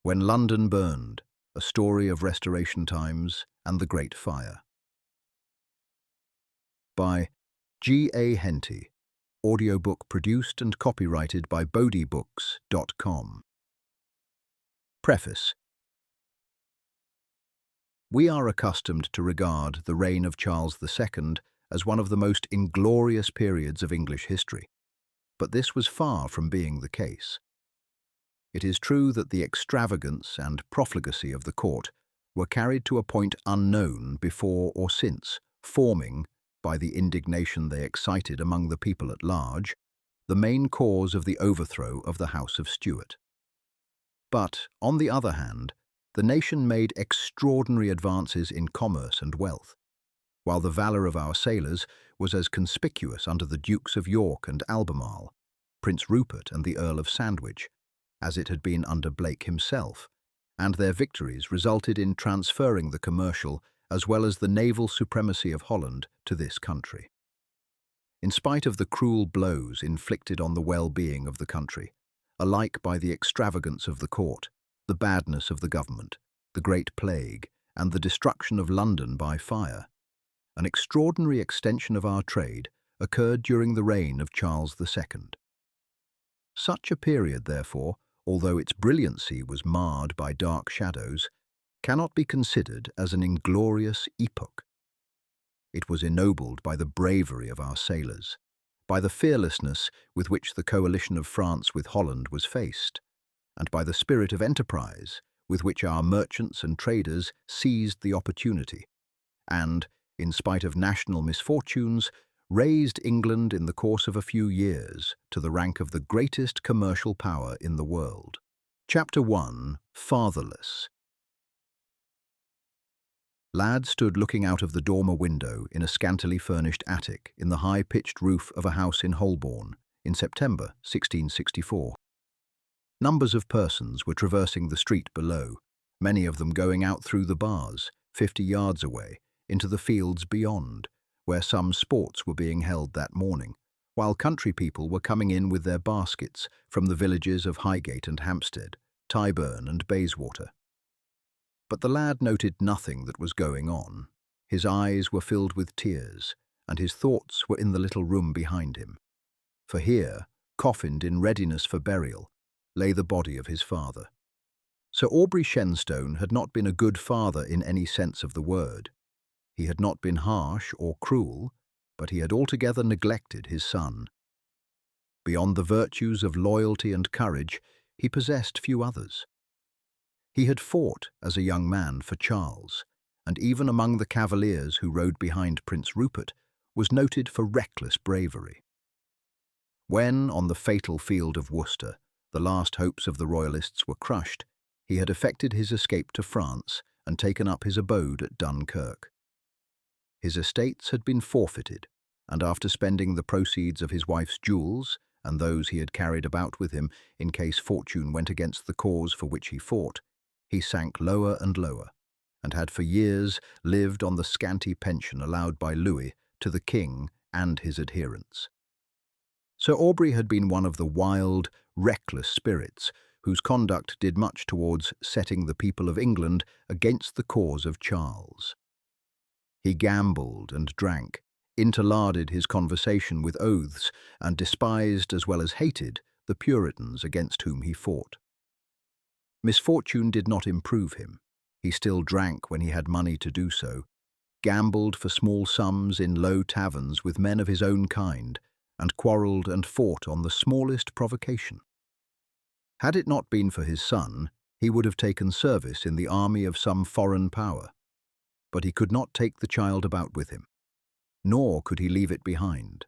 When London Burned, A Story of Restoration Times and the Great Fire. By G. A. Henty. Audiobook produced and copyrighted by bodeebooks.com. Preface. We are accustomed to regard the reign of Charles II as one of the most inglorious periods of English history, but this was far from being the case. It is true that the extravagance and profligacy of the court were carried to a point unknown before or since, forming, by the indignation they excited among the people at large, the main cause of the overthrow of the House of Stuart. But, on the other hand, the nation made extraordinary advances in commerce and wealth, while the valour of our sailors was as conspicuous under the Dukes of York and Albemarle, Prince Rupert and the Earl of Sandwich, as it had been under Blake himself, and their victories resulted in transferring the commercial as well as the naval supremacy of Holland to this country. In spite of the cruel blows inflicted on the well-being of the country, alike by the extravagance of the court, the badness of the government, the Great Plague, and the destruction of London by fire, an extraordinary extension of our trade occurred during the reign of Charles II. Such a period, therefore, although its brilliancy was marred by dark shadows, cannot be considered as an inglorious epoch. It was ennobled by the bravery of our sailors, by the fearlessness with which the coalition of France with Holland was faced, and by the spirit of enterprise with which our merchants and traders seized the opportunity, and, in spite of national misfortunes, raised England in the course of a few years to the rank of the greatest commercial power in the world. Chapter 1. Fatherless. Lad stood looking out of the dormer window in a scantily furnished attic in the high-pitched roof of a house in Holborn in September 1664. Numbers of persons were traversing the street below, many of them going out through the bars, 50 yards away, into the fields beyond, where some sports were being held that morning, while country people were coming in with their baskets from the villages of Highgate and Hampstead, Tyburn and Bayswater. But the lad noted nothing that was going on. His eyes were filled with tears, and his thoughts were in the little room behind him. For here, coffined in readiness for burial, lay the body of his father. Sir Aubrey Shenstone had not been a good father in any sense of the word. He had not been harsh or cruel, but he had altogether neglected his son. Beyond the virtues of loyalty and courage, he possessed few others. He had fought as a young man for Charles, and even among the Cavaliers who rode behind Prince Rupert, was noted for reckless bravery. When, on the fatal field of Worcester, the last hopes of the Royalists were crushed, he had effected his escape to France and taken up his abode at Dunkirk. His estates had been forfeited, and after spending the proceeds of his wife's jewels and those he had carried about with him in case fortune went against the cause for which he fought, he sank lower and lower, and had for years lived on the scanty pension allowed by Louis to the king and his adherents. Sir Aubrey had been one of the wild, reckless spirits whose conduct did much towards setting the people of England against the cause of Charles. He gambled and drank, interlarded his conversation with oaths, and despised as well as hated the Puritans against whom he fought. Misfortune did not improve him. He still drank when he had money to do so, gambled for small sums in low taverns with men of his own kind, and quarrelled and fought on the smallest provocation. Had it not been for his son, he would have taken service in the army of some foreign power. But he could not take the child about with him, nor could he leave it behind.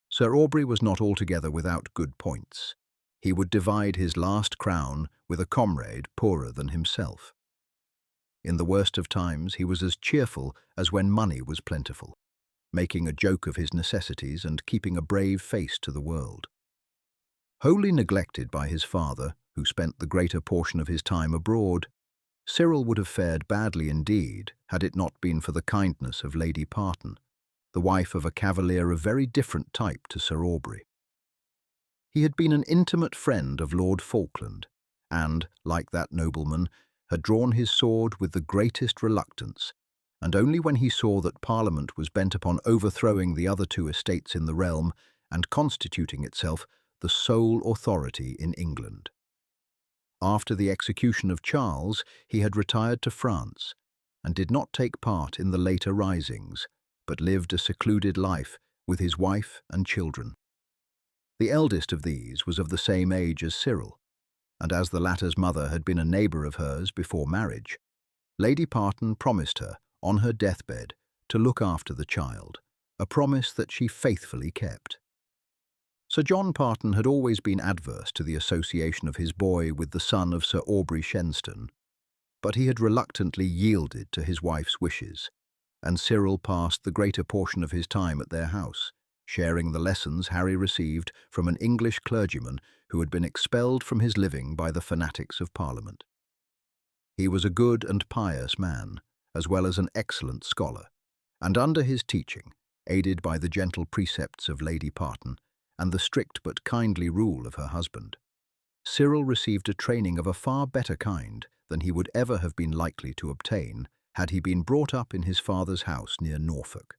Sir Aubrey was not altogether without good points. He would divide his last crown with a comrade poorer than himself. In the worst of times he was as cheerful as when money was plentiful, making a joke of his necessities and keeping a brave face to the world. Wholly neglected by his father, who spent the greater portion of his time abroad, Cyril would have fared badly indeed had it not been for the kindness of Lady Parton, the wife of a Cavalier of very different type to Sir Aubrey. He had been an intimate friend of Lord Falkland, and, like that nobleman, had drawn his sword with the greatest reluctance, and only when he saw that Parliament was bent upon overthrowing the other two estates in the realm and constituting itself the sole authority in England. After the execution of Charles, he had retired to France and did not take part in the later risings, but lived a secluded life with his wife and children. The eldest of these was of the same age as Cyril, and as the latter's mother had been a neighbour of hers before marriage, Lady Parton promised her, on her deathbed, to look after the child, a promise that she faithfully kept. Sir John Parton had always been adverse to the association of his boy with the son of Sir Aubrey Shenstone, but he had reluctantly yielded to his wife's wishes, and Cyril passed the greater portion of his time at their house, sharing the lessons Harry received from an English clergyman who had been expelled from his living by the fanatics of Parliament. He was a good and pious man, as well as an excellent scholar, and under his teaching, aided by the gentle precepts of Lady Parton and the strict but kindly rule of her husband, Cyril received a training of a far better kind than he would ever have been likely to obtain had he been brought up in his father's house near Norfolk.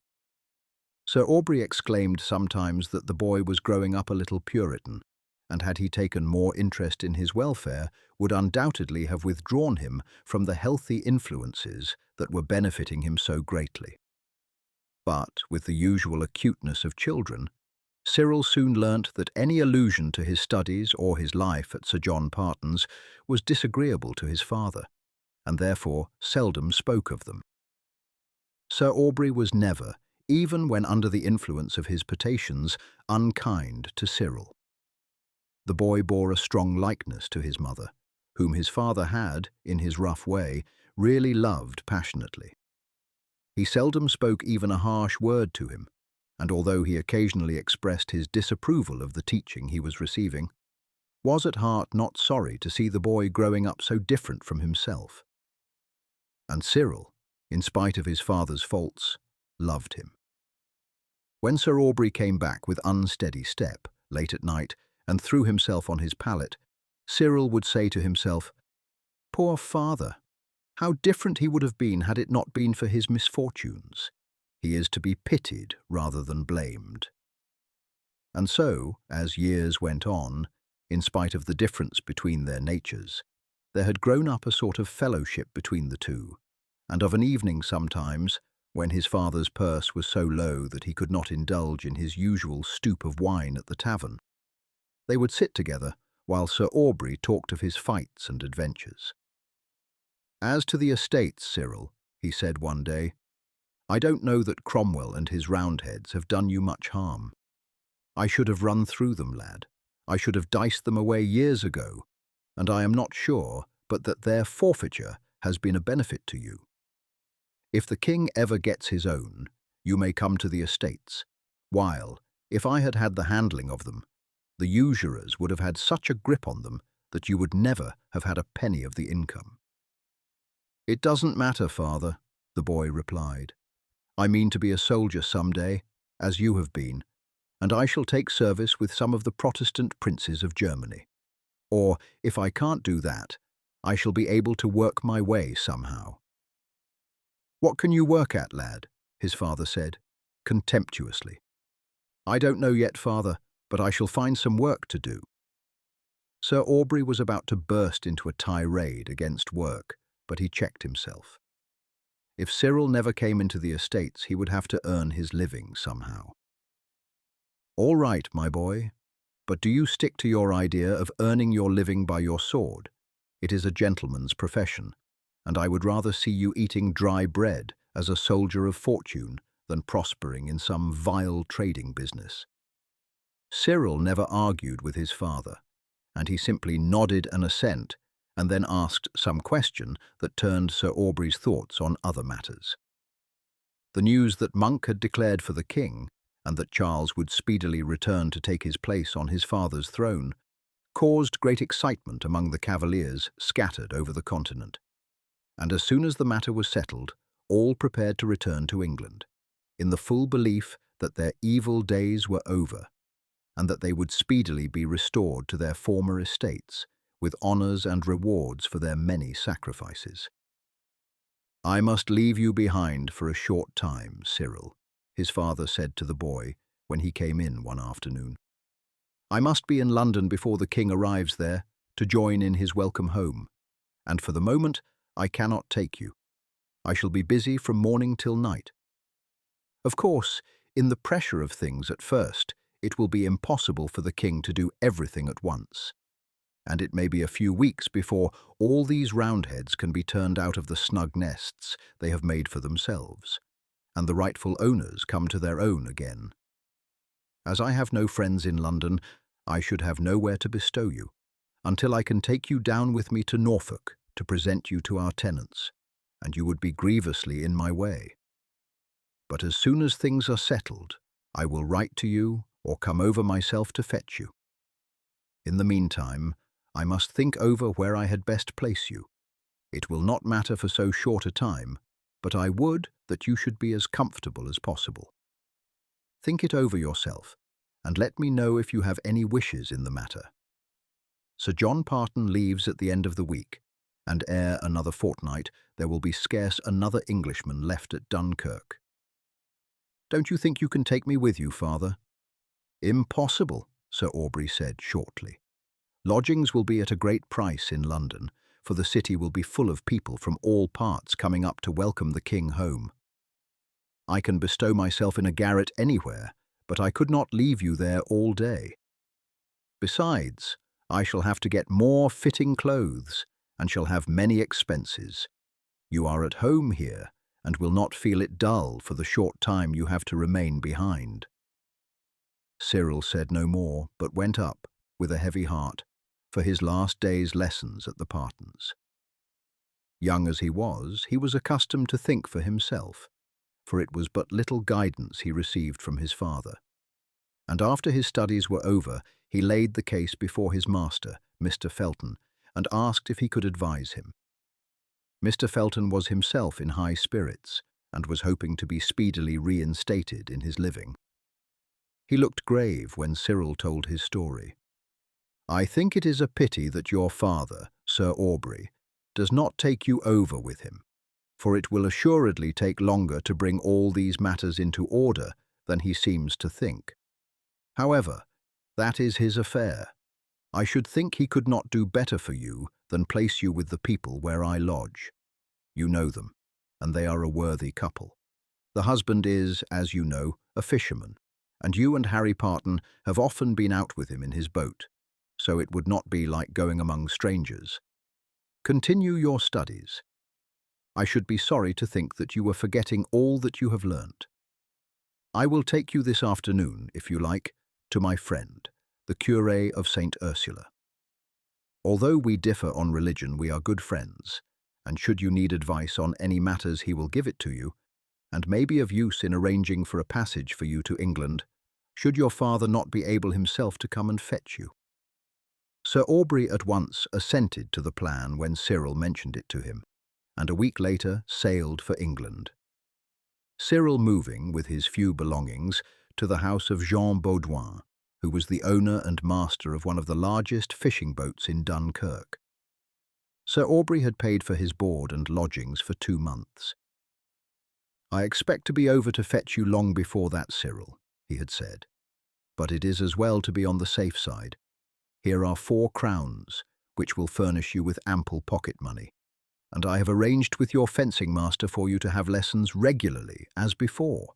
Sir Aubrey exclaimed sometimes that the boy was growing up a little Puritan, and had he taken more interest in his welfare, would undoubtedly have withdrawn him from the healthy influences that were benefiting him so greatly. But, with the usual acuteness of children, Cyril soon learnt that any allusion to his studies or his life at Sir John Parton's was disagreeable to his father, and therefore seldom spoke of them. Sir Aubrey was never, even when under the influence of his potations, unkind to Cyril. The boy bore a strong likeness to his mother, whom his father had, in his rough way, really loved passionately. He seldom spoke even a harsh word to him, and although he occasionally expressed his disapproval of the teaching he was receiving, was at heart not sorry to see the boy growing up so different from himself. And Cyril, in spite of his father's faults, loved him. When Sir Aubrey came back with unsteady step, late at night, and threw himself on his pallet, Cyril would say to himself, "Poor father! How different he would have been had it not been for his misfortunes. He is to be pitied rather than blamed." And so, as years went on, in spite of the difference between their natures, there had grown up a sort of fellowship between the two, and of an evening sometimes, when his father's purse was so low that he could not indulge in his usual stoop of wine at the tavern, they would sit together while Sir Aubrey talked of his fights and adventures. "As to the estates, Cyril," he said one day, "I don't know that Cromwell and his Roundheads have done you much harm. I should have run through them, lad. I should have diced them away years ago, and I am not sure but that their forfeiture has been a benefit to you. If the king ever gets his own, you may come to the estates, while, if I had had the handling of them, the usurers would have had such a grip on them that you would never have had a penny of the income." "It doesn't matter, father," the boy replied. "I mean to be a soldier some day, as you have been, and I shall take service with some of the Protestant princes of Germany. Or, if I can't do that, I shall be able to work my way somehow." "What can you work at, lad?" his father said, contemptuously. "I don't know yet, father, but I shall find some work to do." Sir Aubrey was about to burst into a tirade against work, but he checked himself. If Cyril never came into the estates, he would have to earn his living somehow. "All right, my boy, but do you stick to your idea of earning your living by your sword? It is a gentleman's profession, and I would rather see you eating dry bread as a soldier of fortune than prospering in some vile trading business." Cyril never argued with his father, and he simply nodded an assent and then asked some question that turned Sir Aubrey's thoughts on other matters. The news that Monk had declared for the king, and that Charles would speedily return to take his place on his father's throne, caused great excitement among the Cavaliers scattered over the continent, and as soon as the matter was settled, all prepared to return to England, in the full belief that their evil days were over, and that they would speedily be restored to their former estates, with honours and rewards for their many sacrifices. "I must leave you behind for a short time, Cyril," his father said to the boy when he came in one afternoon. "I must be in London before the king arrives there to join in his welcome home, and for the moment I cannot take you. I shall be busy from morning till night. Of course, in the pressure of things at first, it will be impossible for the king to do everything at once, and it may be a few weeks before all these Roundheads can be turned out of the snug nests they have made for themselves, and the rightful owners come to their own again. As I have no friends in London, I should have nowhere to bestow you, until I can take you down with me to Norfolk to present you to our tenants, and you would be grievously in my way. But as soon as things are settled, I will write to you or come over myself to fetch you. In the meantime, I must think over where I had best place you. It will not matter for so short a time, but I would that you should be as comfortable as possible. Think it over yourself, and let me know if you have any wishes in the matter." Sir John Parton leaves at the end of the week, and ere another fortnight there will be scarce another Englishman left at Dunkirk. "Don't you think you can take me with you, father?" "Impossible," Sir Aubrey said shortly. "Lodgings will be at a great price in London, for the city will be full of people from all parts coming up to welcome the king home. I can bestow myself in a garret anywhere, but I could not leave you there all day. Besides, I shall have to get more fitting clothes, and shall have many expenses. You are at home here, and will not feel it dull for the short time you have to remain behind." Cyril said no more, but went up, with a heavy heart, for his last day's lessons at the Partons. Young as he was accustomed to think for himself, for it was but little guidance he received from his father. And after his studies were over, he laid the case before his master, Mr. Felton, and asked if he could advise him. Mr. Felton was himself in high spirits, and was hoping to be speedily reinstated in his living. He looked grave when Cyril told his story. "I think it is a pity that your father, Sir Aubrey, does not take you over with him, for it will assuredly take longer to bring all these matters into order than he seems to think. However, that is his affair. I should think he could not do better for you than place you with the people where I lodge. You know them, and they are a worthy couple. The husband is, as you know, a fisherman, and you and Harry Parton have often been out with him in his boat, so it would not be like going among strangers. Continue your studies. I should be sorry to think that you were forgetting all that you have learnt. I will take you this afternoon, if you like, to my friend, the curé of St. Ursula. Although we differ on religion, we are good friends, and should you need advice on any matters he will give it to you, and may be of use in arranging for a passage for you to England, should your father not be able himself to come and fetch you." Sir Aubrey at once assented to the plan when Cyril mentioned it to him, and a week later sailed for England. Cyril moving, with his few belongings, to the house of Jean Bodee, who was the owner and master of one of the largest fishing boats in Dunkirk. Sir Aubrey had paid for his board and lodgings for 2 months. "I expect to be over to fetch you long before that, Cyril," he had said, "but it is as well to be on the safe side. Here are 4 crowns, which will furnish you with ample pocket money, and I have arranged with your fencing master for you to have lessons regularly, as before.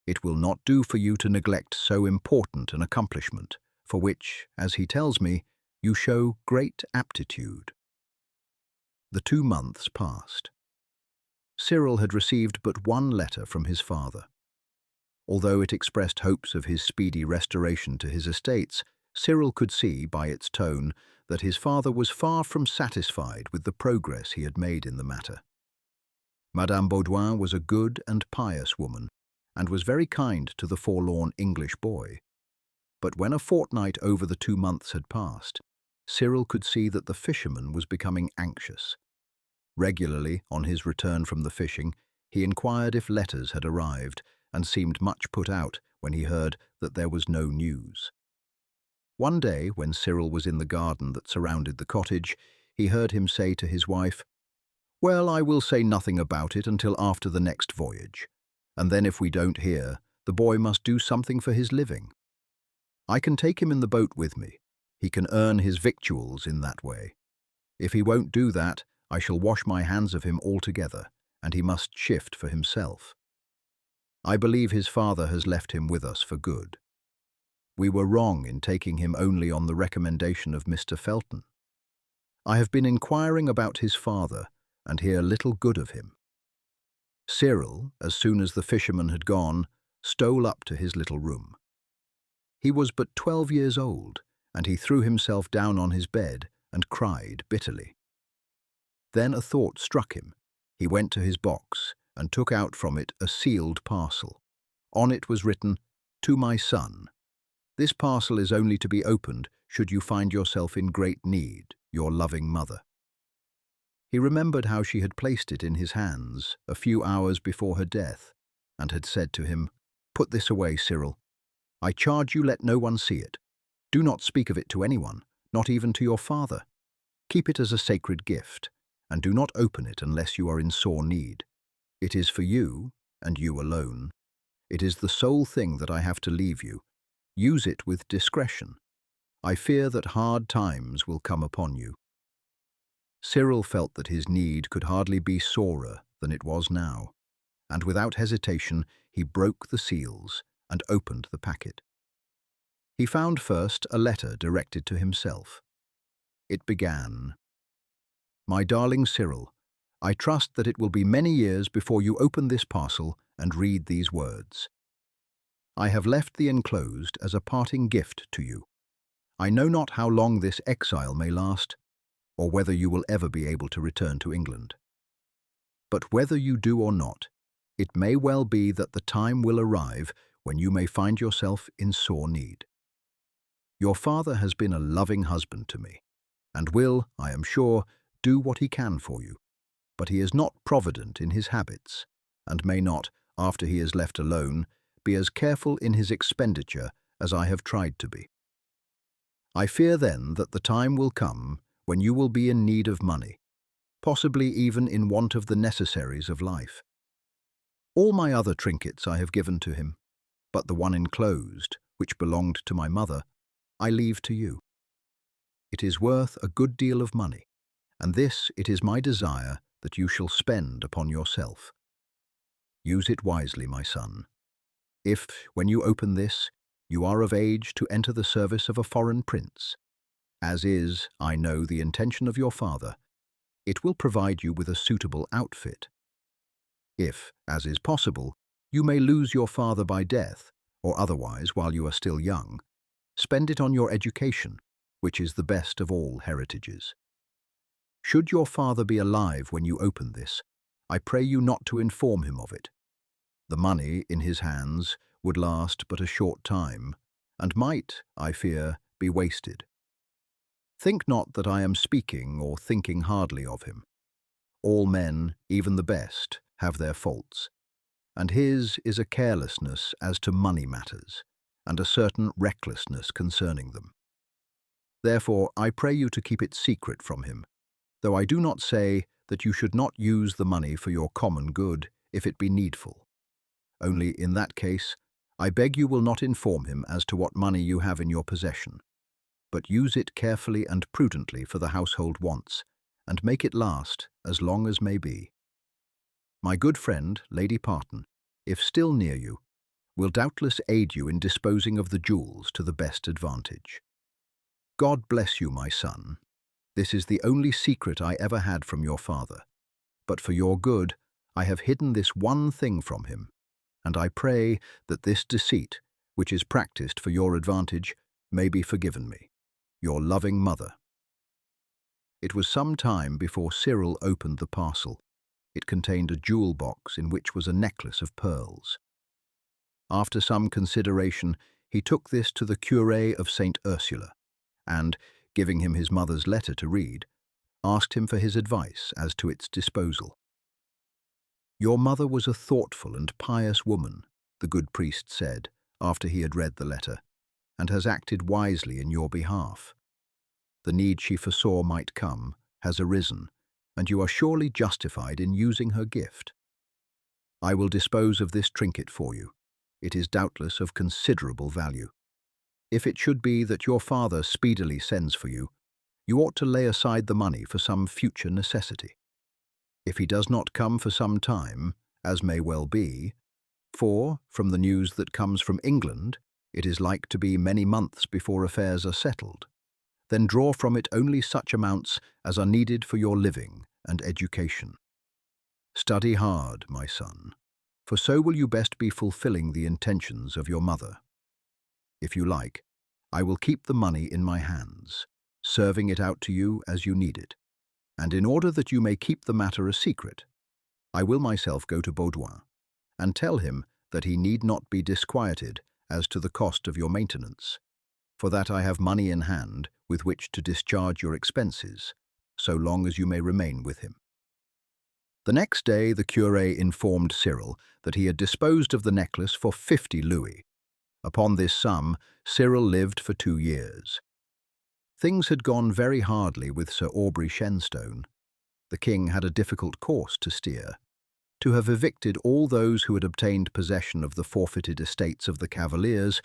It will not do for you to neglect so important an accomplishment, for which, as he tells me, you show great aptitude." The 2 months passed. Cyril had received but one letter from his father. Although it expressed hopes of his speedy restoration to his estates, Cyril could see, by its tone, that his father was far from satisfied with the progress he had made in the matter. Madame Bodee was a good and pious woman, and was very kind to the forlorn English boy. But when a fortnight over the 2 months had passed, Cyril could see that the fisherman was becoming anxious. Regularly, on his return from the fishing, he inquired if letters had arrived, and seemed much put out when he heard that there was no news. One day, when Cyril was in the garden that surrounded the cottage, he heard him say to his wife, "Well, I will say nothing about it until after the next voyage, and then if we don't hear, the boy must do something for his living. I can take him in the boat with me. He can earn his victuals in that way. If he won't do that, I shall wash my hands of him altogether, and he must shift for himself. I believe his father has left him with us for good. We were wrong in taking him only on the recommendation of Mr. Felton. I have been inquiring about his father, and hear little good of him." Cyril, as soon as the fisherman had gone, stole up to his little room. He was but 12 years old, and he threw himself down on his bed and cried bitterly. Then a thought struck him. He went to his box and took out from it a sealed parcel. On it was written, "To my son. This parcel is only to be opened should you find yourself in great need, your loving mother." He remembered how she had placed it in his hands a few hours before her death, and had said to him, "Put this away, Cyril. I charge you let no one see it. Do not speak of it to anyone, not even to your father. Keep it as a sacred gift, and do not open it unless you are in sore need. It is for you, and you alone. It is the sole thing that I have to leave you. Use it with discretion. I fear that hard times will come upon you." Cyril felt that his need could hardly be sorer than it was now, and without hesitation he broke the seals and opened the packet. He found first a letter directed to himself. It began, "My darling Cyril, I trust that it will be many years before you open this parcel and read these words. I have left the enclosed as a parting gift to you. I know not how long this exile may last, or whether you will ever be able to return to England. But whether you do or not, it may well be that the time will arrive when you may find yourself in sore need. Your father has been a loving husband to me, and will, I am sure, do what he can for you. But he is not provident in his habits, and may not, after he is left alone, be as careful in his expenditure as I have tried to be. I fear then that the time will come when you will be in need of money, possibly even in want of the necessaries of life. All my other trinkets I have given to him, but the one enclosed, which belonged to my mother, I leave to you. It is worth a good deal of money, and this it is my desire that you shall spend upon yourself. Use it wisely, my son. If, when you open this, you are of age to enter the service of a foreign prince, as is, I know, the intention of your father, it will provide you with a suitable outfit. If, as is possible, you may lose your father by death, or otherwise while you are still young, spend it on your education, which is the best of all heritages. Should your father be alive when you open this, I pray you not to inform him of it. The money in his hands would last but a short time, and might, I fear, be wasted. Think not that I am speaking or thinking hardly of him. All men, even the best, have their faults, and his is a carelessness as to money matters, and a certain recklessness concerning them. Therefore, I pray you to keep it secret from him, though I do not say that you should not use the money for your common good if it be needful. Only in that case, I beg you will not inform him as to what money you have in your possession, but use it carefully and prudently for the household wants, and make it last as long as may be. My good friend, Lady Parton, if still near you, will doubtless aid you in disposing of the jewels to the best advantage. God bless you, my son. This is the only secret I ever had from your father, but for your good I have hidden this one thing from him, and I pray that this deceit, which is practiced for your advantage, may be forgiven me. Your loving mother. It was some time before Cyril opened the parcel. It contained a jewel box in which was a necklace of pearls. After some consideration, he took this to the curé of St. Ursula, and, giving him his mother's letter to read, asked him for his advice as to its disposal. Your mother was a thoughtful and pious woman, the good priest said, after he had read the letter, and has acted wisely in your behalf. The need she foresaw might come has arisen, and you are surely justified in using her gift. I will dispose of this trinket for you. It is doubtless of considerable value. If it should be that your father speedily sends for you, you ought to lay aside the money for some future necessity. If he does not come for some time, as may well be, for, from the news that comes from England, it is like to be many months before affairs are settled, then draw from it only such amounts as are needed for your living and education. Study hard, my son, for so will you best be fulfilling the intentions of your mother. If you like, I will keep the money in my hands, serving it out to you as you need it, and in order that you may keep the matter a secret, I will myself go to Bodee and tell him that he need not be disquieted as to the cost of your maintenance, for that I have money in hand with which to discharge your expenses, so long as you may remain with him. The next day the curé informed Cyril that he had disposed of the necklace for 50 louis. Upon this sum, Cyril lived for 2 years. Things had gone very hardly with Sir Aubrey Shenstone. The king had a difficult course to steer. To have evicted all those who had obtained possession of the forfeited estates of the Cavaliers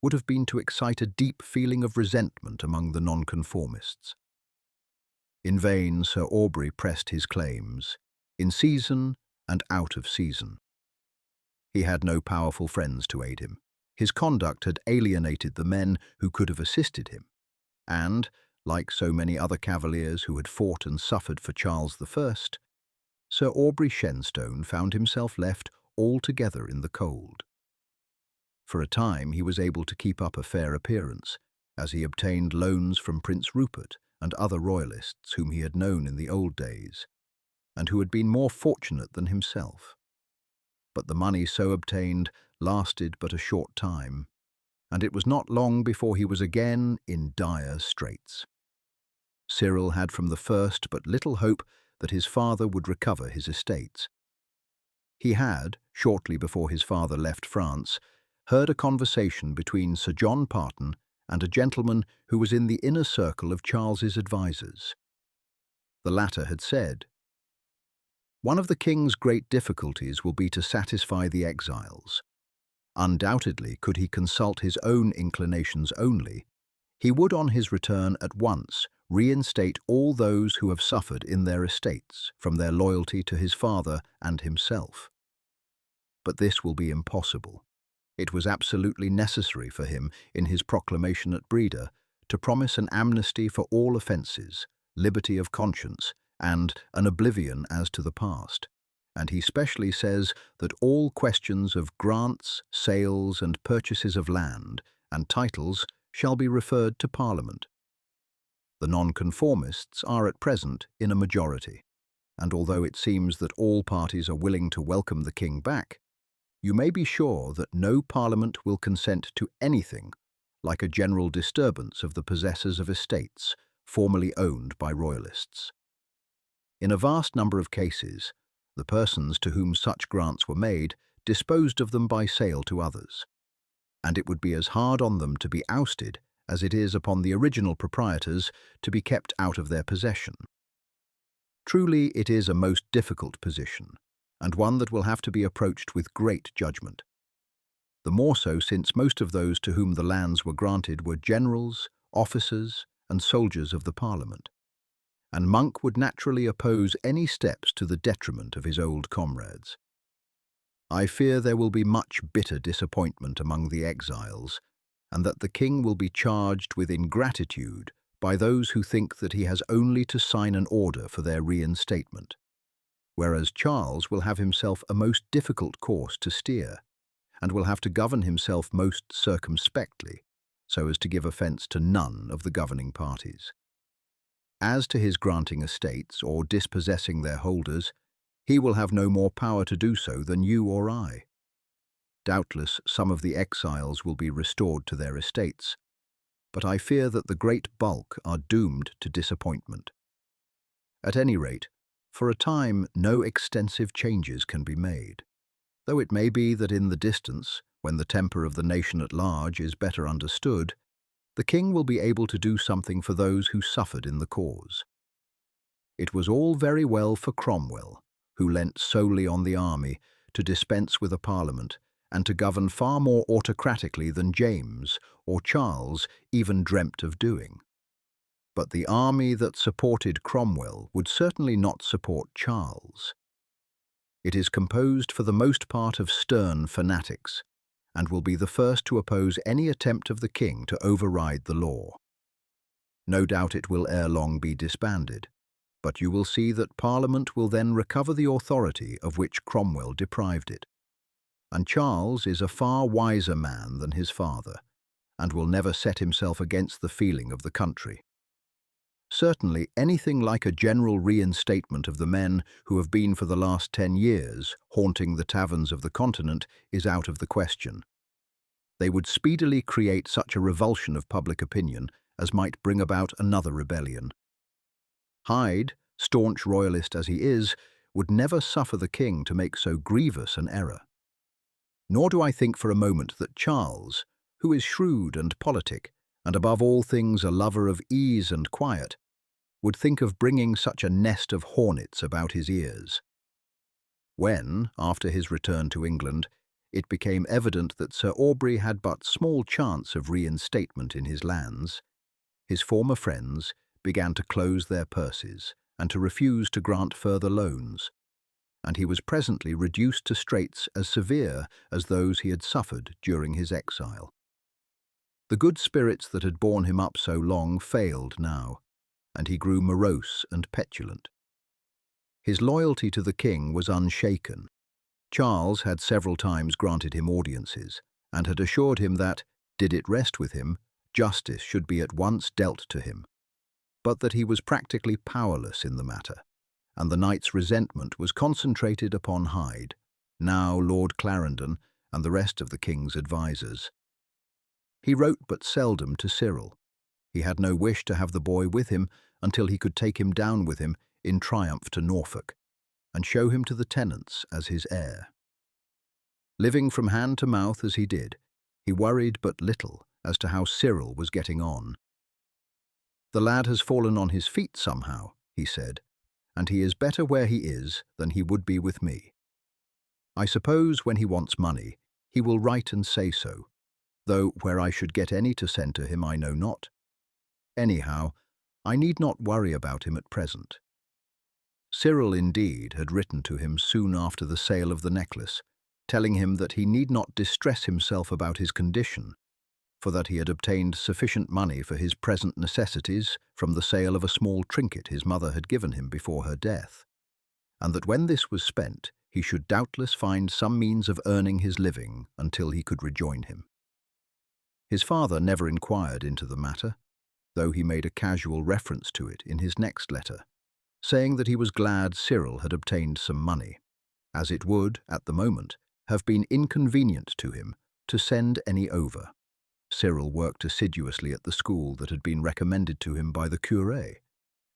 would have been to excite a deep feeling of resentment among the nonconformists. In vain Sir Aubrey pressed his claims, in season and out of season. He had no powerful friends to aid him. His conduct had alienated the men who could have assisted him, and, like so many other Cavaliers who had fought and suffered for Charles I, Sir Aubrey Shenstone found himself left altogether in the cold. For a time he was able to keep up a fair appearance, as he obtained loans from Prince Rupert and other royalists whom he had known in the old days, and who had been more fortunate than himself. But the money so obtained lasted but a short time, and it was not long before he was again in dire straits. Cyril had from the first but little hope that his father would recover his estates. He had, shortly before his father left France, heard a conversation between Sir John Parton and a gentleman who was in the inner circle of Charles's advisers. The latter had said, "One of the king's great difficulties will be to satisfy the exiles. Undoubtedly, could he consult his own inclinations only, he would on his return at once reinstate all those who have suffered in their estates from their loyalty to his father and himself. But this will be impossible. It was absolutely necessary for him, in his proclamation at Breda, to promise an amnesty for all offences, liberty of conscience, and an oblivion as to the past. And he specially says that all questions of grants, sales, and purchases of land and titles shall be referred to Parliament. The nonconformists are at present in a majority, and although it seems that all parties are willing to welcome the king back, you may be sure that no Parliament will consent to anything like a general disturbance of the possessors of estates formerly owned by royalists. In a vast number of cases, the persons to whom such grants were made disposed of them by sale to others, and it would be as hard on them to be ousted as it is upon the original proprietors to be kept out of their possession. Truly, it is a most difficult position, and one that will have to be approached with great judgment. The more so since most of those to whom the lands were granted were generals, officers, and soldiers of the Parliament, and Monk would naturally oppose any steps to the detriment of his old comrades. I fear there will be much bitter disappointment among the exiles, and that the king will be charged with ingratitude by those who think that he has only to sign an order for their reinstatement, whereas Charles will have himself a most difficult course to steer, and will have to govern himself most circumspectly, so as to give offence to none of the governing parties. As to his granting estates or dispossessing their holders, he will have no more power to do so than you or I. Doubtless some of the exiles will be restored to their estates, but I fear that the great bulk are doomed to disappointment. At any rate, for a time no extensive changes can be made, though it may be that in the distance, when the temper of the nation at large is better understood, the king will be able to do something for those who suffered in the cause. It was all very well for Cromwell, who leant solely on the army, to dispense with a parliament and to govern far more autocratically than James or Charles even dreamt of doing. But the army that supported Cromwell would certainly not support Charles. It is composed for the most part of stern fanatics, and will be the first to oppose any attempt of the king to override the law. No doubt it will ere long be disbanded, but you will see that Parliament will then recover the authority of which Cromwell deprived it. And Charles is a far wiser man than his father, and will never set himself against the feeling of the country. Certainly anything like a general reinstatement of the men who have been for the last 10 years haunting the taverns of the continent is out of the question. They would speedily create such a revulsion of public opinion as might bring about another rebellion. Hyde, staunch royalist as he is, would never suffer the king to make so grievous an error. Nor do I think for a moment that Charles, who is shrewd and politic, and above all things a lover of ease and quiet, would think of bringing such a nest of hornets about his ears. When, after his return to England, it became evident that Sir Aubrey had but small chance of reinstatement in his lands, his former friends began to close their purses and to refuse to grant further loans, and he was presently reduced to straits as severe as those he had suffered during his exile. The good spirits that had borne him up so long failed now, and he grew morose and petulant. His loyalty to the king was unshaken. Charles had several times granted him audiences, and had assured him that, did it rest with him, justice should be at once dealt to him, but that he was practically powerless in the matter, and the knight's resentment was concentrated upon Hyde, now Lord Clarendon, and the rest of the king's advisers. He wrote but seldom to Cyril. He had no wish to have the boy with him until he could take him down with him in triumph to Norfolk, and show him to the tenants as his heir. Living from hand to mouth as he did, he worried but little as to how Cyril was getting on. "The lad has fallen on his feet somehow," he said, "and he is better where he is than he would be with me. I suppose when he wants money, he will write and say so, though where I should get any to send to him I know not. Anyhow, I need not worry about him at present." Cyril, indeed, had written to him soon after the sale of the necklace, telling him that he need not distress himself about his condition, for that he had obtained sufficient money for his present necessities from the sale of a small trinket his mother had given him before her death, and that when this was spent, he should doubtless find some means of earning his living until he could rejoin him. His father never inquired into the matter, though he made a casual reference to it in his next letter, saying that he was glad Cyril had obtained some money, as it would, at the moment, have been inconvenient to him to send any over. Cyril worked assiduously at the school that had been recommended to him by the curé,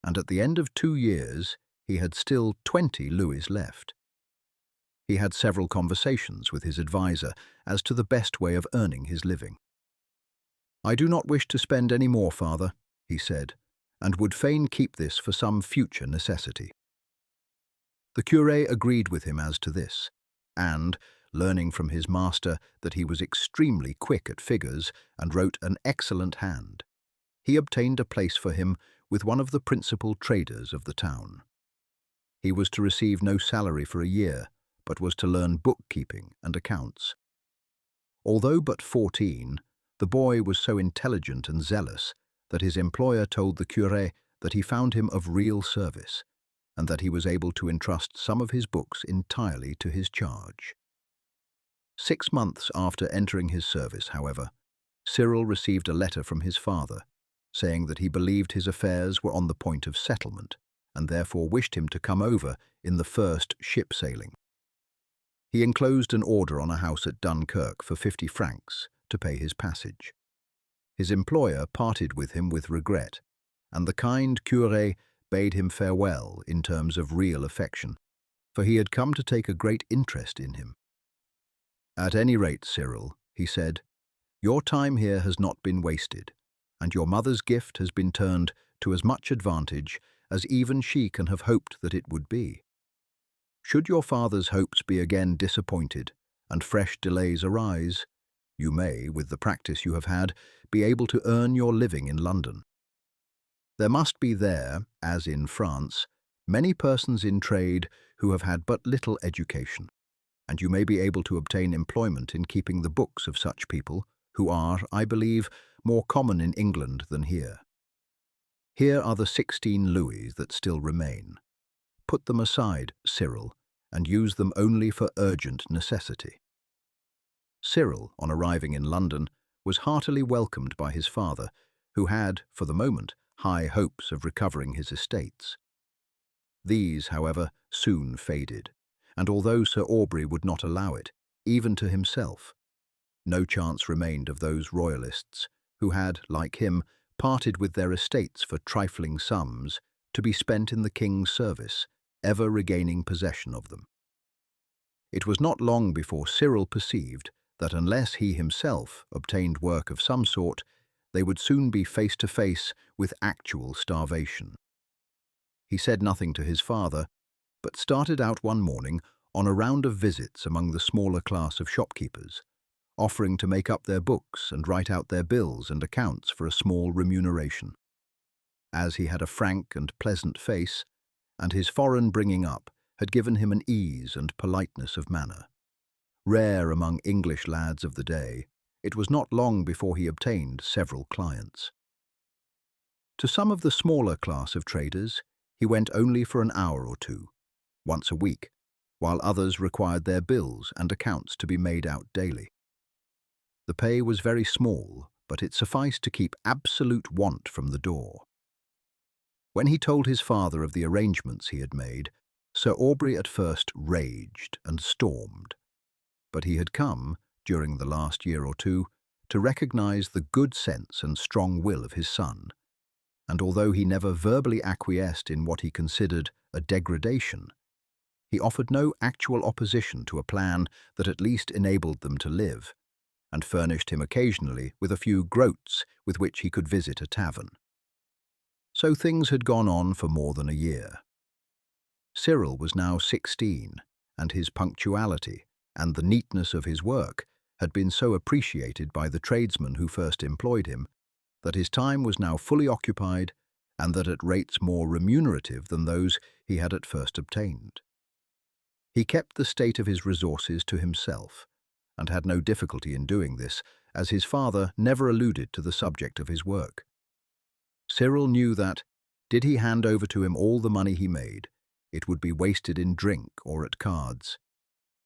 and at the end of 2 years he had still 20 louis left. He had several conversations with his adviser as to the best way of earning his living. "I do not wish to spend any more, father," he said, "and would fain keep this for some future necessity." The curé agreed with him as to this, and, learning from his master that he was extremely quick at figures and wrote an excellent hand, he obtained a place for him with one of the principal traders of the town. He was to receive no salary for a year, but was to learn bookkeeping and accounts. Although but 14, the boy was so intelligent and zealous that his employer told the curé that he found him of real service, and that he was able to entrust some of his books entirely to his charge. 6 months after entering his service, however, Cyril received a letter from his father, saying that he believed his affairs were on the point of settlement, and therefore wished him to come over in the first ship sailing. He enclosed an order on a house at Dunkirk for 50 francs to pay his passage. His employer parted with him with regret, and the kind curé bade him farewell in terms of real affection, for he had come to take a great interest in him. "At any rate, Cyril," he said, "your time here has not been wasted, and your mother's gift has been turned to as much advantage as even she can have hoped that it would be. Should your father's hopes be again disappointed, and fresh delays arise, you may, with the practice you have had, be able to earn your living in London. There must be there, as in France, many persons in trade who have had but little education, and you may be able to obtain employment in keeping the books of such people, who are, I believe, more common in England than here. Here are the 16 louis that still remain. Put them aside, Cyril, and use them only for urgent necessity." Cyril, on arriving in London, was heartily welcomed by his father, who had, for the moment, high hopes of recovering his estates. These, however, soon faded, and although Sir Aubrey would not allow it, even to himself, no chance remained of those royalists who had, like him, parted with their estates for trifling sums to be spent in the king's service, ever regaining possession of them. It was not long before Cyril perceived that unless he himself obtained work of some sort, they would soon be face to face with actual starvation. He said nothing to his father, but started out one morning on a round of visits among the smaller class of shopkeepers, offering to make up their books and write out their bills and accounts for a small remuneration. As he had a frank and pleasant face, and his foreign bringing up had given him an ease and politeness of manner, rare among English lads of the day, it was not long before he obtained several clients. To some of the smaller class of traders, he went only for an hour or two, once a week, while others required their bills and accounts to be made out daily. The pay was very small, but it sufficed to keep absolute want from the door. When he told his father of the arrangements he had made, Sir Aubrey at first raged and stormed, but he had come, during the last year or two, to recognize the good sense and strong will of his son, and although he never verbally acquiesced in what he considered a degradation, he offered no actual opposition to a plan that at least enabled them to live, and furnished him occasionally with a few groats with which he could visit a tavern. So things had gone on for more than a year. Cyril was now 16, and his punctuality and the neatness of his work had been so appreciated by the tradesmen who first employed him that his time was now fully occupied, and that at rates more remunerative than those he had at first obtained. He kept the state of his resources to himself, and had no difficulty in doing this, as his father never alluded to the subject of his work. Cyril knew that, did he hand over to him all the money he made, it would be wasted in drink or at cards.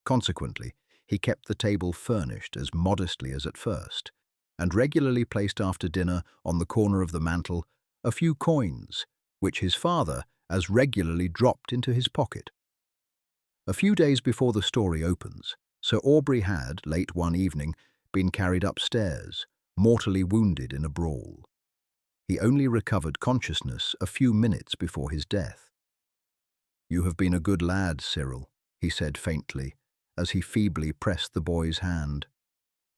Consequently, he kept the table furnished as modestly as at first, and regularly placed after dinner on the corner of the mantel a few coins, which his father as regularly dropped into his pocket. A few days before the story opens, Sir Aubrey had, late one evening, been carried upstairs, mortally wounded in a brawl. He only recovered consciousness a few minutes before his death. "You have been a good lad, Cyril," he said faintly, as he feebly pressed the boy's hand.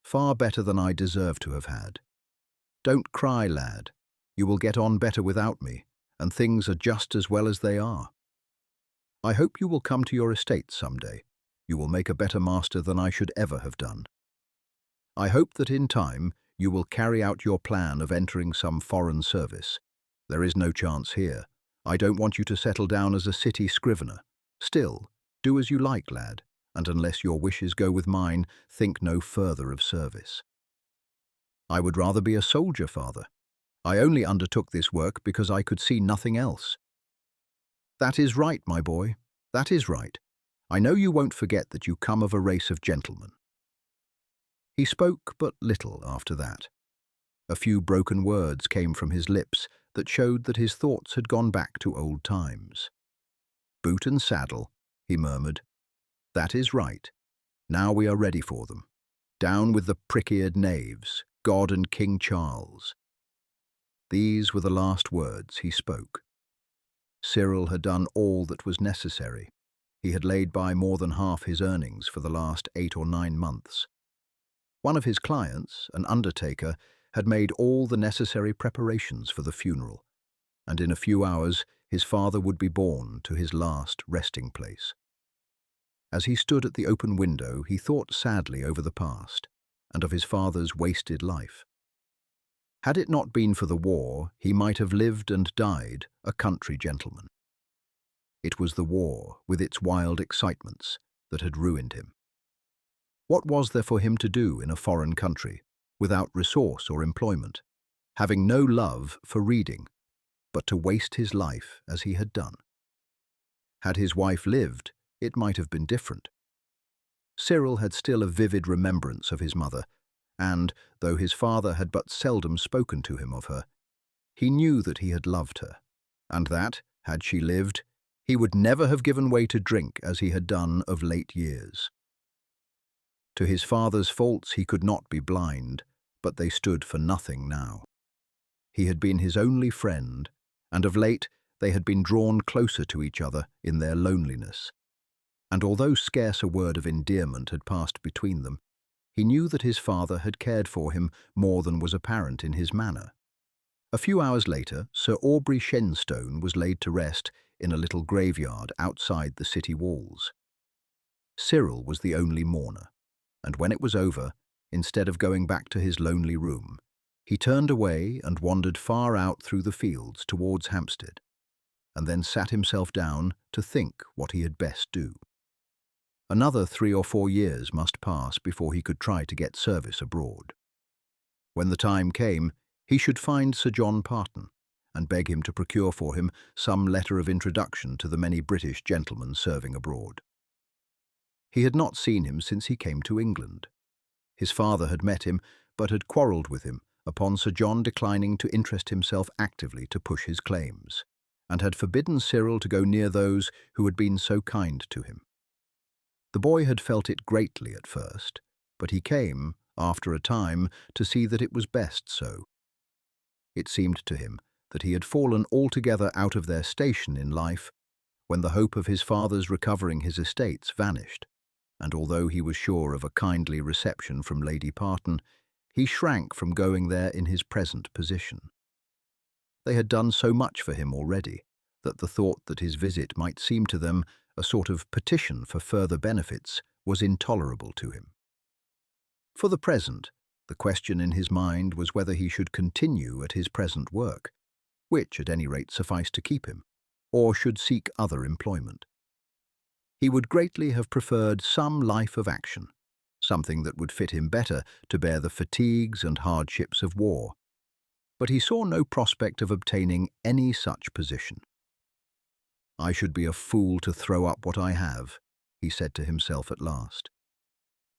"Far better than I deserve to have had. Don't cry, lad. You will get on better without me, and things are just as well as they are. I hope you will come to your estates some day. You will make a better master than I should ever have done. I hope that in time you will carry out your plan of entering some foreign service. There is no chance here. I don't want you to settle down as a city scrivener. Still, do as you like, lad, and unless your wishes go with mine, think no further of service." "I would rather be a soldier, father. I only undertook this work because I could see nothing else." "That is right, my boy. That is right. I know you won't forget that you come of a race of gentlemen." He spoke but little after that. A few broken words came from his lips that showed that his thoughts had gone back to old times. "Boot and saddle," he murmured. "That is right. Now we are ready for them. Down with the prick-eared knaves, God and King Charles." These were the last words he spoke. Cyril had done all that was necessary. He had laid by more than half his earnings for the last 8 or 9 months. One of his clients, an undertaker, had made all the necessary preparations for the funeral, and in a few hours his father would be borne to his last resting place. As he stood at the open window, he thought sadly over the past and of his father's wasted life. Had it not been for the war, he might have lived and died a country gentleman. It was the war, with its wild excitements, that had ruined him. What was there for him to do in a foreign country, without resource or employment, having no love for reading, but to waste his life as he had done? Had his wife lived, it might have been different. Cyril had still a vivid remembrance of his mother, and, though his father had but seldom spoken to him of her, he knew that he had loved her, and that, had she lived, he would never have given way to drink as he had done of late years. To his father's faults he could not be blind, but they stood for nothing now. He had been his only friend, and of late they had been drawn closer to each other in their loneliness. And although scarce a word of endearment had passed between them, he knew that his father had cared for him more than was apparent in his manner. A few hours later, Sir Shenstone was laid to rest in a little graveyard outside the city walls. Cyril was the only mourner, and when it was over, instead of going back to his lonely room, he turned away and wandered far out through the fields towards Hampstead, and then sat himself down to think what he had best do. Another 3 or 4 years must pass before he could try to get service abroad. When the time came, he should find Sir John Parton and beg him to procure for him some letter of introduction to the many British gentlemen serving abroad. He had not seen him since he came to England. His father had met him, but had quarrelled with him upon Sir John declining to interest himself actively to push his claims, and had forbidden Cyril to go near those who had been so kind to him. The boy had felt it greatly at first, but he came, after a time, to see that it was best so. It seemed to him that he had fallen altogether out of their station in life when the hope of his father's recovering his estates vanished, and although he was sure of a kindly reception from Lady Parton, he shrank from going there in his present position. They had done so much for him already that the thought that his visit might seem to them a sort of petition for further benefits was intolerable to him. For the present, the question in his mind was whether he should continue at his present work, which at any rate sufficed to keep him, or should seek other employment. He would greatly have preferred some life of action, something that would fit him better to bear the fatigues and hardships of war, but he saw no prospect of obtaining any such position. "I should be a fool to throw up what I have," he said to himself at last.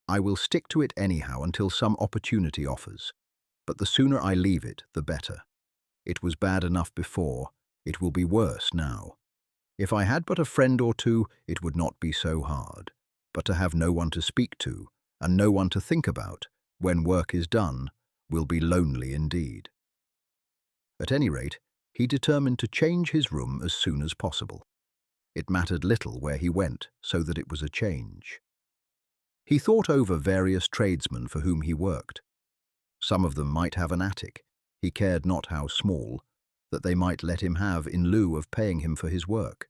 "I will stick to it anyhow until some opportunity offers, but the sooner I leave it, the better. It was bad enough before, it will be worse now. If I had but a friend or two, it would not be so hard, but to have no one to speak to, and no one to think about, when work is done, will be lonely indeed." At any rate, he determined to change his room as soon as possible. It mattered little where he went, so that it was a change. He thought over various tradesmen for whom he worked. Some of them might have an attic, he cared not how small, that they might let him have in lieu of paying him for his work.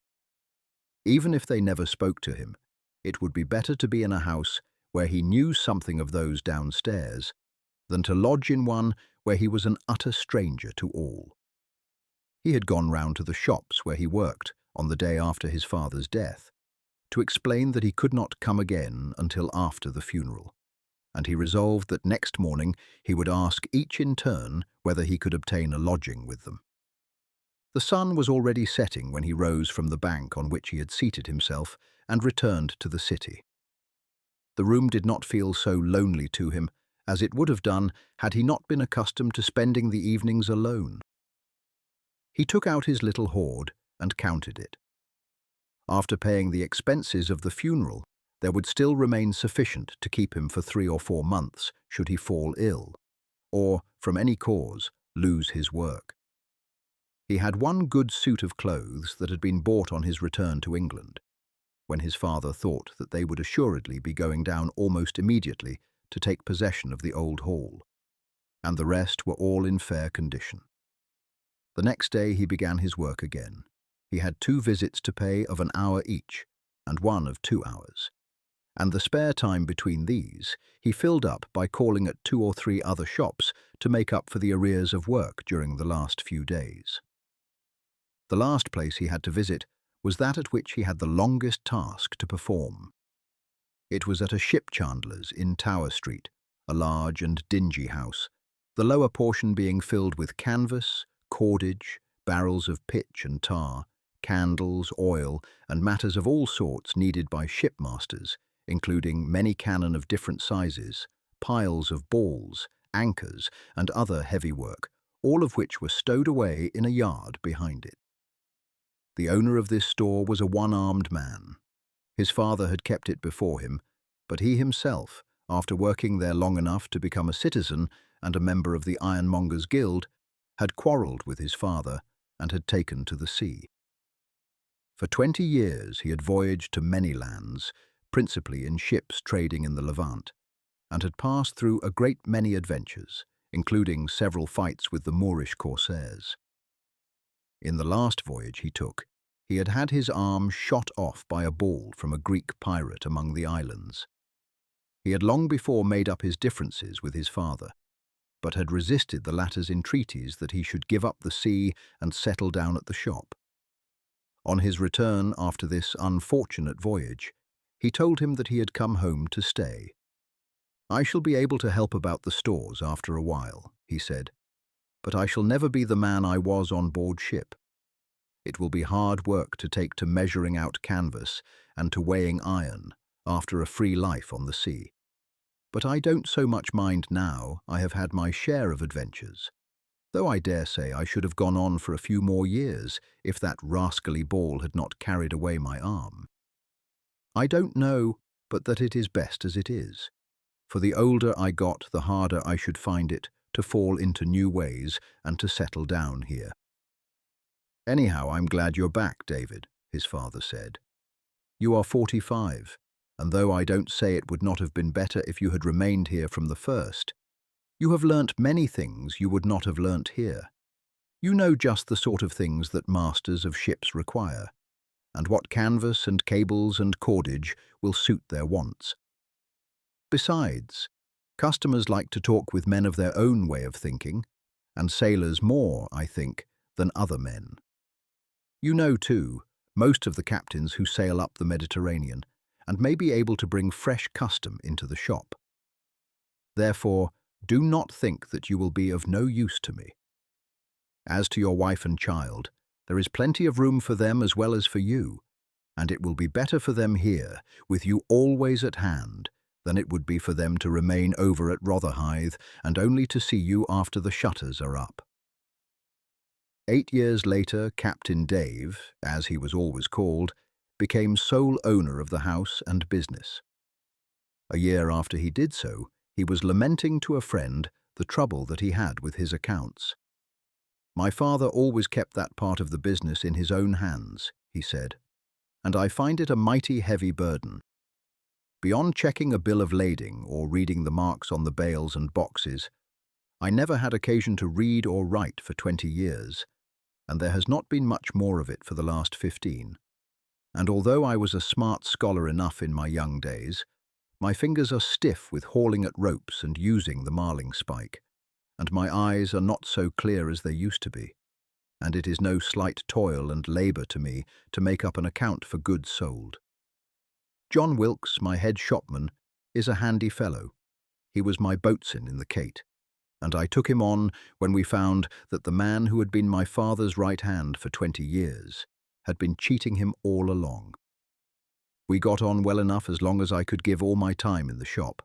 Even if they never spoke to him, it would be better to be in a house where he knew something of those downstairs than to lodge in one where he was an utter stranger to all. He had gone round to the shops where he worked on the day after his father's death to explain that he could not come again until after the funeral, and he resolved that next morning he would ask each in turn whether he could obtain a lodging with them. The sun was already setting when he rose from the bank on which he had seated himself and returned to the city. The room did not feel so lonely to him as it would have done had he not been accustomed to spending the evenings alone. He took out his little hoard and counted it. After paying the expenses of the funeral, there would still remain sufficient to keep him for 3 or 4 months should he fall ill, or, from any cause, lose his work. He had one good suit of clothes that had been bought on his return to England, when his father thought that they would assuredly be going down almost immediately to take possession of the old hall, and the rest were all in fair condition. The next day he began his work again. He had 2 visits to pay of an hour each, and one of 2 hours. And the spare time between these he filled up by calling at 2 or 3 other shops to make up for the arrears of work during the last few days. The last place he had to visit was that at which he had the longest task to perform. It was at a ship chandler's in Tower Street, a large and dingy house, the lower portion being filled with canvas, cordage, barrels of pitch and tar, candles, oil, and matters of all sorts needed by shipmasters, including many cannon of different sizes, piles of balls, anchors, and other heavy work, all of which were stowed away in a yard behind it. The owner of this store was a one-armed man. His father had kept it before him, but he himself, after working there long enough to become a citizen and a member of the Ironmongers' Guild, had quarrelled with his father and had taken to the sea. For 20 years he had voyaged to many lands, principally in ships trading in the Levant, and had passed through a great many adventures, including several fights with the Moorish corsairs. In the last voyage he took, he had had his arm shot off by a ball from a Greek pirate among the islands. He had long before made up his differences with his father, but had resisted the latter's entreaties that he should give up the sea and settle down at the shop. On his return after this unfortunate voyage, he told him that he had come home to stay. "I shall be able to help about the stores after a while," he said, "but I shall never be the man I was on board ship. It will be hard work to take to measuring out canvas and to weighing iron after a free life on the sea. But I don't so much mind now I have had my share of adventures, though I dare say I should have gone on for a few more years if that rascally ball had not carried away my arm. I don't know but that it is best as it is, for the older I got, the harder I should find it to fall into new ways and to settle down here." "Anyhow, I'm glad you're back, David," his father said. "You are 45, and though I don't say it would not have been better if you had remained here from the first, you have learnt many things you would not have learnt here. You know just the sort of things that masters of ships require, and what canvas and cables and cordage will suit their wants. Besides, customers like to talk with men of their own way of thinking, and sailors more, I think, than other men. You know, too, most of the captains who sail up the Mediterranean, and may be able to bring fresh custom into the shop. Therefore, do not think that you will be of no use to me. As to your wife and child, there is plenty of room for them as well as for you, and it will be better for them here, with you always at hand, than it would be for them to remain over at Rotherhithe and only to see you after the shutters are up." 8 years later, Captain Dave, as he was always called, became sole owner of the house and business. A year after he did so, he was lamenting to a friend the trouble that he had with his accounts. "My father always kept that part of the business in his own hands," he said, "and I find it a mighty heavy burden. Beyond checking a bill of lading or reading the marks on the bales and boxes, I never had occasion to read or write for 20 years, and there has not been much more of it for the last 15. And although I was a smart scholar enough in my young days, my fingers are stiff with hauling at ropes and using the marling spike, and my eyes are not so clear as they used to be, and it is no slight toil and labour to me to make up an account for goods sold. John Wilkes, my head shopman, is a handy fellow. He was my boatswain in the Kate, and I took him on when we found that the man who had been my father's right hand for 20 years had been cheating him all along. We got on well enough as long as I could give all my time in the shop,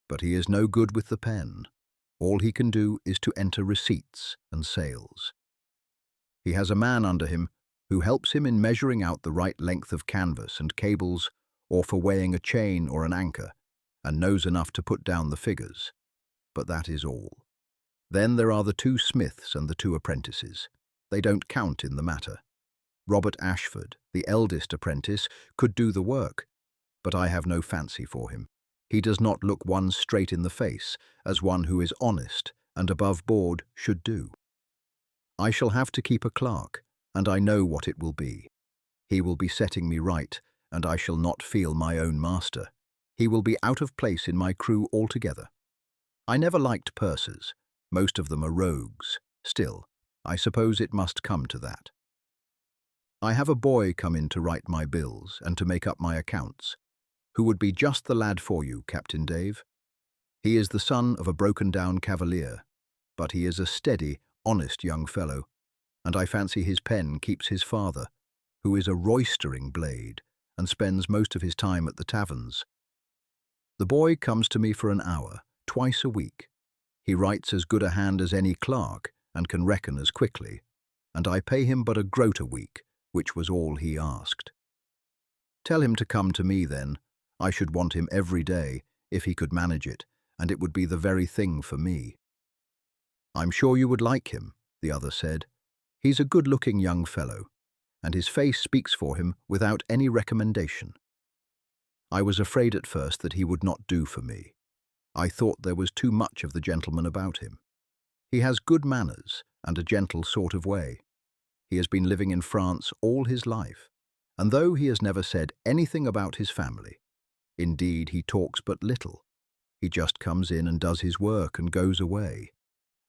but he is no good with the pen. All he can do is to enter receipts and sales. He has a man under him who helps him in measuring out the right length of canvas and cables, or for weighing a chain or an anchor, and knows enough to put down the figures. But that is all. Then there are the 2 smiths and the 2 apprentices. They don't count in the matter. Robert Ashford, the eldest apprentice, could do the work, but I have no fancy for him. He does not look one straight in the face, as one who is honest and above board should do. I shall have to keep a clerk, and I know what it will be. He will be setting me right, and I shall not feel my own master. He will be out of place in my crew altogether. I never liked pursers. Most of them are rogues. Still, I suppose it must come to that. I have a boy come in to write my bills and to make up my accounts, who would be just the lad for you, Captain Dave. He is the son of a broken-down Cavalier, but he is a steady, honest young fellow, and I fancy his pen keeps his father, who is a roistering blade and spends most of his time at the taverns. The boy comes to me for an hour, twice a week. He writes as good a hand as any clerk and can reckon as quickly, and I pay him but a groat a week, which was all he asked. Tell him to come to me then. I should want him every day, if he could manage it, and it would be the very thing for me. I'm sure you would like him, the other said. He's a good-looking young fellow, and his face speaks for him without any recommendation. I was afraid at first that he would not do for me. I thought there was too much of the gentleman about him. He has good manners and a gentle sort of way. He has been living in France all his life, and though he has never said anything about his family, indeed he talks but little, he just comes in and does his work and goes away.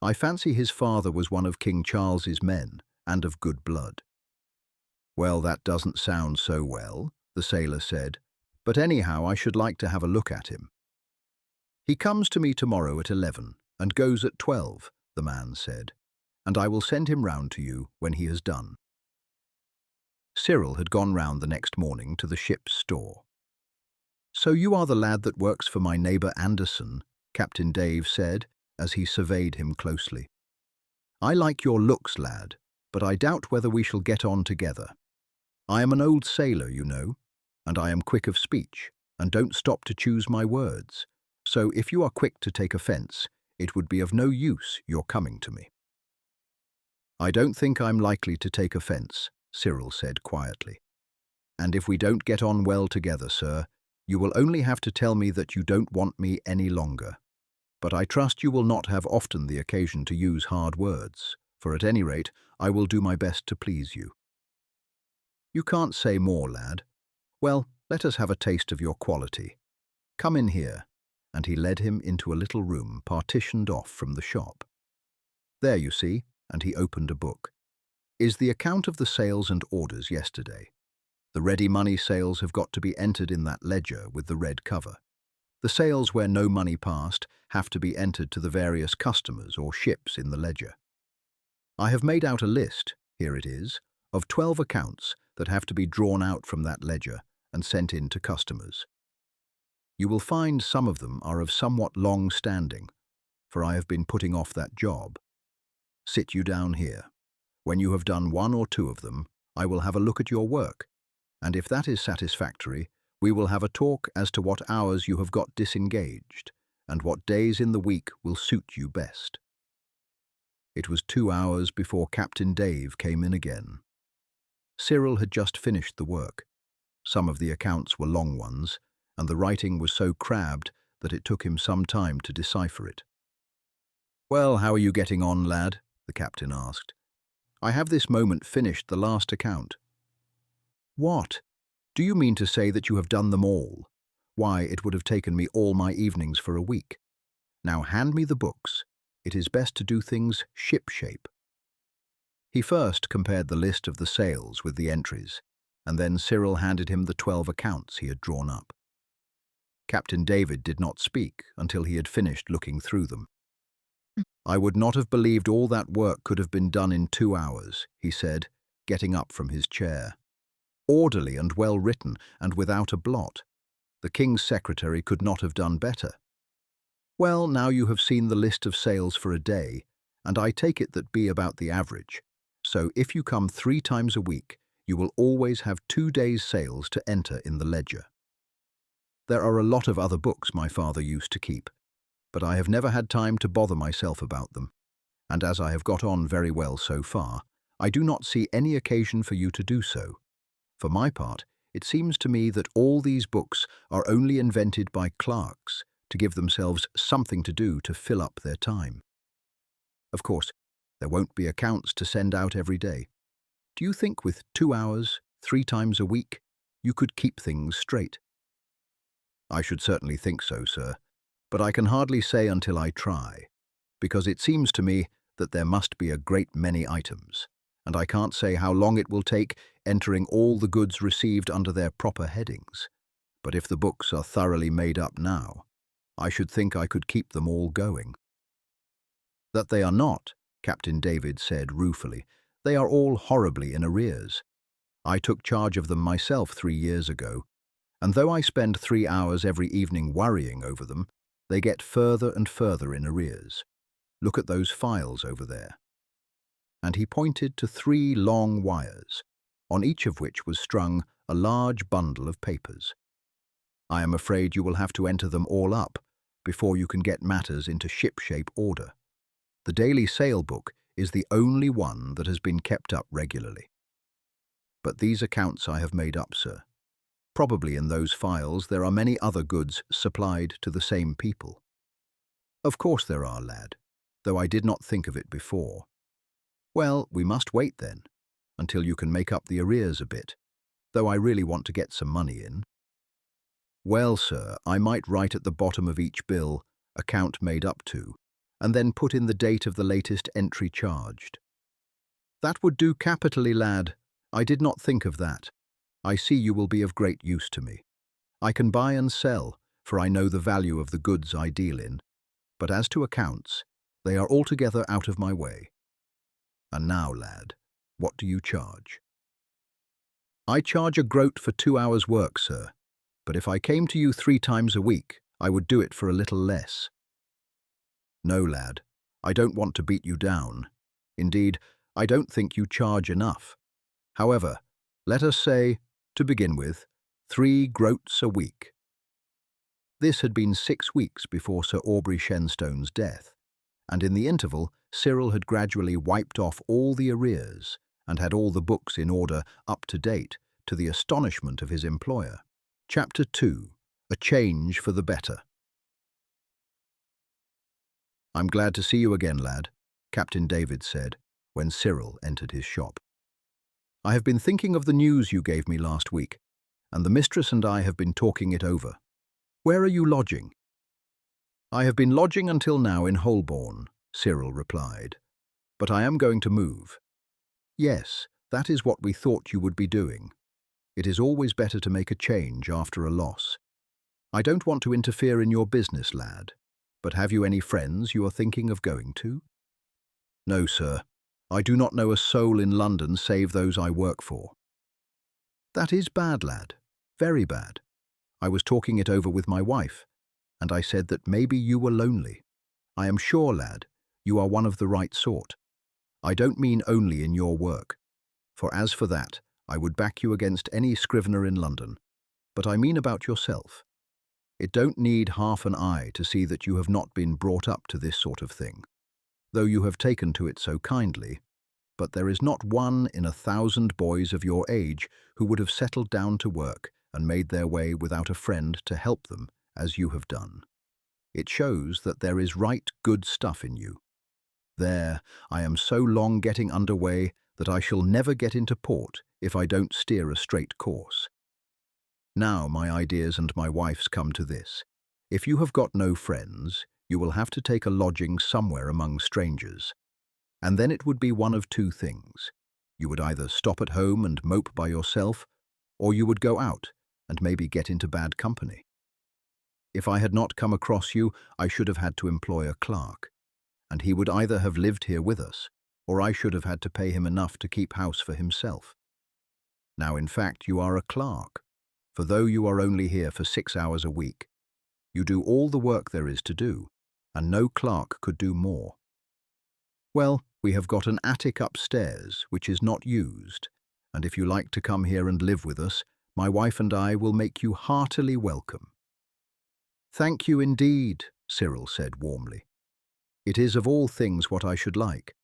I fancy his father was one of King Charles's men and of good blood. Well, that doesn't sound so well, the sailor said, but anyhow I should like to have a look at him. He comes to me tomorrow at 11 and goes at 12, the man said, and I will send him round to you when he has done. Cyril had gone round the next morning to the ship's store. So you are the lad that works for my neighbour Anderson, Captain Dave said, as he surveyed him closely. I like your looks, lad, but I doubt whether we shall get on together. I am an old sailor, you know, and I am quick of speech, and don't stop to choose my words. So if you are quick to take offence, it would be of no use your coming to me. I don't think I'm likely to take offence, Cyril said quietly. And if we don't get on well together, sir, you will only have to tell me that you don't want me any longer. But I trust you will not have often the occasion to use hard words, for at any rate I will do my best to please you. You can't say more, lad. Well, let us have a taste of your quality. Come in here, and he led him into a little room partitioned off from the shop. There, you see, and he opened a book, is the account of the sales and orders yesterday. The ready money sales have got to be entered in that ledger with the red cover. The sales where no money passed have to be entered to the various customers or ships in the ledger. I have made out a list, here it is, of 12 accounts that have to be drawn out from that ledger and sent in to customers. You will find some of them are of somewhat long standing, for I have been putting off that job. Sit you down here. When you have done one or two of them, I will have a look at your work, and if that is satisfactory, we will have a talk as to what hours you have got disengaged, and what days in the week will suit you best. It was 2 hours before Captain Dave came in again. Cyril had just finished the work. Some of the accounts were long ones, and the writing was so crabbed that it took him some time to decipher it. "Well, how are you getting on, lad?" the captain asked. "I have this moment finished the last account." "What? Do you mean to say that you have done them all? Why, it would have taken me all my evenings for a week. Now hand me the books. It is best to do things ship-shape." He first compared the list of the sales with the entries, and then Cyril handed him the 12 accounts he had drawn up. Captain David did not speak until he had finished looking through them. "I would not have believed all that work could have been done in 2 hours, he said, getting up from his chair. "Orderly and well written, and without a blot. The King's secretary could not have done better. Well, now you have seen the list of sales for a day, and I take it that be about the average. So if you come 3 times a week, you will always have 2 days' sales to enter in the ledger. There are a lot of other books my father used to keep, but I have never had time to bother myself about them, and as I have got on very well so far, I do not see any occasion for you to do so. For my part, It seems to me that all these books are only invented by clerks to give themselves something to do to fill up their time. Of course, there won't be accounts to send out every day. Do you think with 2 hours, 3 times a week, you could keep things straight? I should certainly think so, sir, but I can hardly say until I try, because it seems to me that there must be a great many items, and I can't say how long it will take entering all the goods received under their proper headings. But if the books are thoroughly made up now, I should think I could keep them all going. That they are not, Captain David said ruefully. They are all horribly in arrears. I took charge of them myself 3 years ago, and though I spend 3 hours every evening worrying over them, they get further and further in arrears. Look at those files over there. And he pointed to 3 long wires, on each of which was strung a large bundle of papers. I am afraid you will have to enter them all up before you can get matters into shipshape order. The Daily Sale Book is the only one that has been kept up regularly. But these accounts I have made up, sir. Probably in those files there are many other goods supplied to the same people. Of course there are, lad, though I did not think of it before. Well, we must wait then, until you can make up the arrears a bit, though I really want to get some money in. Well, sir, I might write at the bottom of each bill, account made up to, and then put in the date of the latest entry charged. That would do capitally, lad. I did not think of that. I see you will be of great use to me. I can buy and sell, for I know the value of the goods I deal in. But as to accounts, they are altogether out of my way. And now, lad, what do you charge? I charge a groat for 2 hours' work, sir. But if I came to you 3 times a week, I would do it for a little less. No, lad, I don't want to beat you down. Indeed, I don't think you charge enough. However, let us say, to begin with, 3 groats a week. This had been 6 weeks before Sir Aubrey Shenstone's death, and in the interval, Cyril had gradually wiped off all the arrears and had all the books in order up to date, to the astonishment of his employer. Chapter 2. A Change for the Better. I'm glad to see you again, lad, Captain David said, when Cyril entered his shop. I have been thinking of the news you gave me last week, and the mistress and I have been talking it over. Where are you lodging? I have been lodging until now in Holborn, Cyril replied, but I am going to move. Yes, that is what we thought you would be doing. It is always better to make a change after a loss. I don't want to interfere in your business, lad, but have you any friends you are thinking of going to? No, sir. I do not know a soul in London save those I work for. That is bad, lad. Very bad. I was talking it over with my wife, and I said that maybe you were lonely. I am sure, lad, you are one of the right sort. I don't mean only in your work, for as for that, I would back you against any scrivener in London, but I mean about yourself. It don't need half an eye to see that you have not been brought up to this sort of thing, though you have taken to it so kindly, but there is not one in 1,000 boys of your age who would have settled down to work and made their way without a friend to help them, as you have done. It shows that there is right good stuff in you. There, I am so long getting under way that I shall never get into port if I don't steer a straight course. Now my ideas and my wife's come to this. If you have got no friends, you will have to take a lodging somewhere among strangers. And then it would be one of 2 things. You would either stop at home and mope by yourself, or you would go out and maybe get into bad company. If I had not come across you, I should have had to employ a clerk, and he would either have lived here with us, or I should have had to pay him enough to keep house for himself. Now, in fact, you are a clerk, for though you are only here for 6 hours a week, you do all the work there is to do, and no clerk could do more. Well, we have got an attic upstairs, which is not used, and if you like to come here and live with us, my wife and I will make you heartily welcome. Thank you indeed, Cyril said warmly. It is of all things what I should like,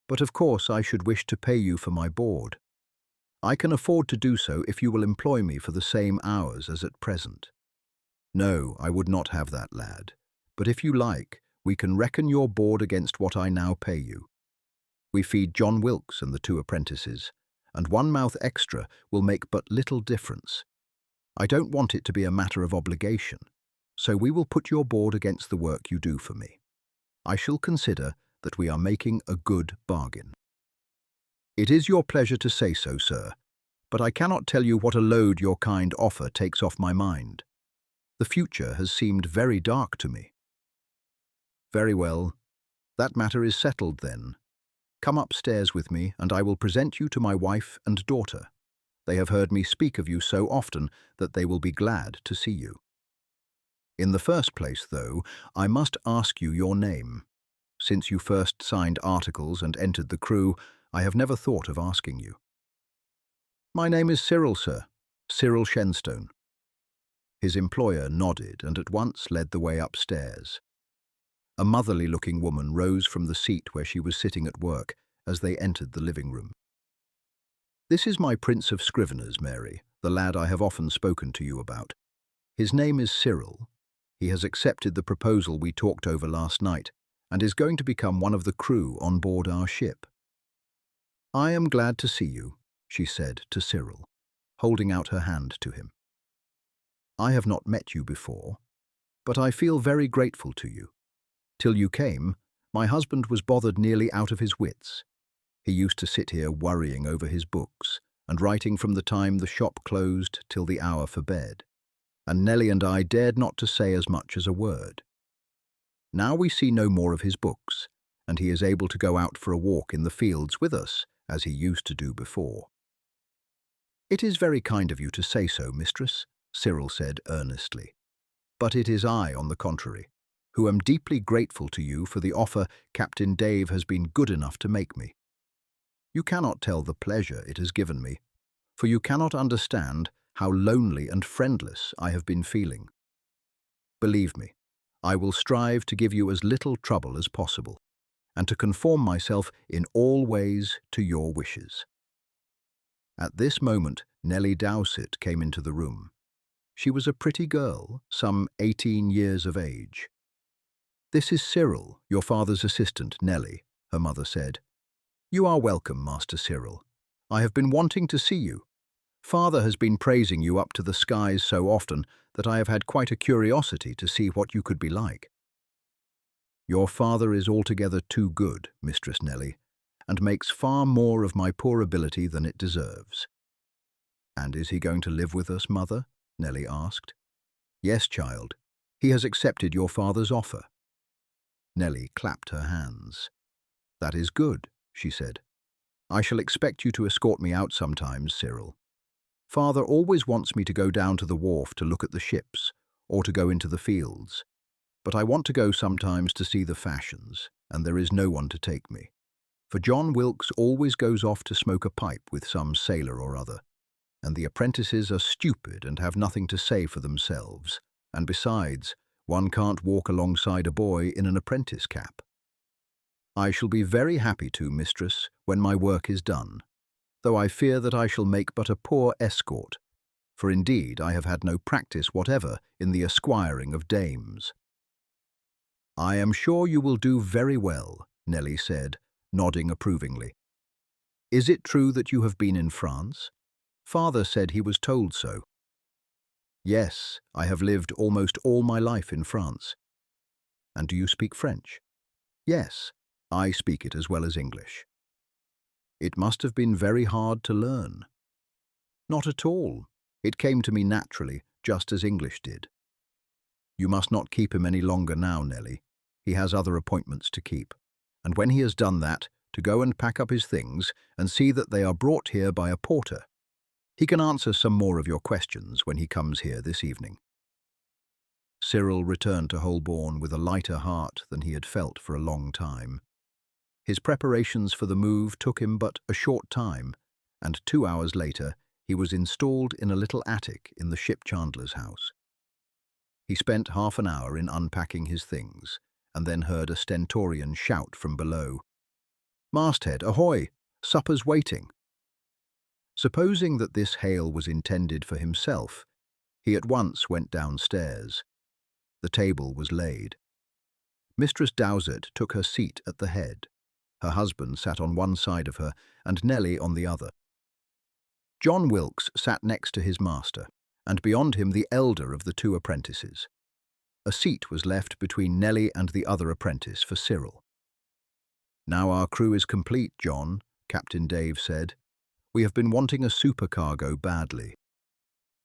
but of course I should wish to pay you for my board. I can afford to do so if you will employ me for the same hours as at present. No, I would not have that, lad. But if you like, we can reckon your board against what I now pay you. We feed John Wilkes and the 2 apprentices, and 1 mouth extra will make but little difference. I don't want it to be a matter of obligation, so we will put your board against the work you do for me. I shall consider that we are making a good bargain. It is your pleasure to say so, sir, but I cannot tell you what a load your kind offer takes off my mind. The future has seemed very dark to me. Very well, that matter is settled then. Come upstairs with me, and I will present you to my wife and daughter. They have heard me speak of you so often that they will be glad to see you. In the first place, though, I must ask you your name. Since you first signed articles and entered the crew, I have never thought of asking you. My name is Cyril, sir. Cyril Shenstone. His employer nodded and at once led the way upstairs. A motherly-looking woman rose from the seat where she was sitting at work as they entered the living room. This is my Prince of Scriveners, Mary, the lad I have often spoken to you about. His name is Cyril. He has accepted the proposal we talked over last night and is going to become one of the crew on board our ship. I am glad to see you, she said to Cyril, holding out her hand to him. I have not met you before, but I feel very grateful to you. Till you came, my husband was bothered nearly out of his wits. He used to sit here worrying over his books and writing from the time the shop closed till the hour for bed, and Nellie and I dared not to say as much as a word. Now we see no more of his books, and he is able to go out for a walk in the fields with us, as he used to do before. It is very kind of you to say so, mistress, Cyril said earnestly. But it is I, on the contrary, who am deeply grateful to you for the offer Captain Dave has been good enough to make me. You cannot tell the pleasure it has given me, for you cannot understand how lonely and friendless I have been feeling. Believe me, I will strive to give you as little trouble as possible, and to conform myself in all ways to your wishes. At this moment, Nellie Dowsett came into the room. She was a pretty girl, some 18 years of age. This is Cyril, your father's assistant, Nellie, her mother said. You are welcome, Master Cyril. I have been wanting to see you. Father has been praising you up to the skies so often that I have had quite a curiosity to see what you could be like. Your father is altogether too good, Mistress Nellie, and makes far more of my poor ability than it deserves. And is he going to live with us, Mother? Nellie asked. Yes, child. He has accepted your father's offer. Nellie clapped her hands. That is good, she said. I shall expect you to escort me out sometimes, Cyril. Father always wants me to go down to the wharf to look at the ships, or to go into the fields. But I want to go sometimes to see the fashions, and there is no one to take me. For John Wilkes always goes off to smoke a pipe with some sailor or other, and the apprentices are stupid and have nothing to say for themselves, and besides, one can't walk alongside a boy in an apprentice cap. I shall be very happy to, mistress, when my work is done, though I fear that I shall make but a poor escort, for indeed I have had no practice whatever in the esquiring of dames. I am sure you will do very well, Nellie said, nodding approvingly. Is it true that you have been in France? Father said he was told so. Yes, I have lived almost all my life in France. And do you speak French? Yes, I speak it as well as English. It must have been very hard to learn. Not at all. It came to me naturally, just as English did. You must not keep him any longer now, Nellie. He has other appointments to keep. And when he has done that, to go and pack up his things and see that they are brought here by a porter. He can answer some more of your questions when he comes here this evening. Cyril returned to Holborn with a lighter heart than he had felt for a long time. His preparations for the move took him but a short time, and 2 hours later he was installed in a little attic in the ship chandler's house. He spent half an hour in unpacking his things, and then heard a stentorian shout from below. "Masthead, ahoy! Supper's waiting!" Supposing that this hail was intended for himself, he at once went downstairs. The table was laid. Mistress Dowsett took her seat at the head. Her husband sat on one side of her, and Nellie on the other. John Wilkes sat next to his master, and beyond him the elder of the two apprentices. A seat was left between Nellie and the other apprentice for Cyril. "Now our crew is complete, John," Captain Dave said. "We have been wanting a supercargo badly."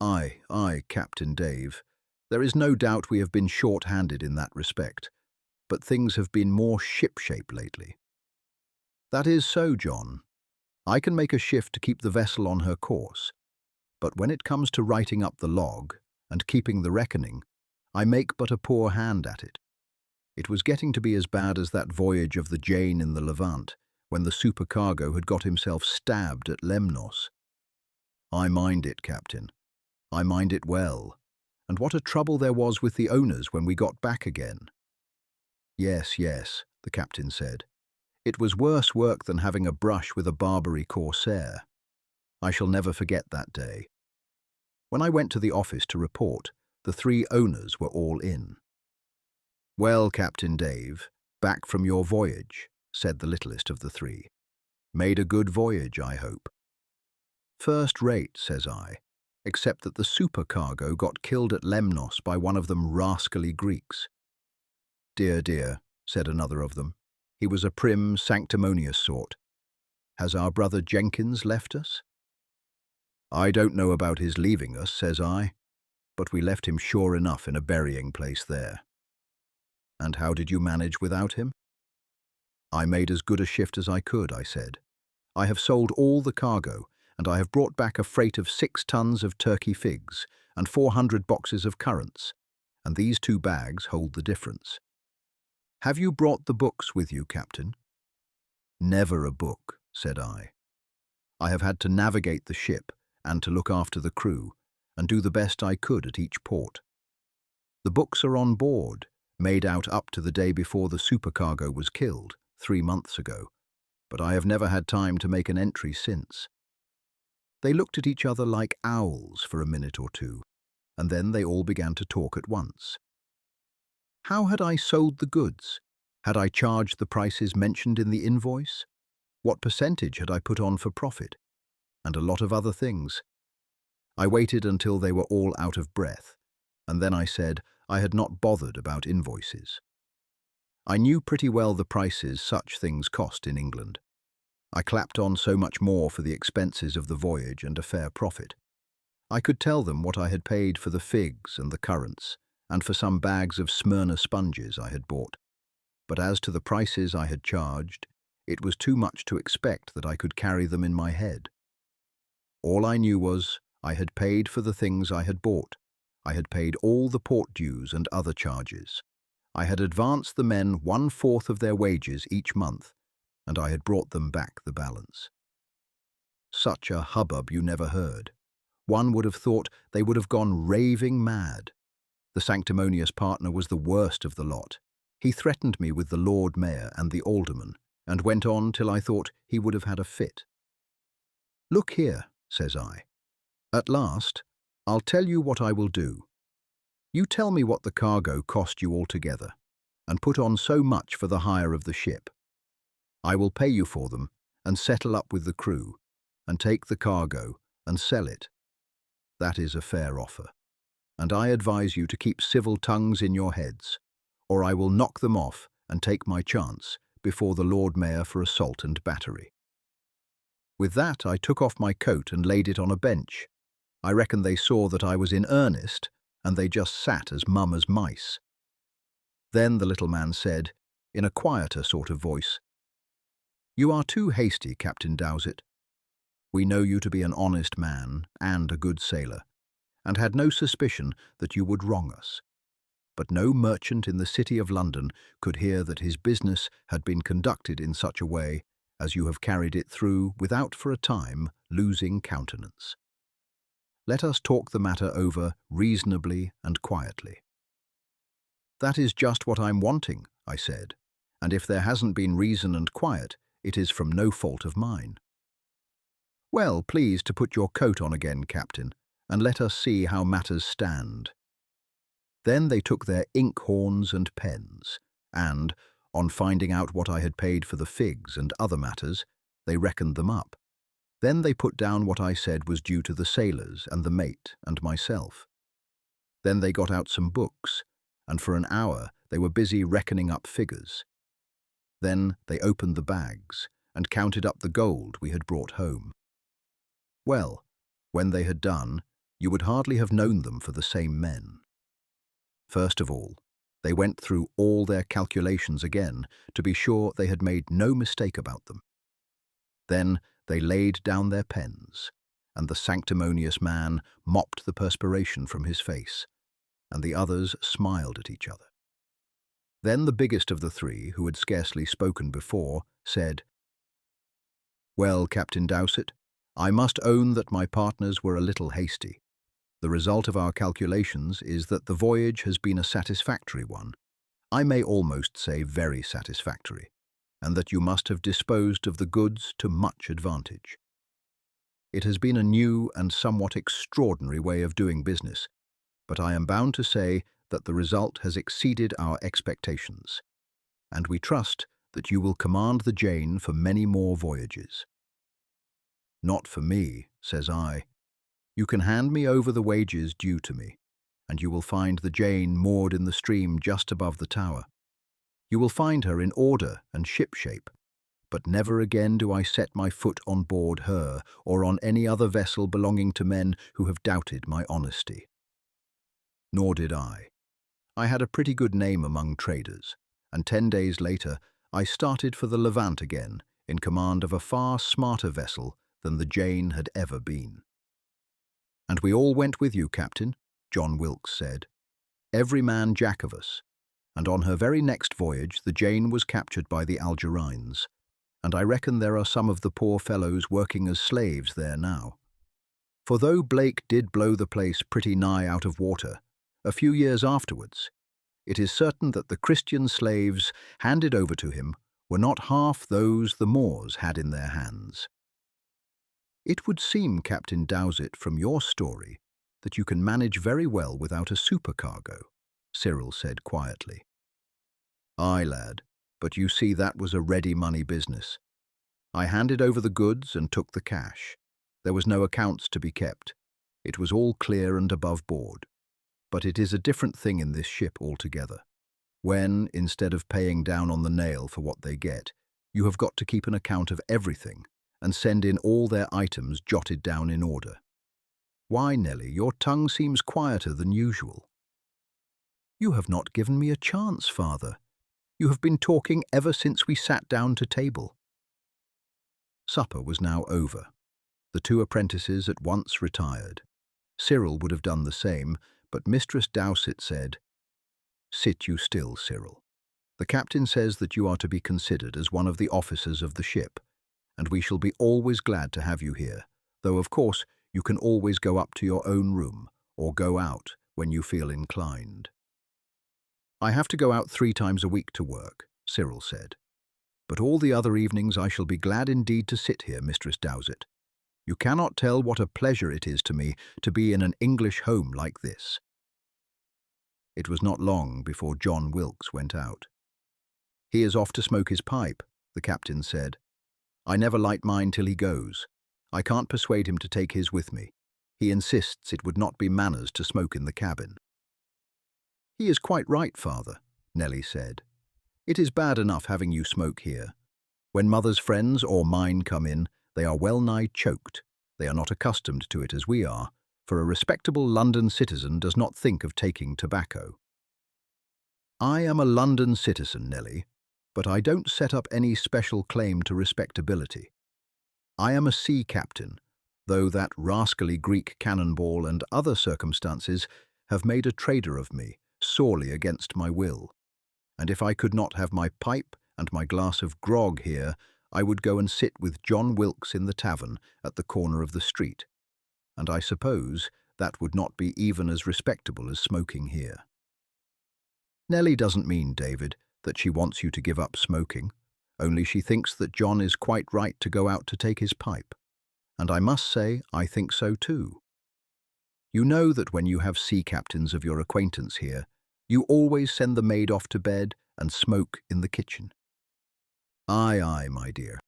Aye, Captain Dave. There is no doubt we have been short-handed in that respect, but things have been more ship-shape lately. "That is so, John. I can make a shift to keep the vessel on her course, but when it comes to writing up the log and keeping the reckoning, I make but a poor hand at it. It was getting to be as bad as that voyage of the Jane in the Levant, when the supercargo had got himself stabbed at Lemnos. I mind it, Captain. I mind it well. And what a trouble there was with the owners when we got back again." Yes, the captain said. "It was worse work than having a brush with a Barbary corsair. I shall never forget that day. When I went to the office to report, the three owners were all in. "Well, Captain Dave, back from your voyage," said the littlest of the three. "Made a good voyage, I hope." "First rate," says I, "except that the supercargo got killed at Lemnos by one of them rascally Greeks." Dear, said another of them. "He was a prim, sanctimonious sort. Has our brother Jenkins left us?" "I don't know about his leaving us," says I, "but we left him sure enough in a burying place there." "And how did you manage without him?" "I made as good a shift as I could," I said. "I have sold all the cargo, and I have brought back a freight of 6 tons of Turkey figs and 400 boxes of currants, and these 2 bags hold the difference." "Have you brought the books with you, Captain?" "Never a book," said I. "I have had to navigate the ship and to look after the crew, and do the best I could at each port. The books are on board, made out up to the day before the supercargo was killed, 3 months ago, but I have never had time to make an entry since." They looked at each other like owls for a minute or two, and then they all began to talk at once. How had I sold the goods? Had I charged the prices mentioned in the invoice? What percentage had I put on for profit? And a lot of other things. I waited until they were all out of breath, and then I said I had not bothered about invoices. I knew pretty well the prices such things cost in England. I clapped on so much more for the expenses of the voyage and a fair profit. I could tell them what I had paid for the figs and the currants, and for some bags of Smyrna sponges I had bought. But as to the prices I had charged, it was too much to expect that I could carry them in my head. All I knew was I had paid for the things I had bought. I had paid all the port dues and other charges. I had advanced the men 1/4 of their wages each month, and I had brought them back the balance. Such a hubbub you never heard. One would have thought they would have gone raving mad. The sanctimonious partner was the worst of the lot. He threatened me with the Lord Mayor and the alderman, and went on till I thought he would have had a fit. "Look here," says I. "At last, I'll tell you what I will do. You tell me what the cargo cost you altogether, and put on so much for the hire of the ship. I will pay you for them, and settle up with the crew, and take the cargo, and sell it. That is a fair offer, and I advise you to keep civil tongues in your heads, or I will knock them off and take my chance before the Lord Mayor for assault and battery." With that I took off my coat and laid it on a bench. I reckon they saw that I was in earnest, and they just sat as mum as mice. Then the little man said, in a quieter sort of voice, "You are too hasty, Captain Dowsett. We know you to be an honest man and a good sailor, and had no suspicion that you would wrong us. But no merchant in the city of London could hear that his business had been conducted in such a way as you have carried it through without for a time losing countenance. Let us talk the matter over reasonably and quietly." "That is just what I'm wanting," I said, "and if there hasn't been reason and quiet, it is from no fault of mine." Well, please to put your coat on again, Captain, and let us see how matters stand. Then they took their inkhorns and pens, and, on finding out what I had paid for the figs and other matters, they reckoned them up. Then they put down what I said was due to the sailors and the mate and myself. Then they got out some books, and for an hour they were busy reckoning up figures. Then they opened the bags and counted up the gold we had brought home. Well, when they had done, you would hardly have known them for the same men. First of all, they went through all their calculations again to be sure they had made no mistake about them. Then they laid down their pens, and the sanctimonious man mopped the perspiration from his face, and the others smiled at each other. Then the biggest of the three, who had scarcely spoken before, said, "Well, Captain Dowsett, I must own that my partners were a little hasty. The result of our calculations is that the voyage has been a satisfactory one. I may almost say very satisfactory, and that you must have disposed of the goods to much advantage. It has been a new and somewhat extraordinary way of doing business, but I am bound to say that the result has exceeded our expectations, and we trust that you will command the Jane for many more voyages." "Not for me," says I. "You can hand me over the wages due to me, and you will find the Jane moored in the stream just above the tower. You will find her in order and shipshape, but never again do I set my foot on board her or on any other vessel belonging to men who have doubted my honesty." Nor did I. I had a pretty good name among traders, and 10 days later I started for the Levant again in command of a far smarter vessel than the Jane had ever been. "And we all went with you, Captain," John Wilkes said. "Every man jack of us. And on her very next voyage the Jane was captured by the Algerines, and I reckon there are some of the poor fellows working as slaves there now. For though Blake did blow the place pretty nigh out of water, a few years afterwards, it is certain that the Christian slaves handed over to him were not half those the Moors had in their hands." "It would seem, Captain Dowsett, from your story, that you can manage very well without a supercargo," Cyril said quietly. "Aye, lad, but you see that was a ready money business. I handed over the goods and took the cash. There was no accounts to be kept. It was all clear and above board. But it is a different thing in this ship altogether, when, instead of paying down on the nail for what they get, you have got to keep an account of everything and send in all their items jotted down in order. Why, Nelly, your tongue seems quieter than usual." "You have not given me a chance, father. You have been talking ever since we sat down to table." Supper was now over. The 2 apprentices at once retired. Cyril would have done the same, but Mistress Dowsett said, "Sit you still, Cyril. The captain says that you are to be considered as one of the officers of the ship, and we shall be always glad to have you here, though of course you can always go up to your own room or go out when you feel inclined." "I have to go out 3 times a week to work," Cyril said, "but all the other evenings I shall be glad indeed to sit here, Mistress Dowsett. You cannot tell what a pleasure it is to me to be in an English home like this." It was not long before John Wilkes went out. "He is off to smoke his pipe," the captain said. "I never light mine till he goes. I can't persuade him to take his with me. He insists it would not be manners to smoke in the cabin." "He is quite right, father," Nelly said. "It is bad enough having you smoke here. When mother's friends or mine come in, they are well nigh choked. They are not accustomed to it as we are, for a respectable London citizen does not think of taking tobacco." "I am a London citizen, Nelly, but I don't set up any special claim to respectability. I am a sea captain, though that rascally Greek cannonball and other circumstances have made a trader of me, sorely against my will. And if I could not have my pipe and my glass of grog here, I would go and sit with John Wilkes in the tavern at the corner of the street, and I suppose that would not be even as respectable as smoking here." "Nelly doesn't mean, David, that she wants you to give up smoking, only she thinks that John is quite right to go out to take his pipe. and I must say I think so too. You know that when you have sea captains of your acquaintance here, you always send the maid off to bed and smoke in the kitchen. Aye, aye, my dear.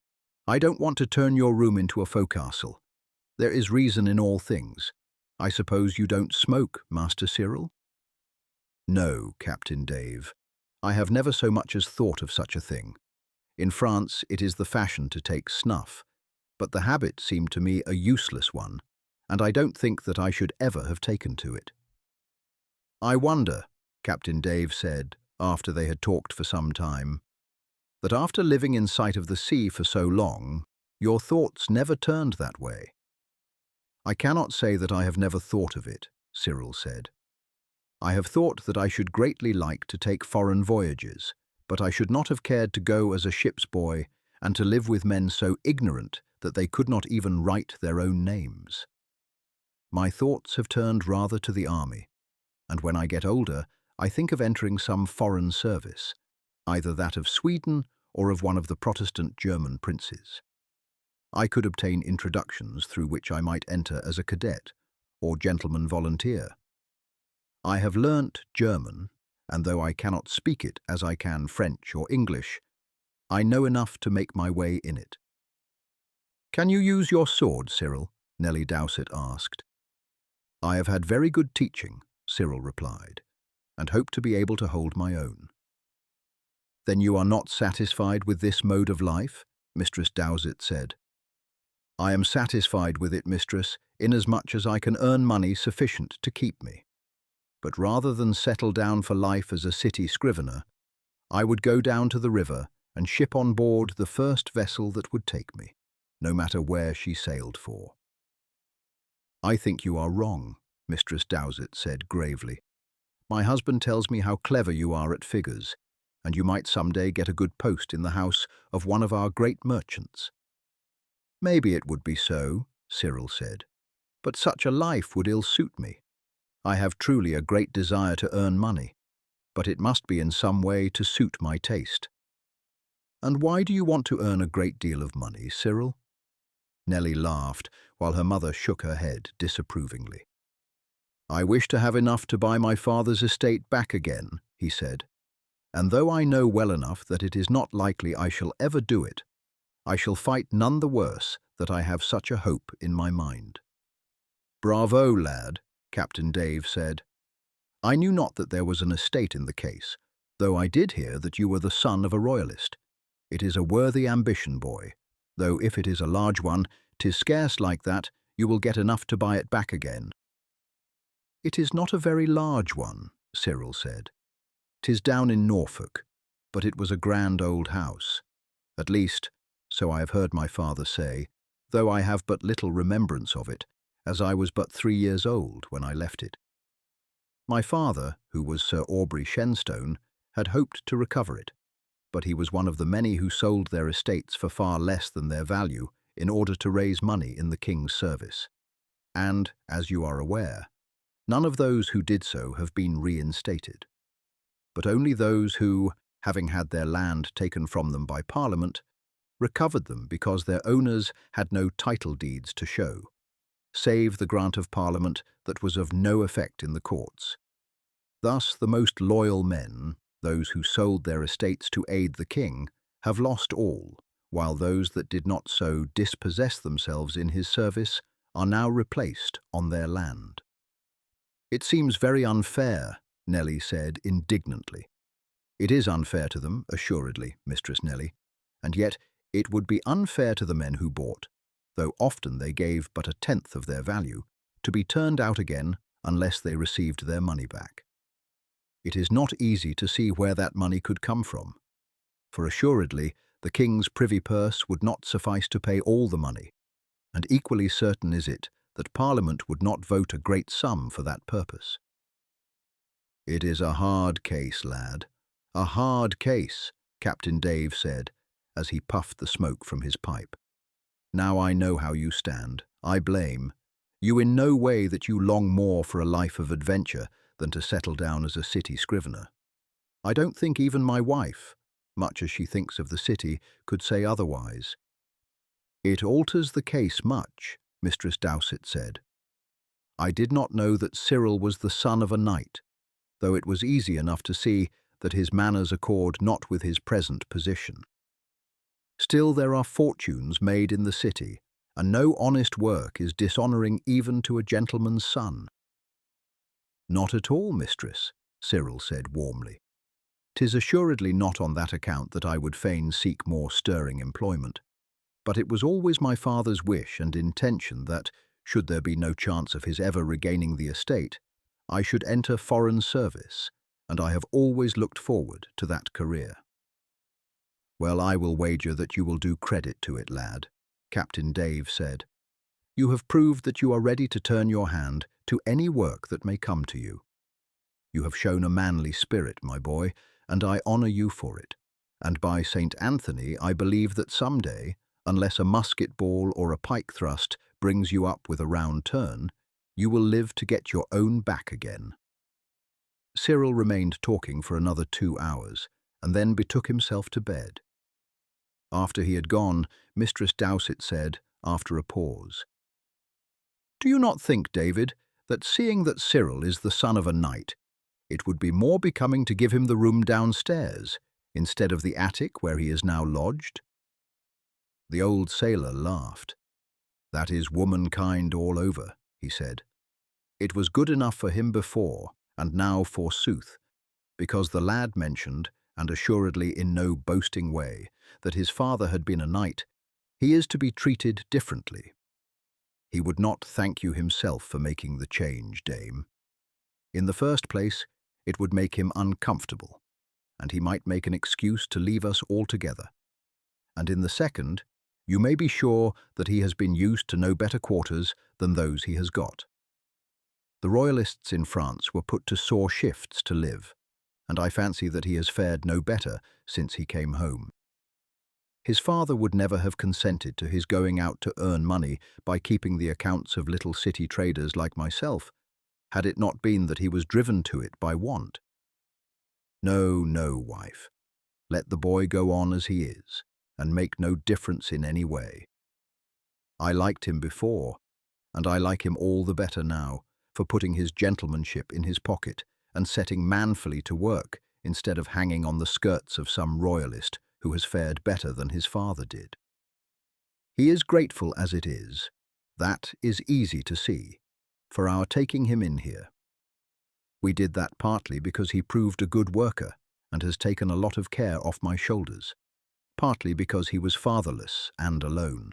I don't want to turn your room into a forecastle. There is reason in all things. I suppose you don't smoke, Master Cyril? No, Captain Dave. I have never so much as thought of such a thing. In France it is the fashion to take snuff, but the habit seemed to me a useless one, and I don't think that I should ever have taken to it. I wonder, Captain Dave said, after they had talked for some time, that after living in sight of the sea for so long, your thoughts never turned that way. I cannot say that I have never thought of it, Cyril said. I have thought that I should greatly like to take foreign voyages, but I should not have cared to go as a ship's boy and to live with men so ignorant that they could not even write their own names. My thoughts have turned rather to the army, and when I get older, I think of entering some foreign service, either that of Sweden or of one of the Protestant German princes. I could obtain introductions through which I might enter as a cadet or gentleman volunteer. I have learnt German, and though I cannot speak it as I can French or English, I know enough to make my way in it. Can you use your sword, Cyril? Nellie Dowsett asked. I have had very good teaching, Cyril replied, and hope to be able to hold my own. Then you are not satisfied with this mode of life? Mistress Dowsett said. I am satisfied with it, mistress, inasmuch as I can earn money sufficient to keep me. But rather than settle down for life as a city scrivener, I would go down to the river and ship on board the first vessel that would take me, no matter where she sailed for. I think you are wrong, Mistress Dowsett said gravely. My husband tells me how clever you are at figures, and you might some day get a good post in the house of one of our great merchants. Maybe it would be so, Cyril said, but such a life would ill suit me. I have truly a great desire to earn money, but it must be in some way to suit my taste. And why do you want to earn a great deal of money, Cyril? Nellie laughed, while her mother shook her head disapprovingly. I wish to have enough to buy my father's estate back again, he said, and though I know well enough that it is not likely I shall ever do it, I shall fight none the worse that I have such a hope in my mind. Bravo, lad, Captain Dave said. I knew not that there was an estate in the case, though I did hear that you were the son of a royalist. It is a worthy ambition, boy, though if it is a large one, 'tis scarce like that you will get enough to buy it back again. It is not a very large one, Cyril said. 'Tis down in Norfolk, but it was a grand old house. At least, so I have heard my father say, though I have but little remembrance of it, as I was but 3 years old when I left it. My father, who was Sir Aubrey Shenstone, had hoped to recover it, but he was one of the many who sold their estates for far less than their value in order to raise money in the king's service. And, as you are aware, none of those who did so have been reinstated, but only those who, having had their land taken from them by Parliament, recovered them because their owners had no title deeds to show, save the grant of Parliament that was of no effect in the courts. Thus the most loyal men, those who sold their estates to aid the king, have lost all, while those that did not so dispossess themselves in his service are now replaced on their land. It seems very unfair, Nellie said indignantly. It is unfair to them, assuredly, Mistress Nellie, and yet it would be unfair to the men who bought, though often they gave but 1/10 of their value, to be turned out again unless they received their money back. It is not easy to see where that money could come from, for assuredly the king's privy purse would not suffice to pay all the money, and equally certain is it that Parliament would not vote a great sum for that purpose. It is a hard case, lad, a hard case, Captain Dave said, as he puffed the smoke from his pipe. Now I know how you stand. I blame you in no way that you long more for a life of adventure than to settle down as a city scrivener. I don't think even my wife, much as she thinks of the city, could say otherwise. "It alters the case much," Mistress Dowsett said. "I did not know that Cyril was the son of a knight, though it was easy enough to see that his manners accord not with his present position. Still there are fortunes made in the city, and no honest work is dishonouring even to a gentleman's son." "Not at all, mistress," Cyril said warmly. "'Tis assuredly not on that account that I would fain seek more stirring employment. But it was always my father's wish and intention that, should there be no chance of his ever regaining the estate, I should enter foreign service, and I have always looked forward to that career." "Well, I will wager that you will do credit to it, lad," Captain Dave said. "You have proved that you are ready to turn your hand to any work that may come to you. You have shown a manly spirit, my boy, and I honour you for it. And by St. Anthony, I believe that some day, unless a musket ball or a pike thrust brings you up with a round turn, you will live to get your own back again." Cyril remained talking for another 2 hours, and then betook himself to bed. After he had gone, Mistress Dowsett said, after a pause, "Do you not think, David, that seeing that Cyril is the son of a knight, it would be more becoming to give him the room downstairs, instead of the attic where he is now lodged?" The old sailor laughed. "That is womankind all over," he said. "It was good enough for him before, and now forsooth, because the lad mentioned, and assuredly in no boasting way, that his father had been a knight, he is to be treated differently. He would not thank you himself for making the change, dame. In the first place, it would make him uncomfortable, and he might make an excuse to leave us altogether. And in the second, you may be sure that he has been used to no better quarters than those he has got. The royalists in France were put to sore shifts to live, and I fancy that he has fared no better since he came home. His father would never have consented to his going out to earn money by keeping the accounts of little city traders like myself, had it not been that he was driven to it by want. No, no, wife. Let the boy go on as he is, and make no difference in any way. I liked him before, and I like him all the better now, for putting his gentlemanship in his pocket and setting manfully to work instead of hanging on the skirts of some royalist who has fared better than his father did. He is grateful as it is. That is easy to see, for our taking him in here. We did that partly because he proved a good worker and has taken a lot of care off my shoulders, partly because he was fatherless and alone.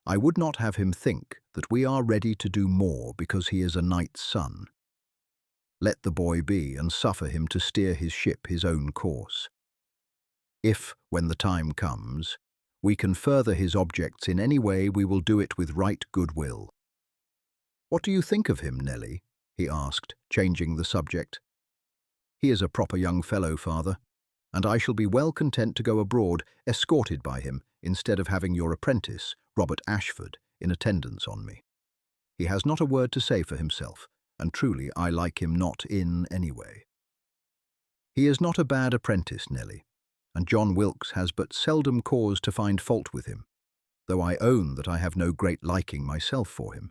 I would not have him think that we are ready to do more because he is a knight's son. Let the boy be and suffer him to steer his ship his own course. If, when the time comes, we can further his objects in any way, we will do it with right goodwill. What do you think of him, Nelly? He asked, changing the subject. He is a proper young fellow, father, and I shall be well content to go abroad escorted by him instead of having your apprentice, Robert Ashford, in attendance on me. He has not a word to say for himself, and truly I like him not in any way. He is not a bad apprentice, Nelly, and John Wilkes has but seldom cause to find fault with him, though I own that I have no great liking myself for him.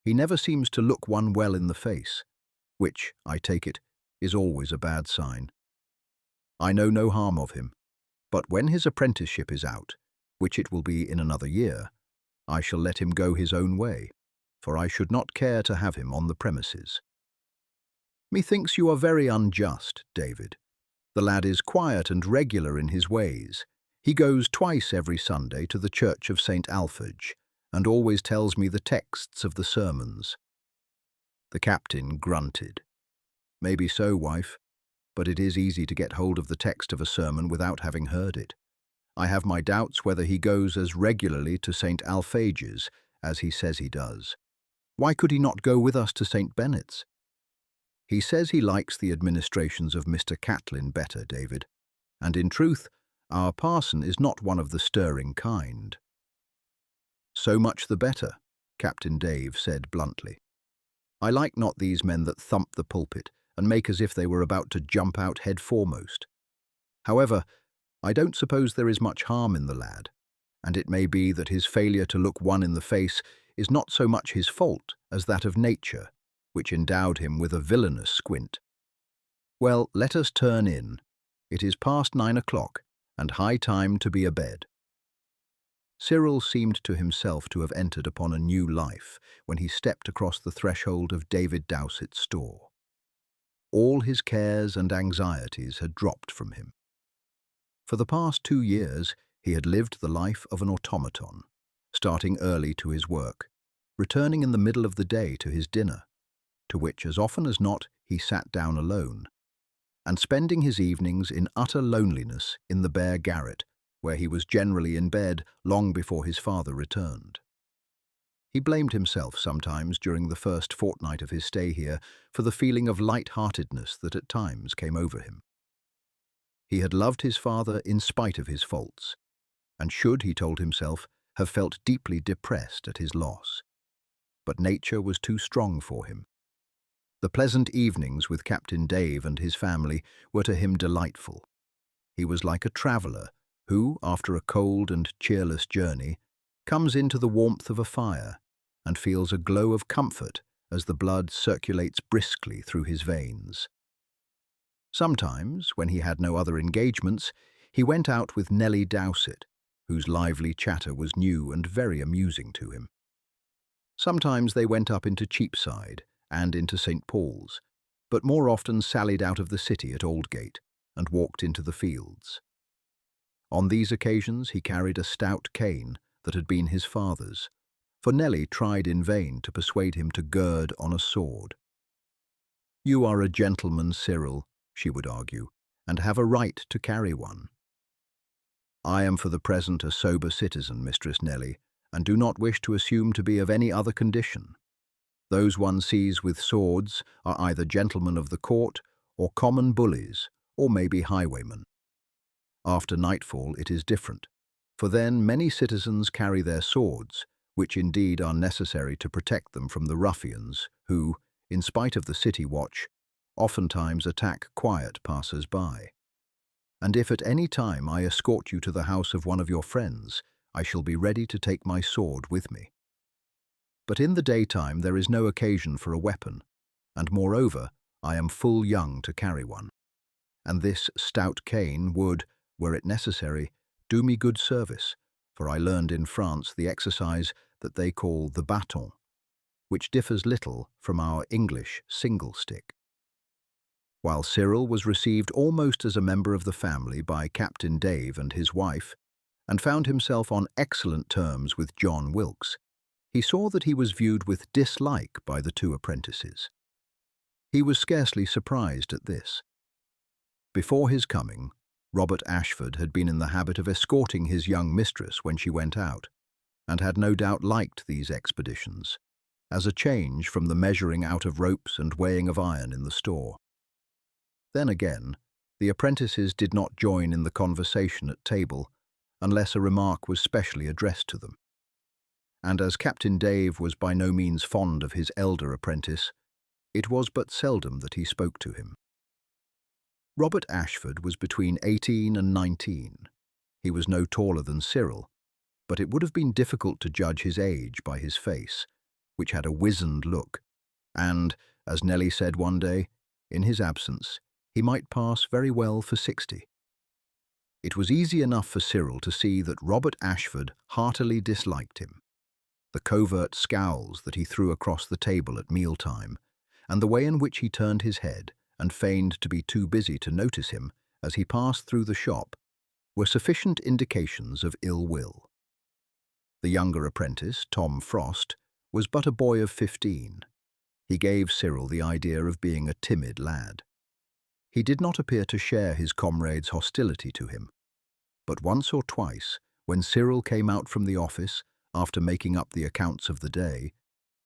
He never seems to look one well in the face, which, I take it, is always a bad sign. I know no harm of him, but when his apprenticeship is out, which it will be in another year, I shall let him go his own way, for I should not care to have him on the premises. Methinks you are very unjust, David. The lad is quiet and regular in his ways. He goes twice every Sunday to the church of St. Alphege, and always tells me the texts of the sermons. The captain grunted. Maybe so, wife, but it is easy to get hold of the text of a sermon without having heard it. I have my doubts whether he goes as regularly to St. Alphage's as he says he does. Why could he not go with us to St. Benet's? He says he likes the administrations of Mr. Catlin better, David, and in truth, our parson is not one of the stirring kind. So much the better, Captain Dave said bluntly. I like not these men that thump the pulpit and make as if they were about to jump out head foremost. However, I don't suppose there is much harm in the lad, and it may be that his failure to look one in the face is not so much his fault as that of nature, which endowed him with a villainous squint. Well, let us turn in. It is past 9 o'clock, and high time to be abed. Cyril seemed to himself to have entered upon a new life when he stepped across the threshold of David Dowsett's store. All his cares and anxieties had dropped from him. For the past 2 years, he had lived the life of an automaton, starting early to his work, returning in the middle of the day to his dinner, to which as often as not he sat down alone, and spending his evenings in utter loneliness in the bare garret, where he was generally in bed long before his father returned. He blamed himself sometimes during the first fortnight of his stay here for the feeling of light-heartedness that at times came over him. He had loved his father in spite of his faults, and should, he told himself, have felt deeply depressed at his loss. But nature was too strong for him. The pleasant evenings with Captain Dave and his family were to him delightful. He was like a traveller who, after a cold and cheerless journey, comes into the warmth of a fire and feels a glow of comfort as the blood circulates briskly through his veins. Sometimes, when he had no other engagements, he went out with Nellie Dowsett, whose lively chatter was new and very amusing to him. Sometimes they went up into Cheapside and into St. Paul's, but more often sallied out of the city at Aldgate and walked into the fields. On these occasions he carried a stout cane that had been his father's, for Nellie tried in vain to persuade him to gird on a sword. "You are a gentleman, Cyril," she would argue, "and have a right to carry one." "I am for the present a sober citizen, Mistress Nellie, and do not wish to assume to be of any other condition. Those one sees with swords are either gentlemen of the court, or common bullies, or maybe highwaymen. After nightfall it is different, for then many citizens carry their swords, which indeed are necessary to protect them from the ruffians who, in spite of the city watch, oftentimes attack quiet passers-by. And if at any time I escort you to the house of one of your friends, I shall be ready to take my sword with me. But in the daytime there is no occasion for a weapon, and moreover I am full young to carry one. And this stout cane would, were it necessary, do me good service, for I learned in France the exercise that they call the bâton, which differs little from our English single stick. While Cyril was received almost as a member of the family by Captain Dave and his wife, and found himself on excellent terms with John Wilkes, he saw that he was viewed with dislike by the 2 apprentices. He was scarcely surprised at this. Before his coming, Robert Ashford had been in the habit of escorting his young mistress when she went out, and had no doubt liked these expeditions, as a change from the measuring out of ropes and weighing of iron in the store. Then again, the apprentices did not join in the conversation at table unless a remark was specially addressed to them. And as Captain Dave was by no means fond of his elder apprentice, it was but seldom that he spoke to him. Robert Ashford was between 18 and 19. He was no taller than Cyril, but it would have been difficult to judge his age by his face, which had a wizened look, and, as Nellie said one day, in his absence, he might pass very well for 60. It was easy enough for Cyril to see that Robert Ashford heartily disliked him. The covert scowls that he threw across the table at mealtime, and the way in which he turned his head and feigned to be too busy to notice him as he passed through the shop, were sufficient indications of ill will. The younger apprentice, Tom Frost, was but a boy of 15. He gave Cyril the idea of being a timid lad. He did not appear to share his comrades' hostility to him, but once or twice, when Cyril came out from the office after making up the accounts of the day,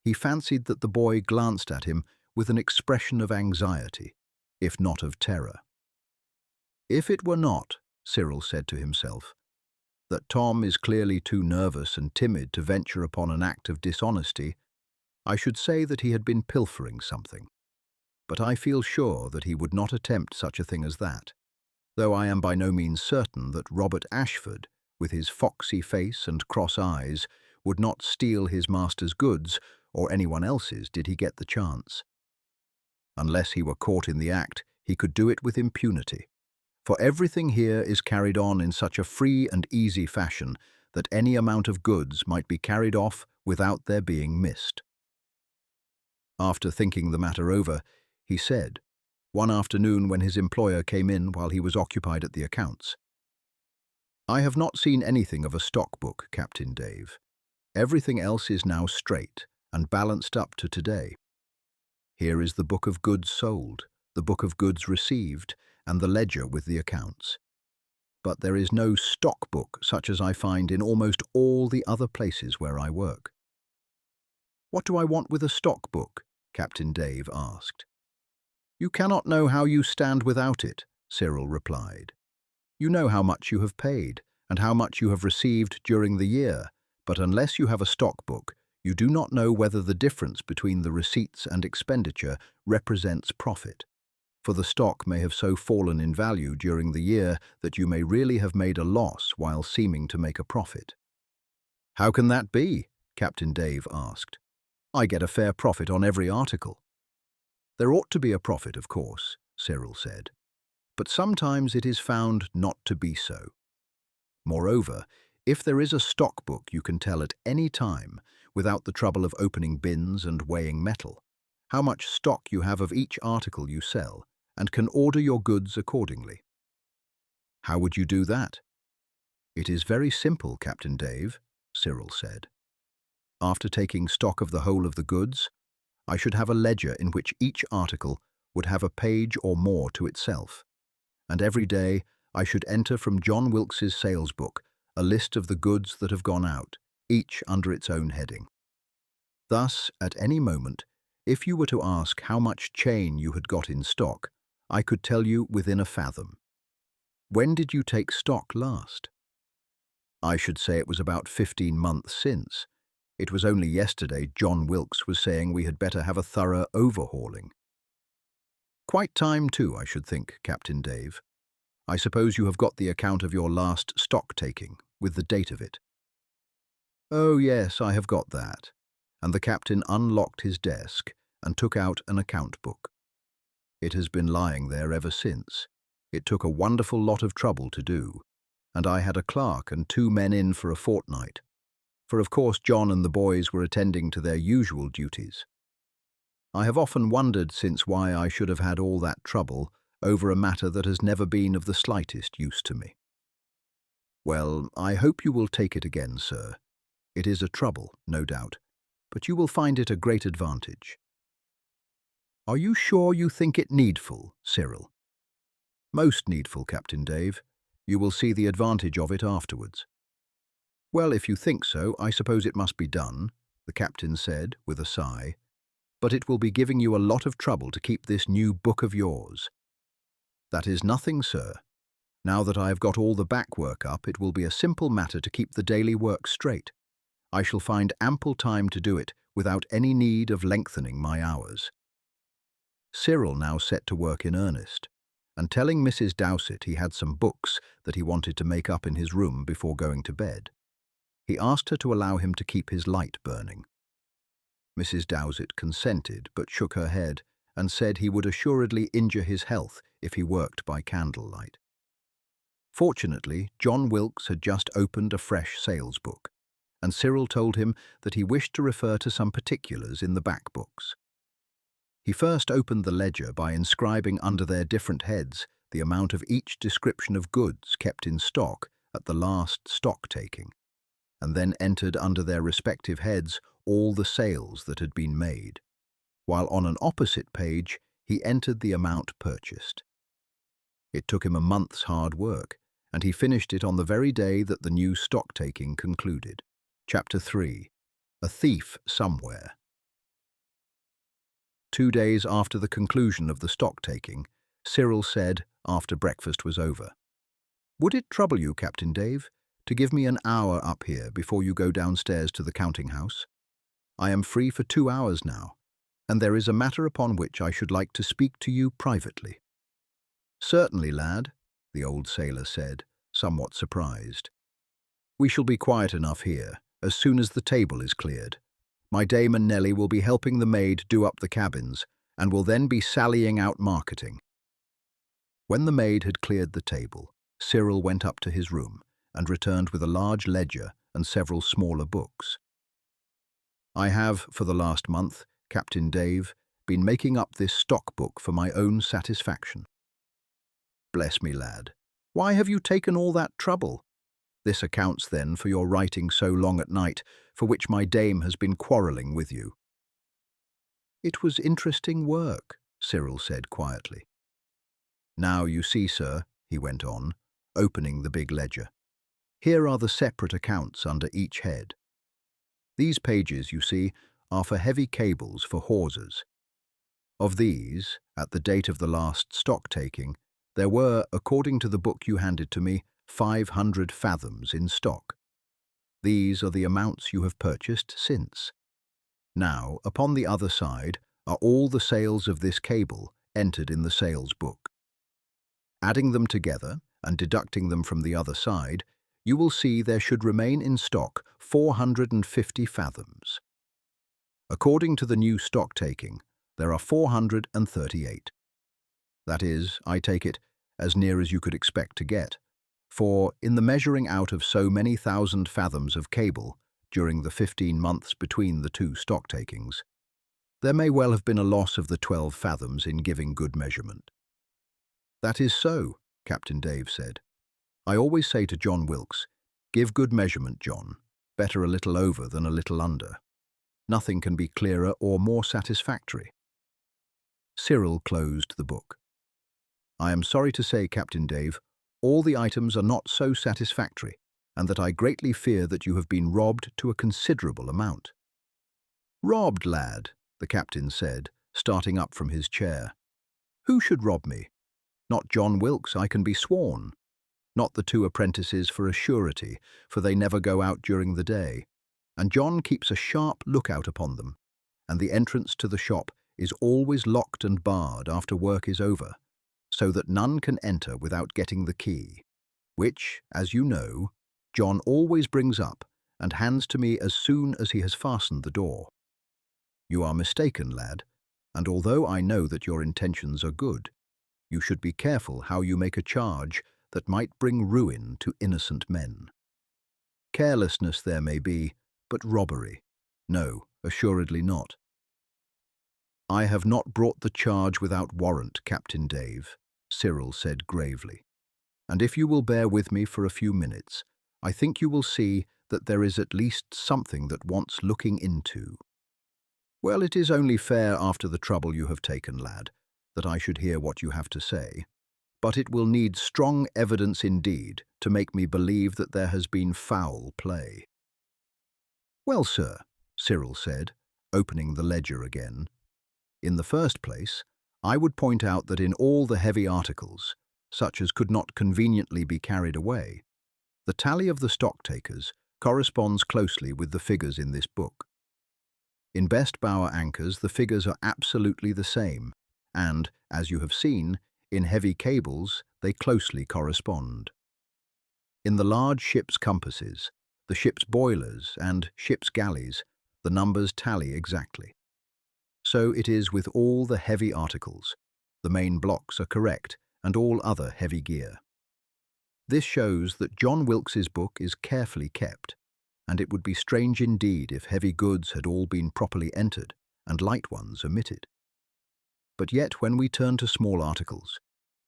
he fancied that the boy glanced at him with an expression of anxiety, if not of terror. If it were not, Cyril said to himself, that Tom is clearly too nervous and timid to venture upon an act of dishonesty, I should say that he had been pilfering something. But I feel sure that he would not attempt such a thing as that, though I am by no means certain that Robert Ashford with his foxy face and cross eyes, would not steal his master's goods, or anyone else's did he get the chance. Unless he were caught in the act, he could do it with impunity. For everything here is carried on in such a free and easy fashion that any amount of goods might be carried off without their being missed. After thinking the matter over, he said, one afternoon when his employer came in while he was occupied at the accounts, "I have not seen anything of a stock book, Captain Dave. Everything else is now straight and balanced up to today. Here is the book of goods sold, the book of goods received, and the ledger with the accounts. But there is no stock book such as I find in almost all the other places where I work." "What do I want with a stock book?" Captain Dave asked. "You cannot know how you stand without it," Cyril replied. "You know how much you have paid and how much you have received during the year, but unless you have a stock book, you do not know whether the difference between the receipts and expenditure represents profit. For the stock may have so fallen in value during the year that you may really have made a loss while seeming to make a profit." "How can that be?" Captain Dave asked. "I get a fair profit on every article." "There ought to be a profit, of course," Cyril said, "but sometimes it is found not to be so. Moreover, if there is a stock book you can tell at any time, without the trouble of opening bins and weighing metal, how much stock you have of each article you sell, and can order your goods accordingly." "How would you do that?" "It is very simple, Captain Dave," Cyril said. "After taking stock of the whole of the goods, I should have a ledger in which each article would have a page or more to itself, and every day I should enter from John Wilkes's sales book a list of the goods that have gone out, each under its own heading. Thus, at any moment, if you were to ask how much chain you had got in stock, I could tell you within a fathom. When did you take stock last?" "I should say it was about 15 months since. It was only yesterday John Wilkes was saying we had better have a thorough overhauling." "Quite time too, I should think, Captain Dave. I suppose you have got the account of your last stock-taking, with the date of it." "Oh yes, I have got that." And the captain unlocked his desk and took out an account book. "It has been lying there ever since. It took a wonderful lot of trouble to do, and I had a clerk and 2 men in for a fortnight, for of course John and the boys were attending to their usual duties. I have often wondered since why I should have had all that trouble over a matter that has never been of the slightest use to me." "Well, I hope you will take it again, sir. It is a trouble, no doubt, but you will find it a great advantage." "Are you sure you think it needful, Cyril?" "Most needful, Captain Dave. You will see the advantage of it afterwards." "Well, if you think so, I suppose it must be done," the captain said with a sigh. "But it will be giving you a lot of trouble to keep this new book of yours." "That is nothing, sir. Now that I have got all the back work up, it will be a simple matter to keep the daily work straight. I shall find ample time to do it without any need of lengthening my hours." Cyril now set to work in earnest, and telling Mrs. Dowsett he had some books that he wanted to make up in his room before going to bed, he asked her to allow him to keep his light burning. Mrs. Dowsett consented, but shook her head and said he would assuredly injure his health if he worked by candlelight. Fortunately, John Wilkes had just opened a fresh sales book, and Cyril told him that he wished to refer to some particulars in the back books. He first opened the ledger by inscribing under their different heads the amount of each description of goods kept in stock at the last stock-taking, and then entered under their respective heads all the sales that had been made, while on an opposite page he entered the amount purchased. It took him a month's hard work, and he finished it on the very day that the new stock-taking concluded. Chapter 3. A Thief Somewhere. 2 days after the conclusion of the stock-taking, Cyril said, after breakfast was over, "Would it trouble you, Captain Dave, to give me an hour up here before you go downstairs to the counting-house? I am free for 2 hours now, and there is a matter upon which I should like to speak to you privately." "Certainly, lad," the old sailor said, somewhat surprised. We shall be quiet enough here, as soon as the table is cleared. My dame and Nellie will be helping the maid do up the cabins, and will then be sallying out marketing. When the maid had cleared the table, Cyril went up to his room and returned with a large ledger and several smaller books. I have, for the last month, Captain Dave, been making up this stock book for my own satisfaction. Bless me, lad. Why have you taken all that trouble? This accounts, then, for your writing so long at night, for which my dame has been quarrelling with you. It was interesting work, Cyril said quietly. Now you see, sir, he went on, opening the big ledger. Here are the separate accounts under each head. These pages, you see, are for heavy cables for hawsers. Of these, at the date of the last stock-taking, there were, according to the book you handed to me, 500 fathoms in stock. These are the amounts you have purchased since. Now, upon the other side, are all the sales of this cable entered in the sales book. Adding them together and deducting them from the other side, you will see there should remain in stock 450 fathoms. According to the new stock-taking, there are 438. That is, I take it, as near as you could expect to get, for in the measuring out of so many thousand fathoms of cable during the 15 months between the two stock-takings, there may well have been a loss of the 12 fathoms in giving good measurement. That is so, Captain Dave said. I always say to John Wilkes, give good measurement, John, better a little over than a little under. Nothing can be clearer or more satisfactory. Cyril closed the book. I am sorry to say, Captain Dave, all the items are not so satisfactory, and that I greatly fear that you have been robbed to a considerable amount. Robbed, lad, the captain said, starting up from his chair. Who should rob me? Not John Wilkes, I can be sworn. Not the two apprentices for a surety, for they never go out during the day, and John keeps a sharp lookout upon them, and the entrance to the shop is always locked and barred after work is over, so that none can enter without getting the key, which, as you know, John always brings up and hands to me as soon as he has fastened the door. You are mistaken, lad, and although I know that your intentions are good, you should be careful how you make a charge that might bring ruin to innocent men. Carelessness there may be, but robbery, no, assuredly not. I have not brought the charge without warrant, Captain Dave, Cyril said gravely, and if you will bear with me for a few minutes, I think you will see that there is at least something that wants looking into. Well, it is only fair after the trouble you have taken, lad, that I should hear what you have to say, but it will need strong evidence indeed to make me believe that there has been foul play. Well, sir, Cyril said, opening the ledger again. In the first place, I would point out that in all the heavy articles, such as could not conveniently be carried away, the tally of the stock-takers corresponds closely with the figures in this book. In best bower anchors, the figures are absolutely the same, and, as you have seen, in heavy cables, they closely correspond. In the large ship's compasses, the ship's boilers and ship's galleys, the numbers tally exactly. So it is with all the heavy articles. The main blocks are correct, and all other heavy gear. This shows that John Wilkes's book is carefully kept, and it would be strange indeed if heavy goods had all been properly entered and light ones omitted. But yet when we turn to small articles,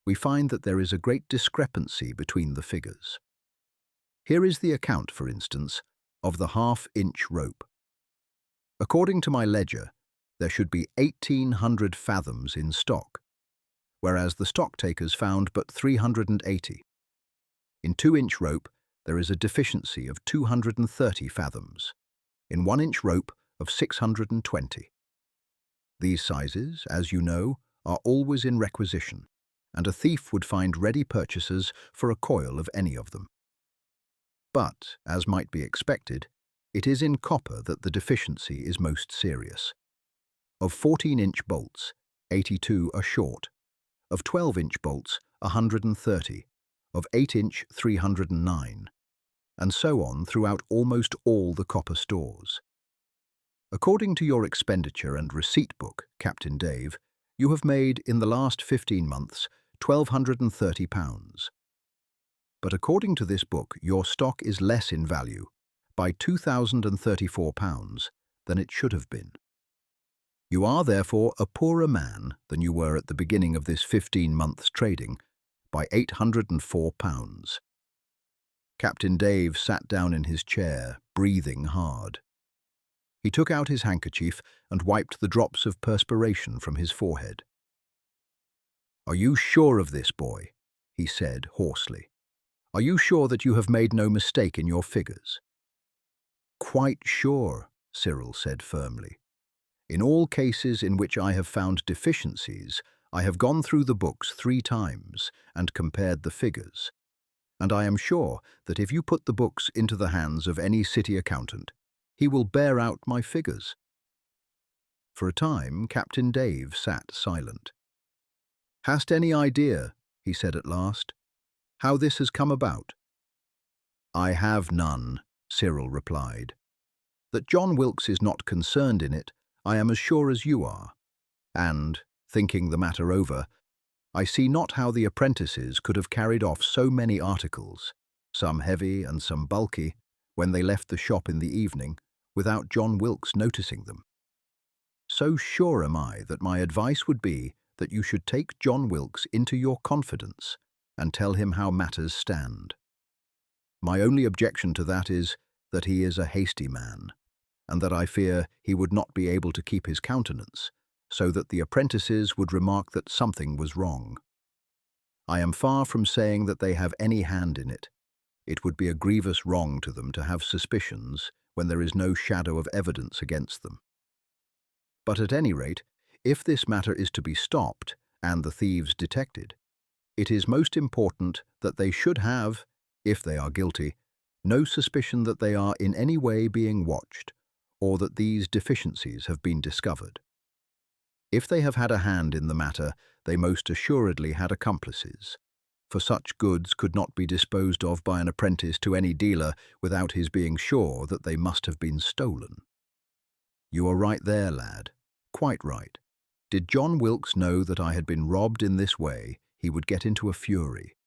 we find that there is a great discrepancy between the figures. Here is the account, for instance, of the half-inch rope. According to my ledger, there should be 1,800 fathoms in stock, whereas the stock-takers found but 380. In 2-inch rope, there is a deficiency of 230 fathoms. In 1-inch rope, of 620. These sizes, as you know, are always in requisition, and a thief would find ready purchasers for a coil of any of them. But, as might be expected, it is in copper that the deficiency is most serious. Of 14-inch bolts, 82 are short. Of 12-inch bolts, 130. Of 8-inch, 309. and so on throughout almost all the copper stores. According to your expenditure and receipt book, Captain Dave, you have made, in the last 15 months, £1,230. But according to this book, your stock is less in value, by £2,034, than it should have been. You are therefore a poorer man than you were at the beginning of this 15 months trading, by £804. Captain Dave sat down in his chair, breathing hard. He took out his handkerchief and wiped the drops of perspiration from his forehead. "Are you sure of this, boy?" he said hoarsely. "Are you sure that you have made no mistake in your figures?" "Quite sure," Cyril said firmly. "In all cases in which I have found deficiencies, I have gone through the books 3 times and compared the figures. And I am sure that if you put the books into the hands of any city accountant, he will bear out my figures." For a time, Captain Dave sat silent. "Hast any idea," he said at last, "how this has come about?" "I have none," Cyril replied. "That John Wilkes is not concerned in it, I am as sure as you are. And, thinking the matter over, I see not how the apprentices could have carried off so many articles, some heavy and some bulky, when they left the shop in the evening, without John Wilkes noticing them. So sure am I that my advice would be that you should take John Wilkes into your confidence and tell him how matters stand. My only objection to that is that he is a hasty man, and that I fear he would not be able to keep his countenance, so that the apprentices would remark that something was wrong. I am far from saying that they have any hand in it. It would be a grievous wrong to them to have suspicions when there is no shadow of evidence against them. But at any rate, if this matter is to be stopped and the thieves detected, it is most important that they should have, if they are guilty, no suspicion that they are in any way being watched, or that these deficiencies have been discovered. If they have had a hand in the matter, they most assuredly had accomplices, for such goods could not be disposed of by an apprentice to any dealer without his being sure that they must have been stolen. You are right there, lad, quite right. Did John Wilkes know that I had been robbed in this way, he would get into a fury,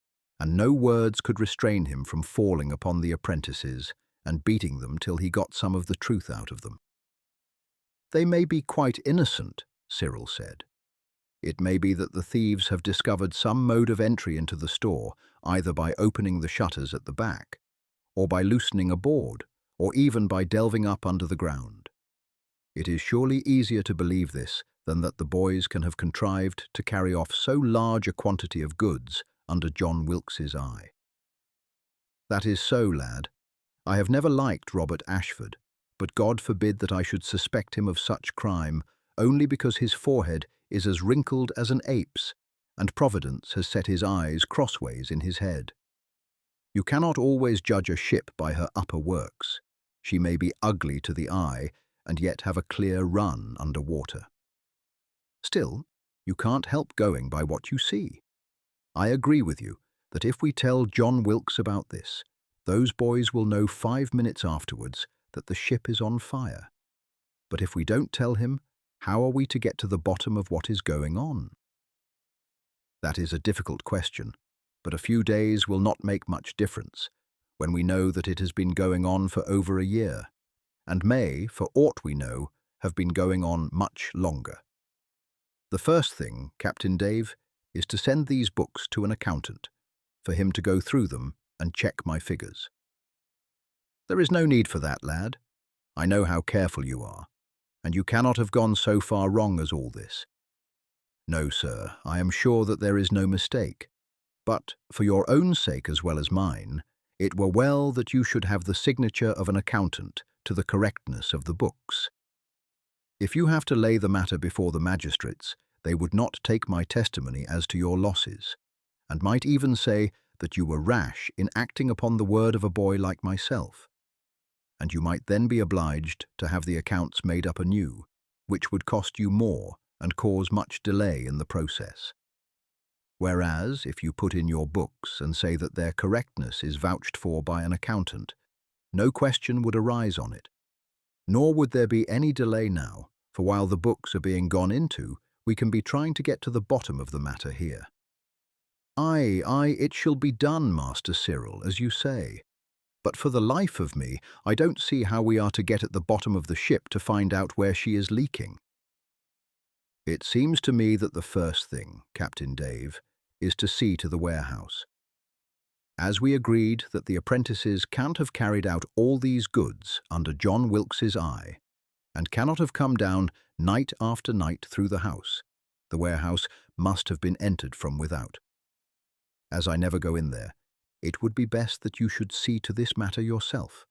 and no words could restrain him from falling upon the apprentices and beating them till he got some of the truth out of them. "They may be quite innocent," Cyril said. "It may be that the thieves have discovered some mode of entry into the store, either by opening the shutters at the back, or by loosening a board, or even by delving up under the ground. It is surely easier to believe this than that the boys can have contrived to carry off so large a quantity of goods under John Wilkes's eye." "That is so, lad. I have never liked Robert Ashford, but God forbid that I should suspect him of such crime only because his forehead is as wrinkled as an ape's, and Providence has set his eyes crossways in his head. You cannot always judge a ship by her upper works. She may be ugly to the eye, and yet have a clear run under water. Still, you can't help going by what you see. I agree with you that if we tell John Wilkes about this, those boys will know 5 minutes afterwards that the ship is on fire. But if we don't tell him, how are we to get to the bottom of what is going on?" "That is a difficult question, but a few days will not make much difference, when we know that it has been going on for over a year, and may, for aught we know, have been going on much longer. The first thing, Captain Dave, is to send these books to an accountant, for him to go through them and check my figures." "There is no need for that, lad. I know how careful you are, and you cannot have gone so far wrong as all this. No, sir, I am sure that there is no mistake. But, for your own sake as well as mine, it were well that you should have the signature of an accountant to the correctness of the books. If you have to lay the matter before the magistrates, they would not take my testimony as to your losses, and might even say that you were rash in acting upon the word of a boy like myself. And you might then be obliged to have the accounts made up anew, which would cost you more and cause much delay in the process. Whereas, if you put in your books and say that their correctness is vouched for by an accountant, No question would arise on it. Nor would there be any delay now, for while the books are being gone into, we can be trying to get to the bottom of the matter here. Aye, it shall be done, Master Cyril, as you say. But for the life of me, I don't see how we are to get at the bottom of the ship to find out where she is leaking. It seems to me that the first thing, Captain Dave, is to see to the warehouse. As we agreed that the apprentices can't have carried out all these goods under John Wilkes's eye, and cannot have come down night after night through the house, the warehouse must have been entered from without. As I never go in there, it would be best that you should see to this matter yourself.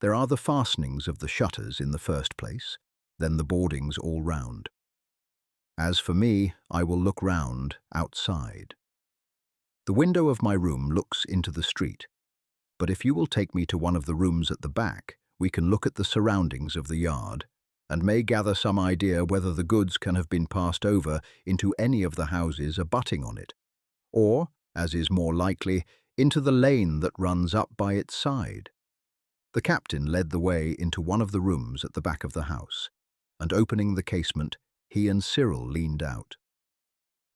There are the fastenings of the shutters in the first place, then the boardings all round. As for me, I will look round outside. The window of my room looks into the street, but if you will take me to one of the rooms at the back, we can look at the surroundings of the yard, and may gather some idea whether the goods can have been passed over into any of the houses abutting on it, or, as is more likely, into the lane that runs up by its side. The captain led the way into one of the rooms at the back of the house, and opening the casement, he and Cyril leaned out.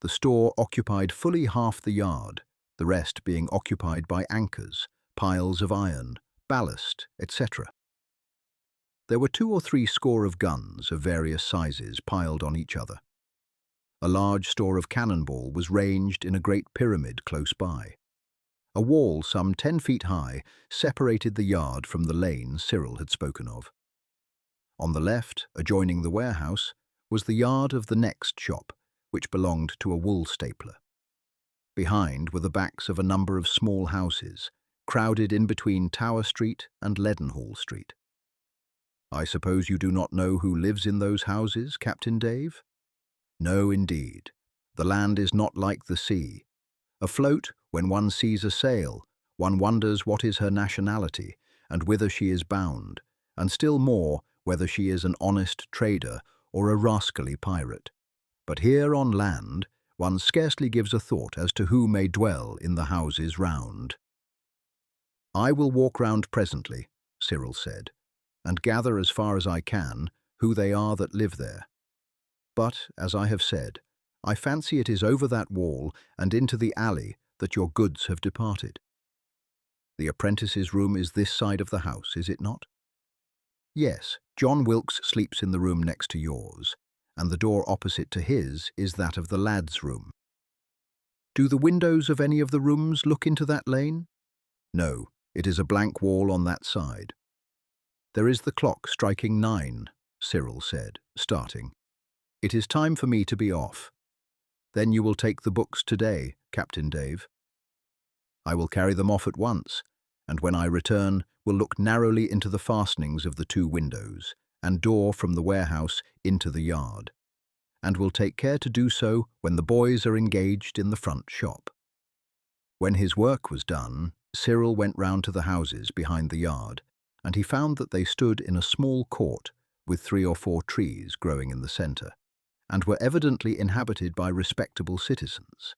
The store occupied fully half the yard, the rest being occupied by anchors, piles of iron, ballast, etc. There were 2 or 3 score of guns of various sizes piled on each other. A large store of cannonball was ranged in a great pyramid close by. A wall some 10 feet high separated the yard from the lane Cyril had spoken of. On the left, adjoining the warehouse, was the yard of the next shop, which belonged to a wool stapler. Behind were the backs of a number of small houses, crowded in between Tower Street and Leadenhall Street. I suppose you do not know who lives in those houses, Captain Dave? No, indeed. The land is not like the sea. Afloat, when one sees a sail, one wonders what is her nationality and whither she is bound, and still more whether she is an honest trader or a rascally pirate. But here on land, one scarcely gives a thought as to who may dwell in the houses round. I will walk round presently, Cyril said, and gather as far as I can who they are that live there. But, as I have said, I fancy it is over that wall and into the alley that your goods have departed. The apprentice's room is this side of the house, is it not? Yes, John Wilkes sleeps in the room next to yours, and the door opposite to his is that of the lad's room. Do the windows of any of the rooms look into that lane? No, it is a blank wall on that side. There is the clock striking 9, Cyril said, starting. It is time for me to be off. Then you will take the books today, Captain Dave. I will carry them off at once, and when I return, will look narrowly into the fastenings of the 2 windows and door from the warehouse into the yard, and will take care to do so when the boys are engaged in the front shop. When his work was done, Cyril went round to the houses behind the yard, and he found that they stood in a small court with 3 or 4 trees growing in the centre, and were evidently inhabited by respectable citizens.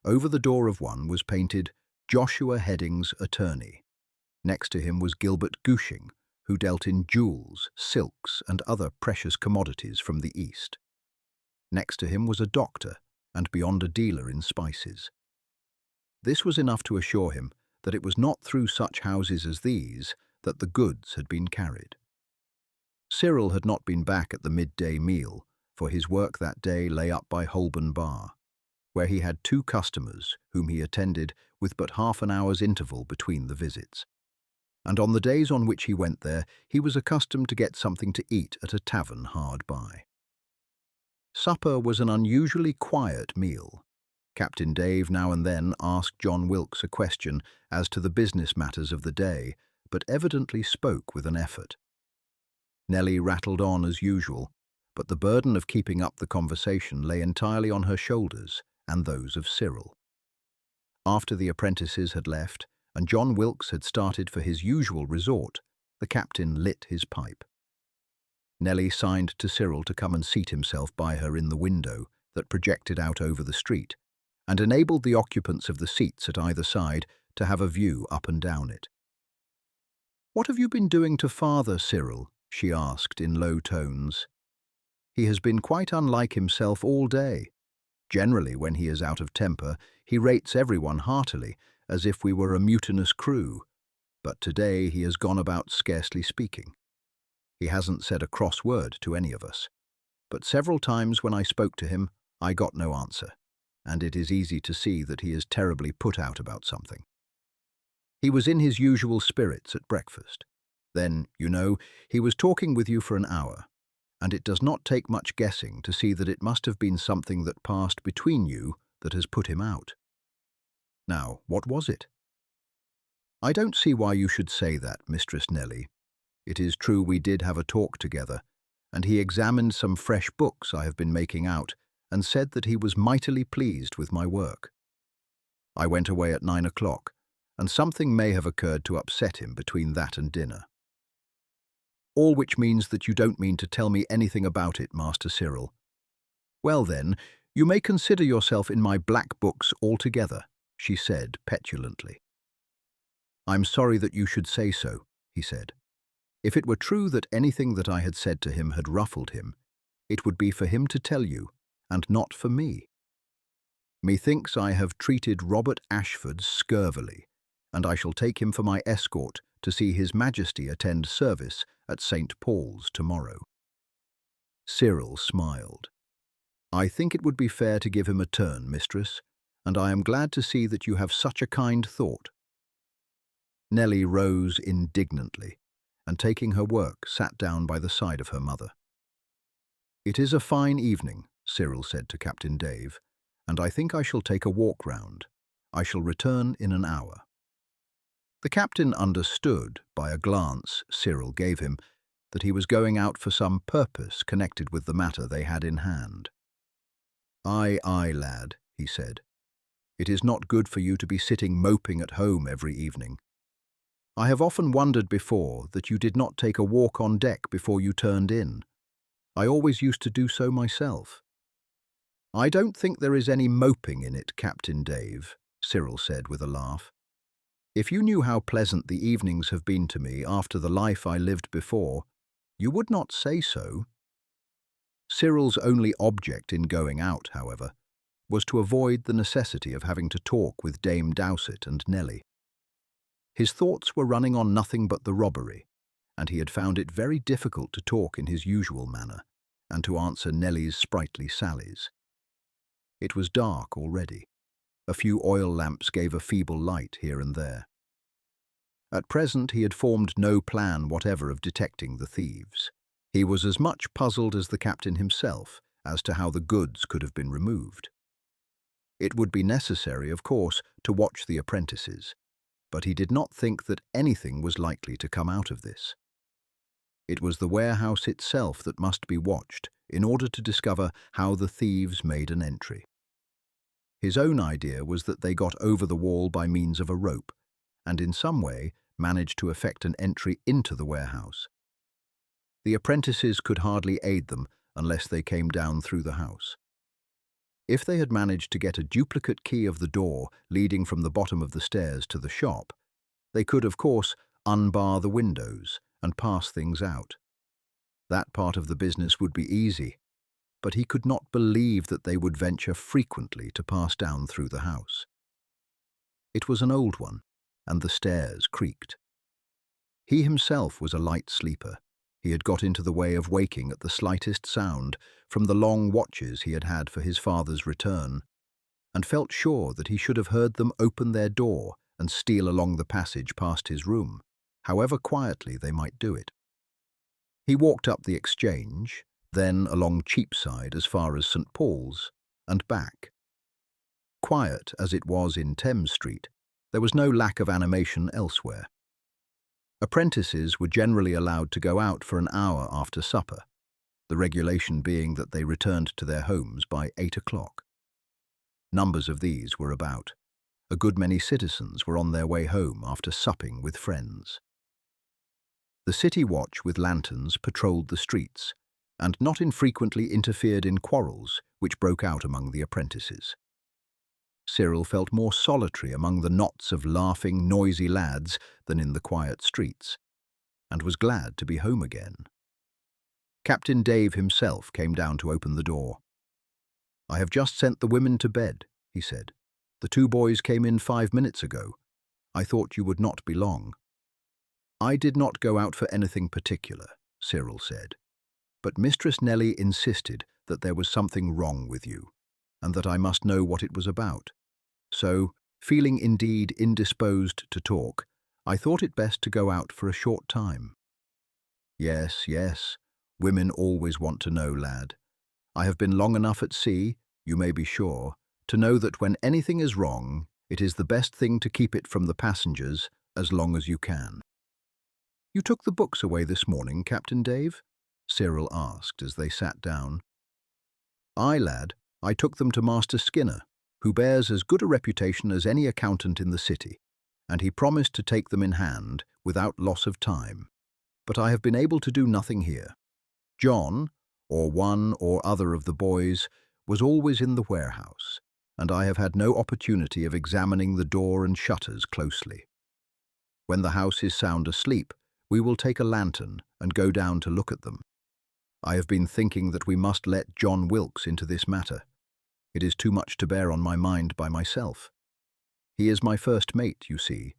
Over the door of one was painted Joshua Heading's attorney. Next to him was Gilbert Gushing, who dealt in jewels, silks, and other precious commodities from the East. Next to him was a doctor, and beyond a dealer in spices. This was enough to assure him that it was not through such houses as these that the goods had been carried. Cyril had not been back at the midday meal, for his work that day lay up by Holborn Bar, where he had 2 customers whom he attended with but half an hour's interval between the visits. And on the days on which he went there, he was accustomed to get something to eat at a tavern hard by. Supper was an unusually quiet meal. Captain Dave now and then asked John Wilkes a question as to the business matters of the day, but evidently spoke with an effort. Nellie rattled on as usual, but the burden of keeping up the conversation lay entirely on her shoulders and those of Cyril. After the apprentices had left, and John Wilkes had started for his usual resort, the captain lit his pipe. Nellie signed to Cyril to come and seat himself by her in the window that projected out over the street, and enabled the occupants of the seats at either side to have a view up and down it. "What have you been doing to father, Cyril?" she asked in low tones. "He has been quite unlike himself all day. Generally, when he is out of temper, he rates everyone heartily, as if we were a mutinous crew. But today he has gone about scarcely speaking. He hasn't said a cross word to any of us. But several times when I spoke to him, I got no answer, and it is easy to see that he is terribly put out about something. He was in his usual spirits at breakfast. Then, he was talking with you for an hour, and it does not take much guessing to see that it must have been something that passed between you that has put him out. Now, what was it?" "I don't see why you should say that, Mistress Nellie. It is true we did have a talk together, and he examined some fresh books I have been making out and said that he was mightily pleased with my work. I went away at 9 o'clock, and something may have occurred to upset him between that and dinner." "All which means that you don't mean to tell me anything about it, Master Cyril. Well then, you may consider yourself in my black books altogether," she said petulantly. "I'm sorry that you should say so," he said. "If it were true that anything that I had said to him had ruffled him, it would be for him to tell you, and not for me. Methinks I have treated Robert Ashford scurvily, and I shall take him for my escort to see His Majesty attend service at St. Paul's tomorrow." Cyril smiled. "I think it would be fair to give him a turn, mistress, and I am glad to see that you have such a kind thought." Nellie rose indignantly, and taking her work, sat down by the side of her mother. "It is a fine evening," Cyril said to Captain Dave, "and I think I shall take a walk round. I shall return in an hour." The captain understood, by a glance Cyril gave him, that he was going out for some purpose connected with the matter they had in hand. "Aye, aye, lad," he said. "It is not good for you to be sitting moping at home every evening. I have often wondered before that you did not take a walk on deck before you turned in. I always used to do so myself." "I don't think there is any moping in it, Captain Dave," Cyril said with a laugh. "If you knew how pleasant the evenings have been to me after the life I lived before, you would not say so." Cyril's only object in going out, however, was to avoid the necessity of having to talk with Dame Dowsett and Nellie. His thoughts were running on nothing but the robbery, and he had found it very difficult to talk in his usual manner and to answer Nellie's sprightly sallies. It was dark already. A few oil lamps gave a feeble light here and there. At present he had formed no plan whatever of detecting the thieves. He was as much puzzled as the captain himself as to how the goods could have been removed. It would be necessary, of course, to watch the apprentices, but he did not think that anything was likely to come out of this. It was the warehouse itself that must be watched in order to discover how the thieves made an entry. His own idea was that they got over the wall by means of a rope, and in some way managed to effect an entry into the warehouse. The apprentices could hardly aid them unless they came down through the house. If they had managed to get a duplicate key of the door leading from the bottom of the stairs to the shop, they could, of course, unbar the windows and pass things out. That part of the business would be easy, but he could not believe that they would venture frequently to pass down through the house. It was an old one, and the stairs creaked. He himself was a light sleeper. He had got into the way of waking at the slightest sound from the long watches he had had for his father's return, and felt sure that he should have heard them open their door and steal along the passage past his room, however quietly they might do it. He walked up the Exchange, then along Cheapside as far as St. Paul's, and back. Quiet as it was in Thames Street, there was no lack of animation elsewhere. Apprentices were generally allowed to go out for an hour after supper, the regulation being that they returned to their homes by 8 o'clock. Numbers of these were about. A good many citizens were on their way home after supping with friends. The city watch with lanterns patrolled the streets, and not infrequently interfered in quarrels which broke out among the apprentices. Cyril felt more solitary among the knots of laughing, noisy lads than in the quiet streets, and was glad to be home again. Captain Dave himself came down to open the door. "I have just sent the women to bed," he said. "The 2 boys came in 5 minutes ago. I thought you would not be long." "I did not go out for anything particular," Cyril said. "But Mistress Nellie insisted that there was something wrong with you, and that I must know what it was about. So, feeling indeed indisposed to talk, I thought it best to go out for a short time." "Yes, yes, women always want to know, lad. I have been long enough at sea, you may be sure, to know that when anything is wrong, it is the best thing to keep it from the passengers as long as you can." "You took the books away this morning, Captain Dave?" Cyril asked as they sat down. "Aye, lad, I took them to Master Skinner, who bears as good a reputation as any accountant in the city, and he promised to take them in hand without loss of time. But I have been able to do nothing here. John, or one or other of the boys, was always in the warehouse, and I have had no opportunity of examining the door and shutters closely. When the house is sound asleep, we will take a lantern and go down to look at them. I have been thinking that we must let John Wilkes into this matter. It is too much to bear on my mind by myself. He is my first mate, you see,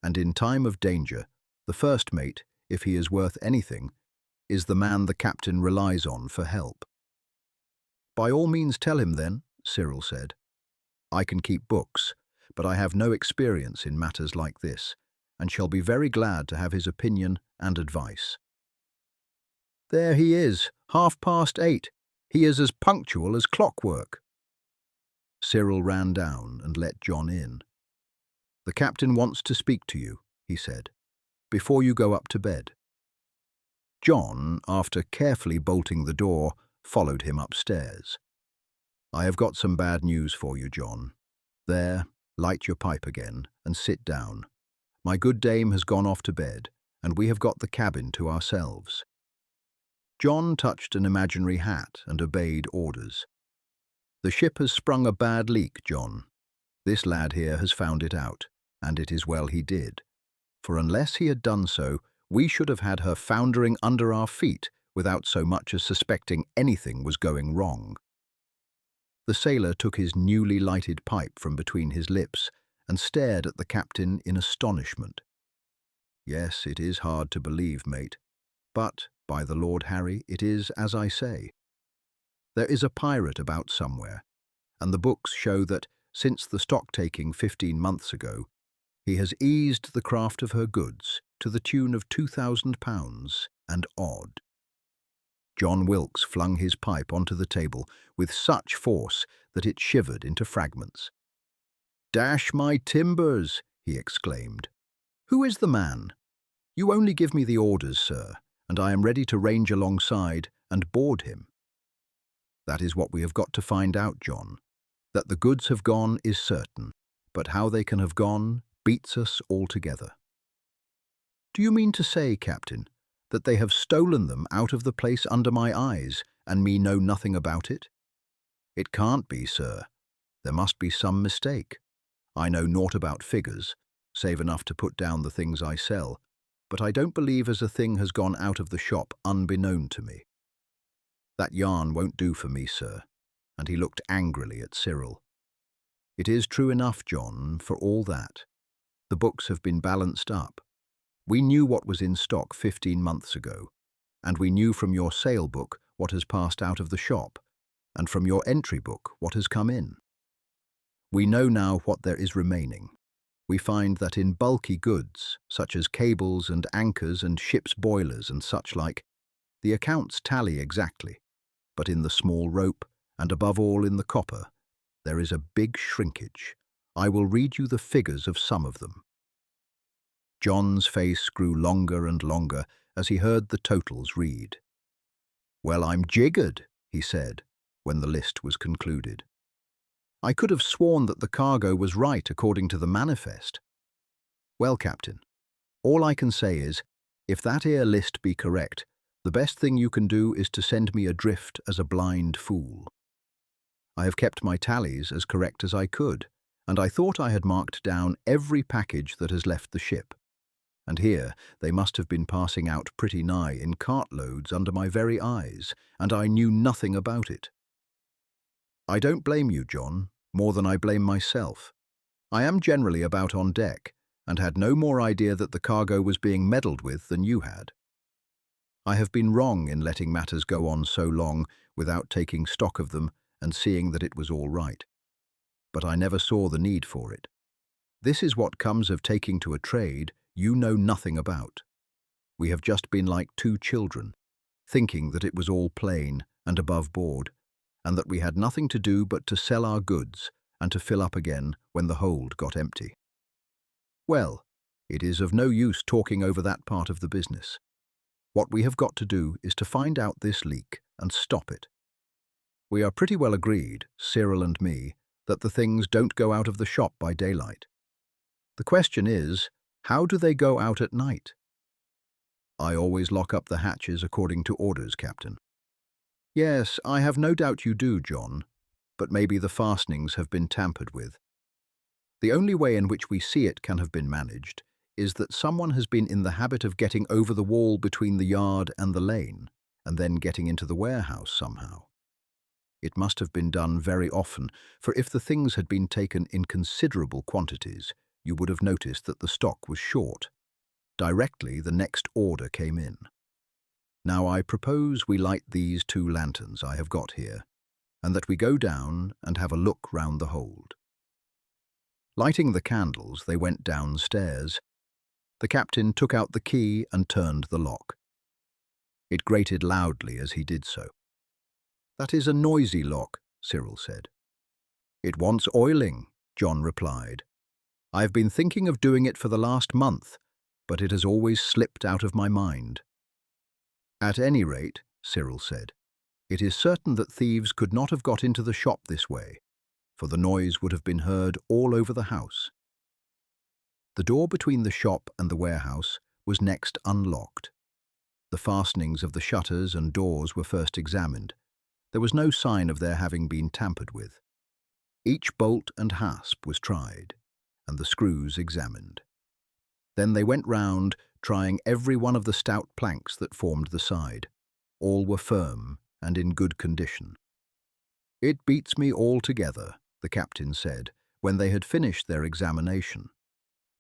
and in time of danger, the first mate, if he is worth anything, is the man the captain relies on for help." "By all means tell him then," Cyril said. "I can keep books, but I have no experience in matters like this, and shall be very glad to have his opinion and advice." "There he is, 8:30. He is as punctual as clockwork." Cyril ran down and let John in. "The captain wants to speak to you," he said, "before you go up to bed." John, after carefully bolting the door, followed him upstairs. "I have got some bad news for you, John. There, light your pipe again and sit down. My good dame has gone off to bed, and we have got the cabin to ourselves." John touched an imaginary hat and obeyed orders. "The ship has sprung a bad leak, John. This lad here has found it out, and it is well he did. For unless he had done so, we should have had her foundering under our feet without so much as suspecting anything was going wrong." The sailor took his newly lighted pipe from between his lips and stared at the captain in astonishment. "Yes, it is hard to believe, mate. But, by the Lord Harry, it is as I say. There is a pirate about somewhere, and the books show that, since the stock-taking 15 months ago, he has eased the craft of her goods to the tune of £2,000 and odd." John Wilkes flung his pipe onto the table with such force that it shivered into fragments. "Dash my timbers!" he exclaimed. "Who is the man?" "You only give me the orders, sir, and I am ready to range alongside and board him." "That is what we have got to find out, John. That the goods have gone is certain, but how they can have gone beats us altogether." "Do you mean to say, Captain, that they have stolen them out of the place under my eyes, and me know nothing about it?" "It can't be, sir. There must be some mistake. I know naught about figures, save enough to put down the things I sell, but I don't believe as a thing has gone out of the shop unbeknown to me. That yarn won't do for me, sir," and he looked angrily at Cyril. "It is true enough, John, for all that. The books have been balanced up. We knew what was in stock 15 months ago, and we knew from your sale book what has passed out of the shop, and from your entry book what has come in. We know now what there is remaining. We find that in bulky goods, such as cables and anchors and ship's boilers and such like, the accounts tally exactly, but in the small rope, and above all in the copper, there is a big shrinkage. I will read you the figures of some of them." John's face grew longer and longer as he heard the totals read. "Well, I'm jiggered," he said, when the list was concluded. "I could have sworn that the cargo was right according to the manifest." "Well, Captain, all I can say is, if that 'ere list be correct, the best thing you can do is to send me adrift as a blind fool. I have kept my tallies as correct as I could, and I thought I had marked down every package that has left the ship, and here they must have been passing out pretty nigh in cartloads under my very eyes, and I knew nothing about it. I don't blame you, John, more than I blame myself. I am generally about on deck, and had no more idea that the cargo was being meddled with than you had. I have been wrong in letting matters go on so long without taking stock of them and seeing that it was all right. But I never saw the need for it. This is what comes of taking to a trade you know nothing about. We have just been like two children, thinking that it was all plain and above board, and that we had nothing to do but to sell our goods and to fill up again when the hold got empty. Well, it is of no use talking over that part of the business. What we have got to do is to find out this leak and stop it. We are pretty well agreed, Cyril and me, that the things don't go out of the shop by daylight. The question is, how do they go out at night? I always lock up the hatches according to orders, Captain. Yes, I have no doubt you do, John, but maybe the fastenings have been tampered with. The only way in which we see it can have been managed is that someone has been in the habit of getting over the wall between the yard and the lane, and then getting into the warehouse somehow. It must have been done very often, for if the things had been taken in considerable quantities, you would have noticed that the stock was short. Directly the next order came in. Now I propose we light these 2 lanterns I have got here, and that we go down and have a look round the hold. Lighting the candles, they went downstairs. The captain took out the key and turned the lock. It grated loudly as he did so. "That is a noisy lock," Cyril said. "It wants oiling," John replied. "I have been thinking of doing it for the last month, but it has always slipped out of my mind." "At any rate," Cyril said, "it is certain that thieves could not have got into the shop this way, for the noise would have been heard all over the house." The door between the shop and the warehouse was next unlocked. The fastenings of the shutters and doors were first examined. There was no sign of their having been tampered with. Each bolt and hasp was tried, and the screws examined. Then they went round, trying every one of the stout planks that formed the side. All were firm and in good condition. "It beats me altogether," the captain said, when they had finished their examination.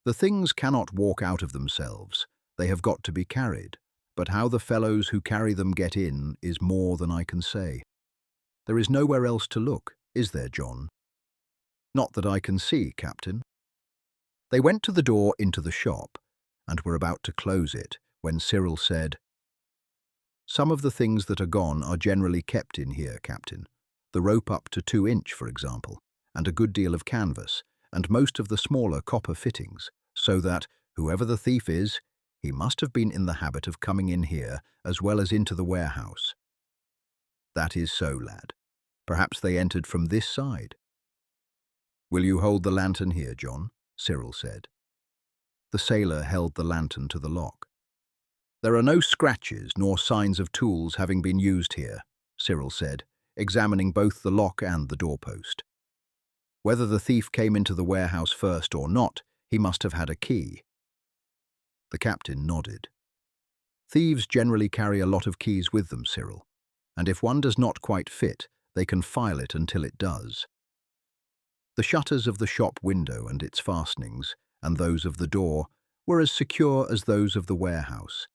"The things cannot walk out of themselves. They have got to be carried, but how the fellows who carry them get in is more than I can say. There is nowhere else to look, is there, John?" "Not that I can see, Captain." They went to the door into the shop, and were about to close it, when Cyril said, "Some of the things that are gone are generally kept in here, Captain. The rope up to 2 inch, for example, and a good deal of canvas, and most of the smaller copper fittings, so that, whoever the thief is, he must have been in the habit of coming in here as well as into the warehouse." "That is so, lad. Perhaps they entered from this side." "Will you hold the lantern here, John?" Cyril said. The sailor held the lantern to the lock. "There are no scratches nor signs of tools having been used here," Cyril said, examining both the lock and the doorpost. "Whether the thief came into the warehouse first or not, he must have had a key." The captain nodded. "Thieves generally carry a lot of keys with them, Cyril, and if one does not quite fit, they can file it until it does." The shutters of the shop window and its fastenings, and those of the door, were as secure as those of the warehouse,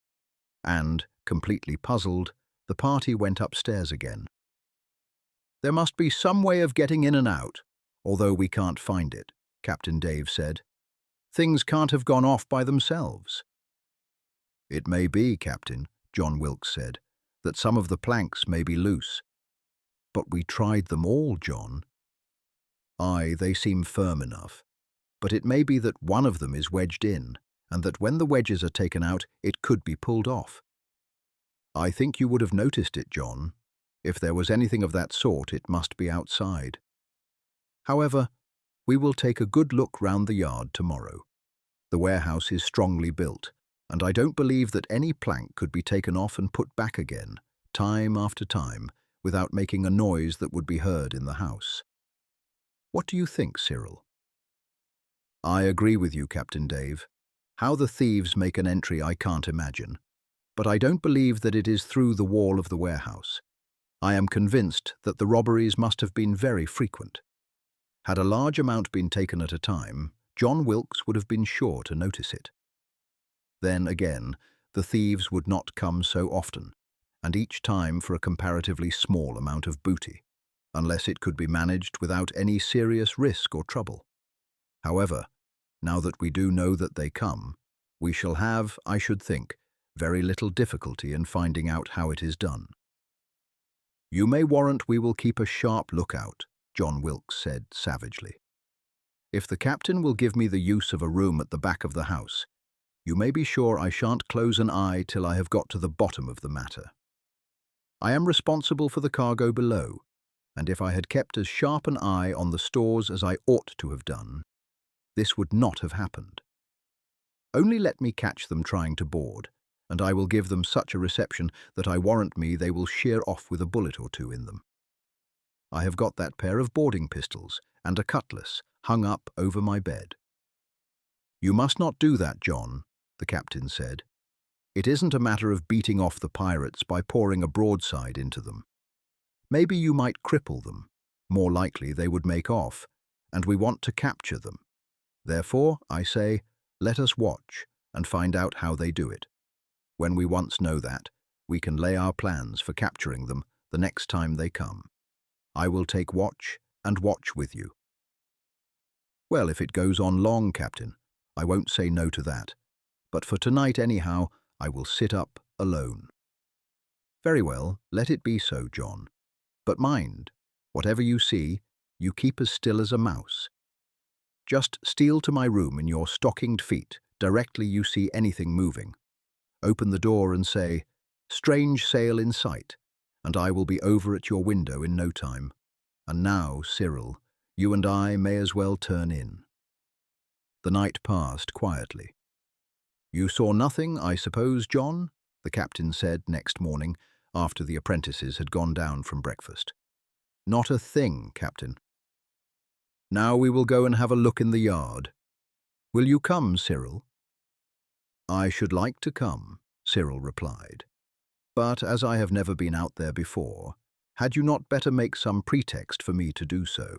and, completely puzzled, the party went upstairs again. "There must be some way of getting in and out, although we can't find it," Captain Dave said. "Things can't have gone off by themselves." "It may be, Captain," John Wilkes said, "that some of the planks may be loose." "But we tried them all, John." "Aye, they seem firm enough. But it may be that one of them is wedged in, and that when the wedges are taken out, it could be pulled off." "I think you would have noticed it, John. If there was anything of that sort, it must be outside. However, we will take a good look round the yard tomorrow. The warehouse is strongly built, and I don't believe that any plank could be taken off and put back again, time after time, without making a noise that would be heard in the house. What do you think, Cyril?" "I agree with you, Captain Dave. How the thieves make an entry I can't imagine, but I don't believe that it is through the wall of the warehouse. I am convinced that the robberies must have been very frequent. Had a large amount been taken at a time, John Wilkes would have been sure to notice it. Then again, the thieves would not come so often, and each time for a comparatively small amount of booty, unless it could be managed without any serious risk or trouble. However, now that we do know that they come, we shall have, I should think, very little difficulty in finding out how it is done. You may warrant we will keep a sharp lookout, John Wilkes said savagely. If the captain will give me the use of a room at the back of the house, you may be sure I shan't close an eye till I have got to the bottom of the matter. I am responsible for the cargo below, and if I had kept as sharp an eye on the stores as I ought to have done, this would not have happened. Only let me catch them trying to board, and I will give them such a reception that I warrant me they will sheer off with a bullet or two in them. I have got that pair of boarding pistols and a cutlass hung up over my bed. You must not do that, John, the captain said. It isn't a matter of beating off the pirates by pouring a broadside into them. Maybe you might cripple them. More likely they would make off, and we want to capture them. Therefore, I say, let us watch and find out how they do it. When we once know that, we can lay our plans for capturing them the next time they come. I will take watch and watch with you. Well, if it goes on long, Captain, I won't say no to that. But for tonight anyhow, I will sit up alone. Very well, let it be so, John. But mind, whatever you see, you keep as still as a mouse. Just steal to my room in your stockinged feet directly you see anything moving. Open the door and say, "Strange sail in sight," and I will be over at your window in no time. And now, Cyril, you and I may as well turn in. The night passed quietly. You saw nothing, I suppose, John? The captain said next morning, after the apprentices had gone down from breakfast. Not a thing, Captain. Now we will go and have a look in the yard. Will you come, Cyril? I should like to come, Cyril replied. But as I have never been out there before, had you not better make some pretext for me to do so?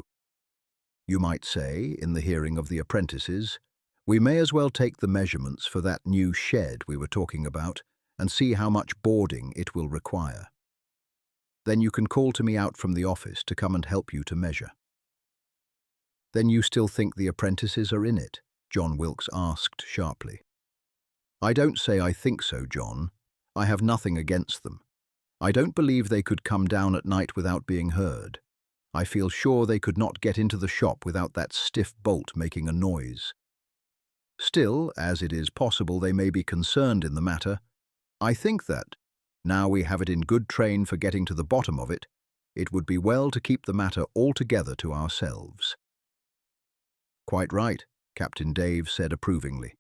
You might say, in the hearing of the apprentices, we may as well take the measurements for that new shed we were talking about and see how much boarding it will require. Then you can call to me out from the office to come and help you to measure. Then you still think the apprentices are in it? John Wilkes asked sharply. I don't say I think so, John. I have nothing against them. I don't believe they could come down at night without being heard. I feel sure they could not get into the shop without that stiff bolt making a noise. Still, as it is possible they may be concerned in the matter, I think that, now we have it in good train for getting to the bottom of it, it would be well to keep the matter altogether to ourselves. Quite right, Captain Dave said approvingly.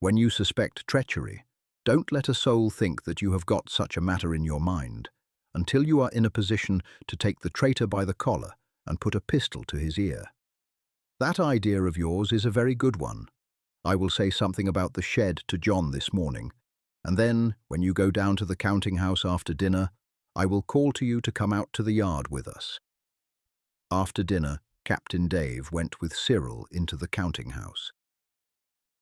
When you suspect treachery, don't let a soul think that you have got such a matter in your mind, until you are in a position to take the traitor by the collar and put a pistol to his ear. That idea of yours is a very good one. I will say something about the shed to John this morning, and then, when you go down to the counting-house after dinner, I will call to you to come out to the yard with us. After dinner, Captain Dave went with Cyril into the counting-house.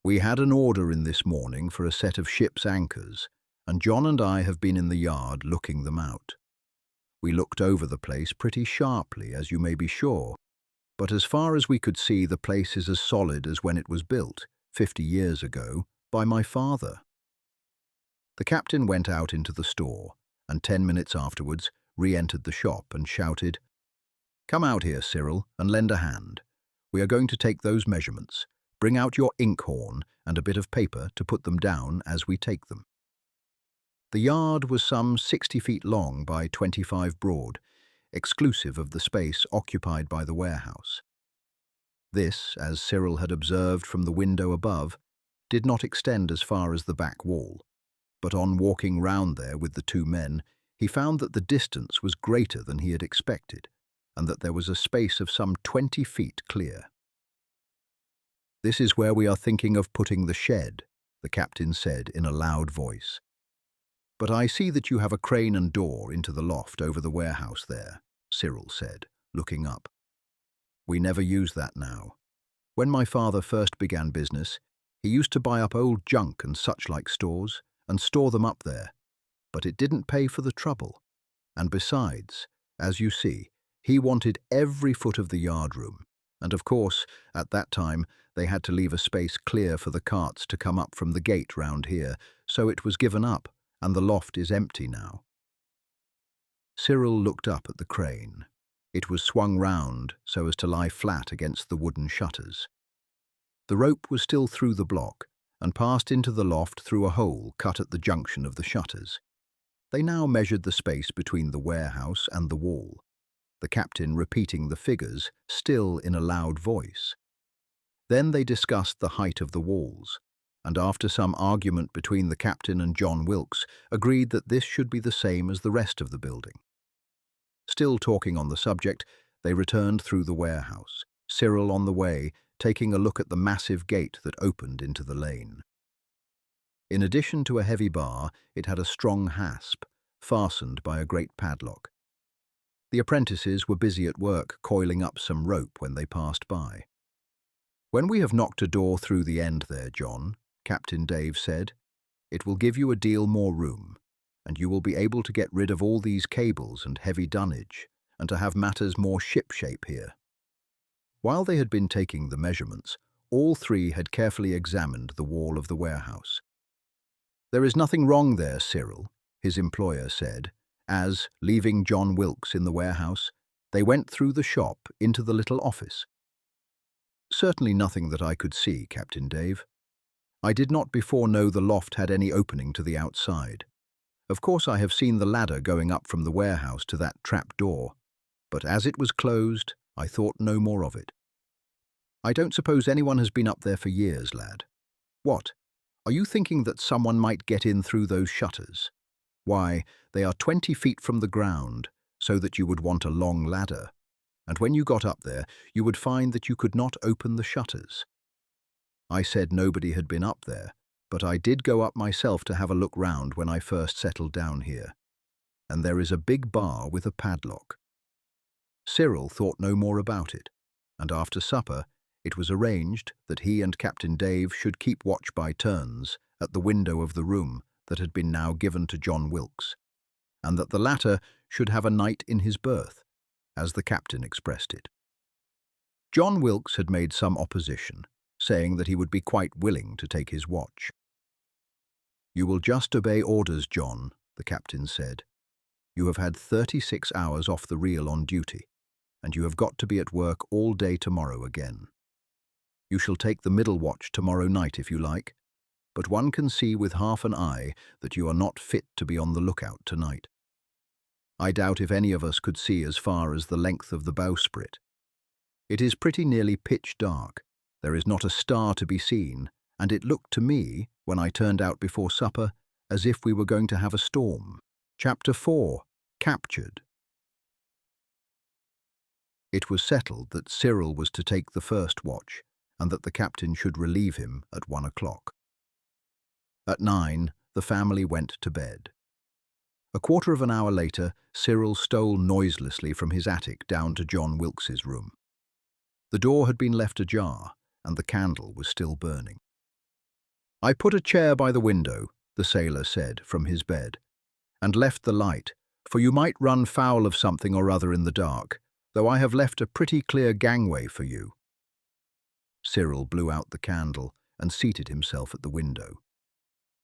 We had an order in this morning for a set of ship's anchors, and John and I have been in the yard looking them out. We looked over the place pretty sharply, as you may be sure, but as far as we could see, the place is as solid as when it was built, 50 years ago, by my father. The captain went out into the store, and 10 minutes afterwards re-entered the shop and shouted, "Come out here, Cyril, and lend a hand. We are going to take those measurements. Bring out your inkhorn and a bit of paper to put them down as we take them." The yard was some 60 feet long by 25 broad, exclusive of the space occupied by the warehouse. This, as Cyril had observed from the window above, did not extend as far as the back wall, but on walking round there with the two men, he found that the distance was greater than he had expected, and that there was a space of some 20 feet clear. "This is where we are thinking of putting the shed," the captain said in a loud voice. "But I see that you have a crane and door into the loft over the warehouse there," Cyril said, looking up. "We never use that now. When my father first began business, he used to buy up old junk and such-like stores and store them up there. But it didn't pay for the trouble. And besides, as you see, he wanted every foot of the yard room. And of course, at that time, they had to leave a space clear for the carts to come up from the gate round here, so it was given up, and the loft is empty now." Cyril looked up at the crane. It was swung round so as to lie flat against the wooden shutters. The rope was still through the block and passed into the loft through a hole cut at the junction of the shutters. They now measured the space between the warehouse and the wall, the captain repeating the figures, still in a loud voice. Then they discussed the height of the walls, and after some argument between the captain and John Wilkes, agreed that this should be the same as the rest of the building. Still talking on the subject, they returned through the warehouse, Cyril on the way, taking a look at the massive gate that opened into the lane. In addition to a heavy bar, it had a strong hasp, fastened by a great padlock. The apprentices were busy at work coiling up some rope when they passed by. "When we have knocked a door through the end there, John," Captain Dave said, "it will give you a deal more room, and you will be able to get rid of all these cables and heavy dunnage, and to have matters more ship-shape here." While they had been taking the measurements, all three had carefully examined the wall of the warehouse. "There is nothing wrong there, Cyril," his employer said, as, leaving John Wilkes in the warehouse, they went through the shop into the little office. "Certainly nothing that I could see, Captain Dave. I did not before know the loft had any opening to the outside. Of course I have seen the ladder going up from the warehouse to that trap door, but as it was closed, I thought no more of it." "I don't suppose anyone has been up there for years, lad. What? Are you thinking that someone might get in through those shutters? Why, they are 20 feet from the ground, so that you would want a long ladder, and when you got up there, you would find that you could not open the shutters." I said nobody had been up there, but I did go up myself to have a look round when I first settled down here, and there is a big bar with a padlock. Cyril thought no more about it, and after supper, it was arranged that he and Captain Dave should keep watch by turns at the window of the room that had been now given to John Wilkes, and that the latter should have a night in his berth, as the captain expressed it. John Wilkes had made some opposition, saying that he would be quite willing to take his watch. "You will just obey orders, John," the captain said. "You have had 36 hours off the reel on duty, and you have got to be at work all day tomorrow again. You shall take the middle watch tomorrow night if you like, but one can see with half an eye that you are not fit to be on the lookout tonight. I doubt if any of us could see as far as the length of the bowsprit. It is pretty nearly pitch dark. There is not a star to be seen, and it looked to me, when I turned out before supper, as if we were going to have a storm." Chapter 4. Captured. It was settled that Cyril was to take the first watch, and that the captain should relieve him at 1 o'clock. At 9, the family went to bed. A quarter of an hour later, Cyril stole noiselessly from his attic down to John Wilkes's room. The door had been left ajar, and the candle was still burning. "I put a chair by the window," the sailor said from his bed, "and left the light, for you might run foul of something or other in the dark, though I have left a pretty clear gangway for you." Cyril blew out the candle and seated himself at the window.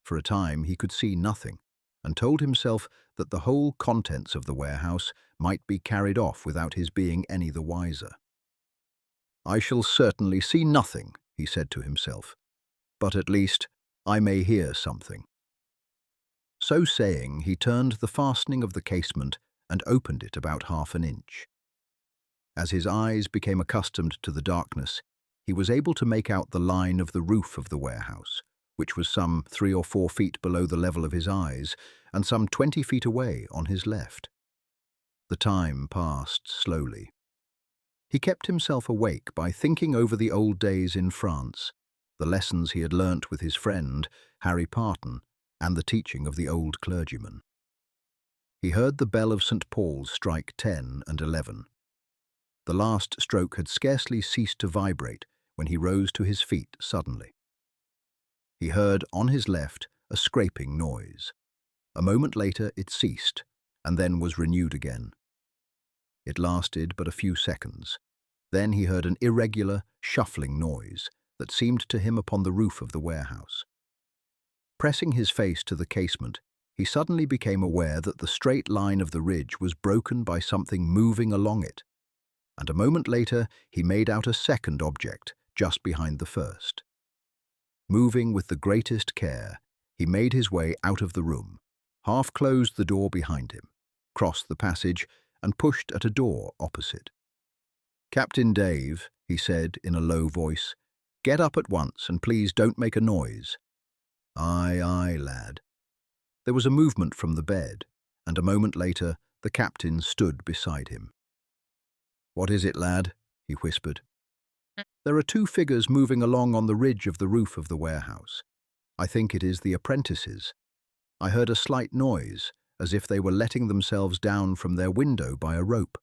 For a time he could see nothing, and told himself that the whole contents of the warehouse might be carried off without his being any the wiser. "I shall certainly see nothing," he said to himself, "but at least I may hear something." So saying, he turned the fastening of the casement and opened it about half an inch. As his eyes became accustomed to the darkness, he was able to make out the line of the roof of the warehouse, which was some 3 or 4 feet below the level of his eyes and some 20 feet away on his left. The time passed slowly. He kept himself awake by thinking over the old days in France, the lessons he had learnt with his friend, Harry Parton, and the teaching of the old clergyman. He heard the bell of St. Paul's strike 10 and 11. The last stroke had scarcely ceased to vibrate when he rose to his feet suddenly. He heard, on his left, a scraping noise. A moment later it ceased, and then was renewed again. It lasted but a few seconds. Then he heard an irregular, shuffling noise that seemed to him upon the roof of the warehouse. Pressing his face to the casement, he suddenly became aware that the straight line of the ridge was broken by something moving along it, and a moment later he made out a second object just behind the first. Moving with the greatest care, he made his way out of the room, half-closed the door behind him, crossed the passage, and pushed at a door opposite. "Captain Dave," he said in a low voice, "get up at once and please don't make a noise." "Aye, aye, lad." There was a movement from the bed, and a moment later the captain stood beside him. "What is it, lad?" he whispered. "There are two figures moving along on the ridge of the roof of the warehouse. I think it is the apprentices. I heard a slight noise, as if they were letting themselves down from their window by a rope.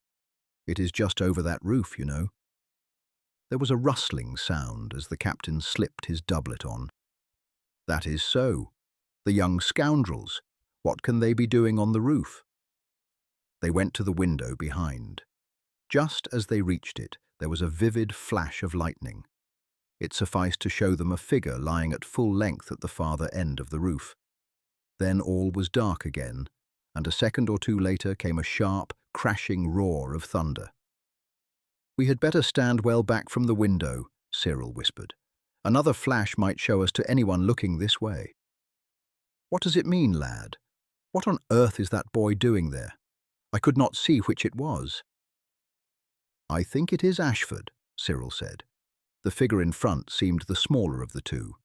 It is just over that roof, you know." There was a rustling sound as the captain slipped his doublet on. "That is so. The young scoundrels. What can they be doing on the roof?" They went to the window behind. Just as they reached it, there was a vivid flash of lightning. It sufficed to show them a figure lying at full length at the farther end of the roof. Then all was dark again, and a second or two later came a sharp, crashing roar of thunder. "We had better stand well back from the window," Cyril whispered. "Another flash might show us to anyone looking this way." "What does it mean, lad? What on earth is that boy doing there? I could not see which it was." "I think it is Ashford," Cyril said. The figure in front seemed the smaller of the two.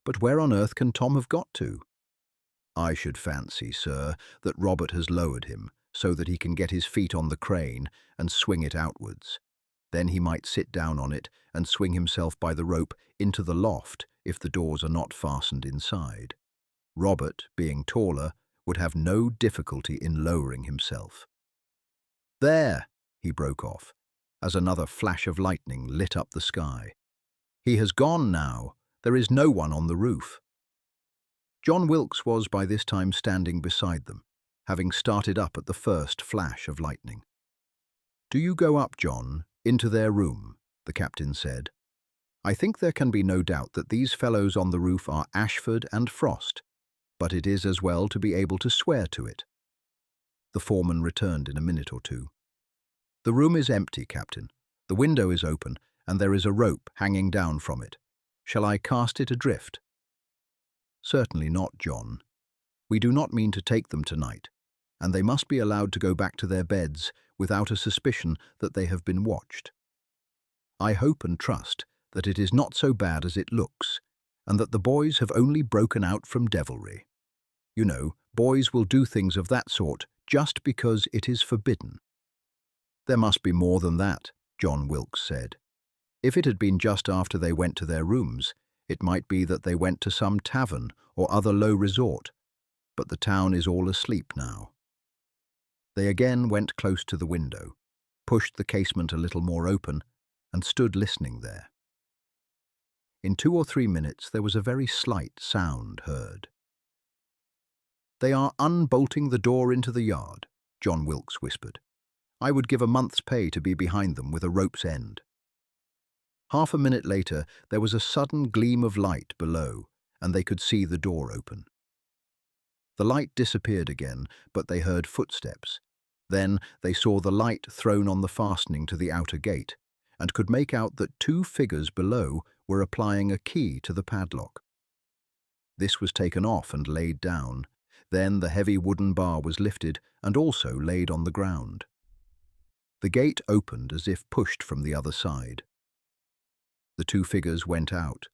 "But where on earth can Tom have got to?" "I should fancy, sir, that Robert has lowered him, so that he can get his feet on the crane and swing it outwards. Then he might sit down on it and swing himself by the rope into the loft if the doors are not fastened inside. Robert, being taller, would have no difficulty in lowering himself." "There!" he broke off, as another flash of lightning lit up the sky. "He has gone now. There is no one on the roof." John Wilkes was by this time standing beside them, having started up at the first flash of lightning. "Do you go up, John, into their room," the captain said. "I think there can be no doubt that these fellows on the roof are Ashford and Frost, but it is as well to be able to swear to it." The foreman returned in a minute or two. "The room is empty, Captain. The window is open, and there is a rope hanging down from it. Shall I cast it adrift?" "Certainly not, John. We do not mean to take them tonight, and they must be allowed to go back to their beds without a suspicion that they have been watched. I hope and trust that it is not so bad as it looks, and that the boys have only broken out from devilry. You know, boys will do things of that sort just because it is forbidden." "There must be more than that," John Wilkes said. "If it had been just after they went to their rooms, it might be that they went to some tavern or other low resort, but the town is all asleep now." They again went close to the window, pushed the casement a little more open, and stood listening there. In 2 or 3 minutes there was a very slight sound heard. "They are unbolting the door into the yard," John Wilkes whispered. "I would give a month's pay to be behind them with a rope's end." Half a minute later there was a sudden gleam of light below, and they could see the door open. The light disappeared again, but they heard footsteps. Then they saw the light thrown on the fastening to the outer gate, and could make out that 2 figures below were applying a key to the padlock. This was taken off and laid down. Then the heavy wooden bar was lifted and also laid on the ground. The gate opened as if pushed from the other side. The 2 figures went out.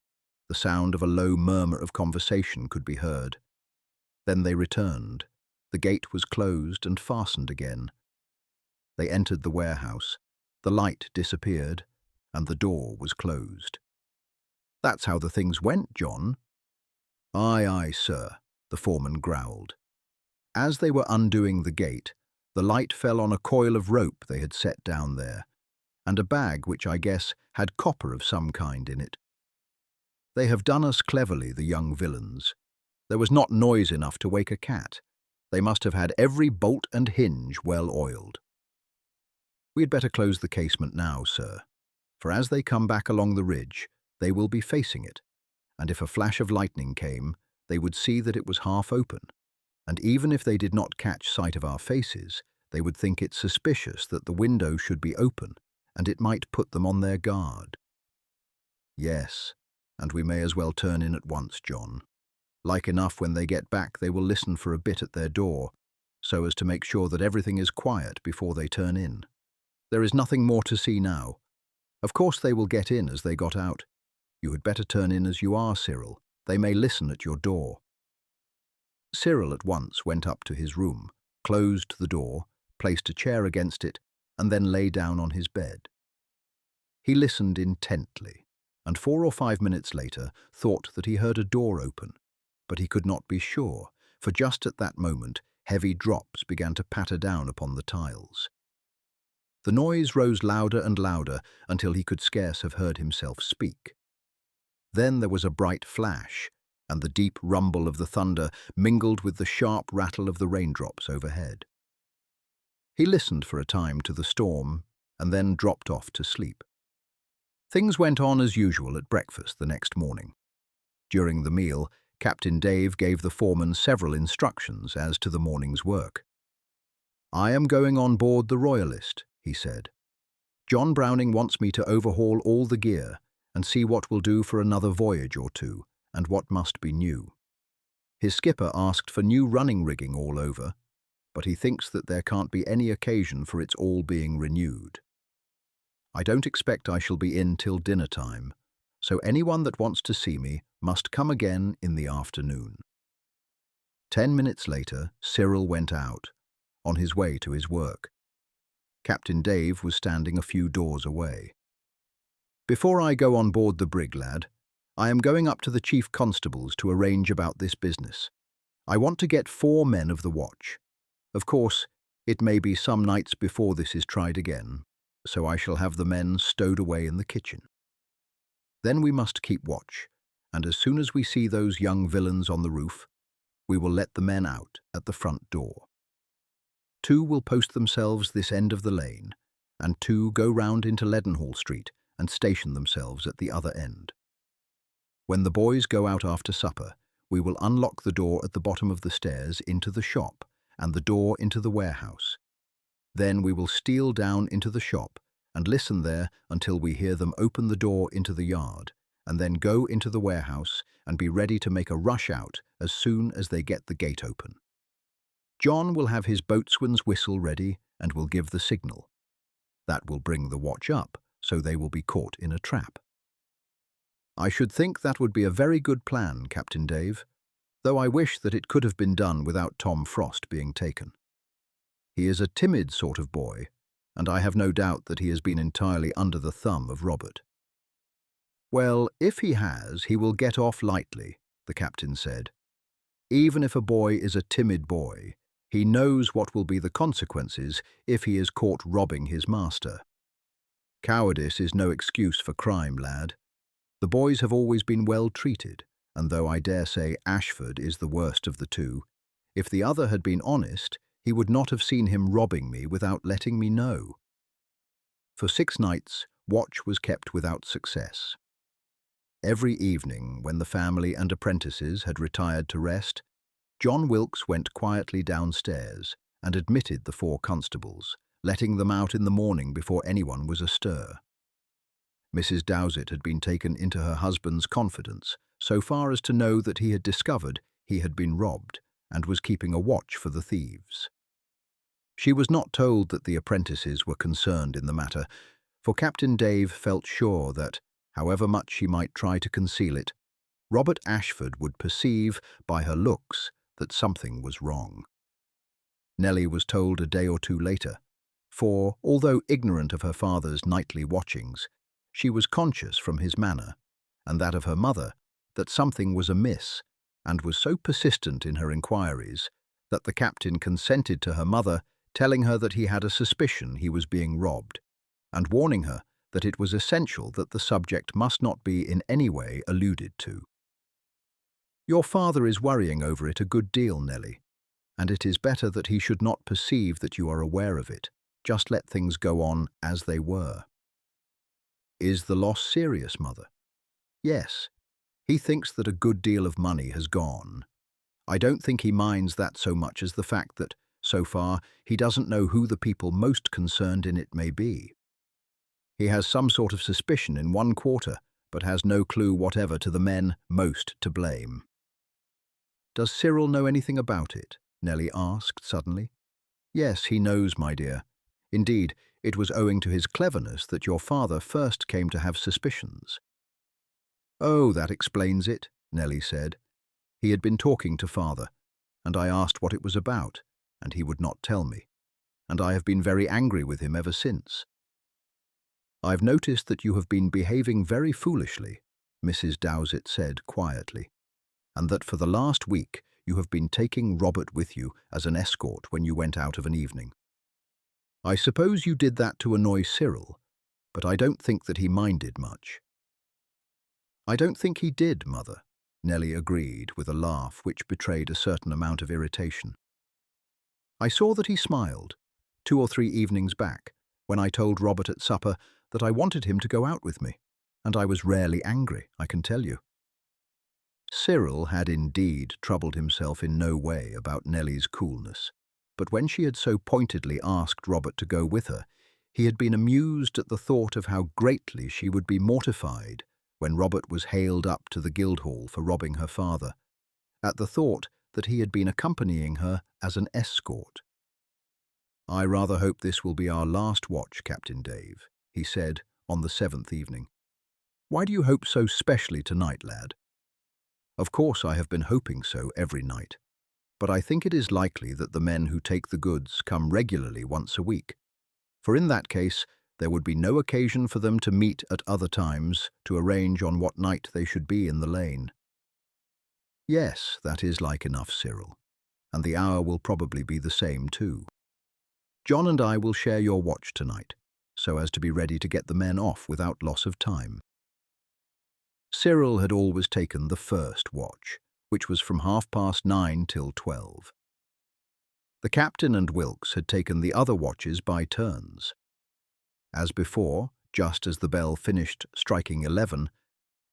The sound of a low murmur of conversation could be heard. Then they returned. The gate was closed and fastened again. They entered the warehouse. The light disappeared, and the door was closed. That's how the things went, John. Aye, aye, sir, the foreman growled. As they were undoing the gate, the light fell on a coil of rope they had set down there, and a bag which I guess had copper of some kind in it. They have done us cleverly, the young villains. There was not noise enough to wake a cat. They must have had every bolt and hinge well oiled. We had better close the casement now, sir, for as they come back along the ridge, they will be facing it, and if a flash of lightning came, they would see that it was half open, and even if they did not catch sight of our faces, they would think it suspicious that the window should be open, and it might put them on their guard. Yes, and we may as well turn in at once, John. Like enough when they get back they will listen for a bit at their door, so as to make sure that everything is quiet before they turn in. There is nothing more to see now. Of course they will get in as they got out. You had better turn in as you are, Cyril. They may listen at your door. Cyril at once went up to his room, closed the door, placed a chair against it, and then lay down on his bed. He listened intently, and 4 or 5 minutes later thought that he heard a door open, but he could not be sure, for just at that moment heavy drops began to patter down upon the tiles. The noise rose louder and louder until he could scarce have heard himself speak. Then there was a bright flash, and the deep rumble of the thunder mingled with the sharp rattle of the raindrops overhead. He listened for a time to the storm and then dropped off to sleep. Things went on as usual at breakfast the next morning. During the meal, Captain Dave gave the foreman several instructions as to the morning's work. "I am going on board the Royalist," he said. "John Browning wants me to overhaul all the gear and see what will do for another voyage or two, and what must be new. His skipper asked for new running rigging all over, but he thinks that there can't be any occasion for its all being renewed. I don't expect I shall be in till dinner time, so anyone that wants to see me must come again in the afternoon." 10 minutes later, Cyril went out, on his way to his work. Captain Dave was standing a few doors away. "Before I go on board the brig, lad, I am going up to the chief constable's to arrange about this business. I want to get 4 men of the watch. Of course, it may be some nights before this is tried again, so I shall have the men stowed away in the kitchen. Then we must keep watch, and as soon as we see those young villains on the roof, we will let the men out at the front door. 2 will post themselves this end of the lane, and 2 go round into Leadenhall Street and station themselves at the other end. When the boys go out after supper, we will unlock the door at the bottom of the stairs into the shop and the door into the warehouse. Then we will steal down into the shop and listen there until we hear them open the door into the yard, and then go into the warehouse and be ready to make a rush out as soon as they get the gate open. John will have his boatswain's whistle ready and will give the signal. That will bring the watch up, so they will be caught in a trap." "I should think that would be a very good plan, Captain Dave, though I wish that it could have been done without Tom Frost being taken. He is a timid sort of boy, and I have no doubt that he has been entirely under the thumb of Robert." "Well, if he has, he will get off lightly," the captain said. "Even if a boy is a timid boy, he knows what will be the consequences if he is caught robbing his master. Cowardice is no excuse for crime, lad. The boys have always been well treated, and though I dare say Ashford is the worst of the 2, if the other had been honest, he would not have seen him robbing me without letting me know." For 6 nights, watch was kept without success. Every evening, when the family and apprentices had retired to rest, John Wilkes went quietly downstairs and admitted the 4 constables, letting them out in the morning before anyone was astir. Mrs. Dowsett had been taken into her husband's confidence, so far as to know that he had discovered he had been robbed and was keeping a watch for the thieves. She was not told that the apprentices were concerned in the matter, for Captain Dave felt sure that, however much she might try to conceal it, Robert Ashford would perceive by her looks that something was wrong. Nellie was told a day or 2 later, for, although ignorant of her father's nightly watchings, she was conscious from his manner, and that of her mother, that something was amiss, and was so persistent in her inquiries that the captain consented to her mother telling her that he had a suspicion he was being robbed, and warning her that it was essential that the subject must not be in any way alluded to. "Your father is worrying over it a good deal, Nellie, and it is better that he should not perceive that you are aware of it. Just let things go on as they were." "Is the loss serious, Mother?" "Yes. He thinks that a good deal of money has gone. I don't think he minds that so much as the fact that, so far, he doesn't know who the people most concerned in it may be. He has some sort of suspicion in one quarter, but has no clue whatever to the men most to blame." "Does Cyril know anything about it?" Nellie asked suddenly. "Yes, he knows, my dear. Indeed, it was owing to his cleverness that your father first came to have suspicions." "Oh, that explains it," Nellie said. "He had been talking to father, and I asked what it was about, and he would not tell me, and I have been very angry with him ever since." "I've noticed that you have been behaving very foolishly," Mrs. Dowsett said quietly, "and that for the last week you have been taking Robert with you as an escort when you went out of an evening. I suppose you did that to annoy Cyril, but I don't think that he minded much." "I don't think he did, Mother," Nellie agreed with a laugh which betrayed a certain amount of irritation. "I saw that he smiled, 2 or 3 evenings back, when I told Robert at supper that I wanted him to go out with me, and I was rarely angry, I can tell you." Cyril had indeed troubled himself in no way about Nellie's coolness, but when she had so pointedly asked Robert to go with her, he had been amused at the thought of how greatly she would be mortified when Robert was haled up to the Guildhall for robbing her father, at the thought that he had been accompanying her as an escort. "I rather hope this will be our last watch, Captain Dave," he said on the 7th evening. "Why do you hope so specially tonight, lad?" "Of course I have been hoping so every night, but I think it is likely that the men who take the goods come regularly once a week, for in that case there would be no occasion for them to meet at other times to arrange on what night they should be in the lane." "Yes, that is like enough, Cyril, and the hour will probably be the same too. John and I will share your watch tonight, so as to be ready to get the men off without loss of time." Cyril had always taken the first watch, which was from 9:30 till 12. The captain and Wilkes had taken the other watches by turns. As before, just as the bell finished striking 11,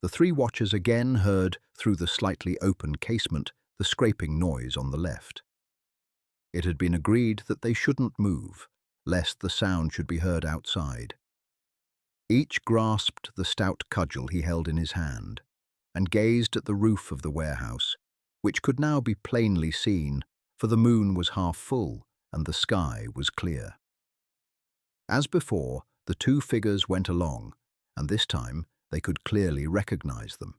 the 3 watchers again heard through the slightly open casement the scraping noise on the left. It had been agreed that they shouldn't move, lest the sound should be heard outside. Each grasped the stout cudgel he held in his hand, and gazed at the roof of the warehouse, which could now be plainly seen, for the moon was half full and the sky was clear. As before, the 2 figures went along, and this time they could clearly recognize them.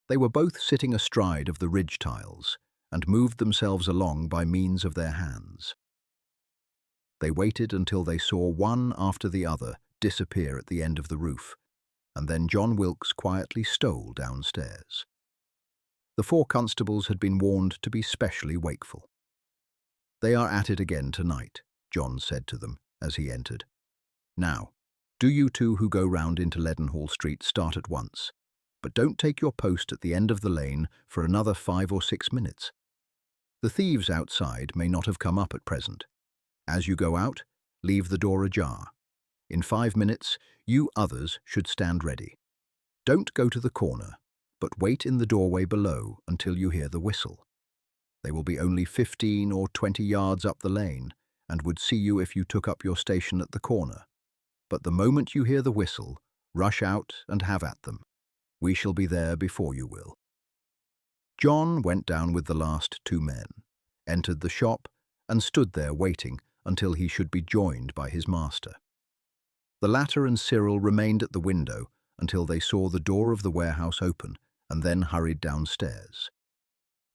They were both sitting astride of the ridge tiles, and moved themselves along by means of their hands. They waited until they saw one after the other disappear at the end of the roof, and then John Wilkes quietly stole downstairs. The 4 constables had been warned to be specially wakeful. "They are at it again tonight," John said to them as he entered. "Now, do you 2 who go round into Leadenhall Street start at once, but don't take your post at the end of the lane for another 5 or 6 minutes. The thieves outside may not have come up at present. As you go out, leave the door ajar. In 5 minutes, you others should stand ready. Don't go to the corner, but wait in the doorway below until you hear the whistle. They will be only 15 or 20 yards up the lane, and would see you if you took up your station at the corner. But the moment you hear the whistle, rush out and have at them. We shall be there before you will." John went down with the last 2 men, entered the shop, and stood there waiting until he should be joined by his master. The latter and Cyril remained at the window until they saw the door of the warehouse open, and then hurried downstairs.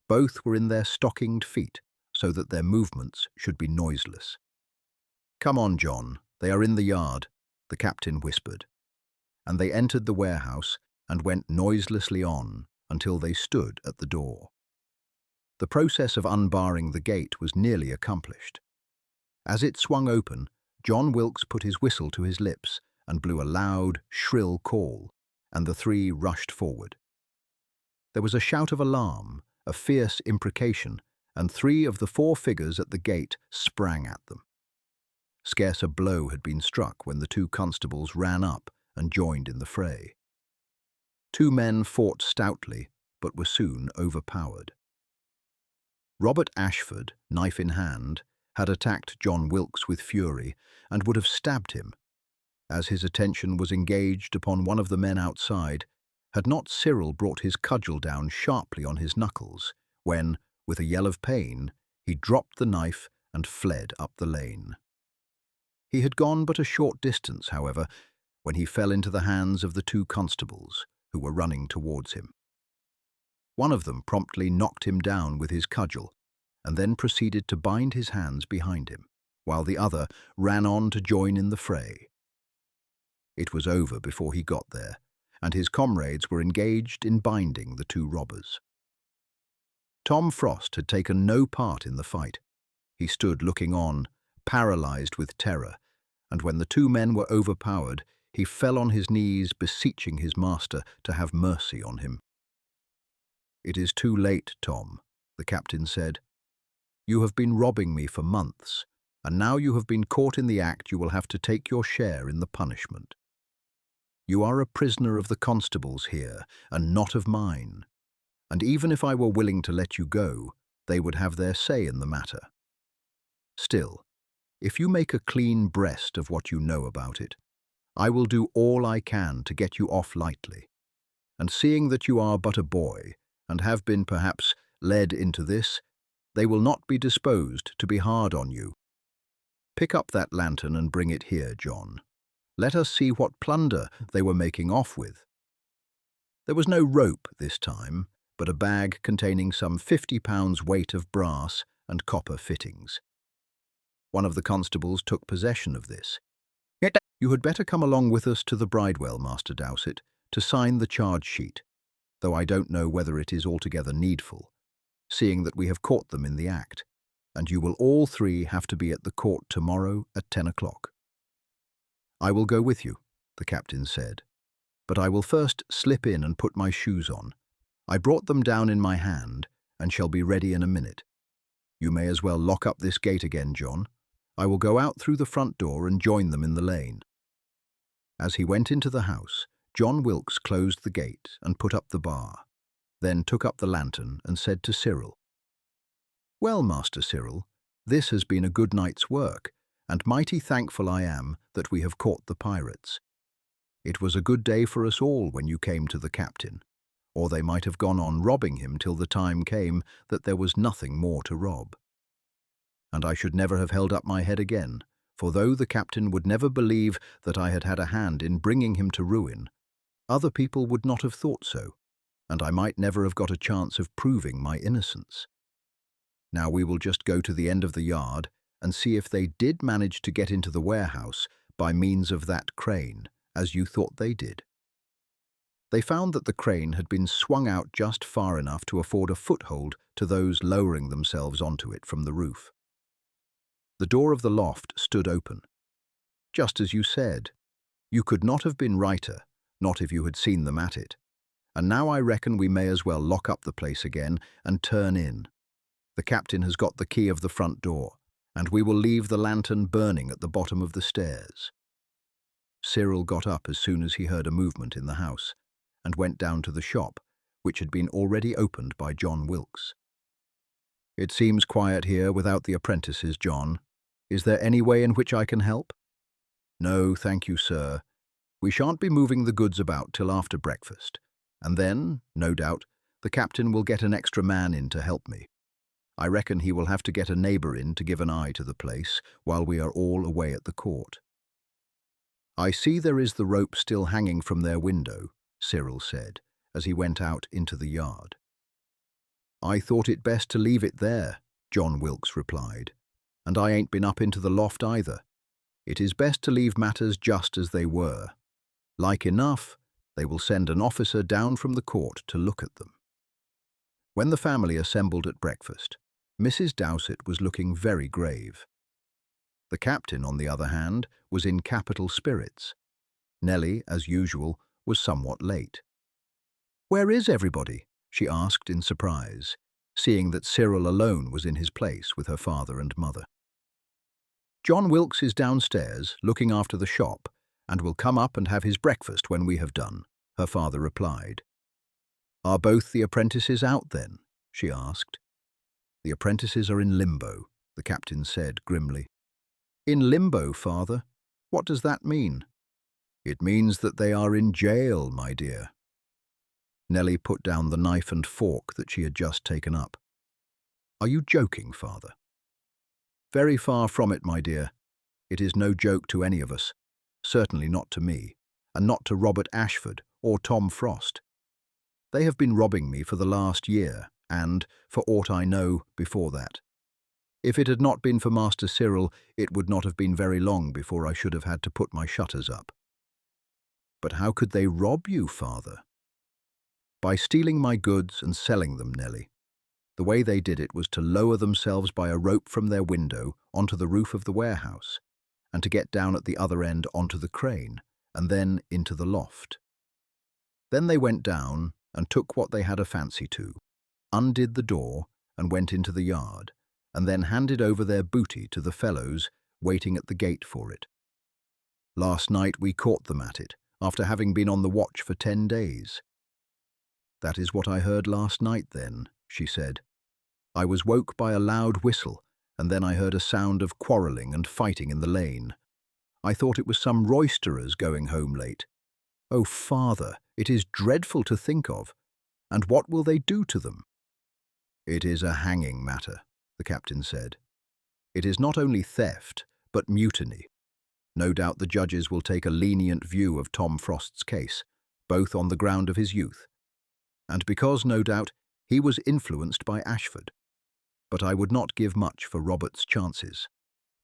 Both were in their stockinged feet, so that their movements should be noiseless. "Come on, John, they are in the yard," the captain whispered. And they entered the warehouse and went noiselessly on until they stood at the door. The process of unbarring the gate was nearly accomplished. As it swung open, John Wilkes put his whistle to his lips and blew a loud, shrill call, and the three rushed forward. There was a shout of alarm, a fierce imprecation, and 3 of the 4 figures at the gate sprang at them. Scarce a blow had been struck when the 2 constables ran up and joined in the fray. 2 men fought stoutly, but were soon overpowered. Robert Ashford, knife in hand, had attacked John Wilkes with fury and would have stabbed him. As his attention was engaged upon one of the men outside, had not Cyril brought his cudgel down sharply on his knuckles, when, with a yell of pain, he dropped the knife and fled up the lane. He had gone but a short distance, however, when he fell into the hands of the 2 constables, who were running towards him. One of them promptly knocked him down with his cudgel, and then proceeded to bind his hands behind him, while the other ran on to join in the fray. It was over before he got there, and his comrades were engaged in binding the 2 robbers. Tom Frost had taken no part in the fight. He stood looking on, paralyzed with terror, and when the 2 men were overpowered, he fell on his knees beseeching his master to have mercy on him. "It is too late, Tom," the captain said. "You have been robbing me for months, and now you have been caught in the act, you will have to take your share in the punishment. You are a prisoner of the constables here, and not of mine, and even if I were willing to let you go, they would have their say in the matter. Still, if you make a clean breast of what you know about it, I will do all I can to get you off lightly. And seeing that you are but a boy, and have been perhaps led into this, they will not be disposed to be hard on you. Pick up that lantern and bring it here, John. Let us see what plunder they were making off with." There was no rope this time, but a bag containing some 50 pounds weight of brass and copper fittings. One of the constables took possession of this. "You had better come along with us to the Bridewell, Master Dowsett, to sign the charge sheet, though I don't know whether it is altogether needful, seeing that we have caught them in the act, and you will all 3 have to be at the court tomorrow at 10 o'clock. "I will go with you," the captain said, "but I will first slip in and put my shoes on. I brought them down in my hand, and shall be ready in a minute. You may as well lock up this gate again, John. I will go out through the front door and join them in the lane." As he went into the house, John Wilkes closed the gate and put up the bar, then took up the lantern and said to Cyril, "Well, Master Cyril, this has been a good night's work, and mighty thankful I am that we have caught the pirates. It was a good day for us all when you came to the captain, or they might have gone on robbing him till the time came that there was nothing more to rob. And I should never have held up my head again, for though the captain would never believe that I had had a hand in bringing him to ruin, other people would not have thought so, and I might never have got a chance of proving my innocence. Now we will just go to the end of the yard and see if they did manage to get into the warehouse by means of that crane, as you thought they did." They found that the crane had been swung out just far enough to afford a foothold to those lowering themselves onto it from the roof. The door of the loft stood open. "Just as you said. You could not have been righter, not if you had seen them at it. And now I reckon we may as well lock up the place again and turn in. The captain has got the key of the front door, and we will leave the lantern burning at the bottom of the stairs." Cyril got up as soon as he heard a movement in the house, and went down to the shop, which had been already opened by John Wilkes. "It seems quiet here without the apprentices, John. Is there any way in which I can help?" "No, thank you, sir. We shan't be moving the goods about till after breakfast, and then, no doubt, the captain will get an extra man in to help me. I reckon he will have to get a neighbour in to give an eye to the place while we are all away at the court." "I see there is the rope still hanging from their window," Cyril said, as he went out into the yard. "I thought it best to leave it there," John Wilkes replied, "and I ain't been up into the loft either. It is best to leave matters just as they were. Like enough, They will send an officer down from the court to look at them." When the family assembled at breakfast, Mrs. Dowsett was looking very grave. The captain, on the other hand, was in capital spirits. Nellie, as usual, was somewhat late. "Where is everybody?" she asked in surprise, seeing that Cyril alone was in his place with her father and mother. "John Wilkes is downstairs, looking after the shop, and will come up and have his breakfast when we have done," her father replied. "Are both the apprentices out then?" she asked. "The apprentices are in limbo," the captain said grimly. "In limbo, father? What does that mean?" "It means that they are in jail, my dear." Nellie put down the knife and fork that she had just taken up. "Are you joking, father?" "Very far from it, my dear. It is no joke to any of us, certainly not to me, and not to Robert Ashford or Tom Frost. They have been robbing me for the last year, and, for aught I know, before that. If it had not been for Master Cyril, it would not have been very long before I should have had to put my shutters up." "But how could they rob you, father?" "By stealing my goods and selling them, Nellie. The way they did it was to lower themselves by a rope from their window onto the roof of the warehouse, and to get down at the other end onto the crane, and then into the loft. Then they went down and took what they had a fancy to, undid the door and went into the yard, and then handed over their booty to the fellows waiting at the gate for it. Last night we caught them at it, after having been on the watch for 10 days. "That is what I heard last night then," she said. "I was woke by a loud whistle, and then I heard a sound of quarrelling and fighting in the lane. I thought it was some roisterers going home late. Oh, father, it is dreadful to think of. And what will they do to them?" "It is a hanging matter," the captain said. "It is not only theft, but mutiny. No doubt the judges will take a lenient view of Tom Frost's case, both on the ground of his youth, and because, no doubt, he was influenced by Ashford. But I would not give much for Robert's chances.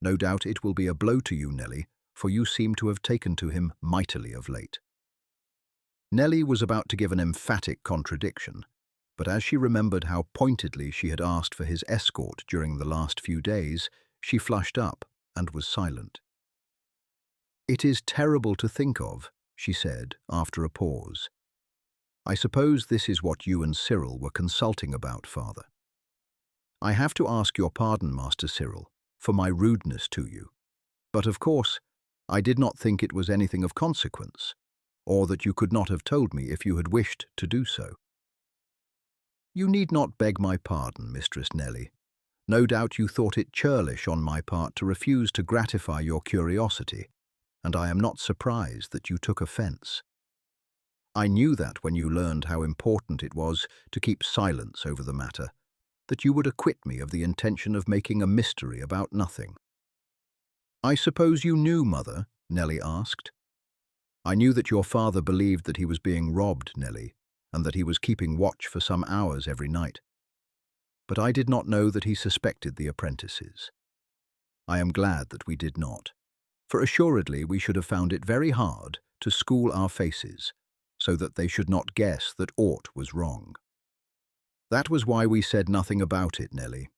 No doubt it will be a blow to you, Nellie, for you seem to have taken to him mightily of late." Nellie was about to give an emphatic contradiction, but as she remembered how pointedly she had asked for his escort during the last few days, she flushed up and was silent. "It is terrible to think of," she said after a pause. "I suppose this is what you and Cyril were consulting about, father. I have to ask your pardon, Master Cyril, for my rudeness to you. But of course, I did not think it was anything of consequence, or that you could not have told me if you had wished to do so." "You need not beg my pardon, Mistress Nellie. No doubt you thought it churlish on my part to refuse to gratify your curiosity, and I am not surprised that you took offence. I knew that when you learned how important it was to keep silence over the matter, that you would acquit me of the intention of making a mystery about nothing." "I suppose you knew, Mother?" Nellie asked. "I knew that your father believed that he was being robbed, Nellie, and that he was keeping watch for some hours every night. But I did not know that he suspected the apprentices. I am glad that we did not, for assuredly we should have found it very hard to school our faces, so that they should not guess that aught was wrong. That was why we said nothing about it, Nellie.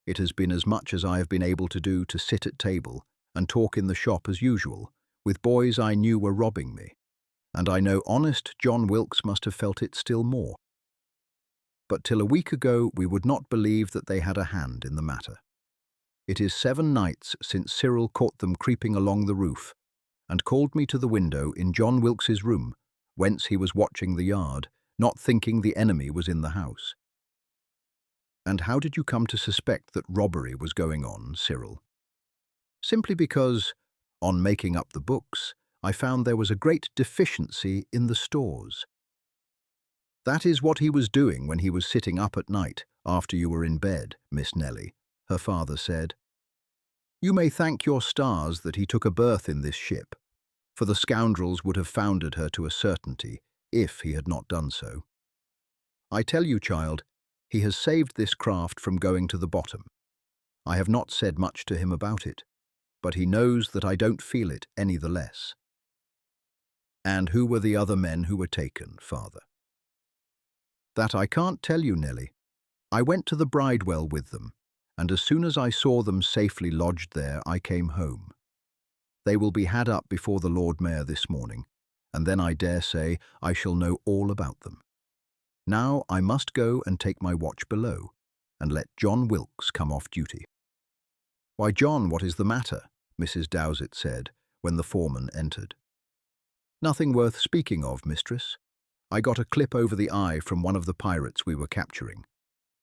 It has been as much as I have been able to do to sit at table and talk in the shop as usual, with boys I knew were robbing me, and I know honest John Wilkes must have felt it still more. But till a week ago we would not believe that they had a hand in the matter. It is 7 nights since Cyril caught them creeping along the roof, and called me to the window in John Wilkes's room, whence he was watching the yard, not thinking the enemy was in the house." "And how did you come to suspect that robbery was going on, Cyril?" "Simply because, on making up the books, I found there was a great deficiency in the stores." "That is what he was doing when he was sitting up at night, after you were in bed, Miss Nellie," her father said. "You may thank your stars that he took a berth in this ship, for the scoundrels would have foundered her to a certainty, if he had not done so. I tell you, child, he has saved this craft from going to the bottom. I have not said much to him about it, but he knows that I don't feel it any the less." And who were the other men who were taken, father? That I can't tell you, Nelly. I went to the Bridewell with them, and as soon as I saw them safely lodged there, I came home. They will be had up before the Lord Mayor this morning, and then I dare say I shall know all about them. Now I must go and take my watch below, and let John Wilkes come off duty. Why, John, what is the matter? Mrs. Dowsett said, when the foreman entered. Nothing worth speaking of, mistress. I got a clip over the eye from one of the pirates we were capturing.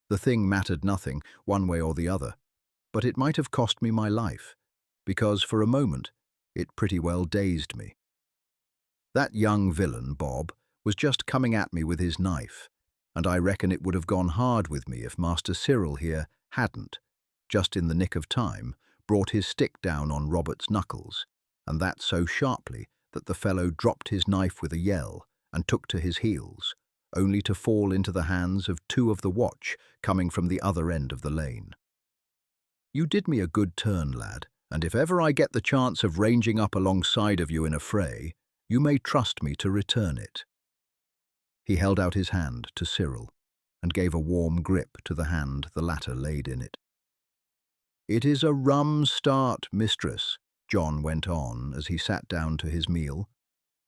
The thing mattered nothing, one way or the other, but it might have cost me my life, because for a moment it pretty well dazed me. That young villain, Bob, was just coming at me with his knife, and I reckon it would have gone hard with me if Master Cyril here hadn't, just in the nick of time, brought his stick down on Robert's knuckles, and that so sharply that the fellow dropped his knife with a yell and took to his heels, only to fall into the hands of two of the watch coming from the other end of the lane. You did me a good turn, lad, and if ever I get the chance of ranging up alongside of you in a fray, you may trust me to return it. He held out his hand to Cyril and gave a warm grip to the hand the latter laid in it. It is a rum start, mistress, John went on as he sat down to his meal,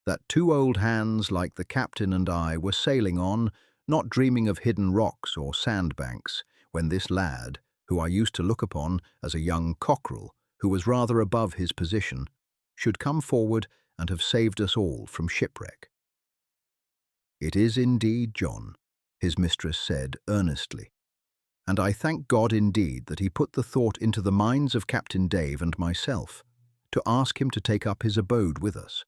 that two old hands like the captain and I were sailing on, not dreaming of hidden rocks or sandbanks, when this lad, who I used to look upon as a young cockerel, who was rather above his position, should come forward and have saved us all from shipwreck. It is indeed, John, his mistress said earnestly, and I thank God indeed that he put the thought into the minds of Captain Dave and myself, to ask him to take up his abode with us.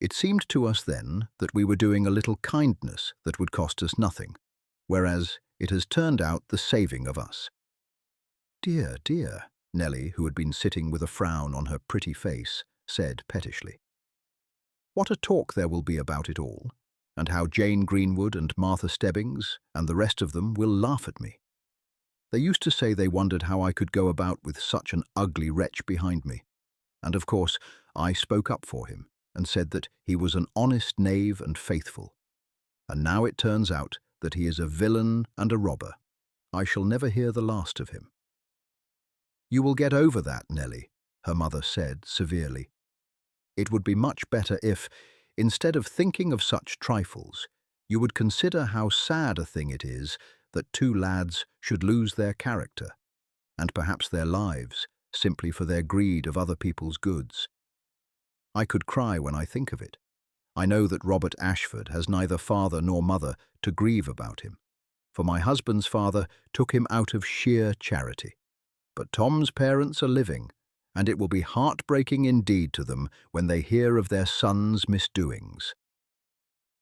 It seemed to us then that we were doing a little kindness that would cost us nothing, whereas it has turned out the saving of us. Dear, dear, Nelly, who had been sitting with a frown on her pretty face, said pettishly. What a talk there will be about it all, and how Jane Greenwood and Martha Stebbings and the rest of them will laugh at me. They used to say they wondered how I could go about with such an ugly wretch behind me. And of course, I spoke up for him and said that he was an honest knave and faithful. And now it turns out that he is a villain and a robber. I shall never hear the last of him. You will get over that, Nelly, her mother said severely. It would be much better if, instead of thinking of such trifles, you would consider how sad a thing it is that two lads should lose their character, and perhaps their lives, simply for their greed of other people's goods. I could cry when I think of it. I know that Robert Ashford has neither father nor mother to grieve about him, for my husband's father took him out of sheer charity. But Tom's parents are living, and it will be heartbreaking indeed to them when they hear of their son's misdoings.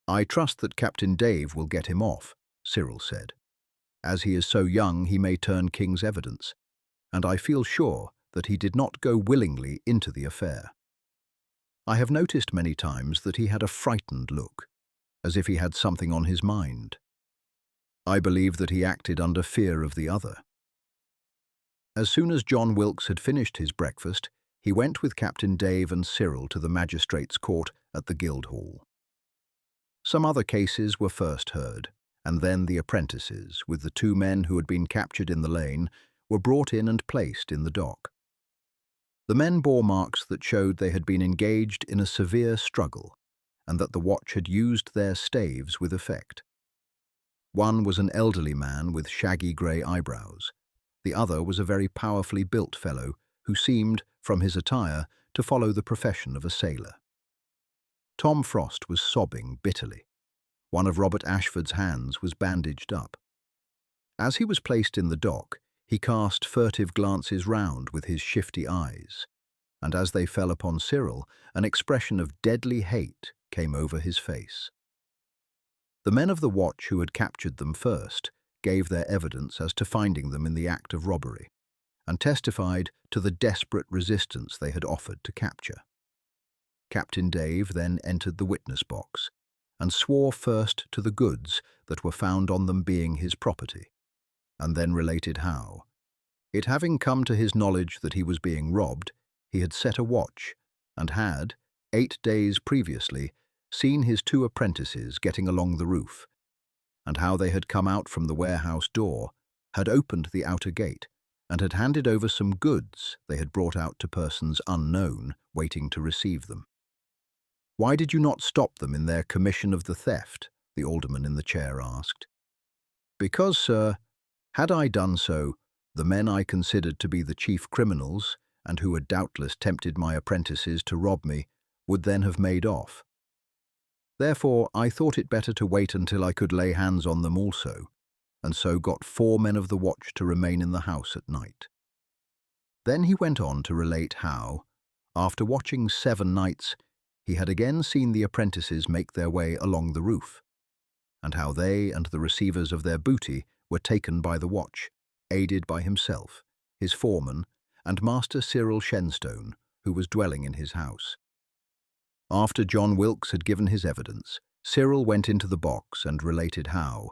I trust that Captain Dave will get him off, Cyril said. As he is so young, he may turn king's evidence, and I feel sure that he did not go willingly into the affair. I have noticed many times that he had a frightened look, as if he had something on his mind. I believe that he acted under fear of the other. As soon as John Wilkes had finished his breakfast, he went with Captain Dave and Cyril to the magistrate's court at the Guildhall. Some other cases were first heard, and then the apprentices, with the two men who had been captured in the lane, were brought in and placed in the dock. The men bore marks that showed they had been engaged in a severe struggle, and that the watch had used their staves with effect. One was an elderly man with shaggy grey eyebrows. The other was a very powerfully built fellow who seemed, from his attire, to follow the profession of a sailor. Tom Frost was sobbing bitterly. One of Robert Ashford's hands was bandaged up. As he was placed in the dock, he cast furtive glances round with his shifty eyes, and as they fell upon Cyril, an expression of deadly hate came over his face. The men of the watch who had captured them first gave their evidence as to finding them in the act of robbery, and testified to the desperate resistance they had offered to capture. Captain Dave then entered the witness box, and swore first to the goods that were found on them being his property, and then related how, it having come to his knowledge that he was being robbed, he had set a watch, and had, 8 days previously, seen his 2 apprentices getting along the roof, and how they had come out from the warehouse door, had opened the outer gate, and had handed over some goods they had brought out to persons unknown, waiting to receive them. "Why did you not stop them in their commission of the theft?" the alderman in the chair asked. "Because, sir, had I done so, the men I considered to be the chief criminals, and who had doubtless tempted my apprentices to rob me, would then have made off. Therefore I thought it better to wait until I could lay hands on them also, and so got 4 men of the watch to remain in the house at night." Then he went on to relate how, after watching 7 nights, he had again seen the apprentices make their way along the roof, and how they and the receivers of their booty were taken by the watch, aided by himself, his foreman, and Master Cyril Shenstone, who was dwelling in his house. After John Wilkes had given his evidence, Cyril went into the box and related how,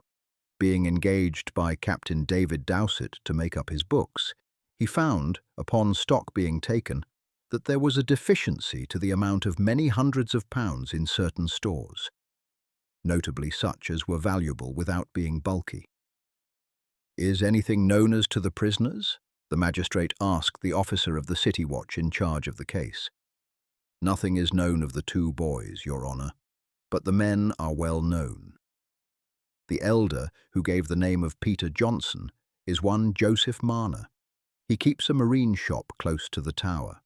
being engaged by Captain David Dowsett to make up his books, he found, upon stock being taken, that there was a deficiency to the amount of many hundreds of pounds in certain stores, notably such as were valuable without being bulky. "Is anything known as to the prisoners?" the magistrate asked the officer of the city watch in charge of the case. "Nothing is known of the 2 boys, Your Honour, but the men are well known. The elder, who gave the name of Peter Johnson, is one Joseph Marner. He keeps a marine shop close to the tower.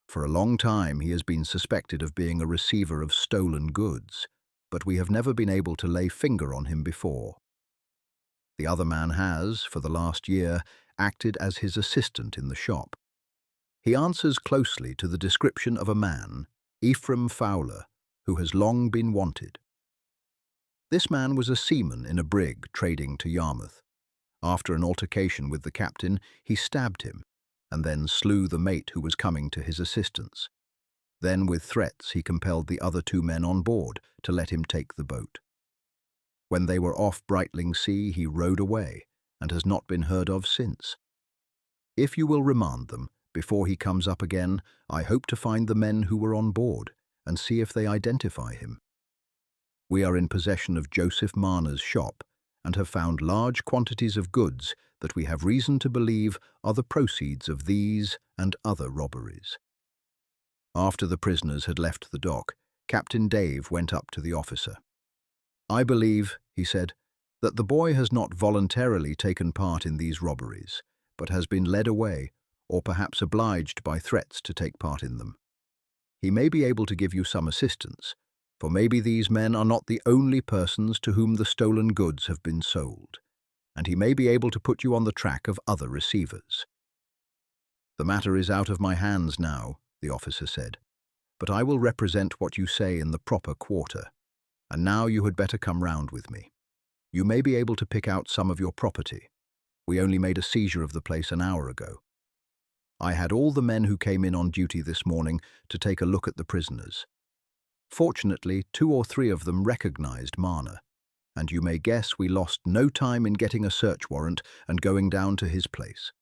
For a long time he has been suspected of being a receiver of stolen goods, but we have never been able to lay finger on him before. The other man has, for the last year, acted as his assistant in the shop. He answers closely to the description of a man, Ephraim Fowler, who has long been wanted. This man was a seaman in a brig trading to Yarmouth. After an altercation with the captain, he stabbed him, and then slew the mate who was coming to his assistance. Then, with threats, he compelled the other 2 men on board to let him take the boat. When they were off Brightling Sea, he rowed away, and has not been heard of since. If you will remand them, before he comes up again, I hope to find the men who were on board, and see if they identify him. We are in possession of Joseph Marner's shop, and have found large quantities of goods that we have reason to believe are the proceeds of these and other robberies." After the prisoners had left the dock, Captain Dave went up to the officer. "I believe," he said, "that the boy has not voluntarily taken part in these robberies, but has been led away, or perhaps obliged by threats to take part in them. He may be able to give you some assistance, for maybe these men are not the only persons to whom the stolen goods have been sold, and he may be able to put you on the track of other receivers." "The matter is out of my hands now," the officer said, "but I will represent what you say in the proper quarter, and now you had better come round with me. You may be able to pick out some of your property. We only made a seizure of the place an hour ago. I had all the men who came in on duty this morning to take a look at the prisoners. Fortunately, 2 or 3 of them recognized Marner, and you may guess we lost no time in getting a search warrant and going down to his place.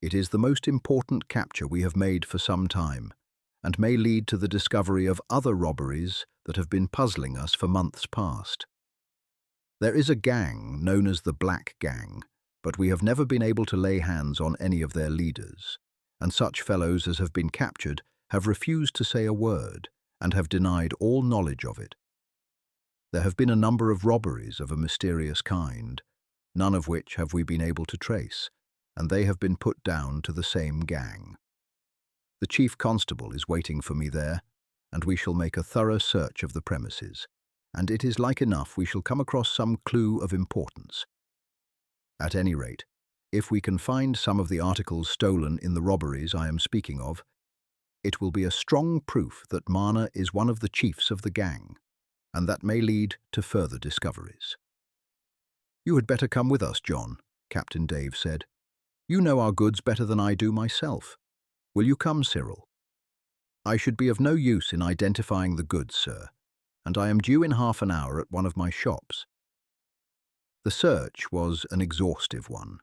It is the most important capture we have made for some time, and may lead to the discovery of other robberies that have been puzzling us for months past. There is a gang known as the Black Gang, but we have never been able to lay hands on any of their leaders, and such fellows as have been captured have refused to say a word and have denied all knowledge of it. There have been a number of robberies of a mysterious kind, none of which have we been able to trace, and they have been put down to the same gang. The chief constable is waiting for me there, and we shall make a thorough search of the premises, and it is like enough we shall come across some clue of importance. At any rate, if we can find some of the articles stolen in the robberies I am speaking of, it will be a strong proof that Marner is one of the chiefs of the gang, and that may lead to further discoveries." "You had better come with us, John," Captain Dave said. "You know our goods better than I do myself. Will you come, Cyril?" "I should be of no use in identifying the goods, sir, and I am due in half an hour at one of my shops." The search was an exhaustive one.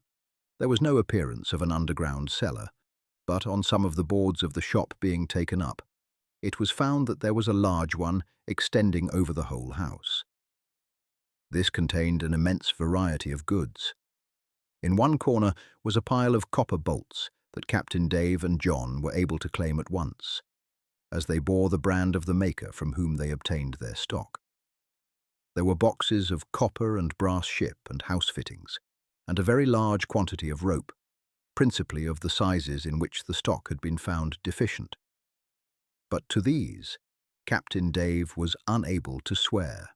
There was no appearance of an underground cellar, but on some of the boards of the shop being taken up, it was found that there was a large one extending over the whole house. This contained an immense variety of goods. In one corner was a pile of copper bolts that Captain Dave and John were able to claim at once, as they bore the brand of the maker from whom they obtained their stock. There were boxes of copper and brass ship and house fittings, and a very large quantity of rope, principally of the sizes in which the stock had been found deficient. But to these, Captain Dave was unable to swear.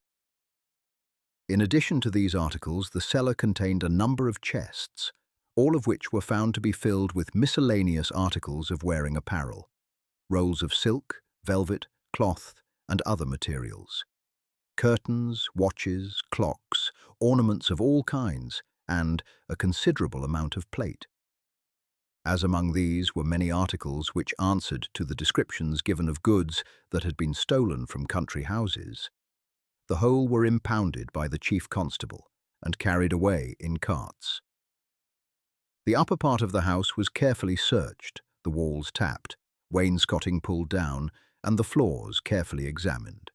In addition to these articles, the cellar contained a number of chests, all of which were found to be filled with miscellaneous articles of wearing apparel, rolls of silk, velvet, cloth, and other materials, curtains, watches, clocks, ornaments of all kinds, and a considerable amount of plate. As among these were many articles which answered to the descriptions given of goods that had been stolen from country houses, the whole were impounded by the chief constable and carried away in carts. The upper part of the house was carefully searched, the walls tapped, wainscoting pulled down, and the floors carefully examined.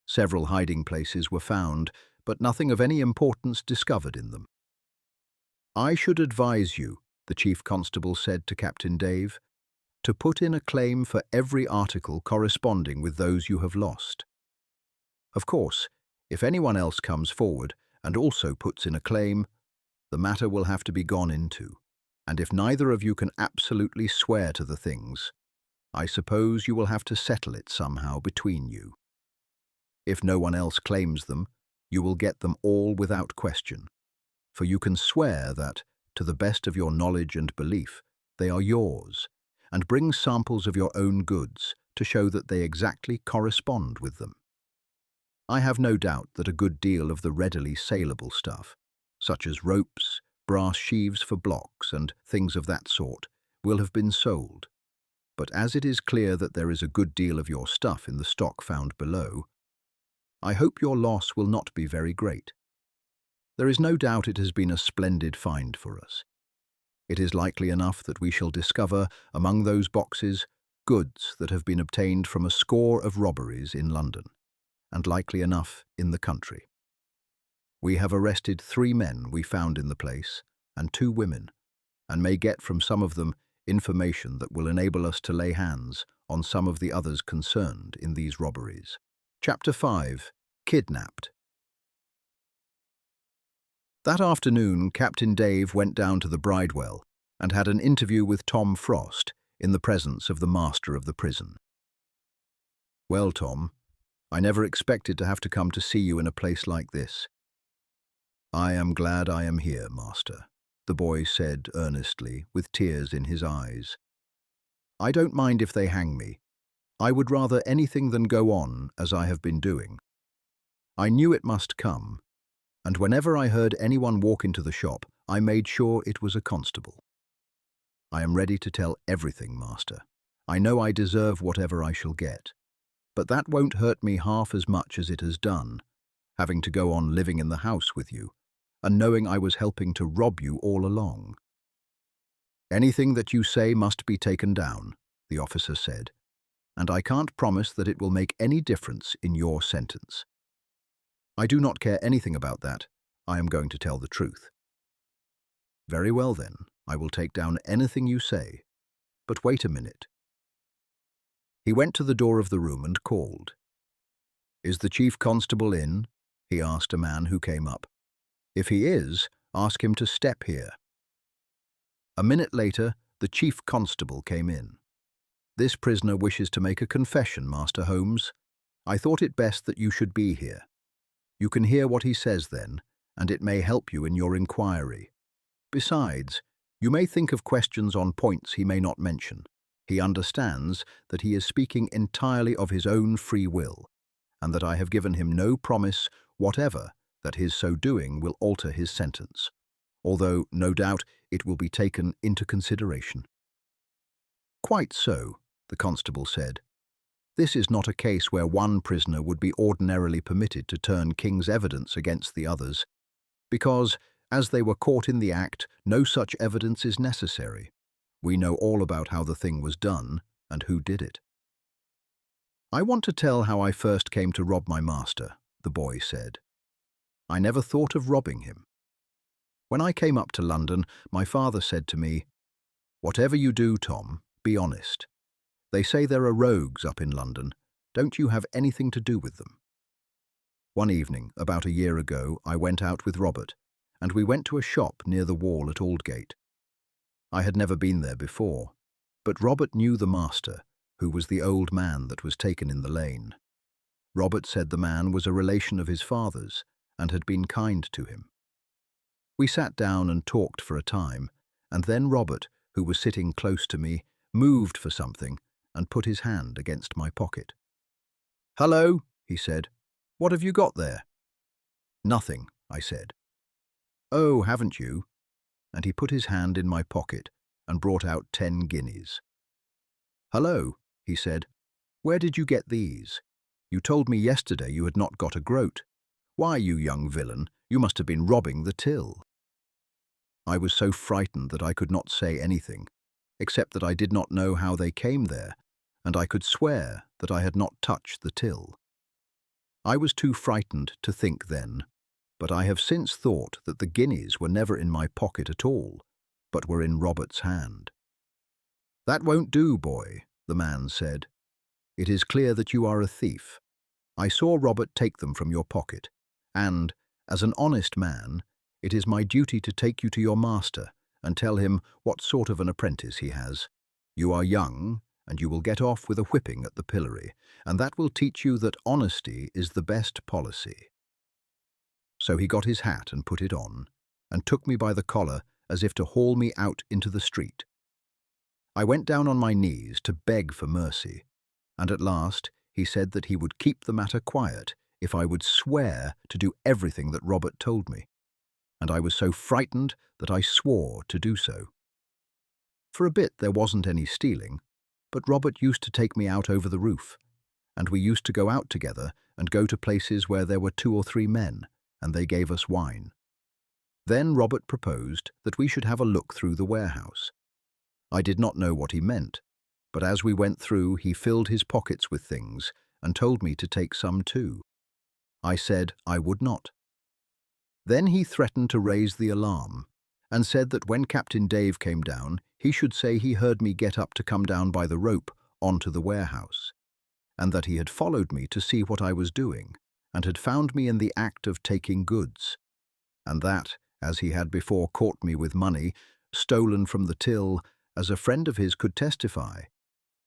Several hiding places were found, but nothing of any importance discovered in them. "I should advise you," the chief constable said to Captain Dave, "to put in a claim for every article corresponding with those you have lost. Of course, if anyone else comes forward and also puts in a claim, the matter will have to be gone into, and if neither of you can absolutely swear to the things, I suppose you will have to settle it somehow between you. If no one else claims them, you will get them all without question, for you can swear that, to the best of your knowledge and belief, they are yours, and bring samples of your own goods to show that they exactly correspond with them. I have no doubt that a good deal of the readily saleable stuff, such as ropes, brass sheaves for blocks, and things of that sort, will have been sold. But as it is clear that there is a good deal of your stuff in the stock found below, I hope your loss will not be very great. There is no doubt it has been a splendid find for us. It is likely enough that we shall discover among those boxes goods that have been obtained from a score of robberies in London, and likely enough in the country. We have arrested 3 men we found in the place, and 2 women, and may get from some of them information that will enable us to lay hands on some of the others concerned in these robberies. Chapter 5. Kidnapped. That afternoon, Captain Dave went down to the Bridewell and had an interview with Tom Frost in the presence of the master of the prison. "Well, Tom, I never expected to have to come to see you in a place like this." "I am glad I am here, master," the boy said earnestly, with tears in his eyes. "I don't mind if they hang me. I would rather anything than go on as I have been doing. I knew it must come, and whenever I heard anyone walk into the shop, I made sure it was a constable. I am ready to tell everything, master. I know I deserve whatever I shall get, but that won't hurt me half as much as it has done, having to go on living in the house with you, and knowing I was helping to rob you all along." "Anything that you say must be taken down," the officer said, "and I can't promise that it will make any difference in your sentence." "I do not care anything about that. I am going to tell the truth." "Very well then, I will take down anything you say. But wait a minute." He went to the door of the room and called. "Is the chief constable in?" he asked a man who came up. "If he is, ask him to step here." A minute later, the chief constable came in. "This prisoner wishes to make a confession, Master Holmes. I thought it best that you should be here. You can hear what he says then, and it may help you in your inquiry. Besides, you may think of questions on points he may not mention. He understands that he is speaking entirely of his own free will, and that I have given him no promise whatever that his so doing will alter his sentence, although, no doubt, it will be taken into consideration." "Quite so," the constable said. "This is not a case where one prisoner would be ordinarily permitted to turn king's evidence against the others, because, as they were caught in the act, no such evidence is necessary. We know all about how the thing was done and who did it." "I want to tell how I first came to rob my master," the boy said. "I never thought of robbing him. When I came up to London, my father said to me, 'Whatever you do, Tom, be honest. They say there are rogues up in London. Don't you have anything to do with them?' One evening, about a year ago, I went out with Robert, and we went to a shop near the wall at Aldgate. I had never been there before, but Robert knew the master, who was the old man that was taken in the lane. Robert said the man was a relation of his father's and had been kind to him. We sat down and talked for a time, and then Robert, who was sitting close to me, moved for something and put his hand against my pocket. 'Hello,' he said. 'What have you got there?' 'Nothing,' I said. 'Oh, haven't you?' And he put his hand in my pocket and brought out 10 guineas. 'Hello,' he said. 'Where did you get these? You told me yesterday you had not got a groat. Why, you young villain, you must have been robbing the till.' I was so frightened that I could not say anything, except that I did not know how they came there, and I could swear that I had not touched the till. I was too frightened to think then, but I have since thought that the guineas were never in my pocket at all, but were in Robert's hand. 'That won't do, boy,' the man said. 'It is clear that you are a thief. I saw Robert take them from your pocket, and, as an honest man, it is my duty to take you to your master and tell him what sort of an apprentice he has. You are young, and you will get off with a whipping at the pillory, and that will teach you that honesty is the best policy.' So he got his hat and put it on, and took me by the collar as if to haul me out into the street. I went down on my knees to beg for mercy, and at last he said that he would keep the matter quiet if I would swear to do everything that Robert told me, and I was so frightened that I swore to do so. For a bit there wasn't any stealing, but Robert used to take me out over the roof, and we used to go out together and go to places where there were 2 or 3 men, and they gave us wine. Then Robert proposed that we should have a look through the warehouse. I did not know what he meant, but as we went through he filled his pockets with things and told me to take some too. I said I would not. Then he threatened to raise the alarm, and said that when Captain Dave came down, he should say he heard me get up to come down by the rope onto the warehouse, and that he had followed me to see what I was doing, and had found me in the act of taking goods, and that, as he had before caught me with money, stolen from the till, as a friend of his could testify,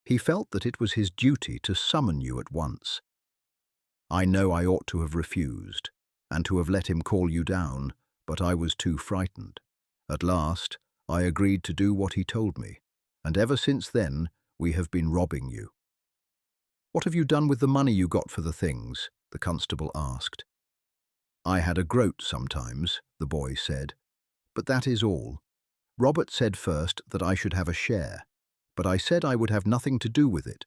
he felt that it was his duty to summon you at once. I know I ought to have refused, and to have let him call you down, but I was too frightened. At last, I agreed to do what he told me, and ever since then we have been robbing you." "What have you done with the money you got for the things?" the constable asked. "I had a groat sometimes," the boy said, "but that is all. Robert said first that I should have a share, but I said I would have nothing to do with it.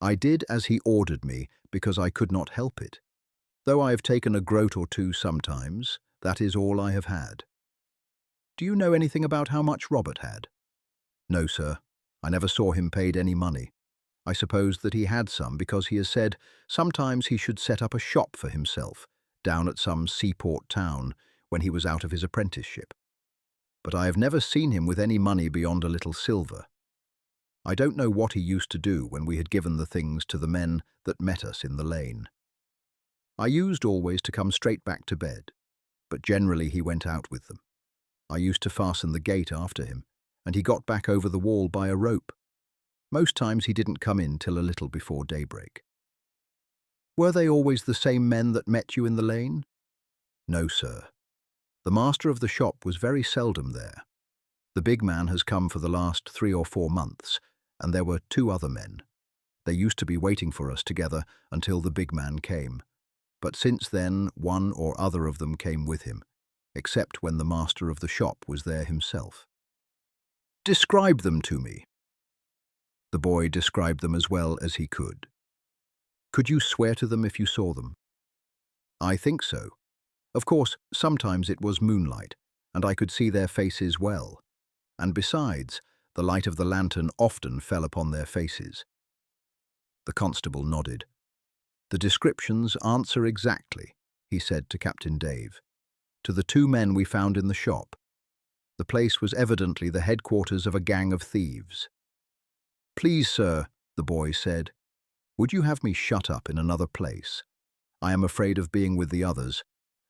I did as he ordered me because I could not help it. Though I have taken a groat or 2 sometimes, that is all I have had." "Do you know anything about how much Robert had?" "No, sir. I never saw him paid any money. I suppose that he had some because he has said sometimes he should set up a shop for himself down at some seaport town when he was out of his apprenticeship. But I have never seen him with any money beyond a little silver. I don't know what he used to do when we had given the things to the men that met us in the lane. I used always to come straight back to bed, but generally he went out with them. I used to fasten the gate after him, and he got back over the wall by a rope. Most times he didn't come in till a little before daybreak." "Were they always the same men that met you in the lane?" "No, sir. The master of the shop was very seldom there. The big man has come for the last 3 or 4 months, and there were 2 other men. They used to be waiting for us together until the big man came, but since then one or other of them came with him, except when the master of the shop was there himself." "Describe them to me." The boy described them as well as he could. "Could you swear to them if you saw them?" "I think so. Of course, sometimes it was moonlight, and I could see their faces well, and besides, the light of the lantern often fell upon their faces." The constable nodded. "The descriptions answer exactly," he said to Captain Dave, "to the two men we found in the shop. The place was evidently the headquarters of a gang of thieves." "Please, sir," the boy said, "would you have me shut up in another place? I am afraid of being with the others.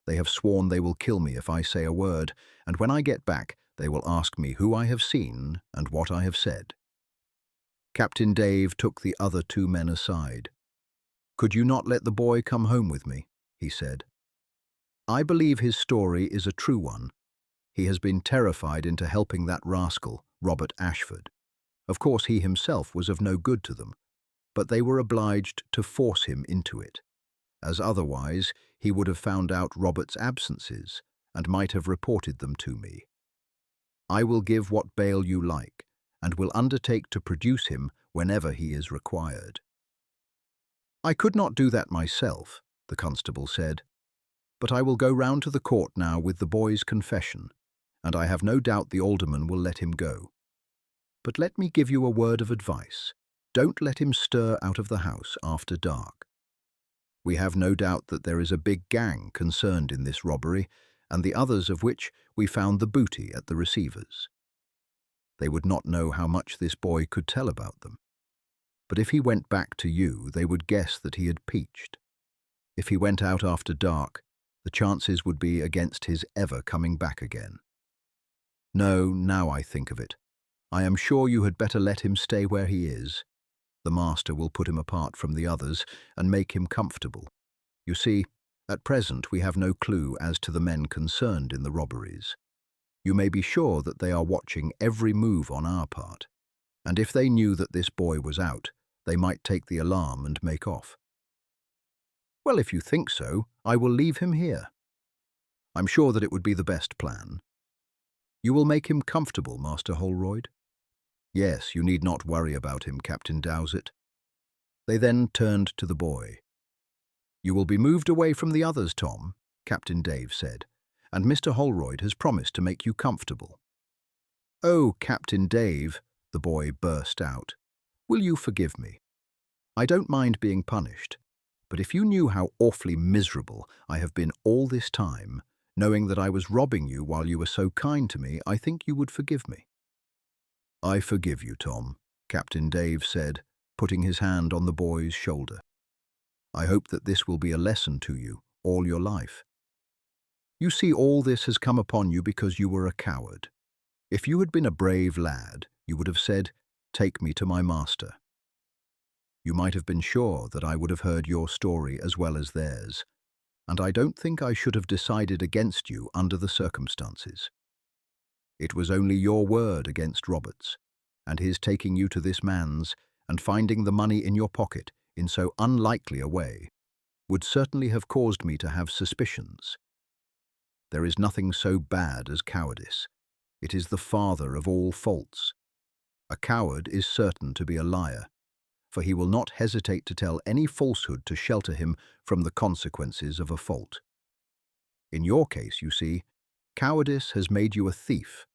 They have sworn they will kill me if I say a word, and when I get back, they will ask me who I have seen and what I have said." Captain Dave took the other two men aside. "Could you not let the boy come home with me?" he said. "I believe his story is a true one. He has been terrified into helping that rascal, Robert Ashford. Of course, he himself was of no good to them, but they were obliged to force him into it, as otherwise he would have found out Robert's absences and might have reported them to me. I will give what bail you like, and will undertake to produce him whenever he is required." "I could not do that myself," the constable said, "but I will go round to the court now with the boy's confession, and I have no doubt the alderman will let him go. But let me give you a word of advice. Don't let him stir out of the house after dark. We have no doubt that there is a big gang concerned in this robbery, and the others of which we found the booty at the receivers. They would not know how much this boy could tell about them. But if he went back to you, they would guess that he had peached. If he went out after dark, the chances would be against his ever coming back again. No, now I think of it, I am sure you had better let him stay where he is. The master will put him apart from the others and make him comfortable. You see, at present we have no clue as to the men concerned in the robberies. You may be sure that they are watching every move on our part, and if they knew that this boy was out, they might take the alarm and make off." "Well, if you think so, I will leave him here. I'm sure that it would be the best plan. You will make him comfortable, Master Holroyd?" "Yes, you need not worry about him, Captain Dowsett." They then turned to the boy. "You will be moved away from the others, Tom," Captain Dave said, "and Mr. Holroyd has promised to make you comfortable." "Oh, Captain Dave," the boy burst out, "will you forgive me? I don't mind being punished, but if you knew how awfully miserable I have been all this time, knowing that I was robbing you while you were so kind to me, I think you would forgive me." "I forgive you, Tom," Captain Dave said, putting his hand on the boy's shoulder. "I hope that this will be a lesson to you all your life. You see, all this has come upon you because you were a coward. If you had been a brave lad, you would have said, 'Take me to my master.' You might have been sure that I would have heard your story as well as theirs, and I don't think I should have decided against you under the circumstances. It was only your word against Robert's, and his taking you to this man's and finding the money in your pocket in so unlikely a way would certainly have caused me to have suspicions. There is nothing so bad as cowardice. It is the father of all faults. A coward is certain to be a liar, for he will not hesitate to tell any falsehood to shelter him from the consequences of a fault. In your case, you see, cowardice has made you a thief,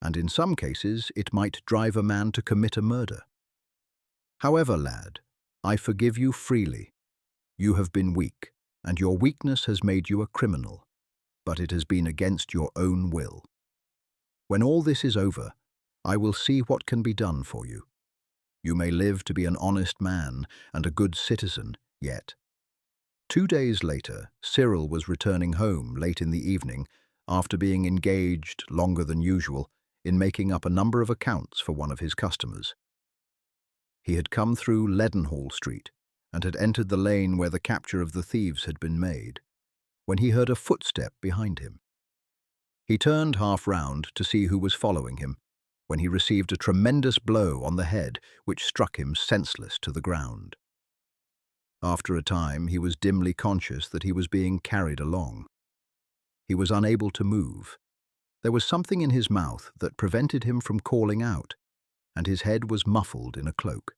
and in some cases it might drive a man to commit a murder. However, lad, I forgive you freely. You have been weak, and your weakness has made you a criminal, but it has been against your own will. When all this is over, I will see what can be done for you. You may live to be an honest man and a good citizen yet." 2 days later, Cyril was returning home late in the evening after being engaged longer than usual in making up a number of accounts for one of his customers. He had come through Leadenhall Street and had entered the lane where the capture of the thieves had been made, when he heard a footstep behind him. He turned half round to see who was following him, when he received a tremendous blow on the head which struck him senseless to the ground. After a time, he was dimly conscious that he was being carried along. He was unable to move. There was something in his mouth that prevented him from calling out, and his head was muffled in a cloak.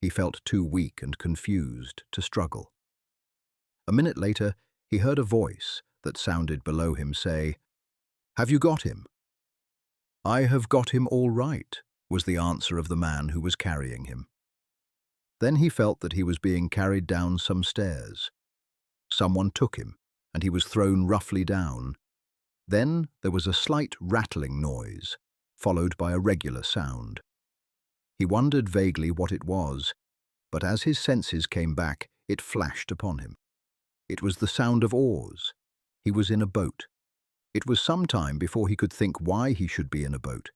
He felt too weak and confused to struggle. A minute later, he heard a voice that sounded below him say, "Have you got him?" "I have got him all right," was the answer of the man who was carrying him. Then he felt that he was being carried down some stairs. Someone took him, and he was thrown roughly down. Then there was a slight rattling noise, followed by a regular sound. He wondered vaguely what it was, but as his senses came back, it flashed upon him. It was the sound of oars. He was in a boat. It was some time before he could think why he should be in a boat.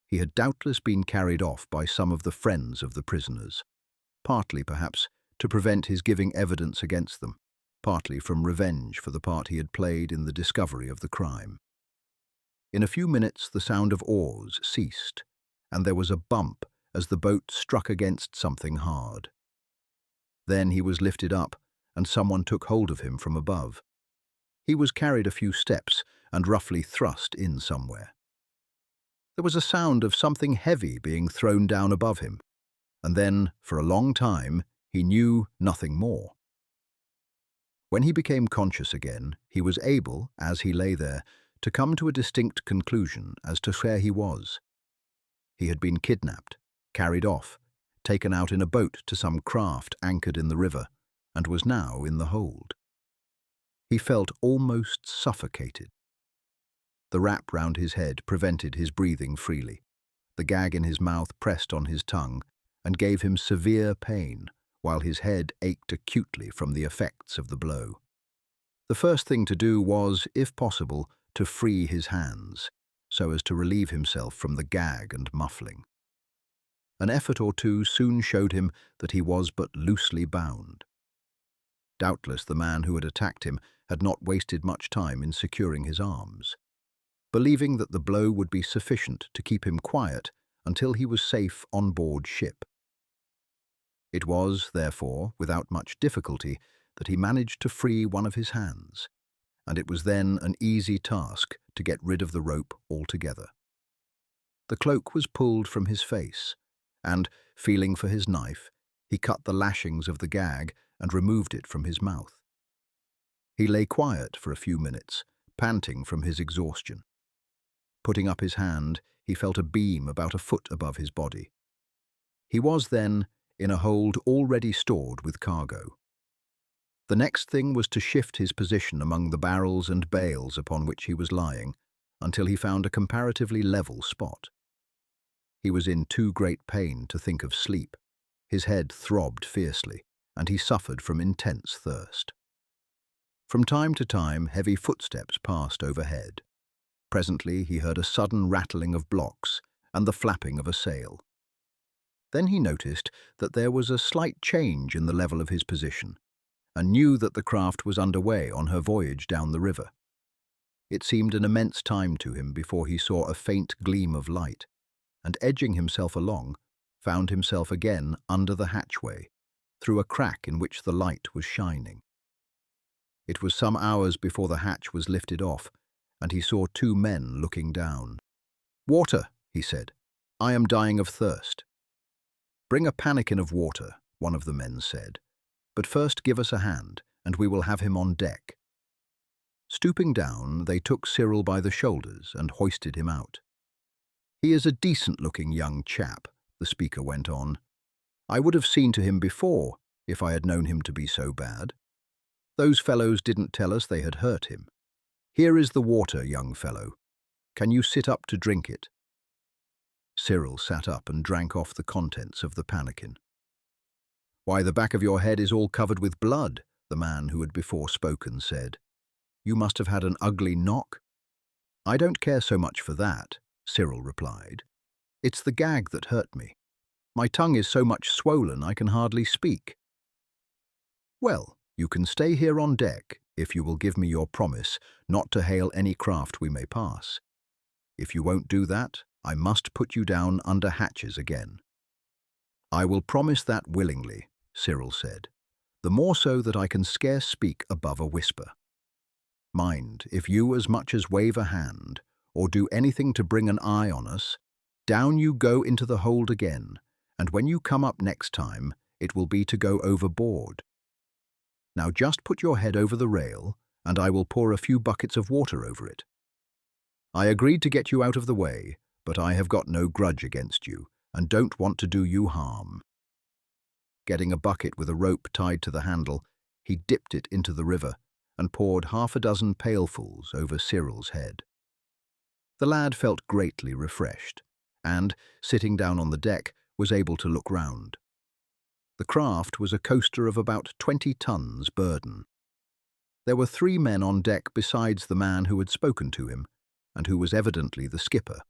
He had doubtless been carried off by some of the friends of the prisoners, partly, perhaps, to prevent his giving evidence against them, partly from revenge for the part he had played in the discovery of the crime. In a few minutes the sound of oars ceased, and there was a bump as the boat struck against something hard. Then he was lifted up, and someone took hold of him from above. He was carried a few steps and roughly thrust in somewhere. There was a sound of something heavy being thrown down above him, and then, for a long time, he knew nothing more. When he became conscious again, he was able, as he lay there, to come to a distinct conclusion as to where he was. He had been kidnapped, carried off, taken out in a boat to some craft anchored in the river, and was now in the hold. He felt almost suffocated. The wrap round his head prevented his breathing freely. The gag in his mouth pressed on his tongue and gave him severe pain, while his head ached acutely from the effects of the blow. The first thing to do was, if possible, to free his hands, so as to relieve himself from the gag and muffling. An effort or two soon showed him that he was but loosely bound. Doubtless the man who had attacked him had not wasted much time in securing his arms. Believing that the blow would be sufficient to keep him quiet until he was safe on board ship. It was, therefore, without much difficulty that he managed to free one of his hands, and it was then an easy task to get rid of the rope altogether. The cloak was pulled from his face, and, feeling for his knife, he cut the lashings of the gag and removed it from his mouth. He lay quiet for a few minutes, panting from his exhaustion. Putting up his hand, he felt a beam about a foot above his body. He was then in a hold already stored with cargo. The next thing was to shift his position among the barrels and bales upon which he was lying until he found a comparatively level spot. He was in too great pain to think of sleep. His head throbbed fiercely, and he suffered from intense thirst. From time to time, heavy footsteps passed overhead. Presently he heard a sudden rattling of blocks and the flapping of a sail. Then he noticed that there was a slight change in the level of his position, and knew that the craft was underway on her voyage down the river. It seemed an immense time to him before he saw a faint gleam of light, and edging himself along, found himself again under the hatchway, through a crack in which the light was shining. It was some hours before the hatch was lifted off, and he saw two men looking down. "Water," he said. "I am dying of thirst." "Bring a pannikin of water," one of the men said. "But first give us a hand, and we will have him on deck." Stooping down, they took Cyril by the shoulders and hoisted him out. "He is a decent-looking young chap," the speaker went on. "I would have seen to him before, if I had known him to be so bad. Those fellows didn't tell us they had hurt him. Here is the water, young fellow. Can you sit up to drink it?" Cyril sat up and drank off the contents of the pannikin. "Why, the back of your head is all covered with blood," the man who had before spoken said. "You must have had an ugly knock." "I don't care so much for that," Cyril replied. "It's the gag that hurt me. My tongue is so much swollen I can hardly speak." "Well, you can stay here on deck, if you will give me your promise not to hail any craft we may pass. If you won't do that, I must put you down under hatches again." "I will promise that willingly," Cyril said, "the more so that I can scarce speak above a whisper. Mind, if you as much as wave a hand, or do anything to bring an eye on us, down you go into the hold again, and when you come up next time, it will be to go overboard. Now just put your head over the rail, and I will pour a few buckets of water over it. I agreed to get you out of the way, but I have got no grudge against you, and don't want to do you harm." Getting a bucket with a rope tied to the handle, he dipped it into the river and poured 6 pailfuls over Cyril's head. The lad felt greatly refreshed, and, sitting down on the deck, was able to look round. The craft was a coaster of about 20 tons burden. There were 3 men on deck besides the man who had spoken to him, and who was evidently the skipper.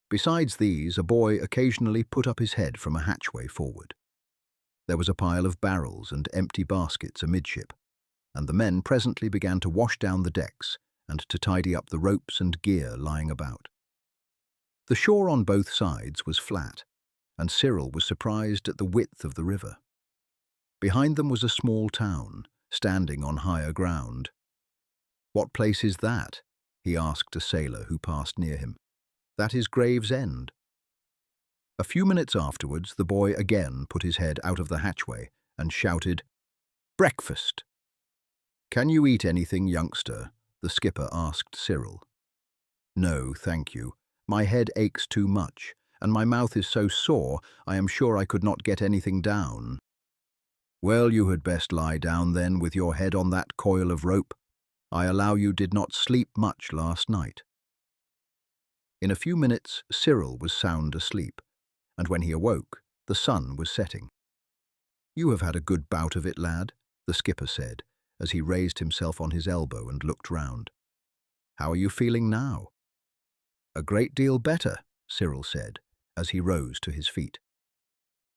Besides these, a boy occasionally put up his head from a hatchway forward. There was a pile of barrels and empty baskets amidship, and the men presently began to wash down the decks and to tidy up the ropes and gear lying about. The shore on both sides was flat, and Cyril was surprised at the width of the river. Behind them was a small town, standing on higher ground. "What place is that?" he asked a sailor who passed near him. "That is Gravesend." A few minutes afterwards, the boy again put his head out of the hatchway and shouted, "Breakfast!" "Can you eat anything, youngster?" the skipper asked Cyril. "No, thank you. My head aches too much, and my mouth is so sore I am sure I could not get anything down." "Well, you had best lie down then with your head on that coil of rope. I allow you did not sleep much last night." In a few minutes, Cyril was sound asleep, and when he awoke, the sun was setting. "You have had a good bout of it, lad," the skipper said, as he raised himself on his elbow and looked round. "How are you feeling now?" "A great deal better," Cyril said, as he rose to his feet.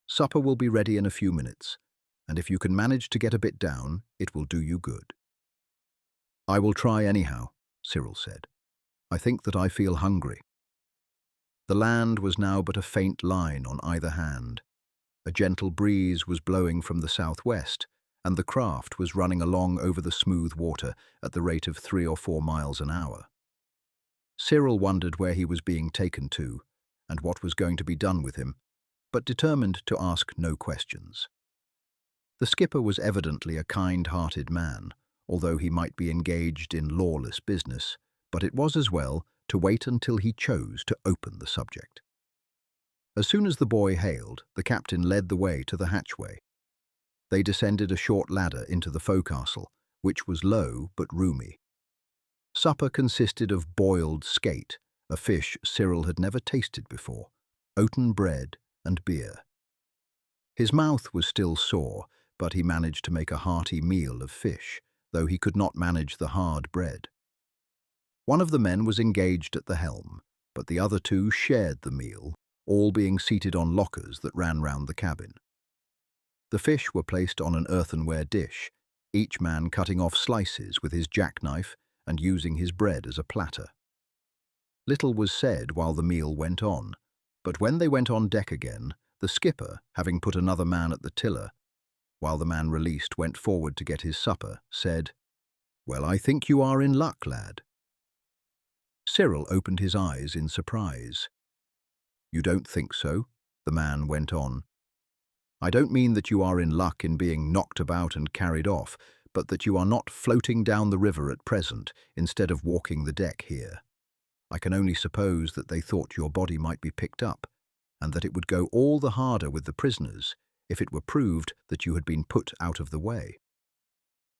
"Supper will be ready in a few minutes, and if you can manage to get a bit down, it will do you good." "I will try anyhow," Cyril said. "I think that I feel hungry." The land was now but a faint line on either hand. A gentle breeze was blowing from the southwest, and the craft was running along over the smooth water at the rate of 3 or 4 miles an hour. Cyril wondered where he was being taken to, and what was going to be done with him, but determined to ask no questions. The skipper was evidently a kind-hearted man, although he might be engaged in lawless business, but it was as well to wait until he chose to open the subject. As soon as the boy hailed, the captain led the way to the hatchway. They descended a short ladder into the forecastle, which was low but roomy. Supper consisted of boiled skate, a fish Cyril had never tasted before, oaten bread and beer. His mouth was still sore, but he managed to make a hearty meal of fish, though he could not manage the hard bread. One of the men was engaged at the helm, but the other 2 shared the meal, all being seated on lockers that ran round the cabin. The fish were placed on an earthenware dish, each man cutting off slices with his jackknife and using his bread as a platter. Little was said while the meal went on, but when they went on deck again, the skipper, having put another man at the tiller, while the man released went forward to get his supper, said, "Well, I think you are in luck, lad." Cyril opened his eyes in surprise. "You don't think so?" the man went on. "I don't mean that you are in luck in being knocked about and carried off, but that you are not floating down the river at present, instead of walking the deck here. I can only suppose that they thought your body might be picked up, and that it would go all the harder with the prisoners if it were proved that you had been put out of the way.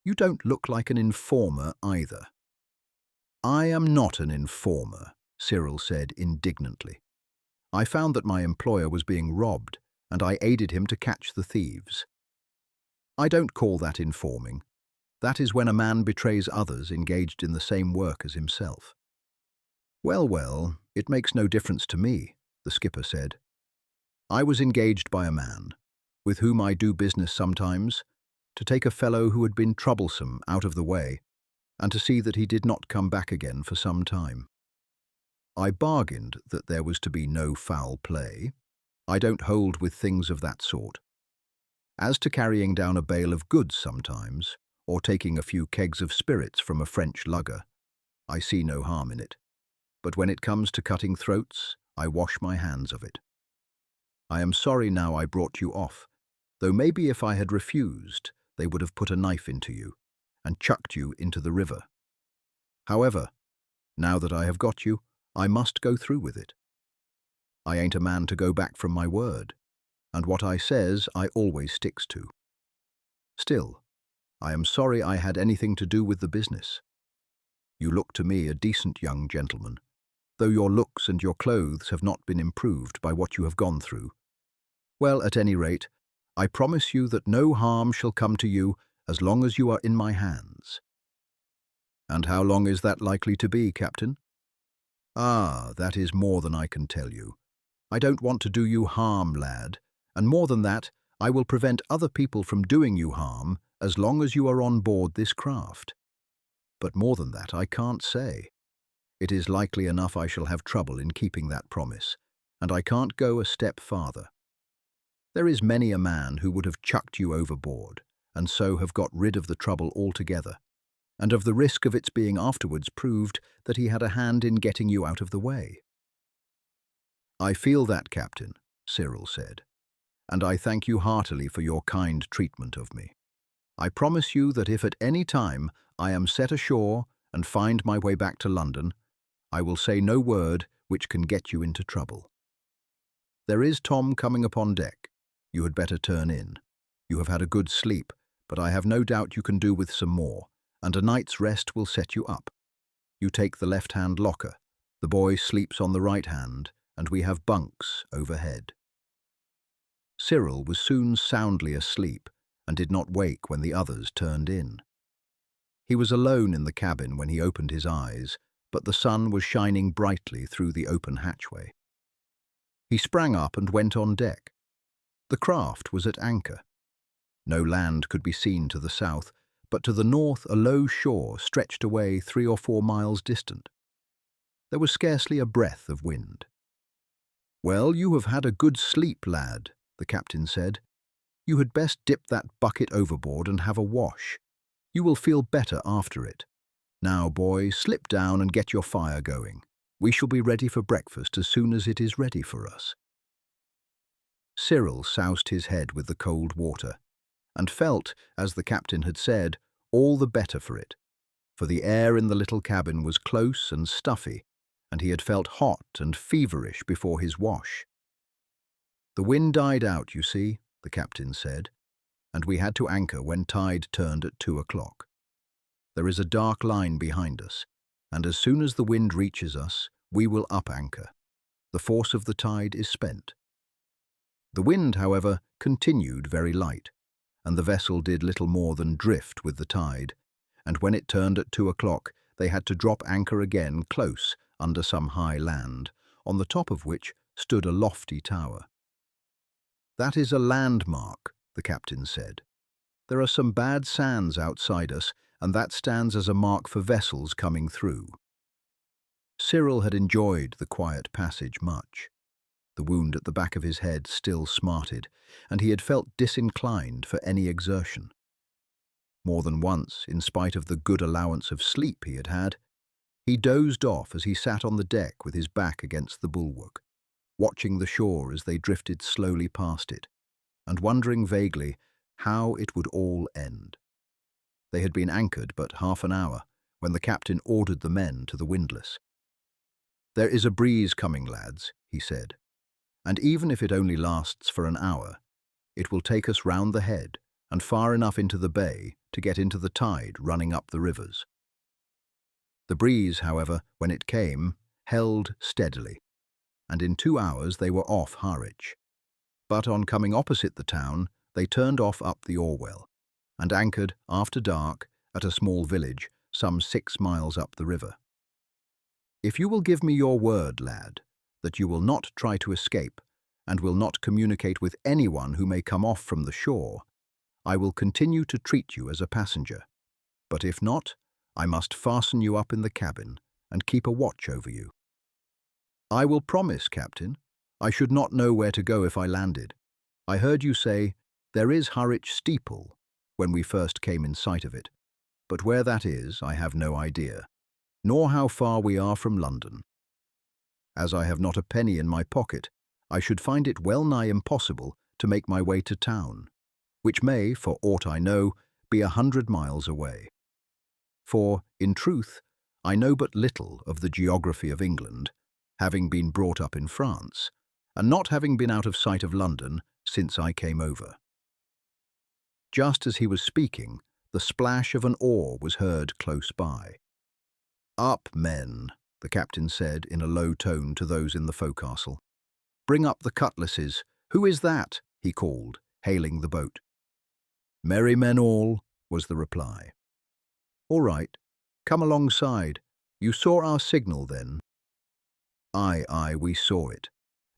You don't look like an informer either." "I am not an informer," Cyril said indignantly. "I found that my employer was being robbed, and I aided him to catch the thieves. I don't call that informing. That is when a man betrays others engaged in the same work as himself." "Well, well, it makes no difference to me," the skipper said. "I was engaged by a man, with whom I do business sometimes, to take a fellow who had been troublesome out of the way, and to see that he did not come back again for some time. I bargained that there was to be no foul play. I don't hold with things of that sort. As to carrying down a bale of goods sometimes, or taking a few kegs of spirits from a French lugger, I see no harm in it. But when it comes to cutting throats, I wash my hands of it. I am sorry now I brought you off, though maybe if I had refused, they would have put a knife into you and chucked you into the river. However, now that I have got you, I must go through with it. I ain't a man to go back from my word, and what I says I always sticks to. Still, I am sorry I had anything to do with the business. You look to me a decent young gentleman, though your looks and your clothes have not been improved by what you have gone through. Well, at any rate, I promise you that no harm shall come to you as long as you are in my hands." "And how long is that likely to be, Captain?" "Ah, that is more than I can tell you. I don't want to do you harm, lad, and more than that, I will prevent other people from doing you harm as long as you are on board this craft. But more than that I can't say. It is likely enough I shall have trouble in keeping that promise, and I can't go a step farther. There is many a man who would have chucked you overboard, and so have got rid of the trouble altogether, and of the risk of its being afterwards proved that he had a hand in getting you out of the way." "I feel that, Captain," Cyril said, "and I thank you heartily for your kind treatment of me. I promise you that if at any time I am set ashore and find my way back to London, I will say no word which can get you into trouble. There is Tom coming upon deck. You had better turn in. You have had a good sleep, but I have no doubt you can do with some more, and a night's rest will set you up. You take the left-hand locker, the boy sleeps on the right hand, and we have bunks overhead." Cyril was soon soundly asleep and did not wake when the others turned in. He was alone in the cabin when he opened his eyes, but the sun was shining brightly through the open hatchway. He sprang up and went on deck. The craft was at anchor. No land could be seen to the south, but to the north a low shore stretched away 3 or 4 miles distant. There was scarcely a breath of wind. "Well, you have had a good sleep, lad," the captain said. "You had best dip that bucket overboard and have a wash. You will feel better after it. Now, boy, slip down and get your fire going. We shall be ready for breakfast as soon as it is ready for us." Cyril soused his head with the cold water, and felt, as the captain had said, all the better for it, for the air in the little cabin was close and stuffy, and he had felt hot and feverish before his wash. "The wind died out, you see," the captain said, "and we had to anchor when tide turned at 2 o'clock. There is a dark line behind us, and as soon as the wind reaches us, we will up anchor. The force of the tide is spent." The wind, however, continued very light, and the vessel did little more than drift with the tide, and when it turned at 2 o'clock, they had to drop anchor again close under some high land, on the top of which stood a lofty tower. "That is a landmark," the captain said. "There are some bad sands outside us, and that stands as a mark for vessels coming through." Cyril had enjoyed the quiet passage much. The wound at the back of his head still smarted, and he had felt disinclined for any exertion. More than once, in spite of the good allowance of sleep he had had, he dozed off as he sat on the deck with his back against the bulwark, watching the shore as they drifted slowly past it, and wondering vaguely how it would all end. They had been anchored but half an hour when the captain ordered the men to the windlass. "There is a breeze coming, lads," he said, "and even if it only lasts for an hour, it will take us round the head and far enough into the bay to get into the tide running up the rivers." The breeze, however, when it came, held steadily, and in 2 hours they were off Harwich. But on coming opposite the town, they turned off up the Orwell, and anchored, after dark, at a small village some 6 miles up the river. "If you will give me your word, lad, that you will not try to escape, and will not communicate with anyone who may come off from the shore, I will continue to treat you as a passenger. But if not, I must fasten you up in the cabin and keep a watch over you." "I will promise, Captain. I should not know where to go if I landed. I heard you say, 'There is Harwich steeple,' when we first came in sight of it, but where that is I have no idea, nor how far we are from London. As I have not a penny in my pocket, I should find it well nigh impossible to make my way to town, which may, for aught I know, be 100 miles away. For, in truth, I know but little of the geography of England, having been brought up in France, and not having been out of sight of London since I came over." Just as he was speaking, the splash of an oar was heard close by. "Up, men," the captain said in a low tone to those in the forecastle. "Bring up the cutlasses. Who is that?" he called, hailing the boat. "Merry men all," was the reply. "All right, come alongside. You saw our signal then?" Aye, we saw it.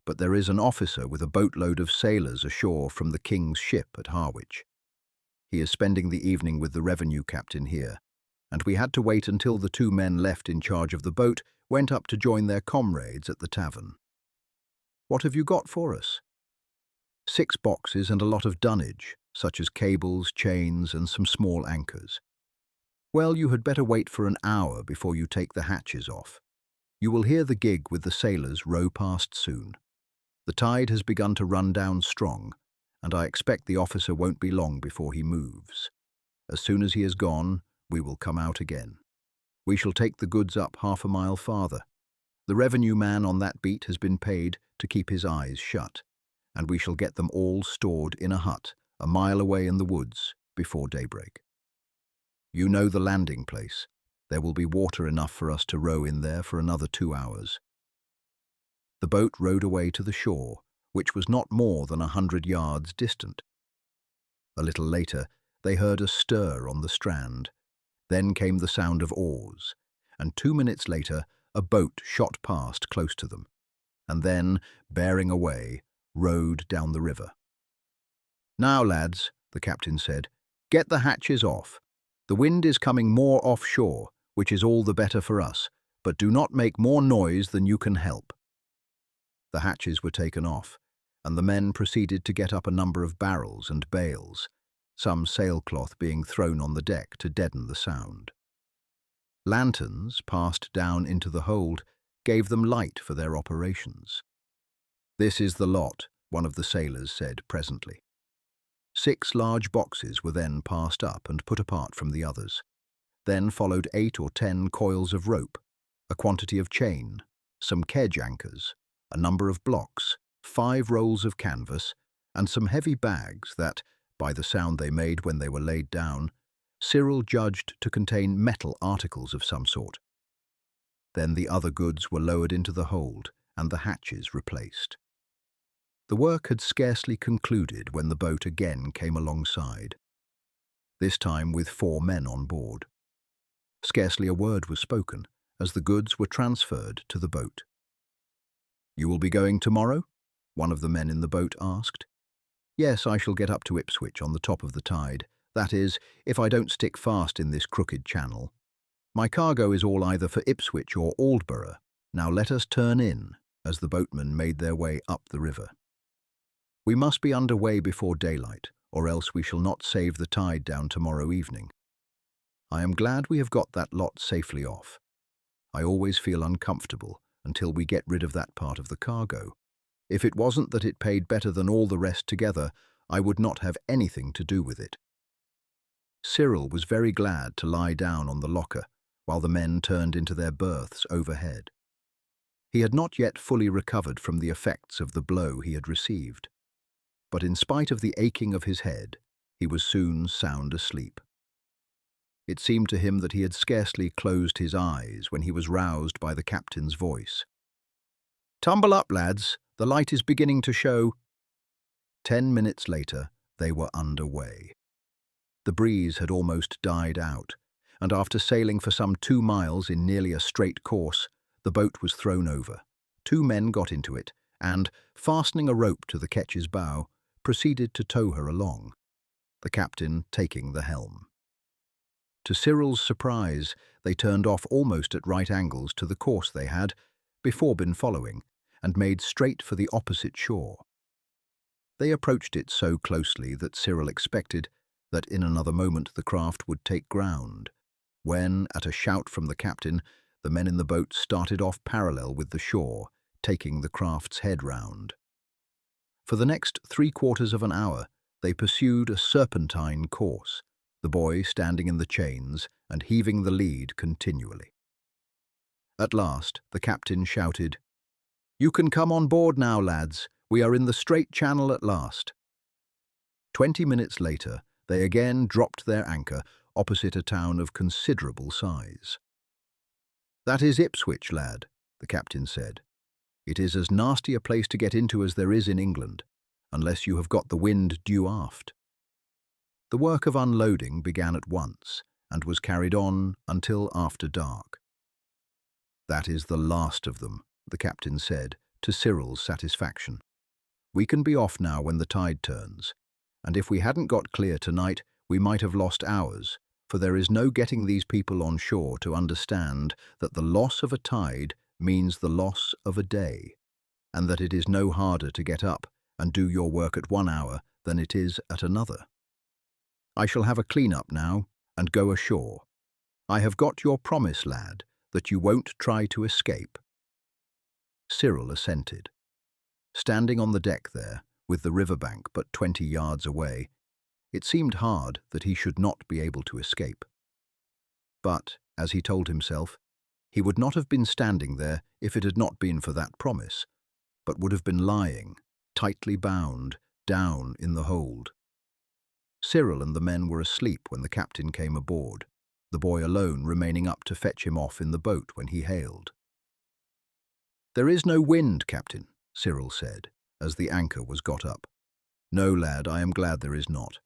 But there is an officer with a boatload of sailors ashore from the King's ship at Harwich. He is spending the evening with the revenue captain here, and we had to wait until the 2 men left in charge of the boat went up to join their comrades at the tavern. "What have you got for us?" "6 boxes and a lot of dunnage, such as cables, chains, and some small anchors." "Well, you had better wait for an hour before you take the hatches off. You will hear the gig with the sailors row past soon. The tide has begun to run down strong, and I expect the officer won't be long before he moves. As soon as he is gone, we will come out again. We shall take the goods up 1/2 mile farther. The revenue man on that beat has been paid to keep his eyes shut, and we shall get them all stored in a hut 1 mile away in the woods before daybreak. You know the landing place. There will be water enough for us to row in there for another 2 hours." The boat rowed away to the shore, which was not more than 100 yards distant. A little later, they heard a stir on the strand. Then came the sound of oars, and 2 minutes later, a boat shot past close to them, and then, bearing away, rowed down the river. "Now, lads," the captain said, "get the hatches off. The wind is coming more offshore, which is all the better for us, but do not make more noise than you can help." The hatches were taken off, and the men proceeded to get up a number of barrels and bales, some sailcloth being thrown on the deck to deaden the sound. Lanterns, passed down into the hold, gave them light for their operations. "This is the lot," one of the sailors said presently. 6 large boxes were then passed up and put apart from the others. Then followed 8 or 10 coils of rope, a quantity of chain, some kedge anchors, a number of blocks, 5 rolls of canvas, and some heavy bags that, by the sound they made when they were laid down, Cyril judged to contain metal articles of some sort. Then the other goods were lowered into the hold and the hatches replaced. The work had scarcely concluded when the boat again came alongside, this time with 4 men on board. Scarcely a word was spoken as the goods were transferred to the boat. "You will be going tomorrow?" one of the men in the boat asked. "Yes, I shall get up to Ipswich on the top of the tide. That is, if I don't stick fast in this crooked channel. My cargo is all either for Ipswich or Aldborough. Now let us turn in," as the boatmen made their way up the river. "We must be under way before daylight, or else we shall not save the tide down tomorrow evening. I am glad we have got that lot safely off. I always feel uncomfortable until we get rid of that part of the cargo. If it wasn't that it paid better than all the rest together, I would not have anything to do with it." Cyril was very glad to lie down on the locker while the men turned into their berths overhead. He had not yet fully recovered from the effects of the blow he had received, but in spite of the aching of his head, he was soon sound asleep. It seemed to him that he had scarcely closed his eyes when he was roused by the captain's voice. "Tumble up, lads, the light is beginning to show." 10 minutes later, they were under way. The breeze had almost died out, and after sailing for some 2 miles in nearly a straight course, the boat was thrown over. 2 men got into it, and, fastening a rope to the ketch's bow, proceeded to tow her along, the captain taking the helm. To Cyril's surprise, they turned off almost at right angles to the course they had before been following, and made straight for the opposite shore. They approached it so closely that Cyril expected that in another moment the craft would take ground, when, at a shout from the captain, the men in the boat started off parallel with the shore, taking the craft's head round. For the next 3/4 of an hour, they pursued a serpentine course, the boy standing in the chains and heaving the lead continually. At last, the captain shouted, "You can come on board now, lads. We are in the straight channel at last." 20 minutes later, they again dropped their anchor opposite a town of considerable size. "That is Ipswich, lad," the captain said. "It is as nasty a place to get into as there is in England, unless you have got the wind due aft." The work of unloading began at once and was carried on until after dark. "That is the last of them," the captain said, to Cyril's satisfaction. "We can be off now when the tide turns, and if we hadn't got clear tonight, we might have lost hours, for there is no getting these people on shore to understand that the loss of a tide means the loss of a day, and that it is no harder to get up and do your work at 1 hour than it is at another. I shall have a clean-up now and go ashore. I have got your promise, lad, that you won't try to escape." Cyril assented. Standing on the deck there, with the riverbank but 20 yards away, it seemed hard that he should not be able to escape. But, as he told himself, he would not have been standing there if it had not been for that promise, but would have been lying, tightly bound, down in the hold. Cyril and the men were asleep when the captain came aboard, the boy alone remaining up to fetch him off in the boat when he hailed. "There is no wind, Captain," Cyril said, as the anchor was got up. "No, lad, I am glad there is not.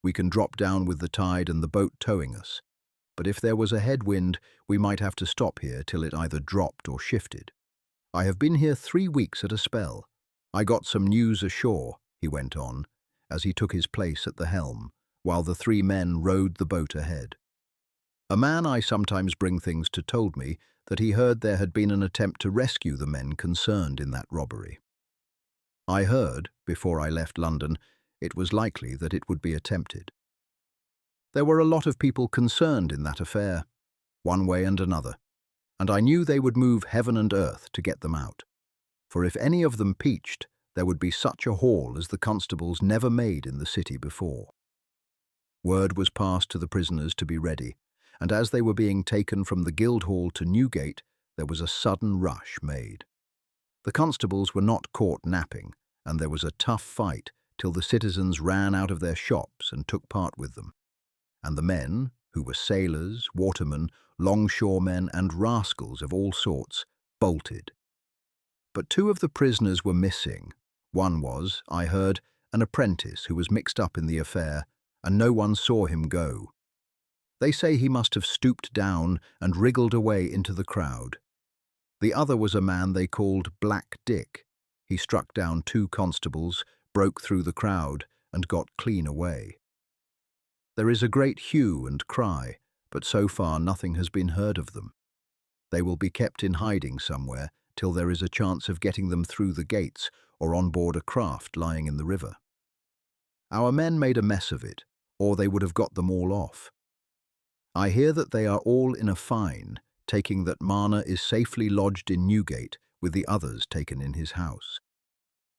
We can drop down with the tide and the boat towing us. But if there was a headwind, we might have to stop here till it either dropped or shifted. I have been here 3 weeks at a spell. I got some news ashore," he went on, as he took his place at the helm, while the 3 men rowed the boat ahead. "A man I sometimes bring things to told me that he heard there had been an attempt to rescue the men concerned in that robbery. I heard, before I left London, it was likely that it would be attempted. There were a lot of people concerned in that affair, one way and another, and I knew they would move heaven and earth to get them out. For if any of them peached, there would be such a haul as the constables never made in the city before." Word was passed to the prisoners to be ready, and as they were being taken from the Guildhall to Newgate, there was a sudden rush made. The constables were not caught napping, and there was a tough fight till the citizens ran out of their shops and took part with them. And the men, who were sailors, watermen, longshoremen, and rascals of all sorts, bolted. But 2 of the prisoners were missing. One was, I heard, an apprentice who was mixed up in the affair, and no one saw him go. They say he must have stooped down and wriggled away into the crowd. The other was a man they called Black Dick. He struck down 2 constables, broke through the crowd, and got clean away. There is a great hue and cry, but so far nothing has been heard of them. They will be kept in hiding somewhere till there is a chance of getting them through the gates or on board a craft lying in the river. Our men made a mess of it, or they would have got them all off. I hear that they are all in a fine, taking that Marner is safely lodged in Newgate with the others taken in his house.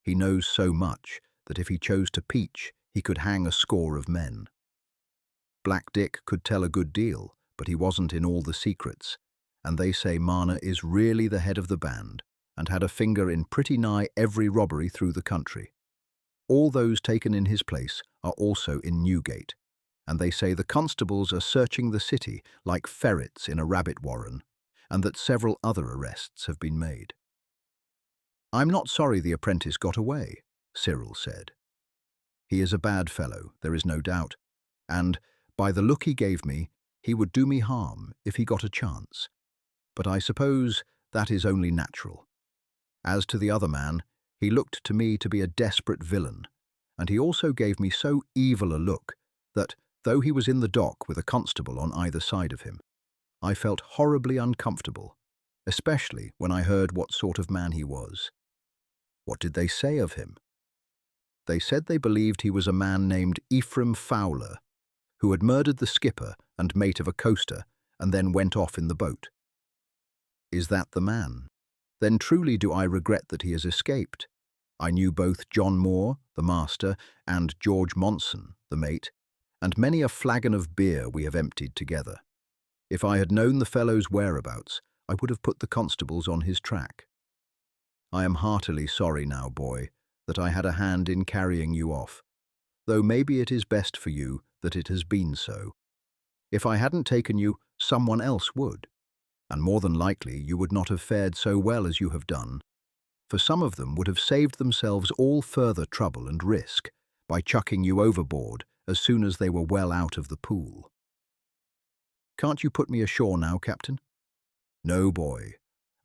He knows so much that if he chose to peach, he could hang a score of men. Black Dick could tell a good deal, but he wasn't in all the secrets, and they say Marner is really the head of the band and had a finger in pretty nigh every robbery through the country. All those taken in his place are also in Newgate, and they say the constables are searching the city like ferrets in a rabbit warren, and that several other arrests have been made. "I'm not sorry the apprentice got away," Cyril said. "He is a bad fellow, there is no doubt, and, by the look he gave me, he would do me harm if he got a chance. But I suppose that is only natural. As to the other man, he looked to me to be a desperate villain, and he also gave me so evil a look that, though he was in the dock with a constable on either side of him, I felt horribly uncomfortable, especially when I heard what sort of man he was." "What did they say of him?" "They said they believed he was a man named Ephraim Fowler, who had murdered the skipper and mate of a coaster and then went off in the boat." "Is that the man? Then truly do I regret that he has escaped. I knew both John Moore, the master, and George Monson, the mate, and many a flagon of beer we have emptied together. If I had known the fellow's whereabouts, I would have put the constables on his track. I am heartily sorry now, boy, that I had a hand in carrying you off, though maybe it is best for you that it has been so. If I hadn't taken you, someone else would, and more than likely you would not have fared so well as you have done, for some of them would have saved themselves all further trouble and risk by chucking you overboard as soon as they were well out of the pool. Can't you put me ashore now, Captain? No, boy.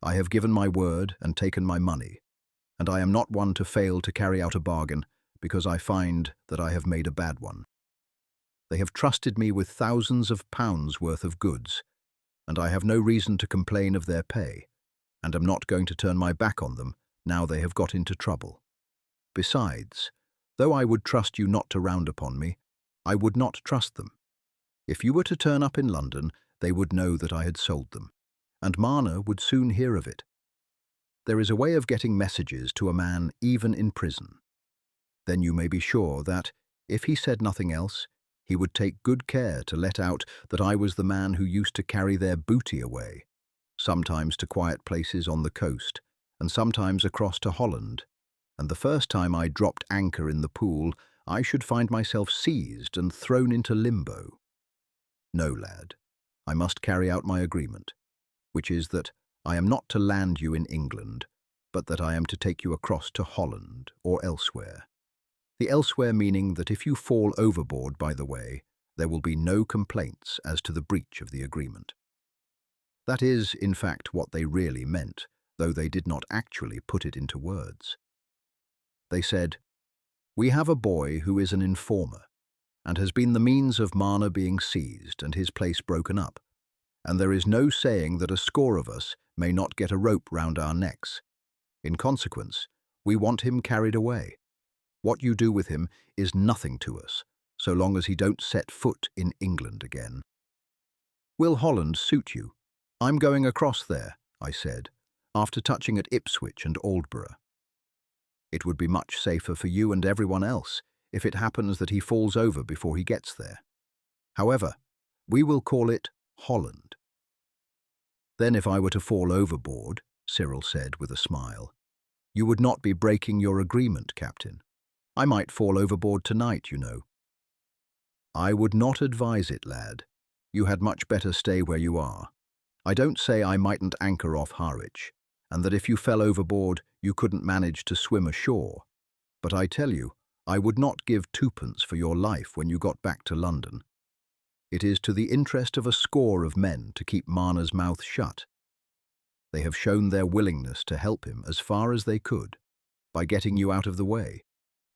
I have given my word and taken my money, and I am not one to fail to carry out a bargain because I find that I have made a bad one. They have trusted me with thousands of pounds worth of goods, and I have no reason to complain of their pay, and am not going to turn my back on them now they have got into trouble. Besides, though I would trust you not to round upon me, I would not trust them. If you were to turn up in London, they would know that I had sold them, and Marna would soon hear of it. There is a way of getting messages to a man even in prison. Then you may be sure that, if he said nothing else, he would take good care to let out that I was the man who used to carry their booty away, sometimes to quiet places on the coast, and sometimes across to Holland, and the first time I dropped anchor in the pool, I should find myself seized and thrown into limbo. No, lad, I must carry out my agreement, which is that I am not to land you in England, but that I am to take you across to Holland or elsewhere. The elsewhere meaning that if you fall overboard by the way, there will be no complaints as to the breach of the agreement. That is, in fact, what they really meant, though they did not actually put it into words. They said, "We have a boy who is an informer, and has been the means of Marna being seized and his place broken up, and there is no saying that a score of us may not get a rope round our necks. In consequence, we want him carried away. What you do with him is nothing to us, so long as he don't set foot in England again." "Will Holland suit you? I'm going across there," I said, after touching at Ipswich and Aldborough. "It would be much safer for you and everyone else if it happens that he falls over before he gets there. However, we will call it Holland." "Then if I were to fall overboard," Cyril said with a smile, "you would not be breaking your agreement, Captain. I might fall overboard tonight, you know." "I would not advise it, lad. You had much better stay where you are. I don't say I mightn't anchor off Harwich, and that if you fell overboard you couldn't manage to swim ashore. But I tell you, I would not give twopence for your life when you got back to London. It is to the interest of a score of men to keep Marna's mouth shut. They have shown their willingness to help him as far as they could, by getting you out of the way,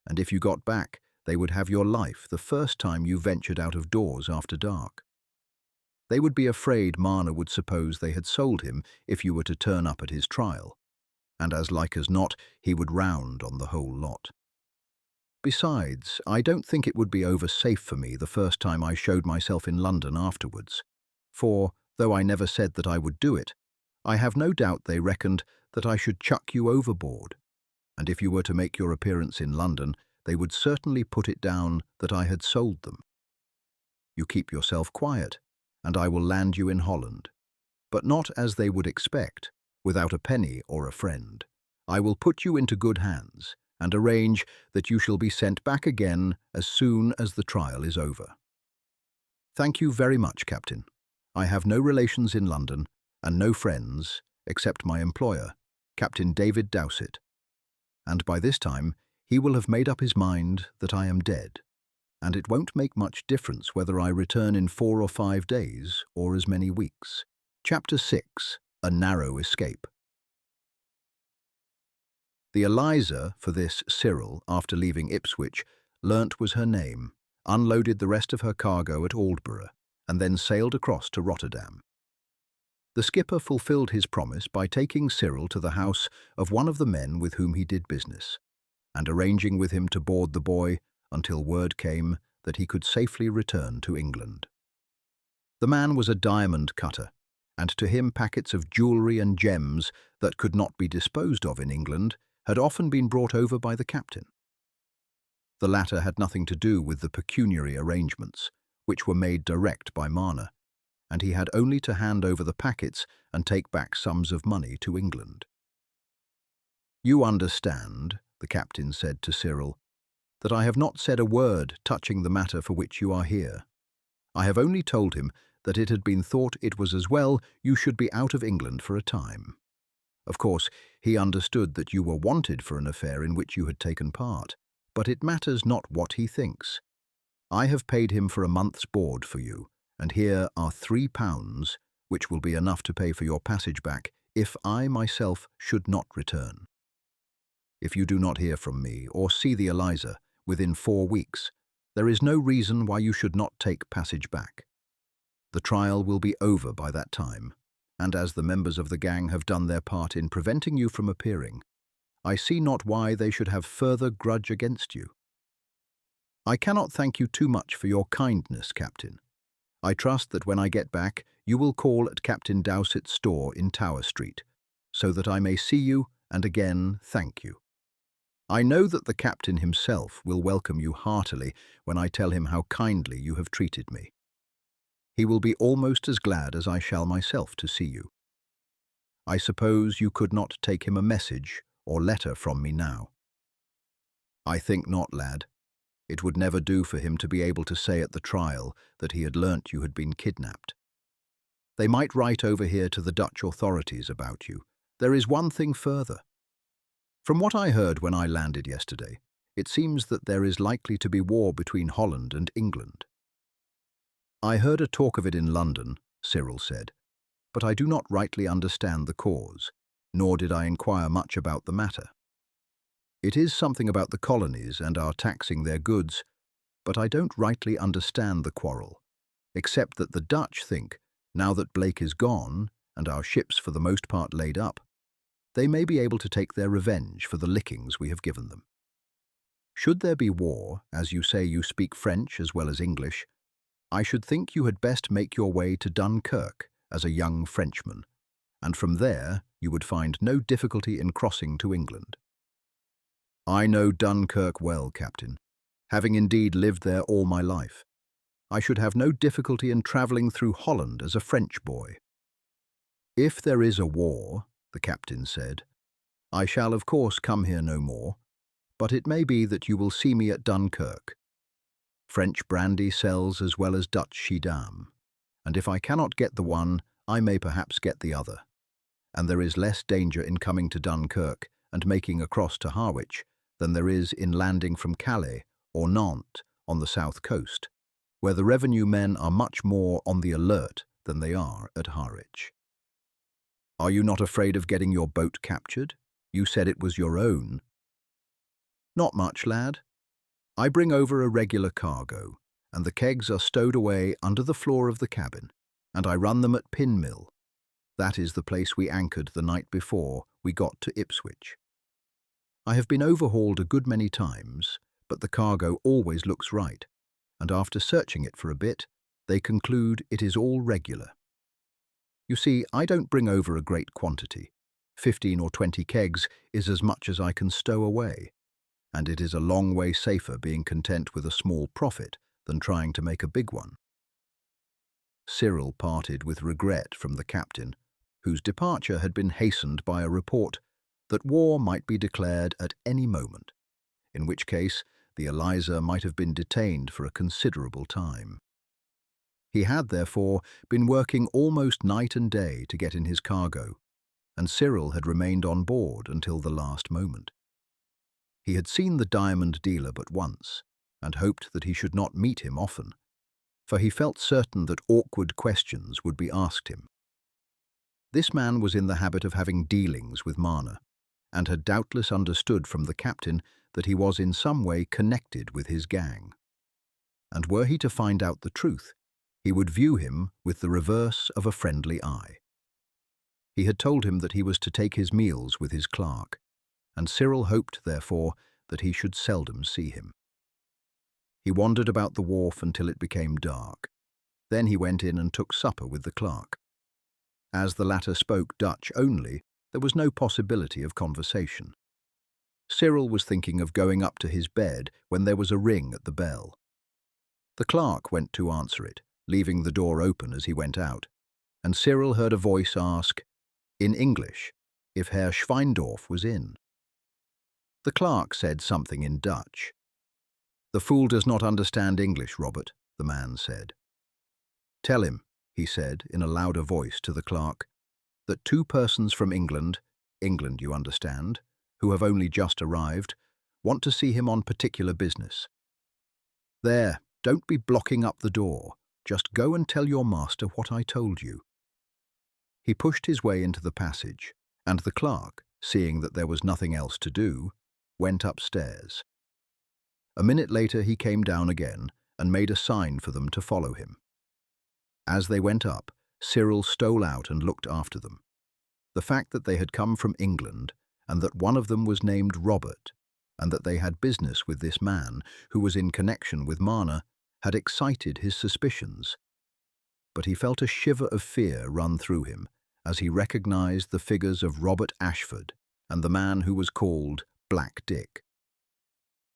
and if you got back, they would have your life the first time you ventured out of doors after dark. They would be afraid Marna would suppose they had sold him if you were to turn up at his trial, and as like as not, he would round on the whole lot. Besides, I don't think it would be over safe for me the first time I showed myself in London afterwards, for, though I never said that I would do it, I have no doubt they reckoned that I should chuck you overboard, and if you were to make your appearance in London, they would certainly put it down that I had sold them. You keep yourself quiet, and I will land you in Holland, but not as they would expect, without a penny or a friend. I will put you into good hands, and arrange that you shall be sent back again as soon as the trial is over. Thank you very much, Captain. I have no relations in London, and no friends, except my employer, Captain David Dowsett, and by this time he will have made up his mind that I am dead, and it won't make much difference whether I return in 4 or 5 days or as many weeks. Chapter 6. A Narrow Escape. The Eliza for this Cyril, after leaving Ipswich, learnt was her name, unloaded the rest of her cargo at Aldborough, and then sailed across to Rotterdam. The skipper fulfilled his promise by taking Cyril to the house of one of the men with whom he did business, and arranging with him to board the boy until word came that he could safely return to England. The man was a diamond cutter, and to him packets of jewellery and gems that could not be disposed of in England had often been brought over by the captain. The latter had nothing to do with the pecuniary arrangements, which were made direct by Marna, and he had only to hand over the packets and take back sums of money to England. "You understand," the captain said to Cyril, that I have not said a word touching the matter for which you are here. I have only told him that it had been thought it was as well you should be out of England for a time. Of course, he understood that you were wanted for an affair in which you had taken part, but it matters not what he thinks. I have paid him for a month's board for you, and here are £3, which will be enough to pay for your passage back if I myself should not return. If you do not hear from me or see the Eliza within 4 weeks, there is no reason why you should not take passage back. The trial will be over by that time, and as the members of the gang have done their part in preventing you from appearing, I see not why they should have further grudge against you. I cannot thank you too much for your kindness, Captain. I trust that when I get back, you will call at Captain Dowsett's store in Tower Street, so that I may see you and again thank you. I know that the captain himself will welcome you heartily when I tell him how kindly you have treated me. He will be almost as glad as I shall myself to see you. I suppose you could not take him a message or letter from me now. I think not, lad. It would never do for him to be able to say at the trial that he had learnt you had been kidnapped. They might write over here to the Dutch authorities about you. There is one thing further. From what I heard when I landed yesterday, it seems that there is likely to be war between Holland and England. I heard a talk of it in London, Cyril said, but I do not rightly understand the cause, nor did I inquire much about the matter. It is something about the colonies and our taxing their goods, but I don't rightly understand the quarrel, except that the Dutch think, now that Blake is gone and our ships for the most part laid up, they may be able to take their revenge for the lickings we have given them. Should there be war, as you say you speak French as well as English, I should think you had best make your way to Dunkirk as a young Frenchman, and from there you would find no difficulty in crossing to England. I know Dunkirk well, Captain, having indeed lived there all my life. I should have no difficulty in travelling through Holland as a French boy. If there is a war, the captain said, I shall of course come here no more, but it may be that you will see me at Dunkirk. French brandy sells as well as Dutch Schiedam, and if I cannot get the one, I may perhaps get the other. And there is less danger in coming to Dunkirk and making across to Harwich than there is in landing from Calais or Nantes on the south coast, where the revenue men are much more on the alert than they are at Harwich. Are you not afraid of getting your boat captured? You said it was your own. Not much, lad. I bring over a regular cargo, and the kegs are stowed away under the floor of the cabin, and I run them at Pin Mill. That is the place we anchored the night before we got to Ipswich. I have been overhauled a good many times, but the cargo always looks right, and after searching it for a bit, they conclude it is all regular. You see, I don't bring over a great quantity. 15 or 20 kegs is as much as I can stow away, and it is a long way safer being content with a small profit than trying to make a big one. Cyril parted with regret from the captain, whose departure had been hastened by a report that war might be declared at any moment, in which case the Eliza might have been detained for a considerable time. He had, therefore, been working almost night and day to get in his cargo, and Cyril had remained on board until the last moment. He had seen the diamond dealer but once, and hoped that he should not meet him often, for he felt certain that awkward questions would be asked him. This man was in the habit of having dealings with Mana, and had doubtless understood from the captain that he was in some way connected with his gang. And were he to find out the truth, he would view him with the reverse of a friendly eye. He had told him that he was to take his meals with his clerk, and Cyril hoped, therefore, that he should seldom see him. He wandered about the wharf until it became dark. Then he went in and took supper with the clerk. As the latter spoke Dutch only, there was no possibility of conversation. Cyril was thinking of going up to his bed when there was a ring at the bell. The clerk went to answer it, leaving the door open as he went out, and Cyril heard a voice ask, in English, if Herr Schweindorf was in. The clerk said something in Dutch. "The fool does not understand English, Robert," the man said. "Tell him," he said in a louder voice to the clerk, "that two persons from England, you understand, who have only just arrived, want to see him on particular business. There, don't be blocking up the door. Just go and tell your master what I told you." He pushed his way into the passage, and the clerk, seeing that there was nothing else to do, went upstairs. A minute later he came down again and made a sign for them to follow him. As they went up, Cyril stole out and looked after them. The fact that they had come from England, and that one of them was named Robert, and that they had business with this man, who was in connection with Mana, had excited his suspicions. But he felt a shiver of fear run through him as he recognized the figures of Robert Ashford and the man who was called Black Dick.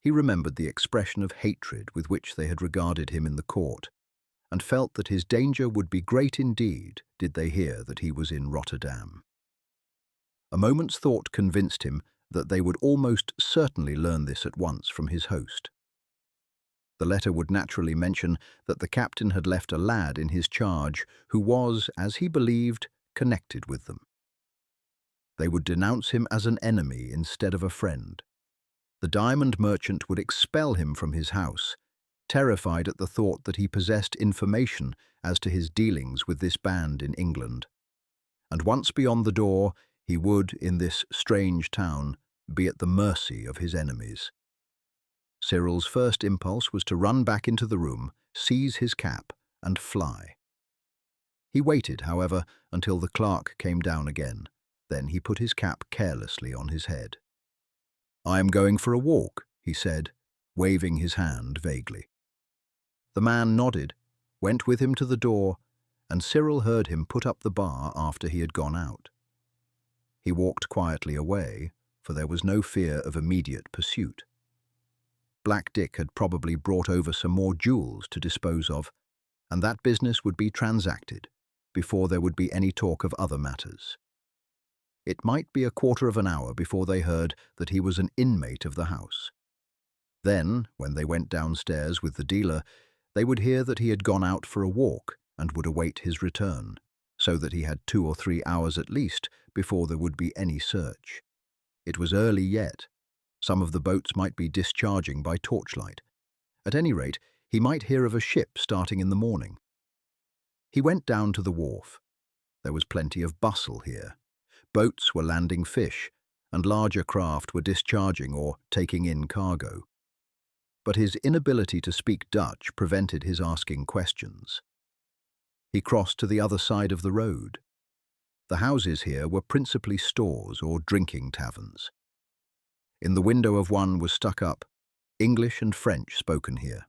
He remembered the expression of hatred with which they had regarded him in the court, and felt that his danger would be great indeed did they hear that he was in Rotterdam. A moment's thought convinced him that they would almost certainly learn this at once from his host. The letter would naturally mention that the captain had left a lad in his charge who was, as he believed, connected with them. They would denounce him as an enemy instead of a friend. The diamond merchant would expel him from his house, terrified at the thought that he possessed information as to his dealings with this band in England. And once beyond the door, he would, in this strange town, be at the mercy of his enemies. Cyril's first impulse was to run back into the room, seize his cap, and fly. He waited, however, until the clerk came down again. Then he put his cap carelessly on his head. "I am going for a walk," he said, waving his hand vaguely. The man nodded, went with him to the door, and Cyril heard him put up the bar after he had gone out. He walked quietly away, for there was no fear of immediate pursuit. Black Dick had probably brought over some more jewels to dispose of, and that business would be transacted before there would be any talk of other matters. It might be a quarter of an hour before they heard that he was an inmate of the house. Then, when they went downstairs with the dealer, they would hear that he had gone out for a walk and would await his return, so that he had 2 or 3 hours at least before there would be any search. It was early yet. Some of the boats might be discharging by torchlight. At any rate, he might hear of a ship starting in the morning. He went down to the wharf. There was plenty of bustle here. Boats were landing fish, and larger craft were discharging or taking in cargo. But his inability to speak Dutch prevented his asking questions. He crossed to the other side of the road. The houses here were principally stores or drinking taverns. In the window of one was stuck up, "English and French spoken here."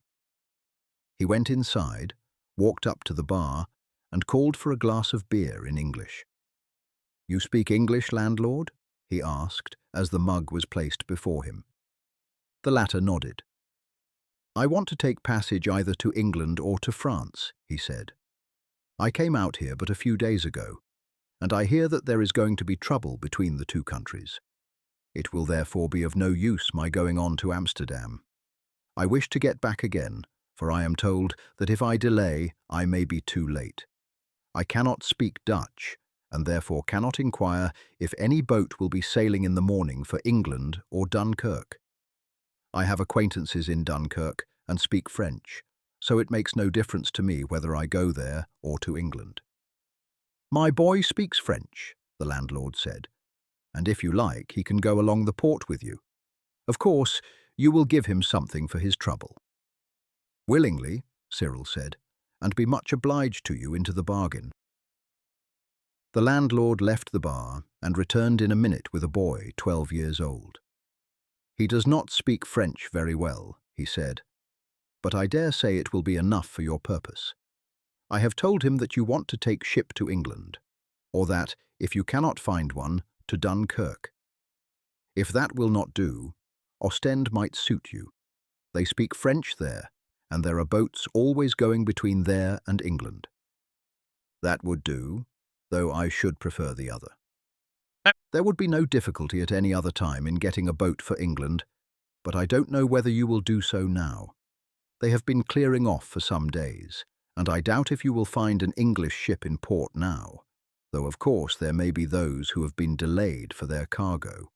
He went inside, walked up to the bar, and called for a glass of beer in English. "You speak English, landlord?" he asked, as the mug was placed before him. The latter nodded. "I want to take passage either to England or to France," he said. "I came out here but a few days ago, and I hear that there is going to be trouble between the two countries. It will therefore be of no use my going on to Amsterdam. I wish to get back again, for I am told that if I delay, I may be too late. I cannot speak Dutch, and therefore cannot inquire if any boat will be sailing in the morning for England or Dunkirk. I have acquaintances in Dunkirk and speak French, so it makes no difference to me whether I go there or to England." "My boy speaks French," the landlord said, "and if you like, he can go along the port with you. Of course, you will give him something for his trouble." "Willingly," Cyril said, "and be much obliged to you into the bargain." The landlord left the bar and returned in a minute with a boy 12 years old. "He does not speak French very well," he said, "but I dare say it will be enough for your purpose. I have told him that you want to take ship to England, or that, if you cannot find one, to Dunkirk. If that will not do, Ostend might suit you. They speak French there, and there are boats always going between there and England. That would do, though I should prefer the other. There would be no difficulty at any other time in getting a boat for England, but I don't know whether you will do so now. They have been clearing off for some days, and I doubt if you will find an English ship in port now, though of course there may be those who have been delayed for their cargo.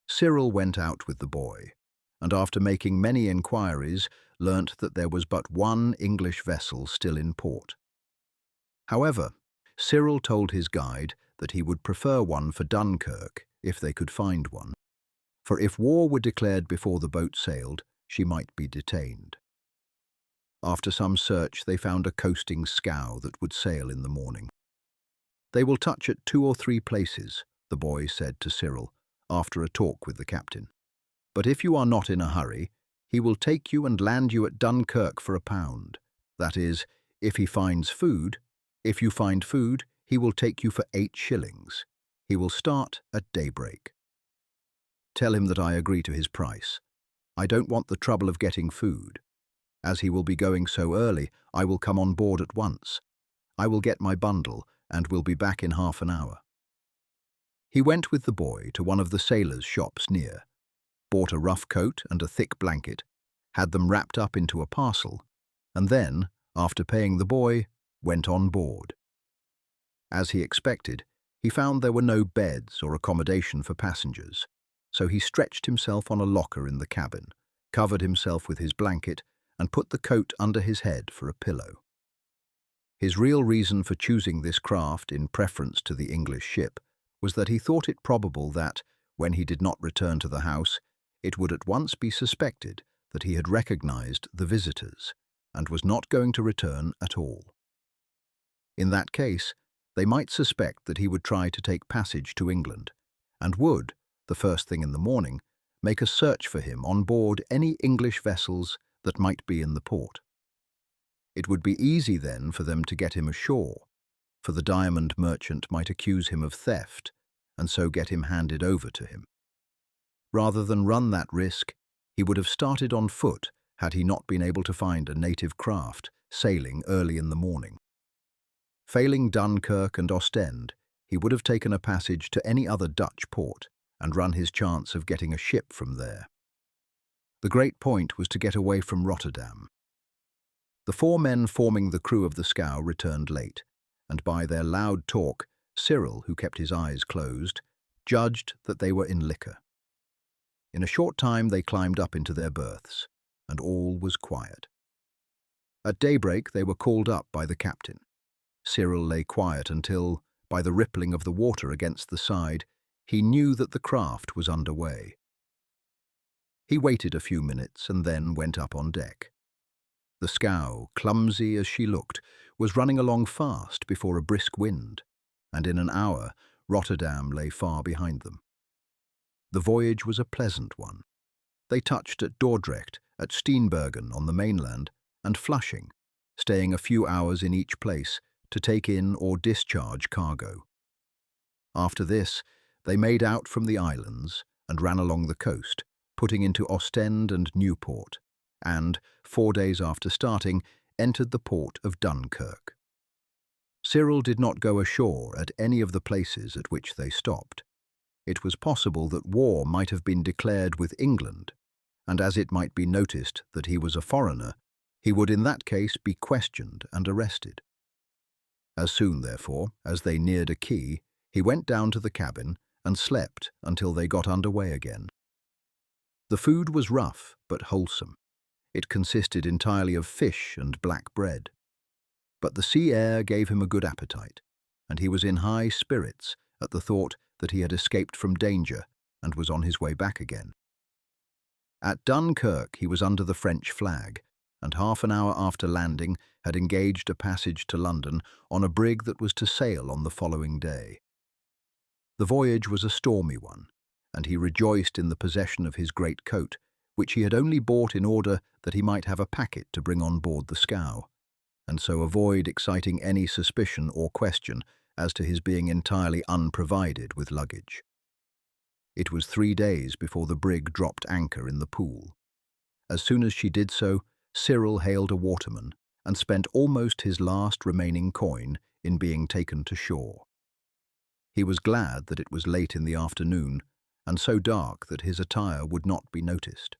Cyril went out with the boy, and after making many inquiries, learnt that there was but one English vessel still in port. However, Cyril told his guide that he would prefer one for Dunkirk if they could find one, for if war were declared before the boat sailed, she might be detained. After some search, they found a coasting scow that would sail in the morning. "They will touch at 2 or 3 places," the boy said to Cyril, after a talk with the captain. "But if you are not in a hurry, he will take you and land you at Dunkirk for £1. That is, if he finds food. If you find food, he will take you for 8 shillings. He will start at daybreak. Tell him that I agree to his price. I don't want the trouble of getting food. As he will be going so early, I will come on board at once. I will get my bundle and will be back in half an hour." He went with the boy to one of the sailors' shops near, bought a rough coat and a thick blanket, had them wrapped up into a parcel, and then, after paying the boy, went on board. As he expected, he found there were no beds or accommodation for passengers, so he stretched himself on a locker in the cabin, covered himself with his blanket, and put the coat under his head for a pillow. His real reason for choosing this craft in preference to the English ship was that he thought it probable that, when he did not return to the house, it would at once be suspected that he had recognized the visitors and was not going to return at all. In that case, they might suspect that he would try to take passage to England, and would, the first thing in the morning, make a search for him on board any English vessels that might be in the port. It would be easy then for them to get him ashore, for the diamond merchant might accuse him of theft and so get him handed over to him. Rather than run that risk, he would have started on foot had he not been able to find a native craft sailing early in the morning. Failing Dunkirk and Ostend, he would have taken a passage to any other Dutch port and run his chance of getting a ship from there. The great point was to get away from Rotterdam. The 4 men forming the crew of the scow returned late, and by their loud talk, Cyril, who kept his eyes closed, judged that they were in liquor. In a short time they climbed up into their berths, and all was quiet. At daybreak they were called up by the captain. Cyril lay quiet until, by the rippling of the water against the side, he knew that the craft was under way. He waited a few minutes and then went up on deck. The scow, clumsy as she looked, was running along fast before a brisk wind, and in an hour Rotterdam lay far behind them. The voyage was a pleasant one. They touched at Dordrecht, at Steenbergen on the mainland, and Flushing, staying a few hours in each place to take in or discharge cargo. After this, they made out from the islands and ran along the coast, putting into Ostend and Newport, and, 4 days after starting, entered the port of Dunkirk. Cyril did not go ashore at any of the places at which they stopped. It was possible that war might have been declared with England, and as it might be noticed that he was a foreigner, he would in that case be questioned and arrested. As soon, therefore, as they neared a quay, he went down to the cabin and slept until they got under way again. The food was rough but wholesome. It consisted entirely of fish and black bread. But the sea air gave him a good appetite, and he was in high spirits at the thought that he had escaped from danger and was on his way back again. At Dunkirk he was under the French flag, and half an hour after landing had engaged a passage to London on a brig that was to sail on the following day. The voyage was a stormy one, and he rejoiced in the possession of his great coat, which he had only bought in order that he might have a packet to bring on board the scow, and so avoid exciting any suspicion or question as to his being entirely unprovided with luggage. It was 3 days before the brig dropped anchor in the Pool. As soon as she did so, Cyril hailed a waterman and spent almost his last remaining coin in being taken to shore. He was glad that it was late in the afternoon and so dark that his attire would not be noticed.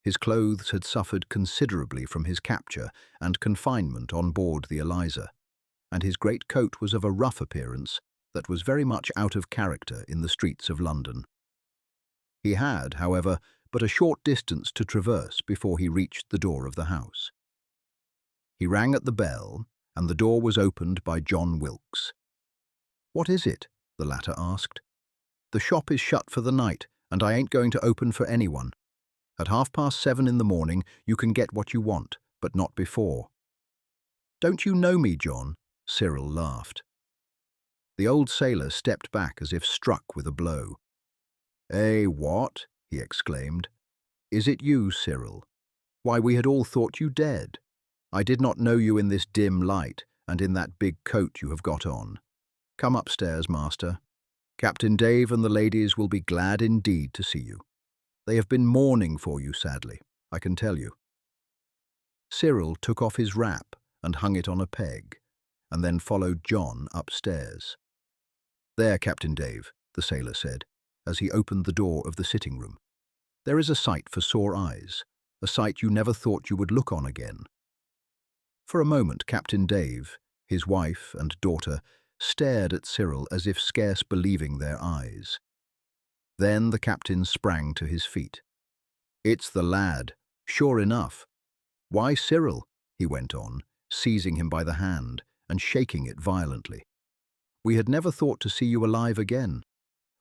His clothes had suffered considerably from his capture and confinement on board the Eliza, and his great coat was of a rough appearance that was very much out of character in the streets of London. He had, however, but a short distance to traverse before he reached the door of the house. He rang at the bell, and the door was opened by John Wilkes. "What is it?" the latter asked. "The shop is shut for the night, and I ain't going to open for anyone. At 7:30 in the morning you can get what you want, but not before." "Don't you know me, John?" Cyril laughed. The old sailor stepped back as if struck with a blow. "Eh, what?" he exclaimed. "Is it you, Cyril? Why, we had all thought you dead. I did not know you in this dim light, and in that big coat you have got on. Come upstairs, master. Captain Dave and the ladies will be glad indeed to see you. They have been mourning for you sadly, I can tell you." Cyril took off his wrap and hung it on a peg, and then followed John upstairs. "There, Captain Dave," the sailor said, as he opened the door of the sitting room. "There is a sight for sore eyes, a sight you never thought you would look on again." For a moment Captain Dave, his wife and daughter, stared at Cyril as if scarce believing their eyes. Then the captain sprang to his feet. "It's the lad, sure enough. Why, Cyril," he went on, seizing him by the hand and shaking it violently. "We had never thought to see you alive again.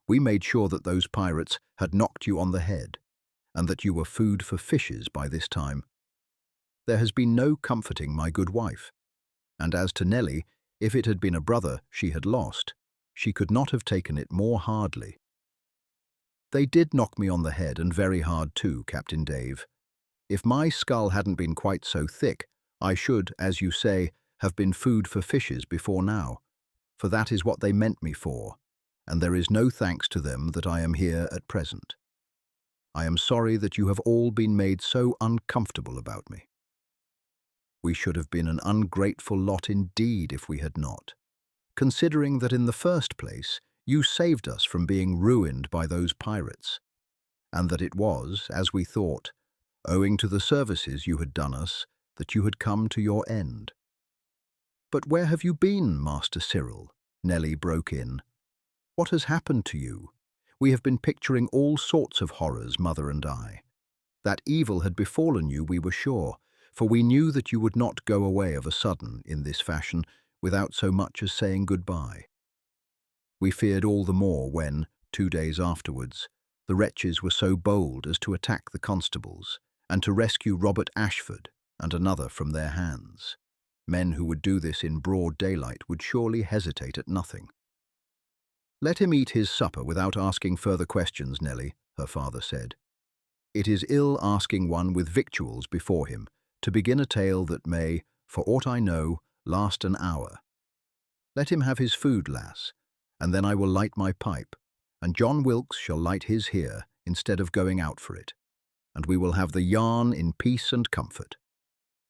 We made sure that those pirates had knocked you on the head, and that you were food for fishes by this time. There has been no comforting my good wife. And as to Nellie, if it had been a brother she had lost, she could not have taken it more hardly." "They did knock me on the head, and very hard too, Captain Dave. If my skull hadn't been quite so thick, I should, as you say, have been food for fishes before now, for that is what they meant me for, and there is no thanks to them that I am here at present. I am sorry that you have all been made so uncomfortable about me. We should have been an ungrateful lot indeed if we had not, considering that in the first place you saved us from being ruined by those pirates, and that it was, as we thought, owing to the services you had done us that you had come to your end." "But where have you been, Master Cyril?" Nellie broke in. "What has happened to you? We have been picturing all sorts of horrors, Mother and I. That evil had befallen you, we were sure, for we knew that you would not go away of a sudden, in this fashion, without so much as saying goodbye. We feared all the more when, 2 days afterwards, the wretches were so bold as to attack the constables, and to rescue Robert Ashford and another from their hands. Men who would do this in broad daylight would surely hesitate at nothing." "Let him eat his supper without asking further questions, Nellie," her father said. "It is ill asking one with victuals before him to begin a tale that may, for aught I know, last an hour. Let him have his food, lass, and then I will light my pipe, and John Wilkes shall light his here instead of going out for it, and we will have the yarn in peace and comfort.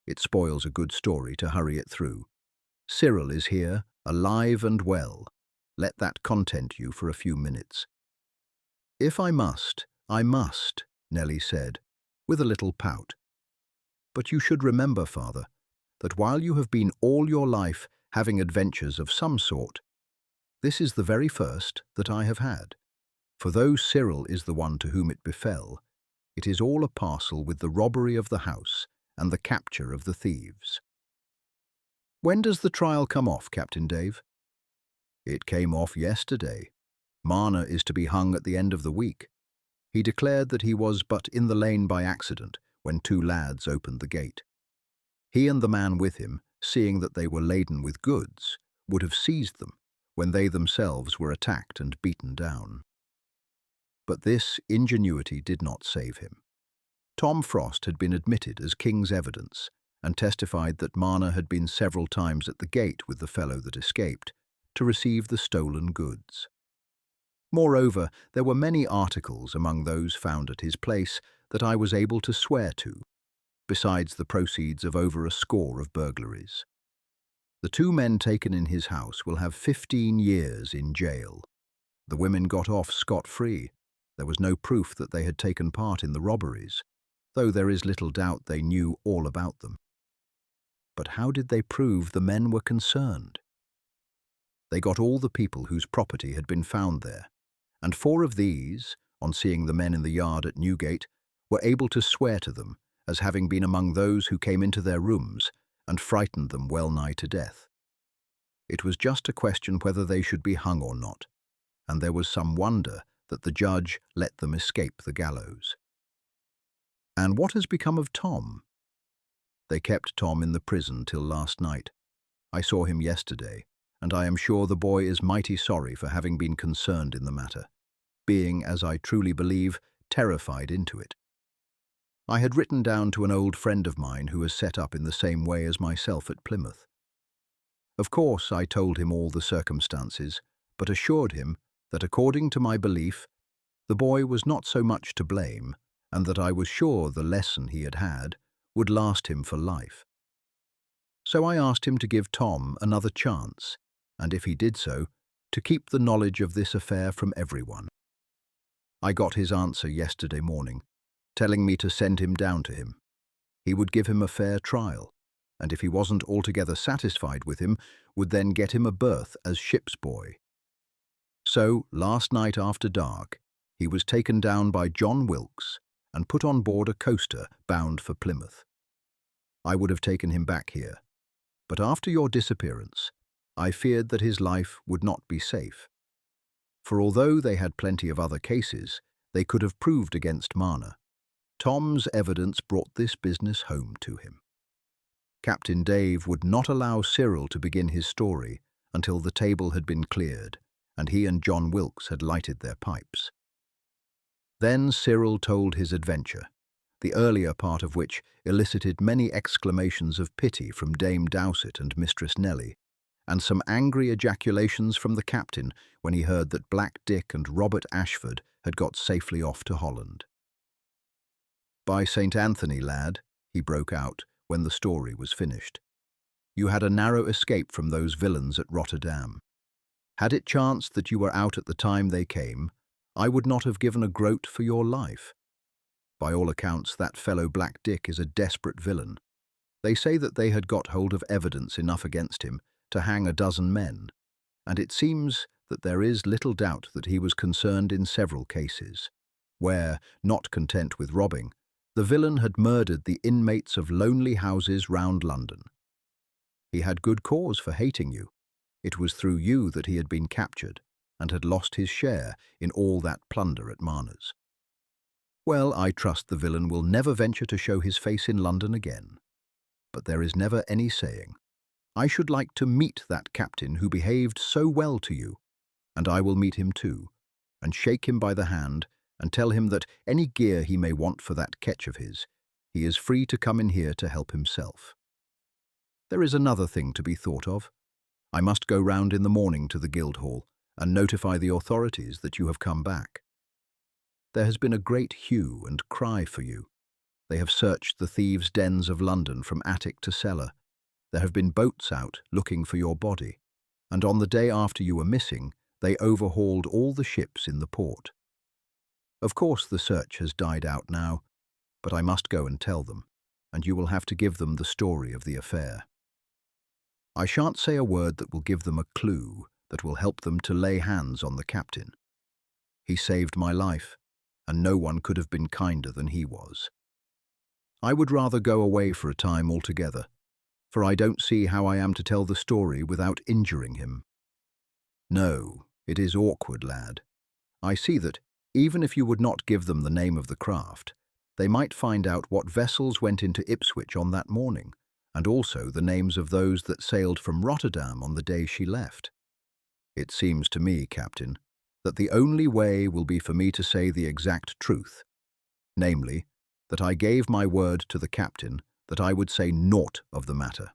It spoils a good story to hurry it through. Cyril is here, alive and well. Let that content you for a few minutes." "If I must, I must," Nellie said, with a little pout. "But you should remember, father, that while you have been all your life having adventures of some sort, this is the very first that I have had. For though Cyril is the one to whom it befell, it is all a parcel with the robbery of the house and the capture of the thieves." "When does the trial come off, Captain Dave?" "It came off yesterday. Marner is to be hung at the end of the week. He declared that he was but in the lane by accident when 2 lads opened the gate. He and the man with him, seeing that they were laden with goods, would have seized them when they themselves were attacked and beaten down. But this ingenuity did not save him. Tom Frost had been admitted as king's evidence and testified that Marner had been several times at the gate with the fellow that escaped to receive the stolen goods. Moreover, there were many articles among those found at his place that I was able to swear to, besides the proceeds of over a score of burglaries. The 2 men taken in his house will have 15 years in jail. The women got off scot-free. There was no proof that they had taken part in the robberies. though there is little doubt they knew all about them. But how did they prove the men were concerned? They got all the people whose property had been found there, and 4 of these, on seeing the men in the yard at Newgate, were able to swear to them as having been among those who came into their rooms and frightened them well nigh to death. It was just a question whether they should be hung or not, and there was some wonder that the judge let them escape the gallows. And what has become of Tom? They kept Tom in the prison till last night. I saw him yesterday, and I am sure the boy is mighty sorry for having been concerned in the matter, being, as I truly believe, terrified into it. I had written down to an old friend of mine who was set up in the same way as myself at Plymouth. Of course, I told him all the circumstances, but assured him that according to my belief, the boy was not so much to blame, and that I was sure the lesson he had had would last him for life. So I asked him to give Tom another chance, and if he did so, to keep the knowledge of this affair from everyone. I got his answer yesterday morning, telling me to send him down to him. He would give him a fair trial, and if he wasn't altogether satisfied with him, would then get him a berth as ship's boy. So, last night after dark, he was taken down by John Wilkes and put on board a coaster bound for Plymouth. I would have taken him back here, but after your disappearance, I feared that his life would not be safe. For although they had plenty of other cases, they could have proved against Marner. Tom's evidence brought this business home to him. Captain Dave would not allow Cyril to begin his story until the table had been cleared, and he and John Wilkes had lighted their pipes. Then Cyril told his adventure, the earlier part of which elicited many exclamations of pity from Dame Dowsett and Mistress Nelly, and some angry ejaculations from the captain when he heard that Black Dick and Robert Ashford had got safely off to Holland. "By St. Anthony, lad," he broke out when the story was finished, "you had a narrow escape from those villains at Rotterdam. Had it chanced that you were out at the time they came, I would not have given a groat for your life. By all accounts, that fellow Black Dick is a desperate villain. They say that they had got hold of evidence enough against him to hang a dozen men, and it seems that there is little doubt that he was concerned in several cases, where, not content with robbing, the villain had murdered the inmates of lonely houses round London. He had good cause for hating you. It was through you that he had been captured, and had lost his share in all that plunder at Marner's. Well, I trust the villain will never venture to show his face in London again. But there is never any saying. I should like to meet that captain who behaved so well to you, and I will meet him too, and shake him by the hand, and tell him that any gear he may want for that ketch of his, he is free to come in here to help himself. There is another thing to be thought of. I must go round in the morning to the Guildhall and notify the authorities that you have come back. There has been a great hue and cry for you. They have searched the thieves' dens of London from attic to cellar. There have been boats out looking for your body, and on the day after you were missing, they overhauled all the ships in the port. Of course the search has died out now, but I must go and tell them, and you will have to give them the story of the affair. I shan't say a word that will give them a clue that will help them to lay hands on the captain. He saved my life, and no one could have been kinder than he was. I would rather go away for a time altogether, for I don't see how I am to tell the story without injuring him. No, it is awkward, lad. I see that, even if you would not give them the name of the craft, they might find out what vessels went into Ipswich on that morning, and also the names of those that sailed from Rotterdam on the day she left. It seems to me, Captain, that the only way will be for me to say the exact truth, namely, that I gave my word to the captain that I would say naught of the matter.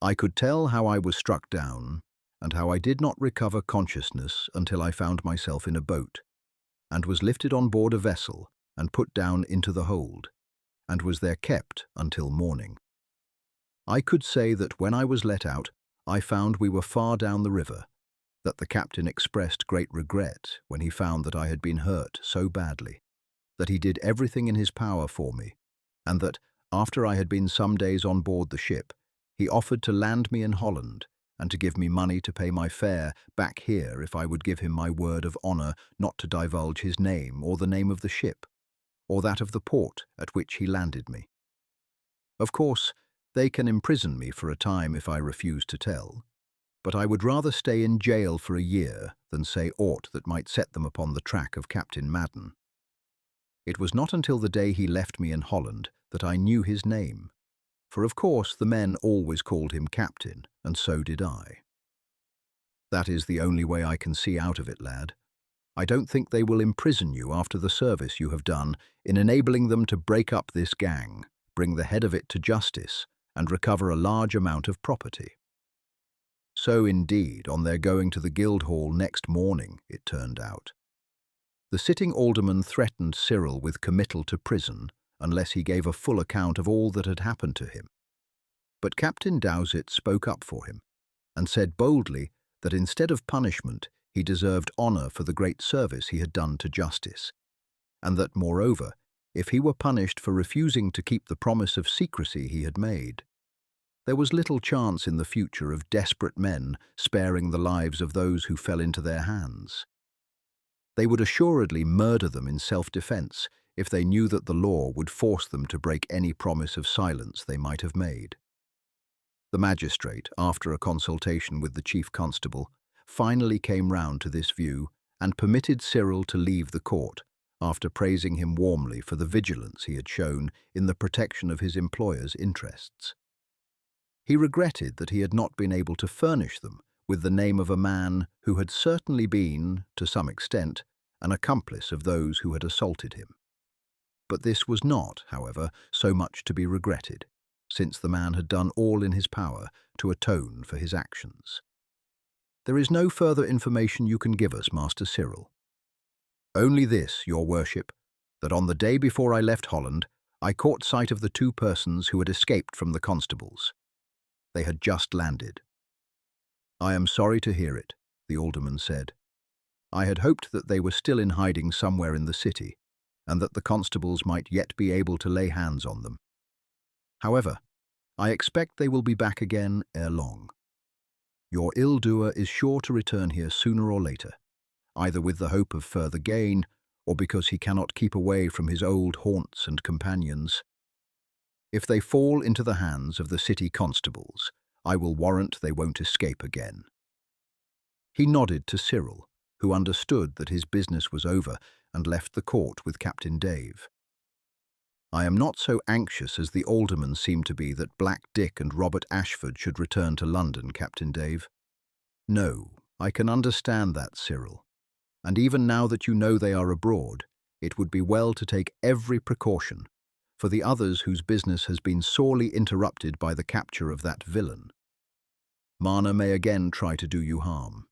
I could tell how I was struck down, and how I did not recover consciousness until I found myself in a boat, and was lifted on board a vessel and put down into the hold, and was there kept until morning. I could say that when I was let out, I found we were far down the river, that the captain expressed great regret when he found that I had been hurt so badly, that he did everything in his power for me, and that, after I had been some days on board the ship, he offered to land me in Holland and to give me money to pay my fare back here if I would give him my word of honour not to divulge his name or the name of the ship, or that of the port at which he landed me. Of course, they can imprison me for a time if I refuse to tell, but I would rather stay in jail for a year than say aught that might set them upon the track of Captain Madden. It was not until the day he left me in Holland that I knew his name, for of course the men always called him Captain, and so did I. That is the only way I can see out of it, lad. I don't think they will imprison you after the service you have done in enabling them to break up this gang, bring the head of it to justice, and recover a large amount of property. So indeed, on their going to the Guildhall next morning, it turned out. The sitting alderman threatened Cyril with committal to prison unless he gave a full account of all that had happened to him. But Captain Dowsett spoke up for him and said boldly that instead of punishment, he deserved honour for the great service he had done to justice, and that, moreover, if he were punished for refusing to keep the promise of secrecy he had made, there was little chance in the future of desperate men sparing the lives of those who fell into their hands. They would assuredly murder them in self-defence if they knew that the law would force them to break any promise of silence they might have made. The magistrate, after a consultation with the chief constable, finally came round to this view and permitted Cyril to leave the court, after praising him warmly for the vigilance he had shown in the protection of his employer's interests. He regretted that he had not been able to furnish them with the name of a man who had certainly been, to some extent, an accomplice of those who had assaulted him. But this was not, however, so much to be regretted, since the man had done all in his power to atone for his actions. There is no further information you can give us, Master Cyril. Only this, your worship, that on the day before I left Holland, I caught sight of the two persons who had escaped from the constables. They had just landed. I am sorry to hear it, the alderman said. I had hoped that they were still in hiding somewhere in the city, and that the constables might yet be able to lay hands on them. However, I expect they will be back again ere long. Your ill-doer is sure to return here sooner or later, either with the hope of further gain, or because he cannot keep away from his old haunts and companions. If they fall into the hands of the city constables, I will warrant they won't escape again. He nodded to Cyril, who understood that his business was over and left the court with Captain Dave. I am not so anxious as the aldermen seem to be that Black Dick and Robert Ashford should return to London, Captain Dave. No, I can understand that, Cyril. And even now that you know they are abroad, it would be well to take every precaution for the others whose business has been sorely interrupted by the capture of that villain. Mana may again try to do you harm.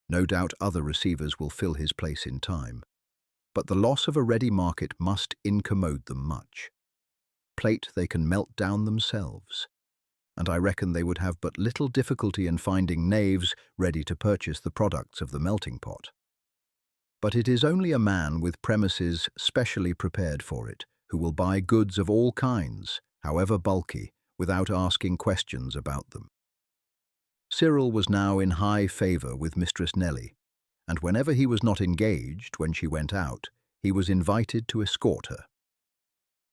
No doubt other receivers will fill his place in time, but the loss of a ready market must incommode them much. Plate they can melt down themselves, and I reckon they would have but little difficulty in finding knaves ready to purchase the products of the melting pot. But it is only a man with premises specially prepared for it who will buy goods of all kinds, however bulky, without asking questions about them. Cyril was now in high favour with Mistress Nellie, and whenever he was not engaged when she went out, he was invited to escort her.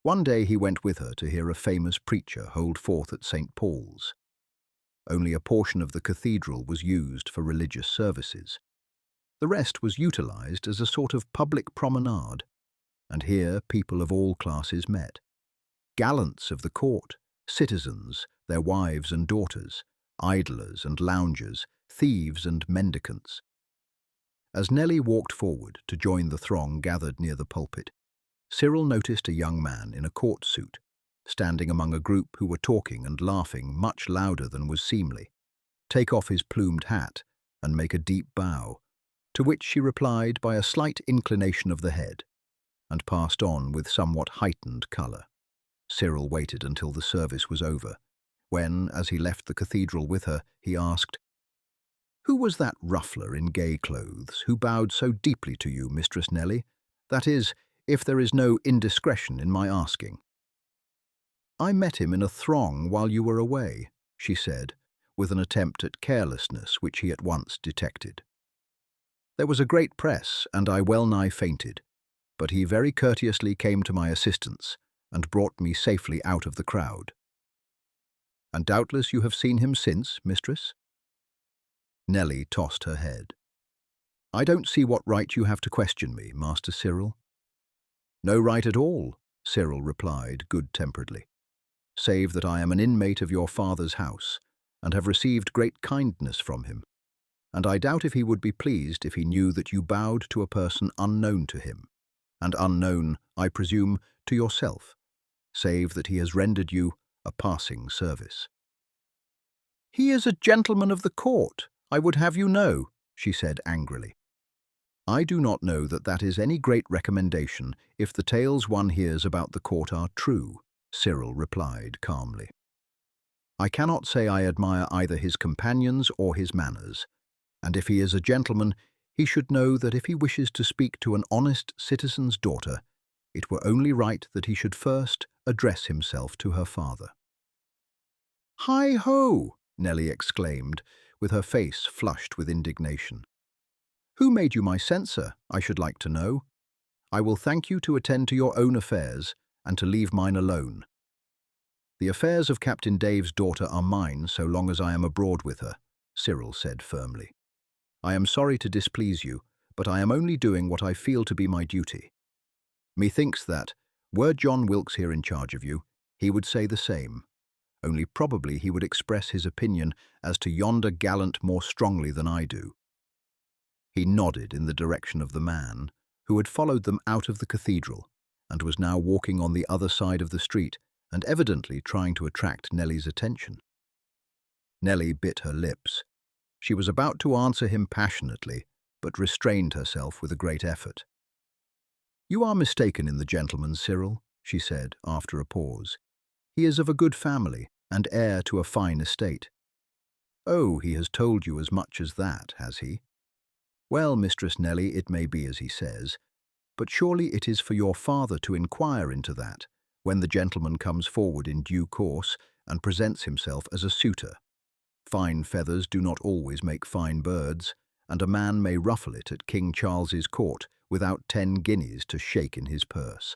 One day he went with her to hear a famous preacher hold forth at St. Paul's. Only a portion of the cathedral was used for religious services. The rest was utilised as a sort of public promenade, and here people of all classes met. Gallants of the court, citizens, their wives and daughters, idlers and loungers, thieves and mendicants. As Nellie walked forward to join the throng gathered near the pulpit, Cyril noticed a young man in a court suit, standing among a group who were talking and laughing much louder than was seemly, take off his plumed hat and make a deep bow, to which she replied by a slight inclination of the head, and passed on with somewhat heightened colour. Cyril waited until the service was over, when, as he left the cathedral with her, he asked, "Who was that ruffler in gay clothes who bowed so deeply to you, Mistress Nellie? That is, if there is no indiscretion in my asking. I met him in a throng while you were away, she said, with an attempt at carelessness which he at once detected. There was a great press, and I well-nigh fainted, but he very courteously came to my assistance and brought me safely out of the crowd. And doubtless you have seen him since, mistress? Nelly tossed her head. I don't see what right you have to question me, Master Cyril. No right at all, Cyril replied good-temperedly, save that I am an inmate of your father's house, and have received great kindness from him, and I doubt if he would be pleased if he knew that you bowed to a person unknown to him, and unknown, I presume, to yourself, save that he has rendered you a passing service. He is a gentleman of the court, I would have you know, she said angrily. I do not know that that is any great recommendation if the tales one hears about the court are true, Cyril replied calmly. I cannot say I admire either his companions or his manners, and if he is a gentleman, he should know that if he wishes to speak to an honest citizen's daughter, it were only right that he should first address himself to her father. Hi-ho! Nelly exclaimed, with her face flushed with indignation. Who made you my censor, I should like to know? I will thank you to attend to your own affairs and to leave mine alone. The affairs of Captain Dave's daughter are mine so long as I am abroad with her, Cyril said firmly. I am sorry to displease you, but I am only doing what I feel to be my duty. Methinks that, were John Wilkes here in charge of you, he would say the same, only probably he would express his opinion as to yonder gallant more strongly than I do. He nodded in the direction of the man, who had followed them out of the cathedral, and was now walking on the other side of the street, and evidently trying to attract Nelly's attention. Nelly bit her lips. She was about to answer him passionately, but restrained herself with a great effort. You are mistaken in the gentleman, Cyril, she said after a pause. He is of a good family, and heir to a fine estate. Oh, he has told you as much as that, has he? Well, Mistress Nelly, it may be as he says, but surely it is for your father to inquire into that, when the gentleman comes forward in due course and presents himself as a suitor. Fine feathers do not always make fine birds, and a man may ruffle it at King Charles's court without 10 guineas to shake in his purse.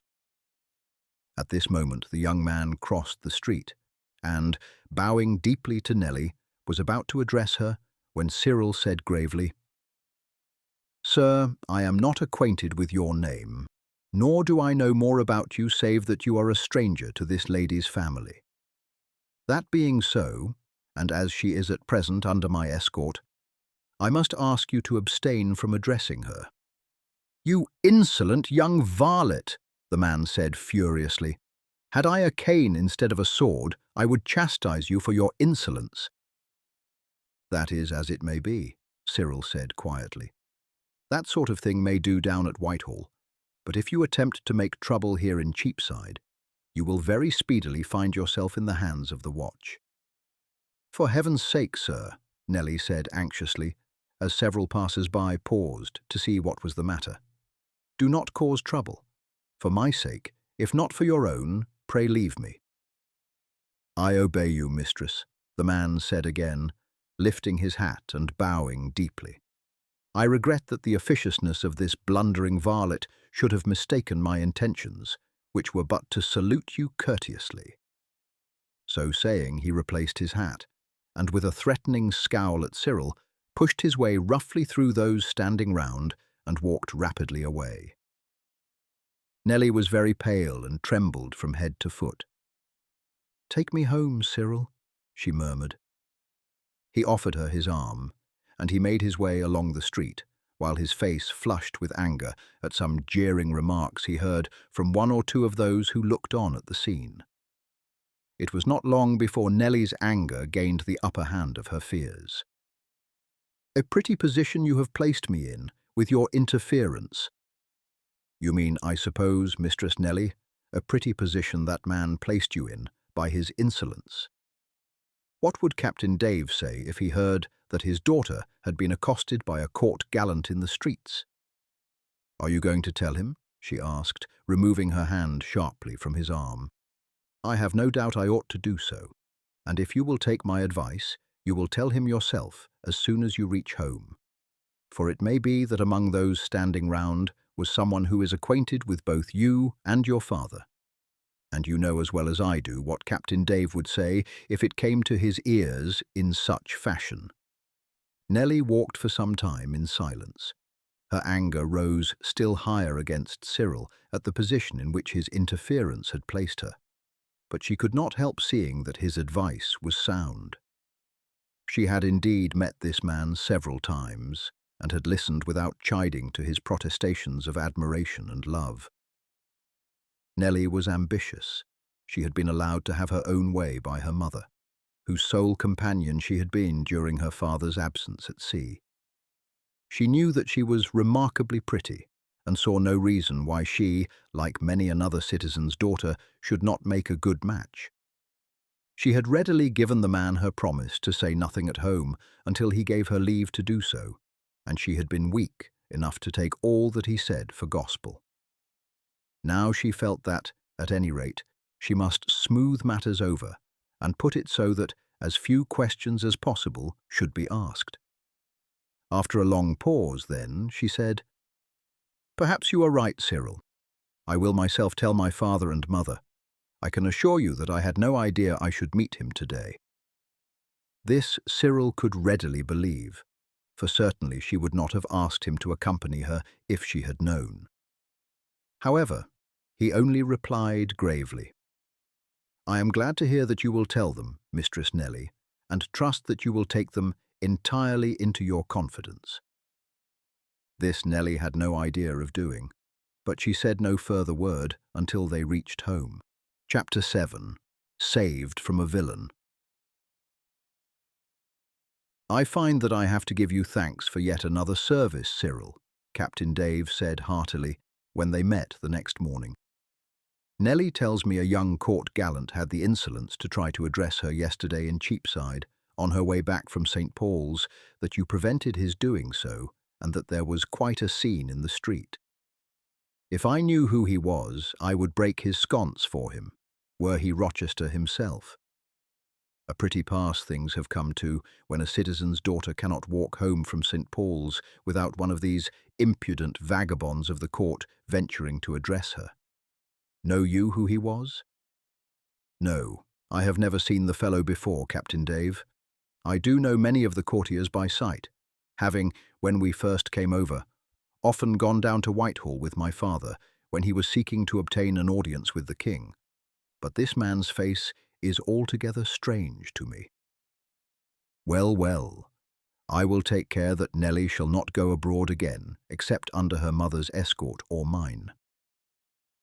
At this moment the young man crossed the street, and, bowing deeply to Nelly, was about to address her when Cyril said gravely, Sir, I am not acquainted with your name, nor do I know more about you save that you are a stranger to this lady's family. That being so, and as she is at present under my escort, I must ask you to abstain from addressing her. You insolent young varlet, the man said furiously. Had I a cane instead of a sword, I would chastise you for your insolence. That is as it may be, Cyril said quietly. That sort of thing may do down at Whitehall, but if you attempt to make trouble here in Cheapside, you will very speedily find yourself in the hands of the watch. For heaven's sake, sir, Nelly said anxiously, as several passers-by paused to see what was the matter. Do not cause trouble. For my sake, if not for your own, pray leave me. I obey you, mistress, the man said again, lifting his hat and bowing deeply. I regret that the officiousness of this blundering varlet should have mistaken my intentions, which were but to salute you courteously. So saying, he replaced his hat, and with a threatening scowl at Cyril, pushed his way roughly through those standing round and walked rapidly away. Nelly was very pale and trembled from head to foot. Take me home, Cyril, she murmured. He offered her his arm, and he made his way along the street, while his face flushed with anger at some jeering remarks he heard from one or two of those who looked on at the scene. It was not long before Nelly's anger gained the upper hand of her fears. A pretty position you have placed me in, with your interference. You mean, I suppose, Mistress Nelly, a pretty position that man placed you in by his insolence. What would Captain Dave say if he heard that his daughter had been accosted by a court gallant in the streets? Are you going to tell him? she asked, removing her hand sharply from his arm. "I have no doubt I ought to do so, and if you will take my advice, you will tell him yourself as soon as you reach home. For it may be that among those standing round was someone who is acquainted with both you and your father. And you know as well as I do what Captain Dave would say if it came to his ears in such fashion." Nellie walked for some time in silence. Her anger rose still higher against Cyril at the position in which his interference had placed her, but she could not help seeing that his advice was sound. She had indeed met this man several times, and had listened without chiding to his protestations of admiration and love. Nellie was ambitious. She had been allowed to have her own way by her mother, whose sole companion she had been during her father's absence at sea. She knew that she was remarkably pretty, and saw no reason why she, like many another citizen's daughter, should not make a good match. She had readily given the man her promise to say nothing at home until he gave her leave to do so, and she had been weak enough to take all that he said for gospel. Now she felt that, at any rate, she must smooth matters over and put it so that as few questions as possible should be asked. After a long pause, then, she said, "Perhaps you are right, Cyril. I will myself tell my father and mother. I can assure you that I had no idea I should meet him today." This Cyril could readily believe, for certainly she would not have asked him to accompany her if she had known. However, he only replied gravely, "I am glad to hear that you will tell them, Mistress Nellie, and trust that you will take them entirely into your confidence." This Nellie had no idea of doing, but she said no further word until they reached home. Chapter 7. Saved from a Villain. "I find that I have to give you thanks for yet another service, Cyril," Captain Dave said heartily when they met the next morning. "Nellie tells me a young court gallant had the insolence to try to address her yesterday in Cheapside, on her way back from St. Paul's, that you prevented his doing so, and that there was quite a scene in the street. If I knew who he was, I would break his sconce for him, were he Rochester himself. A pretty pass things have come to when a citizen's daughter cannot walk home from St. Paul's without one of these impudent vagabonds of the court venturing to address her. Know you who he was?" "No, I have never seen the fellow before, Captain Dave. I do know many of the courtiers by sight, having, when we first came over, often gone down to Whitehall with my father when he was seeking to obtain an audience with the king. But this man's face is altogether strange to me." "Well, well, I will take care that Nellie shall not go abroad again, except under her mother's escort or mine.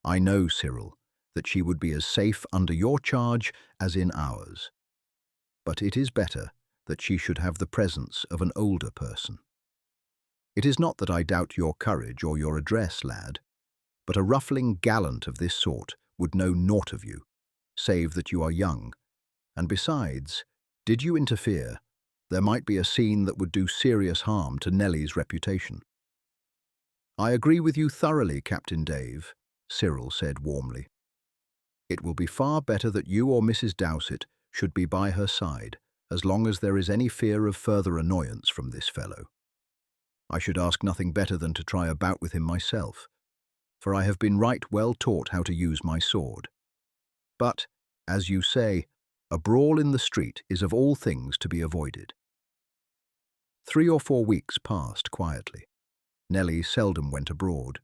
I know, Cyril, that she would be as safe under your charge as in ours. But it is better that she should have the presence of an older person. It is not that I doubt your courage or your address, lad, but a ruffling gallant of this sort would know naught of you, save that you are young, and besides, did you interfere, there might be a scene that would do serious harm to Nellie's reputation." "I agree with you thoroughly, Captain Dave," Cyril said warmly. "It will be far better that you or Mrs. Dowsett should be by her side, as long as there is any fear of further annoyance from this fellow. I should ask nothing better than to try a bout with him myself, for I have been right well taught how to use my sword. But, as you say, a brawl in the street is of all things to be avoided." 3 or 4 weeks passed quietly. Nellie seldom went abroad.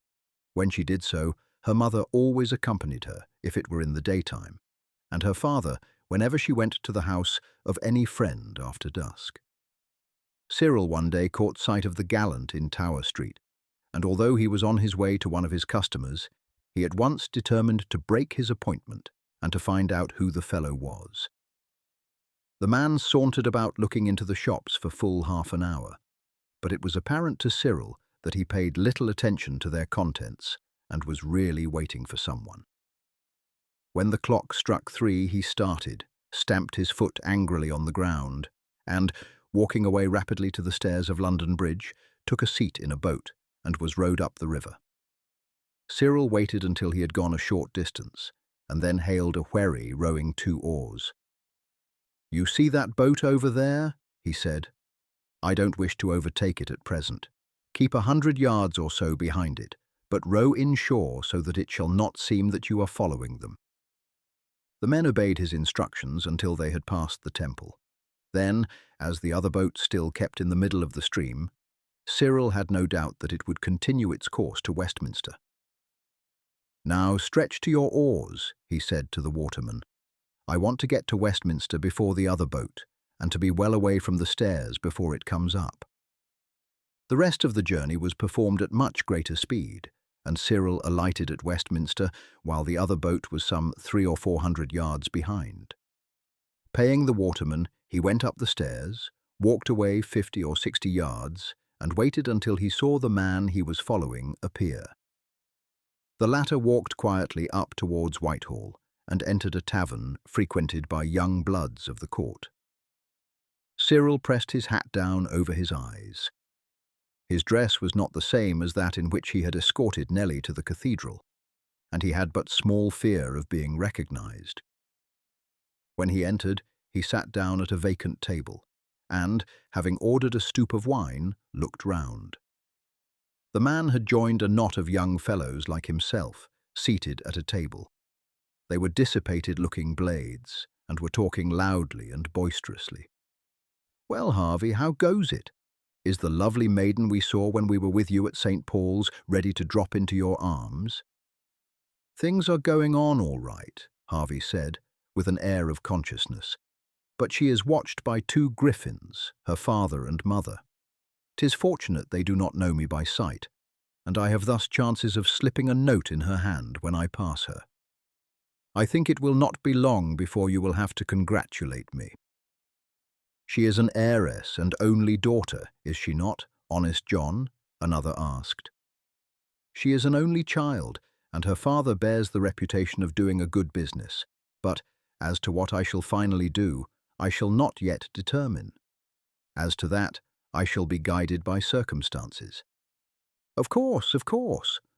When she did so, her mother always accompanied her, if it were in the daytime, and her father whenever she went to the house of any friend after dusk. Cyril one day caught sight of the gallant in Tower Street, and although he was on his way to one of his customers, he at once determined to break his appointment and to find out who the fellow was. The man sauntered about looking into the shops for full half an hour, but it was apparent to Cyril that he paid little attention to their contents and was really waiting for someone. When the clock struck 3, he started, stamped his foot angrily on the ground, and, walking away rapidly to the stairs of London Bridge, took a seat in a boat and was rowed up the river. Cyril waited until he had gone a short distance, and then hailed a wherry rowing 2 oars. "You see that boat over there?" he said. "I don't wish to overtake it at present. Keep 100 yards or so behind it, but row inshore so that it shall not seem that you are following them." The men obeyed his instructions until they had passed the temple. Then, as the other boat still kept in the middle of the stream, Cyril had no doubt that it would continue its course to Westminster. "Now stretch to your oars," he said to the waterman. "I want to get to Westminster before the other boat, and to be well away from the stairs before it comes up." The rest of the journey was performed at much greater speed, and Cyril alighted at Westminster while the other boat was some 300 or 400 yards behind. Paying the waterman, he went up the stairs, walked away 50 or 60 yards, and waited until he saw the man he was following appear. The latter walked quietly up towards Whitehall and entered a tavern frequented by young bloods of the court. Cyril pressed his hat down over his eyes. His dress was not the same as that in which he had escorted Nellie to the cathedral, and he had but small fear of being recognized. When he entered, he sat down at a vacant table, and, having ordered a stoup of wine, looked round. The man had joined a knot of young fellows like himself, seated at a table. They were dissipated-looking blades, and were talking loudly and boisterously. "Well, Harvey, how goes it? Is the lovely maiden we saw when we were with you at St. Paul's ready to drop into your arms?" "Things are going on all right," Harvey said, with an air of consciousness. "But she is watched by 2 griffins, her father and mother. 'Tis fortunate they do not know me by sight, and I have thus chances of slipping a note in her hand when I pass her. I think it will not be long before you will have to congratulate me." "She is an heiress and only daughter, is she not, honest John?" another asked. "She is an only child, and her father bears the reputation of doing a good business. But, as to what I shall finally do, I shall not yet determine. As to that, I shall be guided by circumstances." Of course,"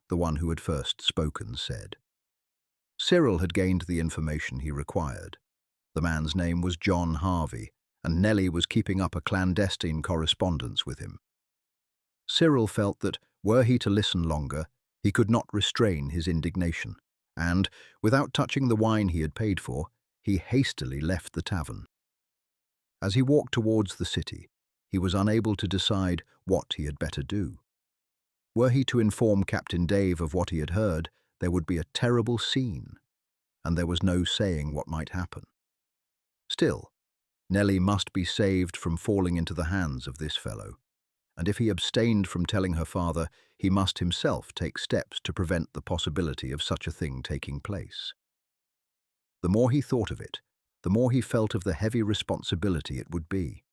the one who had first spoken said. Cyril had gained the information he required. The man's name was John Harvey, and Nellie was keeping up a clandestine correspondence with him. Cyril felt that, were he to listen longer, he could not restrain his indignation, and, without touching the wine he had paid for, he hastily left the tavern. As he walked towards the city, he was unable to decide what he had better do. Were he to inform Captain Dave of what he had heard, there would be a terrible scene, and there was no saying what might happen. Still, Nellie must be saved from falling into the hands of this fellow, and if he abstained from telling her father, he must himself take steps to prevent the possibility of such a thing taking place. The more he thought of it, the more he felt of the heavy responsibility it would be.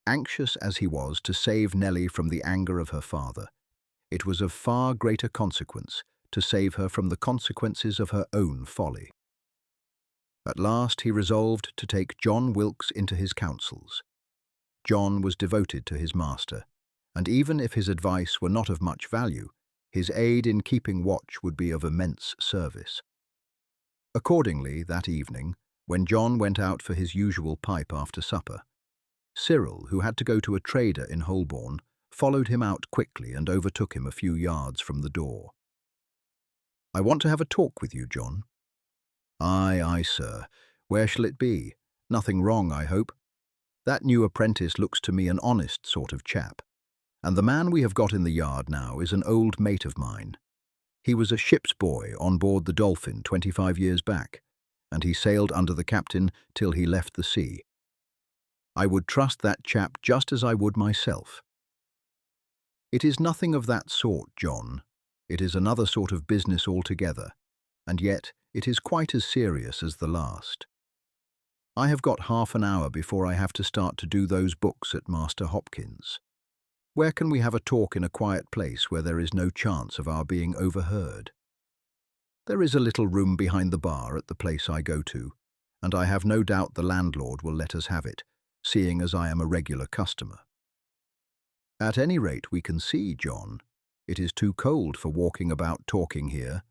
Anxious as he was to save Nellie from the anger of her father, it was of far greater consequence to save her from the consequences of her own folly. At last he resolved to take John Wilkes into his counsels. John was devoted to his master, and even if his advice were not of much value, his aid in keeping watch would be of immense service. Accordingly, that evening, when John went out for his usual pipe after supper, Cyril, who had to go to a trader in Holborn, followed him out quickly and overtook him a few yards from the door. "I want to have a talk with you, John." Aye, sir. Where shall it be? Nothing wrong, I hope. That new apprentice looks to me an honest sort of chap, and the man we have got in the yard now is an old mate of mine. He was a ship's boy on board the Dolphin 25 years back, and he sailed under the captain till he left the sea. I would trust that chap just as I would myself. It is nothing of that sort, John. It is another sort of business altogether, and yet it is quite as serious as the last. I have got half an hour before I have to start to do those books at Master Hopkins'. Where can we have a talk in a quiet place where there is no chance of our being overheard? There is a little room behind the bar at the place I go to, and I have no doubt the landlord will let us have it, seeing as I am a regular customer. At any rate, we can see, John, It is too cold for walking about talking here.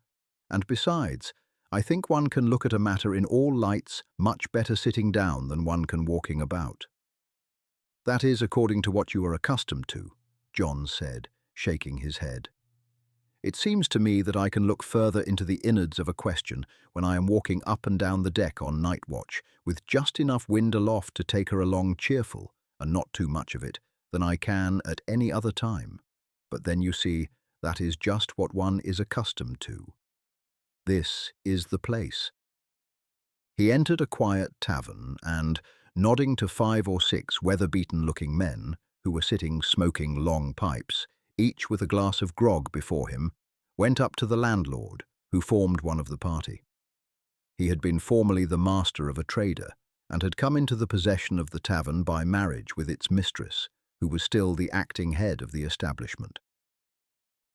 And besides, I think one can look at a matter in all lights much better sitting down than one can walking about." "That is according to what you are accustomed to," John said, shaking his head. "It seems to me that I can look further into the innards of a question when I am walking up and down the deck on night watch, with just enough wind aloft to take her along cheerful, and not too much of it, than I can at any other time. But then you see, that is just what one is accustomed to. This is the place." He entered a quiet tavern and, nodding to 5 or 6 weather-beaten-looking men, who were sitting smoking long pipes, each with a glass of grog before him, went up to the landlord, who formed one of the party. He had been formerly the master of a trader, and had come into the possession of the tavern by marriage with its mistress, who was still the acting head of the establishment.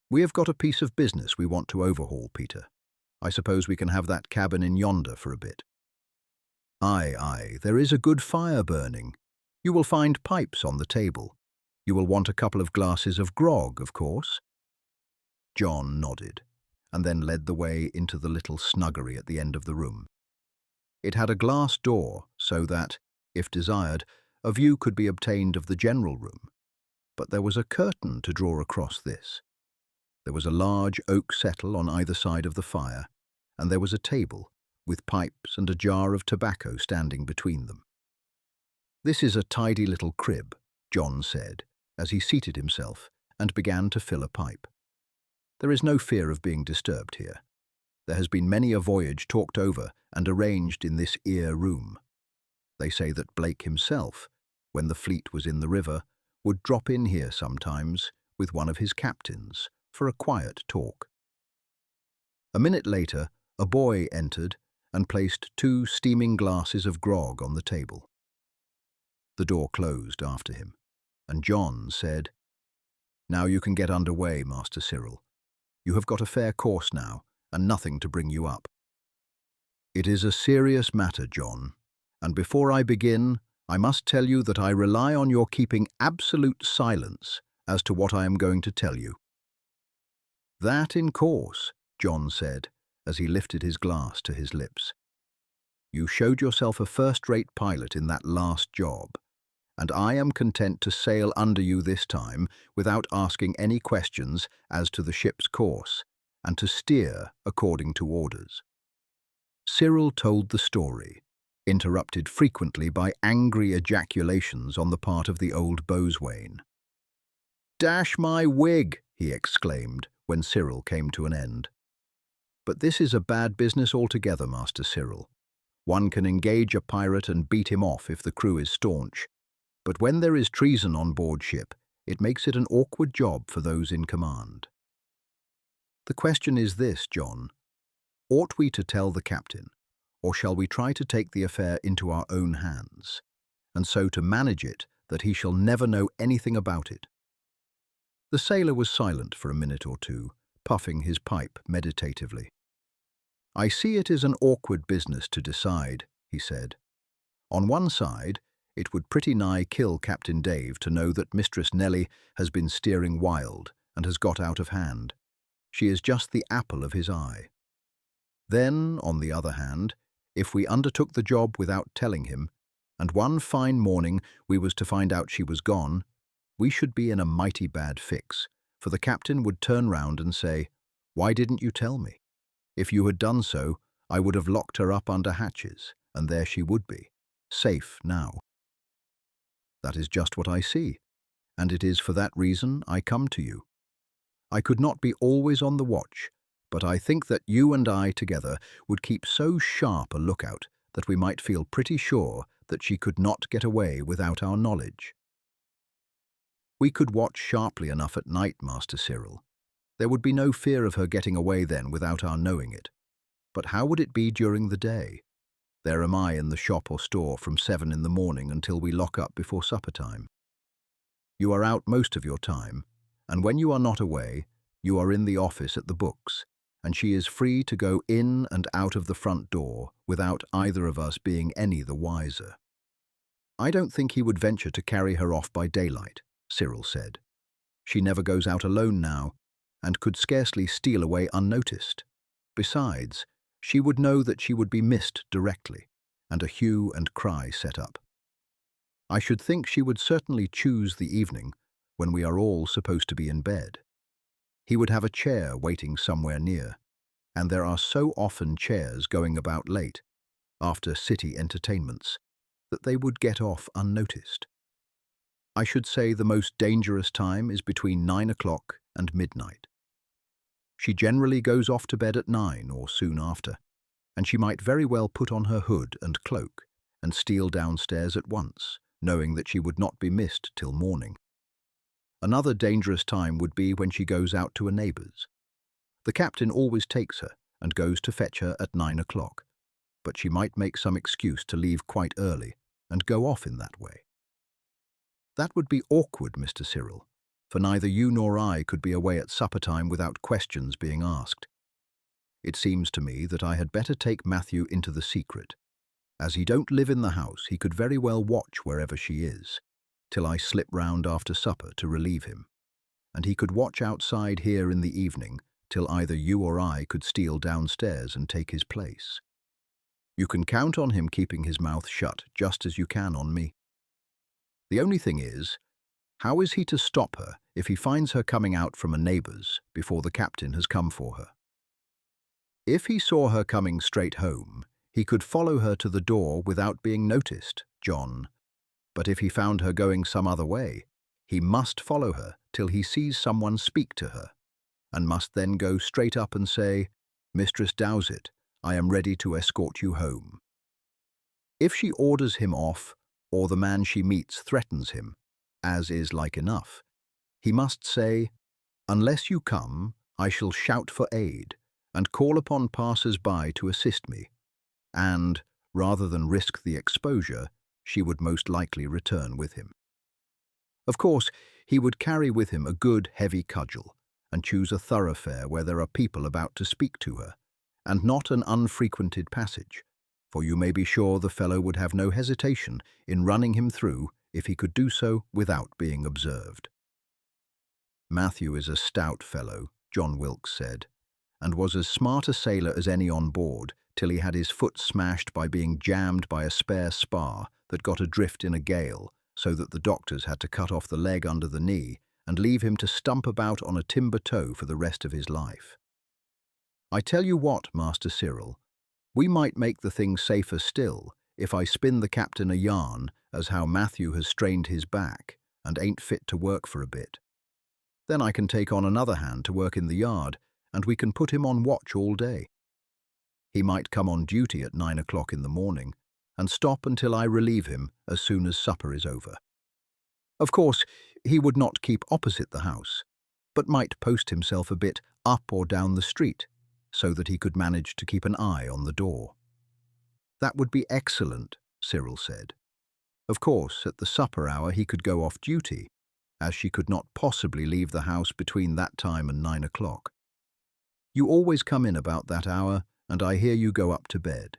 "We have got a piece of business we want to overhaul, Peter. I suppose we can have that cabin in yonder for a bit." Aye, there is a good fire burning. You will find pipes on the table. You will want a couple of glasses of grog, of course." John nodded, and then led the way into the little snuggery at the end of the room. It had a glass door, so that, if desired, a view could be obtained of the general room, but there was a curtain to draw across this. There was a large oak settle on either side of the fire, and there was a table, with pipes and a jar of tobacco standing between them. "This is a tidy little crib," John said, as he seated himself and began to fill a pipe. "There is no fear of being disturbed here. There has been many a voyage talked over and arranged in this ear room. They say that Blake himself, when the fleet was in the river, would drop in here sometimes with one of his captains for a quiet talk." A minute later, a boy entered and placed 2 steaming glasses of grog on the table. The door closed after him, and John said, "Now you can get under way, Master Cyril. You have got a fair course now, and nothing to bring you up." "It is a serious matter, John, and before I begin, I must tell you that I rely on your keeping absolute silence as to what I am going to tell you." "That in course," John said, as he lifted his glass to his lips. "You showed yourself a first-rate pilot in that last job, and I am content to sail under you this time without asking any questions as to the ship's course, and to steer according to orders." Cyril told the story, interrupted frequently by angry ejaculations on the part of the old boatswain. "Dash my wig!" he exclaimed when Cyril came to an end. "But this is a bad business altogether, Master Cyril. One can engage a pirate and beat him off if the crew is staunch, but when there is treason on board ship, it makes it an awkward job for those in command. The question is this, John. Ought we to tell the captain, or shall we try to take the affair into our own hands, and so to manage it that he shall never know anything about it?" The sailor was silent for a minute or two, puffing his pipe meditatively. "I see it is an awkward business to decide," he said. "On one side, it would pretty nigh kill Captain Dave to know that Mistress Nellie has been steering wild and has got out of hand. She is just the apple of his eye. Then, on the other hand, if we undertook the job without telling him, and one fine morning we was to find out she was gone, we should be in a mighty bad fix, for the captain would turn round and say, 'Why didn't you tell me? If you had done so, I would have locked her up under hatches, and there she would be, safe now.' That is just what I see, and it is for that reason I come to you. I could not be always on the watch, but I think that you and I together would keep so sharp a lookout that we might feel pretty sure that she could not get away without our knowledge. We could watch sharply enough at night, Master Cyril. There would be no fear of her getting away then without our knowing it. But how would it be during the day? There am I in the shop or store from 7 in the morning until we lock up before supper time. You are out most of your time, and when you are not away, you are in the office at the books, and she is free to go in and out of the front door without either of us being any the wiser." "I don't think he would venture to carry her off by daylight," Cyril said. "She never goes out alone now, and could scarcely steal away unnoticed. Besides, she would know that she would be missed directly, and a hue and cry set up. I should think she would certainly choose the evening when we are all supposed to be in bed. He would have a chair waiting somewhere near, and there are so often chairs going about late, after city entertainments, that they would get off unnoticed. I should say the most dangerous time is between 9 o'clock and midnight. She generally goes off to bed at 9 or soon after, and she might very well put on her hood and cloak and steal downstairs at once, knowing that she would not be missed till morning. Another dangerous time would be when she goes out to a neighbour's. The captain always takes her and goes to fetch her at 9 o'clock, but she might make some excuse to leave quite early and go off in that way. That would be awkward, Mr. Cyril, for neither you nor I could be away at supper time without questions being asked. It seems to me that I had better take Matthew into the secret. As he don't live in the house, he could very well watch wherever she is, till I slip round after supper to relieve him, and he could watch outside here in the evening till either you or I could steal downstairs and take his place. You can count on him keeping his mouth shut just as you can on me. The only thing is, how is he to stop her if he finds her coming out from a neighbour's before the captain has come for her? If he saw her coming straight home, he could follow her to the door without being noticed, John. But if he found her going some other way, he must follow her till he sees someone speak to her, and must then go straight up and say, "Mistress Dowsett, I am ready to escort you home." If she orders him off, or the man she meets threatens him, as is like enough, he must say, "Unless you come, I shall shout for aid, and call upon passers-by to assist me," and, rather than risk the exposure, she would most likely return with him. Of course, he would carry with him a good heavy cudgel, and choose a thoroughfare where there are people about to speak to her, and not an unfrequented passage, for you may be sure the fellow would have no hesitation in running him through if he could do so without being observed. Matthew is a stout fellow, John Wilkes said, and was as smart a sailor as any on board till he had his foot smashed by being jammed by a spare spar that got adrift in a gale, so that the doctors had to cut off the leg under the knee and leave him to stump about on a timber toe for the rest of his life. I tell you what, Master Cyril, we might make the thing safer still if I spin the captain a yarn as how Matthew has strained his back and ain't fit to work for a bit. Then I can take on another hand to work in the yard, and we can put him on watch all day. He might come on duty at 9 o'clock in the morning, and stop until I relieve him as soon as supper is over. Of course, he would not keep opposite the house, but might post himself a bit up or down the street, so that he could manage to keep an eye on the door. That would be excellent, Cyril said. Of course, at the supper hour he could go off duty, as she could not possibly leave the house between that time and 9 o'clock. You always come in about that hour, and I hear you go up to bed.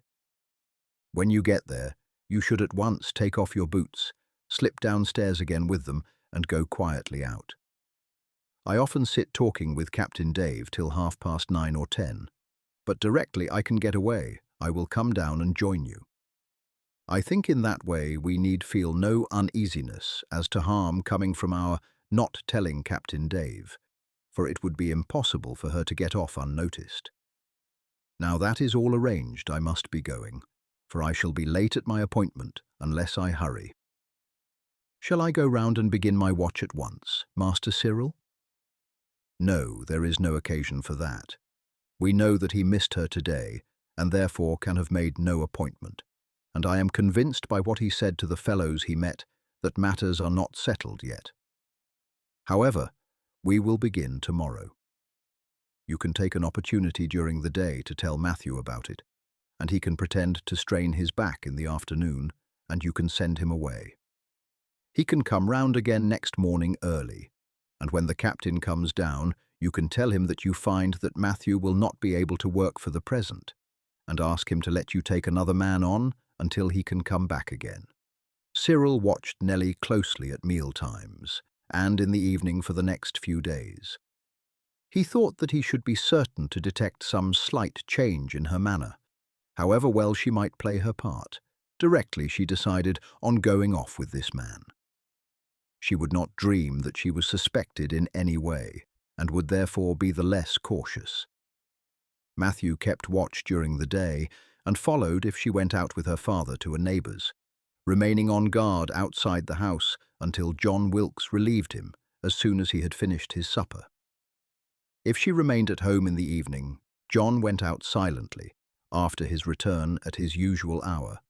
When you get there, you should at once take off your boots, slip downstairs again with them, and go quietly out. I often sit talking with Captain Dave till 9:30 or 10, but directly I can get away, I will come down and join you. I think in that way we need feel no uneasiness as to harm coming from our not telling Captain Dave, for it would be impossible for her to get off unnoticed. Now that is all arranged, I must be going, for I shall be late at my appointment unless I hurry. Shall I go round and begin my watch at once, Master Cyril? No, there is no occasion for that. We know that he missed her today, and therefore can have made no appointment, and I am convinced by what he said to the fellows he met that matters are not settled yet. However, we will begin tomorrow. You can take an opportunity during the day to tell Matthew about it, and he can pretend to strain his back in the afternoon, and you can send him away. He can come round again next morning early, and when the captain comes down, you can tell him that you find that Matthew will not be able to work for the present, and ask him to let you take another man on until he can come back again. Cyril watched Nellie closely at meal times, and in the evening for the next few days. He thought that he should be certain to detect some slight change in her manner, however well she might play her part. Directly she decided on going off with this man. She would not dream that she was suspected in any way, and would therefore be the less cautious. Matthew kept watch during the day and followed if she went out with her father to a neighbour's, remaining on guard outside the house until John Wilkes relieved him as soon as he had finished his supper. If she remained at home in the evening, John went out silently after his return at his usual hour,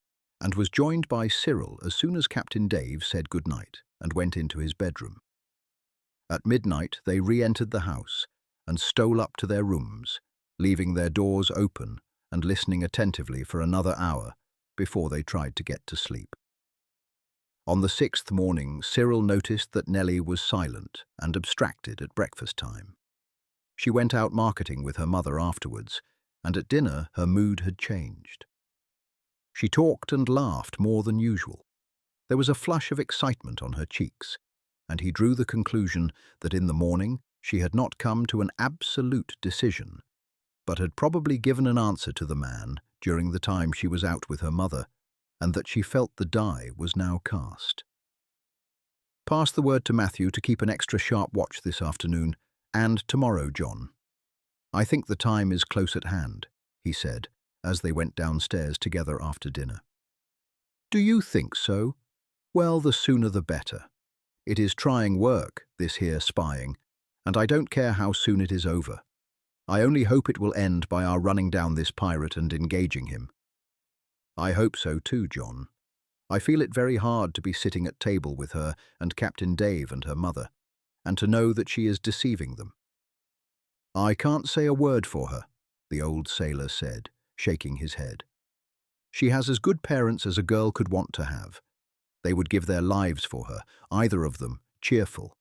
and was joined by Cyril as soon as Captain Dave said good night and went into his bedroom. At midnight they re-entered the house and stole up to their rooms, leaving their doors open and listening attentively for another hour before they tried to get to sleep. On the 6th morning, Cyril noticed that Nellie was silent and abstracted at breakfast time. She went out marketing with her mother afterwards, and at dinner her mood had changed. She talked and laughed more than usual. There was a flush of excitement on her cheeks, and he drew the conclusion that in the morning she had not come to an absolute decision, but had probably given an answer to the man during the time she was out with her mother, and that she felt the die was now cast. Pass the word to Matthew to keep an extra sharp watch this afternoon, and tomorrow, John. I think the time is close at hand, he said, as they went downstairs together after dinner. Do you think so? Well, the sooner the better. It is trying work, this here spying, and I don't care how soon it is over. I only hope it will end by our running down this pirate and engaging him. I hope so too, John. I feel it very hard to be sitting at table with her and Captain Dave and her mother, and to know that she is deceiving them. I can't say a word for her, the old sailor said, shaking his head. She has as good parents as a girl could want to have. They would give their lives for her, either of them, cheerful.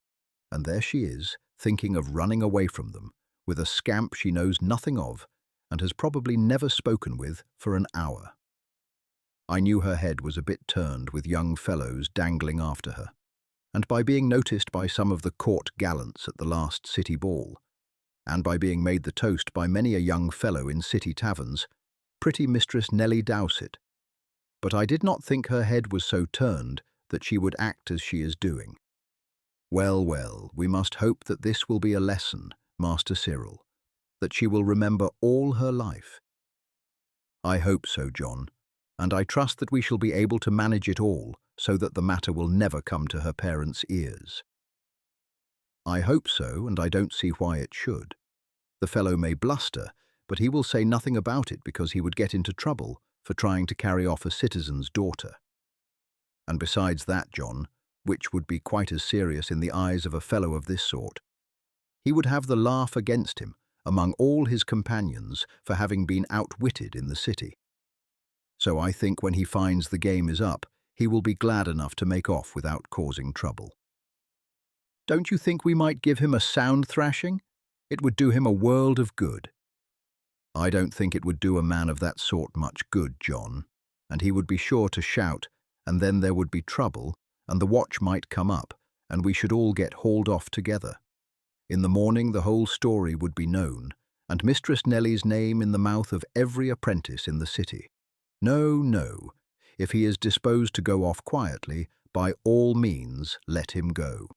And there she is, thinking of running away from them, with a scamp she knows nothing of, and has probably never spoken with for an hour. I knew her head was a bit turned with young fellows dangling after her, and by being noticed by some of the court gallants at the last city ball, and by being made the toast by many a young fellow in city taverns, pretty Mistress Nellie Dowsett. But I did not think her head was so turned that she would act as she is doing. Well, well, we must hope that this will be a lesson, Master Cyril, that she will remember all her life. I hope so, John, and I trust that we shall be able to manage it all so that the matter will never come to her parents' ears. I hope so, and I don't see why it should. The fellow may bluster, but he will say nothing about it because he would get into trouble for trying to carry off a citizen's daughter. And besides that, John, which would be quite as serious in the eyes of a fellow of this sort, he would have the laugh against him among all his companions for having been outwitted in the city. So I think when he finds the game is up, he will be glad enough to make off without causing trouble. Don't you think we might give him a sound thrashing? It would do him a world of good. I don't think it would do a man of that sort much good, John, and he would be sure to shout, and then there would be trouble, and the watch might come up, and we should all get hauled off together. In the morning the whole story would be known, and Mistress Nellie's name in the mouth of every apprentice in the city. No, no, if he is disposed to go off quietly, by all means let him go.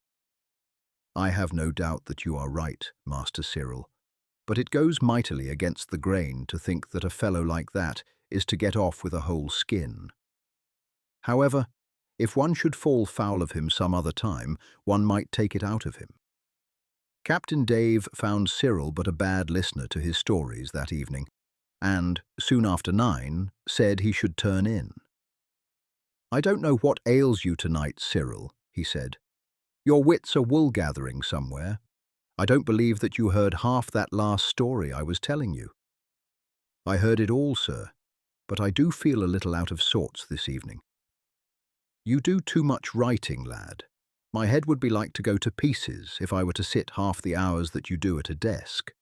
I have no doubt that you are right, Master Cyril, but it goes mightily against the grain to think that a fellow like that is to get off with a whole skin. However, if one should fall foul of him some other time, one might take it out of him. Captain Dave found Cyril but a bad listener to his stories that evening, and, soon after 9, said he should turn in. I don't know what ails you tonight, Cyril, he said. Your wits are wool-gathering somewhere. I don't believe that you heard half that last story I was telling you. I heard it all, sir, but I do feel a little out of sorts this evening. You do too much writing, lad. My head would be like to go to pieces if I were to sit half the hours that you do at a desk.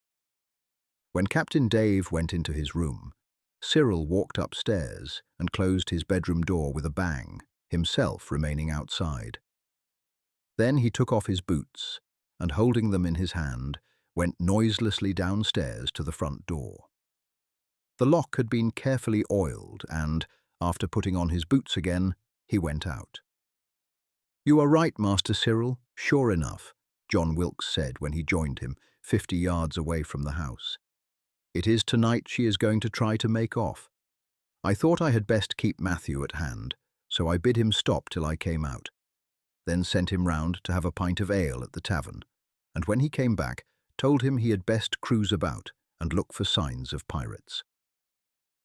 When Captain Dave went into his room, Cyril walked upstairs and closed his bedroom door with a bang, himself remaining outside. Then he took off his boots, and holding them in his hand, went noiselessly downstairs to the front door. The lock had been carefully oiled and, after putting on his boots again, he went out. "You are right, Master Cyril, sure enough," John Wilkes said when he joined him, 50 yards away from the house. "It is tonight she is going to try to make off. I thought I had best keep Matthew at hand, so I bid him stop till I came out, then sent him round to have a pint of ale at the tavern, and when he came back, told him he had best cruise about and look for signs of pirates.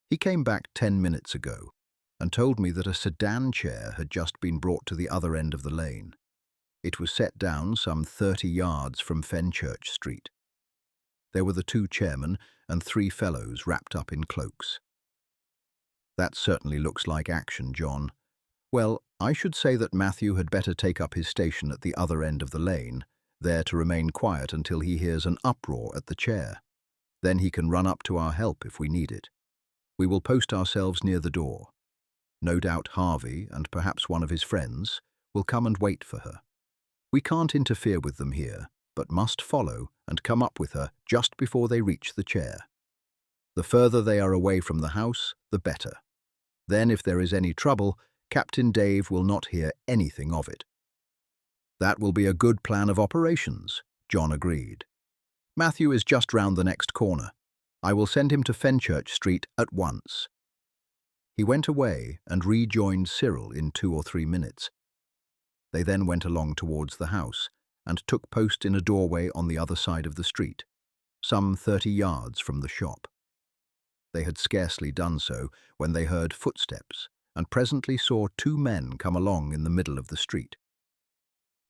He came back 10 minutes ago and told me that a sedan chair had just been brought to the other end of the lane. It was set down some 30 yards from Fenchurch Street. There were the 2 chairmen and 3 fellows wrapped up in cloaks." "That certainly looks like action, John. Well, I should say that Matthew had better take up his station at the other end of the lane, there to remain quiet until he hears an uproar at the chair. Then he can run up to our help if we need it. We will post ourselves near the door. No doubt Harvey, and perhaps one of his friends, will come and wait for her. We can't interfere with them here, but must follow and come up with her just before they reach the chair. The further they are away from the house, the better. Then if there is any trouble, Captain Dave will not hear anything of it." "That will be a good plan of operations," John agreed. "Matthew is just round the next corner. I will send him to Fenchurch Street at once." He went away and rejoined Cyril in 2 or 3 minutes. They then went along towards the house and took post in a doorway on the other side of the street, some 30 yards from the shop. They had scarcely done so when they heard footsteps and presently saw 2 men come along in the middle of the street.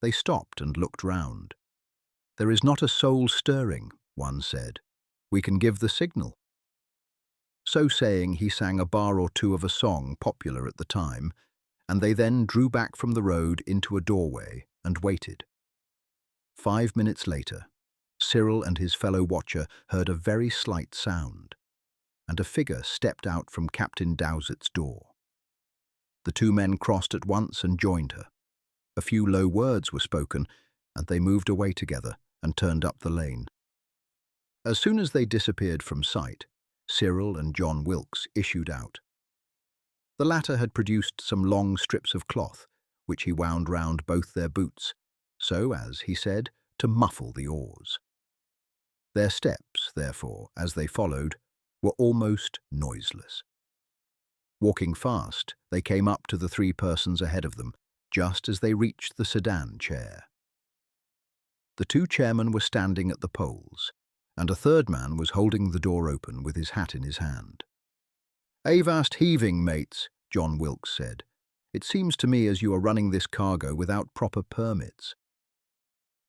They stopped and looked round. "There is not a soul stirring," one said. "We can give the signal." So saying, he sang a bar or 2 of a song popular at the time, and they then drew back from the road into a doorway and waited. 5 minutes later, Cyril and his fellow watcher heard a very slight sound, and a figure stepped out from Captain Dowsett's door. The 2 men crossed at once and joined her. A few low words were spoken, and they moved away together and turned up the lane. As soon as they disappeared from sight, Cyril and John Wilkes issued out. The latter had produced some long strips of cloth, which he wound round both their boots, so as, he said, to muffle the oars. Their steps, therefore, as they followed, were almost noiseless. Walking fast, they came up to the 3 persons ahead of them, just as they reached the sedan chair. The 2 chairmen were standing at the poles, and a 3rd man was holding the door open with his hat in his hand. "Avast heaving, mates," John Wilkes said. "It seems to me as you are running this cargo without proper permits."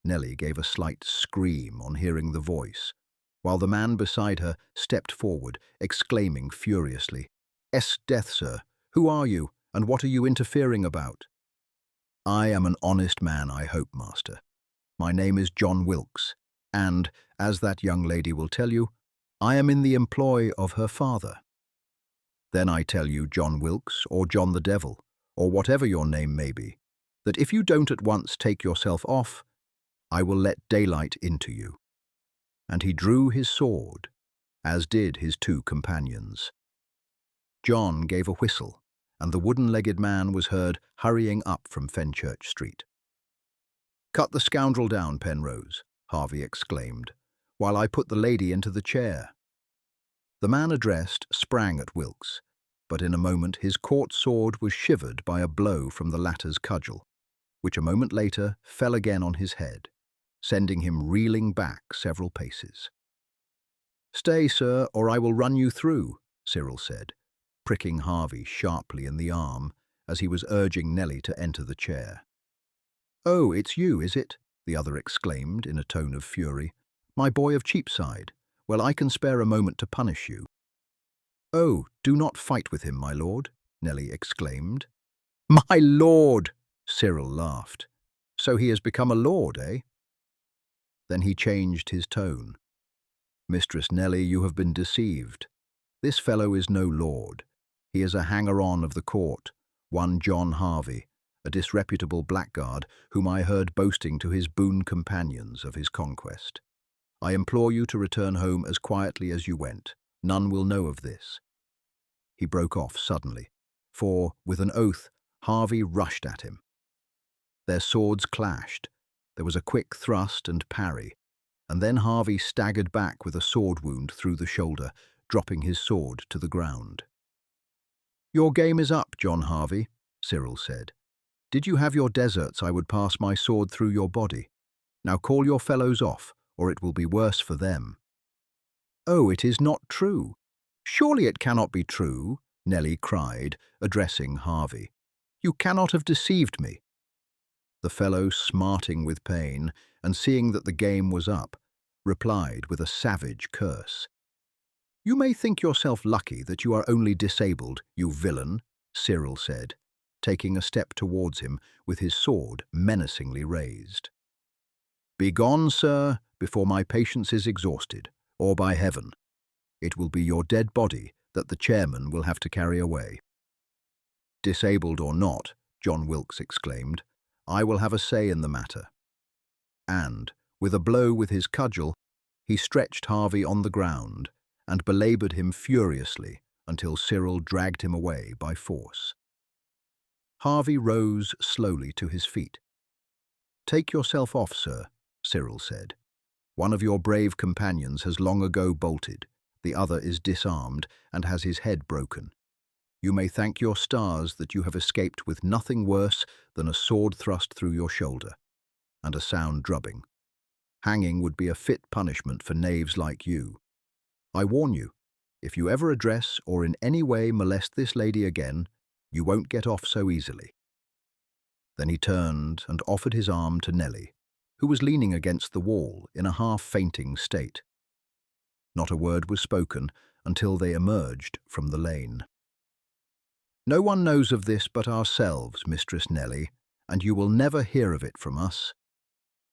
Nellie gave a slight scream on hearing the voice, while the man beside her stepped forward, exclaiming furiously, "Death, sir, who are you, and what are you interfering about?" "I am an honest man, I hope, master. My name is John Wilkes, and, as that young lady will tell you, I am in the employ of her father." "Then I tell you, John Wilkes, or John the Devil, or whatever your name may be, that if you don't at once take yourself off, I will let daylight into you." And he drew his sword, as did his 2 companions. John gave a whistle, and the wooden-legged man was heard hurrying up from Fenchurch Street. "Cut the scoundrel down, Penrose," Harvey exclaimed, "while I put the lady into the chair." The man addressed sprang at Wilkes, but in a moment his court sword was shivered by a blow from the latter's cudgel, which a moment later fell again on his head, sending him reeling back several paces. "Stay, sir, or I will run you through," Cyril said, pricking Harvey sharply in the arm as he was urging Nellie to enter the chair. "Oh, it's you, is it?" the other exclaimed in a tone of fury. "My boy of Cheapside. Well, I can spare a moment to punish you." "Oh, do not fight with him, my lord," Nellie exclaimed. "My lord!" Cyril laughed. "So he has become a lord, eh?" Then he changed his tone. "Mistress Nellie, you have been deceived. This fellow is no lord. He is a hanger-on of the court, one John Harvey, a disreputable blackguard whom I heard boasting to his boon companions of his conquest. I implore you to return home as quietly as you went. None will know of this." He broke off suddenly, for, with an oath, Harvey rushed at him. Their swords clashed. There was a quick thrust and parry, and then Harvey staggered back with a sword wound through the shoulder, dropping his sword to the ground. "Your game is up, John Harvey," Cyril said. "Did you have your deserts, I would pass my sword through your body. Now call your fellows off, or it will be worse for them." "Oh, it is not true. Surely it cannot be true," Nellie cried, addressing Harvey. "You cannot have deceived me." The fellow, smarting with pain, and seeing that the game was up, replied with a savage curse. "You may think yourself lucky that you are only disabled, you villain," Cyril said, taking a step towards him with his sword menacingly raised. "Begone, sir, before my patience is exhausted, or by heaven, it will be your dead body that the chairman will have to carry away." "Disabled or not," John Wilkes exclaimed, "I will have a say in the matter." And, with a blow with his cudgel, he stretched Harvey on the ground and belaboured him furiously until Cyril dragged him away by force. Harvey rose slowly to his feet. "Take yourself off, sir," Cyril said. "One of your brave companions has long ago bolted, the other is disarmed and has his head broken. You may thank your stars that you have escaped with nothing worse than a sword thrust through your shoulder, and a sound drubbing. Hanging would be a fit punishment for knaves like you. I warn you, if you ever address or in any way molest this lady again, you won't get off so easily." Then he turned and offered his arm to Nellie, who was leaning against the wall in a half-fainting state. Not a word was spoken until they emerged from the lane. "No one knows of this but ourselves, Mistress Nellie, and you will never hear of it from us.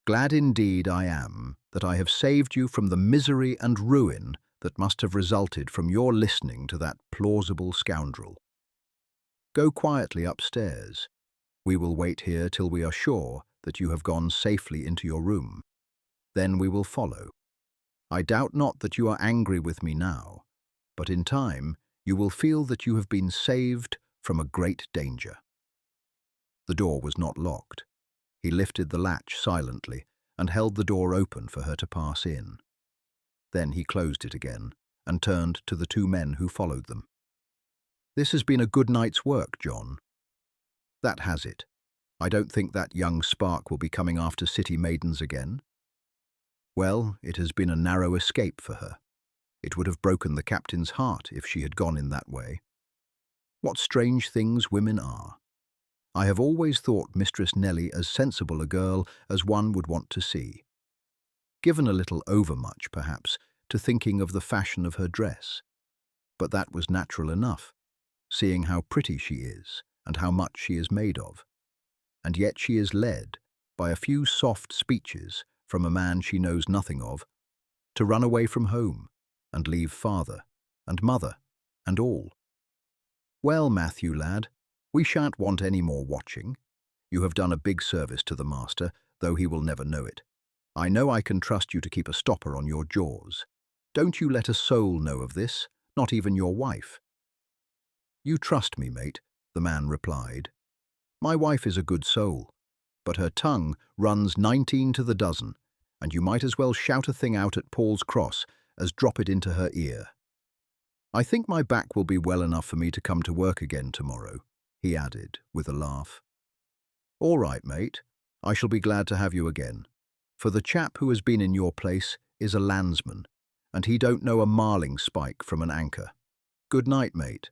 Glad indeed I am that I have saved you from the misery and ruin that must have resulted from your listening to that plausible scoundrel. Go quietly upstairs. We will wait here till we are sure that you have gone safely into your room. Then we will follow. I doubt not that you are angry with me now, but in time you will feel that you have been saved from a great danger." The door was not locked. He lifted the latch silently and held the door open for her to pass in. Then he closed it again and turned to the two men who followed them. "This has been a good night's work, John." "That has it. I don't think that young spark will be coming after city maidens again." "Well, it has been a narrow escape for her. It would have broken the captain's heart if she had gone in that way. What strange things women are. I have always thought Mistress Nellie as sensible a girl as one would want to see. Given a little overmuch, perhaps, to thinking of the fashion of her dress. But that was natural enough, seeing how pretty she is and how much she is made of. And yet she is led, by a few soft speeches from a man she knows nothing of, to run away from home and leave father and mother and all. Well, Matthew, lad, we shan't want any more watching. You have done a big service to the master, though he will never know it. I know I can trust you to keep a stopper on your jaws. Don't you let a soul know of this, not even your wife." "You trust me, mate," the man replied. "My wife is a good soul, but her tongue runs 19 to the dozen, and you might as well shout a thing out at Paul's Cross as drop it into her ear. I think my back will be well enough for me to come to work again tomorrow," he added, with a laugh. "All right, mate. I shall be glad to have you again, for the chap who has been in your place is a landsman, and he don't know a marling spike from an anchor. Good night, mate."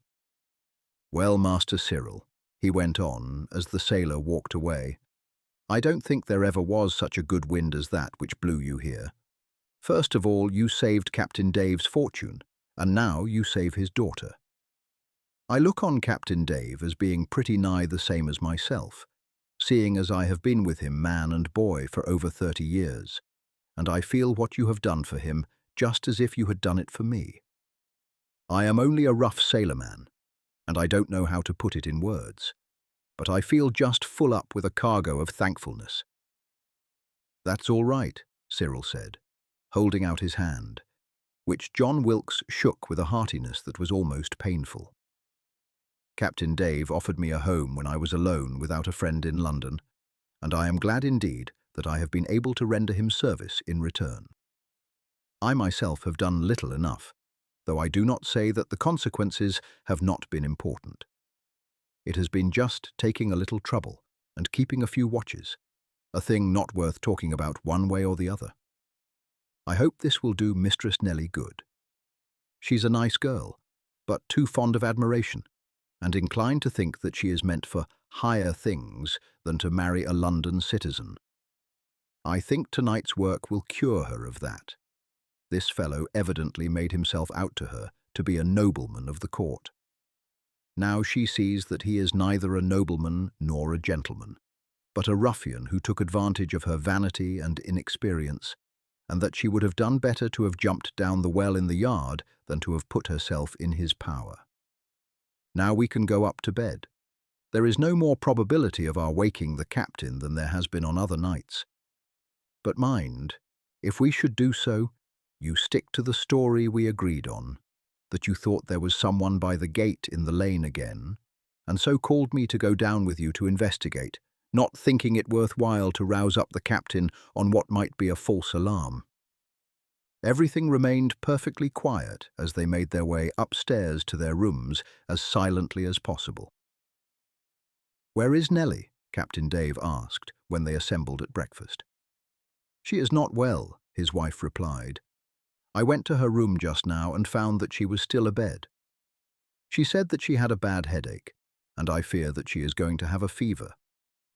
"Well, Master Cyril," he went on as the sailor walked away, "I don't think there ever was such a good wind as that which blew you here. First of all, you saved Captain Dave's fortune, and now you save his daughter. I look on Captain Dave as being pretty nigh the same as myself, seeing as I have been with him man and boy for over 30 years, and I feel what you have done for him just as if you had done it for me. I am only a rough sailorman, and I don't know how to put it in words, but I feel just full up with a cargo of thankfulness." "That's all right," Cyril said. holding out his hand, which John Wilkes shook with a heartiness that was almost painful. Captain Dave offered me a home when I was alone without a friend in London, and I am glad indeed that I have been able to render him service in return. I myself have done little enough, though I do not say that the consequences have not been important. It has been just taking a little trouble and keeping a few watches, a thing not worth talking about one way or the other. I hope this will do Mistress Nellie good. She's a nice girl, but too fond of admiration, and inclined to think that she is meant for higher things than to marry a London citizen. I think tonight's work will cure her of that. This fellow evidently made himself out to her to be a nobleman of the court. Now she sees that he is neither a nobleman nor a gentleman, but a ruffian who took advantage of her vanity and inexperience, and that she would have done better to have jumped down the well in the yard than to have put herself in his power. Now we can go up to bed. There is no more probability of our waking the captain than there has been on other nights. But mind, if we should do so, you stick to the story we agreed on, that you thought there was someone by the gate in the lane again, and so called me to go down with you to investigate, not thinking it worthwhile to rouse up the captain on what might be a false alarm. Everything remained perfectly quiet as they made their way upstairs to their rooms as silently as possible. "Where is Nellie?" Captain Dave asked when they assembled at breakfast. "She is not well," his wife replied. "I went to her room just now and found that she was still abed. She said that she had a bad headache, and I fear that she is going to have a fever,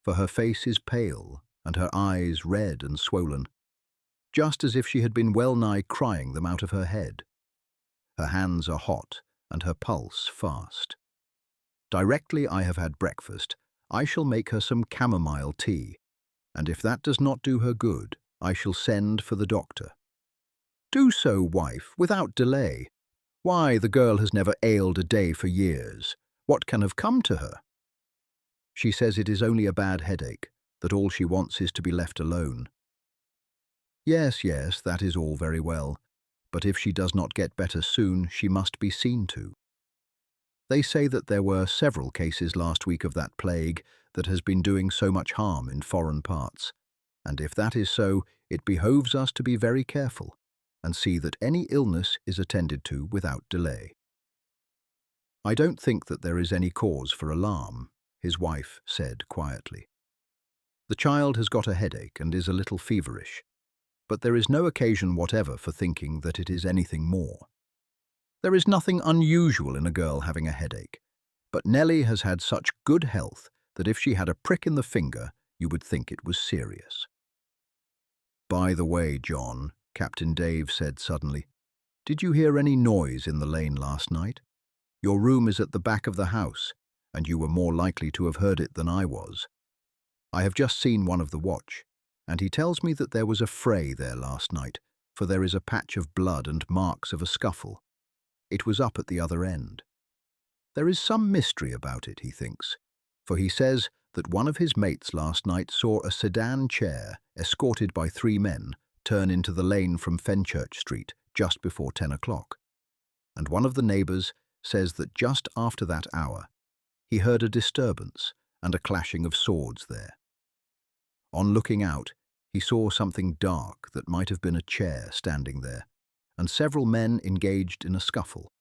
for her face is pale and her eyes red and swollen, just as if she had been well-nigh crying them out of her head. Her hands are hot and her pulse fast. Directly I have had breakfast, I shall make her some chamomile tea, and if that does not do her good, I shall send for the doctor." "Do so, wife, without delay. Why, the girl has never ailed a day for years. What can have come to her?" "She says it is only a bad headache, that all she wants is to be left alone." Yes, that is all very well, but if she does not get better soon, she must be seen to. They say that there were several cases last week of that plague that has been doing so much harm in foreign parts, and if that is so, it behoves us to be very careful and see that any illness is attended to without delay. "I don't think that there is any cause for alarm," his wife said quietly. "The child has got a headache and is a little feverish, but there is no occasion whatever for thinking that it is anything more. There is nothing unusual in a girl having a headache, but Nellie has had such good health that if she had a prick in the finger, you would think it was serious." "By the way, John," Captain Dave said suddenly, "did you hear any noise in the lane last night? Your room is at the back of the house, and you were more likely to have heard it than I was. I have just seen one of the watch, and he tells me that there was a fray there last night, for there is a patch of blood and marks of a scuffle. It was up at the other end. There is some mystery about it, he thinks, for he says that one of his mates last night saw a sedan chair, escorted by 3 men, turn into the lane from Fenchurch Street just before 10 o'clock. And one of the neighbours says that just after that hour, he heard a disturbance and a clashing of swords there. On looking out, he saw something dark that might have been a chair standing there, and several men engaged in a scuffle.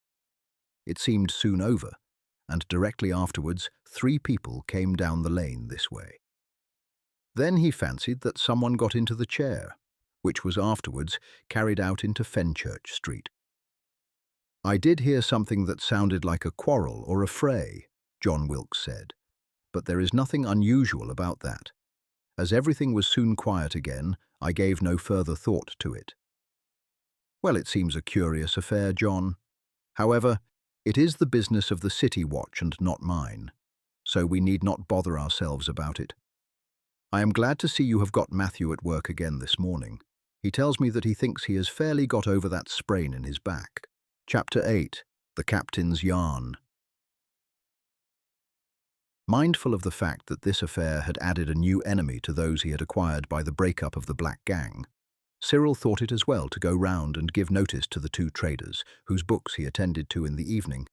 It seemed soon over, and directly afterwards 3 people came down the lane this way. Then he fancied that someone got into the chair, which was afterwards carried out into Fenchurch Street. I did hear something that sounded like a quarrel or a fray, John Wilkes said, but there is nothing unusual about that. As everything was soon quiet again, I gave no further thought to it." "Well, it seems a curious affair, John. However, it is the business of the city watch and not mine, so we need not bother ourselves about it. I am glad to see you have got Matthew at work again this morning. He tells me that he thinks he has fairly got over that sprain in his back." Chapter 8. The Captain's Yarn. Mindful of the fact that this affair had added a new enemy to those he had acquired by the break-up of the Black Gang, Cyril thought it as well to go round and give notice to the two traders, whose books he attended to in the evening,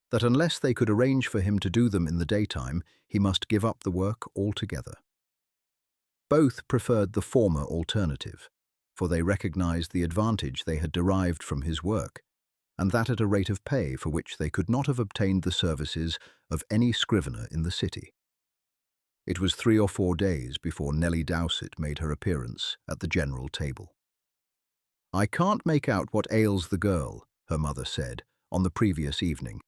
that unless they could arrange for him to do them in the daytime, he must give up the work altogether. Both preferred the former alternative, for they recognized the advantage they had derived from his work, and that at a rate of pay for which they could not have obtained the services of any scrivener in the city. It was 3 or 4 days before Nellie Dowsett made her appearance at the general table. "I can't make out what ails the girl," her mother said, on the previous evening.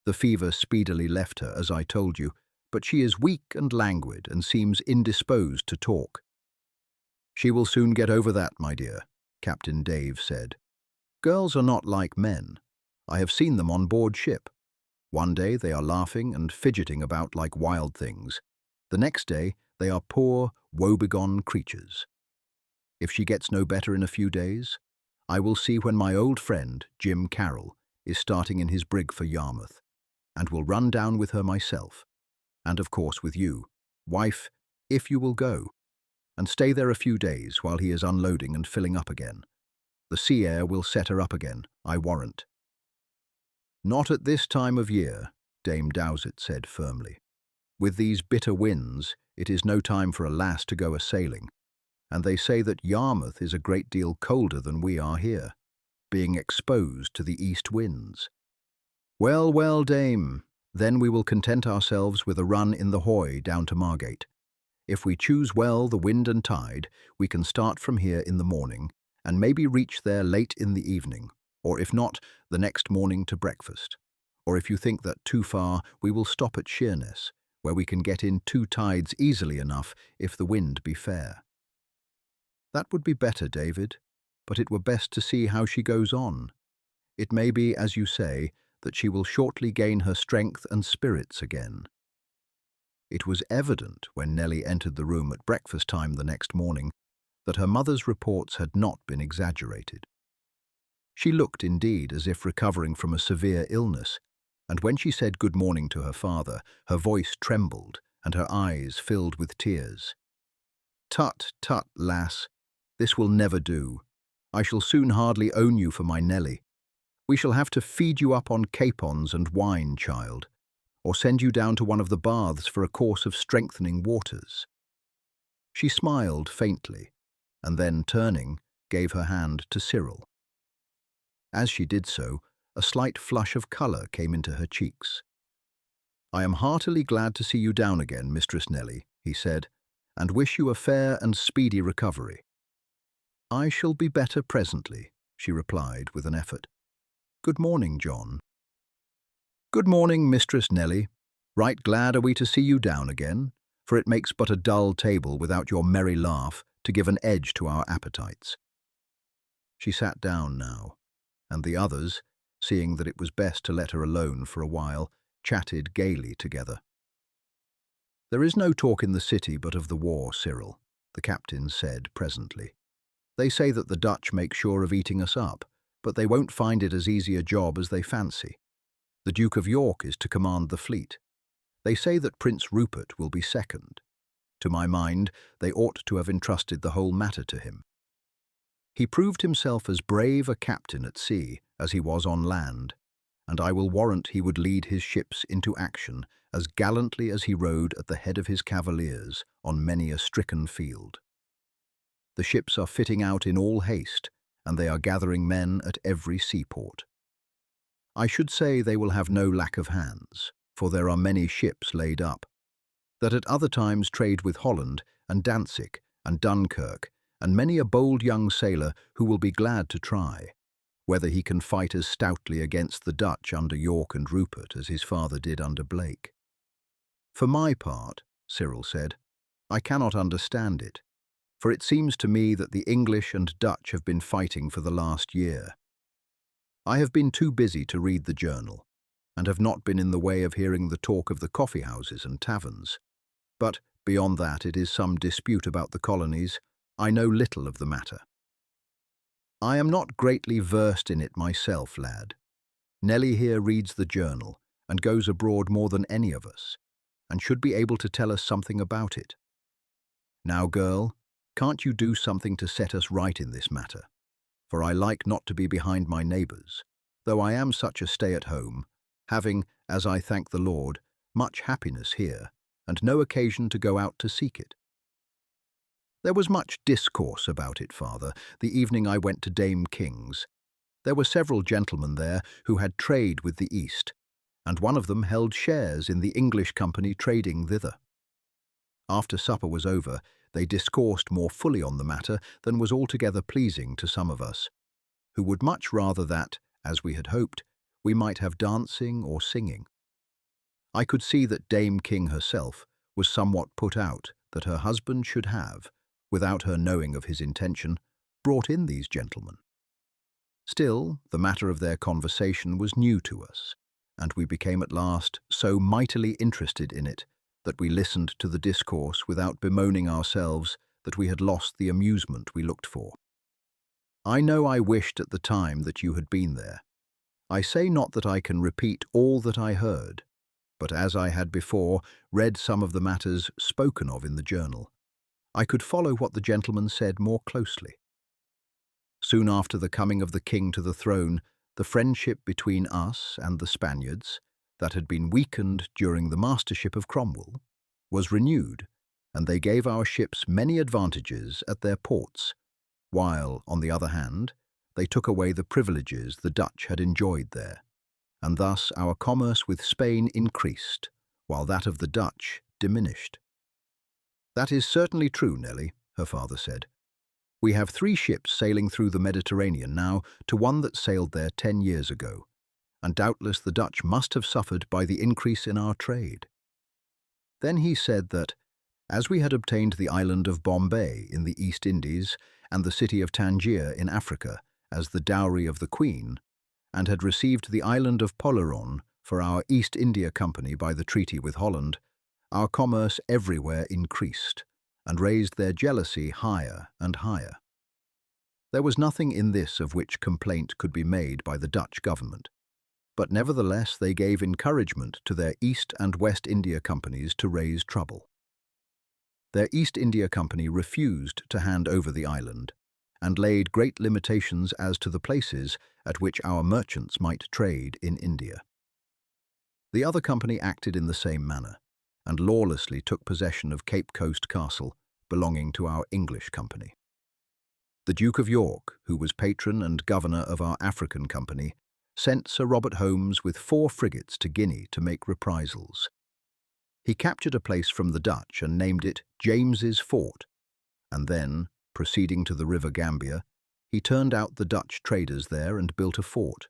"The fever speedily left her, as I told you, but she is weak and languid and seems indisposed to talk." "She will soon get over that, my dear," Captain Dave said. "Girls are not like men. I have seen them on board ship. One day they are laughing and fidgeting about like wild things. The next day they are poor, woebegone creatures. If she gets no better in a few days, I will see when my old friend, Jim Carroll, is starting in his brig for Yarmouth, and will run down with her myself, and of course with you, wife, if you will go, and stay there a few days while he is unloading and filling up again. The sea air will set her up again, I warrant." "Not at this time of year," Dame Dowsett said firmly. "With these bitter winds, it is no time for a lass to go a-sailing, and they say that Yarmouth is a great deal colder than we are here, being exposed to the east winds." "Well, well, dame, then we will content ourselves with a run in the hoy down to Margate. If we choose well the wind and tide, we can start from here in the morning, and maybe reach there late in the evening, or if not, the next morning to breakfast. Or if you think that too far, we will stop at Sheerness, where we can get in 2 tides easily enough if the wind be fair." "That would be better, David, but it were best to see how she goes on. It may be, as you say, that she will shortly gain her strength and spirits again." It was evident when Nellie entered the room at breakfast time the next morning that her mother's reports had not been exaggerated. She looked indeed as if recovering from a severe illness, and when she said good morning to her father, her voice trembled and her eyes filled with tears. "Tut, tut, lass, this will never do. I shall soon hardly own you for my Nellie. We shall have to feed you up on capons and wine, child, or send you down to one of the baths for a course of strengthening waters." She smiled faintly, and then, turning, gave her hand to Cyril. As she did so, a slight flush of colour came into her cheeks. "I am heartily glad to see you down again, Mistress Nellie," he said, "and wish you a fair and speedy recovery." "I shall be better presently," she replied with an effort. "Good morning, John." "Good morning, Mistress Nellie. Right glad are we to see you down again, for it makes but a dull table without your merry laugh to give an edge to our appetites." She sat down now, and the others, seeing that it was best to let her alone for a while, chatted gaily together. "There is no talk in the city but of the war, Cyril," the captain said presently. "They say that the Dutch make sure of eating us up, but they won't find it as easy a job as they fancy. The Duke of York is to command the fleet. They say that Prince Rupert will be second. To my mind, they ought to have entrusted the whole matter to him. He proved himself as brave a captain at sea as he was on land, and I will warrant he would lead his ships into action as gallantly as he rode at the head of his cavaliers on many a stricken field. The ships are fitting out in all haste, and they are gathering men at every seaport. I should say they will have no lack of hands, for there are many ships laid up, that at other times trade with Holland and Danzig and Dunkirk, and many a bold young sailor who will be glad to try, whether he can fight as stoutly against the Dutch under York and Rupert as his father did under Blake. For my part, Cyril said, I cannot understand it, for it seems to me that the English and Dutch have been fighting for the last year. I have been too busy to read the journal, and have not been in the way of hearing the talk of the coffee-houses and taverns. But, beyond that it is some dispute about the colonies, I know little of the matter. I am not greatly versed in it myself, lad. Nellie here reads the journal, and goes abroad more than any of us, and should be able to tell us something about it. Now, girl, Can't you do something to set us right in this matter? For I like not to be behind my neighbours, though I am such a stay-at-home, having, as I thank the Lord, much happiness here, and no occasion to go out to seek it. There was much discourse about it, father, the evening I went to Dame King's. There were several gentlemen there who had trade with the East, and one of them held shares in the English company trading thither. After supper was over, they discoursed more fully on the matter than was altogether pleasing to some of us, who would much rather that, as we had hoped, we might have dancing or singing. I could see that Dame King herself was somewhat put out that her husband should have, without her knowing of his intention, brought in these gentlemen. Still, the matter of their conversation was new to us, and we became at last so mightily interested in it that we listened to the discourse without bemoaning ourselves that we had lost the amusement we looked for. I know I wished at the time that you had been there. I say not that I can repeat all that I heard, but as I had before read some of the matters spoken of in the journal, I could follow what the gentleman said more closely. Soon after the coming of the king to the throne, the friendship between us and the Spaniards, that had been weakened during the mastership of Cromwell, was renewed, and they gave our ships many advantages at their ports, while, on the other hand, they took away the privileges the Dutch had enjoyed there, and thus our commerce with Spain increased, while that of the Dutch diminished. That is certainly true, Nelly, her father said. We have 3 ships sailing through the Mediterranean now to one that sailed there 10 years ago, and doubtless the Dutch must have suffered by the increase in our trade. Then he said that, as we had obtained the island of Bombay in the East Indies and the city of Tangier in Africa as the dowry of the Queen, and had received the island of Poleron for our East India Company by the treaty with Holland, our commerce everywhere increased, and raised their jealousy higher and higher. There was nothing in this of which complaint could be made by the Dutch government, but nevertheless they gave encouragement to their East and West India Companies to raise trouble. Their East India Company refused to hand over the island, and laid great limitations as to the places at which our merchants might trade in India. The other company acted in the same manner, and lawlessly took possession of Cape Coast Castle, belonging to our English company. The Duke of York, who was patron and governor of our African company, sent Sir Robert Holmes with 4 frigates to Guinea to make reprisals. He captured a place from the Dutch and named it James's Fort, and then, proceeding to the River Gambia, he turned out the Dutch traders there and built a fort.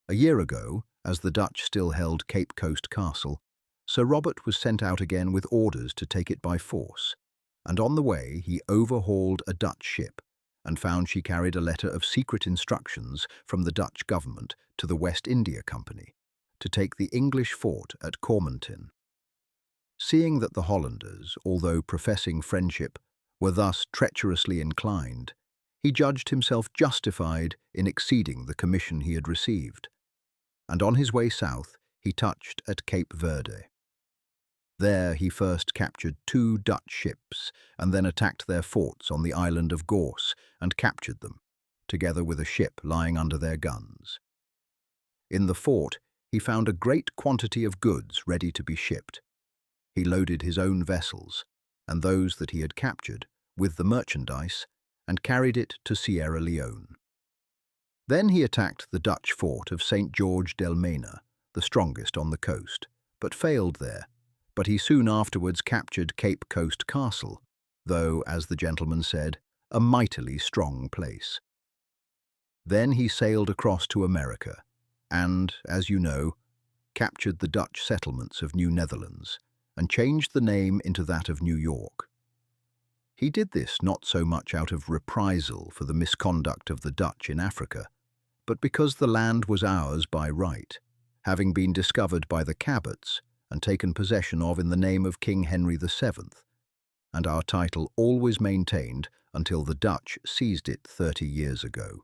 A year ago, as the Dutch still held Cape Coast Castle, Sir Robert was sent out again with orders to take it by force, and on the way he overhauled a Dutch ship and found she carried a letter of secret instructions from the Dutch government to the West India Company to take the English fort at Cormontin. Seeing that the Hollanders, although professing friendship, were thus treacherously inclined, he judged himself justified in exceeding the commission he had received, and on his way south he touched at Cape Verde. There he first captured 2 Dutch ships and then attacked their forts on the island of Gorse and captured them, together with a ship lying under their guns. In the fort he found a great quantity of goods ready to be shipped. He loaded his own vessels, and those that he had captured, with the merchandise, and carried it to Sierra Leone. Then he attacked the Dutch fort of St. George del Mena, the strongest on the coast, but failed there. But he soon afterwards captured Cape Coast Castle, though, as the gentleman said, a mightily strong place. Then he sailed across to America, and, as you know, captured the Dutch settlements of New Netherlands, and changed the name into that of New York. He did this not so much out of reprisal for the misconduct of the Dutch in Africa, but because the land was ours by right, having been discovered by the Cabots and taken possession of in the name of King Henry VII, and our title always maintained until the Dutch seized it 30 years ago.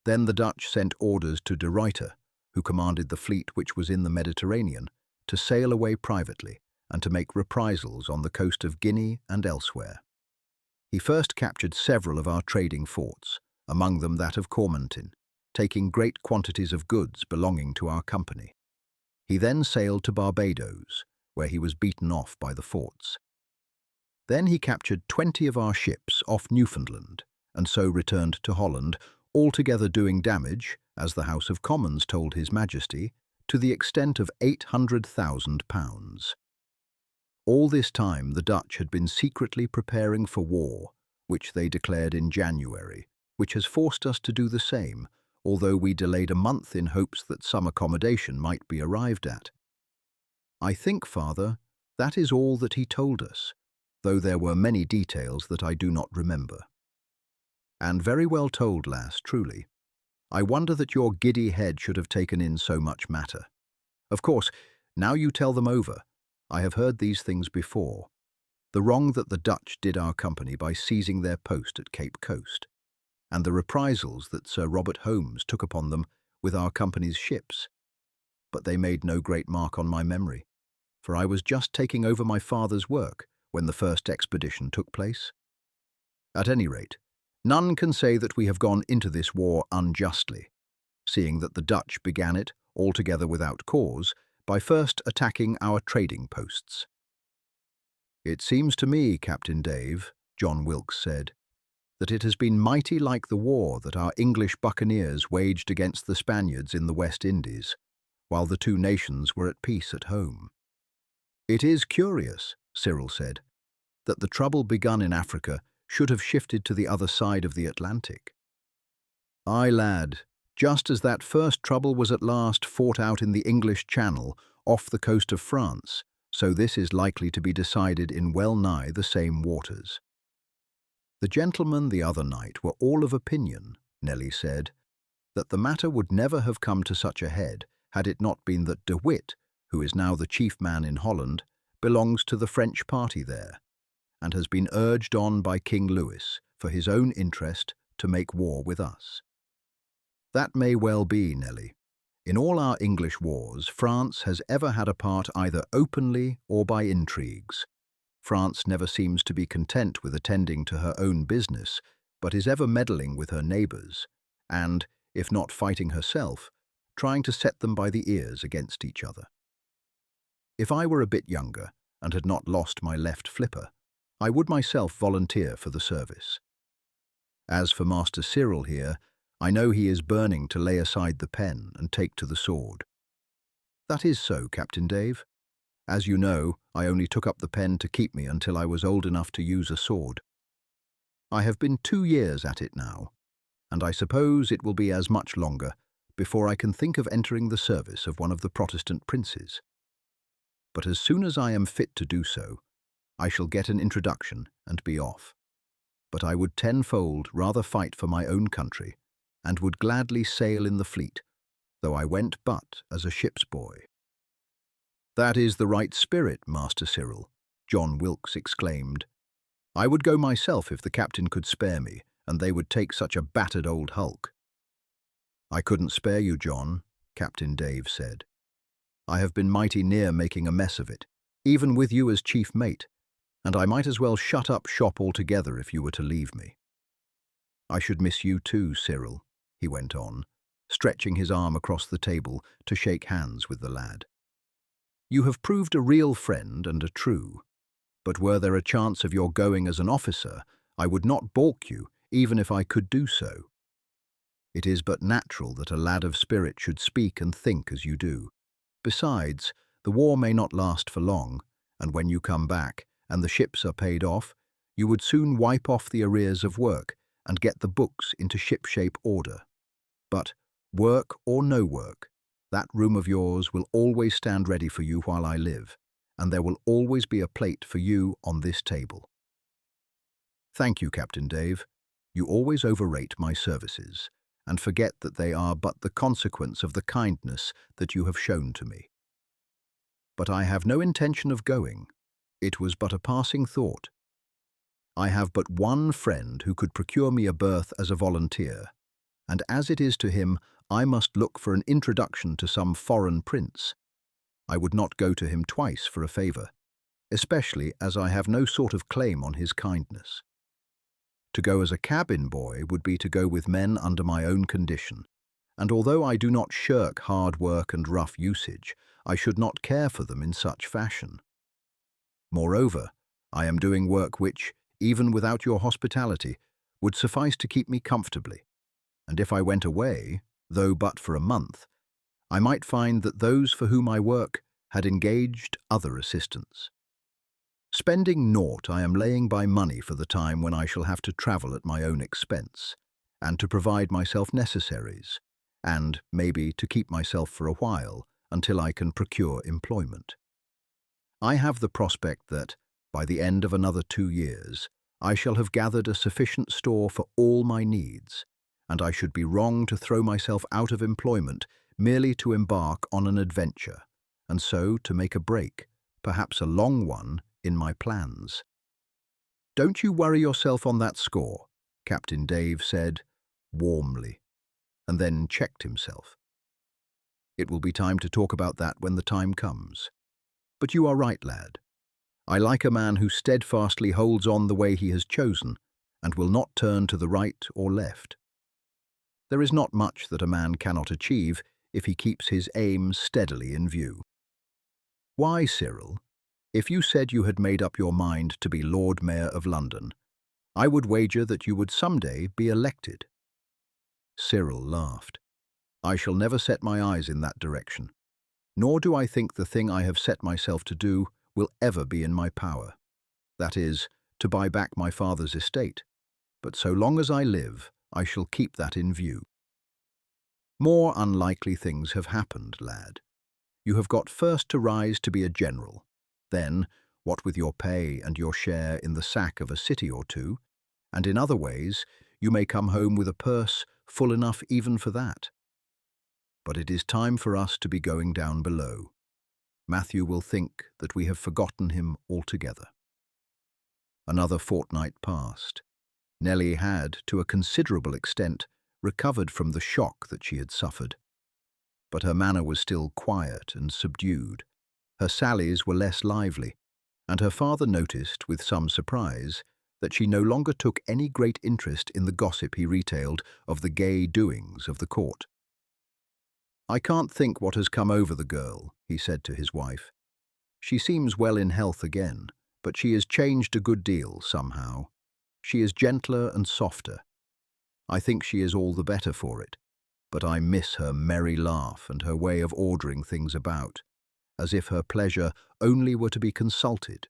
Then the Dutch sent orders to De Ruyter, who commanded the fleet which was in the Mediterranean, to sail away privately and to make reprisals on the coast of Guinea and elsewhere. He first captured several of our trading forts, among them that of Cormontin, taking great quantities of goods belonging to our company. He then sailed to Barbados, where he was beaten off by the forts. Then he captured 20 of our ships off Newfoundland, and so returned to Holland, altogether doing damage, as the House of Commons told His Majesty, to the extent of £800,000. All this time the Dutch had been secretly preparing for war, which they declared in January, which has forced us to do the same, although we delayed a month in hopes that some accommodation might be arrived at. I think, Father, that is all that he told us, though there were many details that I do not remember. And very well told, lass, truly. I wonder that your giddy head should have taken in so much matter. Of course, now you tell them over, I have heard these things before. The wrong that the Dutch did our company by seizing their post at Cape Coast, and the reprisals that Sir Robert Holmes took upon them with our company's ships. But they made no great mark on my memory, for I was just taking over my father's work when the first expedition took place. At any rate, none can say that we have gone into this war unjustly, seeing that the Dutch began it, altogether without cause, by first attacking our trading posts. It seems to me, Captain Dave, John Wilkes said, that it has been mighty like the war that our English buccaneers waged against the Spaniards in the West Indies, while the two nations were at peace at home. It is curious, Cyril said, that the trouble begun in Africa should have shifted to the other side of the Atlantic. Aye, lad, just as that first trouble was at last fought out in the English Channel off the coast of France, so this is likely to be decided in well-nigh the same waters. The gentlemen the other night were all of opinion, Nelly said, that the matter would never have come to such a head had it not been that De Witt, who is now the chief man in Holland, belongs to the French party there, and has been urged on by King Louis, for his own interest, to make war with us. That may well be, Nelly. In all our English wars, France has ever had a part either openly or by intrigues. France never seems to be content with attending to her own business, but is ever meddling with her neighbours, and, if not fighting herself, trying to set them by the ears against each other. If I were a bit younger and had not lost my left flipper, I would myself volunteer for the service. As for Master Cyril here, I know he is burning to lay aside the pen and take to the sword. That is so, Captain Dave. As you know, I only took up the pen to keep me until I was old enough to use a sword. I have been 2 years at it now, and I suppose it will be as much longer before I can think of entering the service of one of the Protestant princes. But as soon as I am fit to do so, I shall get an introduction and be off. But I would tenfold rather fight for my own country, and would gladly sail in the fleet, though I went but as a ship's boy. That is the right spirit, Master Cyril, John Wilkes exclaimed. I would go myself if the captain could spare me, and they would take such a battered old hulk. I couldn't spare you, John, Captain Dave said. I have been mighty near making a mess of it, even with you as chief mate, and I might as well shut up shop altogether if you were to leave me. I should miss you too, Cyril, he went on, stretching his arm across the table to shake hands with the lad. You have proved a real friend and a true, but were there a chance of your going as an officer, I would not balk you, even if I could do so. It is but natural that a lad of spirit should speak and think as you do. Besides, the war may not last for long, and when you come back, and the ships are paid off, you would soon wipe off the arrears of work and get the books into shipshape order. But, work or no work, that room of yours will always stand ready for you while I live, and there will always be a plate for you on this table. Thank you, Captain Dave. You always overrate my services, and forget that they are but the consequence of the kindness that you have shown to me. But I have no intention of going. It was but a passing thought. I have but one friend who could procure me a berth as a volunteer, and as it is to him, I must look for an introduction to some foreign prince. I would not go to him twice for a favour, especially as I have no sort of claim on his kindness. To go as a cabin boy would be to go with men under my own condition, and although I do not shirk hard work and rough usage, I should not care for them in such fashion. Moreover, I am doing work which, even without your hospitality, would suffice to keep me comfortably, and if I went away, though but for a month, I might find that those for whom I work had engaged other assistants. Spending naught, I am laying by money for the time when I shall have to travel at my own expense, and to provide myself necessaries, and, maybe, to keep myself for a while, until I can procure employment. I have the prospect that, by the end of another 2 years, I shall have gathered a sufficient store for all my needs, and I should be wrong to throw myself out of employment merely to embark on an adventure, and so to make a break, perhaps a long one, in my plans. "Don't you worry yourself on that score," Captain Dave said, warmly, and then checked himself. "It will be time to talk about that when the time comes. But you are right, lad. I like a man who steadfastly holds on the way he has chosen, and will not turn to the right or left. There is not much that a man cannot achieve if he keeps his aim steadily in view. Why, Cyril, if you said you had made up your mind to be Lord Mayor of London, I would wager that you would someday be elected." Cyril laughed. "I shall never set my eyes in that direction, nor do I think the thing I have set myself to do will ever be in my power. That is, to buy back my father's estate. But so long as I live, I shall keep that in view. More unlikely things have happened, lad. You have got first to rise to be a general. Then, what with your pay and your share in the sack of a city or two, and in other ways, you may come home with a purse full enough even for that. But it is time for us to be going down below. Matthew will think that we have forgotten him altogether." Another fortnight passed. Nellie had, to a considerable extent, recovered from the shock that she had suffered. But her manner was still quiet and subdued. Her sallies were less lively, and her father noticed, with some surprise, that she no longer took any great interest in the gossip he retailed of the gay doings of the court. "I can't think what has come over the girl," he said to his wife. "She seems well in health again, but she has changed a good deal, somehow. She is gentler and softer. I think she is all the better for it, but I miss her merry laugh and her way of ordering things about, as if her pleasure only were to be consulted."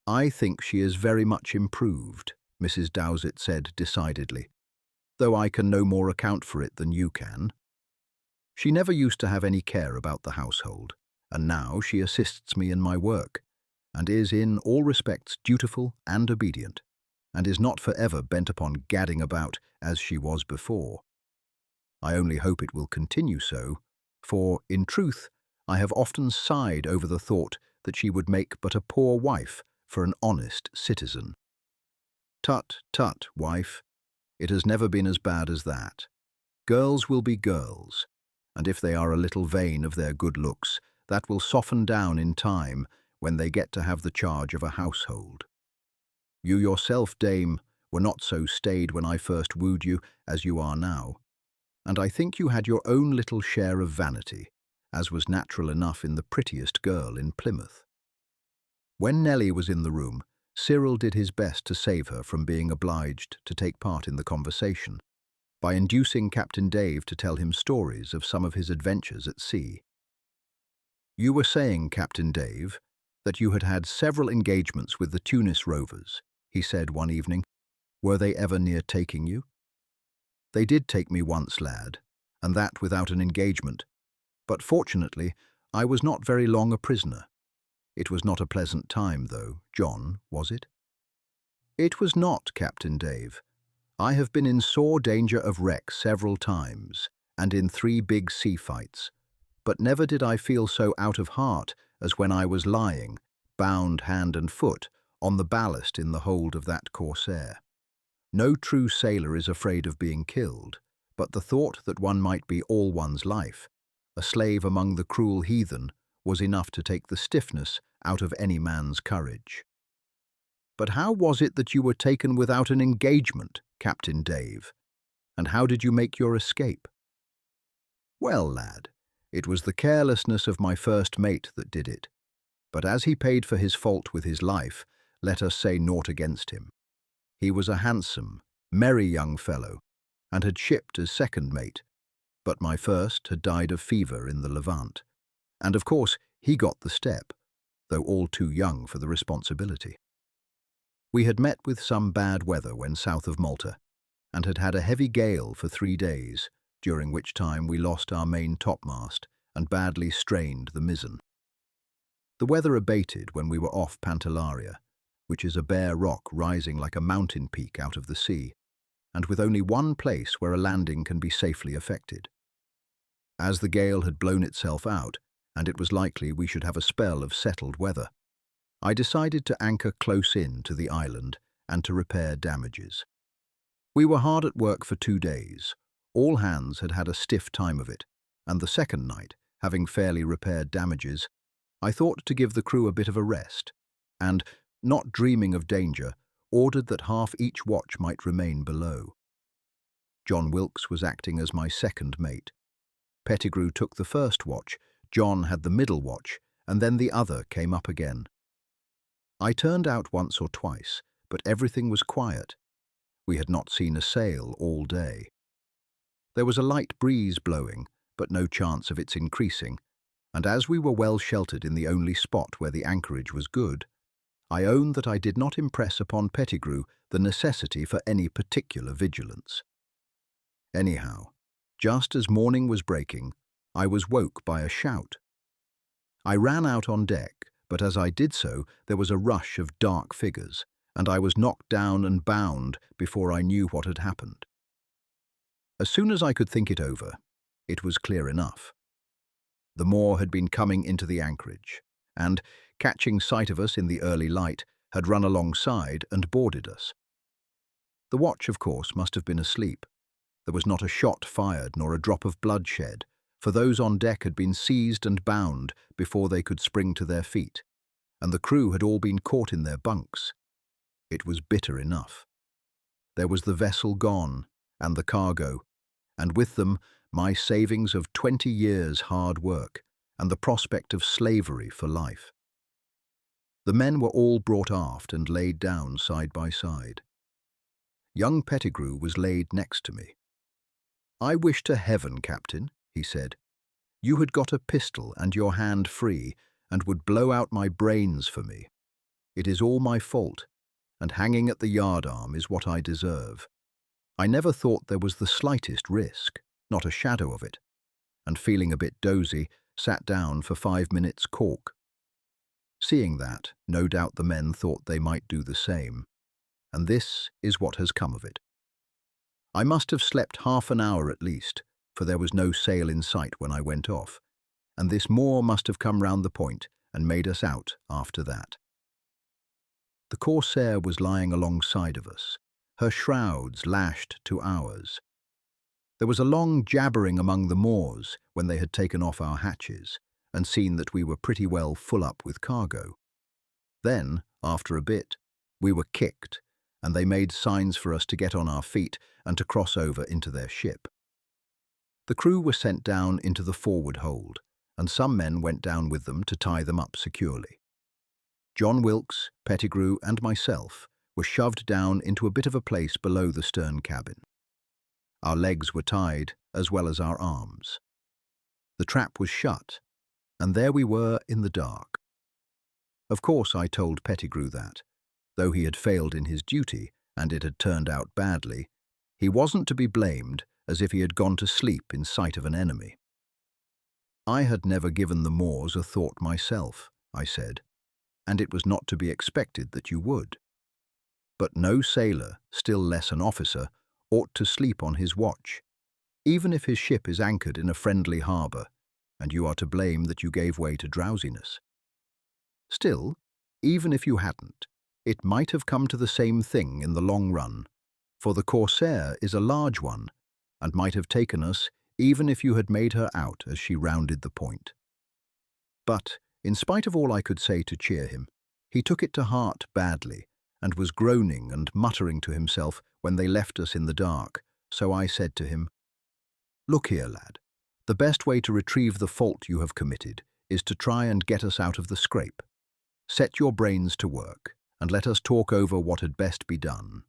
"I think she is very much improved," Mrs. Dowsett said decidedly, "though I can no more account for it than you can. She never used to have any care about the household, and now she assists me in my work, and is in all respects dutiful and obedient, and is not forever bent upon gadding about as she was before. I only hope it will continue so, for, in truth, I have often sighed over the thought that she would make but a poor wife for an honest citizen." "Tut, tut, wife. It has never been as bad as that. Girls will be girls, and if they are a little vain of their good looks, that will soften down in time when they get to have the charge of a household. You yourself, dame, were not so staid when I first wooed you as you are now, and I think you had your own little share of vanity, as was natural enough in the prettiest girl in Plymouth." When Nellie was in the room, Cyril did his best to save her from being obliged to take part in the conversation, by inducing Captain Dave to tell him stories of some of his adventures at sea. "You were saying, Captain Dave, that you had had several engagements with the Tunis rovers," he said one evening. "Were they ever near taking you?" "They did take me once, lad, and that without an engagement. But fortunately, I was not very long a prisoner. It was not a pleasant time, though, John, was it?" "It was not, Captain Dave. I have been in sore danger of wreck several times, and in 3 big sea fights, but never did I feel so out of heart as when I was lying, bound hand and foot, on the ballast in the hold of that corsair. No true sailor is afraid of being killed, but the thought that one might be all one's life, a slave among the cruel heathen, was enough to take the stiffness out of any man's courage. But how was it that you were taken without an engagement, Captain Dave? And how did you make your escape? Well, lad, it was the carelessness of my first mate that did it. But as he paid for his fault with his life, let us say naught against him. He was a handsome, merry young fellow, and had shipped as second mate, but my first had died of fever in the Levant, and of course he got the step, though all too young for the responsibility. We had met with some bad weather when south of Malta, and had had a heavy gale for 3 days, during which time we lost our main topmast and badly strained the mizzen. The weather abated when we were off Pantellaria, which is a bare rock rising like a mountain peak out of the sea, and with only one place where a landing can be safely effected. As the gale had blown itself out, and it was likely we should have a spell of settled weather, I decided to anchor close in to the island and to repair damages. We were hard at work for 2 days. All hands had had a stiff time of it, and the second night, having fairly repaired damages, I thought to give the crew a bit of a rest, and, not dreaming of danger, ordered that half each watch might remain below. John Wilkes was acting as my second mate. Pettigrew took the first watch, John had the middle watch, and then the other came up again. I turned out once or twice, but everything was quiet. We had not seen a sail all day. There was a light breeze blowing, but no chance of its increasing, and as we were well sheltered in the only spot where the anchorage was good, I own that I did not impress upon Pettigrew the necessity for any particular vigilance. Anyhow, just as morning was breaking, I was woke by a shout. I ran out on deck, but as I did so, there was a rush of dark figures, and I was knocked down and bound before I knew what had happened. As soon as I could think it over, it was clear enough. The Moor had been coming into the anchorage, and, catching sight of us in the early light, had run alongside and boarded us. The watch, of course, must have been asleep. There was not a shot fired nor a drop of blood shed, for those on deck had been seized and bound before they could spring to their feet, and the crew had all been caught in their bunks. It was bitter enough. There was the vessel gone, and the cargo, and with them my savings of 20 years' hard work, and the prospect of slavery for life. The men were all brought aft and laid down side by side. Young Pettigrew was laid next to me. "I wish to heaven, Captain," he said, "you had got a pistol and your hand free, and would blow out my brains for me. It is all my fault, and hanging at the yardarm is what I deserve. I never thought there was the slightest risk, not a shadow of it, and feeling a bit dozy, sat down for 5 minutes' cork. Seeing that, no doubt the men thought they might do the same, and this is what has come of it. I must have slept half an hour at least, for there was no sail in sight when I went off, and this Moor must have come round the point and made us out after that. The Corsair was lying alongside of us, her shrouds lashed to ours. There was a long jabbering among the Moors when they had taken off our hatches and seen that we were pretty well full up with cargo. Then, after a bit, we were kicked, and they made signs for us to get on our feet and to cross over into their ship. The crew were sent down into the forward hold, and some men went down with them to tie them up securely. John Wilkes, Pettigrew, and myself were shoved down into a bit of a place below the stern cabin. Our legs were tied, as well as our arms. The trap was shut, and there we were in the dark. Of course I told Pettigrew that, though he had failed in his duty, and it had turned out badly, he wasn't to be blamed as if he had gone to sleep in sight of an enemy. I had never given the Moors a thought myself, I said, and it was not to be expected that you would. But no sailor, still less an officer, ought to sleep on his watch, even if his ship is anchored in a friendly harbour, and you are to blame that you gave way to drowsiness. Still, even if you hadn't, it might have come to the same thing in the long run, for the Corsair is a large one, and might have taken us even if you had made her out as she rounded the point. But, in spite of all I could say to cheer him, he took it to heart badly, and was groaning and muttering to himself when they left us in the dark, so I said to him, "Look here, lad, the best way to retrieve the fault you have committed is to try and get us out of the scrape. Set your brains to work, and let us talk over what had best be done.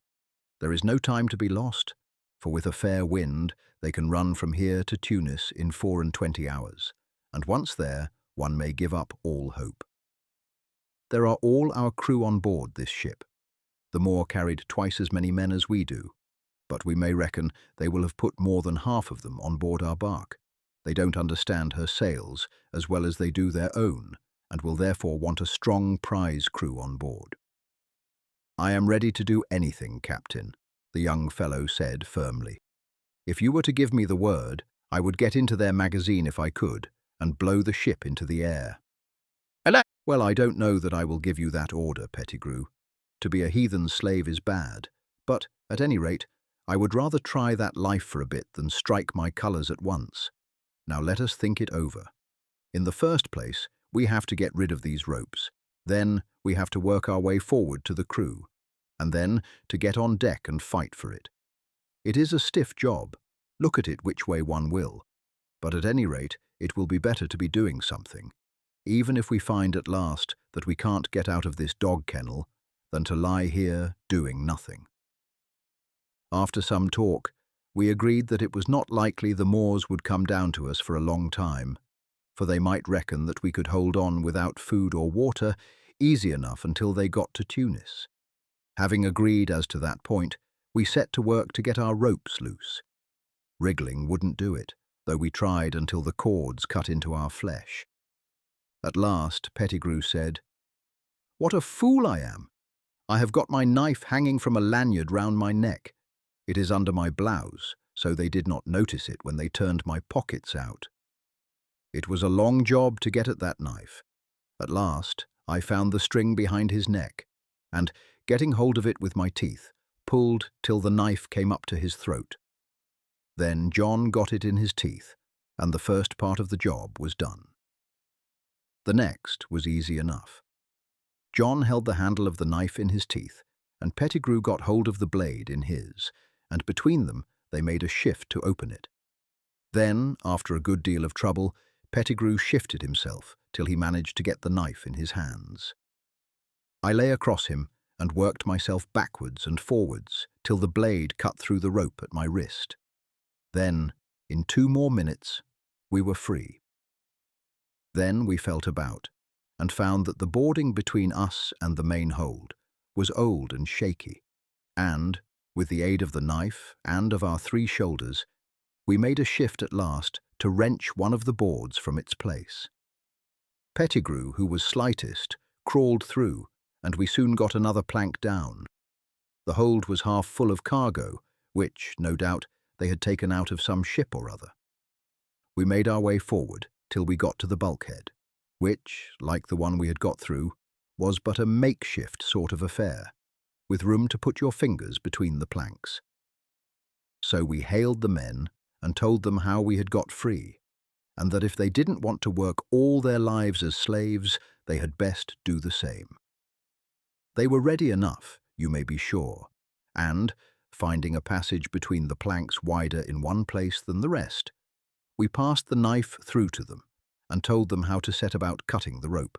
There is no time to be lost, for with a fair wind they can run from here to Tunis in 24 hours, and once there, one may give up all hope. There are all our crew on board this ship. The Moor carried twice as many men as we do, but we may reckon they will have put more than half of them on board our bark. They don't understand her sails as well as they do their own, and will therefore want a strong prize crew on board." "I am ready to do anything, Captain," the young fellow said firmly. "If you were to give me the word, I would get into their magazine if I could, and blow the ship into the air." "Well, I don't know that I will give you that order, Pettigrew. To be a heathen slave is bad, but, at any rate, I would rather try that life for a bit than strike my colours at once. Now let us think it over. In the first place, we have to get rid of these ropes. Then we have to work our way forward to the crew, and then to get on deck and fight for it. It is a stiff job, look at it which way one will, but at any rate it will be better to be doing something, even if we find at last that we can't get out of this dog kennel, than to lie here doing nothing." After some talk, we agreed that it was not likely the Moors would come down to us for a long time, for they might reckon that we could hold on without food or water easy enough until they got to Tunis. Having agreed as to that point, we set to work to get our ropes loose. Wriggling wouldn't do it, though we tried until the cords cut into our flesh. At last, Pettigrew said, "What a fool I am! I have got my knife hanging from a lanyard round my neck. It is under my blouse, so they did not notice it when they turned my pockets out." It was a long job to get at that knife. At last, I found the string behind his neck, and, getting hold of it with my teeth, pulled till the knife came up to his throat. Then John got it in his teeth, and the first part of the job was done. The next was easy enough. John held the handle of the knife in his teeth, and Pettigrew got hold of the blade in his, and between them they made a shift to open it. Then, after a good deal of trouble, Pettigrew shifted himself till he managed to get the knife in his hands. I lay across him and worked myself backwards and forwards till the blade cut through the rope at my wrist. Then, in 2 more minutes, we were free. Then we felt about, and found that the boarding between us and the main hold was old and shaky, and, with the aid of the knife and of our 3 shoulders, we made a shift at last to wrench one of the boards from its place. Pettigrew, who was slightest, crawled through, and we soon got another plank down. The hold was half full of cargo, which, no doubt, they had taken out of some ship or other. We made our way forward till we got to the bulkhead, which, like the one we had got through, was but a makeshift sort of affair, with room to put your fingers between the planks. So we hailed the men and told them how we had got free, and that if they didn't want to work all their lives as slaves, they had best do the same. They were ready enough, you may be sure, and, finding a passage between the planks wider in one place than the rest, we passed the knife through to them and told them how to set about cutting the rope.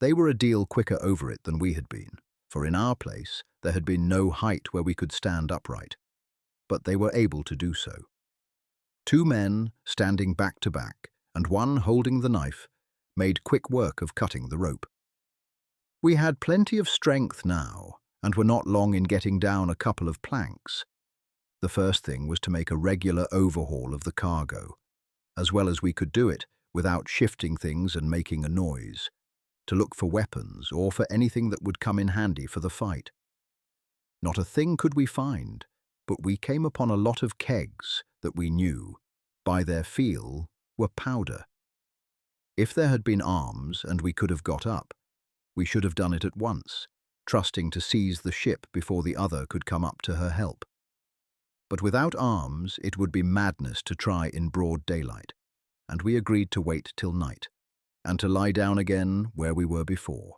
They were a deal quicker over it than we had been, for in our place there had been no height where we could stand upright, but they were able to do so. 2 men, standing back to back, and one holding the knife, made quick work of cutting the rope. We had plenty of strength now, and were not long in getting down a couple of planks. The first thing was to make a regular overhaul of the cargo, as well as we could do it without shifting things and making a noise, to look for weapons or for anything that would come in handy for the fight. Not a thing could we find, but we came upon a lot of kegs that we knew, by their feel, were powder. If there had been arms and we could have got up, we should have done it at once, trusting to seize the ship before the other could come up to her help. But without arms, it would be madness to try in broad daylight, and we agreed to wait till night, and to lie down again where we were before.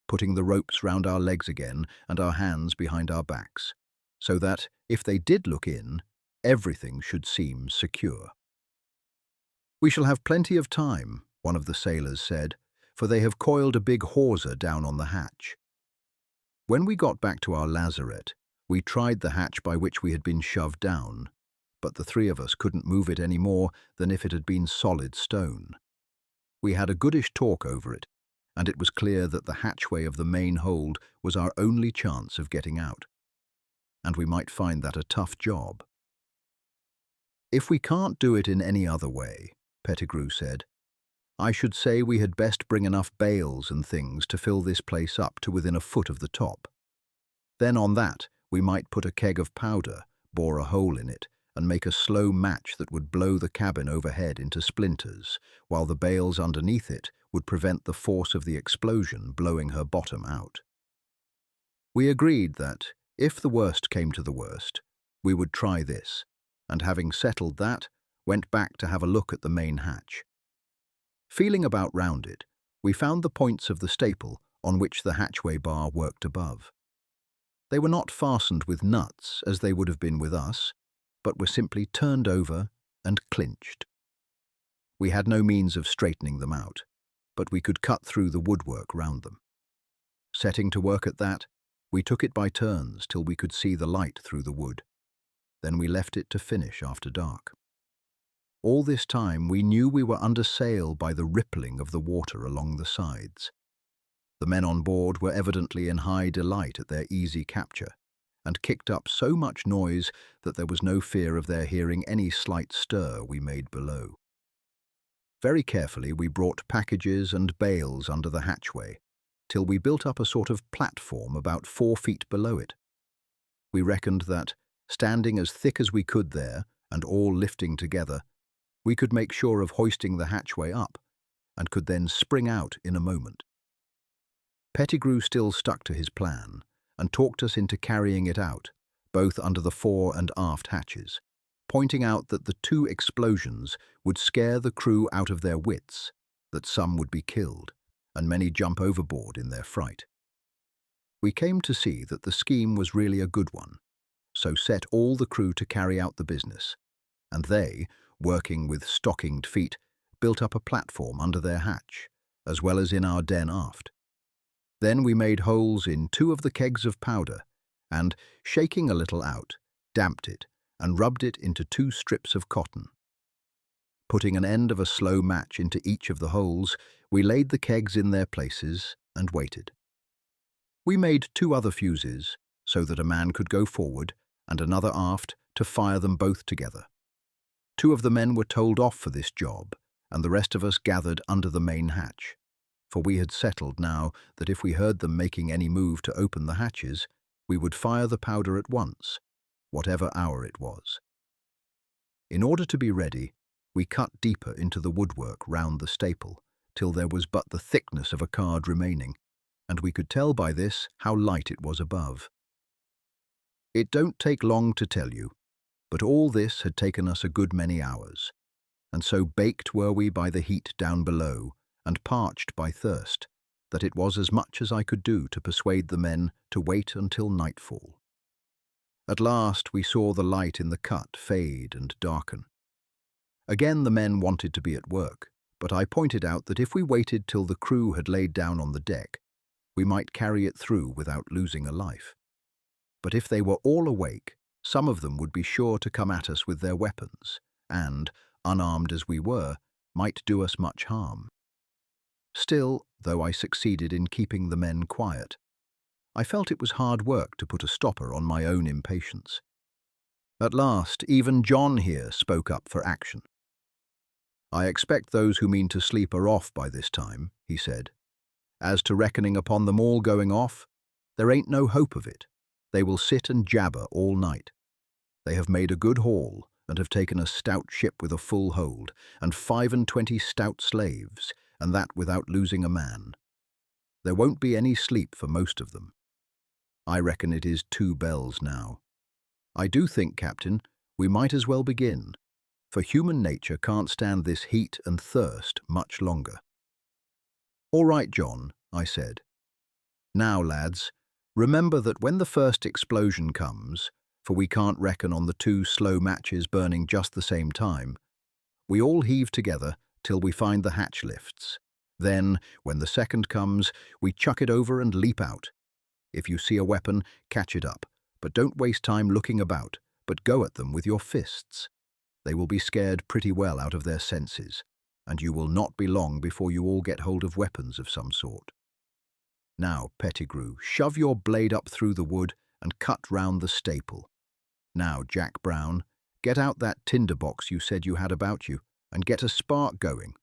putting the ropes round our legs again and our hands behind our backs, so that, if they did look in, everything should seem secure. "We shall have plenty of time," one of the sailors said, "for they have coiled a big hawser down on the hatch." When we got back to our lazarette, we tried the hatch by which we had been shoved down, but the three of us couldn't move it any more than if it had been solid stone. We had a goodish talk over it, and it was clear that the hatchway of the main hold was our only chance of getting out, and we might find that a tough job. "If we can't do it in any other way," Pettigrew said, "I should say we had best bring enough bales and things to fill this place up to within a foot of the top. Then on that, we might put a keg of powder, bore a hole in it, and make a slow match that would blow the cabin overhead into splinters, while the bales underneath it would prevent the force of the explosion blowing her bottom out." We agreed that, if the worst came to the worst, we would try this, and having settled that, went back to have a look at the main hatch. Feeling about round it, we found the points of the staple on which the hatchway bar worked above. They were not fastened with nuts, as they would have been with us, but were simply turned over and clinched. We had no means of straightening them out, but we could cut through the woodwork round them. Setting to work at that, we took it by turns till we could see the light through the wood. Then we left it to finish after dark. All this time we knew we were under sail by the rippling of the water along the sides. The men on board were evidently in high delight at their easy capture, and kicked up so much noise that there was no fear of their hearing any slight stir we made below. Very carefully we brought packages and bales under the hatchway, till we built up a sort of platform about 4 feet below it. We reckoned that, standing as thick as we could there, and all lifting together, we could make sure of hoisting the hatchway up, and could then spring out in a moment. Pettigrew still stuck to his plan, and talked us into carrying it out, both under the fore and aft hatches, pointing out that the 2 explosions would scare the crew out of their wits, that some would be killed, and many jump overboard in their fright. We came to see that the scheme was really a good one, so set all the crew to carry out the business, and they, working with stockinged feet, built up a platform under their hatch, as well as in our den aft. Then we made holes in 2 of the kegs of powder, and, shaking a little out, damped it, and rubbed it into 2 strips of cotton. Putting an end of a slow match into each of the holes, we laid the kegs in their places and waited. We made 2 other fuses, so that a man could go forward, and another aft, to fire them both together. 2 of the men were told off for this job, and the rest of us gathered under the main hatch, for we had settled now that if we heard them making any move to open the hatches, we would fire the powder at once, whatever hour it was. In order to be ready, we cut deeper into the woodwork round the staple, till there was but the thickness of a card remaining, and we could tell by this how light it was above. It don't take long to tell you, but all this had taken us a good many hours, and so baked were we by the heat down below, and parched by thirst, that it was as much as I could do to persuade the men to wait until nightfall. At last we saw the light in the cut fade and darken. Again the men wanted to be at work, but I pointed out that if we waited till the crew had laid down on the deck, we might carry it through without losing a life. But if they were all awake, some of them would be sure to come at us with their weapons, and, unarmed as we were, might do us much harm. Still, though I succeeded in keeping the men quiet, I felt it was hard work to put a stopper on my own impatience. At last, even John here spoke up for action. "I expect those who mean to sleep are off by this time," he said. "As to reckoning upon them all going off, there ain't no hope of it. They will sit and jabber all night. They have made a good haul, and have taken a stout ship with a full hold, and 25 stout slaves, and that without losing a man. There won't be any sleep for most of them. I reckon it is 2 bells now. I do think, Captain, we might as well begin, for human nature can't stand this heat and thirst much longer." "All right, John," I said. Now, lads, remember that when the first explosion comes, for we can't reckon on the two slow matches burning just the same time, we all heave together till we find the hatch lifts. Then, when the second comes, we chuck it over and leap out. If you see a weapon, catch it up, but don't waste time looking about, but go at them with your fists. They will be scared pretty well out of their senses, and you will not be long before you all get hold of weapons of some sort. Now, Pettigrew, shove your blade up through the wood and cut round the staple. Now, Jack Brown, get out that tinder box you said you had about you, and get a spark going.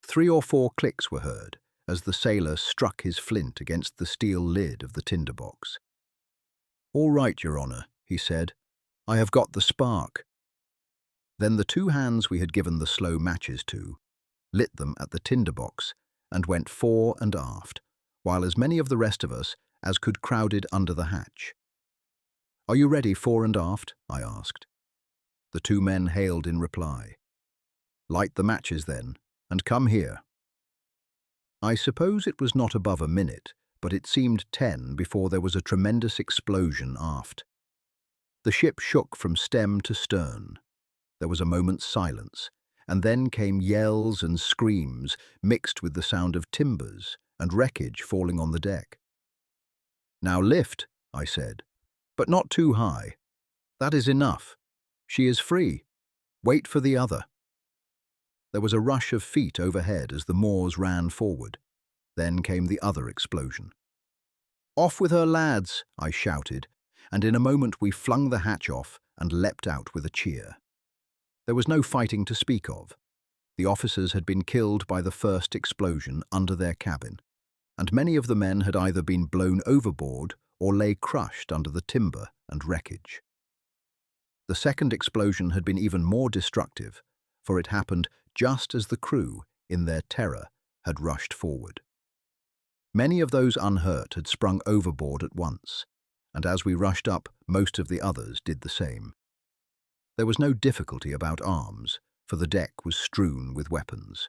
3 or 4 clicks were heard as the sailor struck his flint against the steel lid of the tinder box. "All right, Your Honour," he said. "I have got the spark." Then the 2 hands we had given the slow matches to lit them at the tinder box and went fore and aft, while as many of the rest of us as could crowded under the hatch. "Are you ready fore and aft?" I asked. The 2 men hailed in reply. "Light the matches then, and come here." I suppose it was not above a minute, but it seemed 10 before there was a tremendous explosion aft. The ship shook from stem to stern. There was a moment's silence, and then came yells and screams mixed with the sound of timbers and wreckage falling on the deck. "Now lift," I said, "but not too high. That is enough. She is free. Wait for the other." There was a rush of feet overhead as the Moors ran forward. Then came the other explosion. "Off with her, lads," I shouted, and in a moment we flung the hatch off and leapt out with a cheer. There was no fighting to speak of. The officers had been killed by the first explosion under their cabin, and many of the men had either been blown overboard or lay crushed under the timber and wreckage. The second explosion had been even more destructive, for it happened just as the crew, in their terror, had rushed forward. Many of those unhurt had sprung overboard at once, and as we rushed up, most of the others did the same. There was no difficulty about arms, for the deck was strewn with weapons.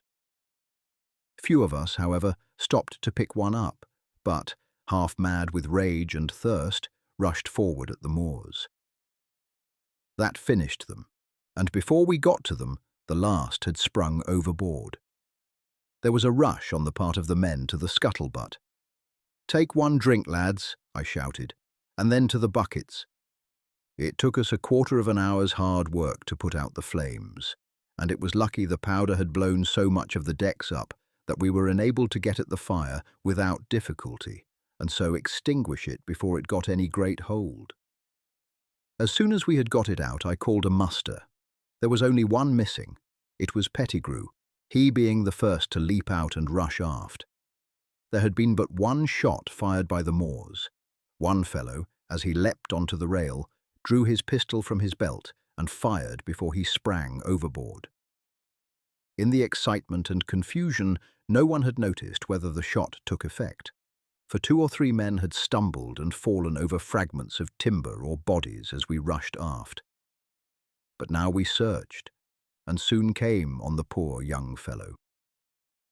Few of us, however, stopped to pick one up, but, half mad with rage and thirst, rushed forward at the Moors. That finished them, and before we got to them, the last had sprung overboard. There was a rush on the part of the men to the scuttlebutt. "Take one drink, lads," I shouted, "and then to the buckets." It took us a quarter of an hour's hard work to put out the flames, and it was lucky the powder had blown so much of the decks up that we were enabled to get at the fire without difficulty, and so extinguish it before it got any great hold. As soon as we had got it out, I called a muster. There was only one missing. It was Pettigrew, he being the first to leap out and rush aft. There had been but one shot fired by the Moors. One fellow, as he leapt onto the rail, drew his pistol from his belt and fired before he sprang overboard. In the excitement and confusion, no one had noticed whether the shot took effect, for 2 or 3 men had stumbled and fallen over fragments of timber or bodies as we rushed aft. But now we searched, and soon came on the poor young fellow.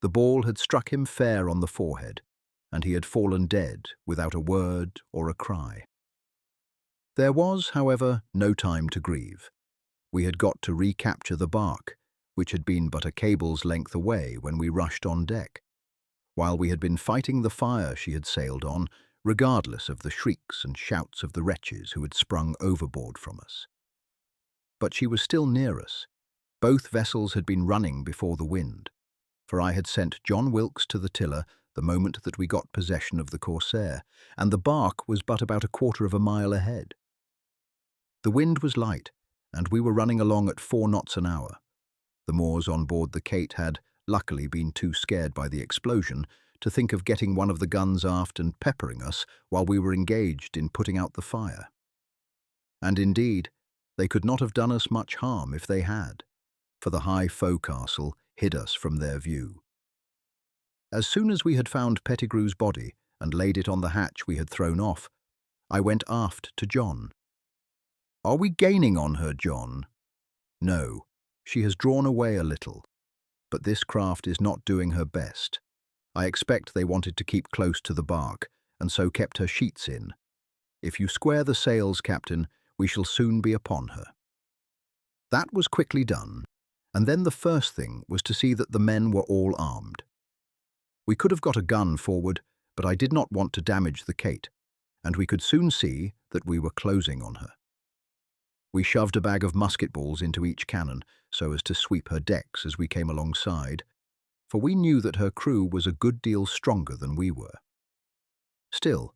The ball had struck him fair on the forehead, and he had fallen dead without a word or a cry. There was, however, no time to grieve. We had got to recapture the bark, which had been but a cable's length away when we rushed on deck, while we had been fighting the fire she had sailed on, regardless of the shrieks and shouts of the wretches who had sprung overboard from us. But she was still near us. Both vessels had been running before the wind, for I had sent John Wilkes to the tiller the moment that we got possession of the Corsair, and the bark was but about a quarter of a mile ahead. The wind was light, and we were running along at 4 knots an hour. The Moors on board the Kate had, luckily, been too scared by the explosion to think of getting one of the guns aft and peppering us while we were engaged in putting out the fire. And indeed, they could not have done us much harm if they had, for the high forecastle hid us from their view. As soon as we had found Pettigrew's body and laid it on the hatch we had thrown off, I went aft to John. "Are we gaining on her, John?" "No, she has drawn away a little, but this craft is not doing her best. I expect they wanted to keep close to the bark, and so kept her sheets in. If you square the sails, Captain, we shall soon be upon her." That was quickly done, and then the first thing was to see that the men were all armed. We could have got a gun forward, but I did not want to damage the Kate, and we could soon see that we were closing on her. We shoved a bag of musket balls into each cannon so as to sweep her decks as we came alongside, for we knew that her crew was a good deal stronger than we were. Still,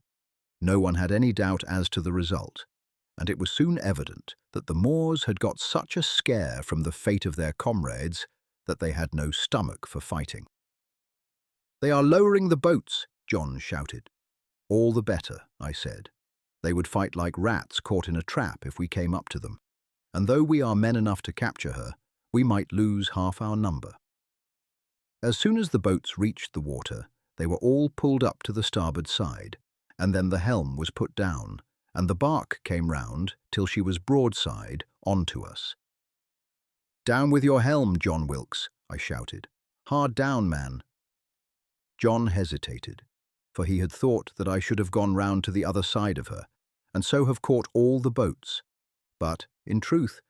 no one had any doubt as to the result, and it was soon evident that the Moors had got such a scare from the fate of their comrades that they had no stomach for fighting. "They are lowering the boats," John shouted. "All the better," I said. "They would fight like rats caught in a trap if we came up to them, and though we are men enough to capture her, we might lose half our number." As soon as the boats reached the water, they were all pulled up to the starboard side, and then the helm was put down, and the bark came round till she was broadside on to us. "Down with your helm, John Wilkes," I shouted. "Hard down, man." John hesitated, for he had thought that I should have gone round to the other side of her, and so have caught all the boats. But, in truth,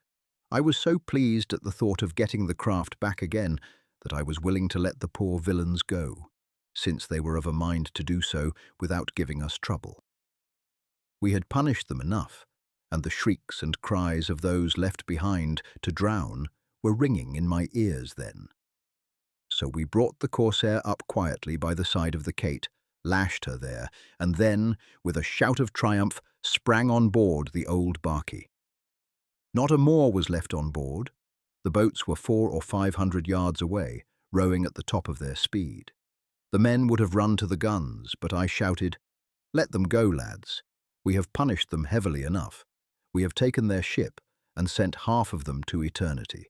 I was so pleased at the thought of getting the craft back again that I was willing to let the poor villains go, since they were of a mind to do so without giving us trouble. We had punished them enough, and the shrieks and cries of those left behind to drown were ringing in my ears then. So we brought the corsair up quietly by the side of the Kate, lashed her there, and then, with a shout of triumph, sprang on board the old barkie. Not a Moor was left on board. The boats were 400 or 500 yards away, rowing at the top of their speed. The men would have run to the guns, but I shouted, "Let them go, lads. We have punished them heavily enough. We have taken their ship and sent half of them to eternity.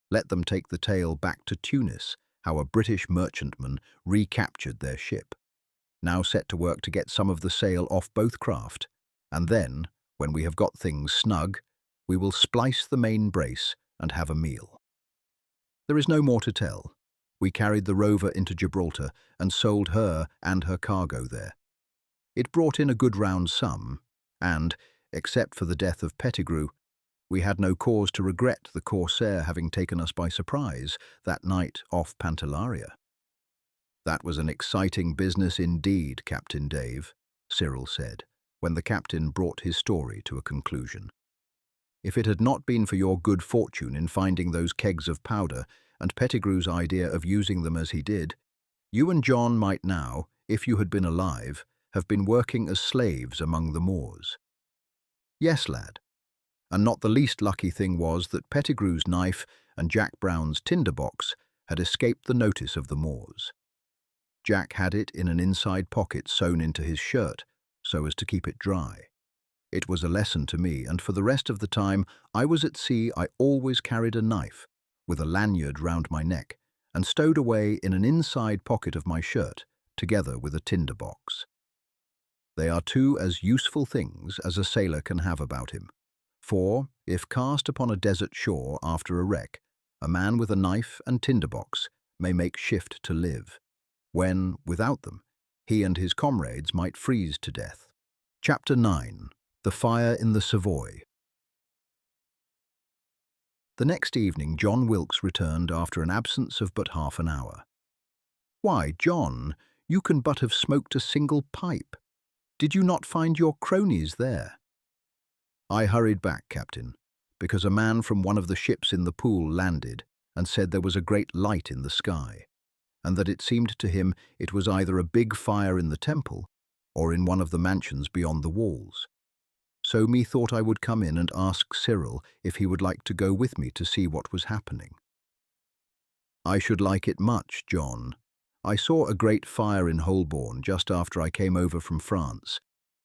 Let them take the tale back to Tunis, how a British merchantman recaptured their ship. Now set to work to get some of the sail off both craft, and then, when we have got things snug, we will splice the main brace and have a meal." There is no more to tell. We carried the Rover into Gibraltar and sold her and her cargo there. It brought in a good round sum, and, except for the death of Pettigrew, we had no cause to regret the corsair having taken us by surprise that night off Pantellaria. "That was an exciting business indeed, Captain Dave," Cyril said, when the captain brought his story to a conclusion. "If it had not been for your good fortune in finding those kegs of powder and Pettigrew's idea of using them as he did, you and John might now, if you had been alive, have been working as slaves among the Moors." "Yes, lad. And not the least lucky thing was that Pettigrew's knife and Jack Brown's tinderbox had escaped the notice of the Moors. Jack had it in an inside pocket sewn into his shirt, so as to keep it dry. It was a lesson to me, and for the rest of the time I was at sea I always carried a knife, with a lanyard round my neck, and stowed away in an inside pocket of my shirt, together with a tinderbox. They are two as useful things as a sailor can have about him. For, if cast upon a desert shore after a wreck, a man with a knife and tinderbox may make shift to live, when, without them, he and his comrades might freeze to death. Chapter 9. The Fire in the Savoy. The next evening John Wilkes returned after an absence of but half an hour. "Why, John, you can but have smoked a single pipe. Did you not find your cronies there?" "I hurried back, Captain, because a man from one of the ships in the pool landed and said there was a great light in the sky, and that it seemed to him it was either a big fire in the temple or in one of the mansions beyond the walls. So methought I would come in and ask Cyril if he would like to go with me to see what was happening." "I should like it much, John. I saw a great fire in Holborn just after I came over from France,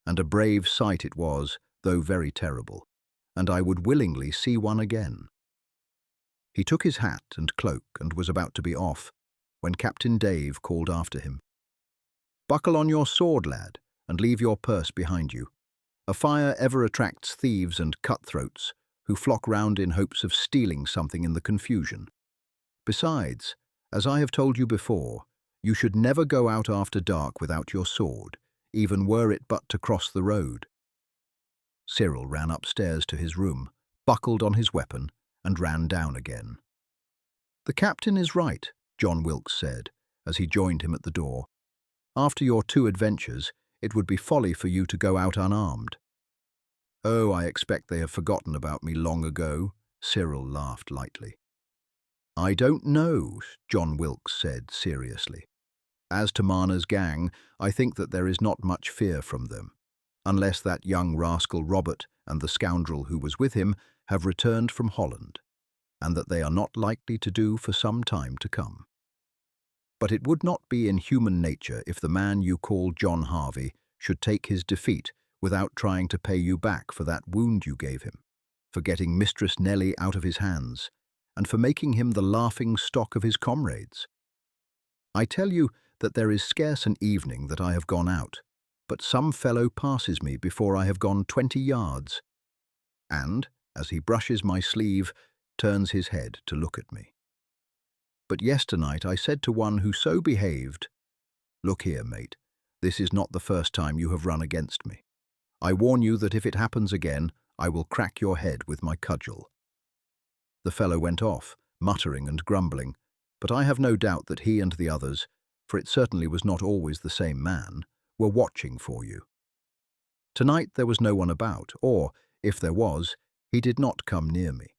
and a brave sight it was, though very terrible, and I would willingly see one again." He took his hat and cloak and was about to be off, when Captain Dave called after him. "Buckle on your sword, lad, and leave your purse behind you. A fire ever attracts thieves and cutthroats, who flock round in hopes of stealing something in the confusion. Besides, as I have told you before, You should never go out after dark without your sword, even were it but to cross the road." Cyril ran upstairs to his room, buckled on his weapon, and ran down again. "The captain is right," John Wilkes said, as he joined him at the door. "After your 2 adventures, it would be folly for you to go out unarmed." "Oh, I expect they have forgotten about me long ago," Cyril laughed lightly. "I don't know," John Wilkes said seriously. "As to Marna's gang, I think that there is not much fear from them, unless that young rascal Robert and the scoundrel who was with him have returned from Holland, and that they are not likely to do for some time to come. But it would not be in human nature if the man you call John Harvey should take his defeat without trying to pay you back for that wound you gave him, for getting Mistress Nellie out of his hands, and for making him the laughing stock of his comrades. I tell you that there is scarce an evening that I have gone out, but some fellow passes me before I have gone 20 yards, and, as he brushes my sleeve, turns his head to look at me. But yesternight I said to one who so behaved, 'Look here, mate, this is not the first time you have run against me. I warn you that if it happens again, I will crack your head with my cudgel.' The fellow went off, muttering and grumbling, but I have no doubt that he and the others, for it certainly was not always the same man, were watching for you. Tonight there was no one about, or, if there was, he did not come near me.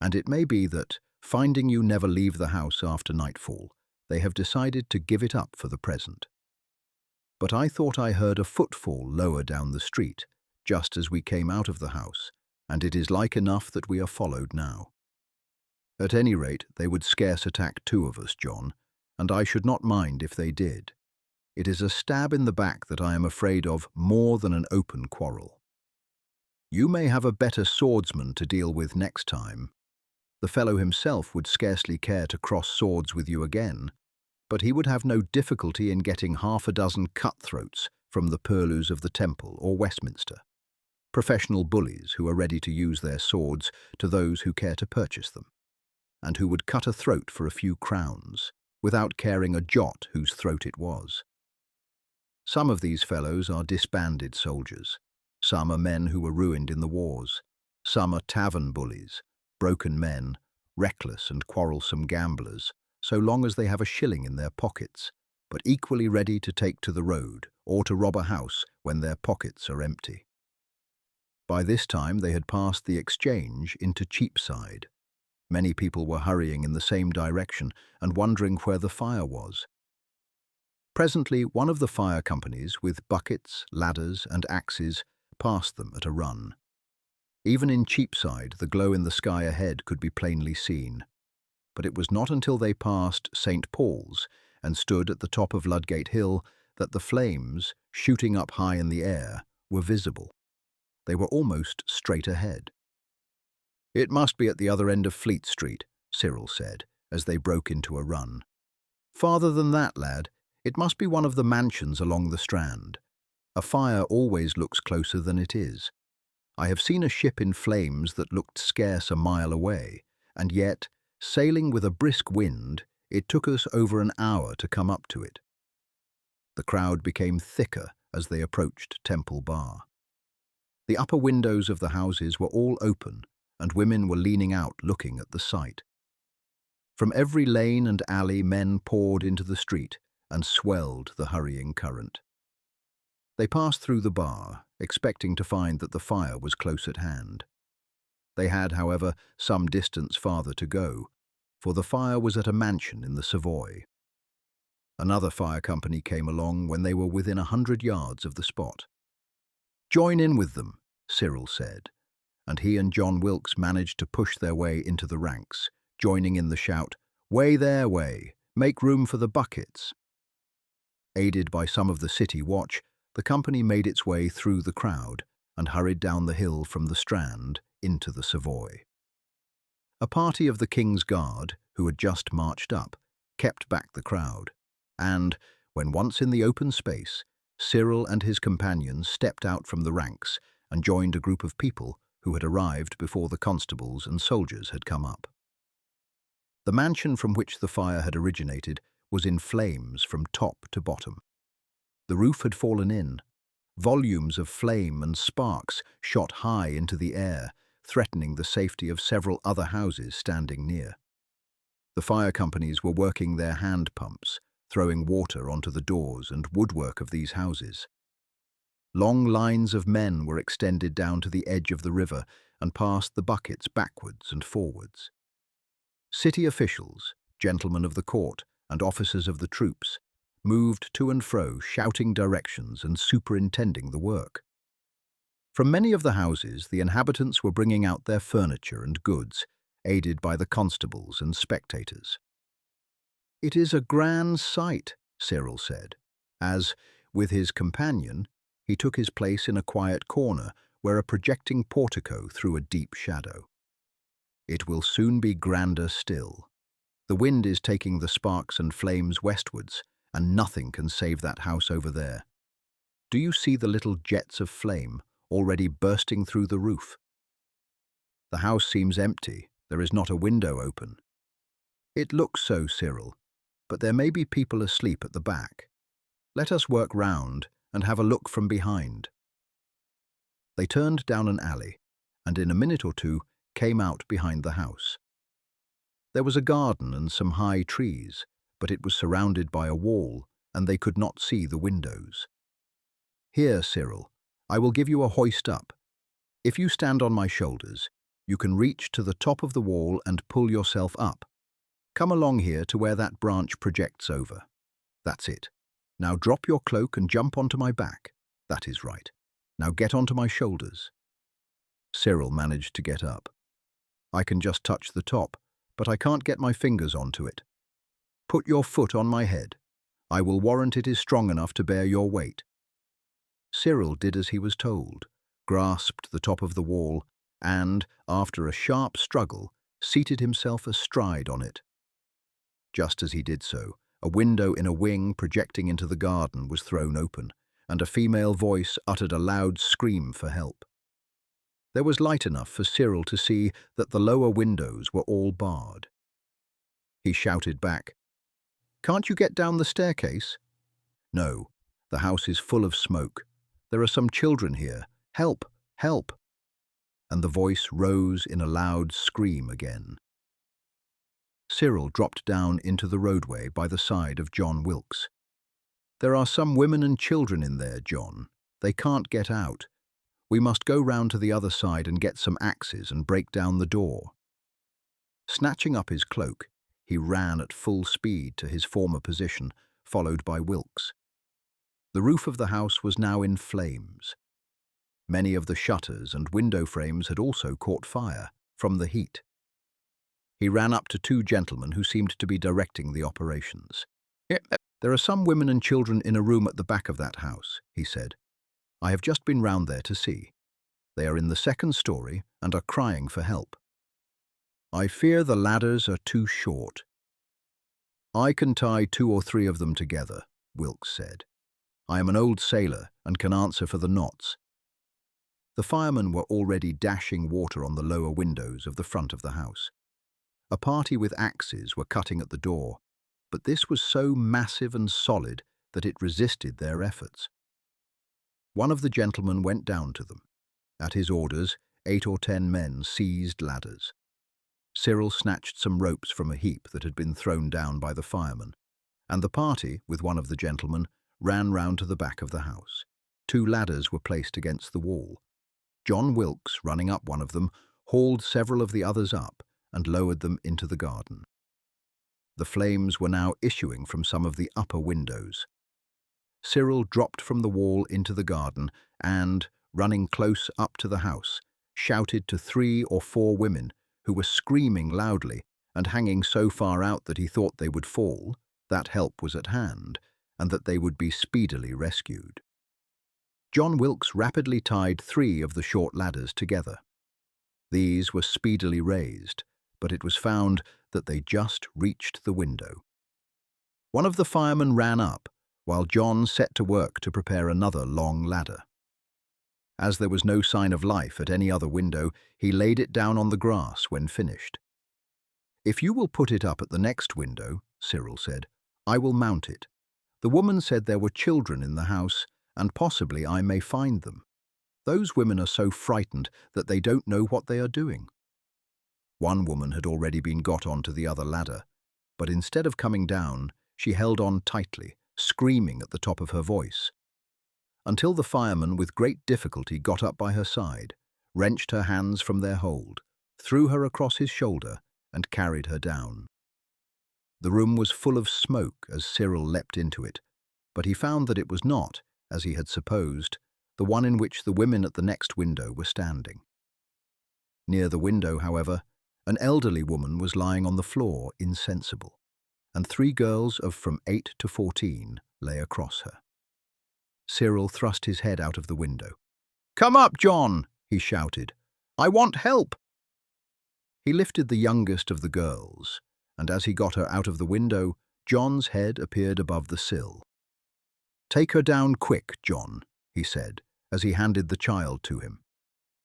And it may be that, finding you never leave the house after nightfall, they have decided to give it up for the present. But I thought I heard a footfall lower down the street, just as we came out of the house, and it is like enough that we are followed now. At any rate, they would scarce attack 2 of us, John, and I should not mind if they did. It is a stab in the back that I am afraid of more than an open quarrel. You may have a better swordsman to deal with next time. The fellow himself would scarcely care to cross swords with you again, but he would have no difficulty in getting 6 cutthroats from the purlieus of the Temple or Westminster, professional bullies who are ready to use their swords to those who care to purchase them, and who would cut a throat for a few crowns, without caring a jot whose throat it was. Some of these fellows are disbanded soldiers. Some are men who were ruined in the wars. Some are tavern bullies, broken men, reckless and quarrelsome gamblers, so long as they have a shilling in their pockets, but equally ready to take to the road or to rob a house when their pockets are empty. By this time they had passed the Exchange into Cheapside. Many people were hurrying in the same direction and wondering where the fire was. Presently, one of the fire companies, with buckets, ladders, and axes, passed them at a run. Even in Cheapside, the glow in the sky ahead could be plainly seen. But it was not until they passed St. Paul's and stood at the top of Ludgate Hill that the flames, shooting up high in the air, were visible. They were almost straight ahead. "It must be at the other end of Fleet Street," Cyril said, as they broke into a run. "Farther than that, lad. It must be one of the mansions along the Strand. A fire always looks closer than it is. I have seen a ship in flames that looked scarce a mile away, and yet, sailing with a brisk wind, it took us over an hour to come up to it." The crowd became thicker as they approached Temple Bar. The upper windows of the houses were all open, and women were leaning out looking at the sight. From every lane and alley men poured into the street and swelled the hurrying current. They passed through the bar, expecting to find that the fire was close at hand. They had, however, some distance farther to go, for the fire was at a mansion in the Savoy. Another fire company came along when they were within 100 yards of the spot. "Join in with them," Cyril said, and he and John Wilkes managed to push their way into the ranks, joining in the shout, "Way their way! Make room for the buckets!" Aided by some of the city watch, the company made its way through the crowd and hurried down the hill from the Strand into the Savoy. A party of the King's Guard, who had just marched up, kept back the crowd, and, when once in the open space, Cyril and his companions stepped out from the ranks and joined a group of people who had arrived before the constables and soldiers had come up. The mansion from which the fire had originated was in flames from top to bottom. The roof had fallen in. Volumes of flame and sparks shot high into the air, threatening the safety of several other houses standing near. The fire companies were working their hand pumps, throwing water onto the doors and woodwork of these houses. Long lines of men were extended down to the edge of the river and passed the buckets backwards and forwards. City officials, gentlemen of the court, and officers of the troops moved to and fro, shouting directions and superintending the work. From many of the houses, the inhabitants were bringing out their furniture and goods, aided by the constables and spectators. "It is a grand sight," Cyril said, as, with his companion, he took his place in a quiet corner where a projecting portico threw a deep shadow. "It will soon be grander still. The wind is taking the sparks and flames westwards, and nothing can save that house over there. Do you see the little jets of flame already bursting through the roof? The house seems empty. There is not a window open." "It looks so, Cyril, but there may be people asleep at the back. Let us work round and have a look from behind." They turned down an alley, and in a minute or two came out behind the house. There was a garden and some high trees, but it was surrounded by a wall, and they could not see the windows. "Here, Cyril, I will give you a hoist up. If you stand on my shoulders, you can reach to the top of the wall and pull yourself up. Come along here to where that branch projects over. That's it. Now drop your cloak and jump onto my back. That is right. Now get onto my shoulders." Cyril managed to get up. "I can just touch the top, but I can't get my fingers onto it." "Put your foot on my head. I will warrant it is strong enough to bear your weight." Cyril did as he was told, grasped the top of the wall, and, after a sharp struggle, seated himself astride on it. Just as he did so, a window in a wing projecting into the garden was thrown open, and a female voice uttered a loud scream for help. There was light enough for Cyril to see that the lower windows were all barred. He shouted back, "Can't you get down the staircase?" "No, the house is full of smoke. There are some children here. Help! Help!" And the voice rose in a loud scream again. Cyril dropped down into the roadway by the side of John Wilkes. "There are some women and children in there, John. They can't get out. We must go round to the other side and get some axes and break down the door." Snatching up his cloak, he ran at full speed to his former position, followed by Wilkes. The roof of the house was now in flames. Many of the shutters and window frames had also caught fire from the heat. He ran up to two gentlemen who seemed to be directing the operations. "There are some women and children in a room at the back of that house," he said. "I have just been round there to see. They are in the second story and are crying for help. I fear the ladders are too short." "I can tie 2 or 3 of them together," Wilkes said. "I am an old sailor and can answer for the knots." The firemen were already dashing water on the lower windows of the front of the house. A party with axes were cutting at the door, but this was so massive and solid that it resisted their efforts. One of the gentlemen went down to them. At his orders, 8 or 10 men seized ladders. Cyril snatched some ropes from a heap that had been thrown down by the firemen, and the party, with one of the gentlemen, ran round to the back of the house. 2 ladders were placed against the wall. John Wilkes, running up one of them, hauled several of the others up and lowered them into the garden. The flames were now issuing from some of the upper windows. Cyril dropped from the wall into the garden and, running close up to the house, shouted to 3 or 4 women who were screaming loudly and hanging so far out that he thought they would fall, that help was at hand, and that they would be speedily rescued. John Wilkes rapidly tied 3 of the short ladders together. These were speedily raised, but it was found that they just reached the window. One of the firemen ran up, while John set to work to prepare another long ladder. As there was no sign of life at any other window, he laid it down on the grass when finished. "If you will put it up at the next window," Cyril said, I will mount it. The woman said there were children in the house, and possibly I may find them. Those women are so frightened that they don't know what they are doing. One woman had already been got onto the other ladder, but instead of coming down, she held on tightly, screaming at the top of her voice, until the fireman with great difficulty got up by her side, wrenched her hands from their hold, threw her across his shoulder, and carried her down. The room was full of smoke as Cyril leapt into it, but he found that it was not, as he had supposed, the one in which the women at the next window were standing. Near the window, however, an elderly woman was lying on the floor insensible, and 3 girls of from 8 to 14 lay across her. Cyril thrust his head out of the window. "Come up, John!" he shouted. "I want help!" He lifted the youngest of the girls, and as he got her out of the window, John's head appeared above the sill. "Take her down quick, John," he said, as he handed the child to him.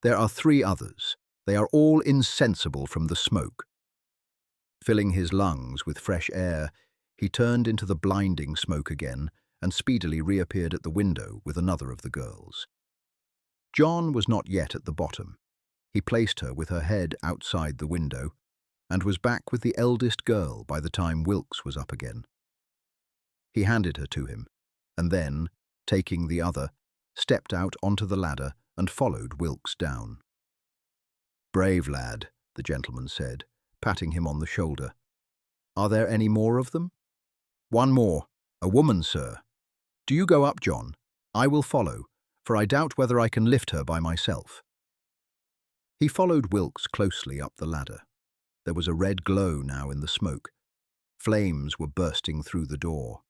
"There are 3 others. They are all insensible from the smoke." Filling his lungs with fresh air, he turned into the blinding smoke again and speedily reappeared at the window with another of the girls. John was not yet at the bottom. He placed her with her head outside the window and was back with the eldest girl by the time Wilkes was up again. He handed her to him, and then, taking the other, stepped out onto the ladder and followed Wilkes down. "Brave lad," the gentleman said, patting him on the shoulder. "Are there any more of them?" "One more. A woman, sir. Do you go up, John? I will follow, for I doubt whether I can lift her by myself." He followed Wilkes closely up the ladder. There was a red glow now in the smoke. Flames were bursting through the door.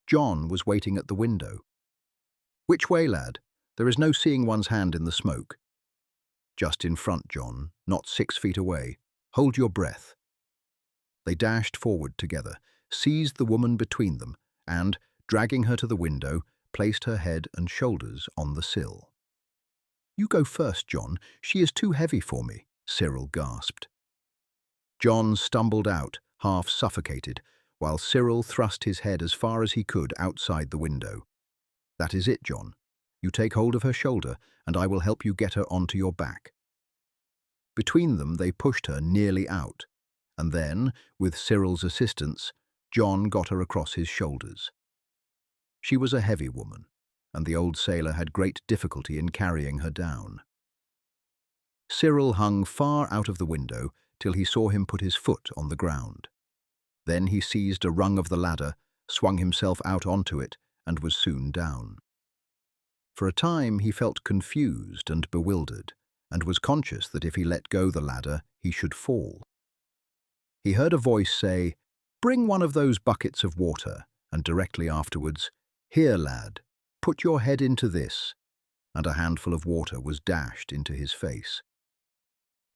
John was waiting at the window. "Which way, lad? There is no seeing one's hand in the smoke." "Just in front, John, not 6 feet away. Hold your breath." They dashed forward together, seized the woman between them, and, dragging her to the window, placed her head and shoulders on the sill. "You go first, John. She is too heavy for me," Cyril gasped. John stumbled out, half suffocated, while Cyril thrust his head as far as he could outside the window. "That is it, John. You take hold of her shoulder, and I will help you get her onto your back." Between them they pushed her nearly out, and then, with Cyril's assistance, John got her across his shoulders. She was a heavy woman, and the old sailor had great difficulty in carrying her down. Cyril hung far out of the window till he saw him put his foot on the ground. Then he seized a rung of the ladder, swung himself out onto it, and was soon down. For a time he felt confused and bewildered, and was conscious that if he let go the ladder, he should fall. He heard a voice say, "Bring one of those buckets of water," and directly afterwards, "Here, lad, put your head into this," and a handful of water was dashed into his face.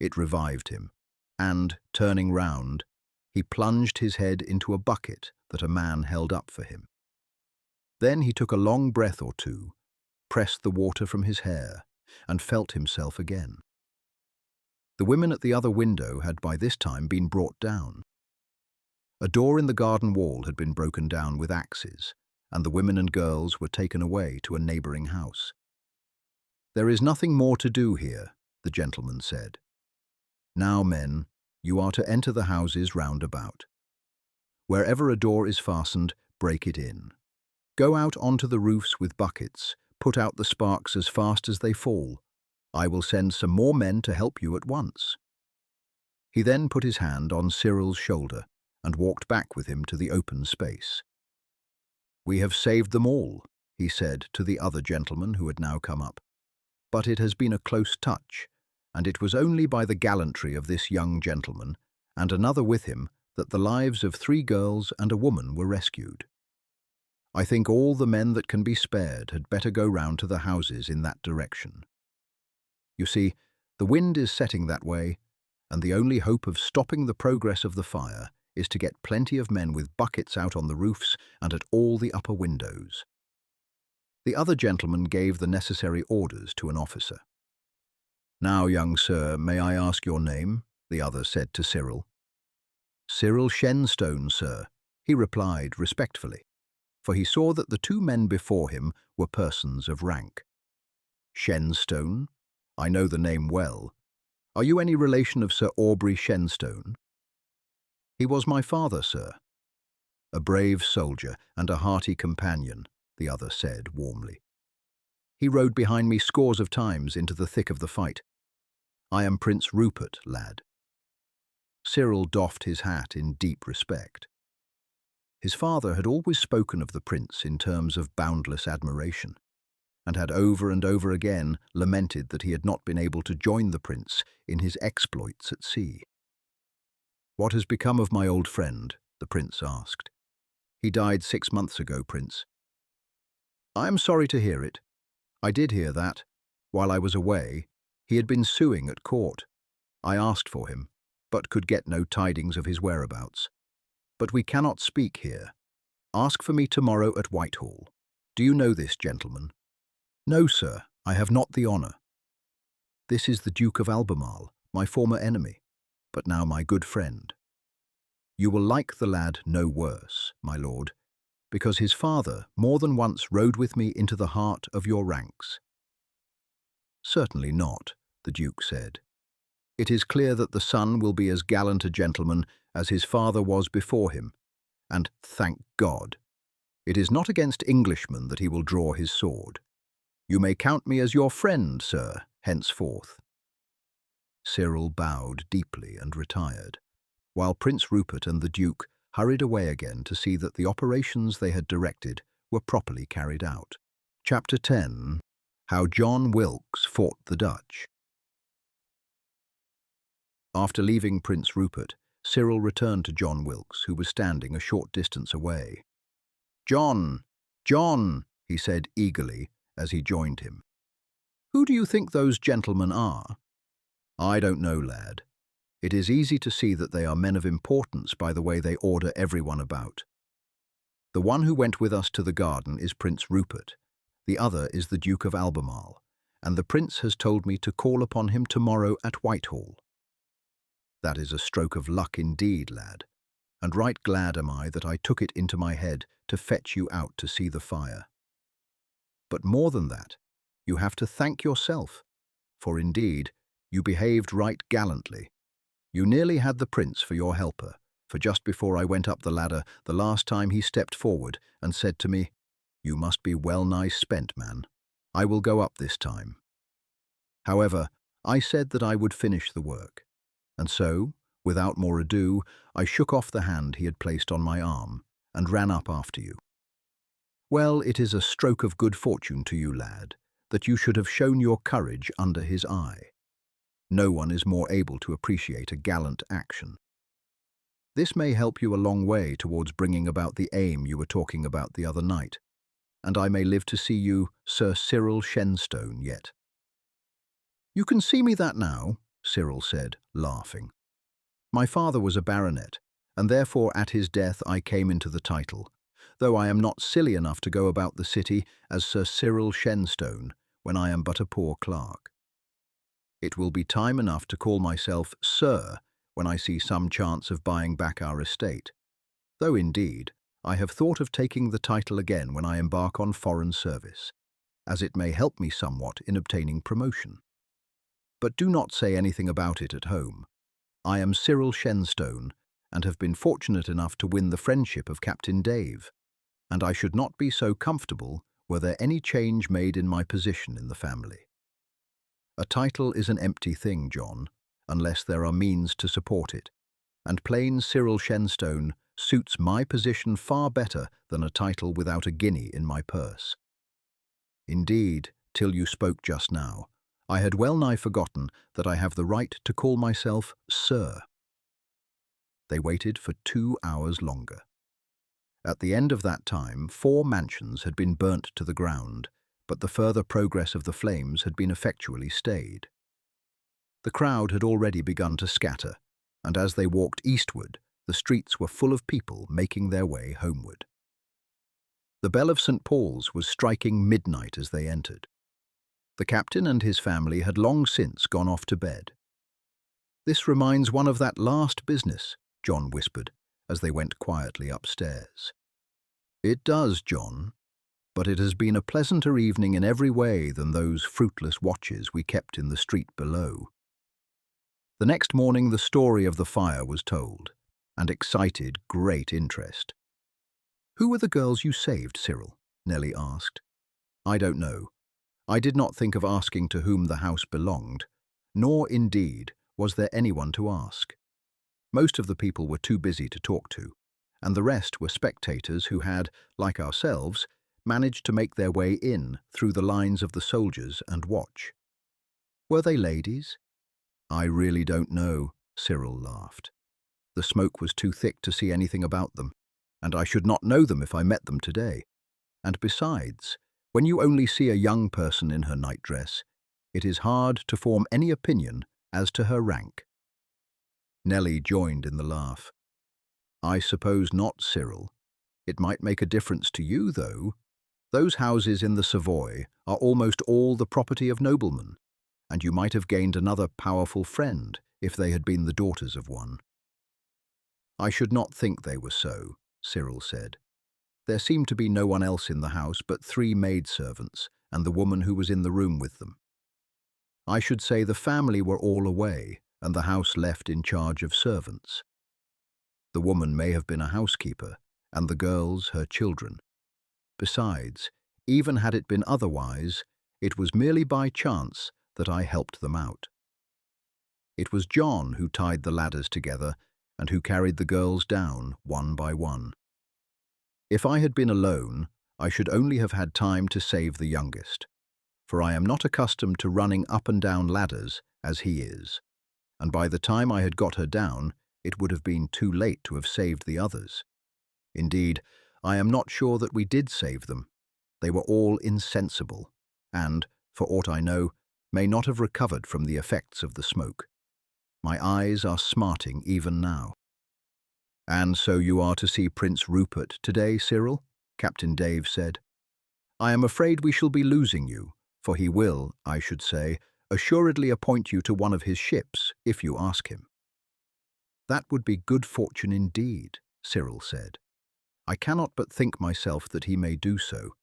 It revived him, and, turning round, he plunged his head into a bucket that a man held up for him. Then he took a long breath or two, pressed the water from his hair, and felt himself again. The women at the other window had by this time been brought down. A door in the garden wall had been broken down with axes, and the women and girls were taken away to a neighbouring house. "There is nothing more to do here," the gentleman said. "Now, men, you are to enter the houses round about. Wherever a door is fastened, break it in. Go out onto the roofs with buckets, put out the sparks as fast as they fall. I will send some more men to help you at once." He then put his hand on Cyril's shoulder and walked back with him to the open space. "We have saved them all," he said to the other gentleman who had now come up. "But it has been a close touch, and it was only by the gallantry of this young gentleman, and another with him, that the lives of 3 girls and a woman were rescued. I think all the men that can be spared had better go round to the houses in that direction. You see, the wind is setting that way, and the only hope of stopping the progress of the fire is to get plenty of men with buckets out on the roofs and at all the upper windows." The other gentleman gave the necessary orders to an officer. "Now, young sir, may I ask your name?" the other said to Cyril. "Cyril Shenstone, sir," He replied respectfully, for he saw that the two men before him were persons of rank. Shenstone? I know the name well. Are you any relation of Sir Aubrey Shenstone? He was my father, sir. A brave soldier and a hearty companion, the other said warmly. He rode behind me scores of times into the thick of the fight. I am Prince Rupert, lad. Cyril doffed his hat in deep respect. His father had always spoken of the prince in terms of boundless admiration, and had over and over again lamented that he had not been able to join the prince in his exploits at sea. "What has become of my old friend?" the prince asked. "He died 6 months ago, Prince." "I am sorry to hear it. I did hear that, while I was away, he had been suing at court. I asked for him, but could get no tidings of his whereabouts. But we cannot speak here. Ask for me tomorrow at Whitehall. Do you know this gentleman?" "No, sir, I have not the honour." "This is the Duke of Albemarle, my former enemy, but now my good friend. You will like the lad no worse, my lord, because his father more than once rode with me into the heart of your ranks." "Certainly not," the Duke said. "It is clear that the son will be as gallant a gentleman as his father was before him, and, thank God, it is not against Englishmen that he will draw his sword. You may count me as your friend, sir, henceforth." Cyril bowed deeply and retired, while Prince Rupert and the Duke hurried away again to see that the operations they had directed were properly carried out. Chapter 10. How John Wilkes Fought the Dutch. After leaving Prince Rupert, Cyril returned to John Wilkes, who was standing a short distance away. "John, John," he said eagerly as he joined him. "Who do you think those gentlemen are?" "I don't know, lad. It is easy to see that they are men of importance by the way they order everyone about. The one who went with us to the garden is Prince Rupert, the other is the Duke of Albemarle, and the prince has told me to call upon him tomorrow at Whitehall." "That is a stroke of luck indeed, lad, and right glad am I that I took it into my head to fetch you out to see the fire. But more than that, you have to thank yourself, for indeed, you behaved right gallantly. You nearly had the prince for your helper, for just before I went up the ladder the last time he stepped forward and said to me, 'You must be well nigh spent, man. I will go up this time.' However, I said that I would finish the work, and so, without more ado, I shook off the hand he had placed on my arm and ran up after you. Well, it is a stroke of good fortune to you, lad, that you should have shown your courage under his eye. No one is more able to appreciate a gallant action. This may help you a long way towards bringing about the aim you were talking about the other night, and I may live to see you Sir Cyril Shenstone yet." "You can see me that now," Cyril said, laughing. "My father was a baronet, and therefore at his death I came into the title, though I am not silly enough to go about the city as Sir Cyril Shenstone when I am but a poor clerk. It will be time enough to call myself Sir when I see some chance of buying back our estate, though indeed I have thought of taking the title again when I embark on foreign service, as it may help me somewhat in obtaining promotion. But do not say anything about it at home. I am Cyril Shenstone, and have been fortunate enough to win the friendship of Captain Dave, and I should not be so comfortable were there any change made in my position in the family. A title is an empty thing, John, unless there are means to support it, and plain Cyril Shenstone suits my position far better than a title without a guinea in my purse. Indeed, till you spoke just now, I had well nigh forgotten that I have the right to call myself Sir." They waited for 2 hours longer. At the end of that time, 4 mansions had been burnt to the ground, but the further progress of the flames had been effectually stayed. The crowd had already begun to scatter, and as they walked eastward, the streets were full of people making their way homeward. The bell of St. Paul's was striking midnight as they entered. The captain and his family had long since gone off to bed. "This reminds one of that last business," John whispered, as they went quietly upstairs. "It does, John, but it has been a pleasanter evening in every way than those fruitless watches we kept in the street below." The next morning the story of the fire was told, and excited great interest. "Who were the girls you saved, Cyril?" Nellie asked. "I don't know. I did not think of asking to whom the house belonged, nor, indeed, was there anyone to ask. Most of the people were too busy to talk to, and the rest were spectators who had, like ourselves, managed to make their way in through the lines of the soldiers and watch." "Were they ladies?" "I really don't know," Cyril laughed. "The smoke was too thick to see anything about them, and I should not know them if I met them today. And besides, when you only see a young person in her nightdress, it is hard to form any opinion as to her rank." Nellie joined in the laugh. "I suppose not, Cyril. It might make a difference to you, though. Those houses in the Savoy are almost all the property of noblemen, and you might have gained another powerful friend if they had been the daughters of one." "I should not think they were so," Cyril said. "There seemed to be no one else in the house but 3 maidservants and the woman who was in the room with them. I should say the family were all away and the house left in charge of servants. The woman may have been a housekeeper, and the girls her children. Besides, even had it been otherwise, it was merely by chance that I helped them out. It was John who tied the ladders together and who carried the girls down one by one. If I had been alone, I should only have had time to save the youngest, for I am not accustomed to running up and down ladders as he is, and by the time I had got her down, it would have been too late to have saved the others. Indeed, I am not sure that we did save them. They were all insensible, and, for aught I know, may not have recovered from the effects of the smoke. My eyes are smarting even now." "And so you are to see Prince Rupert today, Cyril?" Captain Dave said. "I am afraid we shall be losing you, for he will, I should say, assuredly appoint you to one of his ships, if you ask him." "That would be good fortune indeed," Cyril said. "I cannot but think myself that he may do so,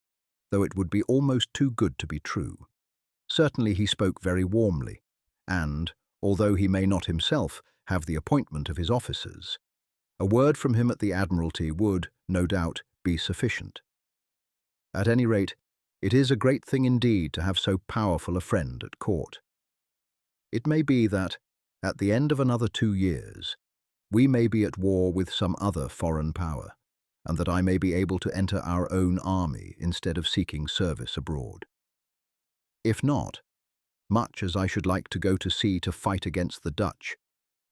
though it would be almost too good to be true. Certainly he spoke very warmly, and, although he may not himself have the appointment of his officers, a word from him at the Admiralty would, no doubt, be sufficient. At any rate, it is a great thing indeed to have so powerful a friend at court. It may be that, at the end of another 2 years, we may be at war with some other foreign power, and that I may be able to enter our own army instead of seeking service abroad. If not, much as I should like to go to sea to fight against the Dutch,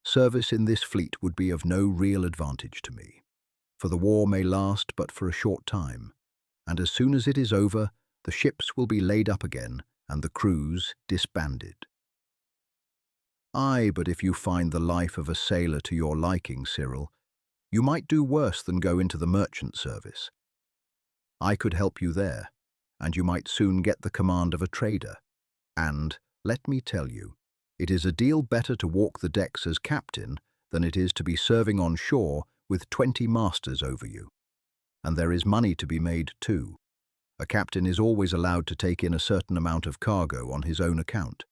service in this fleet would be of no real advantage to me, for the war may last but for a short time, and as soon as it is over, the ships will be laid up again and the crews disbanded." "Aye, but if you find the life of a sailor to your liking, Cyril, you might do worse than go into the merchant service. I could help you there, and you might soon get the command of a trader, and, let me tell you, it is a deal better to walk the decks as captain than it is to be serving on shore with 20 masters over you. And there is money to be made too. A captain is always allowed to take in a certain amount of cargo on his own account.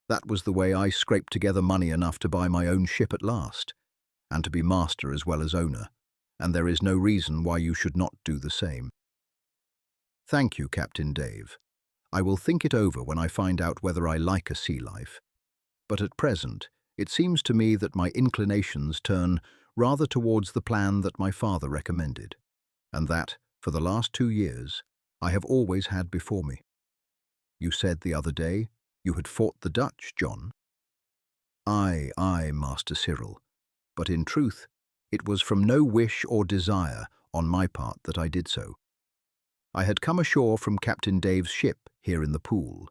That was the way I scraped together money enough to buy my own ship at last, and to be master as well as owner, and there is no reason why you should not do the same." "Thank you, Captain Dave. I will think it over when I find out whether I like a sea life. But at present, it seems to me that my inclinations turn rather towards the plan that my father recommended, and that, for the last 2 years, I have always had before me. You said the other day you had fought the Dutch, John?" "Aye, aye, Master Cyril, but in truth, it was from no wish or desire on my part that I did so. I had come ashore from Captain Dave's ship here in the Pool,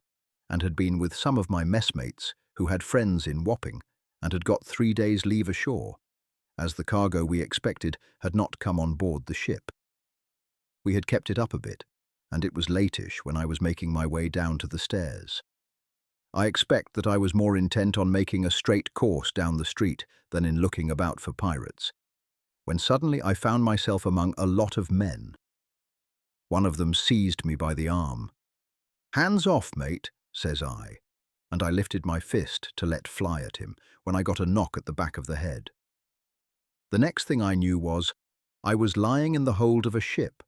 and had been with some of my messmates who had friends in Wapping, and had got 3 days' leave ashore, as the cargo we expected had not come on board the ship. We had kept it up a bit, and it was latish when I was making my way down to the stairs. I expect that I was more intent on making a straight course down the street than in looking about for pirates, when suddenly I found myself among a lot of men. One of them seized me by the arm. "Hands off, mate," says I, and I lifted my fist to let fly at him when I got a knock at the back of the head. The next thing I knew was, I was lying in the hold of a ship,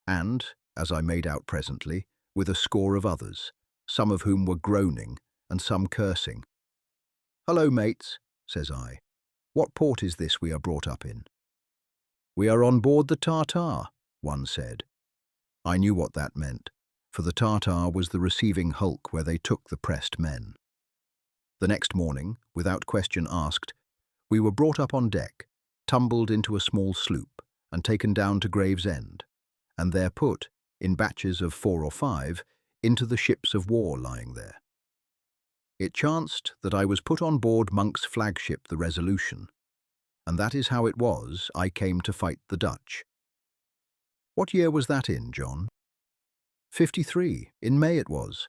and, as I made out presently, with a score of others, some of whom were groaning and some cursing. "Hello, mates," says I. "What port is this we are brought up in?" "We are on board the Tartar," one said. I knew what that meant, for the Tartar was the receiving hulk where they took the pressed men. The next morning, without question asked, we were brought up on deck, tumbled into a small sloop, and taken down to Gravesend, and there put, in batches of 4 or 5, into the ships of war lying there. It chanced that I was put on board Monk's flagship, the Resolution, and that is how it was I came to fight the Dutch. What year was that in, John? 53, in May it was.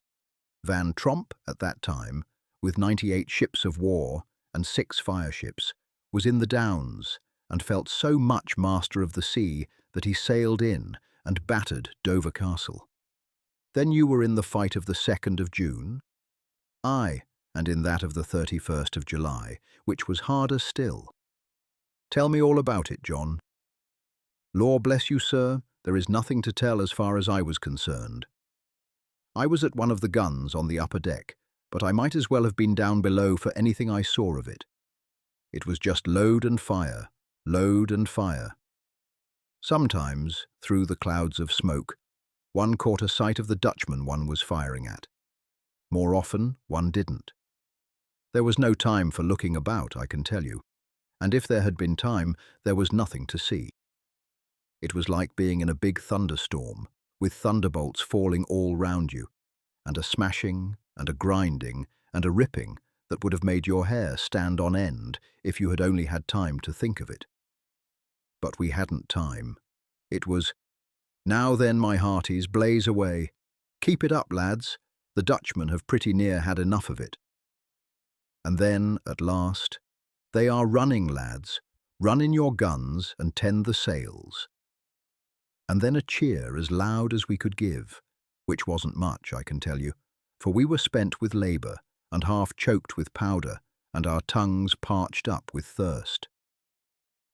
Van Tromp, at that time, with 98 ships of war and 6 fireships, was in the Downs, and felt so much master of the sea that he sailed in and battered Dover Castle. Then you were in the fight of the 2nd of June? Aye, and in that of the 31st of July, which was harder still. Tell me all about it, John. Law bless you, sir, there is nothing to tell as far as I was concerned. I was at one of the guns on the upper deck, but I might as well have been down below for anything I saw of it. It was just load and fire, load and fire. Sometimes, through the clouds of smoke, one caught a sight of the Dutchman one was firing at. More often, one didn't. There was no time for looking about, I can tell you, and if there had been time, there was nothing to see. It was like being in a big thunderstorm, with thunderbolts falling all round you, and a smashing, and a grinding, and a ripping that would have made your hair stand on end if you had only had time to think of it. But we hadn't time. It was, "Now then, my hearties, blaze away. Keep it up, lads. The Dutchmen have pretty near had enough of it." And then, at last, "They are running, lads. Run in your guns and tend the sails." And then a cheer as loud as we could give, which wasn't much, I can tell you, for we were spent with labour and half choked with powder, and our tongues parched up with thirst.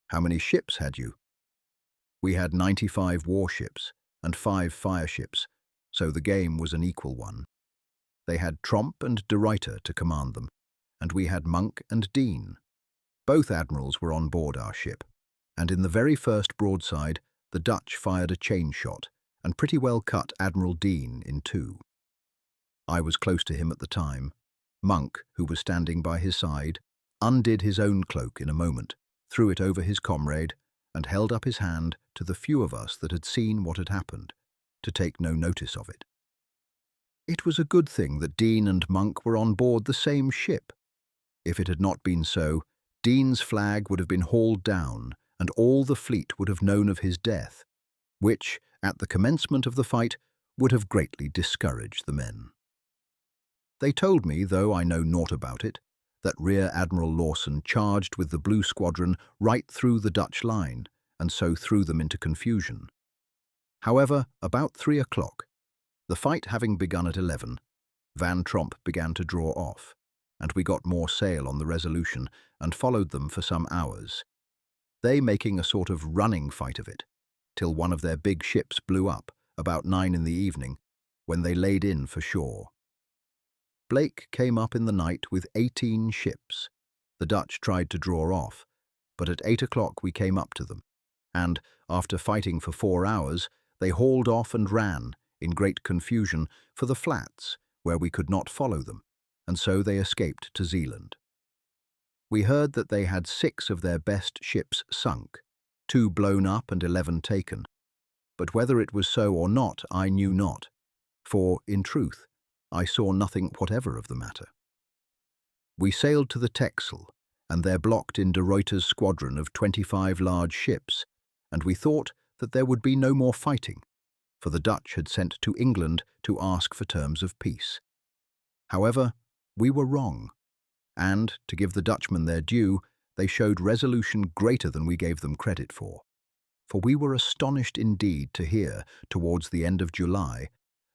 How many ships had you? We had 95 warships and 5 fireships, so the game was an equal one. They had Tromp and De Ruyter to command them, and we had Monk and Dean. Both admirals were on board our ship, and in the very first broadside the Dutch fired a chain shot and pretty well cut Admiral Dean in 2. I was close to him at the time. Monk, who was standing by his side, undid his own cloak in a moment, threw it over his comrade, and held up his hand to the few of us that had seen what had happened, to take no notice of it. It was a good thing that Dean and Monk were on board the same ship. If it had not been so, Dean's flag would have been hauled down, and all the fleet would have known of his death, which, at the commencement of the fight, would have greatly discouraged the men. They told me, though I know naught about it, that Rear Admiral Lawson charged with the Blue Squadron right through the Dutch line, and so threw them into confusion. However, about 3 o'clock, the fight having begun at 11, Van Tromp began to draw off, and we got more sail on the Resolution and followed them for some hours, they making a sort of running fight of it, till one of their big ships blew up about 9 in the evening, when they laid in for shore. Blake came up in the night with 18 ships. The Dutch tried to draw off, but at 8 o'clock we came up to them, and, after fighting for 4 hours, they hauled off and ran, in great confusion, for the flats, where we could not follow them, and so they escaped to Zealand. We heard that they had 6 of their best ships sunk, 2 blown up and 11 taken, but whether it was so or not I knew not, for, in truth, I saw nothing whatever of the matter. We sailed to the Texel, and there blocked in De Ruyter's squadron of 25 large ships, and we thought that there would be no more fighting, for the Dutch had sent to England to ask for terms of peace. However, we were wrong, and, to give the Dutchmen their due, they showed resolution greater than we gave them credit for we were astonished indeed to hear, towards the end of July,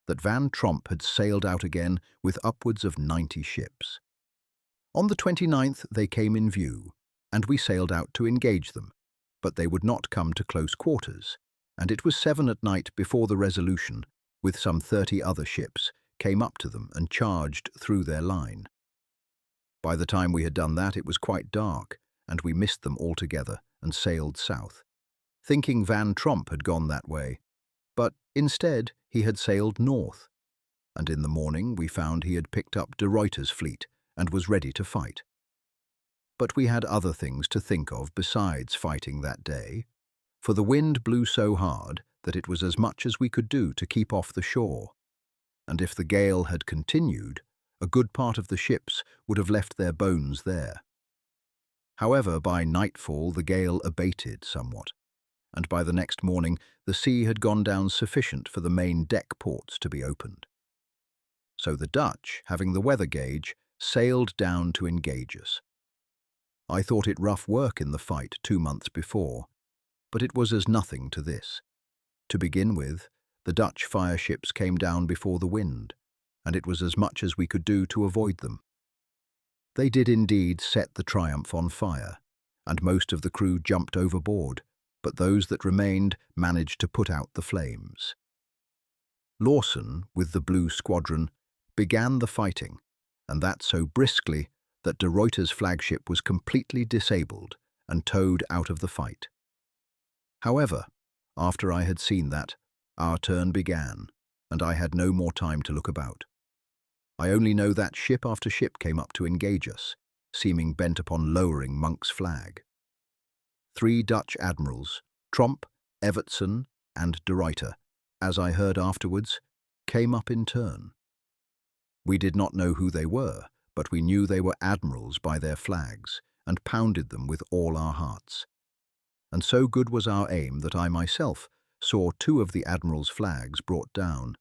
that Van Tromp had sailed out again with upwards of 90 ships. On the 29th they came in view, and we sailed out to engage them, but they would not come to close quarters, and it was 7 at night before the Resolution, with some 30 other ships, came up to them and charged through their line. By the time we had done that, it was quite dark, and we missed them altogether and sailed south, thinking Van Tromp had gone that way, but instead he had sailed north, and in the morning we found he had picked up de Ruyter's fleet and was ready to fight. But we had other things to think of besides fighting that day, for the wind blew so hard that it was as much as we could do to keep off the shore, and if the gale had continued, a good part of the ships would have left their bones there. However, by nightfall the gale abated somewhat, and by the next morning the sea had gone down sufficient for the main deck ports to be opened. So the Dutch, having the weather gauge, sailed down to engage us. I thought it rough work in the fight 2 months before, but it was as nothing to this. To begin with, the Dutch fireships came down before the wind, and it was as much as we could do to avoid them. They did indeed set the Triumph on fire, and most of the crew jumped overboard, but those that remained managed to put out the flames. Lawson, with the Blue Squadron, began the fighting, and that so briskly that de Ruyter's flagship was completely disabled and towed out of the fight. However, after I had seen that, our turn began, and I had no more time to look about. I only know that ship after ship came up to engage us, seeming bent upon lowering Monk's flag. 3 Dutch admirals, Tromp, Evertson, and de Ruyter, as I heard afterwards, came up in turn. We did not know who they were, but we knew they were admirals by their flags, and pounded them with all our hearts. And so good was our aim that I myself saw 2 of the admirals' flags brought down,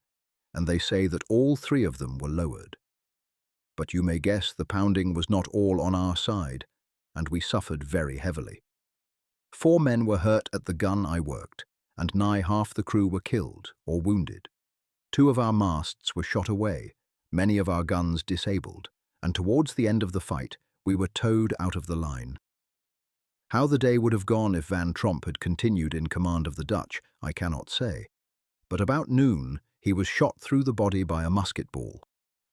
and they say that all 3 of them were lowered. But you may guess the pounding was not all on our side, and we suffered very heavily. 4 men were hurt at the gun I worked, and nigh half the crew were killed or wounded. 2 of our masts were shot away, many of our guns disabled, and towards the end of the fight we were towed out of the line. How the day would have gone if Van Tromp had continued in command of the Dutch, I cannot say, but about noon he was shot through the body by a musket ball,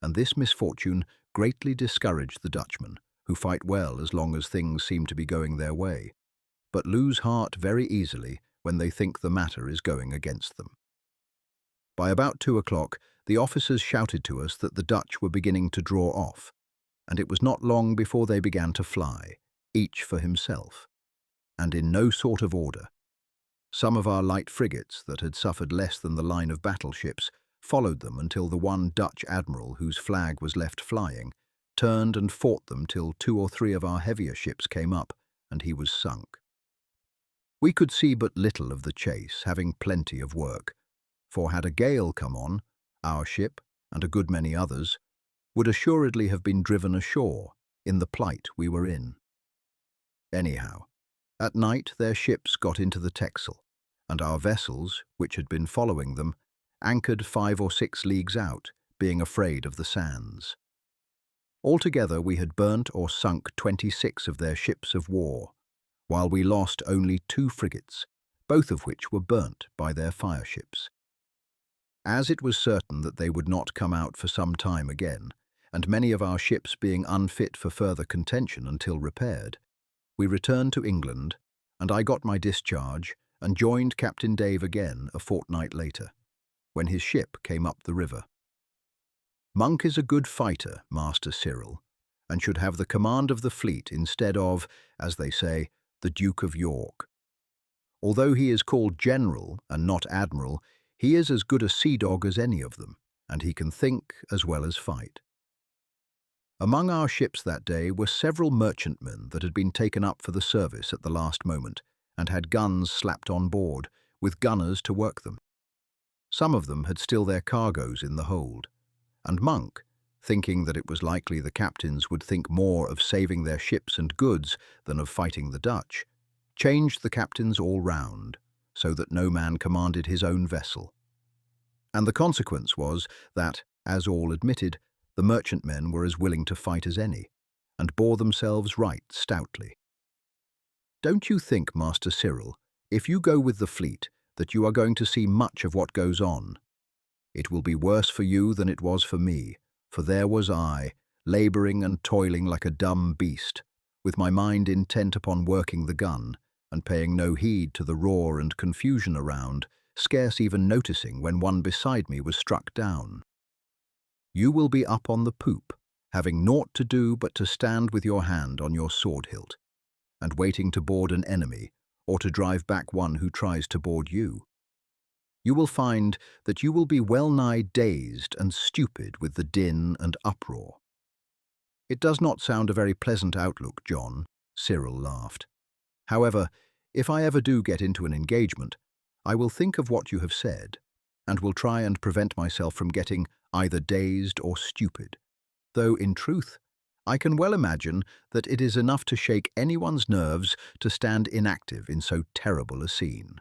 and this misfortune greatly discouraged the Dutchmen, who fight well as long as things seem to be going their way, but lose heart very easily when they think the matter is going against them. By about 2 o'clock, the officers shouted to us that the Dutch were beginning to draw off, and it was not long before they began to fly, each for himself, and in no sort of order. Some of our light frigates, that had suffered less than the line of battleships, followed them until the one Dutch admiral whose flag was left flying turned and fought them till 2 or 3 of our heavier ships came up, and he was sunk. We could see but little of the chase, having plenty of work, for had a gale come on, our ship, and a good many others, would assuredly have been driven ashore in the plight we were in. Anyhow, at night their ships got into the Texel, and our vessels, which had been following them, anchored 5 or 6 leagues out, being afraid of the sands. Altogether we had burnt or sunk 26 of their ships of war, while we lost only 2 frigates, both of which were burnt by their fireships. As it was certain that they would not come out for some time again, and many of our ships being unfit for further contention until repaired, we returned to England, and I got my discharge and joined Captain Dave again a fortnight later, when his ship came up the river. Monk is a good fighter, Master Cyril, and should have the command of the fleet instead of, as they say, the Duke of York. Although he is called General and not Admiral, he is as good a sea dog as any of them, and he can think as well as fight. Among our ships that day were several merchantmen that had been taken up for the service at the last moment, and had guns slapped on board, with gunners to work them. Some of them had still their cargoes in the hold, and Monk, thinking that it was likely the captains would think more of saving their ships and goods than of fighting the Dutch, changed the captains all round, so that no man commanded his own vessel. And the consequence was that, as all admitted, the merchantmen were as willing to fight as any, and bore themselves right stoutly. Don't you think, Master Cyril, if you go with the fleet, that you are going to see much of what goes on? It will be worse for you than it was for me, for there was I, labouring and toiling like a dumb beast, with my mind intent upon working the gun, and paying no heed to the roar and confusion around, scarce even noticing when one beside me was struck down. You will be up on the poop, having naught to do but to stand with your hand on your sword hilt, and waiting to board an enemy, or to drive back one who tries to board you. You will find that you will be well-nigh dazed and stupid with the din and uproar. It does not sound a very pleasant outlook, John, Cyril laughed. However, if I ever do get into an engagement, I will think of what you have said, and will try and prevent myself from getting either dazed or stupid, though, in truth, I can well imagine that it is enough to shake anyone's nerves to stand inactive in so terrible a scene.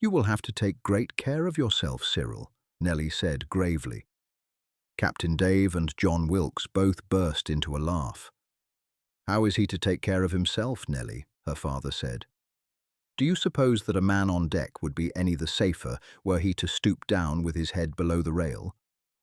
You will have to take great care of yourself, Cyril, Nellie said gravely. Captain Dave and John Wilkes both burst into a laugh. How is he to take care of himself, Nellie? Her father said. Do you suppose that a man on deck would be any the safer were he to stoop down with his head below the rail,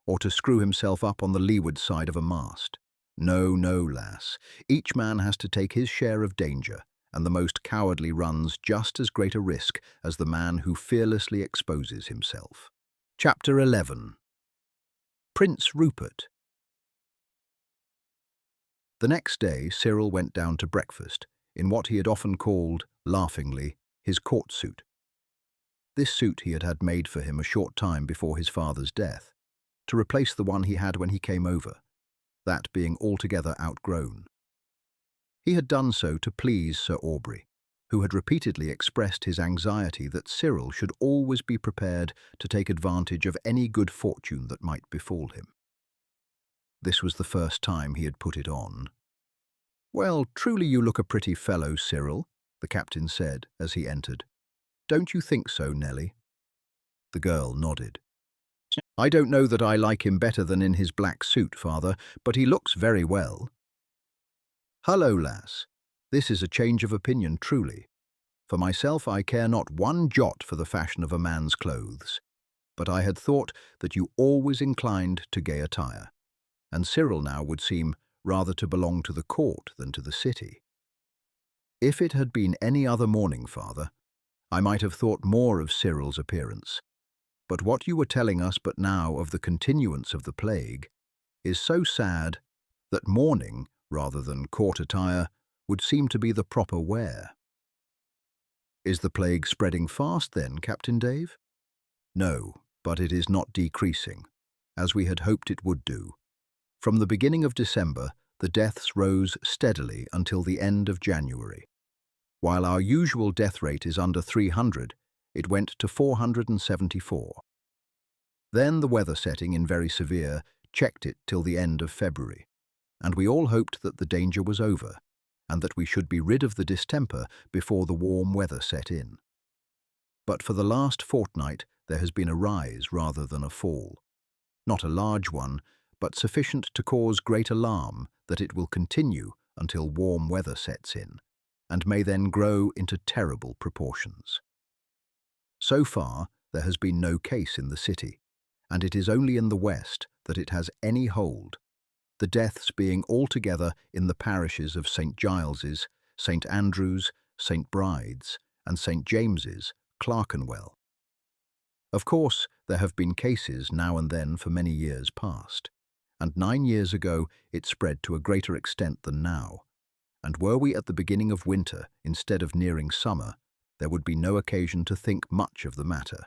or to screw himself up on the leeward side of a mast? No, no, lass. Each man has to take his share of danger, and the most cowardly runs just as great a risk as the man who fearlessly exposes himself. Chapter 11. Prince Rupert. The next day, Cyril went down to breakfast in what he had often called, laughingly, his court suit. This suit he had had made for him a short time before his father's death, to replace the one he had when he came over, that being altogether outgrown. He had done so to please Sir Aubrey, who had repeatedly expressed his anxiety that Cyril should always be prepared to take advantage of any good fortune that might befall him. This was the first time he had put it on. "Well, truly you look a pretty fellow, Cyril," the captain said as he entered. "Don't you think so, Nellie?" The girl nodded. "I don't know that I like him better than in his black suit, father, but he looks very well." "Hullo, lass. This is a change of opinion, truly. For myself, I care not one jot for the fashion of a man's clothes, but I had thought that you always inclined to gay attire, and Cyril now would seem rather to belong to the court than to the city. If it had been any other morning, father, I might have thought more of Cyril's appearance, but what you were telling us but now of the continuance of the plague is so sad that mourning, rather than court attire, would seem to be the proper wear." "Is the plague spreading fast then, Captain Dave?" "No, but it is not decreasing, as we had hoped it would do. From the beginning of December, the deaths rose steadily until the end of January. While our usual death rate is under 300, it went to 474. Then the weather setting in very severe checked it till the end of February, and we all hoped that the danger was over, and that we should be rid of the distemper before the warm weather set in. But for the last fortnight there has been a rise rather than a fall. Not a large one, but sufficient to cause great alarm that it will continue until warm weather sets in, and may then grow into terrible proportions. So far, there has been no case in the city, and it is only in the west that it has any hold, the deaths being altogether in the parishes of St. Giles's, St. Andrew's, St. Bride's, and St. James's, Clerkenwell. Of course, there have been cases now and then for many years past, and 9 years ago it spread to a greater extent than now, and were we at the beginning of winter instead of nearing summer, there would be no occasion to think much of the matter.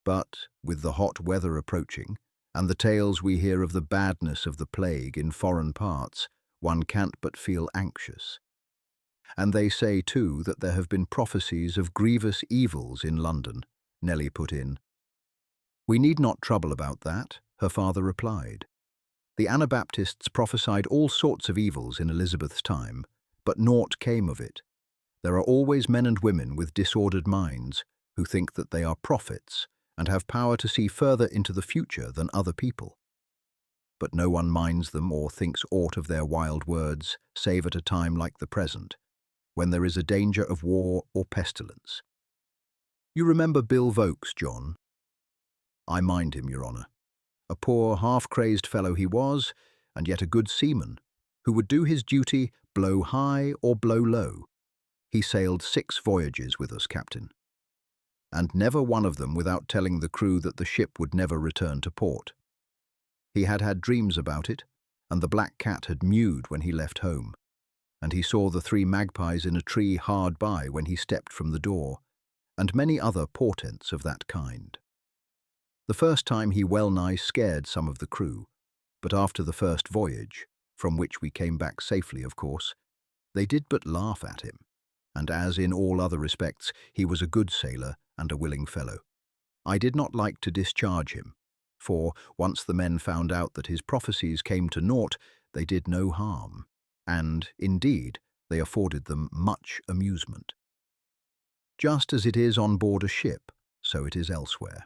But, with the hot weather approaching, and the tales we hear of the badness of the plague in foreign parts, one can't but feel anxious. And they say, too, that there have been prophecies of grievous evils in London, Nellie put in. "We need not trouble about that," her father replied. The Anabaptists prophesied all sorts of evils in Elizabeth's time, but naught came of it. There are always men and women with disordered minds who think that they are prophets and have power to see further into the future than other people. But no one minds them or thinks aught of their wild words, save at a time like the present, when there is a danger of war or pestilence. You remember Bill Vokes, John? I mind him, Your Honour. A poor, half-crazed fellow he was, and yet a good seaman, who would do his duty blow high or blow low. He sailed 6 voyages with us, Captain, and never one of them without telling the crew that the ship would never return to port. He had had dreams about it, and the black cat had mewed when he left home, and he saw the 3 magpies in a tree hard by when he stepped from the door, and many other portents of that kind. The first time he well-nigh scared some of the crew, but after the first voyage, from which we came back safely, of course, they did but laugh at him, and as in all other respects he was a good sailor and a willing fellow. I did not like to discharge him, for once the men found out that his prophecies came to naught, they did no harm, and, indeed, they afforded them much amusement. Just as it is on board a ship, so it is elsewhere.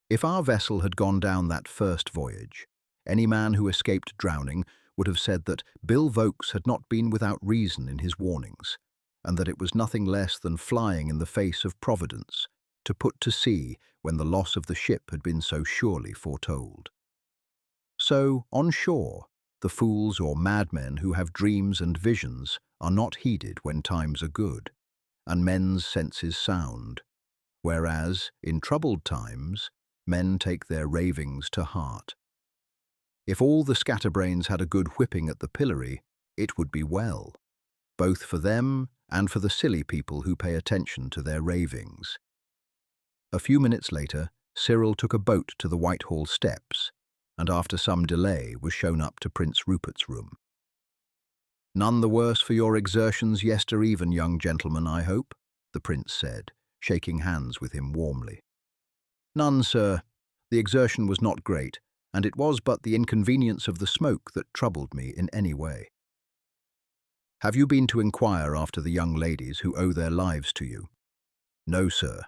If our vessel had gone down that first voyage, any man who escaped drowning would have said that Bill Vokes had not been without reason in his warnings, and that it was nothing less than flying in the face of Providence to put to sea when the loss of the ship had been so surely foretold. So, on shore, the fools or madmen who have dreams and visions are not heeded when times are good, and men's senses sound, whereas, in troubled times, men take their ravings to heart. If all the scatterbrains had a good whipping at the pillory, it would be well, both for them and for the silly people who pay attention to their ravings. A few minutes later, Cyril took a boat to the Whitehall steps, and after some delay was shown up to Prince Rupert's room. "None the worse for your exertions yester-even, young gentleman, I hope," the prince said, shaking hands with him warmly. "None, sir. The exertion was not great, and it was but the inconvenience of the smoke that troubled me in any way." "Have you been to inquire after the young ladies who owe their lives to you?" "No, sir.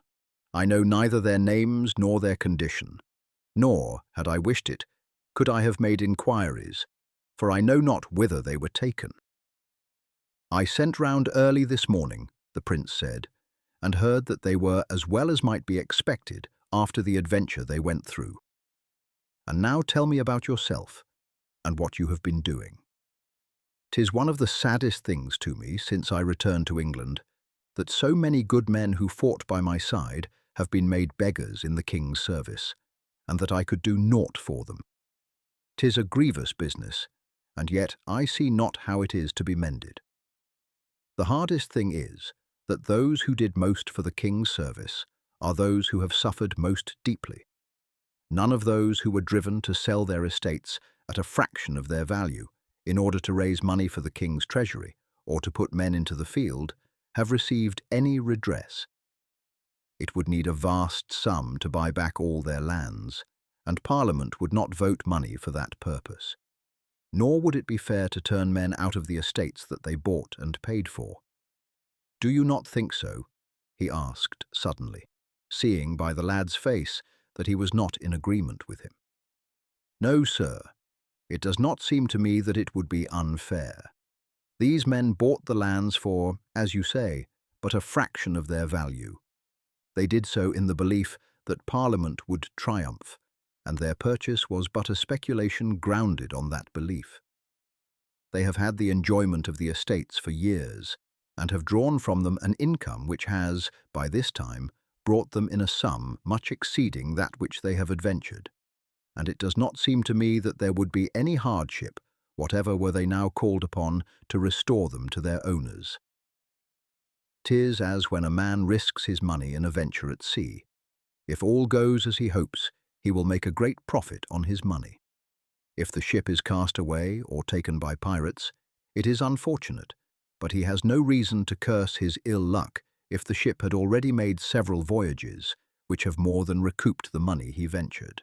I know neither their names nor their condition, nor, had I wished it, could I have made inquiries, for I know not whither they were taken." "I sent round early this morning," the prince said, "and heard that they were as well as might be expected after the adventure they went through. And now tell me about yourself, and what you have been doing." "'Tis one of the saddest things to me, since I returned to England, that so many good men who fought by my side have been made beggars in the king's service, and that I could do naught for them. 'Tis a grievous business, and yet I see not how it is to be mended. The hardest thing is that those who did most for the king's service are those who have suffered most deeply. None of those who were driven to sell their estates at a fraction of their value in order to raise money for the king's treasury or to put men into the field have received any redress. It would need a vast sum to buy back all their lands, and Parliament would not vote money for that purpose. Nor would it be fair to turn men out of the estates that they bought and paid for. Do you not think so?" he asked suddenly, seeing by the lad's face that he was not in agreement with him. "No, sir. It does not seem to me that it would be unfair. These men bought the lands for, as you say, but a fraction of their value. They did so in the belief that Parliament would triumph, and their purchase was but a speculation grounded on that belief. They have had the enjoyment of the estates for years, and have drawn from them an income which has, by this time, brought them in a sum much exceeding that which they have adventured, and it does not seem to me that there would be any hardship, whatever were they now called upon, to restore them to their owners. 'Tis as when a man risks his money in a venture at sea. If all goes as he hopes, he will make a great profit on his money. If the ship is cast away or taken by pirates, it is unfortunate, but he has no reason to curse his ill luck if the ship had already made several voyages, which have more than recouped the money he ventured.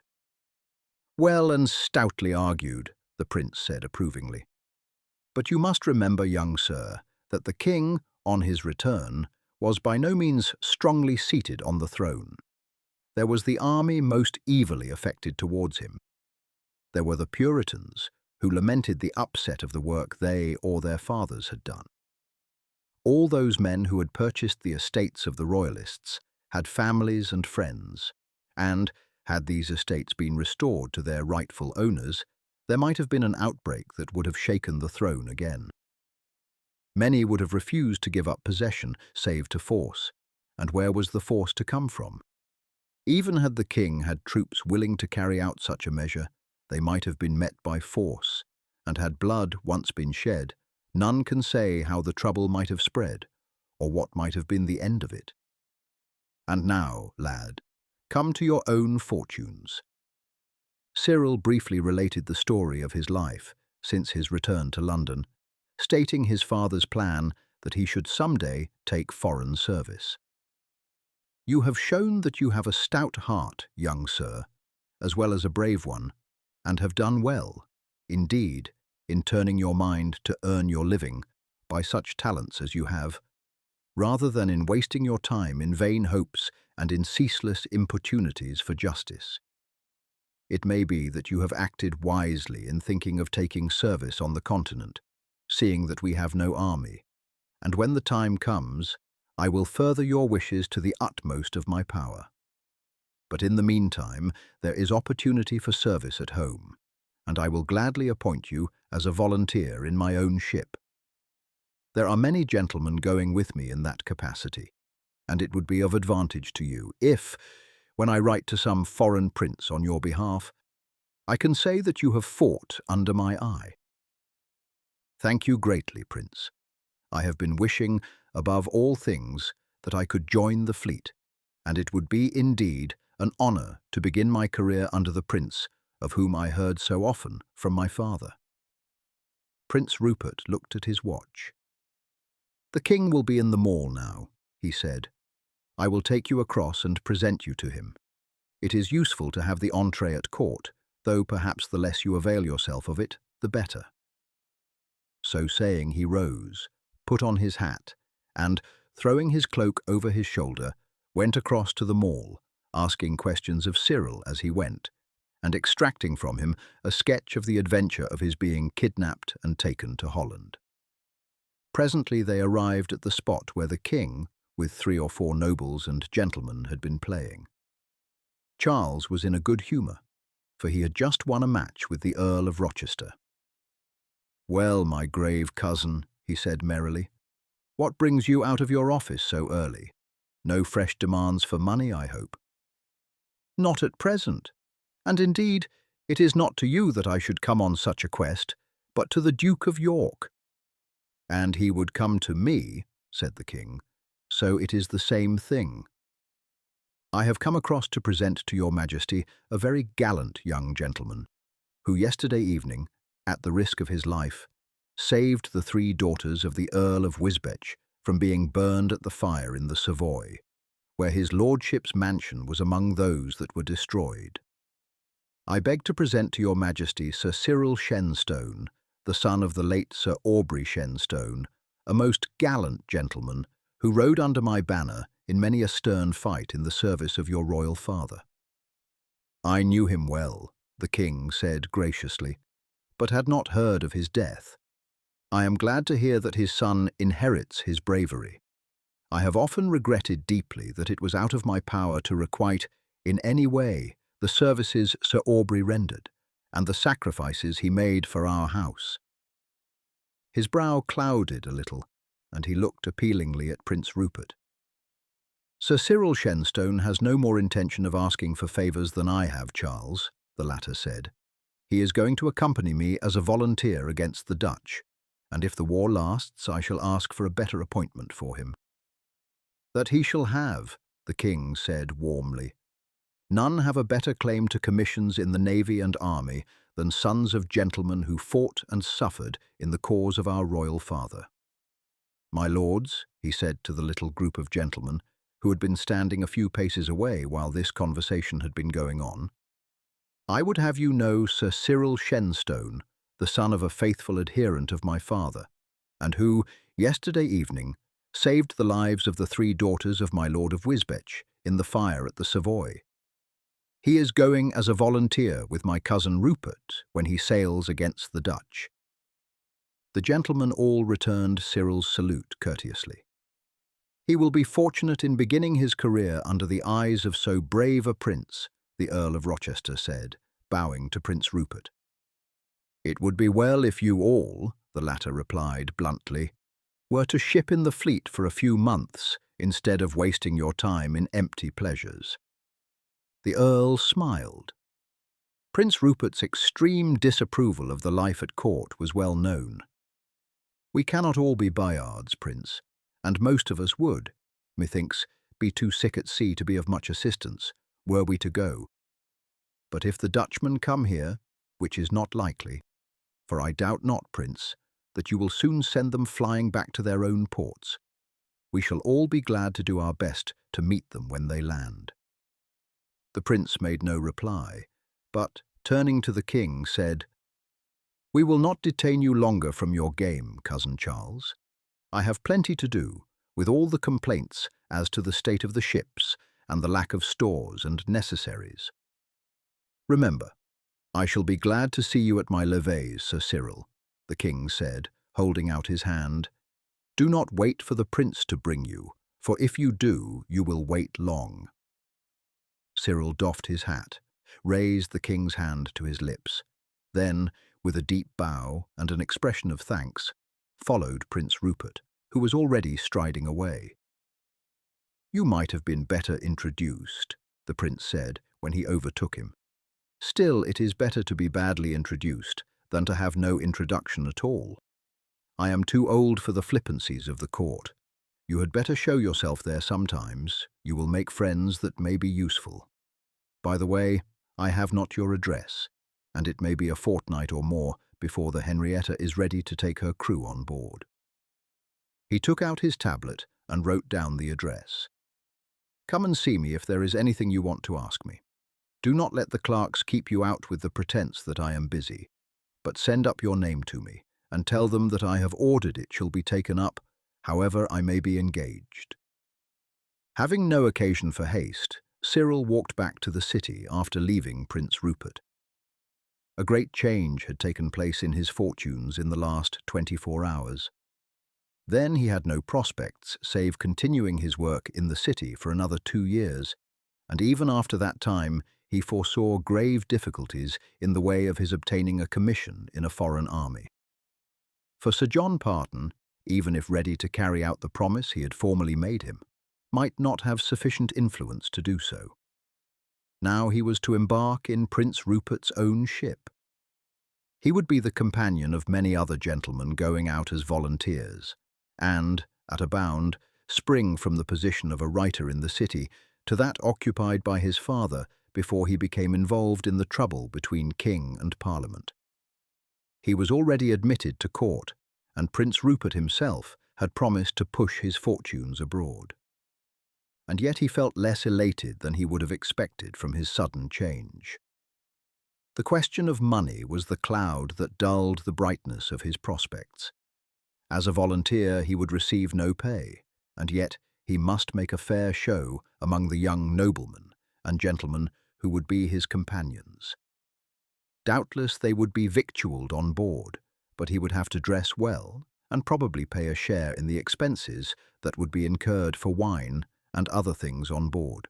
Well and stoutly argued, the prince said approvingly. But you must remember, young sir, that the king, on his return, was by no means strongly seated on the throne. There was the army most evilly affected towards him. There were the Puritans, who lamented the upset of the work they or their fathers had done. All those men who had purchased the estates of the royalists had families and friends, and, had these estates been restored to their rightful owners, there might have been an outbreak that would have shaken the throne again. Many would have refused to give up possession, save to force, and where was the force to come from? Even had the king had troops willing to carry out such a measure, they might have been met by force, and had blood once been shed, none can say how the trouble might have spread, or what might have been the end of it. And now, lad, come to your own fortunes. Cyril briefly related the story of his life since his return to London, stating his father's plan that he should someday take foreign service. You have shown that you have a stout heart, young sir, as well as a brave one, and have done well, indeed, in turning your mind to earn your living by such talents as you have, rather than in wasting your time in vain hopes and in ceaseless importunities for justice. It may be that you have acted wisely in thinking of taking service on the continent, seeing that we have no army, and when the time comes, I will further your wishes to the utmost of my power. But in the meantime, there is opportunity for service at home, and I will gladly appoint you as a volunteer in my own ship. There are many gentlemen going with me in that capacity, and it would be of advantage to you if, when I write to some foreign prince on your behalf, I can say that you have fought under my eye. Thank you greatly, Prince. I have been wishing, above all things, that I could join the fleet, and it would be indeed an honour to begin my career under the prince of whom I heard so often from my father. Prince Rupert looked at his watch. The king will be in the Mall now, he said. I will take you across and present you to him. It is useful to have the entree at court, though perhaps the less you avail yourself of it, the better. So saying, he rose, put on his hat, and, throwing his cloak over his shoulder, went across to the Mall, asking questions of Cyril as he went, and extracting from him a sketch of the adventure of his being kidnapped and taken to Holland. Presently they arrived at the spot where the king, with 3 or 4 nobles and gentlemen, had been playing. Charles was in a good humour, for he had just won a match with the Earl of Rochester. "Well, my grave cousin," he said merrily, "what brings you out of your office so early? No fresh demands for money, I hope?" "Not at present, and indeed it is not to you that I should come on such a quest, but to the Duke of York." "And he would come to me," said the king, "so it is the same thing. I have come across to present to your majesty a very gallant young gentleman, who yesterday evening, at the risk of his life, saved the 3 daughters of the Earl of Wisbech from being burned at the fire in the Savoy, where his lordship's mansion was among those that were destroyed. I beg to present to your majesty Sir Cyril Shenstone, the son of the late Sir Aubrey Shenstone, a most gallant gentleman who rode under my banner in many a stern fight in the service of your royal father." "I knew him well," the king said graciously, "but had not heard of his death. I am glad to hear that his son inherits his bravery. I have often regretted deeply that it was out of my power to requite, in any way, the services Sir Aubrey rendered, and the sacrifices he made for our house." His brow clouded a little, and he looked appealingly at Prince Rupert. "Sir Cyril Shenstone has no more intention of asking for favours than I have, Charles," the latter said. "He is going to accompany me as a volunteer against the Dutch, and if the war lasts, I shall ask for a better appointment for him." "That he shall have," the king said warmly. "None have a better claim to commissions in the navy and army than sons of gentlemen who fought and suffered in the cause of our royal father. My lords," he said to the little group of gentlemen, who had been standing a few paces away while this conversation had been going on, I would have you know Sir Cyril Shenstone, the son of a faithful adherent of my father, and who, yesterday evening, saved the lives of the 3 daughters of my Lord of Wisbech in the fire at the Savoy. He is going as a volunteer with my cousin Rupert when he sails against the Dutch." The gentlemen all returned Cyril's salute courteously. "He will be fortunate in beginning his career under the eyes of so brave a prince," the Earl of Rochester said, bowing to Prince Rupert. "It would be well if you all," the latter replied bluntly, "were to ship in the fleet for a few months instead of wasting your time in empty pleasures." The Earl smiled. Prince Rupert's extreme disapproval of the life at court was well known. "We cannot all be Bayards, Prince, and most of us would, methinks, be too sick at sea to be of much assistance, were we to go. But if the Dutchmen come here, which is not likely, for I doubt not, Prince, that you will soon send them flying back to their own ports, we shall all be glad to do our best to meet them when they land." The prince made no reply, but, turning to the king, said, "We will not detain you longer from your game, Cousin Charles. I have plenty to do, with all the complaints as to the state of the ships and the lack of stores and necessaries. Remember, I shall be glad to see you at my levees, Sir Cyril," the king said, holding out his hand. "Do not wait for the prince to bring you, for if you do, you will wait long." Cyril doffed his hat, raised the king's hand to his lips, then, with a deep bow and an expression of thanks, followed Prince Rupert, who was already striding away. "You might have been better introduced," the prince said when he overtook him. "Still, it is better to be badly introduced than to have no introduction at all. I am too old for the flippancies of the court. You had better show yourself there sometimes. You will make friends that may be useful. By the way, I have not your address, and it may be a fortnight or more before the Henrietta is ready to take her crew on board." He took out his tablet and wrote down the address. "Come and see me if there is anything you want to ask me. Do not let the clerks keep you out with the pretence that I am busy, but send up your name to me, and tell them that I have ordered it shall be taken up, however I may be engaged." Having no occasion for haste, Cyril walked back to the city after leaving Prince Rupert. A great change had taken place in his fortunes in the last 24 hours. Then he had no prospects save continuing his work in the city for another 2 years, and even after that time he foresaw grave difficulties in the way of his obtaining a commission in a foreign army. For Sir John Parton, even if ready to carry out the promise he had formerly made him, might not have sufficient influence to do so. Now he was to embark in Prince Rupert's own ship. He would be the companion of many other gentlemen going out as volunteers, and, at a bound, spring from the position of a writer in the city to that occupied by his father before he became involved in the trouble between king and parliament. He was already admitted to court, and Prince Rupert himself had promised to push his fortunes abroad. And yet he felt less elated than he would have expected from his sudden change. The question of money was the cloud that dulled the brightness of his prospects. As a volunteer he would receive no pay, and yet he must make a fair show among the young noblemen and gentlemen who would be his companions. Doubtless they would be victualled on board, but he would have to dress well and probably pay a share in the expenses that would be incurred for wine and other things on board.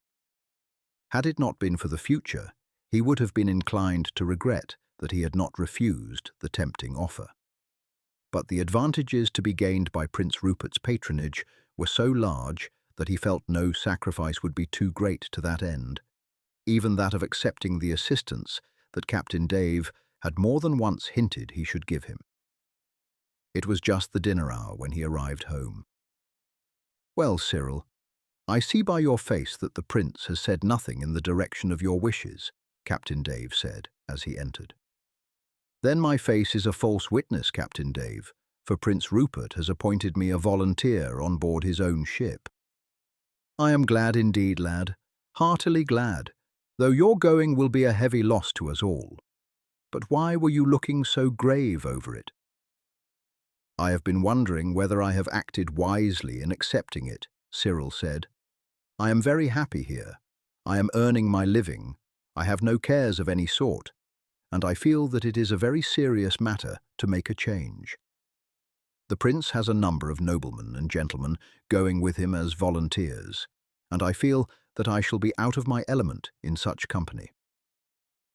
Had it not been for the future, he would have been inclined to regret that he had not refused the tempting offer. But the advantages to be gained by Prince Rupert's patronage were so large that he felt no sacrifice would be too great to that end, even that of accepting the assistance that Captain Dave had more than once hinted he should give him. It was just the dinner hour when he arrived home. "Well, Cyril, I see by your face that the prince has said nothing in the direction of your wishes," Captain Dave said as he entered. "Then my face is a false witness, Captain Dave, for Prince Rupert has appointed me a volunteer on board his own ship." "I am glad indeed, lad, heartily glad, though your going will be a heavy loss to us all. But why were you looking so grave over it?" "I have been wondering whether I have acted wisely in accepting it," Cyril said. "I am very happy here. I am earning my living. I have no cares of any sort, and I feel that it is a very serious matter to make a change. The prince has a number of noblemen and gentlemen going with him as volunteers, and I feel that I shall be out of my element in such company.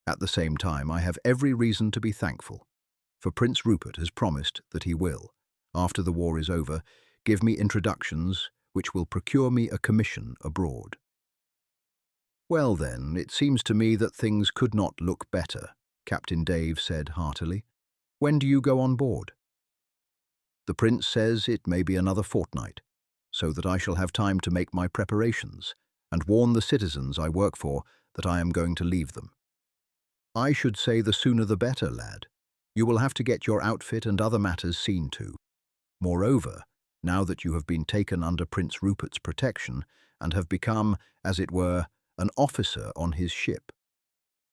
At the same time, I have every reason to be thankful, for Prince Rupert has promised that he will, after the war is over, give me introductions which will procure me a commission abroad." "Well then, it seems to me that things could not look better," Captain Dave said heartily. "When do you go on board?" "The prince says it may be another fortnight, so that I shall have time to make my preparations and warn the citizens I work for that I am going to leave them." "I should say the sooner the better, lad. You will have to get your outfit and other matters seen to. Moreover, now that you have been taken under Prince Rupert's protection and have become, as it were, an officer on his ship.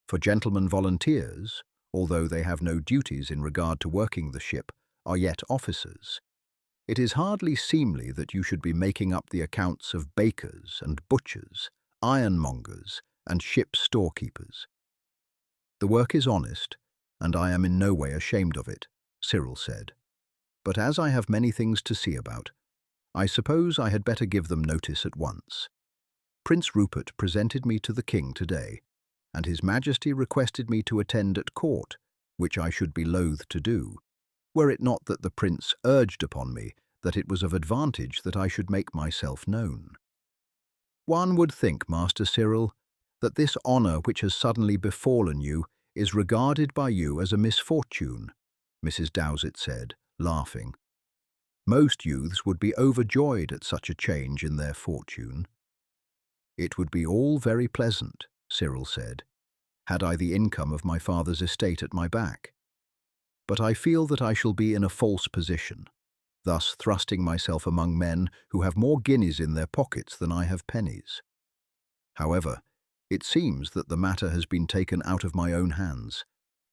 For gentlemen volunteers, although they have no duties in regard to working the ship, are yet officers. It is hardly seemly that you should be making up the accounts of bakers and butchers, ironmongers and ship storekeepers. The work is honest, and I am in no way ashamed of it," Cyril said. "But as I have many things to see about, I suppose I had better give them notice at once. Prince Rupert presented me to the king today, and His Majesty requested me to attend at court, which I should be loath to do, were it not that the prince urged upon me that it was of advantage that I should make myself known. One would think, Master Cyril, that this honour which has suddenly befallen you is regarded by you as a misfortune," Mrs. Dowsett said, laughing. "Most youths would be overjoyed at such a change in their fortune." "It would be all very pleasant," Cyril said, "had I the income of my father's estate at my back. But I feel that I shall be in a false position, thus thrusting myself among men who have more guineas in their pockets than I have pennies. However, it seems that the matter has been taken out of my own hands,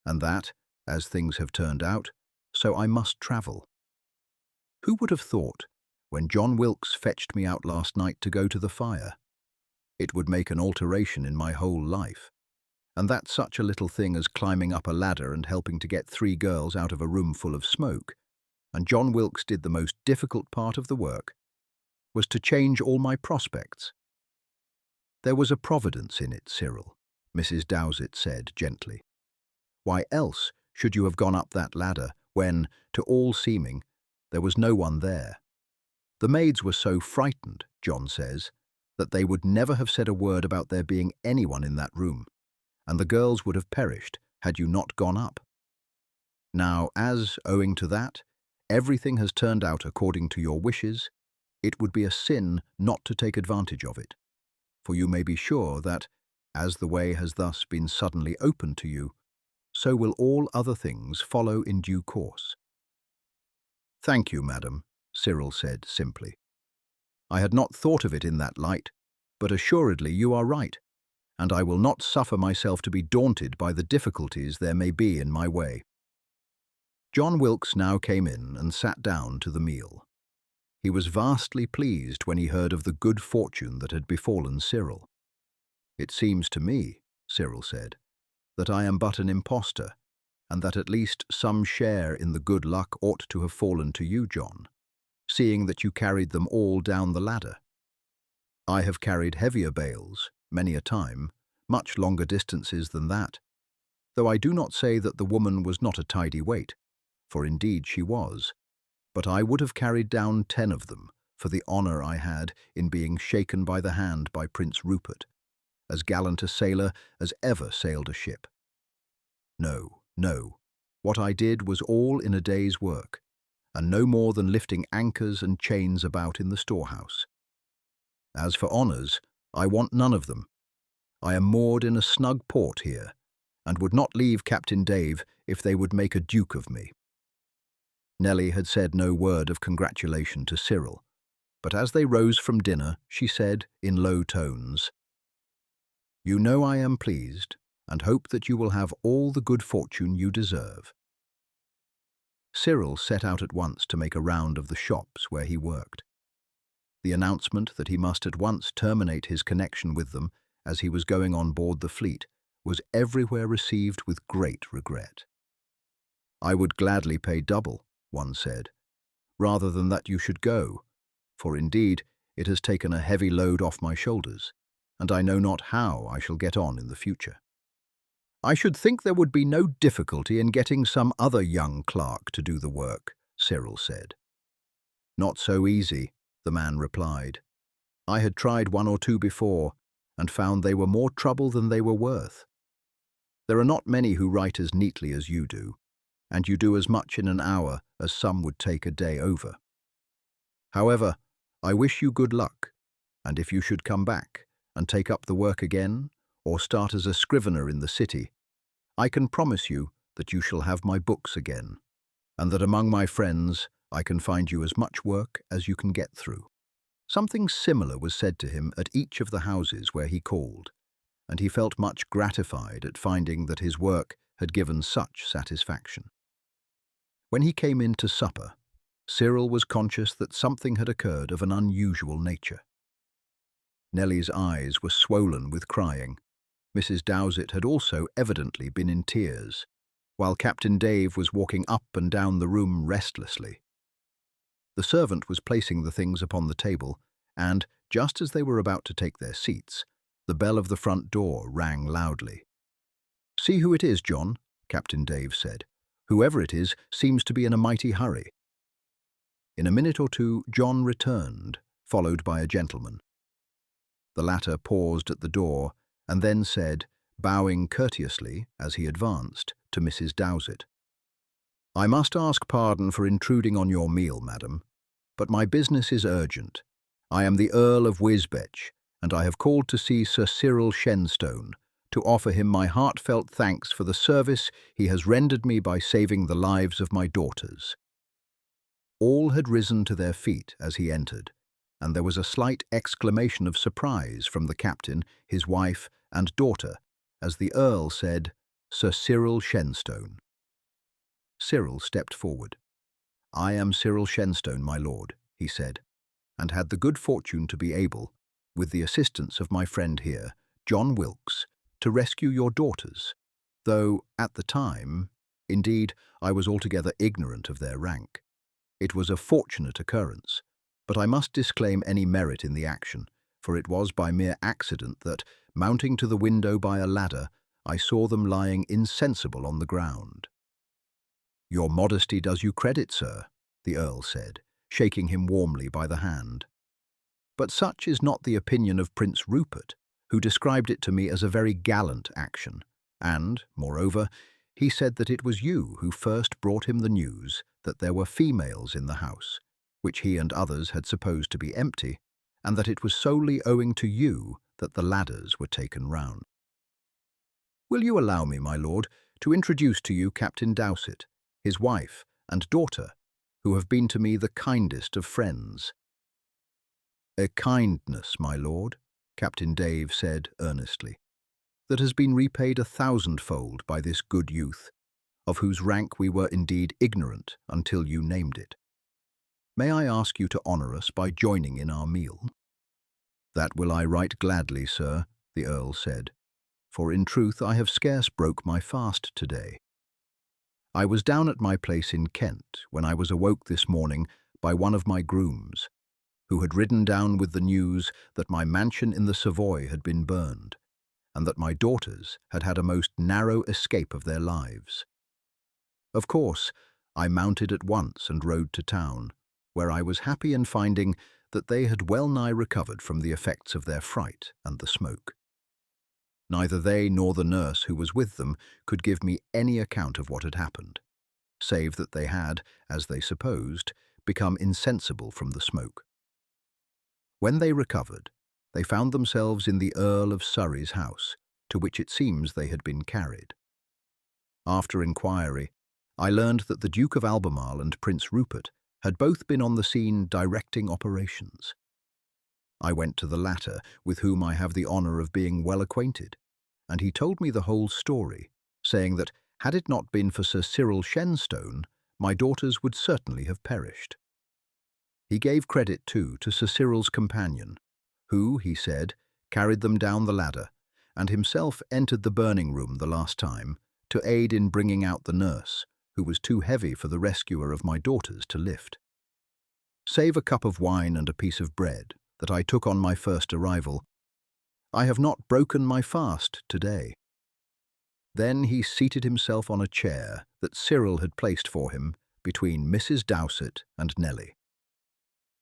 and that, as things have turned out, so I must travel. Who would have thought, when John Wilkes fetched me out last night to go to the fire, it would make an alteration in my whole life, and that such a little thing as climbing up a ladder and helping to get 3 girls out of a room full of smoke, and John Wilkes did the most difficult part of the work, was to change all my prospects." "There was a providence in it, Cyril," Mrs. Dowsett said gently. "Why else should you have gone up that ladder when, to all seeming, there was no one there? The maids were so frightened, John says, that they would never have said a word about there being anyone in that room, and the girls would have perished had you not gone up. Now, as, owing to that, everything has turned out according to your wishes, it would be a sin not to take advantage of it, for you may be sure that, as the way has thus been suddenly opened to you, so will all other things follow in due course." "Thank you, madam," Cyril said simply. "I had not thought of it in that light, but assuredly you are right, and I will not suffer myself to be daunted by the difficulties there may be in my way." John Wilkes now came in and sat down to the meal. He was vastly pleased when he heard of the good fortune that had befallen Cyril. "It seems to me," Cyril said, "that I am but an impostor, and that at least some share in the good luck ought to have fallen to you, John, seeing that you carried them all down the ladder. I have carried heavier bales, many a time, much longer distances than that, though I do not say that the woman was not a tidy weight, for indeed she was, but I would have carried down 10 of them for the honour I had in being shaken by the hand by Prince Rupert, as gallant a sailor as ever sailed a ship. No, no, what I did was all in a day's work, and no more than lifting anchors and chains about in the storehouse. As for honours, I want none of them. I am moored in a snug port here, and would not leave Captain Dave if they would make a duke of me." Nellie had said no word of congratulation to Cyril, but as they rose from dinner, she said, in low tones, You know I am pleased, and hope that you will have all the good fortune you deserve." Cyril set out at once to make a round of the shops where he worked. The announcement that he must at once terminate his connection with them as he was going on board the fleet was everywhere received with great regret. "I would gladly pay double," one said, "rather than that you should go, for indeed it has taken a heavy load off my shoulders, and I know not how I shall get on in the future." "I should think there would be no difficulty in getting some other young clerk to do the work," Cyril said. "Not so easy," the man replied. "I had tried one or two before, and found they were more trouble than they were worth. There are not many who write as neatly as you do, and you do as much in an hour as some would take a day over. However, I wish you good luck, and if you should come back and take up the work again, or start as a scrivener in the city, I can promise you that you shall have my books again, and that among my friends I can find you as much work as you can get through." Something similar was said to him at each of the houses where he called, and he felt much gratified at finding that his work had given such satisfaction. When he came in to supper, Cyril was conscious that something had occurred of an unusual nature. Nellie's eyes were swollen with crying. Mrs. Dowsett had also evidently been in tears, while Captain Dave was walking up and down the room restlessly. The servant was placing the things upon the table, and, just as they were about to take their seats, the bell of the front door rang loudly. "See who it is, John," Captain Dave said. "Whoever it is seems to be in a mighty hurry." In a minute or two, John returned, followed by a gentleman. The latter paused at the door and then said, bowing courteously as he advanced, to Mrs. Dowsett, "I must ask pardon for intruding on your meal, madam, but my business is urgent. I am the Earl of Wisbech, and I have called to see Sir Cyril Shenstone, to offer him my heartfelt thanks for the service he has rendered me by saving the lives of my daughters." All had risen to their feet as he entered, and there was a slight exclamation of surprise from the captain, his wife, and daughter, as the Earl said, "Sir Cyril Shenstone." Cyril stepped forward. "I am Cyril Shenstone, my lord," he said, "and had the good fortune to be able, with the assistance of my friend here, John Wilkes, to rescue your daughters, though, at the time, indeed, I was altogether ignorant of their rank. It was a fortunate occurrence, but I must disclaim any merit in the action, for it was by mere accident that, mounting to the window by a ladder, I saw them lying insensible on the ground." "Your modesty does you credit, sir," the Earl said, shaking him warmly by the hand. "But such is not the opinion of Prince Rupert, who described it to me as a very gallant action, and, moreover, he said that it was you who first brought him the news that there were females in the house, which he and others had supposed to be empty, and that it was solely owing to you that the ladders were taken round. Will you allow me, my lord, to introduce to you Captain Dowsett, his wife and daughter, who have been to me the kindest of friends?" "A kindness, my lord," Captain Dave said earnestly, "that has been repaid 1,000-fold by this good youth, of whose rank we were indeed ignorant until you named it. May I ask you to honour us by joining in our meal?" "That will I right gladly, sir," the Earl said, "for in truth I have scarce broke my fast today. I was down at my place in Kent when I was awoke this morning by one of my grooms, who had ridden down with the news that my mansion in the Savoy had been burned, and that my daughters had had a most narrow escape of their lives. Of course, I mounted at once and rode to town, where I was happy in finding that they had well nigh recovered from the effects of their fright and the smoke. Neither they nor the nurse who was with them could give me any account of what had happened, save that they had, as they supposed, become insensible from the smoke. When they recovered, they found themselves in the Earl of Surrey's house, to which it seems they had been carried. After inquiry, I learned that the Duke of Albemarle and Prince Rupert had both been on the scene directing operations. I went to the latter, with whom I have the honour of being well acquainted, and he told me the whole story, saying that, had it not been for Sir Cyril Shenstone, my daughters would certainly have perished. He gave credit, too, to Sir Cyril's companion, who, he said, carried them down the ladder, and himself entered the burning room the last time to aid in bringing out the nurse, who was too heavy for the rescuer of my daughters to lift. Save a cup of wine and a piece of bread that I took on my first arrival, I have not broken my fast today. Then he seated himself on a chair that Cyril had placed for him between Mrs. Dowsett and Nellie.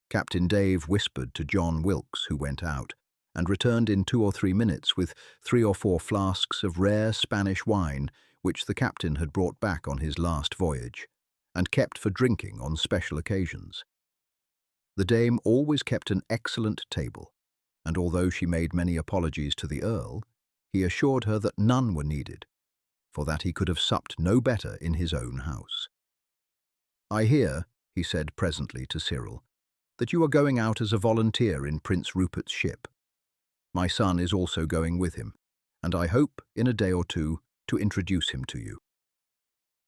Captain Dave whispered to John Wilkes, who went out, and returned in 2 or 3 minutes with 3 or 4 flasks of rare Spanish wine which the captain had brought back on his last voyage, and kept for drinking on special occasions. The dame always kept an excellent table, and although she made many apologies to the Earl, he assured her that none were needed, for that he could have supped no better in his own house. "I hear," he said presently to Cyril, "that you are going out as a volunteer in Prince Rupert's ship. My son is also going with him, and I hope, in a day or 2, to introduce him to you.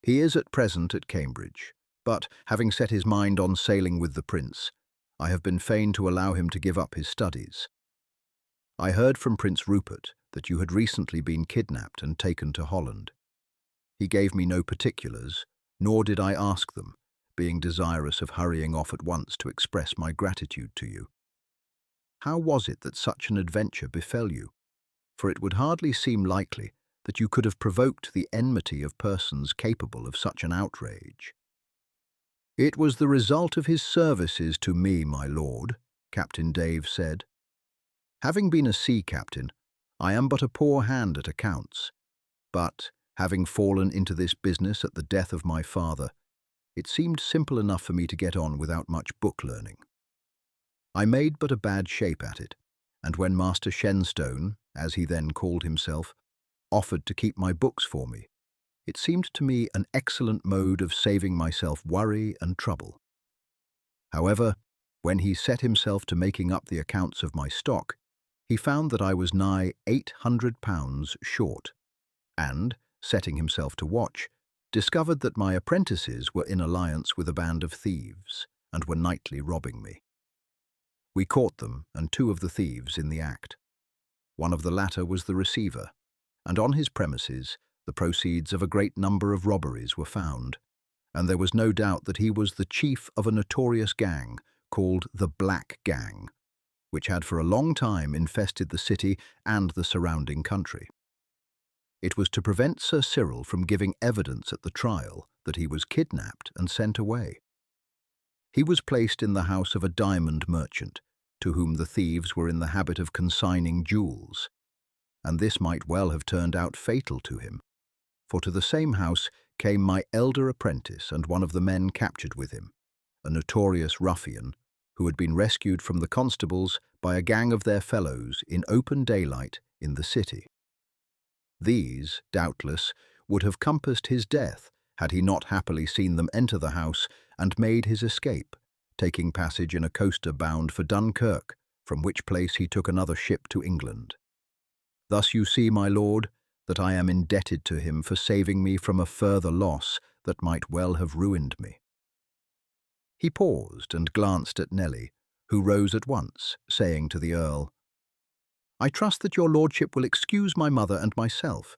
He is at present at Cambridge, but, having set his mind on sailing with the Prince, I have been fain to allow him to give up his studies. I heard from Prince Rupert that you had recently been kidnapped and taken to Holland. He gave me no particulars, nor did I ask them, being desirous of hurrying off at once to express my gratitude to you. How was it that such an adventure befell you? For it would hardly seem likely that you could have provoked the enmity of persons capable of such an outrage." "It was the result of his services to me, my lord," Captain Dave said. "Having been a sea captain, I am but a poor hand at accounts, but, having fallen into this business at the death of my father, it seemed simple enough for me to get on without much book learning. I made but a bad shape at it, and when Master Shenstone, as he then called himself, offered to keep my books for me, it seemed to me an excellent mode of saving myself worry and trouble. However, when he set himself to making up the accounts of my stock, he found that I was nigh £800 short, and, setting himself to watch, discovered that my apprentices were in alliance with a band of thieves, and were nightly robbing me. We caught them, and 2 of the thieves, in the act. One of the latter was the receiver, and on his premises the proceeds of a great number of robberies were found, and there was no doubt that he was the chief of a notorious gang called the Black Gang, which had for a long time infested the city and the surrounding country. It was to prevent Sir Cyril from giving evidence at the trial that he was kidnapped and sent away. He was placed in the house of a diamond merchant, to whom the thieves were in the habit of consigning jewels, and this might well have turned out fatal to him, for to the same house came my elder apprentice and one of the men captured with him, a notorious ruffian, who had been rescued from the constables by a gang of their fellows in open daylight in the city. These, doubtless, would have compassed his death had he not happily seen them enter the house and made his escape, taking passage in a coaster bound for Dunkirk, from which place he took another ship to England. Thus you see, my lord, that I am indebted to him for saving me from a further loss that might well have ruined me." He paused and glanced at Nellie, who rose at once, saying to the Earl, "I trust that your lordship will excuse my mother and myself.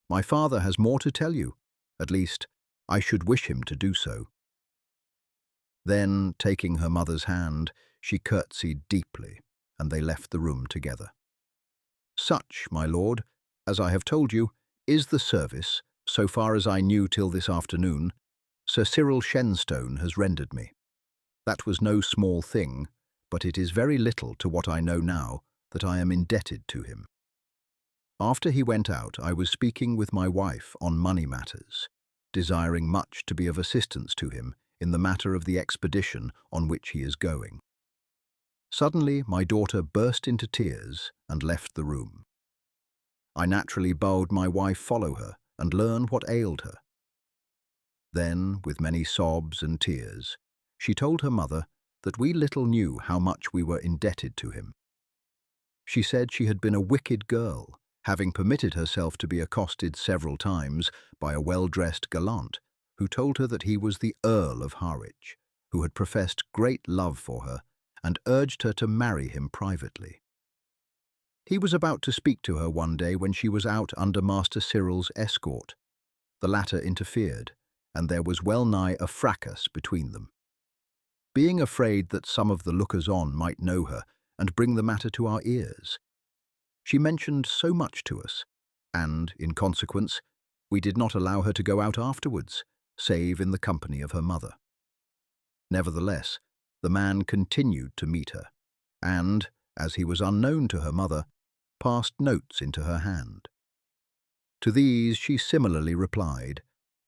My father has more to tell you. At least, I should wish him to do so." Then, taking her mother's hand, she curtsied deeply, and they left the room together. "Such, my lord, as I have told you, is the service, so far as I knew till this afternoon, Sir Cyril Shenstone has rendered me. That was no small thing, but it is very little to what I know now that I am indebted to him. After he went out, I was speaking with my wife on money matters, desiring much to be of assistance to him in the matter of the expedition on which he is going. Suddenly, my daughter burst into tears and left the room. I naturally bade my wife follow her and learn what ailed her. Then, with many sobs and tears, she told her mother that we little knew how much we were indebted to him. She said she had been a wicked girl, having permitted herself to be accosted several times by a well-dressed gallant who told her that he was the Earl of Harwich, who had professed great love for her and urged her to marry him privately. He was about to speak to her one day when she was out under Master Cyril's escort. The latter interfered, and there was well-nigh a fracas between them. Being afraid that some of the lookers-on might know her and bring the matter to our ears, she mentioned so much to us, and, in consequence, we did not allow her to go out afterwards, save in the company of her mother. Nevertheless, the man continued to meet her, and, as he was unknown to her mother, passed notes into her hand. To these she similarly replied,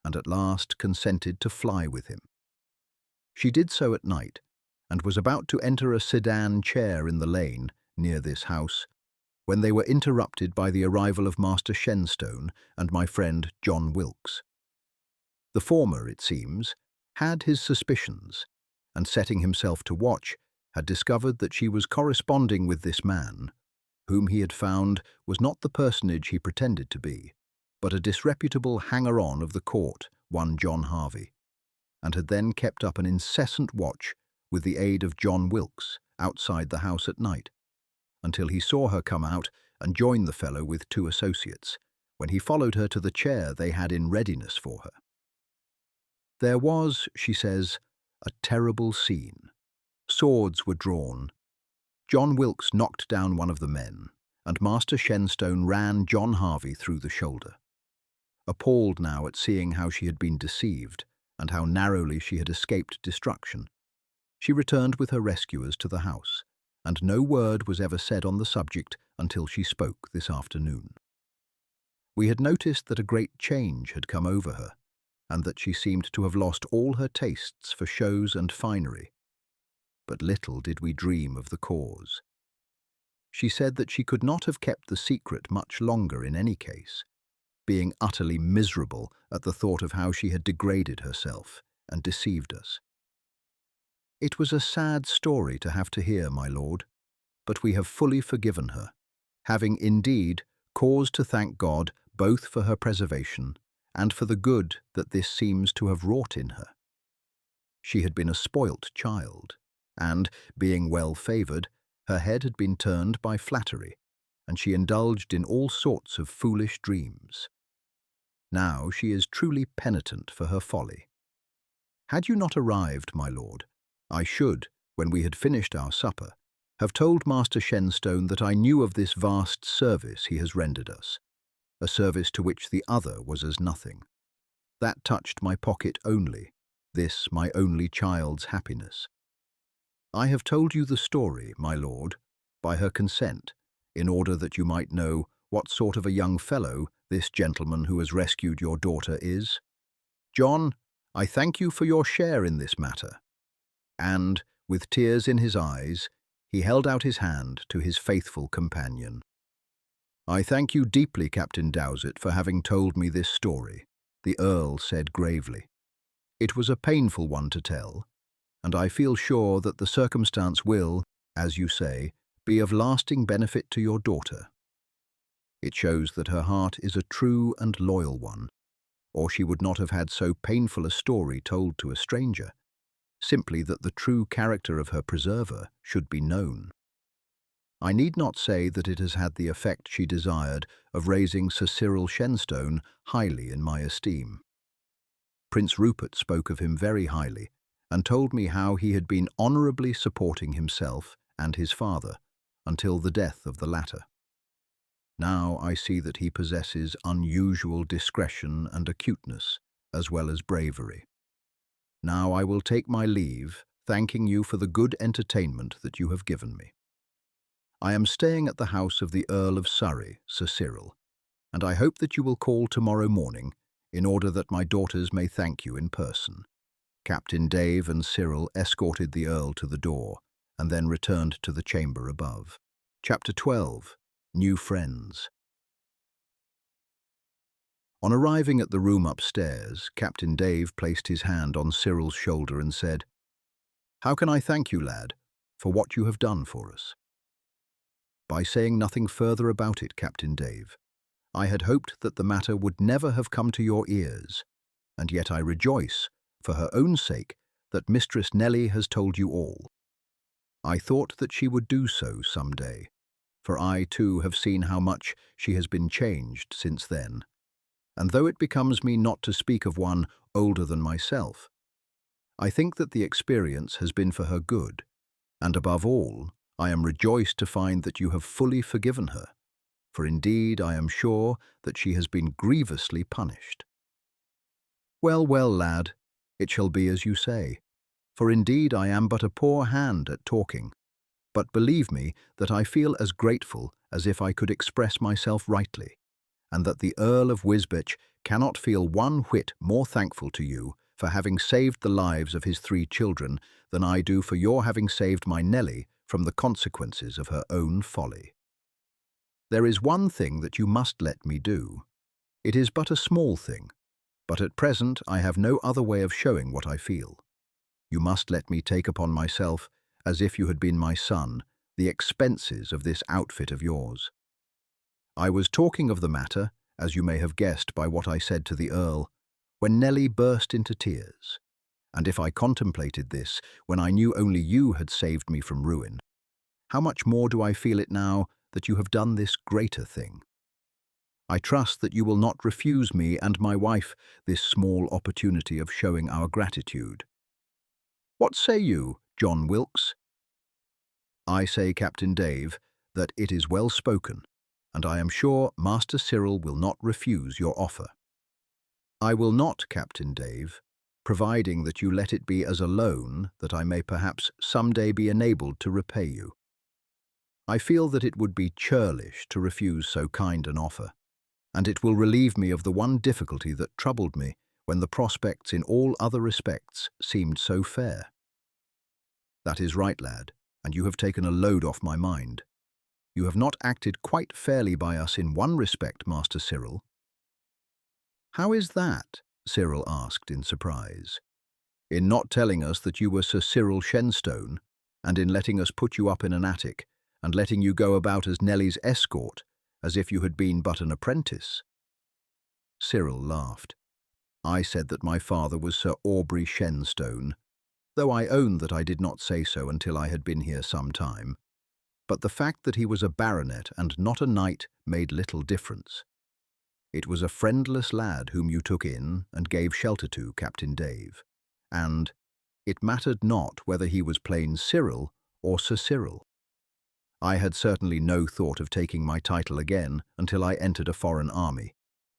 and at last consented to fly with him. She did so at night, and was about to enter a sedan chair in the lane, near this house, when they were interrupted by the arrival of Master Shenstone and my friend John Wilkes. The former, it seems, had his suspicions, and setting himself to watch, had discovered that she was corresponding with this man, whom he had found was not the personage he pretended to be, but a disreputable hanger-on of the court, one John Harvey, and had then kept up an incessant watch with the aid of John Wilkes outside the house at night, until he saw her come out and join the fellow with 2 associates, when he followed her to the chair they had in readiness for her. There was, she says, a terrible scene. Swords were drawn. John Wilkes knocked down one of the men, and Master Shenstone ran John Harvey through the shoulder. Appalled now at seeing how she had been deceived, and how narrowly she had escaped destruction, she returned with her rescuers to the house, and no word was ever said on the subject until she spoke this afternoon. We had noticed that a great change had come over her, and that she seemed to have lost all her tastes for shows and finery. But little did we dream of the cause. She said that she could not have kept the secret much longer in any case, being utterly miserable at the thought of how she had degraded herself and deceived us. It was a sad story to have to hear, my lord, but we have fully forgiven her, having indeed cause to thank God both for her preservation and for the good that this seems to have wrought in her. She had been a spoilt child, and, being well-favoured, her head had been turned by flattery, and she indulged in all sorts of foolish dreams. Now she is truly penitent for her folly. Had you not arrived, my lord, I should, when we had finished our supper, have told Master Shenstone that I knew of this vast service he has rendered us, a service to which the other was as nothing. That touched my pocket only, this my only child's happiness. I have told you the story, my lord, by her consent, in order that you might know what sort of a young fellow this gentleman who has rescued your daughter is. John, I thank you for your share in this matter. And, with tears in his eyes, he held out his hand to his faithful companion. I thank you deeply, Captain Dowsett, for having told me this story, the Earl said gravely. It was a painful one to tell, and I feel sure that the circumstance will, as you say, be of lasting benefit to your daughter. It shows that her heart is a true and loyal one, or she would not have had so painful a story told to a stranger, simply that the true character of her preserver should be known. I need not say that it has had the effect she desired of raising Sir Cyril Shenstone highly in my esteem. Prince Rupert spoke of him very highly, and told me how he had been honourably supporting himself and his father until the death of the latter. Now I see that he possesses unusual discretion and acuteness, as well as bravery. Now I will take my leave, thanking you for the good entertainment that you have given me. I am staying at the house of the Earl of Surrey, Sir Cyril, and I hope that you will call tomorrow morning, in order that my daughters may thank you in person. Captain Dave and Cyril escorted the Earl to the door, and then returned to the chamber above. Chapter 12. New Friends. On arriving at the room upstairs, Captain Dave placed his hand on Cyril's shoulder and said, How can I thank you, lad, for what you have done for us? By saying nothing further about it, Captain Dave. I had hoped that the matter would never have come to your ears, and yet I rejoice, for her own sake, that Mistress Nelly has told you all. I thought that she would do so some day, for I too have seen how much she has been changed since then, and though it becomes me not to speak of one older than myself, I think that the experience has been for her good, and above all, I am rejoiced to find that you have fully forgiven her, for indeed I am sure that she has been grievously punished. Well, well, lad, it shall be as you say, for indeed I am but a poor hand at talking, but believe me that I feel as grateful as if I could express myself rightly, and that the Earl of Wisbech cannot feel one whit more thankful to you for having saved the lives of his 3 children than I do for your having saved my Nelly from the consequences of her own folly. There is one thing that you must let me do. It is but a small thing, but at present I have no other way of showing what I feel. You must let me take upon myself, as if you had been my son, the expenses of this outfit of yours. I was talking of the matter, as you may have guessed by what I said to the Earl, when Nelly burst into tears, and if I contemplated this when I knew only you had saved me from ruin, how much more do I feel it now that you have done this greater thing? I trust that you will not refuse me and my wife this small opportunity of showing our gratitude. What say you, John Wilkes? I say, Captain Dave, that it is well spoken, and I am sure Master Cyril will not refuse your offer. I will not, Captain Dave, providing that you let it be as a loan that I may perhaps some day be enabled to repay you. I feel that it would be churlish to refuse so kind an offer, and it will relieve me of the one difficulty that troubled me when the prospects in all other respects seemed so fair. That is right, lad, and you have taken a load off my mind. You have not acted quite fairly by us in one respect, Master Cyril. How is that? Cyril asked in surprise. In not telling us that you were Sir Cyril Shenstone, and in letting us put you up in an attic, and letting you go about as Nelly's escort, as if you had been but an apprentice. Cyril laughed. I said that my father was Sir Aubrey Shenstone, though I own that I did not say so until I had been here some time. But the fact that he was a baronet and not a knight made little difference. It was a friendless lad whom you took in and gave shelter to, Captain Dave, and it mattered not whether he was plain Cyril or Sir Cyril. I had certainly no thought of taking my title again until I entered a foreign army,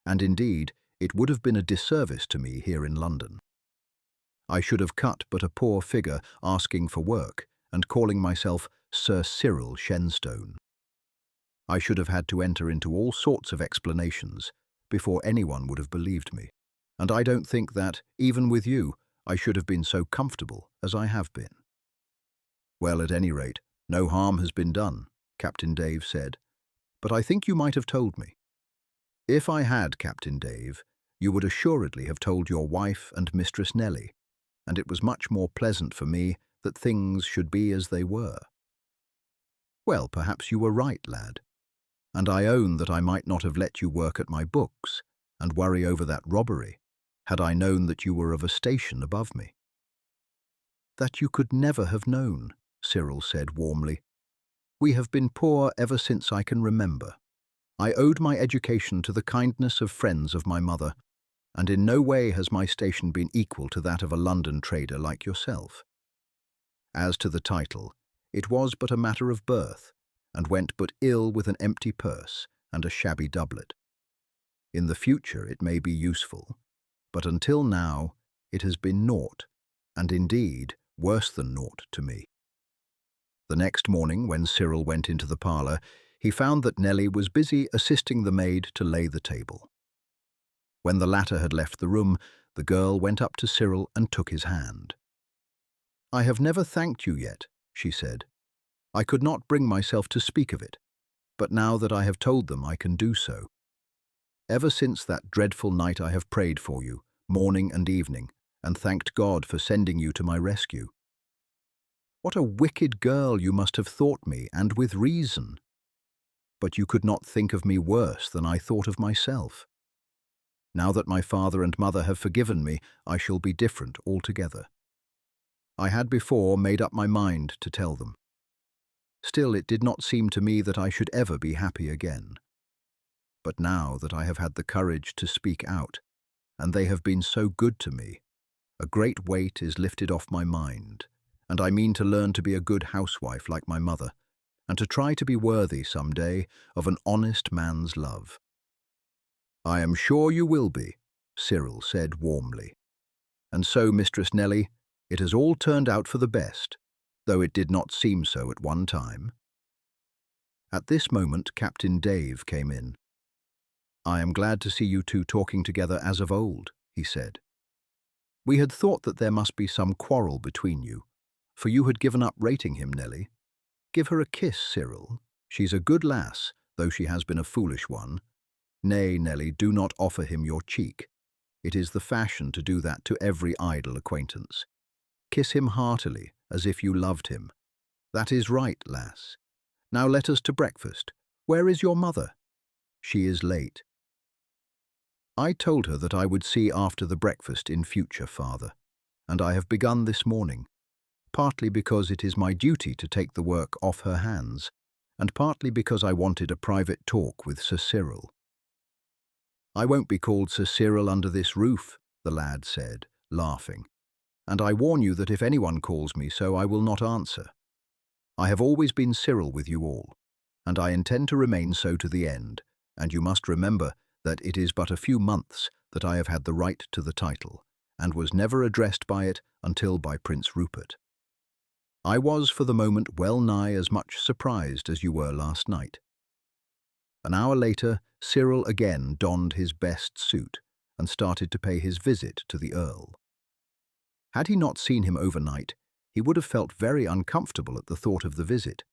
and indeed it would have been a disservice to me here in London. I should have cut but a poor figure asking for work and calling myself Sir Cyril Shenstone. I should have had to enter into all sorts of explanations before anyone would have believed me, and I don't think that, even with you, I should have been so comfortable as I have been. Well, at any rate, no harm has been done, Captain Dave said, but I think you might have told me. If I had, Captain Dave, you would assuredly have told your wife and Mistress Nelly, and it was much more pleasant for me that things should be as they were. Well, perhaps you were right, lad, and I own that I might not have let you work at my books and worry over that robbery, had I known that you were of a station above me. That you could never have known, Cyril said warmly. We have been poor ever since I can remember. I owed my education to the kindness of friends of my mother, and in no way has my station been equal to that of a London trader like yourself. As to the title, it was but a matter of birth, and went but ill with an empty purse and a shabby doublet. In the future it may be useful, but until now it has been naught, and indeed worse than naught to me. The next morning, when Cyril went into the parlour, he found that Nelly was busy assisting the maid to lay the table. When the latter had left the room, the girl went up to Cyril and took his hand. "I have never thanked you yet," she said. "I could not bring myself to speak of it, but now that I have told them I can do so. Ever since that dreadful night I have prayed for you, morning and evening, and thanked God for sending you to my rescue. What a wicked girl you must have thought me, and with reason. But you could not think of me worse than I thought of myself. Now that my father and mother have forgiven me, I shall be different altogether. I had before made up my mind to tell them. Still, it did not seem to me that I should ever be happy again. But now that I have had the courage to speak out, and they have been so good to me, a great weight is lifted off my mind, and I mean to learn to be a good housewife like my mother, and to try to be worthy some day of an honest man's love. I am sure you will be, Cyril said warmly. And so, Mistress Nelly, it has all turned out for the best, though it did not seem so at one time. At this moment, Captain Dave came in. I am glad to see you two talking together as of old, he said. We had thought that there must be some quarrel between you, for you had given up rating him, Nelly. Give her a kiss, Cyril. She's a good lass, though she has been a foolish one. Nay, Nelly, do not offer him your cheek. It is the fashion to do that to every idle acquaintance. Kiss him heartily, as if you loved him. That is right, lass. Now let us to breakfast. Where is your mother? She is late. I told her that I would see after the breakfast in future, father, and I have begun this morning, partly because it is my duty to take the work off her hands, and partly because I wanted a private talk with Sir Cyril. I won't be called Sir Cyril under this roof, the lad said, laughing, and I warn you that if anyone calls me so, I will not answer. I have always been Cyril with you all, and I intend to remain so to the end, and you must remember that it is but a few months that I have had the right to the title, and was never addressed by it until by Prince Rupert. I was for the moment well nigh as much surprised as you were last night. An hour later, Cyril again donned his best suit and started to pay his visit to the Earl. Had he not seen him overnight, he would have felt very uncomfortable at the thought of the visit,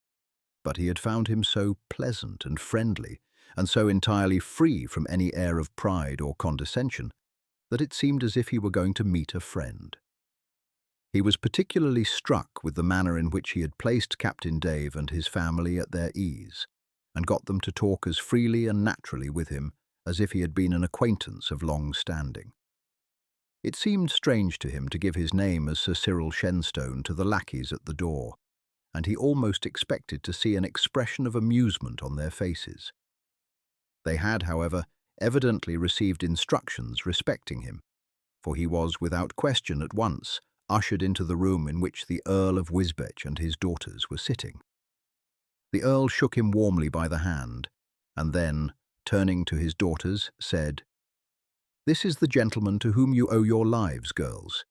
but he had found him so pleasant and friendly, and so entirely free from any air of pride or condescension, that it seemed as if he were going to meet a friend. He was particularly struck with the manner in which he had placed Captain Dave and his family at their ease, and got them to talk as freely and naturally with him as if he had been an acquaintance of long standing. It seemed strange to him to give his name as Sir Cyril Shenstone to the lackeys at the door, and he almost expected to see an expression of amusement on their faces. They had, however, evidently received instructions respecting him, for he was, without question at once, ushered into the room in which the Earl of Wisbech and his daughters were sitting. The Earl shook him warmly by the hand, and then, turning to his daughters, said, "This is the gentleman to whom you owe your lives, girls.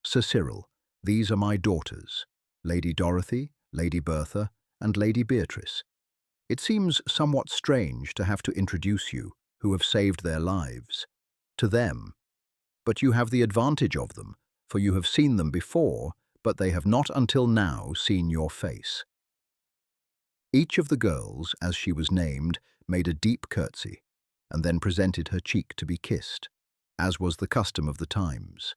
Sir Cyril, these are my daughters, Lady Dorothy, Lady Bertha, and Lady Beatrice. It seems somewhat strange to have to introduce you, who have saved their lives, to them, but you have the advantage of them, for you have seen them before, but they have not until now seen your face." Each of the girls, as she was named, made a deep curtsy, and then presented her cheek to be kissed, as was the custom of the times.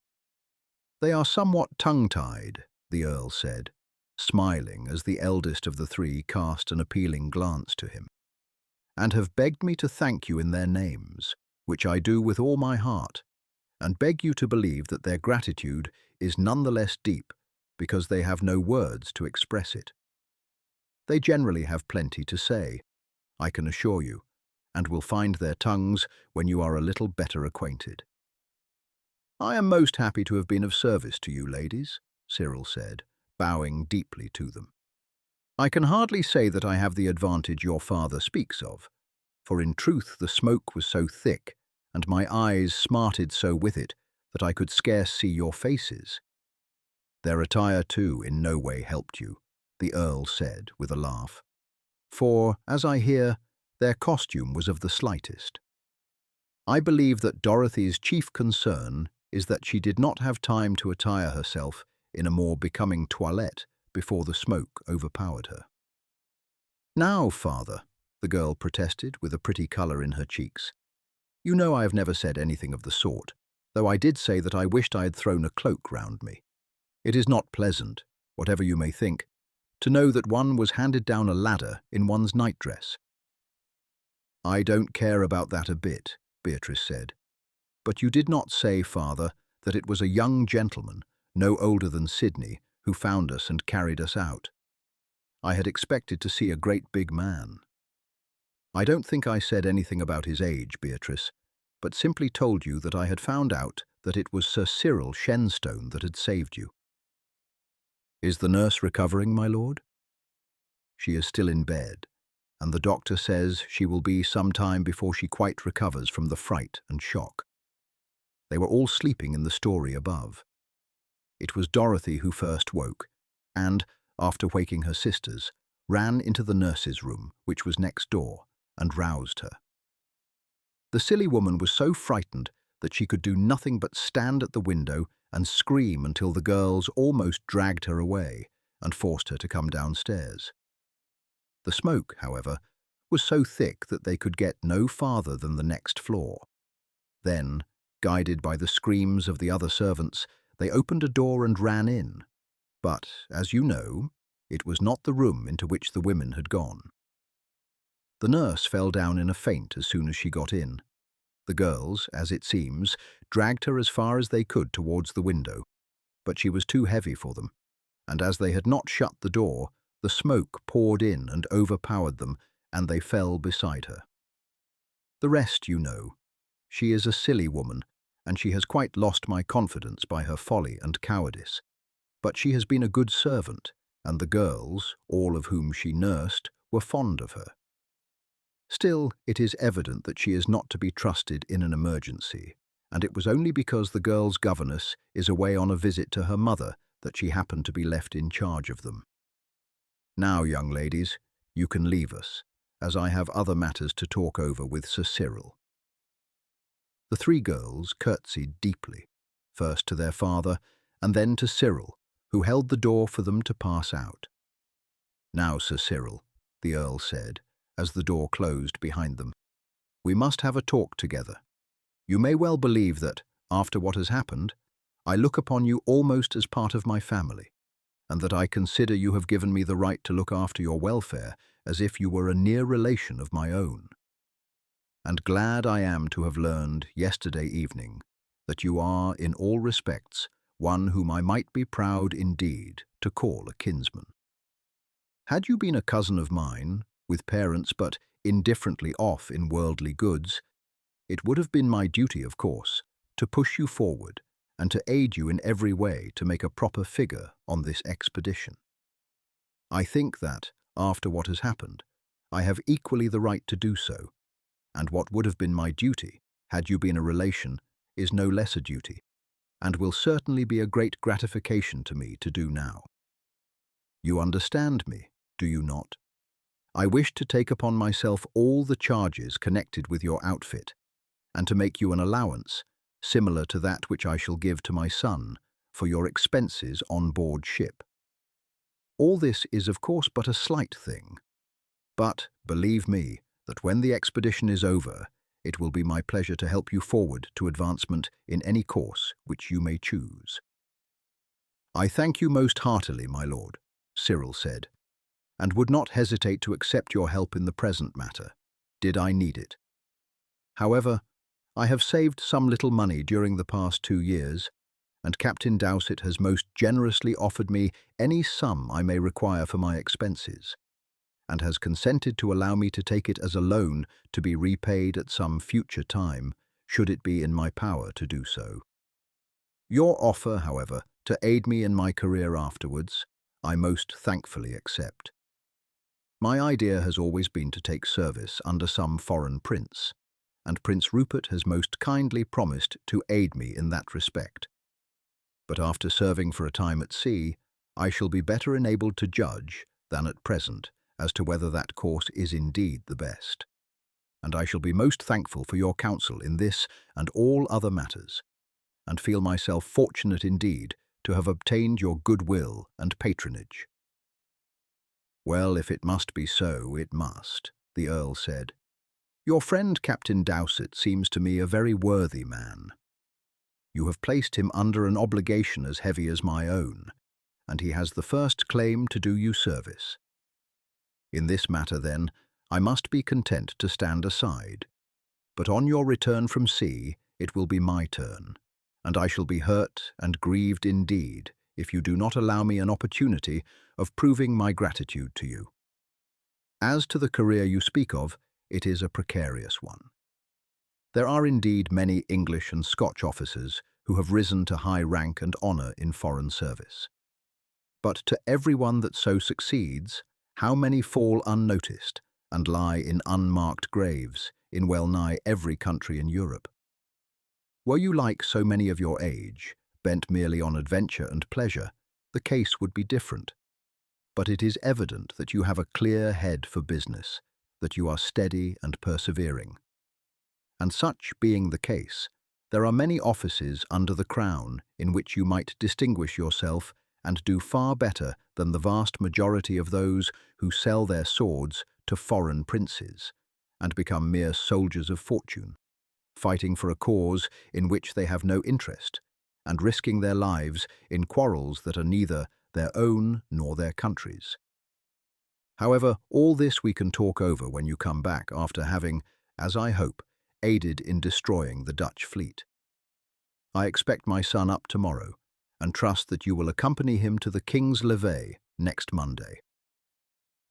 "They are somewhat tongue-tied," the Earl said, smiling as the eldest of the three cast an appealing glance to him, "and have begged me to thank you in their names, which I do with all my heart, and beg you to believe that their gratitude is none the less deep because they have no words to express it. They generally have plenty to say, I can assure you, and will find their tongues when you are a little better acquainted." "I am most happy to have been of service to you, ladies," Cyril said, bowing deeply to them. "I can hardly say that I have the advantage your father speaks of, for in truth the smoke was so thick, and my eyes smarted so with it, that I could scarce see your faces. Their attire, too, in no way helped you," the Earl said with a laugh, "for, as I hear, their costume was of the slightest. I believe that Dorothy's chief concern is that she did not have time to attire herself in a more becoming toilette before the smoke overpowered her." "Now, father," the girl protested with a pretty colour in her cheeks, "you know I have never said anything of the sort, though I did say that I wished I had thrown a cloak round me. It is not pleasant, whatever you may think, to know that one was handed down a ladder in one's nightdress. "I don't care about that a bit," Beatrice said. "But you did not say, Father, that it was a young gentleman, no older than Sydney, who found us and carried us out. I had expected to see a great big man." "I don't think I said anything about his age, Beatrice, but simply told you that I had found out that it was Sir Cyril Shenstone that had saved you." "Is the nurse recovering, my lord?" "She is still in bed, and the doctor says she will be some time before she quite recovers from the fright and shock." They were all sleeping in the story above. It was Dorothy who first woke, and, after waking her sisters, ran into the nurse's room, which was next door, and roused her. The silly woman was so frightened that she could do nothing but stand at the window and scream until the girls almost dragged her away and forced her to come downstairs. The smoke, however, was so thick that they could get no farther than the next floor. Then, guided by the screams of the other servants, they opened a door and ran in. But, as you know, it was not the room into which the women had gone. The nurse fell down in a faint as soon as she got in. The girls, as it seems, dragged her as far as they could towards the window, but she was too heavy for them, and as they had not shut the door, the smoke poured in and overpowered them, and they fell beside her. The rest you know. She is a silly woman, and she has quite lost my confidence by her folly and cowardice. But she has been a good servant, and the girls, all of whom she nursed, were fond of her. Still, it is evident that she is not to be trusted in an emergency, and it was only because the girls' governess is away on a visit to her mother that she happened to be left in charge of them. Now, young ladies, you can leave us, as I have other matters to talk over with Sir Cyril." The three girls curtsied deeply, first to their father and then to Cyril, who held the door for them to pass out. "Now, Sir Cyril," the Earl said, as the door closed behind them, "we must have a talk together. You may well believe that, after what has happened, I look upon you almost as part of my family, and that I consider you have given me the right to look after your welfare as if you were a near relation of my own. And glad I am to have learned yesterday evening that you are, in all respects, one whom I might be proud indeed to call a kinsman. Had you been a cousin of mine, with parents but indifferently off in worldly goods, it would have been my duty, of course, to push you forward and to aid you in every way to make a proper figure on this expedition. I think that, after what has happened, I have equally the right to do so, and what would have been my duty, had you been a relation, is no less a duty, and will certainly be a great gratification to me to do now. You understand me, do you not? I wish to take upon myself all the charges connected with your outfit, and to make you an allowance, similar to that which I shall give to my son, for your expenses on board ship. All this is of course but a slight thing, but believe me that when the expedition is over, it will be my pleasure to help you forward to advancement in any course which you may choose." "I thank you most heartily, my lord," Cyril said, "and would not hesitate to accept your help in the present matter, did I need it. However, I have saved some little money during the past 2 years, and Captain Dowsett has most generously offered me any sum I may require for my expenses, and has consented to allow me to take it as a loan to be repaid at some future time, should it be in my power to do so. Your offer, however, to aid me in my career afterwards, I most thankfully accept. My idea has always been to take service under some foreign prince, and Prince Rupert has most kindly promised to aid me in that respect. But after serving for a time at sea, I shall be better enabled to judge than at present as to whether that course is indeed the best. And I shall be most thankful for your counsel in this and all other matters, and feel myself fortunate indeed to have obtained your goodwill and patronage." "Well, if it must be so, it must," the Earl said. "Your friend Captain Dowsett seems to me a very worthy man. You have placed him under an obligation as heavy as my own, and he has the first claim to do you service. In this matter, then, I must be content to stand aside. But on your return from sea, it will be my turn, and I shall be hurt and grieved indeed if you do not allow me an opportunity of proving my gratitude to you. As to the career you speak of, it is a precarious one. There are indeed many English and Scotch officers who have risen to high rank and honour in foreign service. But to everyone that so succeeds, how many fall unnoticed and lie in unmarked graves in well-nigh every country in Europe? Were you like so many of your age, bent merely on adventure and pleasure, the case would be different. But it is evident that you have a clear head for business, that you are steady and persevering. And such being the case, there are many offices under the crown in which you might distinguish yourself and do far better than the vast majority of those who sell their swords to foreign princes and become mere soldiers of fortune, fighting for a cause in which they have no interest and risking their lives in quarrels that are neither their own nor their country's. However, all this we can talk over when you come back after having, as I hope, aided in destroying the Dutch fleet. I expect my son up tomorrow, and trust that you will accompany him to the King's levee next Monday.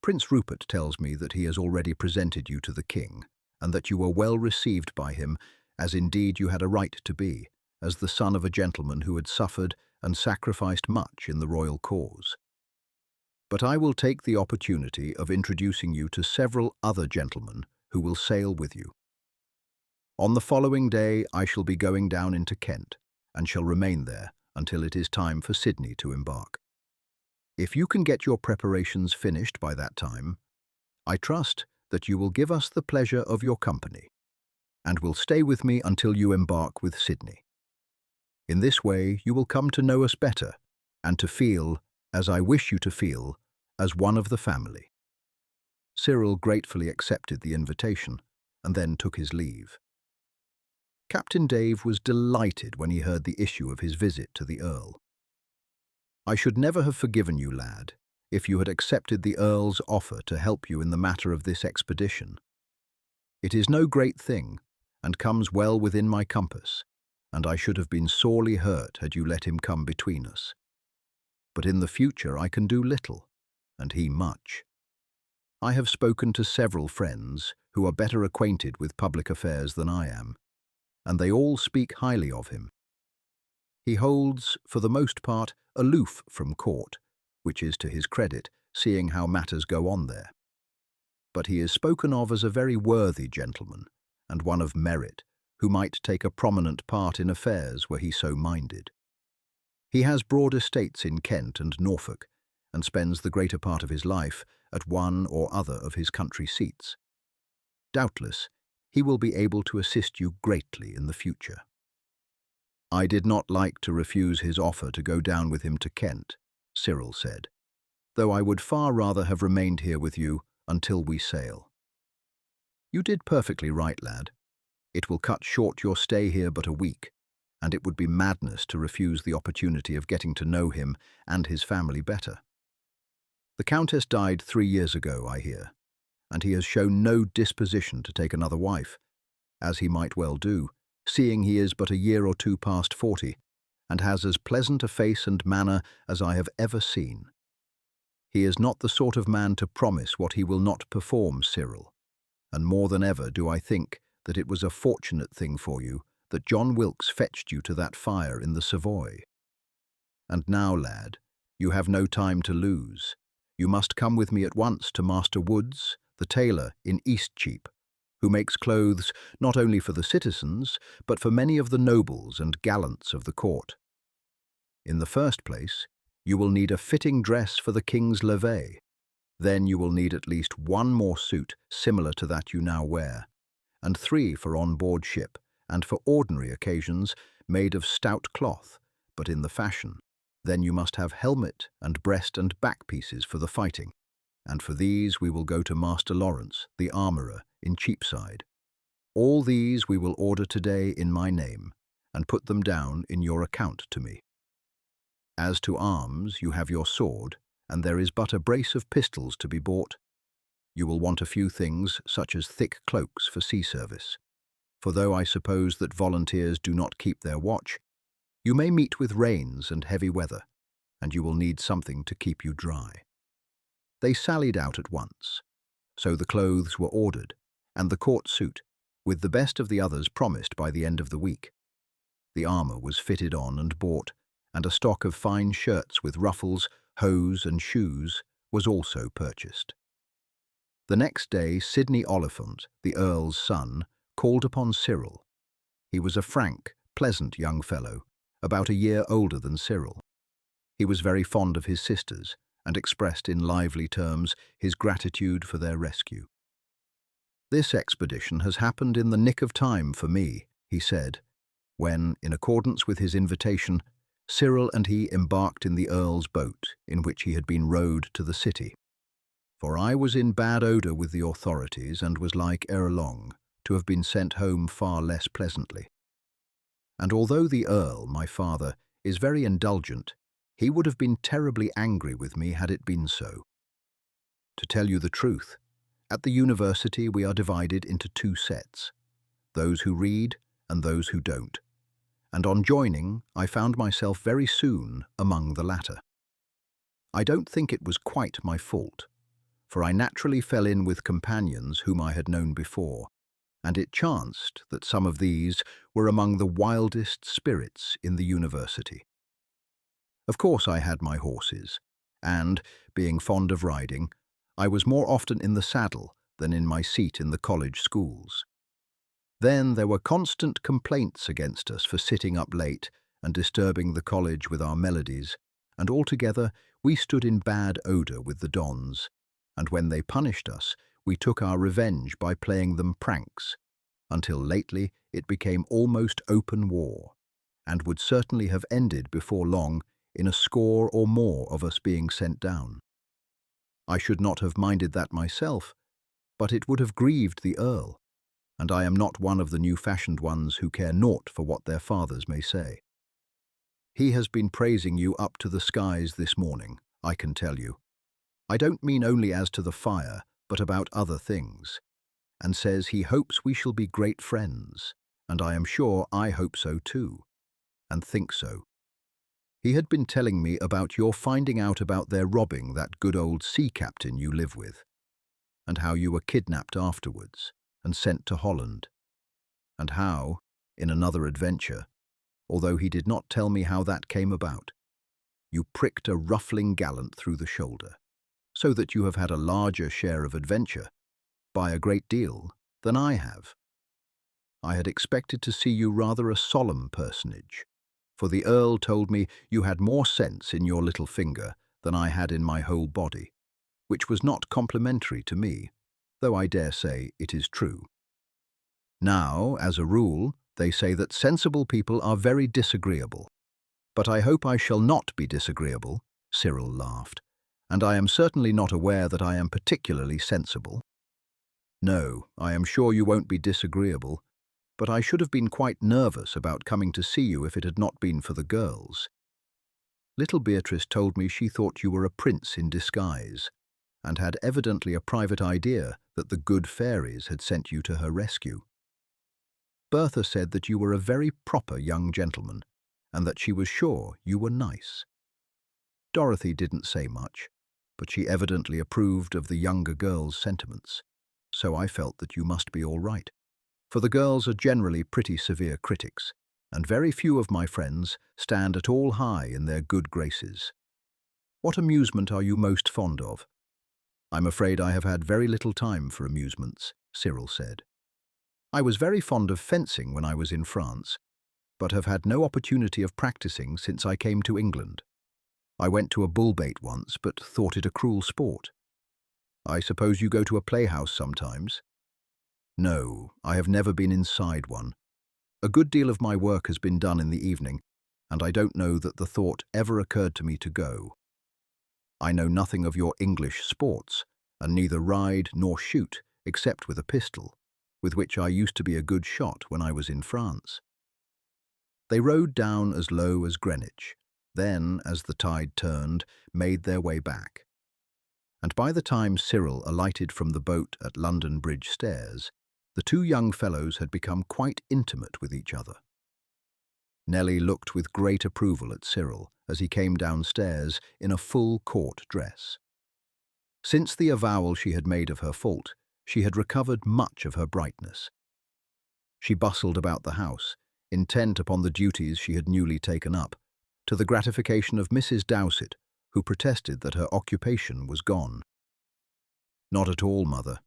Prince Rupert tells me that he has already presented you to the King, and that you were well received by him, as indeed you had a right to be, as the son of a gentleman who had suffered and sacrificed much in the royal cause. But I will take the opportunity of introducing you to several other gentlemen who will sail with you. On the following day I shall be going down into Kent, and shall remain there until it is time for Sydney to embark. If you can get your preparations finished by that time, I trust that you will give us the pleasure of your company, and will stay with me until you embark with Sydney. In this way you will come to know us better, and to feel, as I wish you to feel, as one of the family. Cyril gratefully accepted the invitation, and then took his leave. Captain Dave was delighted when he heard the issue of his visit to the Earl. I should never have forgiven you, lad, if you had accepted the Earl's offer to help you in the matter of this expedition. It is no great thing, and comes well within my compass, and I should have been sorely hurt had you let him come between us. But in the future I can do little, and he much. I have spoken to several friends who are better acquainted with public affairs than I am, and they all speak highly of him. He holds, for the most part, aloof from court, which is to his credit, seeing how matters go on there. But he is spoken of as a very worthy gentleman, and one of merit, who might take a prominent part in affairs were he so minded. He has broad estates in Kent and Norfolk, and spends the greater part of his life at one or other of his country seats. Doubtless, he will be able to assist you greatly in the future. I did not like to refuse his offer to go down with him to Kent, Cyril said, though I would far rather have remained here with you until we sail. You did perfectly right, lad. It will cut short your stay here but a week, and it would be madness to refuse the opportunity of getting to know him and his family better. The Countess died 3 years ago, I hear, and he has shown no disposition to take another wife, as he might well do, seeing he is but a year or two past 40, and has as pleasant a face and manner as I have ever seen. He is not the sort of man to promise what he will not perform, Cyril, and more than ever do I think that it was a fortunate thing for you that John Wilkes fetched you to that fire in the Savoy. And now, lad, you have no time to lose. You must come with me at once to Master Woods, the tailor in Eastcheap, who makes clothes not only for the citizens, but for many of the nobles and gallants of the court. In the first place, you will need a fitting dress for the King's levee. Then you will need at least 1 more suit similar to that you now wear, and 3 for on board ship, and for ordinary occasions made of stout cloth, but in the fashion. Then you must have helmet and breast and back pieces for the fighting, and for these we will go to Master Lawrence, the armourer, in Cheapside. All these we will order today in my name, and put them down in your account to me. As to arms, you have your sword, and there is but a brace of pistols to be bought. You will want a few things, such as thick cloaks for sea service. For though I suppose that volunteers do not keep their watch, you may meet with rains and heavy weather, and you will need something to keep you dry. They sallied out at once. So the clothes were ordered, and the court suit, with the best of the others promised by the end of the week. The armour was fitted on and bought, and a stock of fine shirts with ruffles, hose and shoes was also purchased. The next day, Sidney Oliphant, the Earl's son, called upon Cyril. He was a frank, pleasant young fellow, about a year older than Cyril. He was very fond of his sisters, and expressed in lively terms his gratitude for their rescue. "This expedition has happened in the nick of time for me," he said, when, in accordance with his invitation, Cyril and he embarked in the Earl's boat in which he had been rowed to the city. "For I was in bad odour with the authorities, and was like, ere long, to have been sent home far less pleasantly. And although the Earl, my father, is very indulgent, he would have been terribly angry with me had it been so. To tell you the truth, at the university we are divided into two sets, those who read and those who don't, and on joining I found myself very soon among the latter. I don't think it was quite my fault, for I naturally fell in with companions whom I had known before, and it chanced that some of these were among the wildest spirits in the university. Of course I had my horses, and, being fond of riding, I was more often in the saddle than in my seat in the college schools. Then there were constant complaints against us for sitting up late and disturbing the college with our melodies, and altogether we stood in bad odour with the dons, and when they punished us, we took our revenge by playing them pranks, until lately it became almost open war, and would certainly have ended before long in a score or more of us being sent down. I should not have minded that myself, but it would have grieved the Earl, and I am not one of the new-fashioned ones who care naught for what their fathers may say. He has been praising you up to the skies this morning, I can tell you. I don't mean only as to the fire, but about other things, and says he hopes we shall be great friends, and I am sure I hope so too, and think so. He had been telling me about your finding out about their robbing that good old sea captain you live with, and how you were kidnapped afterwards and sent to Holland, and how, in another adventure, although he did not tell me how that came about, you pricked a ruffling gallant through the shoulder, so that you have had a larger share of adventure, by a great deal, than I have. I had expected to see you rather a solemn personage, for the Earl told me you had more sense in your little finger than I had in my whole body, which was not complimentary to me, though I dare say it is true. Now, as a rule, they say that sensible people are very disagreeable, but I hope I shall not be disagreeable," Cyril laughed, "and I am certainly not aware that I am particularly sensible. No, I am sure you won't be disagreeable, but I should have been quite nervous about coming to see you if it had not been for the girls. Little Beatrice told me she thought you were a prince in disguise, and had evidently a private idea that the good fairies had sent you to her rescue. Bertha said that you were a very proper young gentleman, and that she was sure you were nice. Dorothy didn't say much, but she evidently approved of the younger girl's sentiments, so I felt that you must be all right, for the girls are generally pretty severe critics, and very few of my friends stand at all high in their good graces. What amusement are you most fond of?" "I'm afraid I have had very little time for amusements," Cyril said. "I was very fond of fencing when I was in France, but have had no opportunity of practicing since I came to England. I went to a bull-bait once, but thought it a cruel sport. I suppose you go to a playhouse sometimes?" "No, I have never been inside one. A good deal of my work has been done in the evening, and I don't know that the thought ever occurred to me to go. I know nothing of your English sports, and neither ride nor shoot except with a pistol, with which I used to be a good shot when I was in France." They rode down as low as Greenwich, then, as the tide turned, made their way back. And by the time Cyril alighted from the boat at London Bridge stairs, the two young fellows had become quite intimate with each other. Nellie looked with great approval at Cyril as he came downstairs in a full court dress. Since the avowal she had made of her fault, she had recovered much of her brightness. She bustled about the house, intent upon the duties she had newly taken up, to the gratification of Mrs. Dowsett, who protested that her occupation was gone. "Not at all, mother.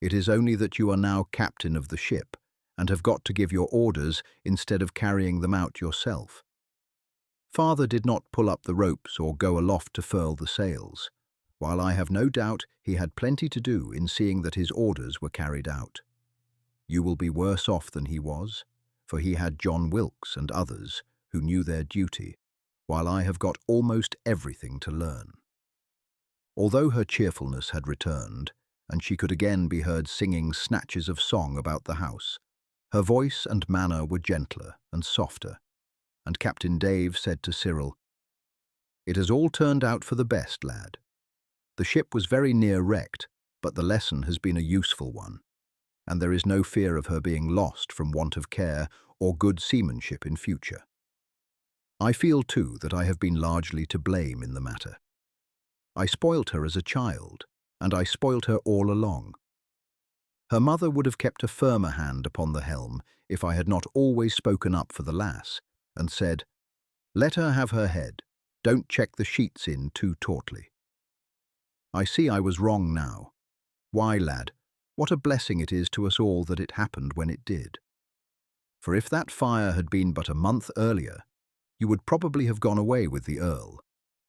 It is only that you are now captain of the ship and have got to give your orders instead of carrying them out yourself. Father did not pull up the ropes or go aloft to furl the sails, while I have no doubt he had plenty to do in seeing that his orders were carried out. You will be worse off than he was, for he had John Wilkes and others who knew their duty, while I have got almost everything to learn." Although her cheerfulness had returned, and she could again be heard singing snatches of song about the house, her voice and manner were gentler and softer, and Captain Dave said to Cyril, "It has all turned out for the best, lad. The ship was very near wrecked, but the lesson has been a useful one, and there is no fear of her being lost from want of care or good seamanship in future. I feel, too, that I have been largely to blame in the matter. I spoilt her as a child, and I spoilt her all along. Her mother would have kept a firmer hand upon the helm if I had not always spoken up for the lass, and said, 'Let her have her head, don't check the sheets in too tautly.' I see I was wrong now. Why, lad, what a blessing it is to us all that it happened when it did. For if that fire had been but a month earlier, you would probably have gone away with the Earl,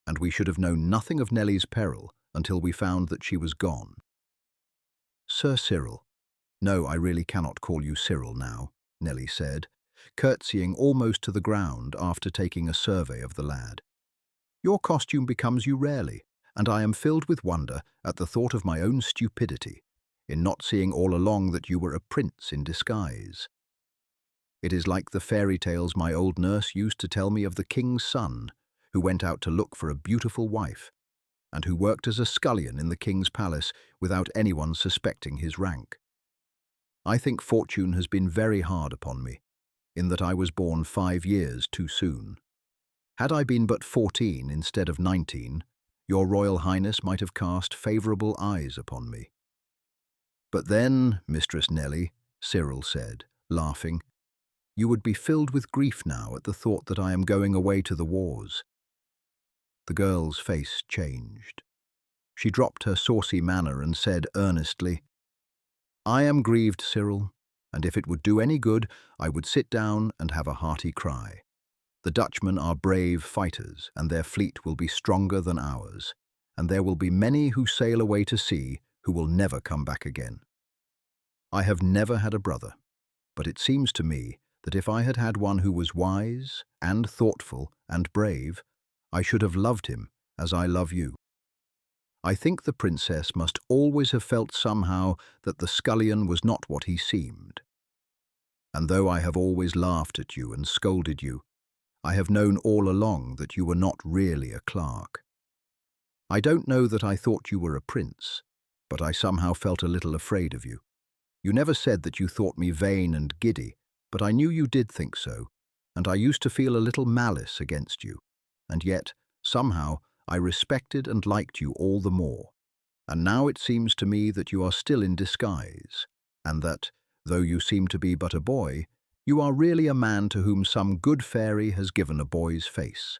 and we should have known nothing of Nellie's peril until we found that she was gone." "Sir Cyril." "No, I really cannot call you Cyril now," Nellie said, curtsying almost to the ground after taking a survey of the lad. "Your costume becomes you rarely, and I am filled with wonder at the thought of my own stupidity in not seeing all along that you were a prince in disguise. It is like the fairy tales my old nurse used to tell me of the king's son, who went out to look for a beautiful wife, and who worked as a scullion in the king's palace without anyone suspecting his rank. I think fortune has been very hard upon me, in that I was born 5 years too soon. Had I been but 14 instead of 19, your Royal Highness might have cast favourable eyes upon me." "But then, Mistress Nellie," Cyril said, laughing, "you would be filled with grief now at the thought that I am going away to the wars." The girl's face changed. She dropped her saucy manner and said earnestly, "I am grieved, Cyril, and if it would do any good, I would sit down and have a hearty cry. The Dutchmen are brave fighters, and their fleet will be stronger than ours, and there will be many who sail away to sea who will never come back again. I have never had a brother, but it seems to me that if I had had one who was wise and thoughtful and brave, I should have loved him as I love you. I think the princess must always have felt somehow that the scullion was not what he seemed. And though I have always laughed at you and scolded you, I have known all along that you were not really a clerk. I don't know that I thought you were a prince, but I somehow felt a little afraid of you. You never said that you thought me vain and giddy, but I knew you did think so, and I used to feel a little malice against you, and yet, somehow, I respected and liked you all the more. And now it seems to me that you are still in disguise, and that, though you seem to be but a boy, you are really a man to whom some good fairy has given a boy's face.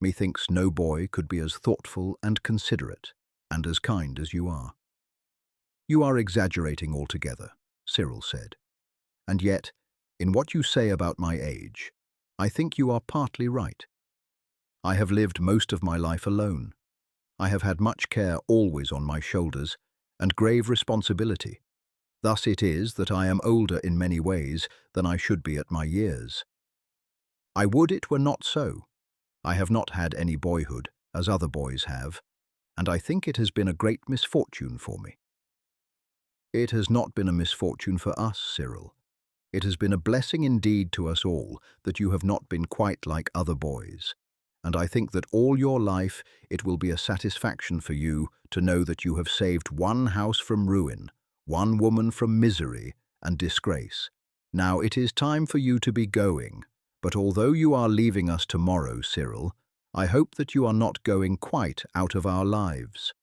Methinks no boy could be as thoughtful and considerate and as kind as you are." "You are exaggerating altogether," Cyril said. "And yet, in what you say about my age, I think you are partly right. I have lived most of my life alone. I have had much care always on my shoulders, and grave responsibility. Thus it is that I am older in many ways than I should be at my years. I would it were not so. I have not had any boyhood, as other boys have, and I think it has been a great misfortune for me." "It has not been a misfortune for us, Cyril. It has been a blessing indeed to us all that you have not been quite like other boys, and I think that all your life it will be a satisfaction for you to know that you have saved one house from ruin, one woman from misery and disgrace. Now it is time for you to be going, but although you are leaving us tomorrow, Cyril, I hope that you are not going quite out of our lives.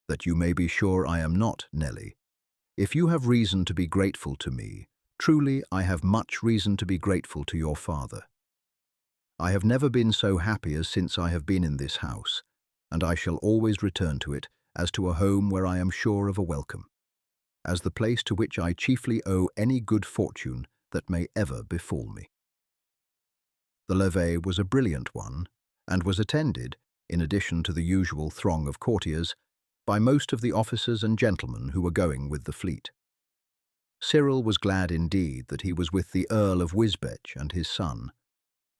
That you may be sure I am not, Nelly. If you have reason to be grateful to me, truly I have much reason to be grateful to your father. I have never been so happy as since I have been in this house, and I shall always return to it as to a home where I am sure of a welcome, as the place to which I chiefly owe any good fortune that may ever befall me. The levee was a brilliant one, and was attended, in addition to the usual throng of courtiers, by most of the officers and gentlemen who were going with the fleet. Cyril was glad indeed that he was with the Earl of Wisbech and his son,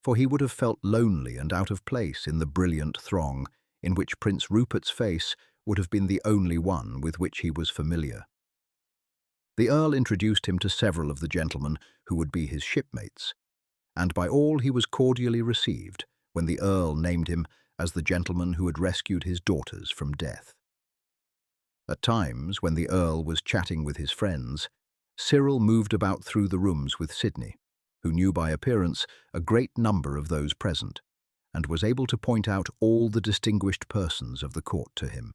for he would have felt lonely and out of place in the brilliant throng in which Prince Rupert's face would have been the only one with which he was familiar. The Earl introduced him to several of the gentlemen who would be his shipmates, and by all he was cordially received when the Earl named him as the gentleman who had rescued his daughters from death. At times, when the Earl was chatting with his friends, Cyril moved about through the rooms with Sidney, who knew by appearance a great number of those present, and was able to point out all the distinguished persons of the court to him.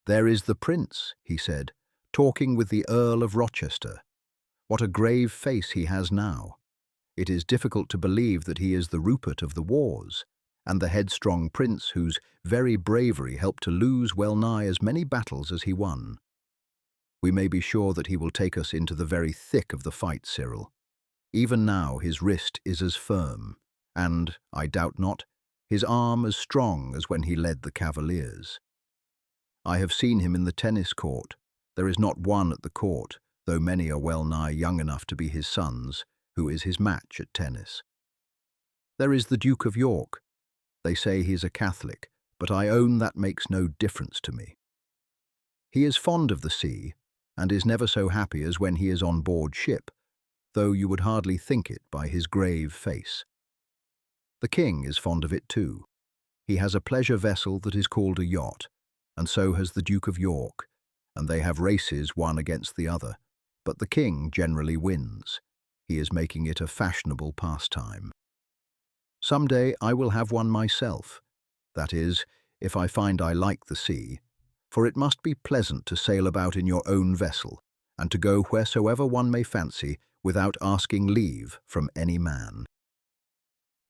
"There is the Prince," he said, "talking with the Earl of Rochester. What a grave face he has now! It is difficult to believe that he is the Rupert of the wars, and the headstrong prince whose very bravery helped to lose well nigh as many battles as he won. We may be sure that he will take us into the very thick of the fight, Cyril. Even now his wrist is as firm, and, I doubt not, his arm as strong as when he led the Cavaliers. I have seen him in the tennis court. There is not one at the court, though many are well nigh young enough to be his sons, who is his match at tennis. There is the Duke of York. They say he is a Catholic, but I own that makes no difference to me. He is fond of the sea, and is never so happy as when he is on board ship, though you would hardly think it by his grave face. The king is fond of it too. He has a pleasure vessel that is called a yacht, and so has the Duke of York, and they have races one against the other, but the king generally wins. He is making it a fashionable pastime. Some day I will have one myself, that is, if I find I like the sea, for it must be pleasant to sail about in your own vessel, and to go wheresoever one may fancy without asking leave from any man.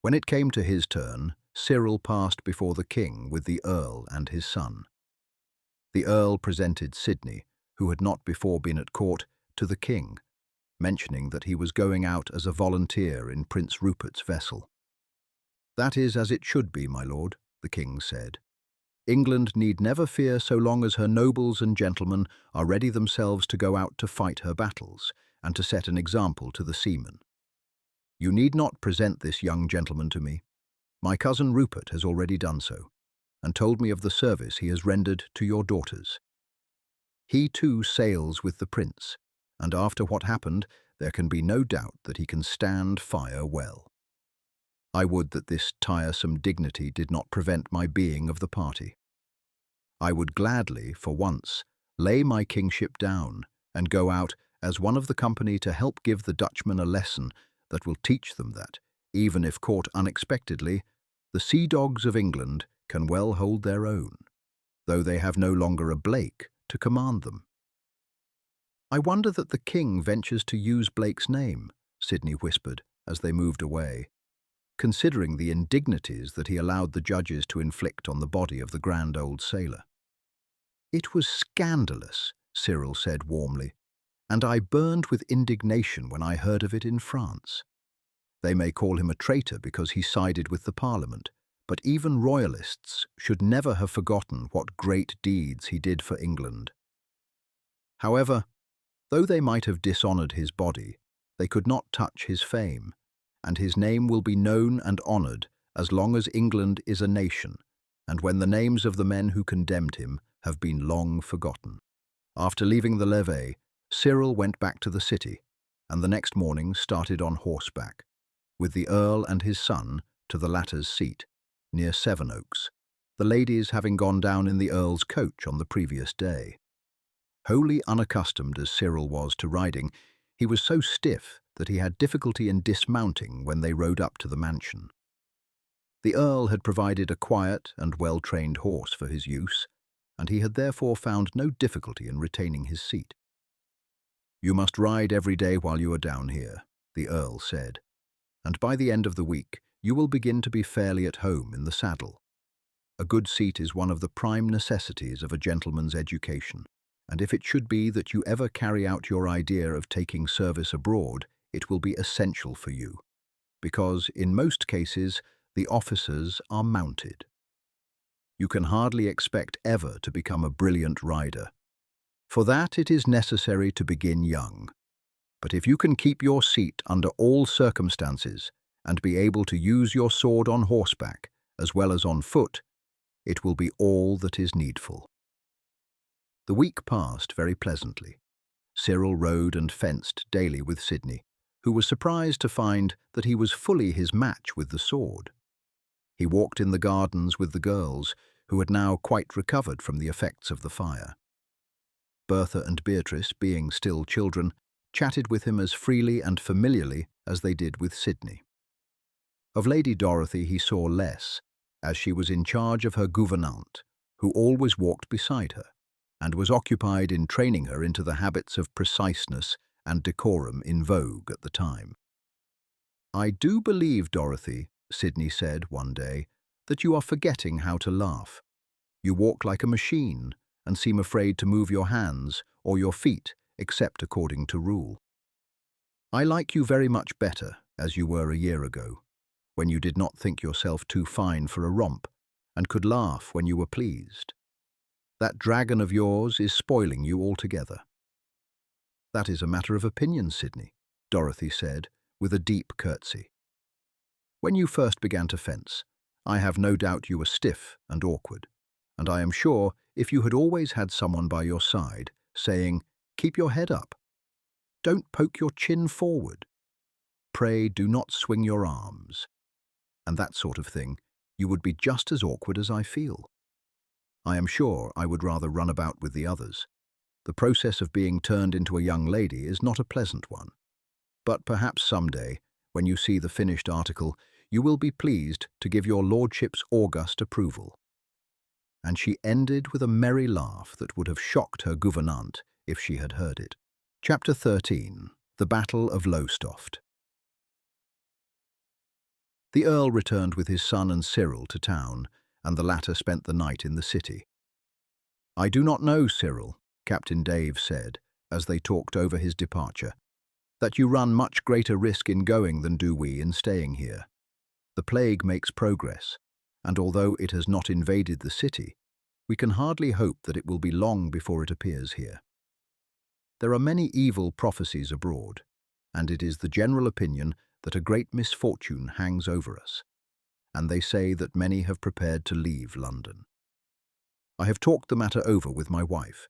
When it came to his turn, Cyril passed before the king with the Earl and his son. The Earl presented Sidney, who had not before been at court, to the king, mentioning that he was going out as a volunteer in Prince Rupert's vessel. "That is as it should be, my lord," the king said. "England need never fear so long as her nobles and gentlemen are ready themselves to go out to fight her battles, and to set an example to the seamen. You need not present this young gentleman to me. My cousin Rupert has already done so, and told me of the service he has rendered to your daughters. He too sails with the prince, and after what happened, there can be no doubt that he can stand fire well. I would that this tiresome dignity did not prevent my being of the party. I would gladly, for once, lay my kingship down, and go out as one of the company to help give the Dutchmen a lesson that will teach them that, even if caught unexpectedly, the sea dogs of England can well hold their own, though they have no longer a Blake to command them." "I wonder that the king ventures to use Blake's name," Sidney whispered as they moved away, "considering the indignities that he allowed the judges to inflict on the body of the grand old sailor." "It was scandalous," Cyril said warmly, "and I burned with indignation when I heard of it in France. They may call him a traitor because he sided with the Parliament, but even royalists should never have forgotten what great deeds he did for England. However, though they might have dishonoured his body, they could not touch his fame, and his name will be known and honoured as long as England is a nation, and when the names of the men who condemned him have been long forgotten." After leaving the levee, Cyril went back to the city, and the next morning started on horseback, with the Earl and his son to the latter's seat, near Sevenoaks, the ladies having gone down in the Earl's coach on the previous day. Wholly unaccustomed as Cyril was to riding, he was so stiff that he had difficulty in dismounting when they rode up to the mansion. The Earl had provided a quiet and well-trained horse for his use, and he had therefore found no difficulty in retaining his seat. "You must ride every day while you are down here," the Earl said, "and by the end of the week you will begin to be fairly at home in the saddle. A good seat is one of the prime necessities of a gentleman's education, and if it should be that you ever carry out your idea of taking service abroad, it will be essential for you, because, in most cases, the officers are mounted. You can hardly expect ever to become a brilliant rider. For that it is necessary to begin young. But if you can keep your seat under all circumstances and be able to use your sword on horseback as well as on foot, it will be all that is needful." The week passed very pleasantly. Cyril rode and fenced daily with Sidney, who was surprised to find that he was fully his match with the sword. He walked in the gardens with the girls, who had now quite recovered from the effects of the fire. Bertha and Beatrice, being still children, chatted with him as freely and familiarly as they did with Sidney. Of Lady Dorothy he saw less, as she was in charge of her gouvernante, who always walked beside her, and was occupied in training her into the habits of preciseness and decorum in vogue at the time. "I do believe, Dorothy," Sidney said one day, "that you are forgetting how to laugh. You walk like a machine and seem afraid to move your hands or your feet except according to rule. I like you very much better as you were a year ago, when you did not think yourself too fine for a romp and could laugh when you were pleased. That dragon of yours is spoiling you altogether." "That is a matter of opinion, Sidney," Dorothy said, with a deep curtsy. "When you first began to fence, I have no doubt you were stiff and awkward, and I am sure if you had always had someone by your side, saying, 'Keep your head up. Don't poke your chin forward. Pray do not swing your arms,' and that sort of thing, you would be just as awkward as I feel. I am sure I would rather run about with the others. The process of being turned into a young lady is not a pleasant one. But perhaps some day, when you see the finished article, you will be pleased to give your lordship's august approval." And she ended with a merry laugh that would have shocked her gouvernante if she had heard it. Chapter 13. The Battle of Lowestoft. The Earl returned with his son and Cyril to town, and the latter spent the night in the city. "I do not know, Cyril," Captain Dave said, as they talked over his departure, "that you run much greater risk in going than do we in staying here. The plague makes progress, and although it has not invaded the city, we can hardly hope that it will be long before it appears here. There are many evil prophecies abroad, and it is the general opinion that a great misfortune hangs over us, and they say that many have prepared to leave London. I have talked the matter over with my wife.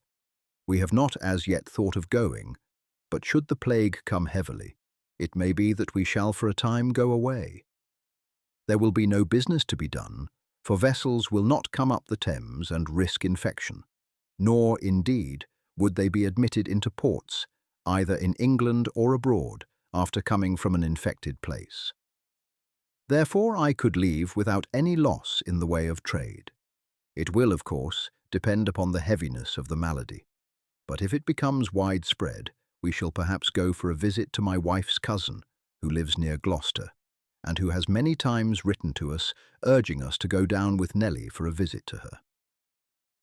We have not as yet thought of going, but should the plague come heavily, it may be that we shall for a time go away. There will be no business to be done, for vessels will not come up the Thames and risk infection, nor, indeed, would they be admitted into ports, either in England or abroad, after coming from an infected place. Therefore I could leave without any loss in the way of trade. It will, of course, depend upon the heaviness of the malady, but if it becomes widespread, we shall perhaps go for a visit to my wife's cousin, who lives near Gloucester, and who has many times written to us, urging us to go down with Nellie for a visit to her.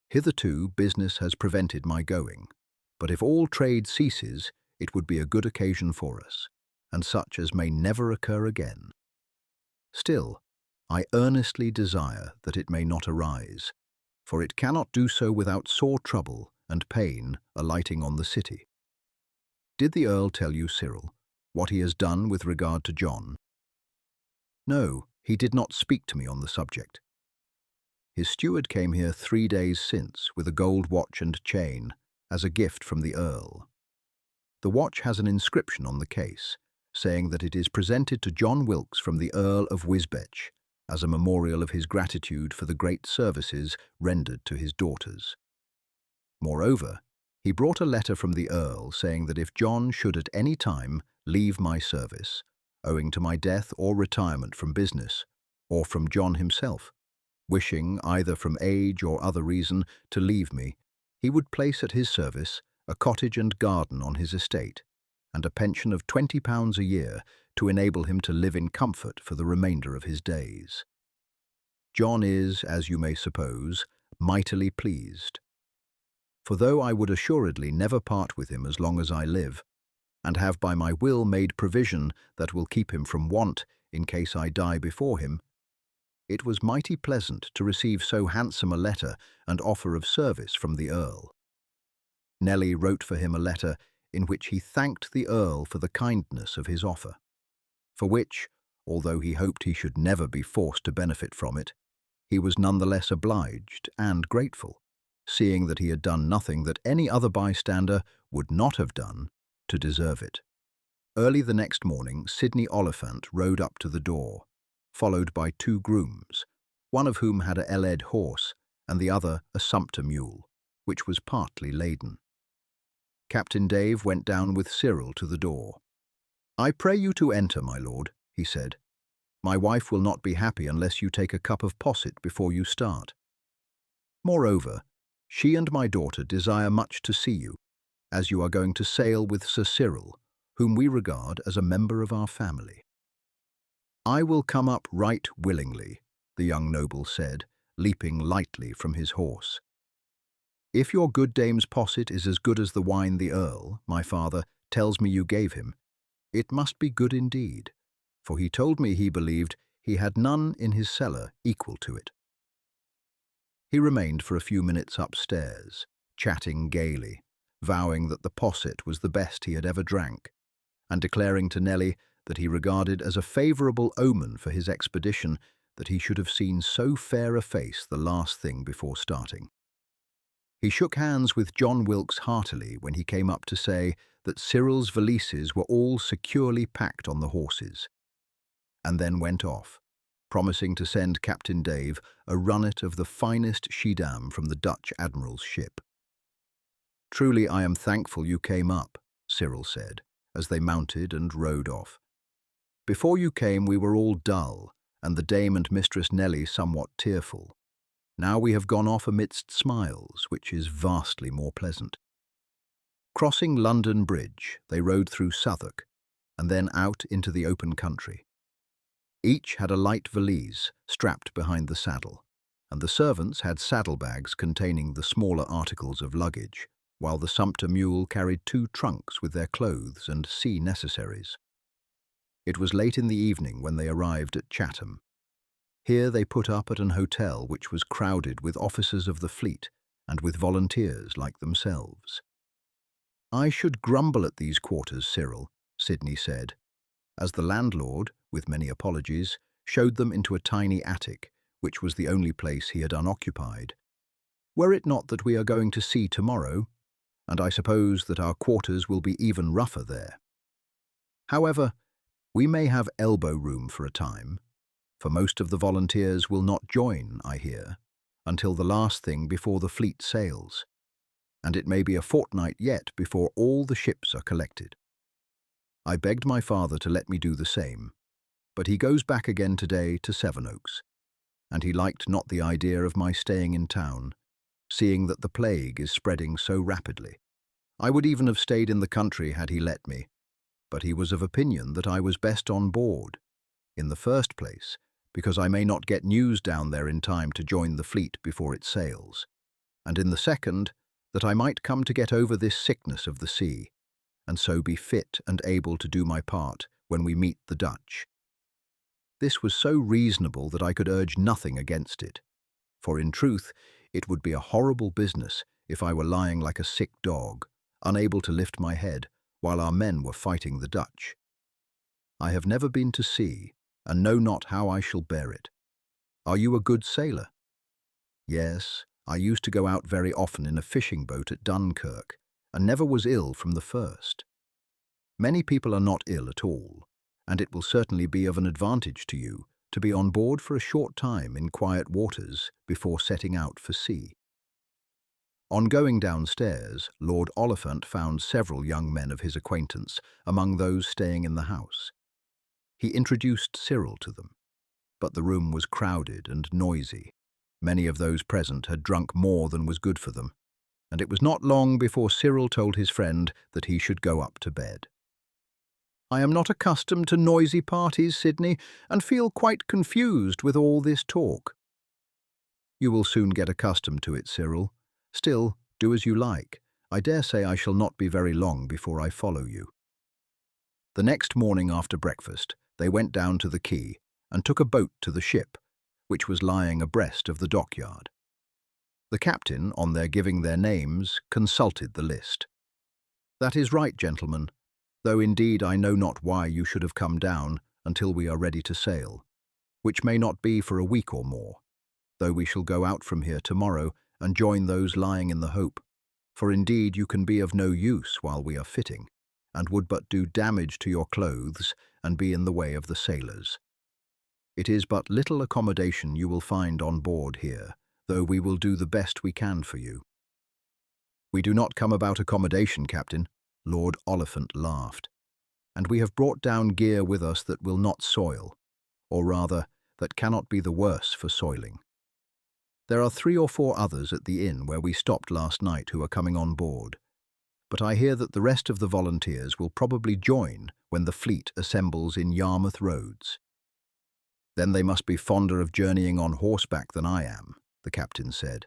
Hitherto business has prevented my going, but if all trade ceases, it would be a good occasion for us, and such as may never occur again. Still, I earnestly desire that it may not arise, for it cannot do so without sore trouble and pain alighting on the city. Did the Earl tell you, Cyril, what he has done with regard to John? No, he did not speak to me on the subject. His steward came here 3 days since with a gold watch and chain as a gift from the Earl. The watch has an inscription on the case, saying that it is presented to John Wilkes from the Earl of Wisbech, as a memorial of his gratitude for the great services rendered to his daughters. Moreover, he brought a letter from the Earl saying that if John should at any time leave my service, owing to my death or retirement from business, or from John himself, wishing, either from age or other reason, to leave me, he would place at his service a cottage and garden on his estate, and a pension of £20 a year to enable him to live in comfort for the remainder of his days. John is, as you may suppose, mightily pleased. For though I would assuredly never part with him as long as I live, and have by my will made provision that will keep him from want in case I die before him, it was mighty pleasant to receive so handsome a letter and offer of service from the Earl. Nelly wrote for him a letter in which he thanked the Earl for the kindness of his offer, for which, although he hoped he should never be forced to benefit from it, he was nonetheless obliged and grateful, seeing that he had done nothing that any other bystander would not have done to deserve it. Early the next morning, Sidney Oliphant rode up to the door, followed by 2 grooms, one of whom had a Eled horse and the other a sumpter mule, which was partly laden. Captain Dave went down with Cyril to the door. "I pray you to enter, my lord," he said. "My wife will not be happy unless you take a cup of posset before you start. Moreover, she and my daughter desire much to see you, as you are going to sail with Sir Cyril, whom we regard as a member of our family." "I will come up right willingly," the young noble said, leaping lightly from his horse. "If your good dame's posset is as good as the wine the Earl, my father, tells me you gave him, it must be good indeed, for he told me he believed he had none in his cellar equal to it." He remained for a few minutes upstairs, chatting gaily, vowing that the posset was the best he had ever drank, and declaring to Nelly that he regarded as a favourable omen for his expedition that he should have seen so fair a face the last thing before starting. He shook hands with John Wilkes heartily when he came up to say that Cyril's valises were all securely packed on the horses, and then went off, promising to send Captain Dave a runnet of the finest Schiedam from the Dutch admiral's ship. "Truly I am thankful you came up," Cyril said, as they mounted and rode off. "Before you came we were all dull, and the dame and Mistress Nelly somewhat tearful. Now we have gone off amidst smiles, which is vastly more pleasant." Crossing London Bridge, they rode through Southwark, and then out into the open country. Each had a light valise strapped behind the saddle, and the servants had saddlebags containing the smaller articles of luggage, while the sumpter mule carried 2 trunks with their clothes and sea necessaries. It was late in the evening when they arrived at Chatham. Here they put up at an hotel which was crowded with officers of the fleet and with volunteers like themselves. "I should grumble at these quarters, Cyril," Sidney said, as the landlord, with many apologies, showed them into a tiny attic, which was the only place he had unoccupied. "Were it not that we are going to sea tomorrow, and I suppose that our quarters will be even rougher there. However, we may have elbow room for a time, for most of the volunteers will not join, I hear, until the last thing before the fleet sails, and it may be a fortnight yet before all the ships are collected. I begged my father to let me do the same, but he goes back again today to Sevenoaks, and he liked not the idea of my staying in town, seeing that the plague is spreading so rapidly. I would even have stayed in the country had he let me, but he was of opinion that I was best on board, in the first place, because I may not get news down there in time to join the fleet before it sails, and in the second, that I might come to get over this sickness of the sea, and so be fit and able to do my part when we meet the Dutch. This was so reasonable that I could urge nothing against it, for in truth it would be a horrible business if I were lying like a sick dog, unable to lift my head, while our men were fighting the Dutch. I have never been to sea, and know not how I shall bear it. Are you a good sailor? Yes, I used to go out very often in a fishing boat at Dunkirk, and never was ill from the first. Many people are not ill at all, and it will certainly be of an advantage to you to be on board for a short time in quiet waters before setting out for sea. On going downstairs, Lord Oliphant found several young men of his acquaintance among those staying in the house. He introduced Cyril to them, but the room was crowded and noisy. Many of those present had drunk more than was good for them, and it was not long before Cyril told his friend that he should go up to bed. "I am not accustomed to noisy parties, Sidney, and feel quite confused with all this talk." "You will soon get accustomed to it, Cyril. Still, do as you like. I dare say I shall not be very long before I follow you." The next morning after breakfast, they went down to the quay and took a boat to the ship, which was lying abreast of the dockyard. The captain, on their giving their names, consulted the list. "That is right, gentlemen, though indeed I know not why you should have come down until we are ready to sail, which may not be for a week or more, though we shall go out from here tomorrow and join those lying in the Hope, for indeed you can be of no use while we are fitting, and would but do damage to your clothes and be in the way of the sailors. It is but little accommodation you will find on board here, though we will do the best we can for you." "We do not come about accommodation, Captain," Lord Oliphant laughed, "and we have brought down gear with us that will not soil, or rather, that cannot be the worse for soiling. There are 3 or 4 others at the inn where we stopped last night who are coming on board, but I hear that the rest of the volunteers will probably join when the fleet assembles in Yarmouth Roads." "Then they must be fonder of journeying on horseback than I am," the captain said.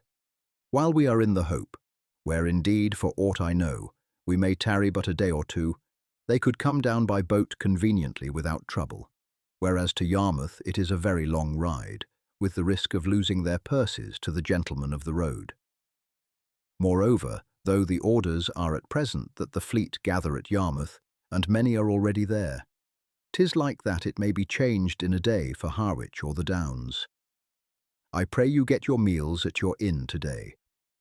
"While we are in the Hope, where indeed, for aught I know, we may tarry but a day or 2, they could come down by boat conveniently without trouble, whereas to Yarmouth it is a very long ride, with the risk of losing their purses to the gentlemen of the road. Moreover, though the orders are at present that the fleet gather at Yarmouth, and many are already there, 'tis like that it may be changed in a day for Harwich or the Downs. I pray you get your meals at your inn today,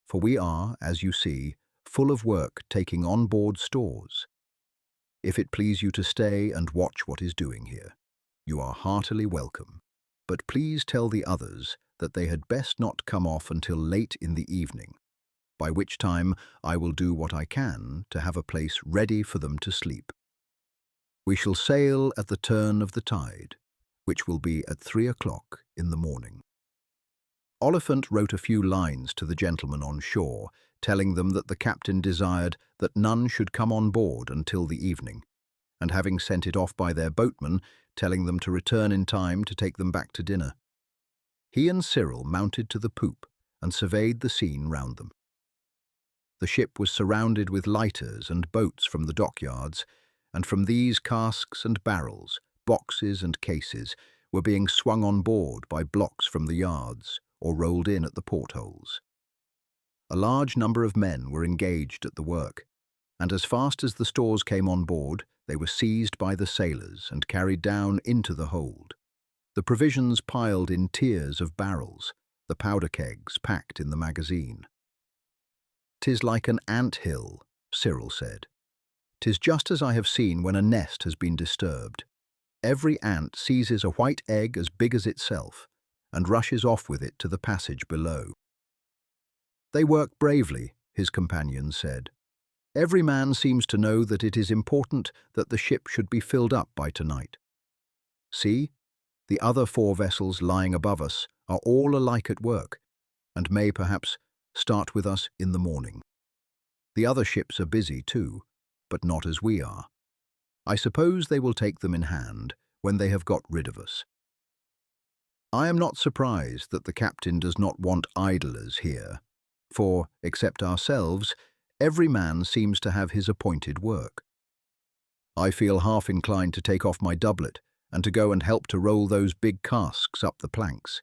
for we are, as you see, full of work taking on board stores. If it please you to stay and watch what is doing here, you are heartily welcome. But please tell the others that they had best not come off until late in the evening, by which time I will do what I can to have a place ready for them to sleep. We shall sail at the turn of the tide, which will be at 3 o'clock in the morning." Oliphant wrote a few lines to the gentlemen on shore, telling them that the captain desired that none should come on board until the evening, and having sent it off by their boatman, telling them to return in time to take them back to dinner. He and Cyril mounted to the poop and surveyed the scene round them. The ship was surrounded with lighters and boats from the dockyards, and from these casks and barrels, boxes and cases were being swung on board by blocks from the yards or rolled in at the portholes. A large number of men were engaged at the work, and as fast as the stores came on board, they were seized by the sailors and carried down into the hold. The provisions piled in tiers of barrels, the powder kegs packed in the magazine. "'Tis like an ant-hill," Cyril said. "'Tis just as I have seen when a nest has been disturbed. Every ant seizes a white egg as big as itself, and rushes off with it to the passage below." "They work bravely," his companion said. "Every man seems to know that it is important that the ship should be filled up by tonight. See, the other 4 vessels lying above us are all alike at work, and may, perhaps, start with us in the morning. The other ships are busy too, but not as we are. I suppose they will take them in hand when they have got rid of us. I am not surprised that the captain does not want idlers here, for, except ourselves, every man seems to have his appointed work. I feel half inclined to take off my doublet and to go and help to roll those big casks up the planks.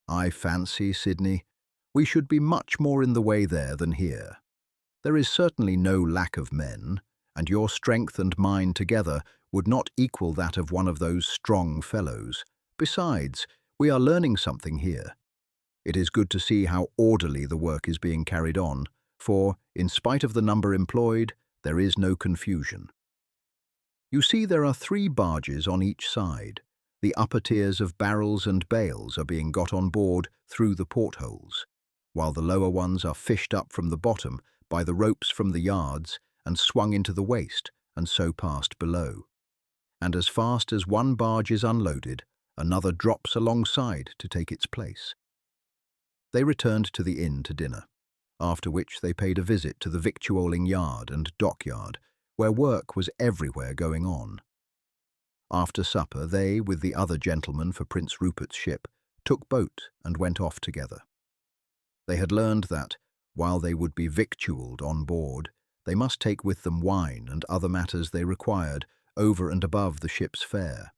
I fancy, Sidney, we should be much more in the way there than here. There is certainly no lack of men, and your strength and mine together would not equal that of one of those strong fellows. Besides, we are learning something here. It is good to see how orderly the work is being carried on, for, in spite of the number employed, there is no confusion. You see there are 3 barges on each side, The upper tiers of barrels and bales are being got on board through the portholes, while the lower ones are fished up from the bottom by the ropes from the yards and swung into the waist and so passed below. And as fast as one barge is unloaded, another drops alongside to take its place. They returned to the inn to dinner, after which they paid a visit to the victualling yard and dockyard, where work was everywhere going on. After supper, they, with the other gentlemen for Prince Rupert's ship, took boat and went off together. They had learned that, while they would be victualled on board, they must take with them wine and other matters they required over and above the ship's fare.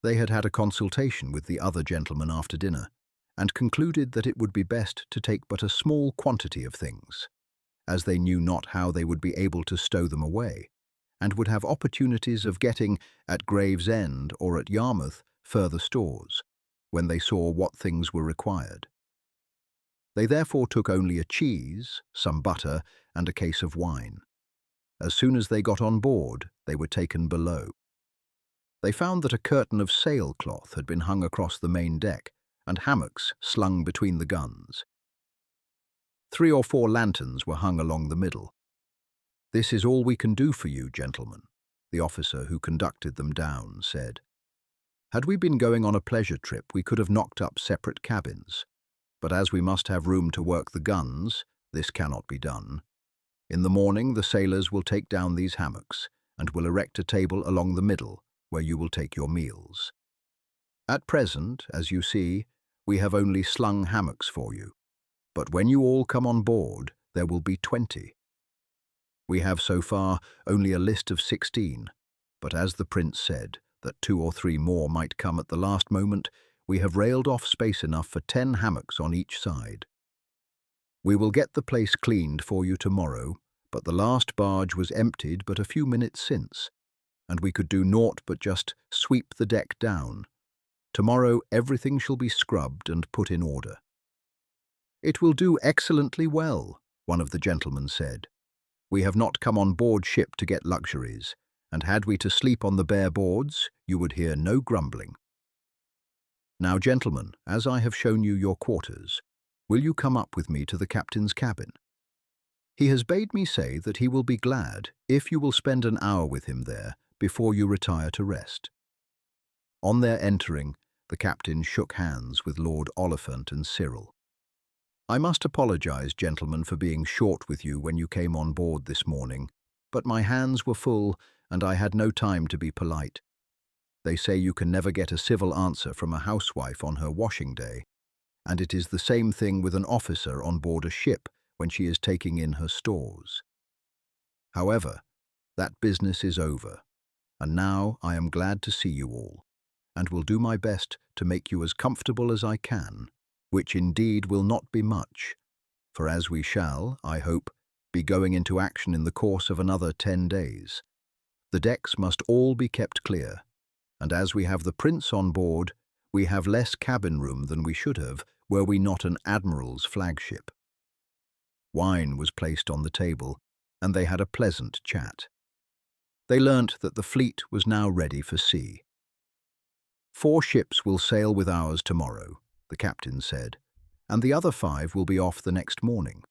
They had had a consultation with the other gentlemen after dinner, and concluded that it would be best to take but a small quantity of things, as they knew not how they would be able to stow them away, and would have opportunities of getting, at Gravesend or at Yarmouth, further stores, when they saw what things were required. They therefore took only a cheese, some butter, and a case of wine. As soon as they got on board, they were taken below. They found that a curtain of sailcloth had been hung across the main deck, and hammocks slung between the guns. 3 or 4 lanterns were hung along the middle. "This is all we can do for you, gentlemen," the officer who conducted them down said. "Had we been going on a pleasure trip, we could have knocked up separate cabins. But as we must have room to work the guns, this cannot be done. In the morning, the sailors will take down these hammocks, and will erect a table along the middle, where you will take your meals. At present, as you see, we have only slung hammocks for you, but when you all come on board, there will be 20. We have so far only a list of 16, but as the prince said that 2 or 3 more might come at the last moment, we have railed off space enough for 10 hammocks on each side. We will get the place cleaned for you tomorrow, but the last barge was emptied but a few minutes since, and we could do naught but just sweep the deck down. Tomorrow everything shall be scrubbed and put in order." "It will do excellently well," one of the gentlemen said. "We have not come on board ship to get luxuries, and had we to sleep on the bare boards, you would hear no grumbling. Now, gentlemen, as I have shown you your quarters, will you come up with me to the captain's cabin? He has bade me say that he will be glad if you will spend an hour with him there before you retire to rest." On their entering, the captain shook hands with Lord Oliphant and Cyril. "I must apologize, gentlemen, for being short with you when you came on board this morning, but my hands were full and I had no time to be polite. They say you can never get a civil answer from a housewife on her washing day, and it is the same thing with an officer on board a ship when she is taking in her stores. However, that business is over, and now I am glad to see you all, and will do my best to make you as comfortable as I can, which indeed will not be much, for as we shall, I hope, be going into action in the course of another 10 days, the decks must all be kept clear, and as we have the prince on board, we have less cabin room than we should have were we not an admiral's flagship." Wine was placed on the table, and they had a pleasant chat. They learnt that the fleet was now ready for sea. 4 ships will sail with ours tomorrow, the captain said, and the other 5 will be off the next morning.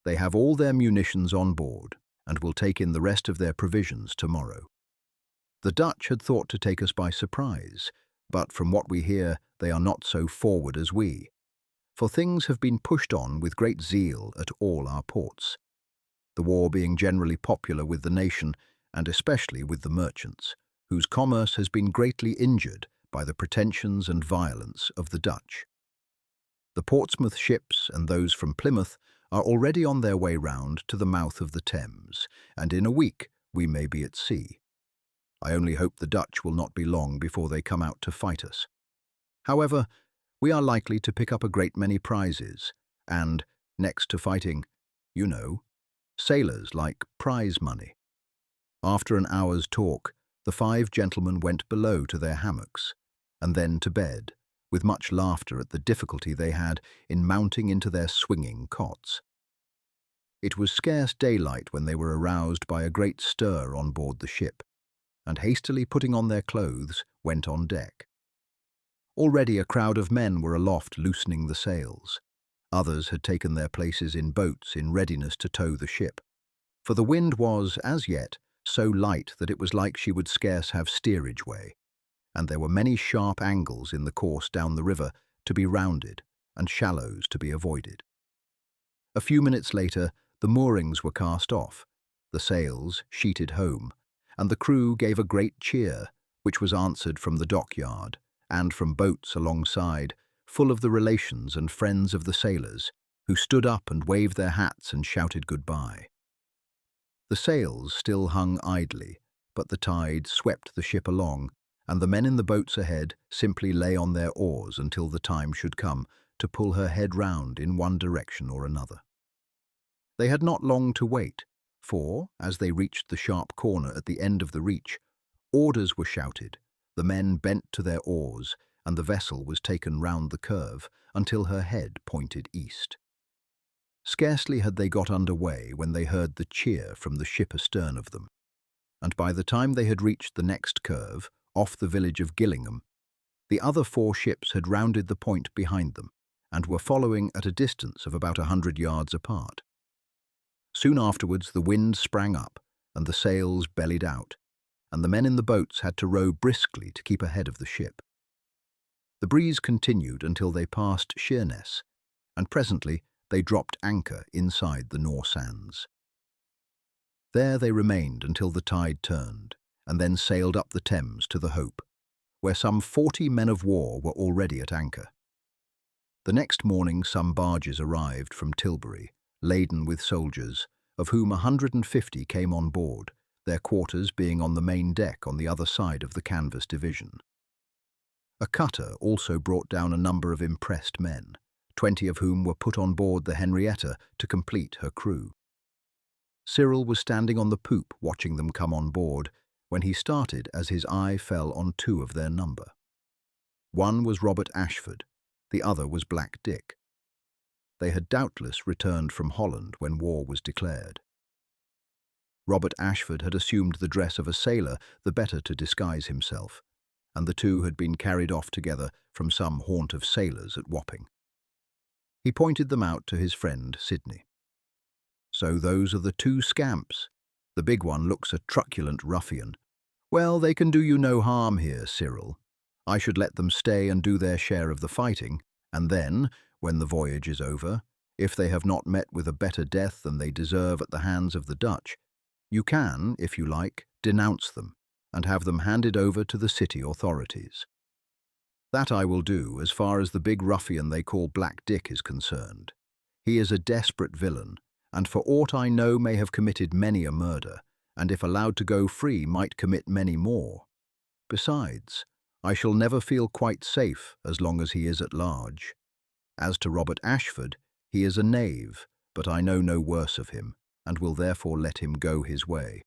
They have all their munitions on board, and will take in the rest of their provisions tomorrow. The Dutch had thought to take us by surprise, but from what we hear, they are not so forward as we, for things have been pushed on with great zeal at all our ports, the war being generally popular with the nation, and especially with the merchants, whose commerce has been greatly injured by the pretensions and violence of the Dutch. The Portsmouth ships and those from Plymouth are already on their way round to the mouth of the Thames, and in a week we may be at sea. I only hope the Dutch will not be long before they come out to fight us. However, we are likely to pick up a great many prizes, and, next to fighting, you know, sailors like prize money. After an hour's talk, the 5 gentlemen went below to their hammocks, and then to bed, with much laughter at the difficulty they had in mounting into their swinging cots. It was scarce daylight when they were aroused by a great stir on board the ship, and hastily putting on their clothes, went on deck. Already a crowd of men were aloft loosening the sails. Others had taken their places in boats in readiness to tow the ship, for the wind was, as yet, so light that it was like she would scarce have steerage way, and there were many sharp angles in the course down the river to be rounded and shallows to be avoided. A few minutes later, the moorings were cast off, the sails sheeted home, and the crew gave a great cheer, which was answered from the dockyard and from boats alongside, full of the relations and friends of the sailors, who stood up and waved their hats and shouted goodbye. The sails still hung idly, but the tide swept the ship along, and the men in the boats ahead simply lay on their oars until the time should come to pull her head round in one direction or another. They had not long to wait, for, as they reached the sharp corner at the end of the reach, orders were shouted, the men bent to their oars, and the vessel was taken round the curve until her head pointed east. Scarcely had they got under way when they heard the cheer from the ship astern of them, and by the time they had reached the next curve, off the village of Gillingham, the other 4 ships had rounded the point behind them and were following at a distance of about 100 yards apart. Soon afterwards the wind sprang up and the sails bellied out, and the men in the boats had to row briskly to keep ahead of the ship. The breeze continued until they passed Sheerness, and presently they dropped anchor inside the Nore Sands. There they remained until the tide turned, and then sailed up the Thames to the Hope, where some 40 men of war were already at anchor. The next morning some barges arrived from Tilbury, laden with soldiers, of whom 150 came on board, their quarters being on the main deck on the other side of the canvas division. A cutter also brought down a number of impressed men, 20 of whom were put on board the Henrietta to complete her crew. Cyril was standing on the poop watching them come on board, when he started as his eye fell on 2 of their number. One was Robert Ashford, the other was Black Dick. They had doubtless returned from Holland when war was declared. Robert Ashford had assumed the dress of a sailor the better to disguise himself, and the 2 had been carried off together from some haunt of sailors at Wapping. He pointed them out to his friend Sidney. "So those are the 2 scamps. The big one looks a truculent ruffian. Well, they can do you no harm here, Cyril. I should let them stay and do their share of the fighting, and then, when the voyage is over, if they have not met with a better death than they deserve at the hands of the Dutch, you can, if you like, denounce them, and have them handed over to the city authorities. That I will do as far as the big ruffian they call Black Dick is concerned. He is a desperate villain, and for aught I know may have committed many a murder, and if allowed to go free might commit many more. Besides, I shall never feel quite safe as long as he is at large. As to Robert Ashford, he is a knave, but I know no worse of him, and will therefore let him go his way."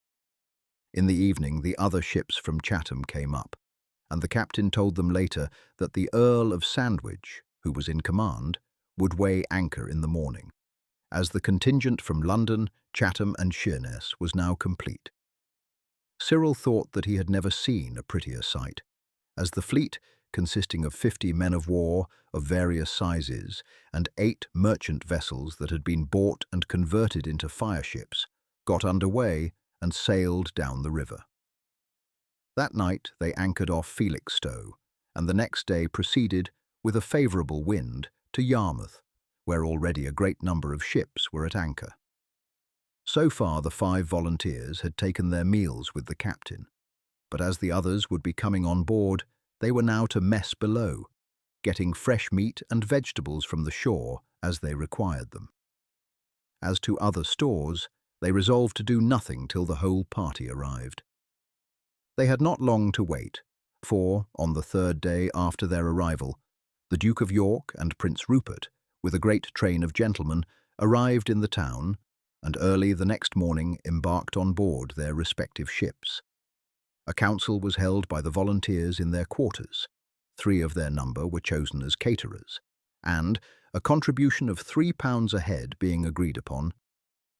In the evening the other ships from Chatham came up, and the captain told them later that the Earl of Sandwich, who was in command, would weigh anchor in the morning, as the contingent from London, Chatham and Sheerness was now complete. Cyril thought that he had never seen a prettier sight, as the fleet, consisting of 50 men of war of various sizes and 8 merchant vessels that had been bought and converted into fireships, got under way and sailed down the river. That night they anchored off Felixstowe, and the next day proceeded, with a favourable wind, to Yarmouth, where already a great number of ships were at anchor. So far the 5 volunteers had taken their meals with the captain, but as the others would be coming on board, they were now to mess below, getting fresh meat and vegetables from the shore as they required them. As to other stores, they resolved to do nothing till the whole party arrived. They had not long to wait, for, on the 3rd day after their arrival, the Duke of York and Prince Rupert, with a great train of gentlemen, arrived in the town, and early the next morning embarked on board their respective ships. A council was held by the volunteers in their quarters. 3 of their number were chosen as caterers, and, a contribution of £3 a head being agreed upon,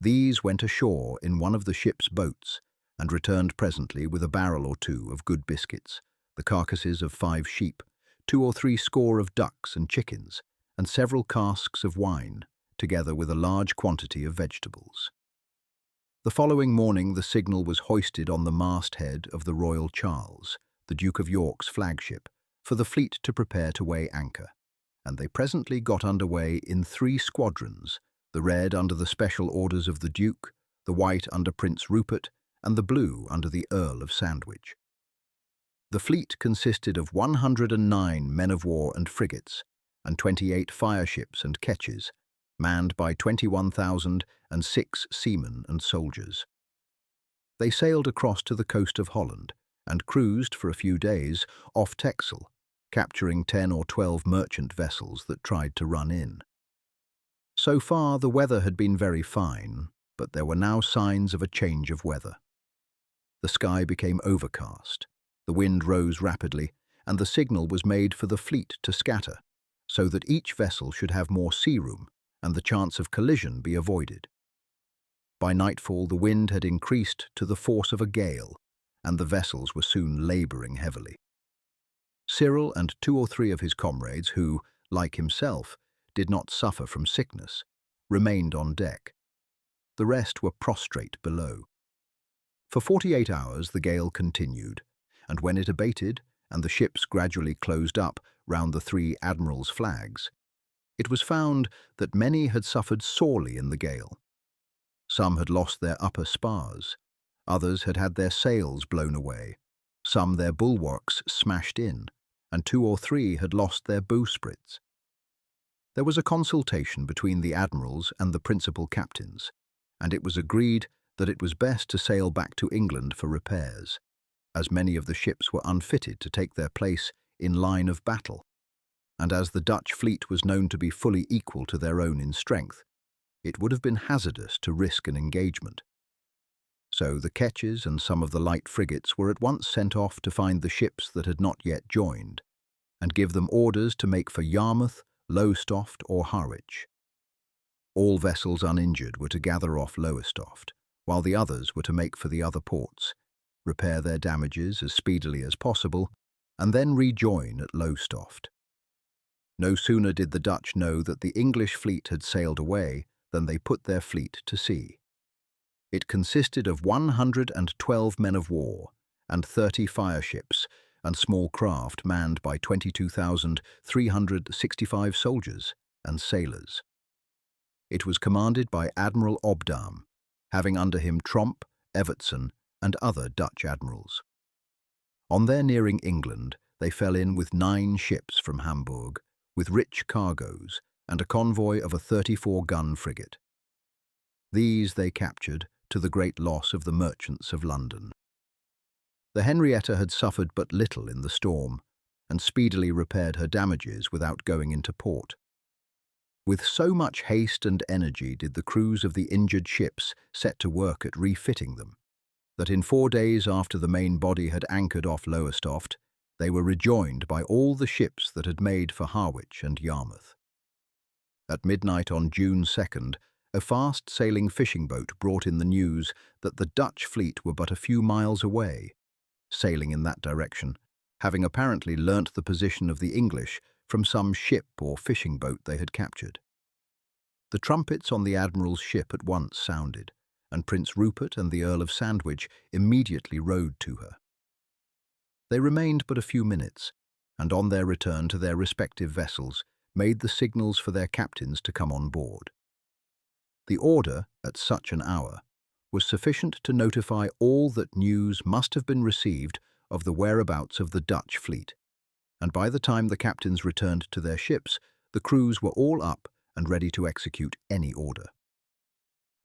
these went ashore in one of the ship's boats and returned presently with a barrel or 2 of good biscuits, the carcasses of 5 sheep, 2 or 3 score of ducks and chickens, and several casks of wine, together with a large quantity of vegetables. The following morning the signal was hoisted on the masthead of the Royal Charles, the Duke of York's flagship, for the fleet to prepare to weigh anchor, and they presently got under way in 3 squadrons, the red under the special orders of the Duke, the white under Prince Rupert, and the blue under the Earl of Sandwich. The fleet consisted of 109 men-of-war and frigates, and 28 fireships and ketches, manned by 21,006 seamen and soldiers. They sailed across to the coast of Holland and cruised for a few days off Texel, capturing 10 or 12 merchant vessels that tried to run in. So far, the weather had been very fine, but there were now signs of a change of weather. The sky became overcast, the wind rose rapidly, and the signal was made for the fleet to scatter, so that each vessel should have more sea room and the chance of collision be avoided. By nightfall, the wind had increased to the force of a gale, and the vessels were soon labouring heavily. Cyril and 2 or 3 of his comrades who, like himself, did not suffer from sickness, remained on deck. The rest were prostrate below. For 48 hours the gale continued, and when it abated and the ships gradually closed up round the 3 admirals' flags, it was found that many had suffered sorely in the gale. Some had lost their upper spars, others had had their sails blown away, some their bulwarks smashed in, and 2 or 3 had lost their bowsprits. There was a consultation between the admirals and the principal captains, and it was agreed that it was best to sail back to England for repairs, as many of the ships were unfitted to take their place in line of battle, and as the Dutch fleet was known to be fully equal to their own in strength, it would have been hazardous to risk an engagement. So the ketches and some of the light frigates were at once sent off to find the ships that had not yet joined, and give them orders to make for Yarmouth, Lowestoft, or Harwich. All vessels uninjured were to gather off Lowestoft, while the others were to make for the other ports, repair their damages as speedily as possible, and then rejoin at Lowestoft. No sooner did the Dutch know that the English fleet had sailed away than they put their fleet to sea. It consisted of 112 men-of-war and 30 fireships and small craft manned by 22,365 soldiers and sailors. It was commanded by Admiral Obdam, having under him Tromp, Evertson, and other Dutch admirals. On their nearing England, they fell in with 9 ships from Hamburg, with rich cargoes, and a convoy of a 34-gun frigate. These they captured, to the great loss of the merchants of London. The Henrietta had suffered but little in the storm, and speedily repaired her damages without going into port. With so much haste and energy did the crews of the injured ships set to work at refitting them, that in 4 days after the main body had anchored off Lowestoft, they were rejoined by all the ships that had made for Harwich and Yarmouth. At midnight on June 2nd, a fast-sailing fishing boat brought in the news that the Dutch fleet were but a few miles away, sailing in that direction, having apparently learnt the position of the English from some ship or fishing boat they had captured. The trumpets on the Admiral's ship at once sounded, and Prince Rupert and the Earl of Sandwich immediately rowed to her. They remained but a few minutes, and on their return to their respective vessels, made the signals for their captains to come on board. The order, at such an hour, was sufficient to notify all that news must have been received of the whereabouts of the Dutch fleet, and by the time the captains returned to their ships, the crews were all up and ready to execute any order.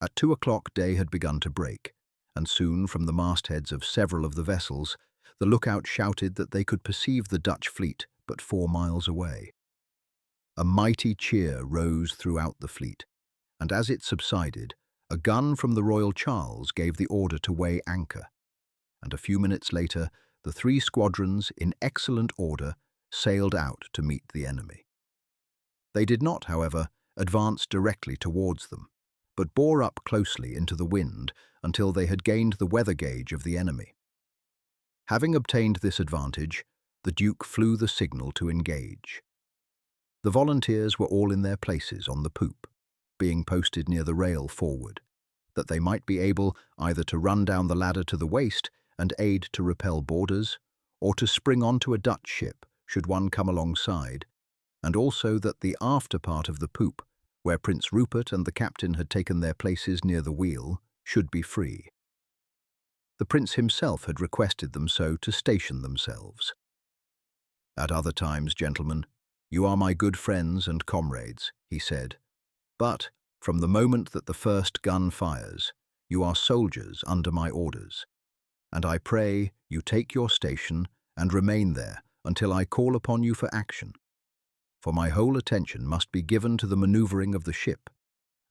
At 2 o'clock day had begun to break, and soon from the mastheads of several of the vessels, the lookout shouted that they could perceive the Dutch fleet but 4 miles away. A mighty cheer rose throughout the fleet, and as it subsided, a gun from the Royal Charles gave the order to weigh anchor, and a few minutes later, the 3 squadrons, in excellent order, sailed out to meet the enemy. They did not, however, advance directly towards them, but bore up closely into the wind until they had gained the weather gauge of the enemy. Having obtained this advantage, the Duke flew the signal to engage. The volunteers were all in their places on the poop, being posted near the rail forward, that they might be able either to run down the ladder to the waist and aid to repel boarders, or to spring onto a Dutch ship should one come alongside, and also that the after part of the poop, where Prince Rupert and the captain had taken their places near the wheel, should be free. The prince himself had requested them so to station themselves. "At other times, gentlemen, you are my good friends and comrades," he said, "but from the moment that the first gun fires, you are soldiers under my orders, and I pray you take your station and remain there until I call upon you for action. For my whole attention must be given to the manoeuvring of the ship,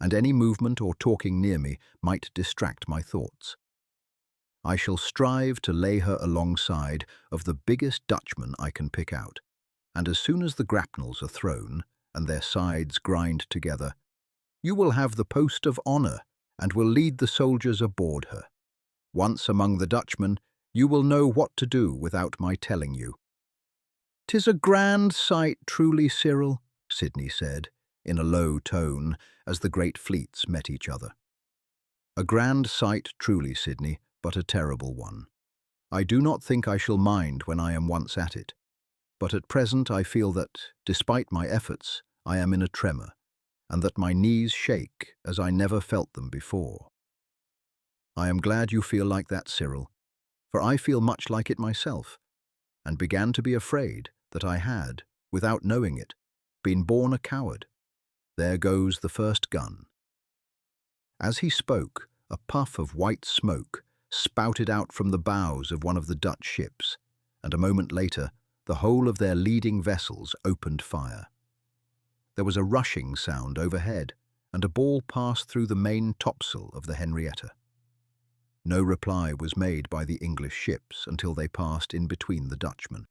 and any movement or talking near me might distract my thoughts. I shall strive to lay her alongside of the biggest Dutchman I can pick out, and as soon as the grapnels are thrown and their sides grind together, you will have the post of honour and will lead the soldiers aboard her. Once among the Dutchmen, you will know what to do without my telling you." "'Tis a grand sight, truly, Cyril," Sidney said, in a low tone, as the great fleets met each other. "A grand sight, truly, Sidney, but a terrible one. I do not think I shall mind when I am once at it, but at present I feel that, despite my efforts, I am in a tremor, and that my knees shake as I never felt them before." "I am glad you feel like that, Cyril, for I feel much like it myself, and began to be afraid that I had, without knowing it, been born a coward. There goes the first gun." As he spoke, a puff of white smoke spouted out from the bows of one of the Dutch ships, and a moment later, the whole of their leading vessels opened fire. There was a rushing sound overhead, and a ball passed through the main topsail of the Henrietta. No reply was made by the English ships until they passed in between the Dutchmen.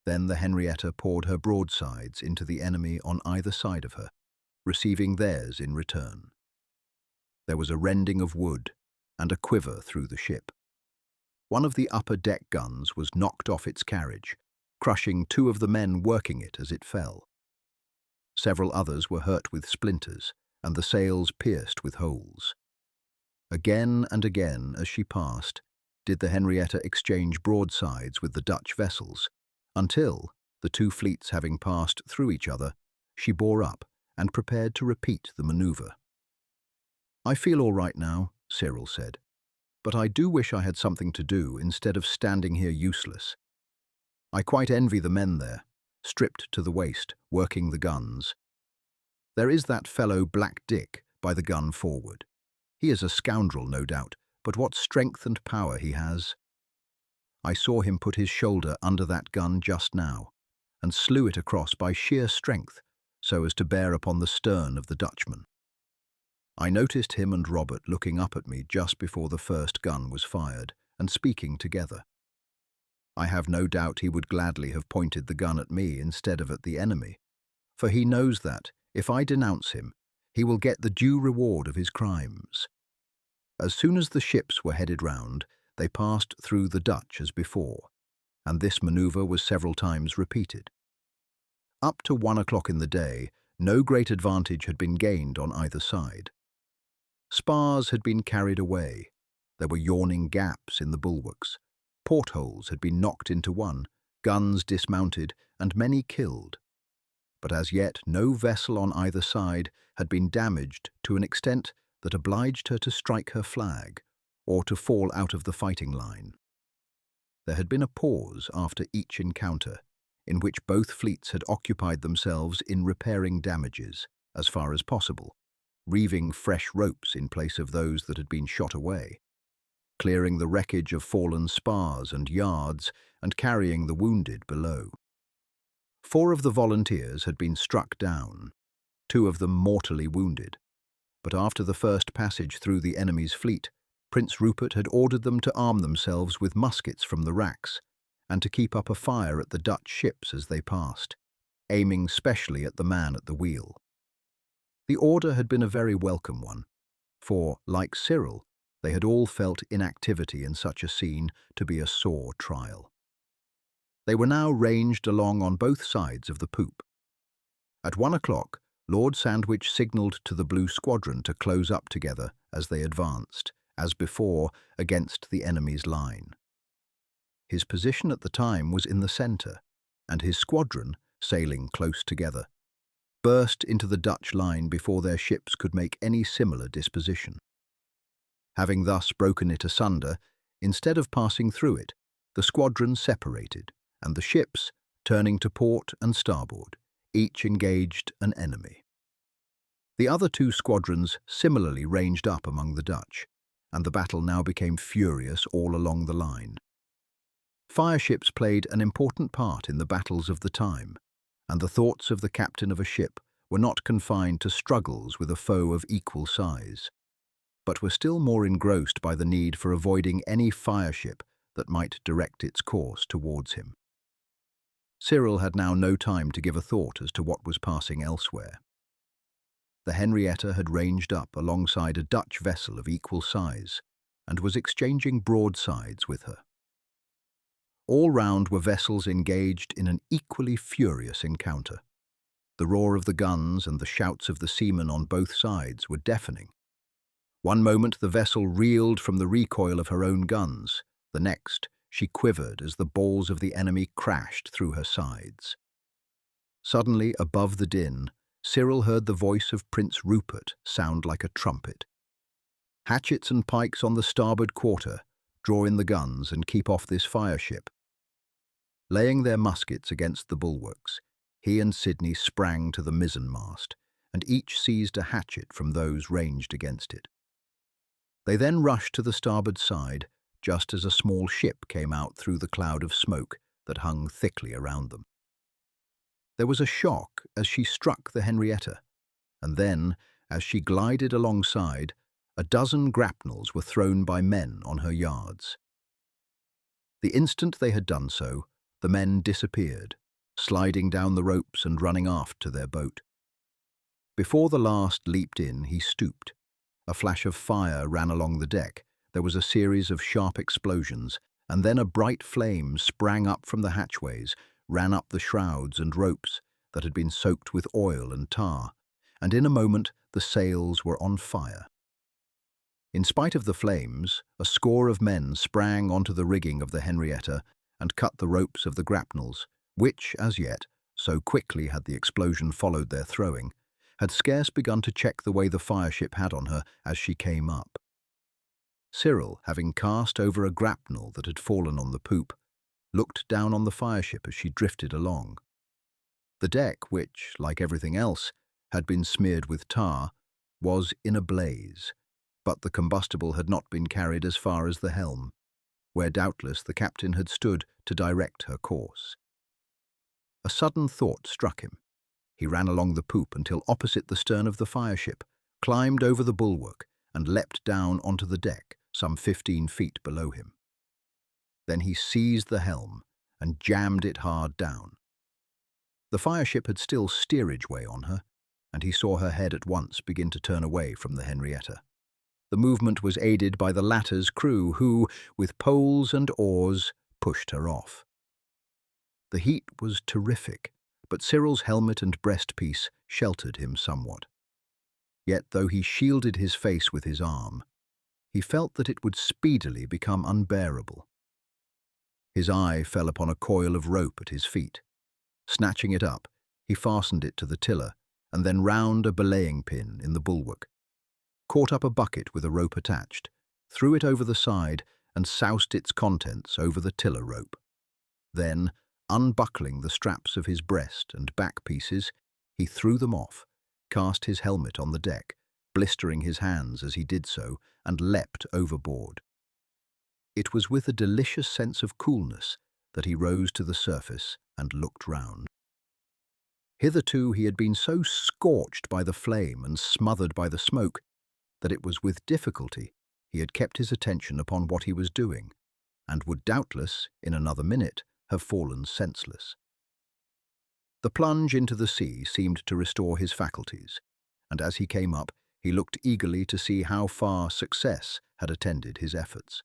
Then the Henrietta poured her broadsides into the enemy on either side of her, receiving theirs in return. There was a rending of wood and a quiver through the ship. One of the upper deck guns was knocked off its carriage, crushing two of the men working it as it fell. Several others were hurt with splinters, and the sails pierced with holes. Again and again, as she passed, did the Henrietta exchange broadsides with the Dutch vessels, until, the two fleets having passed through each other, she bore up and prepared to repeat the manoeuvre. "I feel all right now," Cyril said, "but I do wish I had something to do instead of standing here useless. I quite envy the men there, stripped to the waist, working the guns. There is that fellow Black Dick by the gun forward. He is a scoundrel, no doubt, but what strength and power he has. I saw him put his shoulder under that gun just now, and slew it across by sheer strength, so as to bear upon the stern of the Dutchman. I noticed him and Robert looking up at me just before the first gun was fired, and speaking together. I have no doubt he would gladly have pointed the gun at me instead of at the enemy, for he knows that, if I denounce him, he will get the due reward of his crimes." As soon as the ships were headed round, they passed through the Dutch as before, and this manoeuvre was several times repeated. Up to 1 o'clock in the day, no great advantage had been gained on either side. Spars had been carried away, there were yawning gaps in the bulwarks, portholes had been knocked into one, guns dismounted, and many killed. But as yet no vessel on either side had been damaged to an extent that obliged her to strike her flag, or to fall out of the fighting line. There had been a pause after each encounter, in which both fleets had occupied themselves in repairing damages, as far as possible, reeving fresh ropes in place of those that had been shot away, clearing the wreckage of fallen spars and yards, and carrying the wounded below. 4 of the volunteers had been struck down, 2 of them mortally wounded, but after the first passage through the enemy's fleet, Prince Rupert had ordered them to arm themselves with muskets from the racks, and to keep up a fire at the Dutch ships as they passed, aiming specially at the man at the wheel. The order had been a very welcome one, for, like Cyril, they had all felt inactivity in such a scene to be a sore trial. They were now ranged along on both sides of the poop. At 1 o'clock, Lord Sandwich signalled to the Blue Squadron to close up together as they advanced, as before, against the enemy's line. His position at the time was in the centre, and his squadron, sailing close together, burst into the Dutch line before their ships could make any similar disposition. Having thus broken it asunder, instead of passing through it, the squadron separated, and the ships, turning to port and starboard, each engaged an enemy. The other two squadrons similarly ranged up among the Dutch, and the battle now became furious all along the line. Fireships played an important part in the battles of the time, and the thoughts of the captain of a ship were not confined to struggles with a foe of equal size, but were still more engrossed by the need for avoiding any fireship that might direct its course towards him. Cyril had now no time to give a thought as to what was passing elsewhere. The Henrietta had ranged up alongside a Dutch vessel of equal size and was exchanging broadsides with her. All round were vessels engaged in an equally furious encounter. The roar of the guns and the shouts of the seamen on both sides were deafening. One moment the vessel reeled from the recoil of her own guns, the next she quivered as the balls of the enemy crashed through her sides. Suddenly, above the din, Cyril heard the voice of Prince Rupert sound like a trumpet. "Hatchets and pikes on the starboard quarter, draw in the guns and keep off this fireship." Laying their muskets against the bulwarks, he and Sidney sprang to the mizzenmast, and each seized a hatchet from those ranged against it. They then rushed to the starboard side, just as a small ship came out through the cloud of smoke that hung thickly around them. There was a shock as she struck the Henrietta, and then, as she glided alongside, a dozen grapnels were thrown by men on her yards. The instant they had done so, the men disappeared, sliding down the ropes and running aft to their boat. Before the last leaped in, he stooped. A flash of fire ran along the deck. There was a series of sharp explosions, and then a bright flame sprang up from the hatchways, ran up the shrouds and ropes that had been soaked with oil and tar, and in a moment the sails were on fire. In spite of the flames, a score of men sprang onto the rigging of the Henrietta and cut the ropes of the grapnels, which, as yet, so quickly had the explosion followed their throwing, had scarce begun to check the way the fireship had on her as she came up. Cyril, having cast over a grapnel that had fallen on the poop, looked down on the fireship as she drifted along. The deck, which, like everything else, had been smeared with tar, was in a blaze, but the combustible had not been carried as far as the helm, where doubtless the captain had stood to direct her course. A sudden thought struck him. He ran along the poop until opposite the stern of the fireship, climbed over the bulwark, and leapt down onto the deck, some 15 feet below him. Then he seized the helm and jammed it hard down. The fireship had still steerage way on her, and he saw her head at once begin to turn away from the Henrietta. The movement was aided by the latter's crew who, with poles and oars, pushed her off. The heat was terrific, but Cyril's helmet and breastpiece sheltered him somewhat. Yet though he shielded his face with his arm, he felt that it would speedily become unbearable. His eye fell upon a coil of rope at his feet. Snatching it up, he fastened it to the tiller, and then round a belaying pin in the bulwark, caught up a bucket with a rope attached, threw it over the side, and soused its contents over the tiller rope. Then, unbuckling the straps of his breast and back pieces, he threw them off, cast his helmet on the deck, blistering his hands as he did so, and leapt overboard. It was with a delicious sense of coolness that he rose to the surface and looked round. Hitherto he had been so scorched by the flame and smothered by the smoke that it was with difficulty he had kept his attention upon what he was doing, and would doubtless, in another minute, have fallen senseless. The plunge into the sea seemed to restore his faculties, and as he came up, he looked eagerly to see how far success had attended his efforts.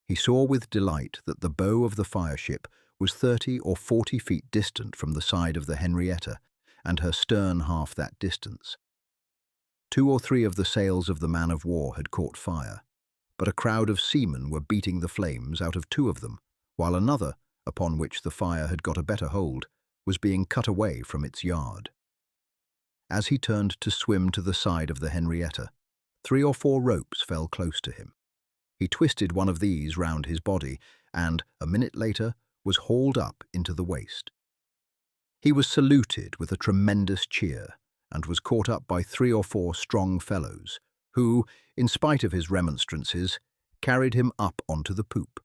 He saw with delight that the bow of the fireship was 30 or 40 feet distant from the side of the Henrietta, and her stern half that distance. 2 or 3 of the sails of the man-of-war had caught fire, but a crowd of seamen were beating the flames out of 2 of them, while another, upon which the fire had got a better hold, was being cut away from its yard. As he turned to swim to the side of the Henrietta, 3 or 4 ropes fell close to him. He twisted one of these round his body and, a minute later, was hauled up into the waist. He was saluted with a tremendous cheer and was caught up by 3 or 4 strong fellows who, in spite of his remonstrances, carried him up onto the poop.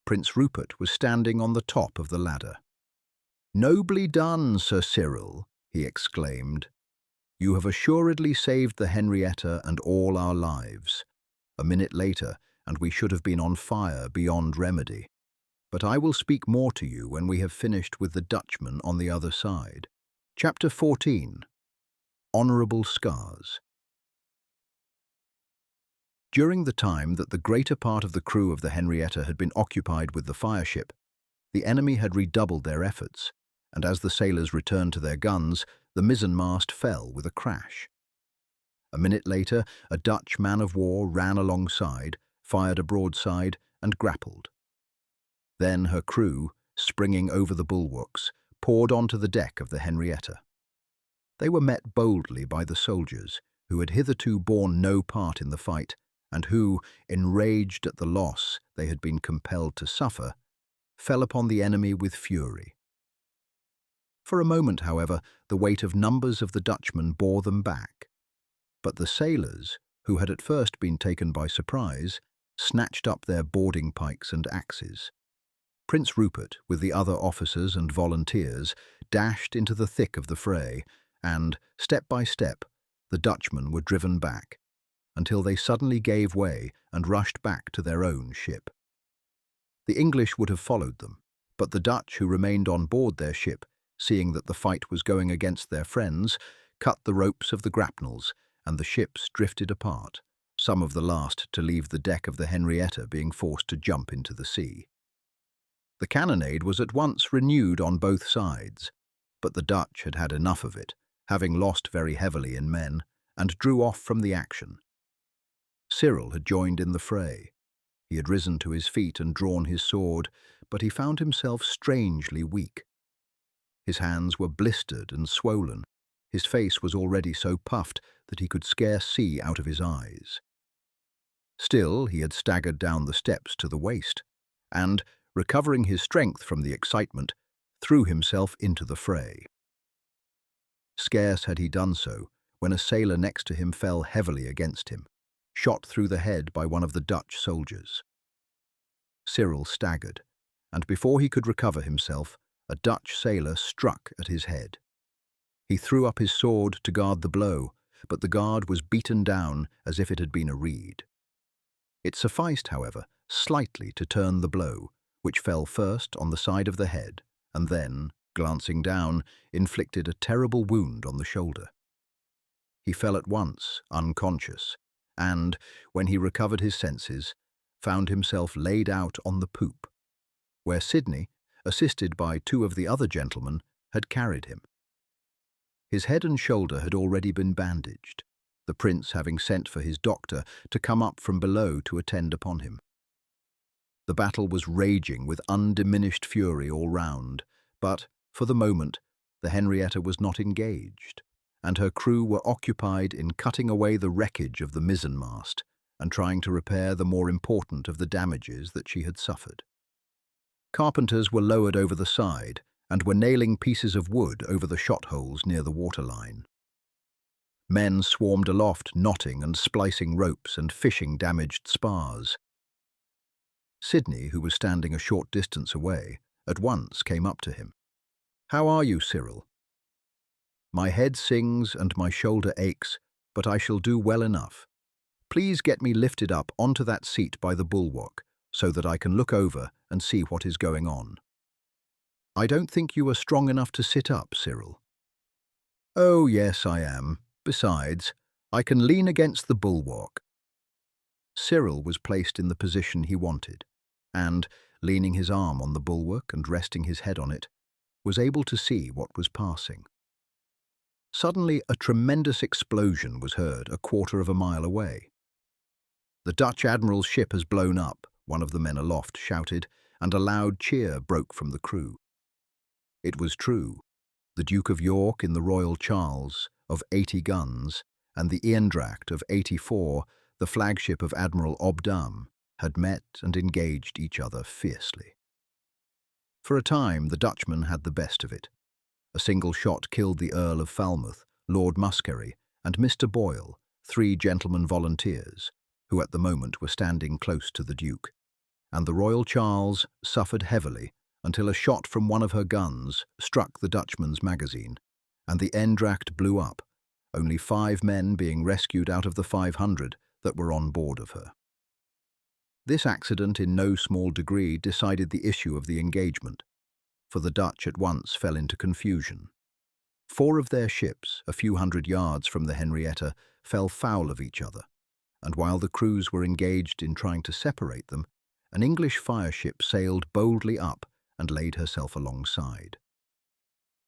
Prince Rupert was standing on the top of the ladder. "Nobly done, Sir Cyril," he exclaimed. "You have assuredly saved the Henrietta and all our lives. A minute later, and we should have been on fire beyond remedy. But I will speak more to you when we have finished with the Dutchman on the other side." Chapter 14. Honourable Scars. During the time that the greater part of the crew of the Henrietta had been occupied with the fireship, the enemy had redoubled their efforts, and as the sailors returned to their guns, the mizzenmast fell with a crash. A minute later, a Dutch man-of-war ran alongside, fired a broadside, and grappled. Then her crew, springing over the bulwarks, poured onto the deck of the Henrietta. They were met boldly by the soldiers, who had hitherto borne no part in the fight, and who, enraged at the loss they had been compelled to suffer, fell upon the enemy with fury. For a moment, however, the weight of numbers of the Dutchmen bore them back, but the sailors, who had at first been taken by surprise, snatched up their boarding pikes and axes. Prince Rupert, with the other officers and volunteers, dashed into the thick of the fray, and, step by step, the Dutchmen were driven back, until they suddenly gave way and rushed back to their own ship. The English would have followed them, but the Dutch who remained on board their ship, seeing that the fight was going against their friends, cut the ropes of the grapnels, and the ships drifted apart, some of the last to leave the deck of the Henrietta being forced to jump into the sea. The cannonade was at once renewed on both sides, but the Dutch had had enough of it, having lost very heavily in men, and drew off from the action. Cyril had joined in the fray. He had risen to his feet and drawn his sword, but he found himself strangely weak. His hands were blistered and swollen. His face was already so puffed that he could scarce see out of his eyes. Still, he had staggered down the steps to the waist, and, recovering his strength from the excitement, threw himself into the fray. Scarce had he done so, when a sailor next to him fell heavily against him, shot through the head by one of the Dutch soldiers. Cyril staggered, and before he could recover himself, a Dutch sailor struck at his head. He threw up his sword to guard the blow, but the guard was beaten down as if it had been a reed. It sufficed, however, slightly to turn the blow, which fell first on the side of the head, and then, glancing down, inflicted a terrible wound on the shoulder. He fell at once, unconscious, and, when he recovered his senses, found himself laid out on the poop, where Sidney, assisted by 2 of the other gentlemen, had carried him. His head and shoulder had already been bandaged, the prince having sent for his doctor to come up from below to attend upon him. The battle was raging with undiminished fury all round, but, for the moment, the Henrietta was not engaged, and her crew were occupied in cutting away the wreckage of the mizzenmast and trying to repair the more important of the damages that she had suffered. Carpenters were lowered over the side and were nailing pieces of wood over the shot holes near the waterline. Men swarmed aloft, knotting and splicing ropes and fishing damaged spars. Sidney, who was standing a short distance away, at once came up to him. "How are you, Cyril?" "My head sings and my shoulder aches, but I shall do well enough. Please get me lifted up onto that seat by the bulwark, so that I can look over and see what is going on." "I don't think you are strong enough to sit up, Cyril." "Oh, yes, I am. Besides, I can lean against the bulwark." Cyril was placed in the position he wanted, and, leaning his arm on the bulwark and resting his head on it, was able to see what was passing. Suddenly, a tremendous explosion was heard a quarter of a mile away. "The Dutch admiral's ship has blown up," one of the men aloft shouted, and a loud cheer broke from the crew. It was true. The Duke of York in the Royal Charles, of 80 guns, and the Eendracht of 84, the flagship of Admiral Obdam, had met and engaged each other fiercely. For a time, the Dutchman had the best of it. A single shot killed the Earl of Falmouth, Lord Muskerry, and Mr. Boyle, 3 gentlemen volunteers, who at the moment were standing close to the Duke, and the Royal Charles suffered heavily until a shot from one of her guns struck the Dutchman's magazine, and the Eendracht blew up, only 5 men being rescued out of the 500 that were on board of her. This accident in no small degree decided the issue of the engagement, for the Dutch at once fell into confusion. 4 of their ships, a few hundred yards from the Henrietta, fell foul of each other, and while the crews were engaged in trying to separate them, an English fireship sailed boldly up and laid herself alongside.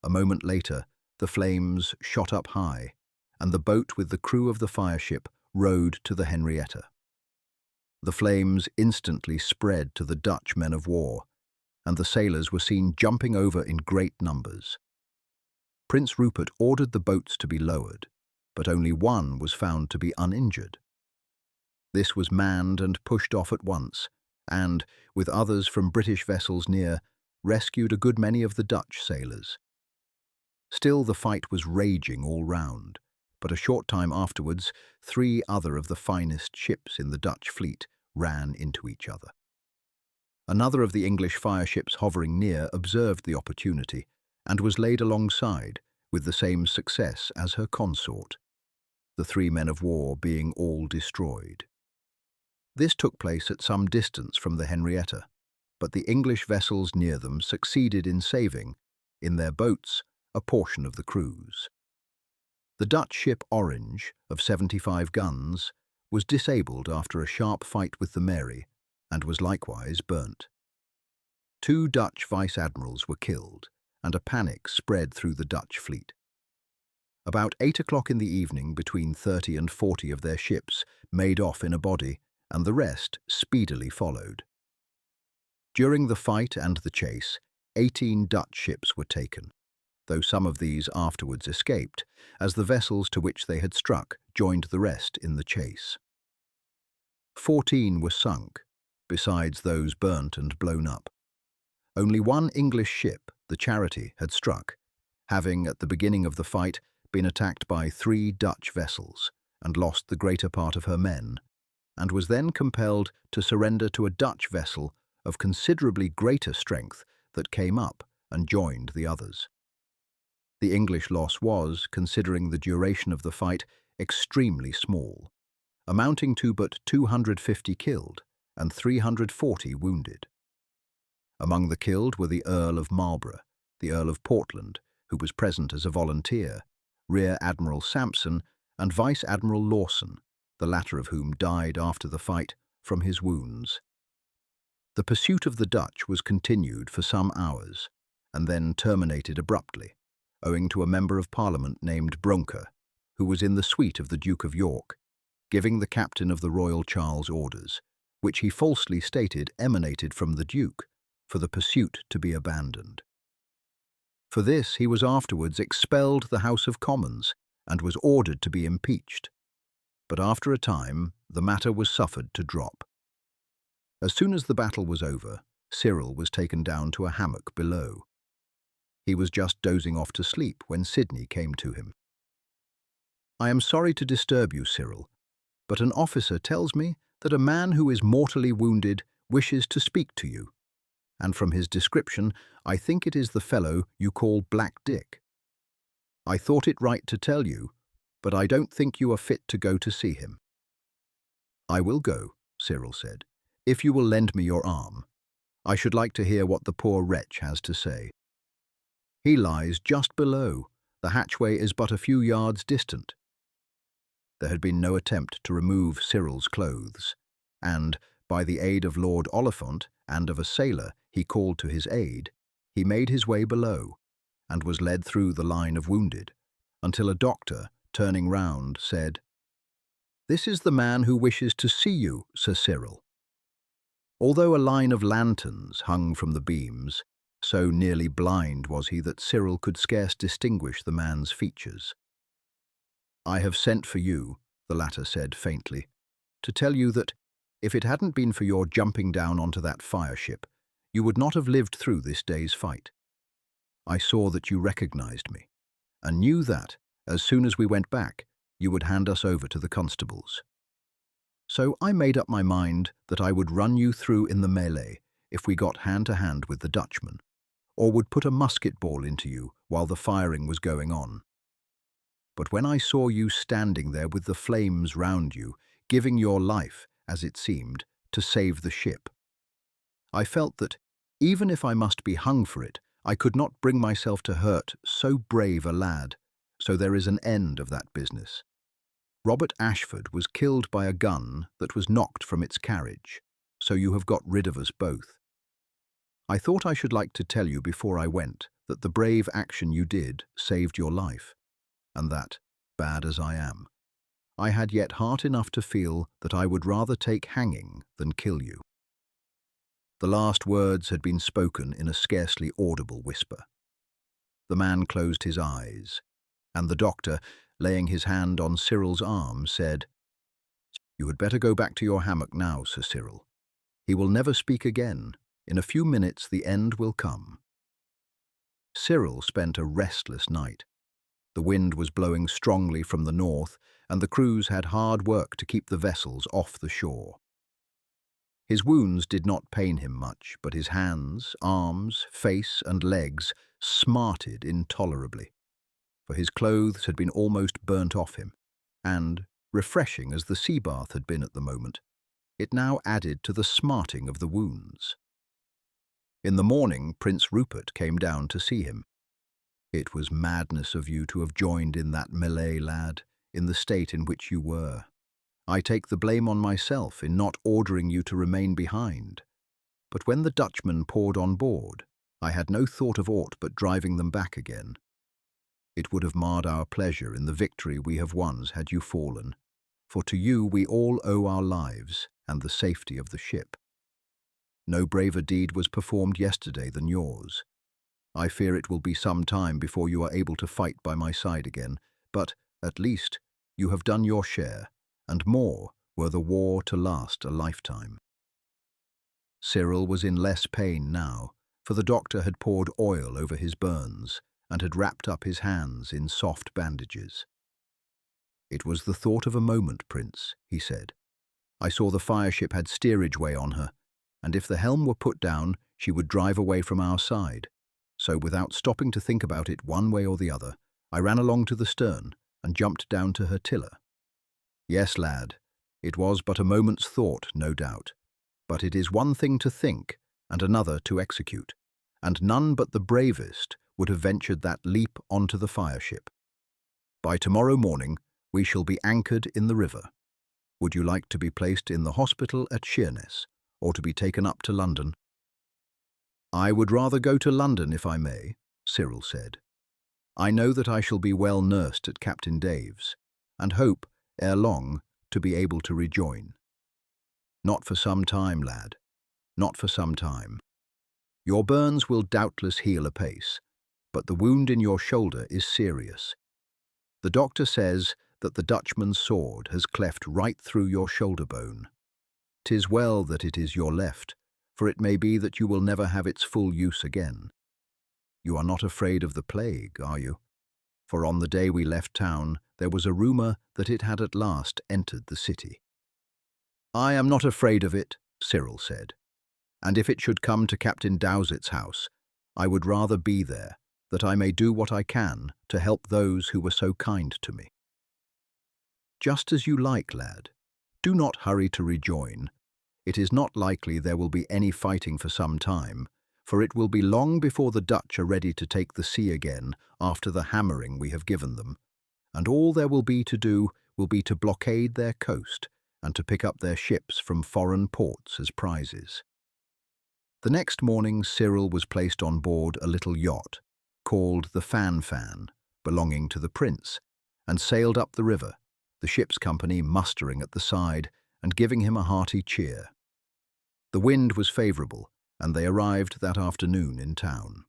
A moment later, the flames shot up high, and the boat with the crew of the fireship rowed to the Henrietta. The flames instantly spread to the Dutch men of war, and the sailors were seen jumping over in great numbers. Prince Rupert ordered the boats to be lowered, but only one was found to be uninjured. This was manned and pushed off at once, and, with others from British vessels near, rescued a good many of the Dutch sailors. Still the fight was raging all round, but a short time afterwards 3 other of the finest ships in the Dutch fleet ran into each other. Another of the English fireships hovering near observed the opportunity and was laid alongside with the same success as her consort, the 3 men of war being all destroyed. This took place at some distance from the Henrietta, but the English vessels near them succeeded in saving, in their boats, a portion of the crews. The Dutch ship Orange, of 75 guns, was disabled after a sharp fight with the Mary, and was likewise burnt. 2 Dutch vice-admirals were killed, and a panic spread through the Dutch fleet. About 8 o'clock in the evening, between 30 and 40 of their ships made off in a body, and the rest speedily followed. During the fight and the chase, 18 Dutch ships were taken, though some of these afterwards escaped, as the vessels to which they had struck joined the rest in the chase. 14 were sunk, besides those burnt and blown up. Only 1 English ship, the Charity, had struck, having, at the beginning of the fight, been attacked by 3 Dutch vessels, and lost the greater part of her men, and was then compelled to surrender to a Dutch vessel of considerably greater strength that came up and joined the others. The English loss was, considering the duration of the fight, extremely small, amounting to but 250 killed and 340 wounded. Among the killed were the Earl of Marlborough, the Earl of Portland, who was present as a volunteer, Rear Admiral Sampson, and Vice Admiral Lawson, the latter of whom died after the fight from his wounds. The pursuit of the Dutch was continued for some hours, and then terminated abruptly, owing to a member of Parliament named Bronker, who was in the suite of the Duke of York, giving the captain of the Royal Charles orders, which he falsely stated emanated from the Duke, for the pursuit to be abandoned. For this he was afterwards expelled the House of Commons and was ordered to be impeached. But after a time, the matter was suffered to drop. As soon as the battle was over, Cyril was taken down to a hammock below. He was just dozing off to sleep when Sidney came to him. "I am sorry to disturb you, Cyril, but an officer tells me that a man who is mortally wounded wishes to speak to you, and from his description, I think it is the fellow you call Black Dick. I thought it right to tell you, but I don't think you are fit to go to see him." "I will go," Cyril said, "if you will lend me your arm. I should like to hear what the poor wretch has to say." "He lies just below. The hatchway is but a few yards distant." There had been no attempt to remove Cyril's clothes, and, by the aid of Lord Oliphant and of a sailor he called to his aid, he made his way below, and was led through the line of wounded, until a doctor, turning round, said, "This is the man who wishes to see you, Sir Cyril." Although a line of lanterns hung from the beams, so nearly blind was he that Cyril could scarce distinguish the man's features. "I have sent for you," the latter said faintly, "to tell you that, if it hadn't been for your jumping down onto that fireship, you would not have lived through this day's fight. I saw that you recognized me, and knew that, as soon as we went back, you would hand us over to the constables. So I made up my mind that I would run you through in the melee if we got hand-to-hand with the Dutchman, or would put a musket ball into you while the firing was going on. But when I saw you standing there with the flames round you, giving your life, as it seemed, to save the ship, I felt that, even if I must be hung for it, I could not bring myself to hurt so brave a lad, so there is an end of that business. Robert Ashford was killed by a gun that was knocked from its carriage, so you have got rid of us both. I thought I should like to tell you before I went that the brave action you did saved your life, and that, bad as I am, I had yet heart enough to feel that I would rather take hanging than kill you." The last words had been spoken in a scarcely audible whisper. The man closed his eyes, and the doctor, laying his hand on Cyril's arm, said, "You had better go back to your hammock now, Sir Cyril. He will never speak again. In a few minutes the end will come." Cyril spent a restless night. The wind was blowing strongly from the north, and the crews had hard work to keep the vessels off the shore. His wounds did not pain him much, but his hands, arms, face, and legs smarted intolerably, for his clothes had been almost burnt off him, and, refreshing as the sea bath had been at the moment, it now added to the smarting of the wounds. In the morning, Prince Rupert came down to see him. "It was madness of you to have joined in that melee, lad, in the state in which you were. I take the blame on myself in not ordering you to remain behind. But when the Dutchmen poured on board, I had no thought of aught but driving them back again. It would have marred our pleasure in the victory we have won had you fallen, for to you we all owe our lives and the safety of the ship. No braver deed was performed yesterday than yours. I fear it will be some time before you are able to fight by my side again, but, at least, you have done your share, and more were the war to last a lifetime." Cyril was in less pain now, for the doctor had poured oil over his burns and had wrapped up his hands in soft bandages. "It was the thought of a moment, Prince," he said. "I saw the fireship had steerage way on her, and if the helm were put down, she would drive away from our side. So without stopping to think about it one way or the other, I ran along to the stern and jumped down to her tiller. Yes, lad, it was but a moment's thought, no doubt, but it is one thing to think and another to execute, and none but the bravest would have ventured that leap onto the fireship. By tomorrow morning we shall be anchored in the river. Would you like to be placed in the hospital at Sheerness, or to be taken up to London?" "I would rather go to London if I may," Cyril said. "I know that I shall be well nursed at Captain Dave's, and hope, ere long, to be able to rejoin." "Not for some time, lad, not for some time. Your burns will doubtless heal apace, but the wound in your shoulder is serious. The doctor says that the Dutchman's sword has cleft right through your shoulder bone. 'Tis well that it is your left, for it may be that you will never have its full use again. You are not afraid of the plague, are you? For on the day we left town, there was a rumour that it had at last entered the city." "I am not afraid of it," Cyril said, "and if it should come to Captain Dowsett's house, I would rather be there, that I may do what I can to help those who were so kind to me." "Just as you like, lad. Do not hurry to rejoin. It is not likely there will be any fighting for some time, for it will be long before the Dutch are ready to take the sea again after the hammering we have given them, and all there will be to do will be to blockade their coast and to pick up their ships from foreign ports as prizes." The next morning, Cyril was placed on board a little yacht, called the Fan, belonging to the prince, and sailed up the river, the ship's company mustering at the side and giving him a hearty cheer. The wind was favourable, and they arrived that afternoon in town.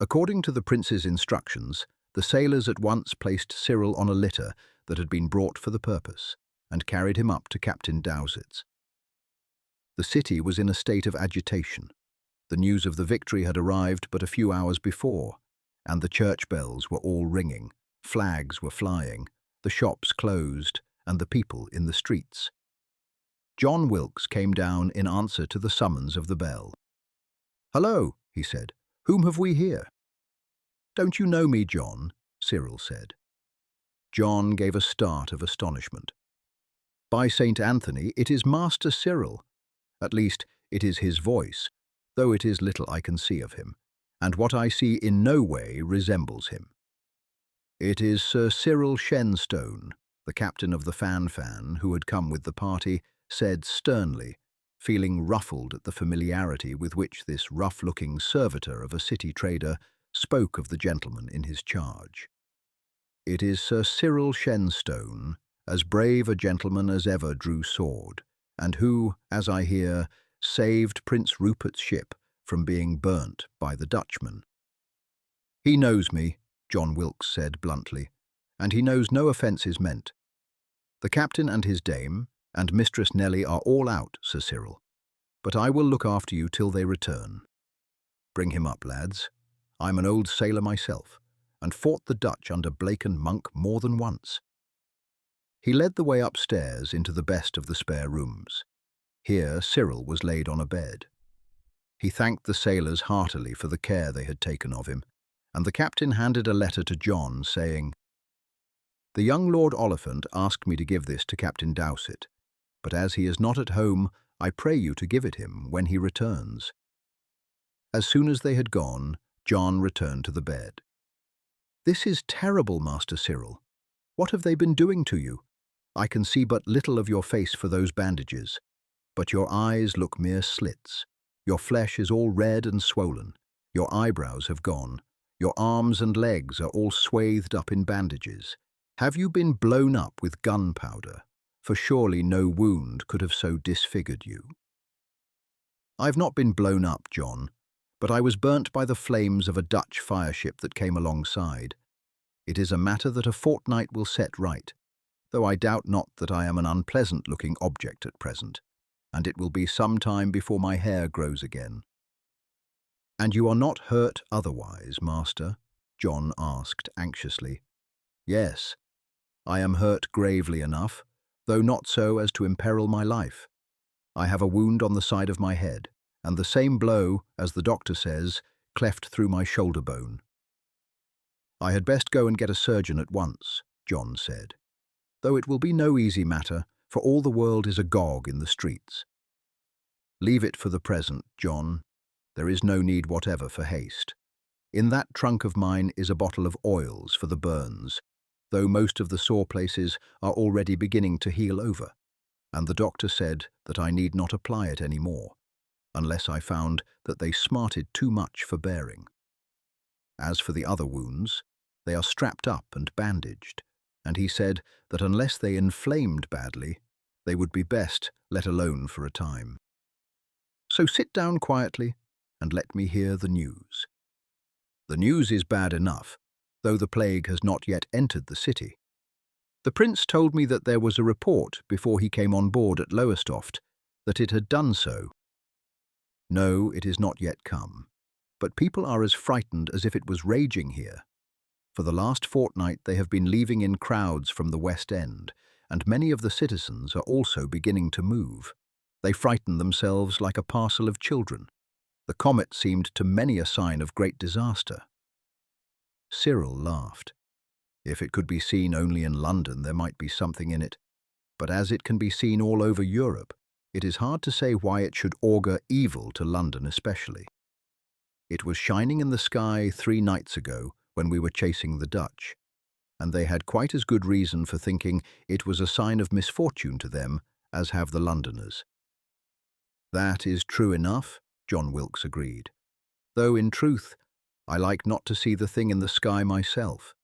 According to the prince's instructions, the sailors at once placed Cyril on a litter that had been brought for the purpose, and carried him up to Captain Dowsett's. The city was in a state of agitation. The news of the victory had arrived but a few hours before, and the church bells were all ringing, flags were flying, the shops closed, and the people in the streets. John Wilkes came down in answer to the summons of the bell. "Hello," he said. "Whom have we here?" "Don't you know me, John?" Cyril said. John gave a start of astonishment. "By St. Anthony, it is Master Cyril. At least, it is his voice, though it is little I can see of him, and what I see in no way resembles him. It is Sir Cyril Shenstone, the captain of the Fan, who had come with the party, said sternly, feeling ruffled at the familiarity with which this rough-looking servitor of a city trader spoke of the gentleman in his charge. It is Sir Cyril Shenstone, as brave a gentleman as ever drew sword, and who, as I hear, saved Prince Rupert's ship from being burnt by the Dutchman." "He knows me," John Wilkes said bluntly, "and he knows no offence is meant. The captain and his dame, and Mistress Nelly are all out, Sir Cyril, but I will look after you till they return. Bring him up, lads. I'm an old sailor myself, and fought the Dutch under Blake and Monk more than once." He led the way upstairs into the best of the spare rooms. Here Cyril was laid on a bed. He thanked the sailors heartily for the care they had taken of him, and the captain handed a letter to John, saying, "The young Lord Oliphant asked me to give this to Captain Dowsett, but as he is not at home, I pray you to give it him when he returns." As soon as they had gone, John returned to the bed. "This is terrible, Master Cyril. What have they been doing to you? I can see but little of your face for those bandages, but your eyes look mere slits. Your flesh is all red and swollen. Your eyebrows have gone. Your arms and legs are all swathed up in bandages. Have you been blown up with gunpowder? For surely no wound could have so disfigured you." "I've not been blown up, John, but I was burnt by the flames of a Dutch fireship that came alongside. It is a matter that a fortnight will set right, though I doubt not that I am an unpleasant-looking object at present, and it will be some time before my hair grows again." "And you are not hurt otherwise, master?" John asked anxiously. "Yes, I am hurt gravely enough, though not so as to imperil my life. I have a wound on the side of my head, and the same blow, as the doctor says, cleft through my shoulder bone." "I had best go and get a surgeon at once," John said, "though it will be no easy matter, for all the world is agog in the streets." "Leave it for the present, John. There is no need whatever for haste. In that trunk of mine is a bottle of oils for the burns, though most of the sore places are already beginning to heal over, and the doctor said that I need not apply it any more, unless I found that they smarted too much for bearing. As for the other wounds, they are strapped up and bandaged, and he said that unless they inflamed badly, they would be best let alone for a time. So sit down quietly and let me hear the news." "The news is bad enough, though the plague has not yet entered the city. The prince told me that there was a report before he came on board at Lowestoft that it had done so. No, it is not yet come, but people are as frightened as if it was raging here. For the last fortnight they have been leaving in crowds from the West End, and many of the citizens are also beginning to move. They frighten themselves like a parcel of children. The comet seemed to many a sign of great disaster." Cyril laughed. If it could be seen only in London, there might be something in it, but as it can be seen all over Europe, it is hard to say why it should augur evil to London especially. It was shining in the sky 3 nights ago when we were chasing the Dutch, and they had quite as good reason for thinking it was a sign of misfortune to them as have the Londoners. "That is true enough," John Wilkes agreed. Though, in truth, I like not to see the thing in the sky myself.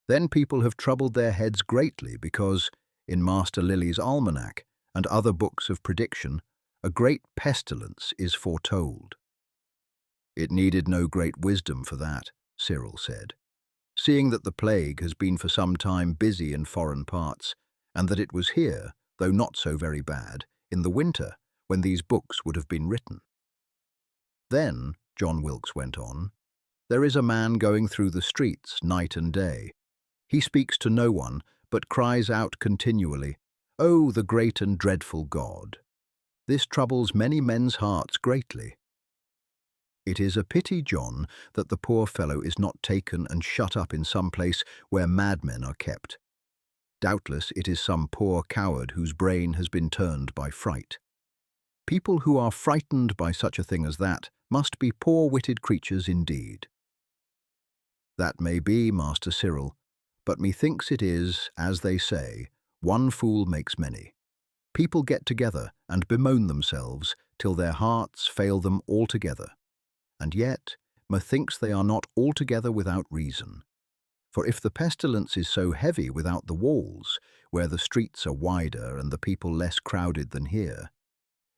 Then people have troubled their heads greatly because, in Master Lilly's almanac and other books of prediction, a great pestilence is foretold. It needed no great wisdom for that, Cyril said, seeing that the plague has been for some time busy in foreign parts, and that it was here, though not so very bad, in the winter, when these books would have been written. Then, John Wilkes went on, there is a man going through the streets night and day. He speaks to no one, but cries out continually, "Oh, the great and dreadful God!" This troubles many men's hearts greatly. It is a pity, John, that the poor fellow is not taken and shut up in some place where madmen are kept. Doubtless it is some poor coward whose brain has been turned by fright. People who are frightened by such a thing as that must be poor-witted creatures indeed. That may be, Master Cyril, but methinks it is, as they say, one fool makes many. People get together and bemoan themselves till their hearts fail them altogether. And yet, methinks they are not altogether without reason. For if the pestilence is so heavy without the walls, where the streets are wider and the people less crowded than here,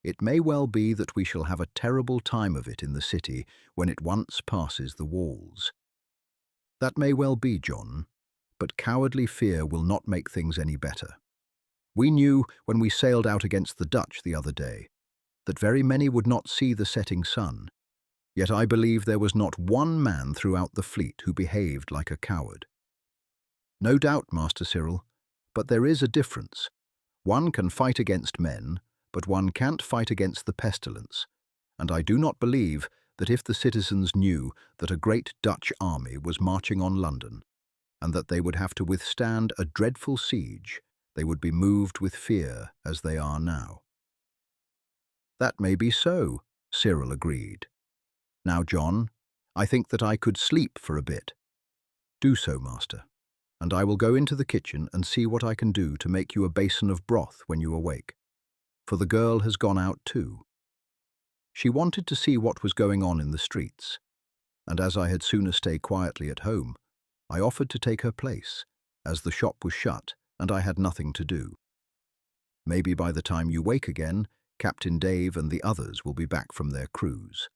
it may well be that we shall have a terrible time of it in the city when it once passes the walls. That may well be, John, but cowardly fear will not make things any better. We knew, when we sailed out against the Dutch the other day, that very many would not see the setting sun. Yet I believe there was not one man throughout the fleet who behaved like a coward. No doubt, Master Cyril, but there is a difference. One can fight against men, but one can't fight against the pestilence, and I do not believe that if the citizens knew that a great Dutch army was marching on London, and that they would have to withstand a dreadful siege, they would be moved with fear as they are now. That may be so, Cyril agreed. Now, John, I think that I could sleep for a bit. Do so, Master, and I will go into the kitchen and see what I can do to make you a basin of broth when you awake, for the girl has gone out too. She wanted to see what was going on in the streets, and as I had sooner stay quietly at home, I offered to take her place, as the shop was shut and I had nothing to do. Maybe by the time you wake again, Captain Dave and the others will be back from their cruise.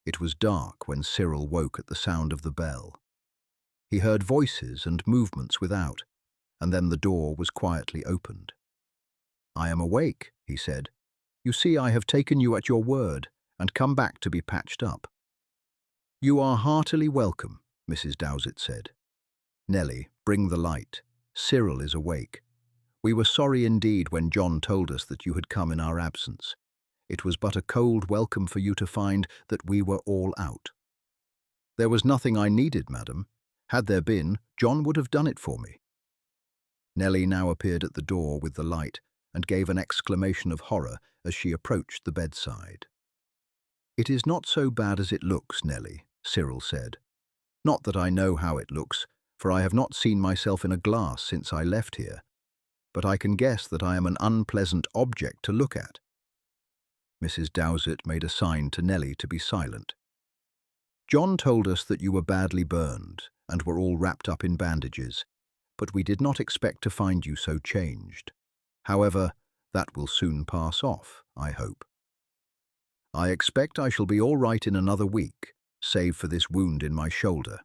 It was dark when Cyril woke at the sound of the bell. He heard voices and movements without, and then the door was quietly opened. "I am awake," he said. "You see, I have taken you at your word and come back to be patched up." "You are heartily welcome," Mrs. Dowsett said. "Nelly, bring the light. Cyril is awake. We were sorry indeed when John told us that you had come in our absence. It was but a cold welcome for you to find that we were all out." "There was nothing I needed, madam. Had there been, John would have done it for me." Nelly now appeared at the door with the light and gave an exclamation of horror as she approached the bedside. "It is not so bad as it looks, Nelly," Cyril said. "Not that I know how it looks, for I have not seen myself in a glass since I left here, but I can guess that I am an unpleasant object to look at." Mrs. Dowsett made a sign to Nelly to be silent. "John told us that you were badly burned and were all wrapped up in bandages, but we did not expect to find you so changed. However, that will soon pass off, I hope. I expect I shall be all right in another week, save for this wound in my shoulder.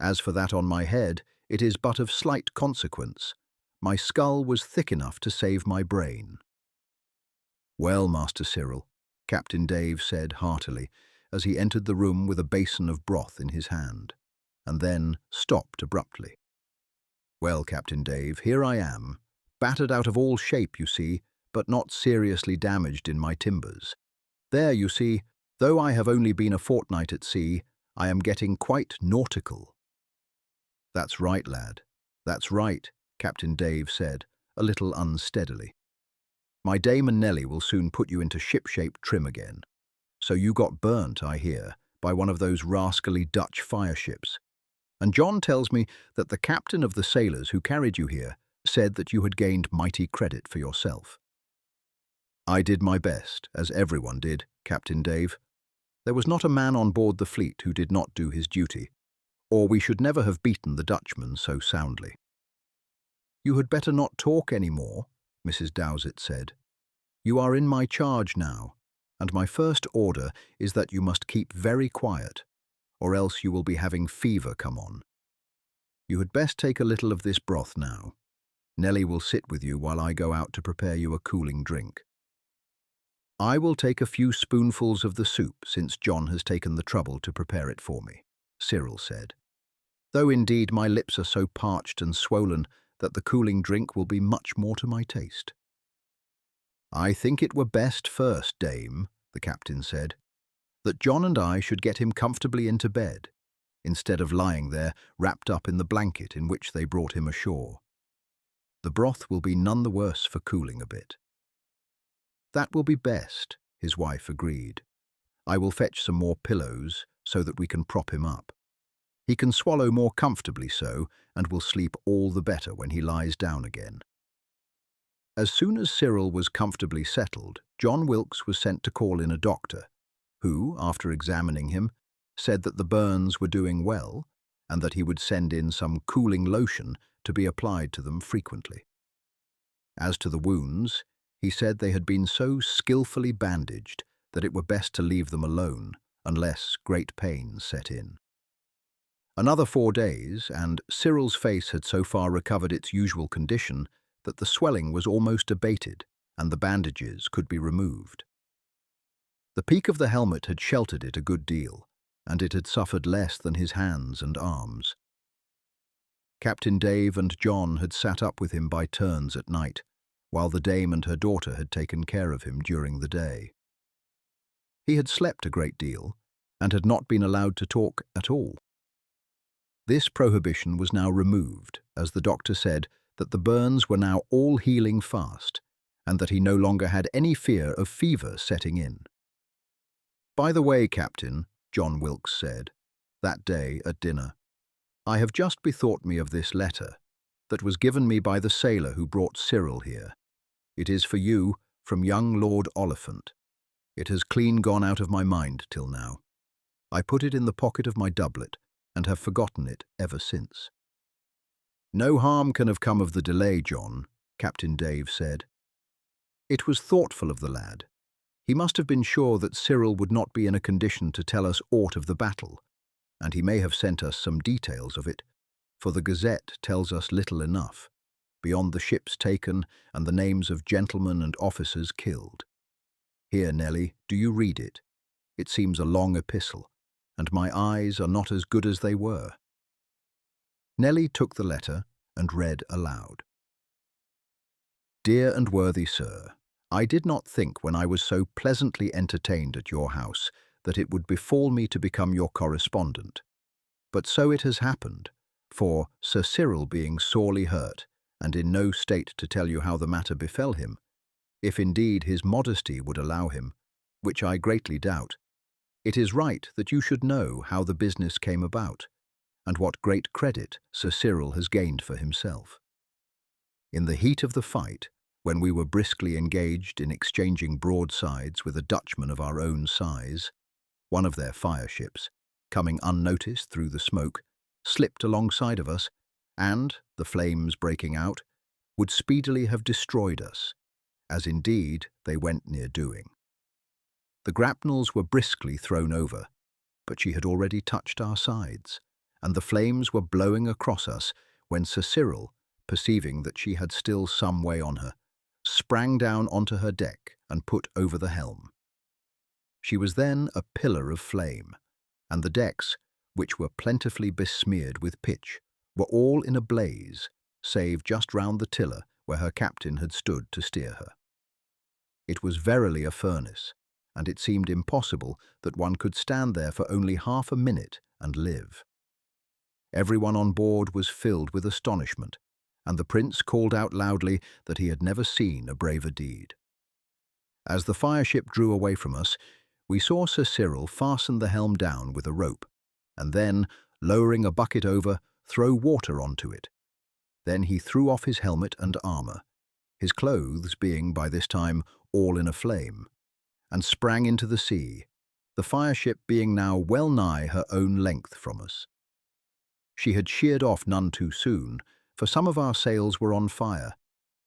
As for that on my head, it is but of slight consequence. My skull was thick enough to save my brain." "Well, Master Cyril," Captain Dave said heartily, as he entered the room with a basin of broth in his hand, and then stopped abruptly. "Well, Captain Dave, here I am, battered out of all shape, you see, but not seriously damaged in my timbers. There, you see, though I have only been a fortnight at sea, I am getting quite nautical." "That's right, lad, that's right," Captain Dave said, a little unsteadily. "My dame and Nelly will soon put you into ship-shape trim again. So you got burnt, I hear, by one of those rascally Dutch fire-ships. And John tells me that the captain of the sailors who carried you here said that you had gained mighty credit for yourself." I did my best, as everyone did, Captain Dave. There was not a man on board the fleet who did not do his duty, or we should never have beaten the Dutchman so soundly. You had better not talk any more, Mrs. Dowsett said. You are in my charge now, and my first order is that you must keep very quiet, or else you will be having fever come on. You had best take a little of this broth now. Nellie will sit with you while I go out to prepare you a cooling drink. I will take a few spoonfuls of the soup since John has taken the trouble to prepare it for me, Cyril said, though indeed my lips are so parched and swollen that the cooling drink will be much more to my taste. I think it were best first, dame, the captain said, that John and I should get him comfortably into bed, instead of lying there wrapped up in the blanket in which they brought him ashore. The broth will be none the worse for cooling a bit. That will be best, his wife agreed. I will fetch some more pillows so that we can prop him up. He can swallow more comfortably so, and will sleep all the better when he lies down again. As soon as Cyril was comfortably settled, John Wilkes was sent to call in a doctor, who, after examining him, said that the burns were doing well, and that he would send in some cooling lotion to be applied to them frequently. As to the wounds, he said they had been so skillfully bandaged that it were best to leave them alone, unless great pain set in. Another 4 days, and Cyril's face had so far recovered its usual condition that the swelling was almost abated and the bandages could be removed. The peak of the helmet had sheltered it a good deal, and it had suffered less than his hands and arms. Captain Dave and John had sat up with him by turns at night, while the dame and her daughter had taken care of him during the day. He had slept a great deal, and had not been allowed to talk at all. This prohibition was now removed, as the doctor said that the burns were now all healing fast, and that he no longer had any fear of fever setting in. By the way, Captain, John Wilkes said, that day at dinner, I have just bethought me of this letter that was given me by the sailor who brought Cyril here. It is for you, from young Lord Oliphant. It has clean gone out of my mind till now. I put it in the pocket of my doublet, and have forgotten it ever since. No harm can have come of the delay, John, Captain Dave said. It was thoughtful of the lad. He must have been sure that Cyril would not be in a condition to tell us aught of the battle, and he may have sent us some details of it, for the Gazette tells us little enough, beyond the ships taken and the names of gentlemen and officers killed. Here, Nellie, do you read it? It seems a long epistle, and my eyes are not as good as they were. Nellie took the letter and read aloud. Dear and worthy sir, I did not think when I was so pleasantly entertained at your house that it would befall me to become your correspondent. But so it has happened, for Sir Cyril being sorely hurt, and in no state to tell you how the matter befell him, if indeed his modesty would allow him, which I greatly doubt, it is right that you should know how the business came about, and what great credit Sir Cyril has gained for himself. In the heat of the fight, when we were briskly engaged in exchanging broadsides with a Dutchman of our own size, one of their fireships, coming unnoticed through the smoke, slipped alongside of us, and, the flames breaking out, would speedily have destroyed us, as indeed they went near doing. The grapnels were briskly thrown over, but she had already touched our sides, and the flames were blowing across us when Sir Cyril, perceiving that she had still some way on her, sprang down onto her deck and put over the helm. She was then a pillar of flame, and the decks, which were plentifully besmeared with pitch, were all in a blaze, save just round the tiller where her captain had stood to steer her. It was verily a furnace, and it seemed impossible that one could stand there for only half a minute and live. Everyone on board was filled with astonishment, and the prince called out loudly that he had never seen a braver deed. As the fireship drew away from us, we saw Sir Cyril fasten the helm down with a rope, and then, lowering a bucket over, throw water onto it. Then he threw off his helmet and armour, his clothes being by this time all in a flame, and sprang into the sea, the fireship being now well nigh her own length from us. She had sheered off none too soon, for some of our sails were on fire,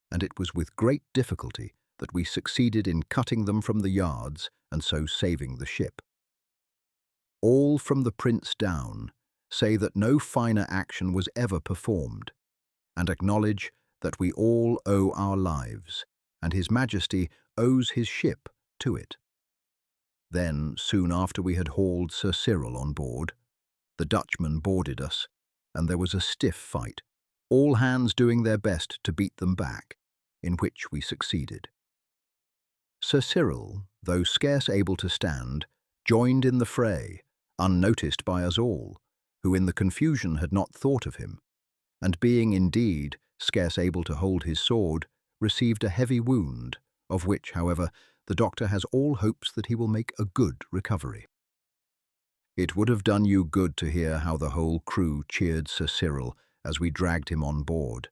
and it was with great difficulty that we succeeded in cutting them from the yards and so saving the ship. All from the Prince down say that no finer action was ever performed, and acknowledge that we all owe our lives, and His Majesty owes his ship to it. Then, soon after we had hauled Sir Cyril on board, the Dutchmen boarded us, and there was a stiff fight, all hands doing their best to beat them back, in which we succeeded. Sir Cyril, though scarce able to stand, joined in the fray, unnoticed by us all, who in the confusion had not thought of him, and being indeed scarce able to hold his sword, received a heavy wound, of which, however, the doctor has all hopes that he will make a good recovery. It would have done you good to hear how the whole crew cheered Sir Cyril as we dragged him on board.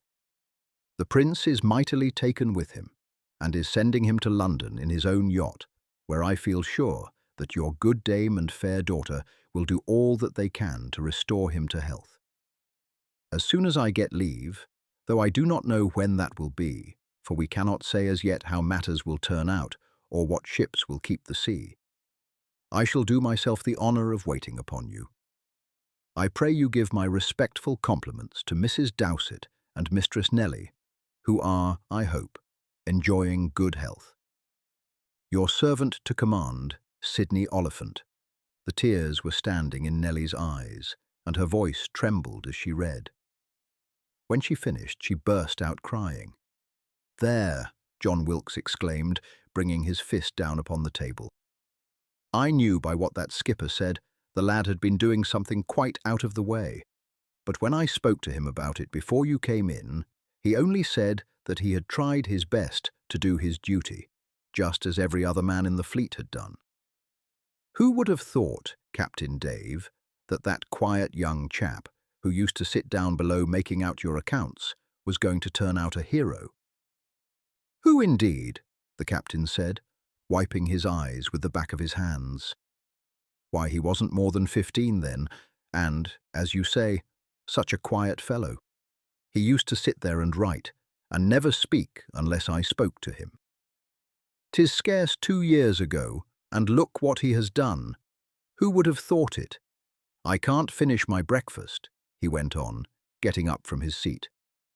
The Prince is mightily taken with him, and is sending him to London in his own yacht, where I feel sure that your good dame and fair daughter will do all that they can to restore him to health. As soon as I get leave, though I do not know when that will be, for we cannot say as yet how matters will turn out, or what ships will keep the sea, I shall do myself the honour of waiting upon you. I pray you give my respectful compliments to Mrs. Dowsett and Mistress Nelly, who are, I hope, enjoying good health. Your servant to command, Sidney Oliphant. The tears were standing in Nelly's eyes, and her voice trembled as she read. When she finished, she burst out crying. "There," John Wilkes exclaimed, bringing his fist down upon the table. "I knew by what that skipper said the lad had been doing something quite out of the way, but when I spoke to him about it before you came in, he only said that he had tried his best to do his duty, just as every other man in the fleet had done. Who would have thought, Captain Dave, that that quiet young chap, who used to sit down below making out your accounts, was going to turn out a hero?" "Who indeed?" the captain said, wiping his eyes with the back of his hands. "Why, he wasn't more than 15 then, and, as you say, such a quiet fellow. He used to sit there and write, and never speak unless I spoke to him. 'Tis scarce 2 years ago, and look what he has done. Who would have thought it? I can't finish my breakfast," he went on, getting up from his seat,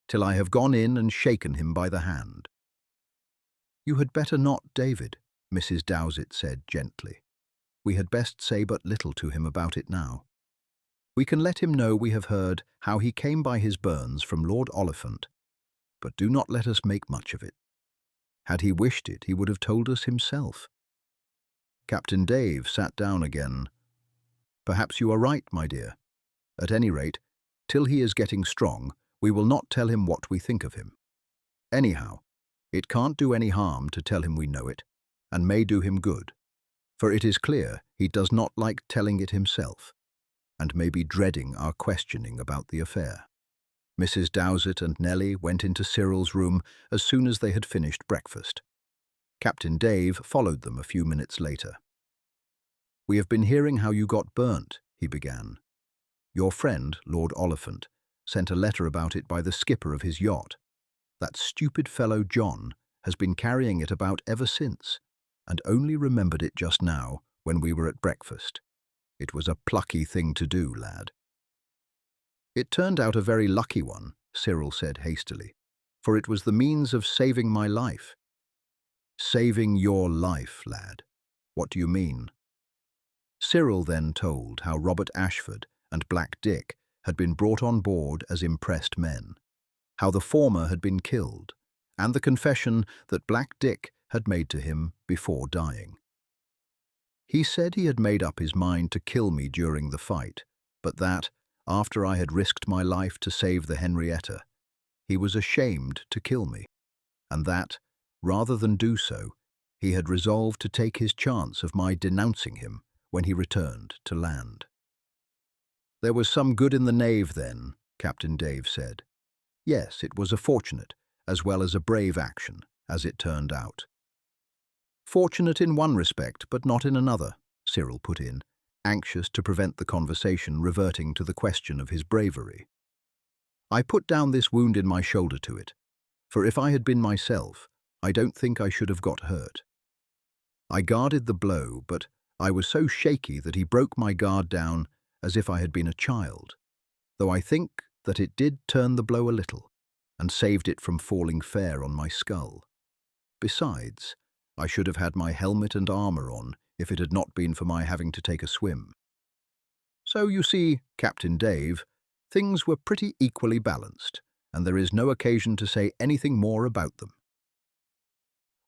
"till I have gone in and shaken him by the hand." "You had better not, David," Mrs. Dowsett said gently. "We had best say but little to him about it now. We can let him know we have heard how he came by his burns from Lord Oliphant, but do not let us make much of it. Had he wished it, he would have told us himself." Captain Dave sat down again. "Perhaps you are right, my dear. At any rate, till he is getting strong, we will not tell him what we think of him. Anyhow, it can't do any harm to tell him we know it, and may do him good, for it is clear he does not like telling it himself, and may be dreading our questioning about the affair." Mrs. Dowsett and Nelly went into Cyril's room as soon as they had finished breakfast. Captain Dave followed them a few minutes later. "We have been hearing how you got burnt," he began. "Your friend, Lord Oliphant, sent a letter about it by the skipper of his yacht. That stupid fellow John has been carrying it about ever since, and only remembered it just now when we were at breakfast. It was a plucky thing to do, lad." "It turned out a very lucky one," Cyril said hastily, "for it was the means of saving my life." "Saving your life, lad? What do you mean?" Cyril then told how Robert Ashford and Black Dick had been brought on board as impressed men, how the former had been killed, and the confession that Black Dick had made to him before dying. "He said he had made up his mind to kill me during the fight, but that, after I had risked my life to save the Henrietta, he was ashamed to kill me, and that, rather than do so, he had resolved to take his chance of my denouncing him when he returned to land." "There was some good in the knave then," Captain Dave said. "Yes, it was a fortunate, as well as a brave action, as it turned out." Fortunate in one respect, but not in another, Cyril put in, anxious to prevent the conversation reverting to the question of his bravery. I put down this wound in my shoulder to it, for if I had been myself, I don't think I should have got hurt. I guarded the blow, but I was so shaky that he broke my guard down as if I had been a child, though I think that it did turn the blow a little, and saved it from falling fair on my skull. Besides, I should have had my helmet and armour on if it had not been for my having to take a swim. So you see, Captain Dave, things were pretty equally balanced, and there is no occasion to say anything more about them.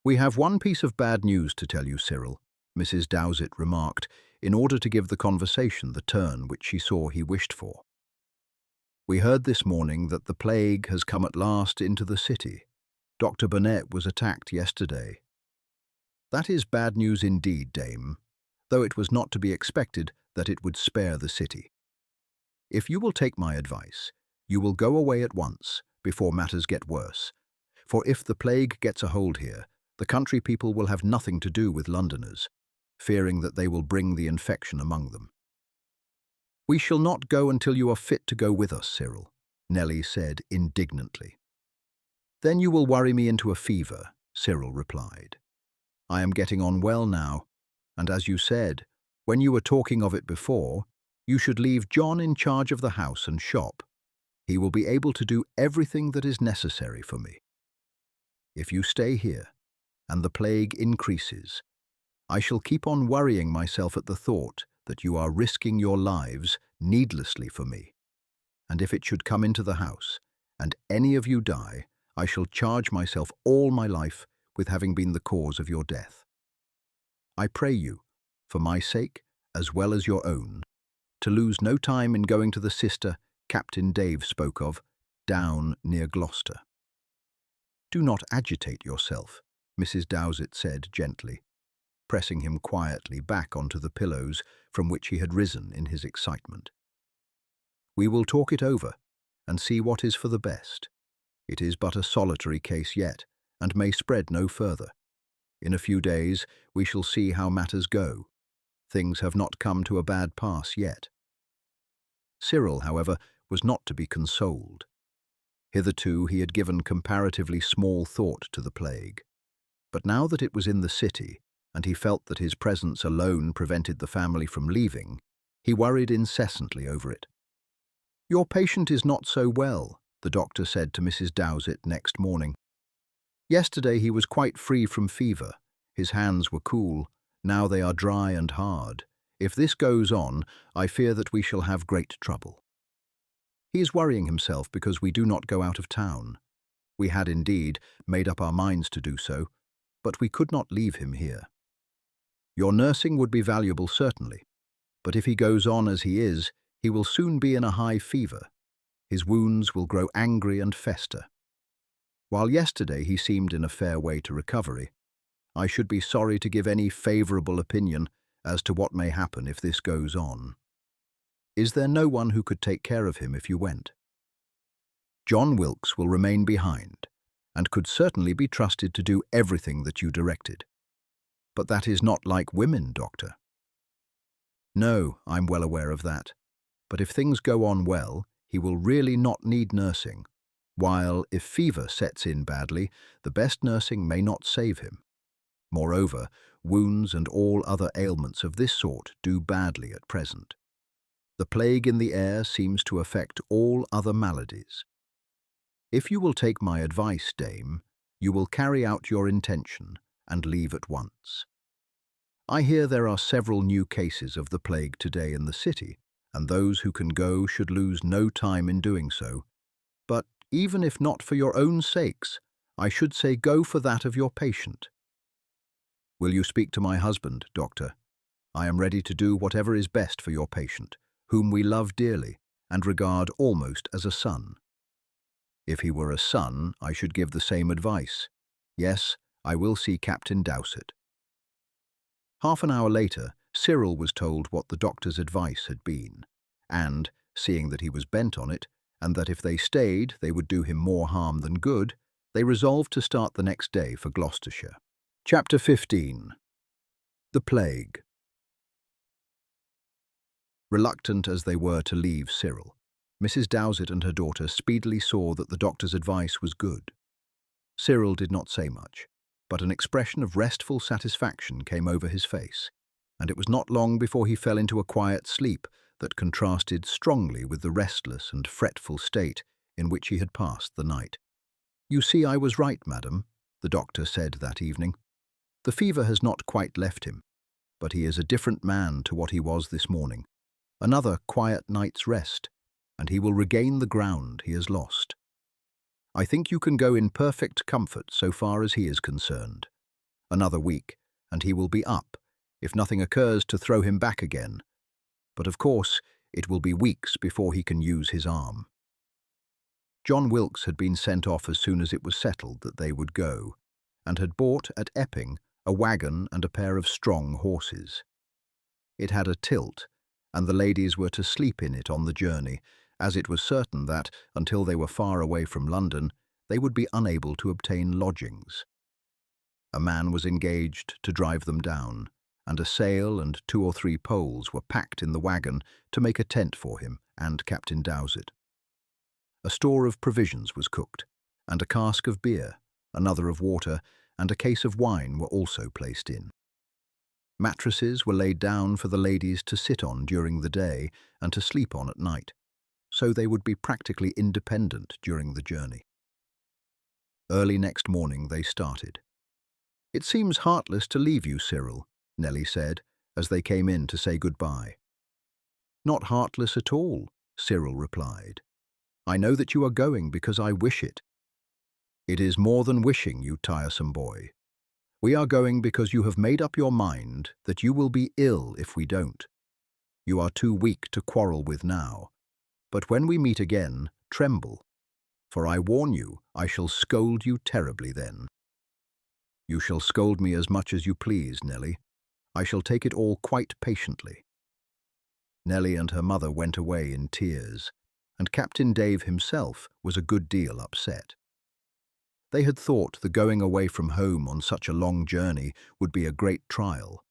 We have one piece of bad news to tell you, Cyril, Mrs. Dowsett remarked, in order to give the conversation the turn which she saw he wished for. We heard this morning that the plague has come at last into the city. Dr. Burnett was attacked yesterday. That is bad news indeed, Dame, though it was not to be expected that it would spare the city. If you will take my advice, you will go away at once, before matters get worse, for if the plague gets a hold here, the country people will have nothing to do with Londoners, fearing that they will bring the infection among them. We shall not go until you are fit to go with us, Cyril, Nellie said indignantly. Then you will worry me into a fever, Cyril replied. I am getting on well now, and as you said, when you were talking of it before, you should leave John in charge of the house and shop. He will be able to do everything that is necessary for me. If you stay here, and the plague increases, I shall keep on worrying myself at the thought that you are risking your lives needlessly for me. And if it should come into the house, and any of you die, I shall charge myself all my life with having been the cause of your death. I pray you, for my sake, as well as your own, to lose no time in going to the sister Captain Dave spoke of, down near Gloucester. Do not agitate yourself, Mrs. Dowsett said gently, pressing him quietly back onto the pillows from which he had risen in his excitement. We will talk it over and see what is for the best. It is but a solitary case yet, and may spread no further. In a few days we shall see how matters go. Things have not come to a bad pass yet. Cyril, however, was not to be consoled. Hitherto he had given comparatively small thought to the plague. But now that it was in the city, and he felt that his presence alone prevented the family from leaving, he worried incessantly over it. Your patient is not so well, the doctor said to Mrs. Dowsett next morning. Yesterday he was quite free from fever. His hands were cool. Now they are dry and hard. If this goes on, I fear that we shall have great trouble. He is worrying himself because we do not go out of town. We had indeed made up our minds to do so, but we could not leave him here. Your nursing would be valuable, certainly, but if he goes on as he is, he will soon be in a high fever. His wounds will grow angry and fester. While yesterday he seemed in a fair way to recovery, I should be sorry to give any favourable opinion as to what may happen if this goes on. Is there no one who could take care of him if you went? John Wilkes will remain behind, and could certainly be trusted to do everything that you directed. But that is not like women, Doctor. No, I'm well aware of that. But if things go on well, he will really not need nursing, while if fever sets in badly, the best nursing may not save him. Moreover, wounds and all other ailments of this sort do badly at present. The plague in the air seems to affect all other maladies. If you will take my advice, Dame, you will carry out your intention and leave at once. I hear there are several new cases of the plague today in the city, and those who can go should lose no time in doing so. But even if not for your own sakes, I should say go for that of your patient. Will you speak to my husband, Doctor? I am ready to do whatever is best for your patient, whom we love dearly and regard almost as a son. If he were a son, I should give the same advice. Yes, I will see Captain Dowsett. Half an hour later, Cyril was told what the doctor's advice had been, and, seeing that he was bent on it, and that if they stayed they would do him more harm than good, they resolved to start the next day for Gloucestershire. Chapter 15. The Plague. Reluctant as they were to leave Cyril, Mrs. Dowsett and her daughter speedily saw that the doctor's advice was good. Cyril did not say much, but an expression of restful satisfaction came over his face, and it was not long before he fell into a quiet sleep that contrasted strongly with the restless and fretful state in which he had passed the night. "You see, I was right, madam," the doctor said that evening. "The fever has not quite left him, but he is a different man to what he was this morning. Another quiet night's rest, and he will regain the ground he has lost. I think you can go in perfect comfort so far as he is concerned. Another week, and he will be up, if nothing occurs to throw him back again. But of course, it will be weeks before he can use his arm." John Wilkes had been sent off as soon as it was settled that they would go, and had bought at Epping a wagon and a pair of strong horses. It had a tilt, and the ladies were to sleep in it on the journey, as it was certain that, until they were far away from London, they would be unable to obtain lodgings. A man was engaged to drive them down, and a sail and 2 or 3 poles were packed in the wagon to make a tent for him and Captain Dowsett. A store of provisions was cooked, and a cask of beer, another of water, and a case of wine were also placed in. Mattresses were laid down for the ladies to sit on during the day and to sleep on at night, so they would be practically independent during the journey. Early next morning they started. "It seems heartless to leave you, Cyril," Nellie said, as they came in to say goodbye. "Not heartless at all," Cyril replied. "I know that you are going because I wish it." "It is more than wishing, you tiresome boy. We are going because you have made up your mind that you will be ill if we don't. You are too weak to quarrel with now. But when we meet again, tremble, for I warn you, I shall scold you terribly then." "You shall scold me as much as you please, Nellie. I shall take it all quite patiently." Nellie and her mother went away in tears, and Captain Dave himself was a good deal upset. They had thought the going away from home on such a long journey would be a great trial,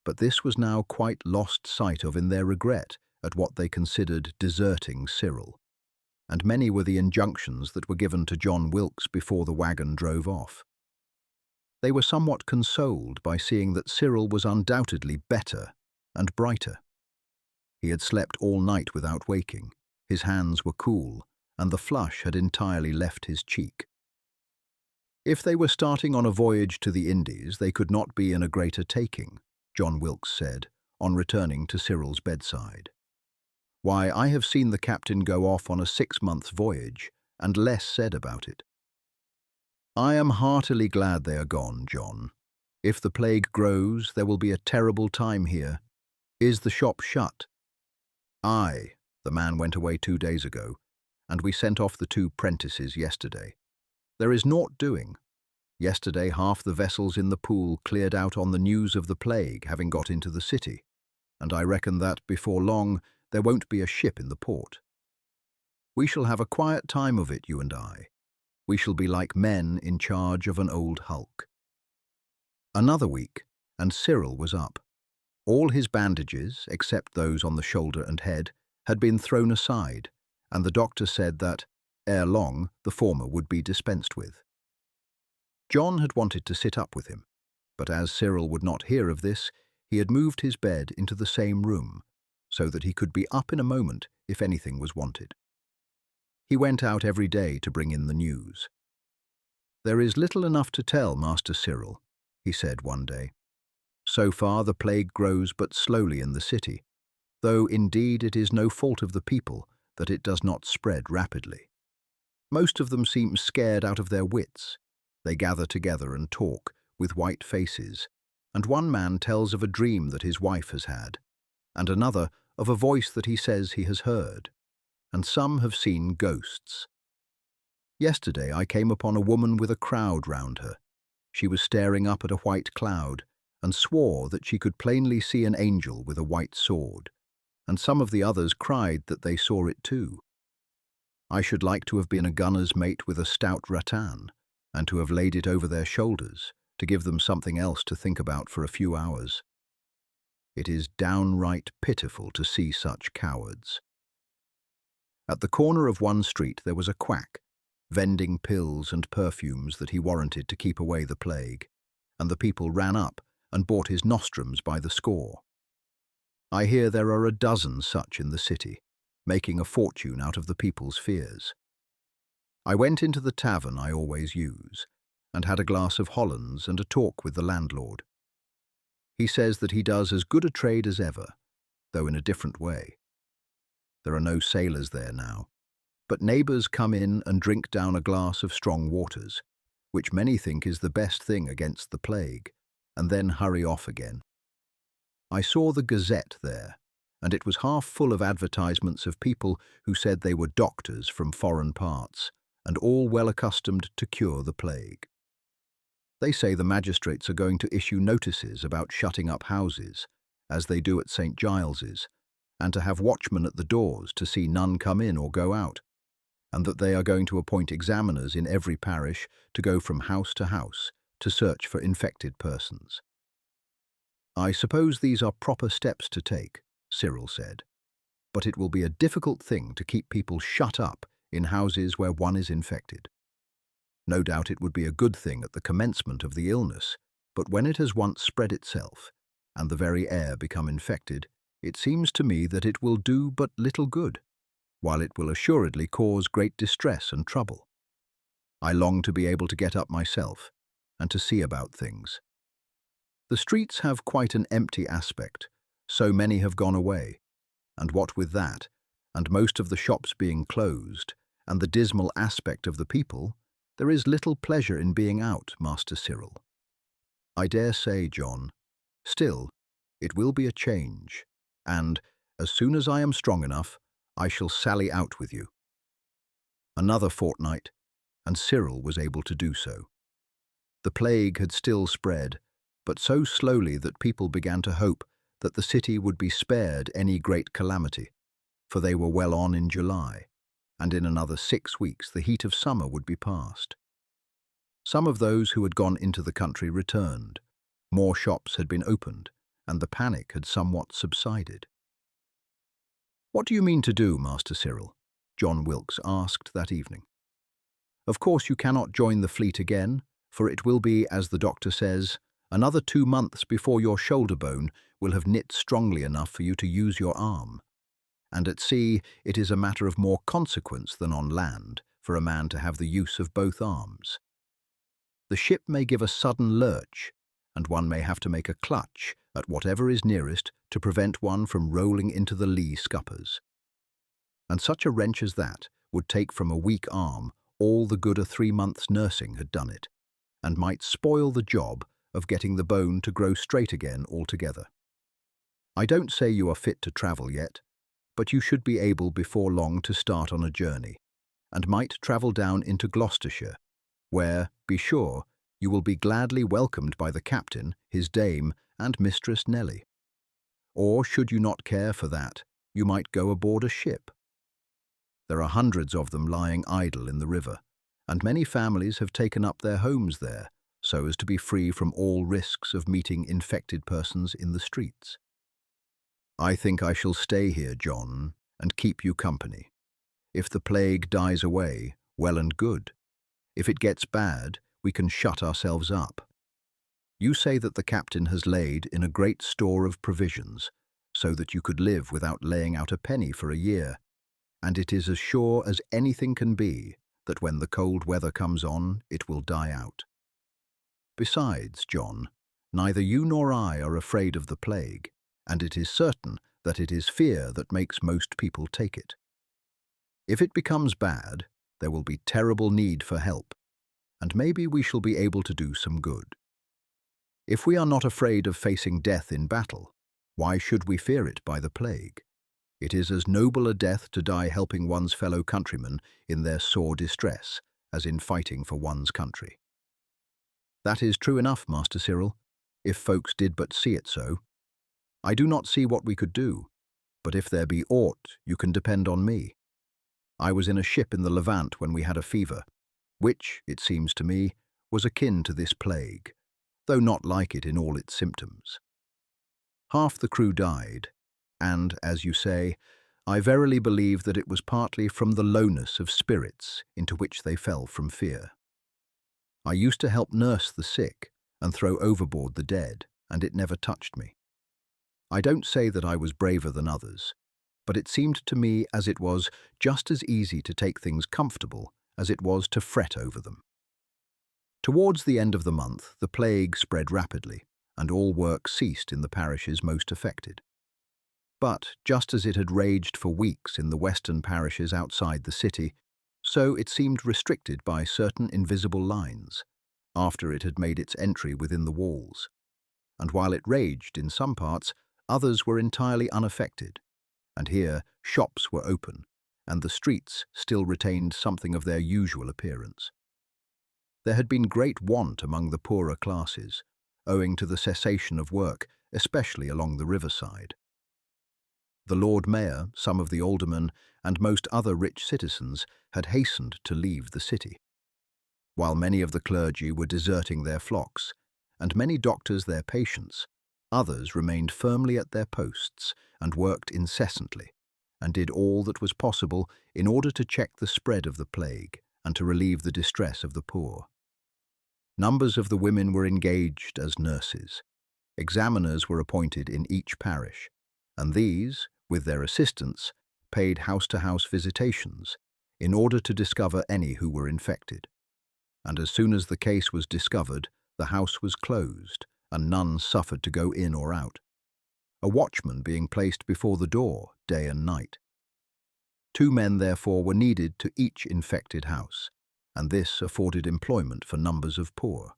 but this was now quite lost sight of in their regret at what they considered deserting Cyril, and many were the injunctions that were given to John Wilkes before the wagon drove off. They were somewhat consoled by seeing that Cyril was undoubtedly better and brighter. He had slept all night without waking, his hands were cool, and the flush had entirely left his cheek. If they were starting on a voyage to the Indies, they could not be in a greater taking, John Wilkes said, on returning to Cyril's bedside. "Why, I have seen the captain go off on a 6-month voyage, and less said about it." "I am heartily glad they are gone, John. If the plague grows, there will be a terrible time here. Is the shop shut?" "Aye, the man went away 2 days ago, and we sent off the 2 prentices yesterday. There is naught doing. Yesterday half the vessels in the pool cleared out on the news of the plague having got into the city, and I reckon that, before long, there won't be a ship in the port. We shall have a quiet time of it, you and I. We shall be like men in charge of an old hulk." Another week, and Cyril was up. All his bandages, except those on the shoulder and head, had been thrown aside, and the doctor said that, ere long, the former would be dispensed with. John had wanted to sit up with him, but as Cyril would not hear of this, he had moved his bed into the same room, so that he could be up in a moment if anything was wanted. He went out every day to bring in the news. "There is little enough to tell, Master Cyril," he said one day. "So far the plague grows but slowly in the city, though indeed it is no fault of the people that it does not spread rapidly. Most of them seem scared out of their wits. They gather together and talk, with white faces, and one man tells of a dream that his wife has had, and another of a voice that he says he has heard, and some have seen ghosts. Yesterday I came upon a woman with a crowd round her. She was staring up at a white cloud, and swore that she could plainly see an angel with a white sword, and some of the others cried that they saw it too. I should like to have been a gunner's mate with a stout rattan, and to have laid it over their shoulders, to give them something else to think about for a few hours. It is downright pitiful to see such cowards. At the corner of one street there was a quack, vending pills and perfumes that he warranted to keep away the plague, and the people ran up and bought his nostrums by the score. I hear there are a dozen such in the city, making a fortune out of the people's fears. I went into the tavern I always use, and had a glass of Hollands and a talk with the landlord. He says that he does as good a trade as ever, though in a different way. There are no sailors there now, but neighbours come in and drink down a glass of strong waters, which many think is the best thing against the plague, and then hurry off again. I saw the Gazette there, and it was half full of advertisements of people who said they were doctors from foreign parts, and all well accustomed to cure the plague. They say the magistrates are going to issue notices about shutting up houses, as they do at St. Giles's, and to have watchmen at the doors to see none come in or go out, and that they are going to appoint examiners in every parish to go from house to search for infected persons. I suppose these are proper steps to take, Cyril said, but it will be a difficult thing to keep people shut up in houses where one is infected. No doubt it would be a good thing at the commencement of the illness, but when it has once spread itself, and the very air become infected, it seems to me that it will do but little good, while it will assuredly cause great distress and trouble. I long to be able to get up myself, and to see about things. The streets have quite an empty aspect, so many have gone away, and what with that, and most of the shops being closed, and the dismal aspect of the people, there is little pleasure in being out, Master Cyril. I dare say, John. Still, it will be a change, and, as soon as I am strong enough, I shall sally out with you. Another fortnight, and Cyril was able to do so. The plague had still spread, but so slowly that people began to hope that the city would be spared any great calamity, for they were well on in July, and in another 6 weeks the heat of summer would be past. Some of those who had gone into the country returned. More shops had been opened, and the panic had somewhat subsided. "What do you mean to do, Master Cyril?" John Wilkes asked that evening. "Of course you cannot join the fleet again, for it will be, as the doctor says, another 2 months before your shoulder bone will have knit strongly enough for you to use your arm. And at sea it is a matter of more consequence than on land for a man to have the use of both arms. The ship may give a sudden lurch, and one may have to make a clutch at whatever is nearest to prevent one from rolling into the lee scuppers. And such a wrench as that would take from a weak arm all the good a 3 months' nursing had done it, and might spoil the job of getting the bone to grow straight again altogether. I don't say you are fit to travel yet, but you should be able before long to start on a journey, and might travel down into Gloucestershire, where, be sure, you will be gladly welcomed by the captain, his dame, and Mistress Nelly. Or, should you not care for that, you might go aboard a ship. There are hundreds of them lying idle in the river, and many families have taken up their homes there, so as to be free from all risks of meeting infected persons in the streets. I think I shall stay here, John, and keep you company. If the plague dies away, well and good. If it gets bad, we can shut ourselves up. You say that the captain has laid in a great store of provisions, so that you could live without laying out a penny for a year, and it is as sure as anything can be that when the cold weather comes on, it will die out. Besides, John, neither you nor I are afraid of the plague, and it is certain that it is fear that makes most people take it. If it becomes bad, there will be terrible need for help, and maybe we shall be able to do some good. If we are not afraid of facing death in battle, why should we fear it by the plague? It is as noble a death to die helping one's fellow countrymen in their sore distress as in fighting for one's country. That is true enough, Master Cyril, if folks did but see it so. I do not see what we could do, but if there be aught, you can depend on me. I was in a ship in the Levant when we had a fever, which, it seems to me, was akin to this plague, though not like it in all its symptoms. Half the crew died, and, as you say, I verily believe that it was partly from the lowness of spirits into which they fell from fear. I used to help nurse the sick and throw overboard the dead, and it never touched me. I don't say that I was braver than others, but it seemed to me as it was just as easy to take things comfortable as it was to fret over them. Towards the end of the month, the plague spread rapidly, and all work ceased in the parishes most affected. But just as it had raged for weeks in the western parishes outside the city, so it seemed restricted by certain invisible lines, after it had made its entry within the walls. And while it raged in some parts, others were entirely unaffected, and here shops were open, and the streets still retained something of their usual appearance. There had been great want among the poorer classes, owing to the cessation of work, especially along the riverside. The Lord Mayor, some of the aldermen, and most other rich citizens had hastened to leave the city, while many of the clergy were deserting their flocks, and many doctors their patients. Others remained firmly at their posts and worked incessantly, and did all that was possible in order to check the spread of the plague and to relieve the distress of the poor. Numbers of the women were engaged as nurses. Examiners were appointed in each parish, and these, with their assistants, paid house-to-house visitations in order to discover any who were infected. And as soon as the case was discovered, the house was closed, and none suffered to go in or out, a watchman being placed before the door day and night. 2 men, therefore, were needed to each infected house, and this afforded employment for numbers of poor.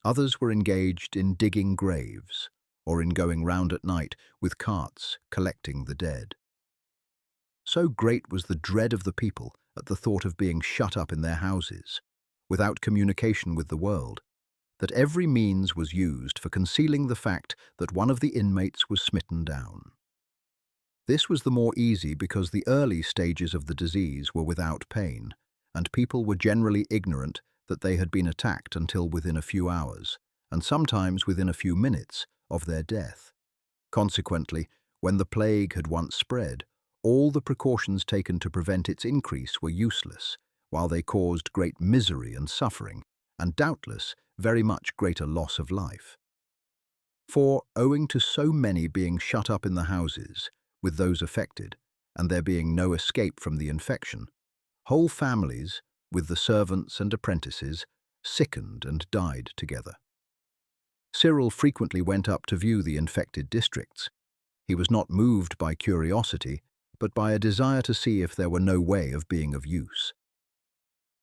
Others were engaged in digging graves, or in going round at night with carts collecting the dead. So great was the dread of the people at the thought of being shut up in their houses, without communication with the world, that every means was used for concealing the fact that one of the inmates was smitten down. This was the more easy because the early stages of the disease were without pain, and people were generally ignorant that they had been attacked until within a few hours, and sometimes within a few minutes, of their death. Consequently, when the plague had once spread, all the precautions taken to prevent its increase were useless, while they caused great misery and suffering, and doubtless very much greater loss of life. For, owing to so many being shut up in the houses, with those affected, and there being no escape from the infection, whole families, with the servants and apprentices, sickened and died together. Cyril frequently went up to view the infected districts. He was not moved by curiosity, but by a desire to see if there were no way of being of use.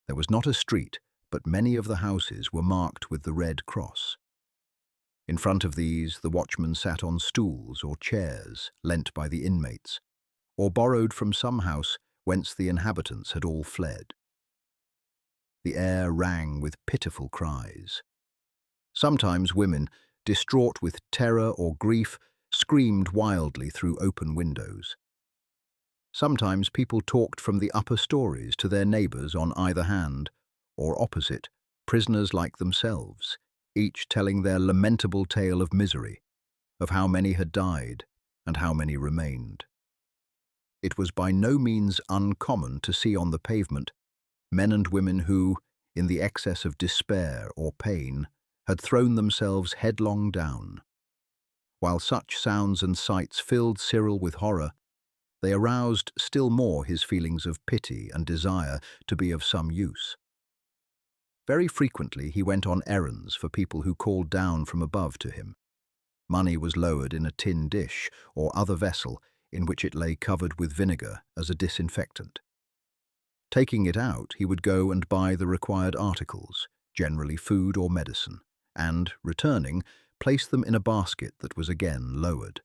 There was not a street, but many of the houses were marked with the Red Cross. In front of these, the watchmen sat on stools or chairs lent by the inmates, or borrowed from some house whence the inhabitants had all fled. The air rang with pitiful cries. Sometimes women, distraught with terror or grief, screamed wildly through open windows. Sometimes people talked from the upper stories to their neighbours on either hand, or opposite, prisoners like themselves, each telling their lamentable tale of misery, of how many had died and how many remained. It was by no means uncommon to see on the pavement men and women who, in the excess of despair or pain, had thrown themselves headlong down. While such sounds and sights filled Cyril with horror, they aroused still more his feelings of pity and desire to be of some use. Very frequently he went on errands for people who called down from above to him. Money was lowered in a tin dish or other vessel in which it lay covered with vinegar as a disinfectant. Taking it out, he would go and buy the required articles, generally food or medicine, and, returning, place them in a basket that was again lowered.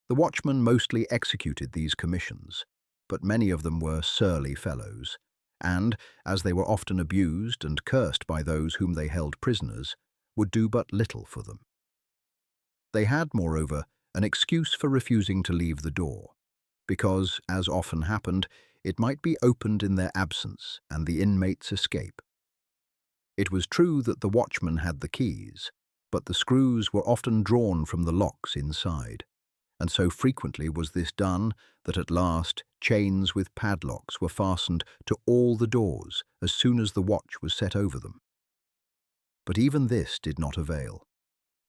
The watchmen mostly executed these commissions, but many of them were surly fellows, and, as they were often abused and cursed by those whom they held prisoners, would do but little for them. They had, moreover, an excuse for refusing to leave the door, because, as often happened, it might be opened in their absence and the inmates escape. It was true that the watchman had the keys, but the screws were often drawn from the locks inside, and so frequently was this done that at last chains with padlocks were fastened to all the doors as soon as the watch was set over them. But even this did not avail.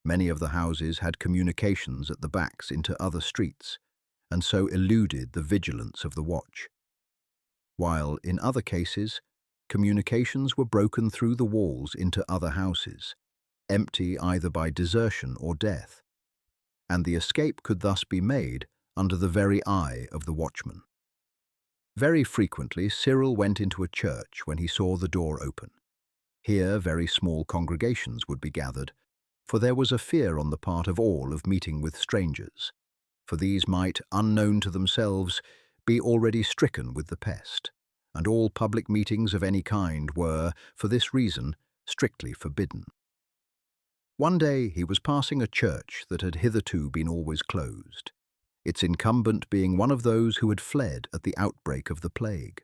Many of the houses had communications at the backs into other streets, and so eluded the vigilance of the watch, while in other cases, communications were broken through the walls into other houses, empty either by desertion or death, and the escape could thus be made under the very eye of the watchman. Very frequently Cyril went into a church when he saw the door open. Here very small congregations would be gathered, for there was a fear on the part of all of meeting with strangers, for these might, unknown to themselves, be already stricken with the pest, and all public meetings of any kind were, for this reason, strictly forbidden. One day he was passing a church that had hitherto been always closed, its incumbent being one of those who had fled at the outbreak of the plague.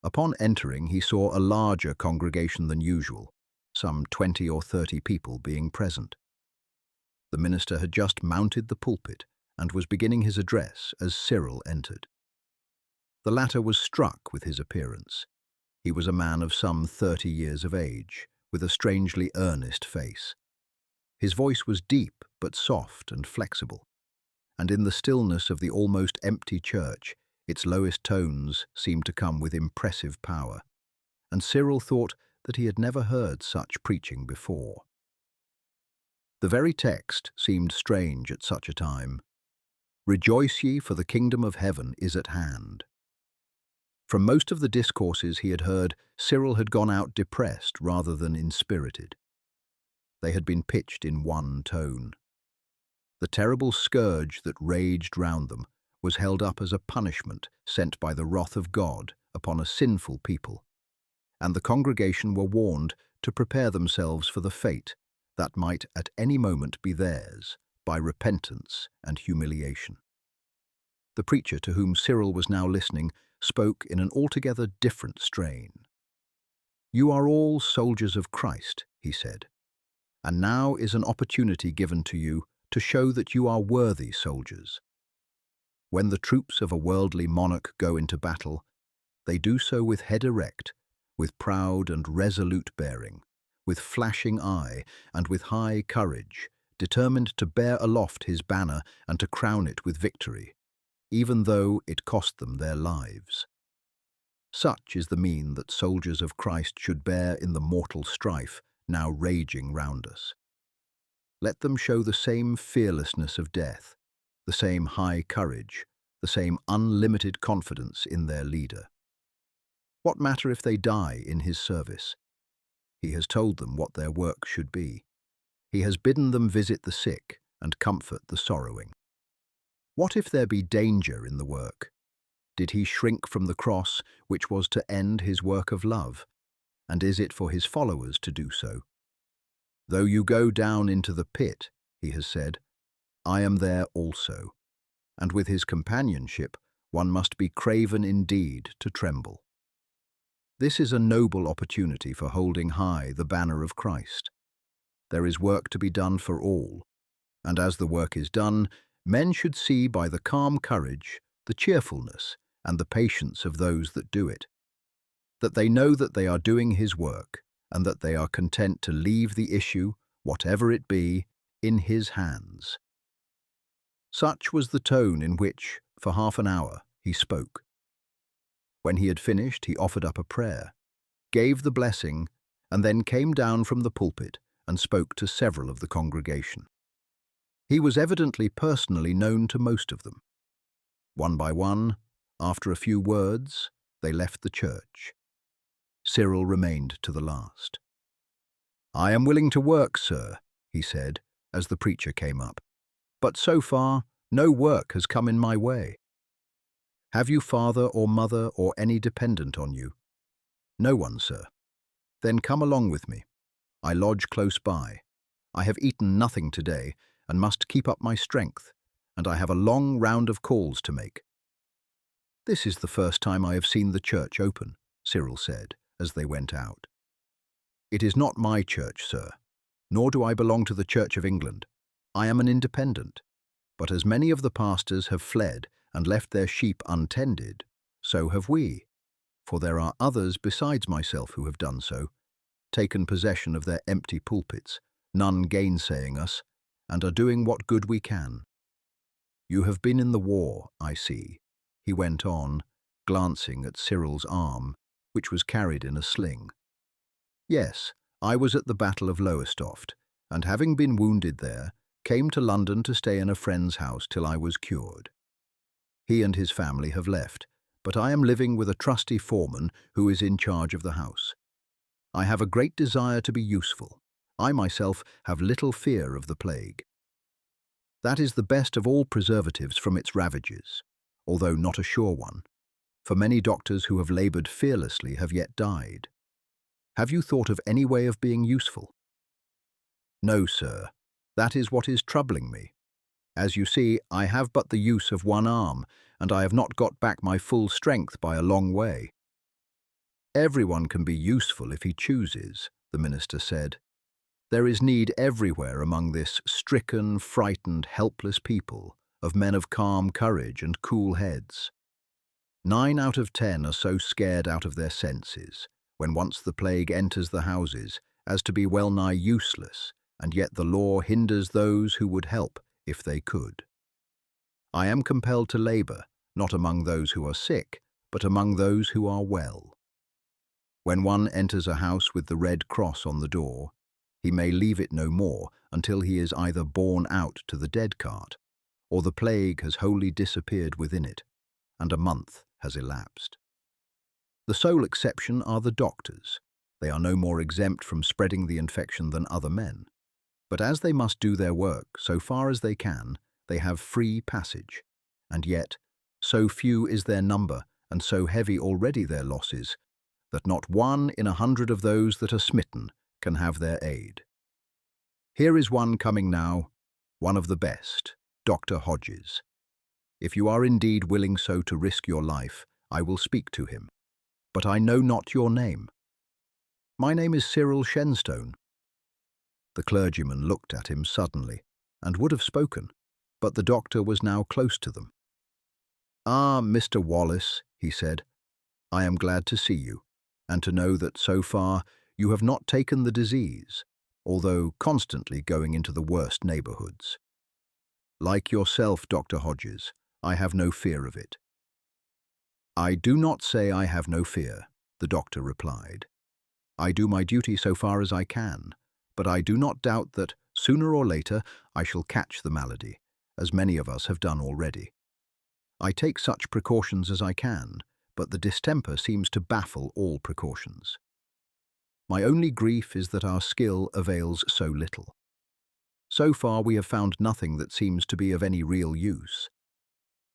Upon entering, he saw a larger congregation than usual, some 20 or 30 people being present. The minister had just mounted the pulpit and was beginning his address as Cyril entered. The latter was struck with his appearance. He was a man of some 30 years of age, with a strangely earnest face. His voice was deep but soft and flexible, and in the stillness of the almost empty church, its lowest tones seemed to come with impressive power, and Cyril thought that he had never heard such preaching before. The very text seemed strange at such a time. "Rejoice ye, for the kingdom of heaven is at hand." From most of the discourses he had heard, Cyril had gone out depressed rather than inspirited. They had been pitched in one tone. The terrible scourge that raged round them was held up as a punishment sent by the wrath of God upon a sinful people, and the congregation were warned to prepare themselves for the fate that might at any moment be theirs by repentance and humiliation. The preacher to whom Cyril was now listening spoke in an altogether different strain. "You are all soldiers of Christ," he said, "and now is an opportunity given to you to show that you are worthy soldiers. When the troops of a worldly monarch go into battle, they do so with head erect, with proud and resolute bearing, with flashing eye and with high courage, determined to bear aloft his banner and to crown it with victory, even though it cost them their lives. Such is the mien that soldiers of Christ should bear in the mortal strife now raging round us. Let them show the same fearlessness of death, the same high courage, the same unlimited confidence in their leader. What matter if they die in his service? He has told them what their work should be. He has bidden them visit the sick and comfort the sorrowing. What if there be danger in the work? Did he shrink from the cross, which was to end his work of love? And is it for his followers to do so? Though you go down into the pit, he has said, I am there also. And with his companionship, one must be craven indeed to tremble. This is a noble opportunity for holding high the banner of Christ. There is work to be done for all, and as the work is done, men should see by the calm courage, the cheerfulness, and the patience of those that do it, that they know that they are doing his work, and that they are content to leave the issue, whatever it be, in his hands. Such was the tone in which, for half an hour, he spoke. When he had finished, he offered up a prayer, gave the blessing, and then came down from the pulpit and spoke to several of the congregation. He was evidently personally known to most of them. One by one, after a few words, they left the church. Cyril remained to the last. "I am willing to work, sir," he said, as the preacher came up, "but so far, no work has come in my way." "Have you father or mother or any dependent on you?" "No one, sir." "Then come along with me. I lodge close by. I have eaten nothing today and must keep up my strength, and I have a long round of calls to make." "This is the first time I have seen the church open," Cyril said, as they went out. "It is not my church, sir, nor do I belong to the Church of England. I am an independent. But as many of the pastors have fled and left their sheep untended, so have we. For there are others besides myself who have done so, taken possession of their empty pulpits, none gainsaying us, and are doing what good we can. You have been in the war, I see," he went on, glancing at Cyril's arm, which was carried in a sling. "Yes, I was at the Battle of Lowestoft, and having been wounded there, came to London to stay in a friend's house till I was cured. He and his family have left, but I am living with a trusty foreman who is in charge of the house. I have a great desire to be useful. I myself have little fear of the plague. That is the best of all preservatives from its ravages, although not a sure one, for many doctors who have laboured fearlessly have yet died. Have you thought of any way of being useful?" "No, sir. That is what is troubling me. As you see, I have but the use of one arm, and I have not got back my full strength by a long way." "Everyone can be useful if he chooses," the minister said. "There is need everywhere among this stricken, frightened, helpless people, of men of calm courage and cool heads. 9 out of 10 are so scared out of their senses, when once the plague enters the houses, as to be well nigh useless, and yet the law hinders those who would help if they could. I am compelled to labour, not among those who are sick, but among those who are well. When one enters a house with the red cross on the door, he may leave it no more until he is either borne out to the dead cart, or the plague has wholly disappeared within it, and a month has elapsed. The sole exception are the doctors. They are no more exempt from spreading the infection than other men. But as they must do their work so far as they can, they have free passage. And yet, so few is their number, and so heavy already their losses, that not 1 in 100 of those that are smitten can have their aid. Here is one coming now, one of the best, Dr. Hodges. If you are indeed willing so to risk your life, I will speak to him. But I know not your name." "My name is Cyril Shenstone." The clergyman looked at him suddenly, and would have spoken, but the doctor was now close to them. "Ah, Mr. Wallace," he said, "I am glad to see you, and to know that so far you have not taken the disease, although constantly going into the worst neighbourhoods. Like yourself, Dr. Hodges, I have no fear of it." "I do not say I have no fear," the doctor replied. "I do my duty so far as I can, but I do not doubt that, sooner or later, I shall catch the malady, as many of us have done already. I take such precautions as I can, but the distemper seems to baffle all precautions. My only grief is that our skill avails so little. So far we have found nothing that seems to be of any real use.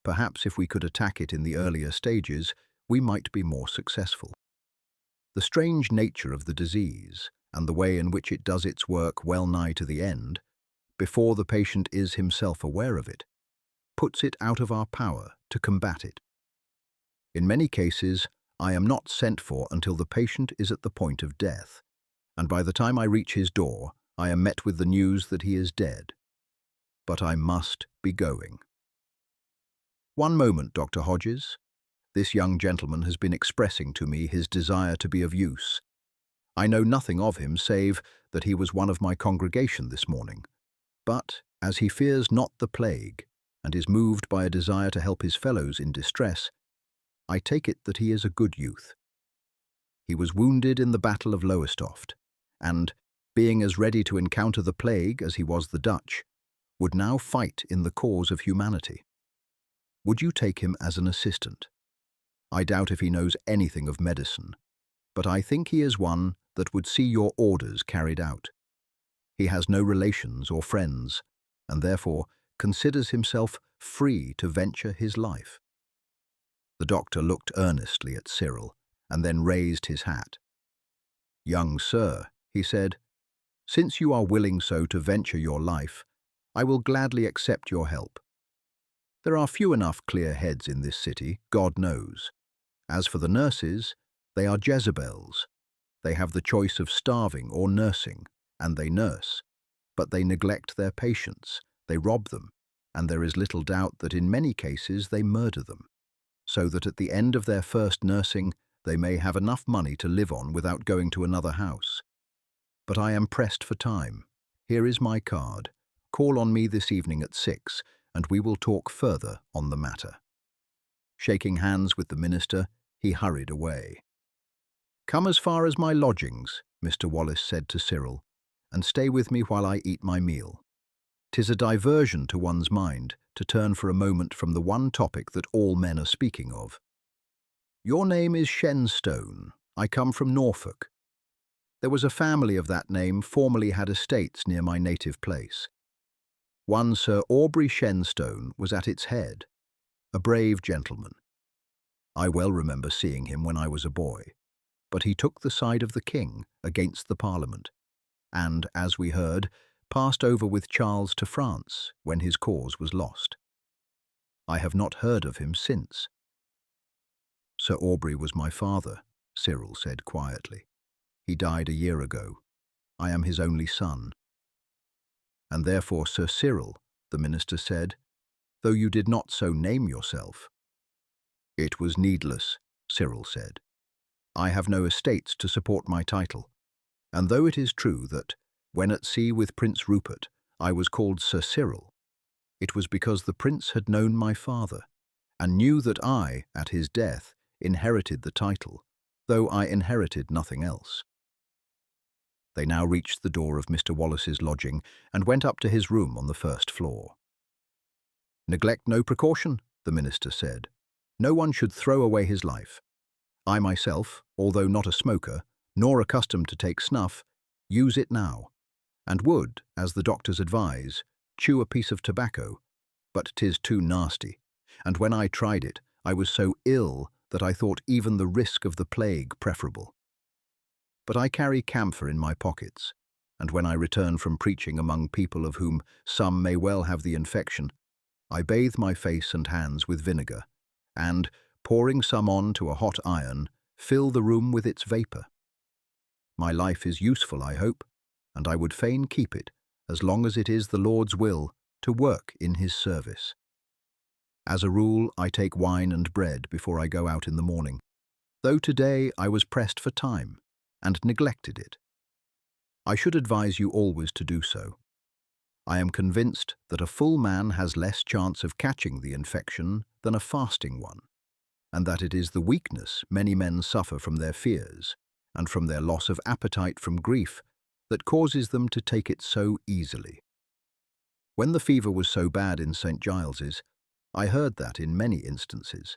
Perhaps if we could attack it in the earlier stages, we might be more successful. The strange nature of the disease, and the way in which it does its work well nigh to the end, before the patient is himself aware of it, puts it out of our power to combat it. In many cases, I am not sent for until the patient is at the point of death, and by the time I reach his door, I am met with the news that he is dead. But I must be going. One moment, Dr. Hodges. This young gentleman has been expressing to me his desire to be of use. I know nothing of him save that he was one of my congregation this morning. But, as he fears not the plague, and is moved by a desire to help his fellows in distress, I take it that he is a good youth. He was wounded in the Battle of Lowestoft, and, being as ready to encounter the plague as he was the Dutch, would now fight in the cause of humanity. Would you take him as an assistant? I doubt if he knows anything of medicine, but I think he is one that would see your orders carried out. He has no relations or friends, and therefore considers himself free to venture his life." The doctor looked earnestly at Cyril, and then raised his hat. "Young sir," he said, "since you are willing so to venture your life, I will gladly accept your help. There are few enough clear heads in this city, God knows. As for the nurses, they are Jezebels. They have the choice of starving or nursing, and they nurse. But they neglect their patients, they rob them, and there is little doubt that in many cases they murder them, so that at the end of their first nursing they may have enough money to live on without going to another house. But I am pressed for time. Here is my card. Call on me this evening at 6, and we will talk further on the matter. Shaking hands with the minister, he hurried away. "Come as far as my lodgings," Mr. Wallace said to Cyril, "and stay with me while I eat my meal. 'Tis a diversion to one's mind to turn for a moment from the one topic that all men are speaking of. Your name is Shenstone. I come from Norfolk. There was a family of that name formerly had estates near my native place. One Sir Aubrey Shenstone was at its head, a brave gentleman. I well remember seeing him when I was a boy, but he took the side of the king against the Parliament, and, as we heard, passed over with Charles to France when his cause was lost. I have not heard of him since." "Sir Aubrey was my father," Cyril said quietly. "He died a year ago. I am his only son." "And therefore, Sir Cyril," the minister said, "though you did not so name yourself." "It was needless," Cyril said. "I have no estates to support my title, and though it is true that, when at sea with Prince Rupert, I was called Sir Cyril, it was because the prince had known my father, and knew that I, at his death, inherited the title, though I inherited nothing else." They now reached the door of Mr. Wallace's lodging and went up to his room on the first floor. "Neglect no precaution," the minister said. "No one should throw away his life. I myself, although not a smoker, nor accustomed to take snuff, use it now, and would, as the doctors advise, chew a piece of tobacco, but 'tis too nasty, and when I tried it, I was so ill that I thought even the risk of the plague preferable. But I carry camphor in my pockets, and when I return from preaching among people of whom some may well have the infection, I bathe my face and hands with vinegar, and, pouring some on to a hot iron, fill the room with its vapour. My life is useful, I hope, and I would fain keep it, as long as it is the Lord's will to work in his service. As a rule, I take wine and bread before I go out in the morning, though today I was pressed for time and neglected it. I should advise you always to do so. I am convinced that a full man has less chance of catching the infection than a fasting one, and that it is the weakness many men suffer from their fears and from their loss of appetite from grief that causes them to take it so easily. When the fever was so bad in St. Giles's, I heard that in many instances,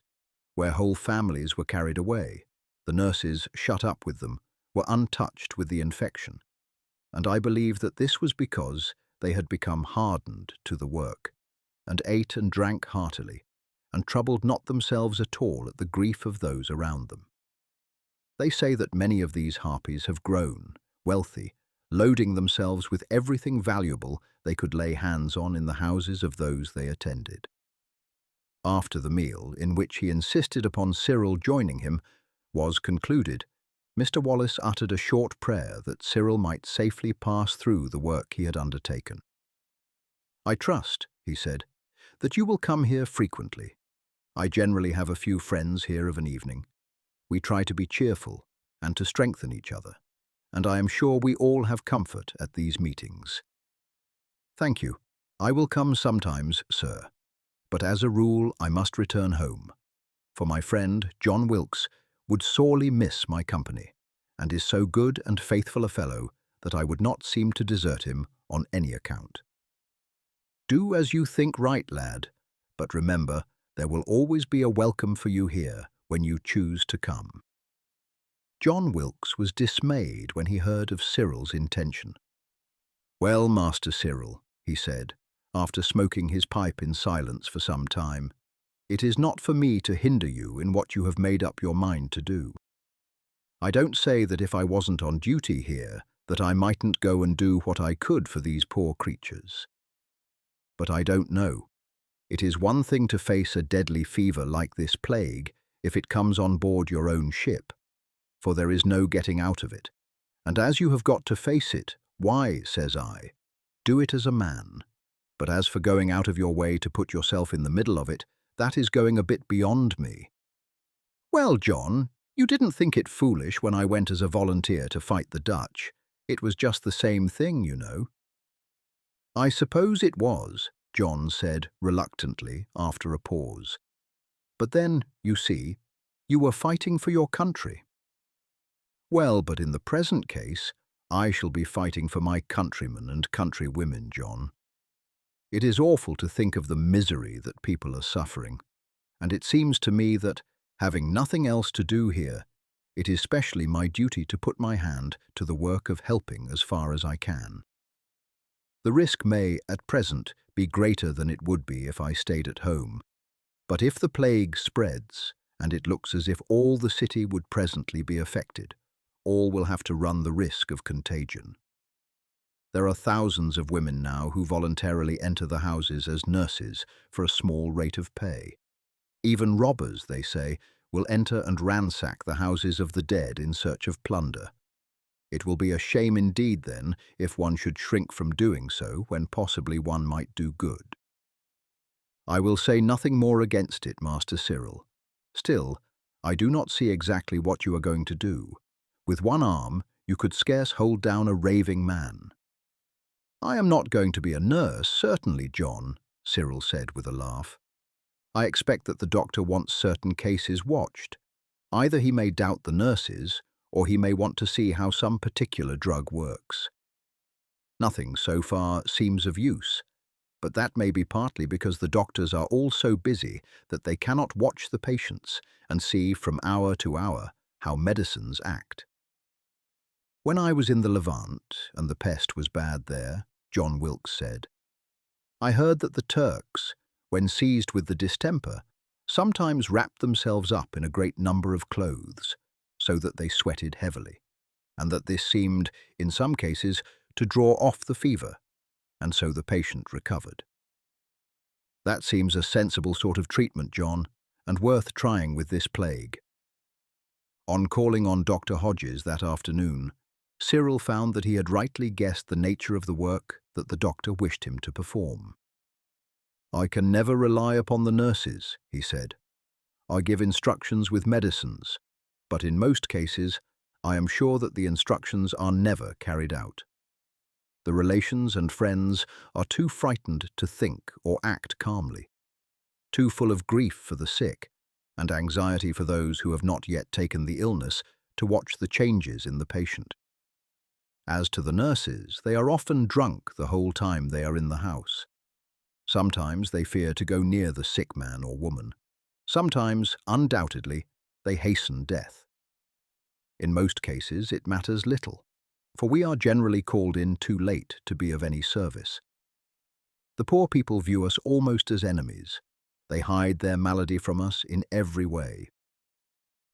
where whole families were carried away, the nurses shut up with them, were untouched with the infection, and I believe that this was because they had become hardened to the work, and ate and drank heartily, and troubled not themselves at all at the grief of those around them. They say that many of these harpies have grown, wealthy, loading themselves with everything valuable they could lay hands on in the houses of those they attended. After the meal, in which he insisted upon Cyril joining him, was concluded, Mr. Wallace uttered a short prayer that Cyril might safely pass through the work he had undertaken. "I trust," he said, "that you will come here frequently. I generally have a few friends here of an evening. We try to be cheerful and to strengthen each other, and I am sure we all have comfort at these meetings." "Thank you. I will come sometimes, sir. But as a rule I must return home, for my friend, John Wilkes, would sorely miss my company, and is so good and faithful a fellow that I would not seem to desert him on any account." "Do as you think right, lad, but remember, there will always be a welcome for you here when you choose to come." John Wilkes was dismayed when he heard of Cyril's intention. "Well, Master Cyril," he said, after smoking his pipe in silence for some time, "it is not for me to hinder you in what you have made up your mind to do. I don't say that if I wasn't on duty here, that I mightn't go and do what I could for these poor creatures. But I don't know. It is one thing to face a deadly fever like this plague if it comes on board your own ship, for there is no getting out of it. And as you have got to face it, why, says I, do it as a man. But as for going out of your way to put yourself in the middle of it, that is going a bit beyond me. Well, John, you didn't think it foolish when I went as a volunteer to fight the Dutch. It was just the same thing, you know. I suppose it was, John said reluctantly after a pause. But then, you see, you were fighting for your country. Well, but in the present case, I shall be fighting for my countrymen and countrywomen, John. It is awful to think of the misery that people are suffering, and it seems to me that, having nothing else to do here, it is specially my duty to put my hand to the work of helping as far as I can. The risk may, at present, be greater than it would be if I stayed at home, but if the plague spreads, and it looks as if all the city would presently be affected, all will have to run the risk of contagion. There are thousands of women now who voluntarily enter the houses as nurses for a small rate of pay. Even robbers, they say, will enter and ransack the houses of the dead in search of plunder. It will be a shame indeed, then, if one should shrink from doing so when possibly one might do good. I will say nothing more against it, Master Cyril. Still, I do not see exactly what you are going to do. With one arm, you could scarce hold down a raving man. I am not going to be a nurse, certainly, John, Cyril said with a laugh. I expect that the doctor wants certain cases watched. Either he may doubt the nurses, or he may want to see how some particular drug works. Nothing, so far, seems of use, but that may be partly because the doctors are all so busy that they cannot watch the patients and see from hour to hour how medicines act. When I was in the Levant, and the pest was bad there, John Wilkes said, I heard that the Turks, when seized with the distemper, sometimes wrapped themselves up in a great number of clothes, so that they sweated heavily, and that this seemed, in some cases, to draw off the fever, and so the patient recovered. That seems a sensible sort of treatment, John, and worth trying with this plague. On calling on Dr. Hodges that afternoon, Cyril found that he had rightly guessed the nature of the work that the doctor wished him to perform. I can never rely upon the nurses, he said. I give instructions with medicines, but in most cases, I am sure that the instructions are never carried out. The relations and friends are too frightened to think or act calmly, too full of grief for the sick and anxiety for those who have not yet taken the illness to watch the changes in the patient. As to the nurses, they are often drunk the whole time they are in the house. Sometimes they fear to go near the sick man or woman. Sometimes, undoubtedly, they hasten death. In most cases, it matters little, for we are generally called in too late to be of any service. The poor people view us almost as enemies. They hide their malady from us in every way.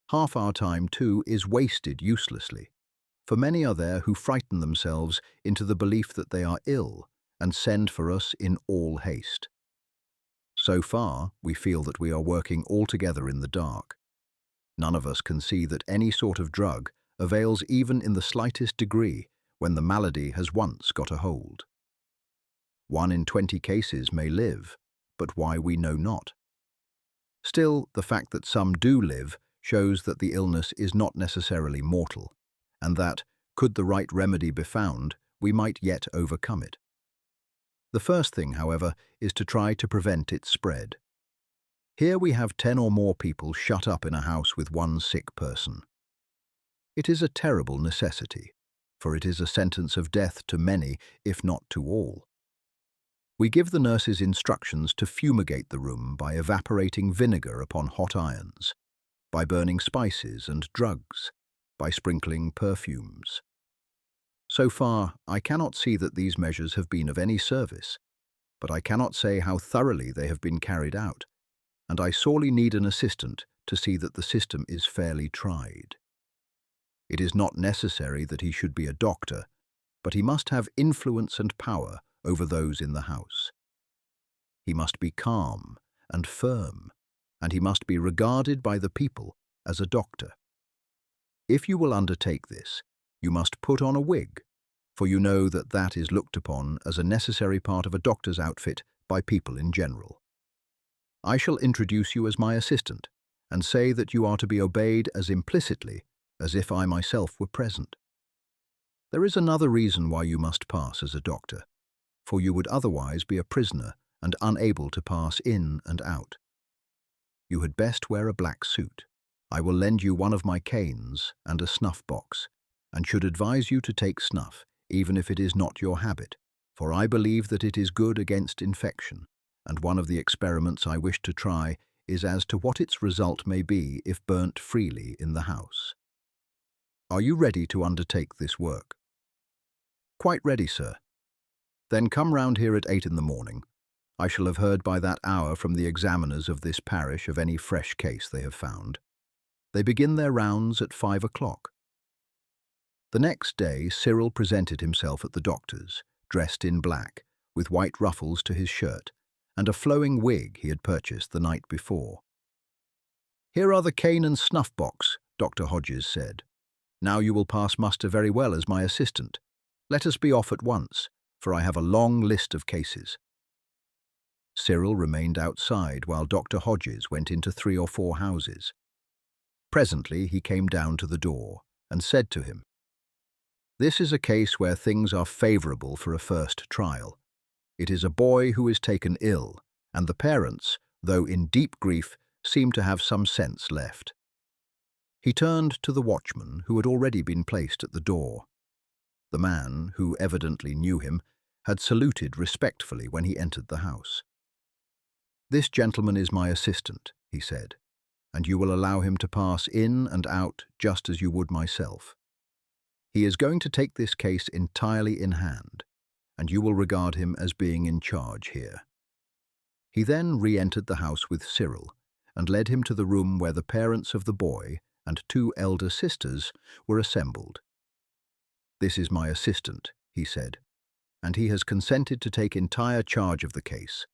Half our time, too, is wasted uselessly, for many are there who frighten themselves into the belief that they are ill and send for us in all haste. So far, we feel that we are working altogether in the dark. None of us can see that any sort of drug avails even in the slightest degree when the malady has once got a hold. 1 in 20 cases may live, but why we know not. Still, the fact that some do live shows that the illness is not necessarily mortal, and that, could the right remedy be found, we might yet overcome it. The first thing, however, is to try to prevent its spread. Here we have 10 or more people shut up in a house with one sick person. It is a terrible necessity, for it is a sentence of death to many, if not to all. We give the nurses instructions to fumigate the room by evaporating vinegar upon hot irons, by burning spices and drugs, by sprinkling perfumes. So far, I cannot see that these measures have been of any service, but I cannot say how thoroughly they have been carried out, and I sorely need an assistant to see that the system is fairly tried. It is not necessary that he should be a doctor, but he must have influence and power over those in the house. He must be calm and firm, and he must be regarded by the people as a doctor. If you will undertake this, you must put on a wig, for you know that that is looked upon as a necessary part of a doctor's outfit by people in general. I shall introduce you as my assistant, and say that you are to be obeyed as implicitly as if I myself were present. There is another reason why you must pass as a doctor, for you would otherwise be a prisoner and unable to pass in and out. You had best wear a black suit. I will lend you one of my canes and a snuff box, and should advise you to take snuff, even if it is not your habit, for I believe that it is good against infection, and one of the experiments I wish to try is as to what its result may be if burnt freely in the house. Are you ready to undertake this work? Quite ready, sir. Then come round here at 8 in the morning. I shall have heard by that hour from the examiners of this parish of any fresh case they have found. They begin their rounds at 5 o'clock. The next day, Cyril presented himself at the doctor's, dressed in black, with white ruffles to his shirt, and a flowing wig he had purchased the night before. "Here are the cane and snuff box," Dr. Hodges said. "Now you will pass muster very well as my assistant. Let us be off at once, for I have a long list of cases." Cyril remained outside while Dr. Hodges went into 3 or 4 houses. Presently he came down to the door and said to him, "This is a case where things are favourable for a first trial. It is a boy who is taken ill, and the parents, though in deep grief, seem to have some sense left." He turned to the watchman, who had already been placed at the door. The man, who evidently knew him, had saluted respectfully when he entered the house. "This gentleman is my assistant," he said, "and you will allow him to pass in and out just as you would myself. He is going to take this case entirely in hand, and you will regard him as being in charge here." He then re-entered the house with Cyril, and led him to the room where the parents of the boy and 2 elder sisters were assembled. "This is my assistant," he said, "and he has consented to take entire charge of the case,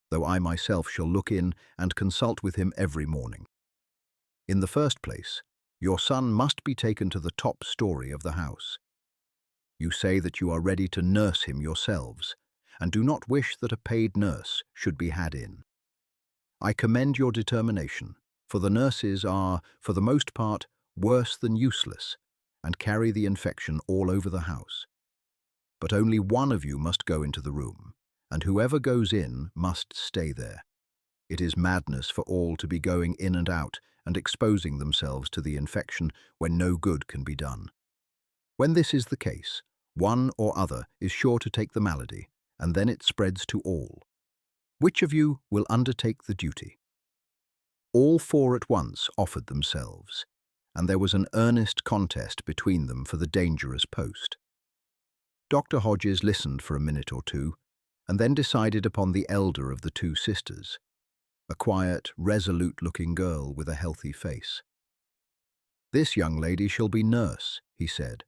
though I myself shall look in and consult with him every morning. In the first place, your son must be taken to the top story of the house. You say that you are ready to nurse him yourselves, and do not wish that a paid nurse should be had in. I commend your determination, for the nurses are, for the most part, worse than useless, and carry the infection all over the house. But only one of you must go into the room, and whoever goes in must stay there. It is madness for all to be going in and out and exposing themselves to the infection when no good can be done. When this is the case, one or other is sure to take the malady, and then it spreads to all. Which of you will undertake the duty?" All 4 at once offered themselves, and there was an earnest contest between them for the dangerous post. Dr. Hodges listened for a minute or two, and then decided upon the elder of the 2 sisters, a quiet, resolute-looking girl with a healthy face. "This young lady shall be nurse," he said.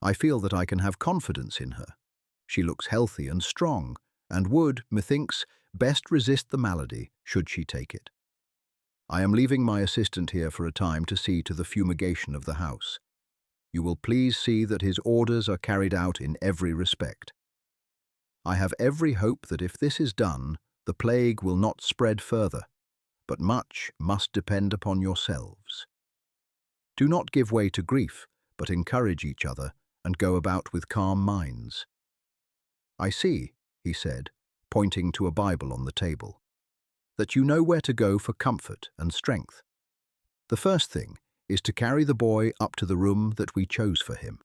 "I feel that I can have confidence in her. She looks healthy and strong, and would, methinks, best resist the malady should she take it. I am leaving my assistant here for a time to see to the fumigation of the house. You will please see that his orders are carried out in every respect. I have every hope that if this is done, the plague will not spread further, but much must depend upon yourselves. Do not give way to grief, but encourage each other and go about with calm minds. I see," he said, pointing to a Bible on the table, "that you know where to go for comfort and strength. The first thing is to carry the boy up to the room that we chose for him."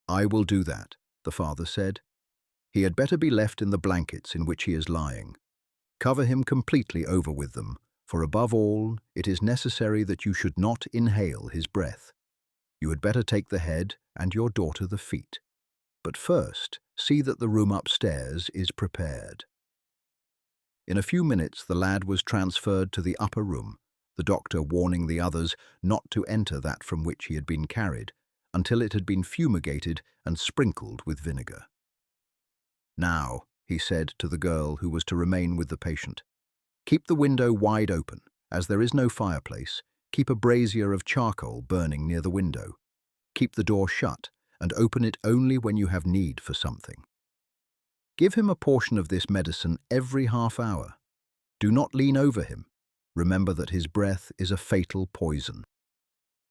"I will do that," the father said. "He had better be left in the blankets in which he is lying. Cover him completely over with them, for above all, it is necessary that you should not inhale his breath. You had better take the head and your daughter the feet. But first, see that the room upstairs is prepared." In a few minutes the lad was transferred to the upper room, the doctor warning the others not to enter that from which he had been carried, until it had been fumigated and sprinkled with vinegar. "Now," he said to the girl who was to remain with the patient, "keep the window wide open, as there is no fireplace, Keep a brazier of charcoal burning near the window. Keep the door shut and open it only when you have need for something. Give him a portion of this medicine every half hour. Do not lean over him. Remember that his breath is a fatal poison.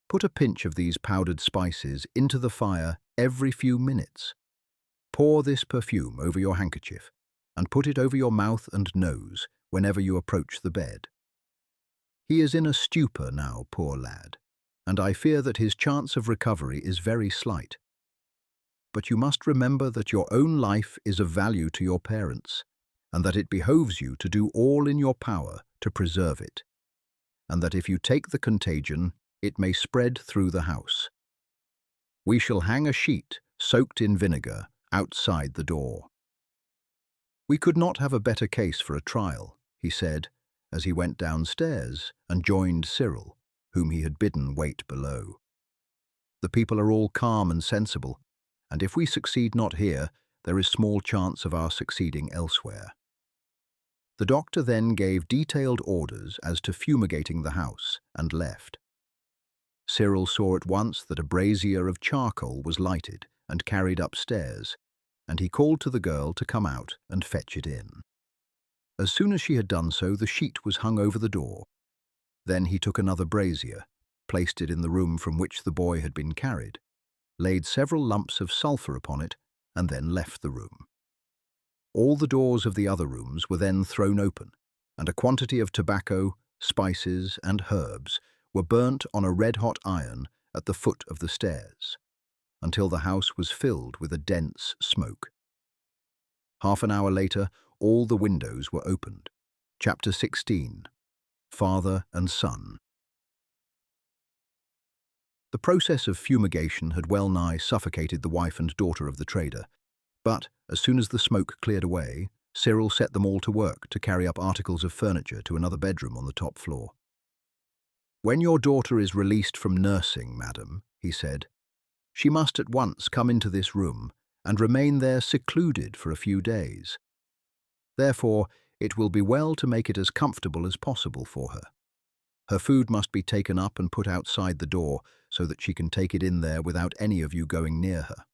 Put a pinch of these powdered spices into the fire every few minutes. Pour this perfume over your handkerchief and put it over your mouth and nose whenever you approach the bed. He is in a stupor now, poor lad, and I fear that his chance of recovery is very slight. But you must remember that your own life is of value to your parents, and that it behoves you to do all in your power to preserve it, and that if you take the contagion, it may spread through the house. We shall hang a sheet soaked in vinegar outside the door. We could not have a better case for a trial, he said, as he went downstairs and joined Cyril, whom he had bidden wait below. The people are all calm and sensible, and if we succeed not here, there is small chance of our succeeding elsewhere. The doctor then gave detailed orders as to fumigating the house and left. Cyril saw at once that a brazier of charcoal was lighted and carried upstairs, and he called to the girl to come out and fetch it in. As soon as she had done so, the sheet was hung over the door. Then he took another brazier, placed it in the room from which the boy had been carried, laid several lumps of sulphur upon it, and then left the room. All the doors of the other rooms were then thrown open, and a quantity of tobacco, spices, and herbs were burnt on a red-hot iron at the foot of the stairs, until the house was filled with a dense smoke. Half an hour later, all the windows were opened. Chapter 16. Father and Son. The process of fumigation had well nigh suffocated the wife and daughter of the trader, but as soon as the smoke cleared away, Cyril set them all to work to carry up articles of furniture to another bedroom on the top floor. "When your daughter is released from nursing, madam," he said, "she must at once come into this room and remain there secluded for a few days. Therefore, it will be well to make it as comfortable as possible for her. Her food must be taken up and put outside the door so that she can take it in there without any of you going near her."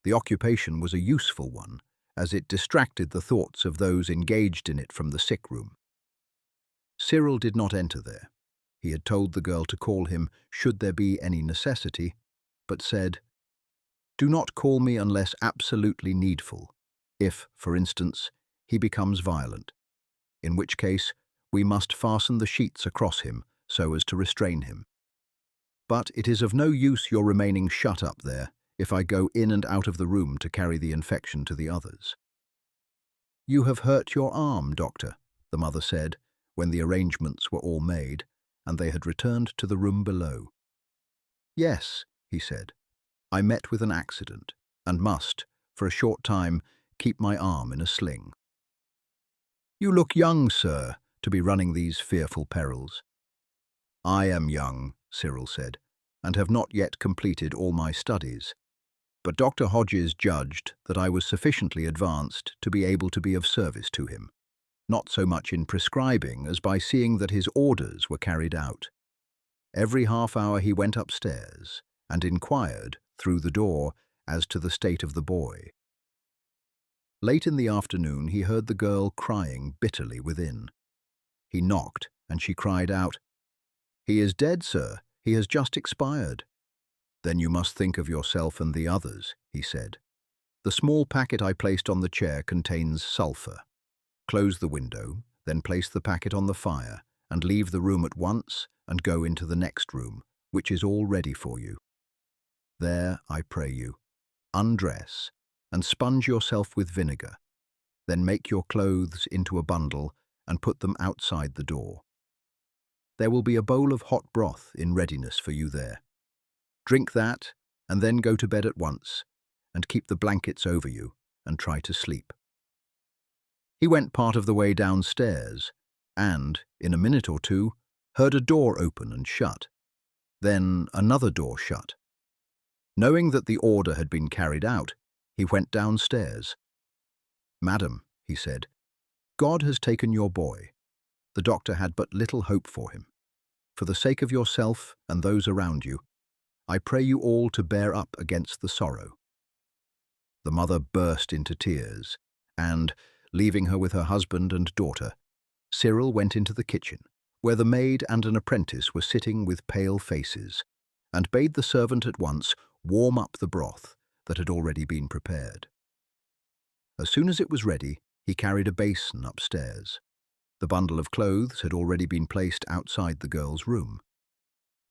The occupation was a useful one, as it distracted the thoughts of those engaged in it from the sick room. Cyril did not enter there. He had told the girl to call him should there be any necessity, but said, "Do not call me unless absolutely needful, if, for instance, he becomes violent, in which case we must fasten the sheets across him so as to restrain him. But it is of no use your remaining shut up there if I go in and out of the room to carry the infection to the others." "You have hurt your arm, doctor," the mother said, when the arrangements were all made, and they had returned to the room below. "Yes," he said, "I met with an accident, and must, for a short time, keep my arm in a sling." "You look young, sir, to be running these fearful perils." "I am young," Cyril said, "and have not yet completed all my studies. But Dr. Hodges judged that I was sufficiently advanced to be able to be of service to him, not so much in prescribing as by seeing that his orders were carried out. Every half hour he went upstairs and inquired, through the door, as to the state of the boy. Late in the afternoon he heard the girl crying bitterly within. He knocked, and she cried out, "He is dead, sir. He has just expired." "Then you must think of yourself and the others," he said. "The small packet I placed on the chair contains sulphur. Close the window, then place the packet on the fire, and leave the room at once and go into the next room, which is all ready for you. There, I pray you, undress and sponge yourself with vinegar. Then make your clothes into a bundle and put them outside the door. There will be a bowl of hot broth in readiness for you there. Drink that, and then go to bed at once, and keep the blankets over you, and try to sleep." He went part of the way downstairs, and, in a minute or two, heard a door open and shut. Then another door shut. Knowing that the order had been carried out, he went downstairs. "Madam," he said, "God has taken your boy." The doctor had but little hope for him. For the sake of yourself and those around you, I pray you all to bear up against the sorrow." The mother burst into tears, and, leaving her with her husband and daughter, Cyril went into the kitchen, where the maid and an apprentice were sitting with pale faces, and bade the servant at once warm up the broth that had already been prepared. As soon as it was ready, he carried a basin upstairs. The bundle of clothes had already been placed outside the girl's room.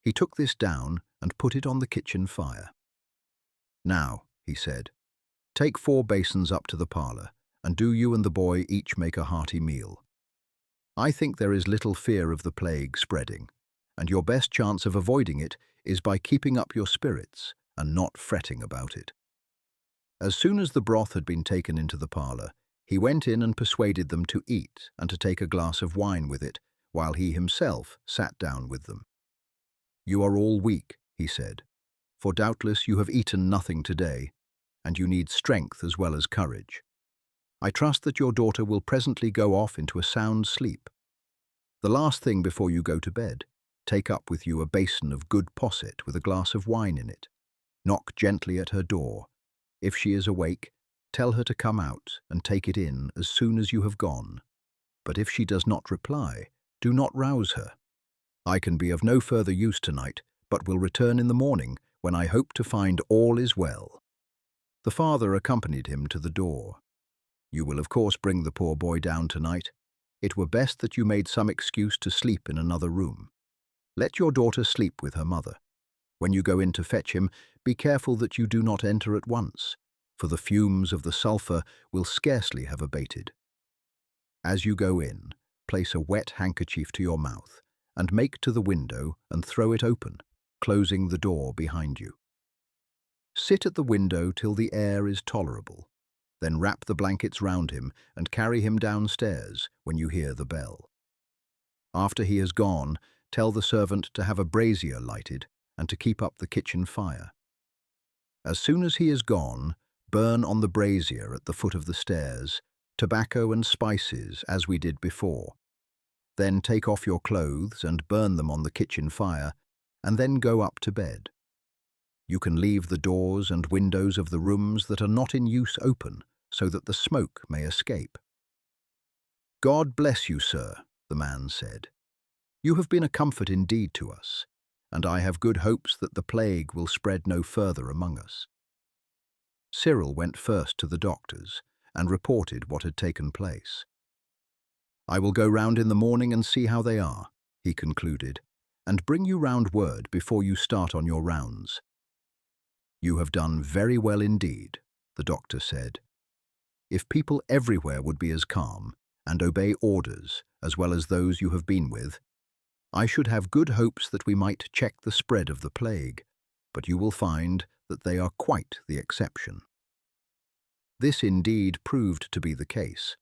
He took this down and put it on the kitchen fire. "Now," he said, "take 4 basins up to the parlour, and do you and the boy each make a hearty meal. I think there is little fear of the plague spreading, and your best chance of avoiding it is by keeping up your spirits and not fretting about it." As soon as the broth had been taken into the parlour, he went in and persuaded them to eat and to take a glass of wine with it, while he himself sat down with them. "You are all weak," he said, "for doubtless you have eaten nothing today, and you need strength as well as courage. I trust that your daughter will presently go off into a sound sleep. The last thing before you go to bed, take up with you a basin of good posset with a glass of wine in it. Knock gently at her door. If she is awake, tell her to come out and take it in as soon as you have gone. But if she does not reply, do not rouse her. I can be of no further use tonight, but will return in the morning, when I hope to find all is well." The father accompanied him to the door. "You will of course bring the poor boy down tonight. It were best that you made some excuse to sleep in another room. Let your daughter sleep with her mother. When you go in to fetch him, be careful that you do not enter at once, for the fumes of the sulphur will scarcely have abated. As you go in, place a wet handkerchief to your mouth, and make to the window and throw it open, closing the door behind you. Sit at the window till the air is tolerable, then wrap the blankets round him and carry him downstairs when you hear the bell. After he has gone, tell the servant to have a brazier lighted and to keep up the kitchen fire. As soon as he is gone, burn on the brazier at the foot of the stairs tobacco and spices as we did before. Then take off your clothes and burn them on the kitchen fire, and then go up to bed. You can leave the doors and windows of the rooms that are not in use open, so that the smoke may escape." "God bless you, sir," the man said. "You have been a comfort indeed to us, and I have good hopes that the plague will spread no further among us." Cyril went first to the doctors and reported what had taken place. "I will go round in the morning and see how they are," he concluded, "and bring you round word before you start on your rounds." "You have done very well indeed," the doctor said. "If people everywhere would be as calm and obey orders as well as those you have been with, I should have good hopes that we might check the spread of the plague, but you will find that they are quite the exception." This indeed proved to be the case.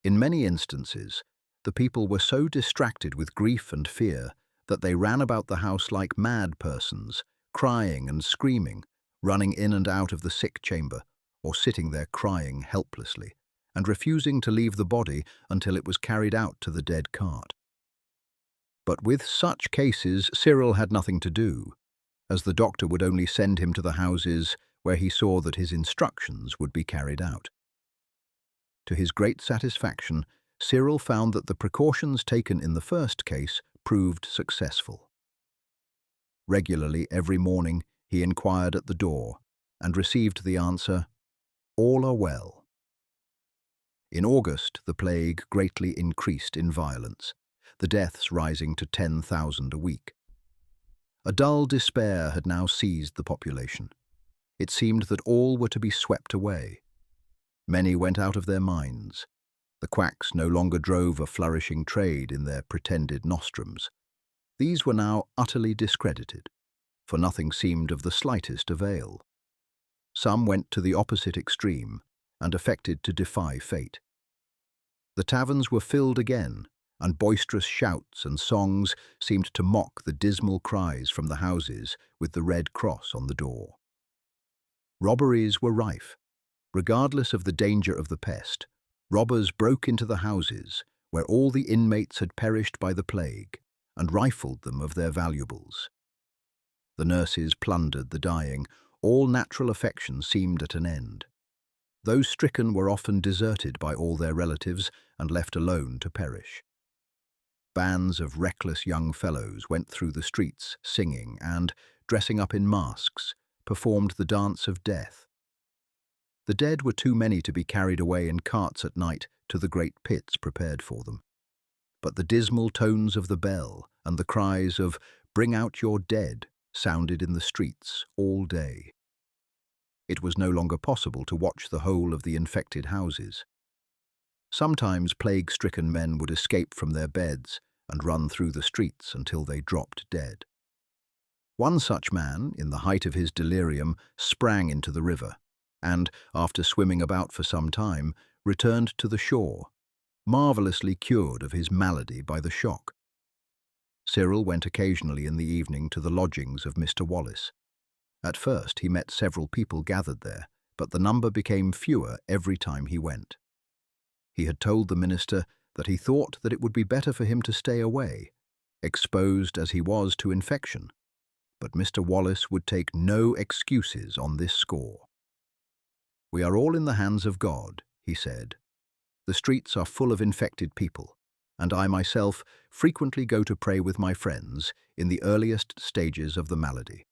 In many instances, the people were so distracted with grief and fear that they ran about the house like mad persons, crying and screaming, running in and out of the sick chamber, or sitting there crying helplessly, and refusing to leave the body until it was carried out to the dead cart. But with such cases Cyril had nothing to do, as the doctor would only send him to the houses where he saw that his instructions would be carried out. To his great satisfaction, Cyril found that the precautions taken in the first case proved successful. Regularly every morning he inquired at the door and received the answer, "All are well." In August, the plague greatly increased in violence, the deaths rising to 10,000 a week. A dull despair had now seized the population. It seemed that all were to be swept away. Many went out of their minds. The quacks no longer drove a flourishing trade in their pretended nostrums. These were now utterly discredited, for nothing seemed of the slightest avail. Some went to the opposite extreme and affected to defy fate. The taverns were filled again, and boisterous shouts and songs seemed to mock the dismal cries from the houses with the red cross on the door. Robberies were rife. Regardless of the danger of the pest, robbers broke into the houses where all the inmates had perished by the plague, and rifled them of their valuables. The nurses plundered the dying. All natural affection seemed at an end. Those stricken were often deserted by all their relatives and left alone to perish. Bands of reckless young fellows went through the streets singing and, dressing up in masks, performed the dance of death. The dead were too many to be carried away in carts at night to the great pits prepared for them. But the dismal tones of the bell and the cries of "Bring out your dead" sounded in the streets all day. It was no longer possible to watch the whole of the infected houses. Sometimes plague-stricken men would escape from their beds and run through the streets until they dropped dead. One such man, in the height of his delirium, sprang into the river, and, after swimming about for some time, returned to the shore, marvellously cured of his malady by the shock. Cyril went occasionally in the evening to the lodgings of Mr. Wallace. At first he met several people gathered there, but the number became fewer every time he went. He had told the minister that he thought that it would be better for him to stay away, exposed as he was to infection, but Mr. Wallace would take no excuses on this score. "We are all in the hands of God," he said. "The streets are full of infected people, and I myself frequently go to pray with my friends in the earliest stages of the malady.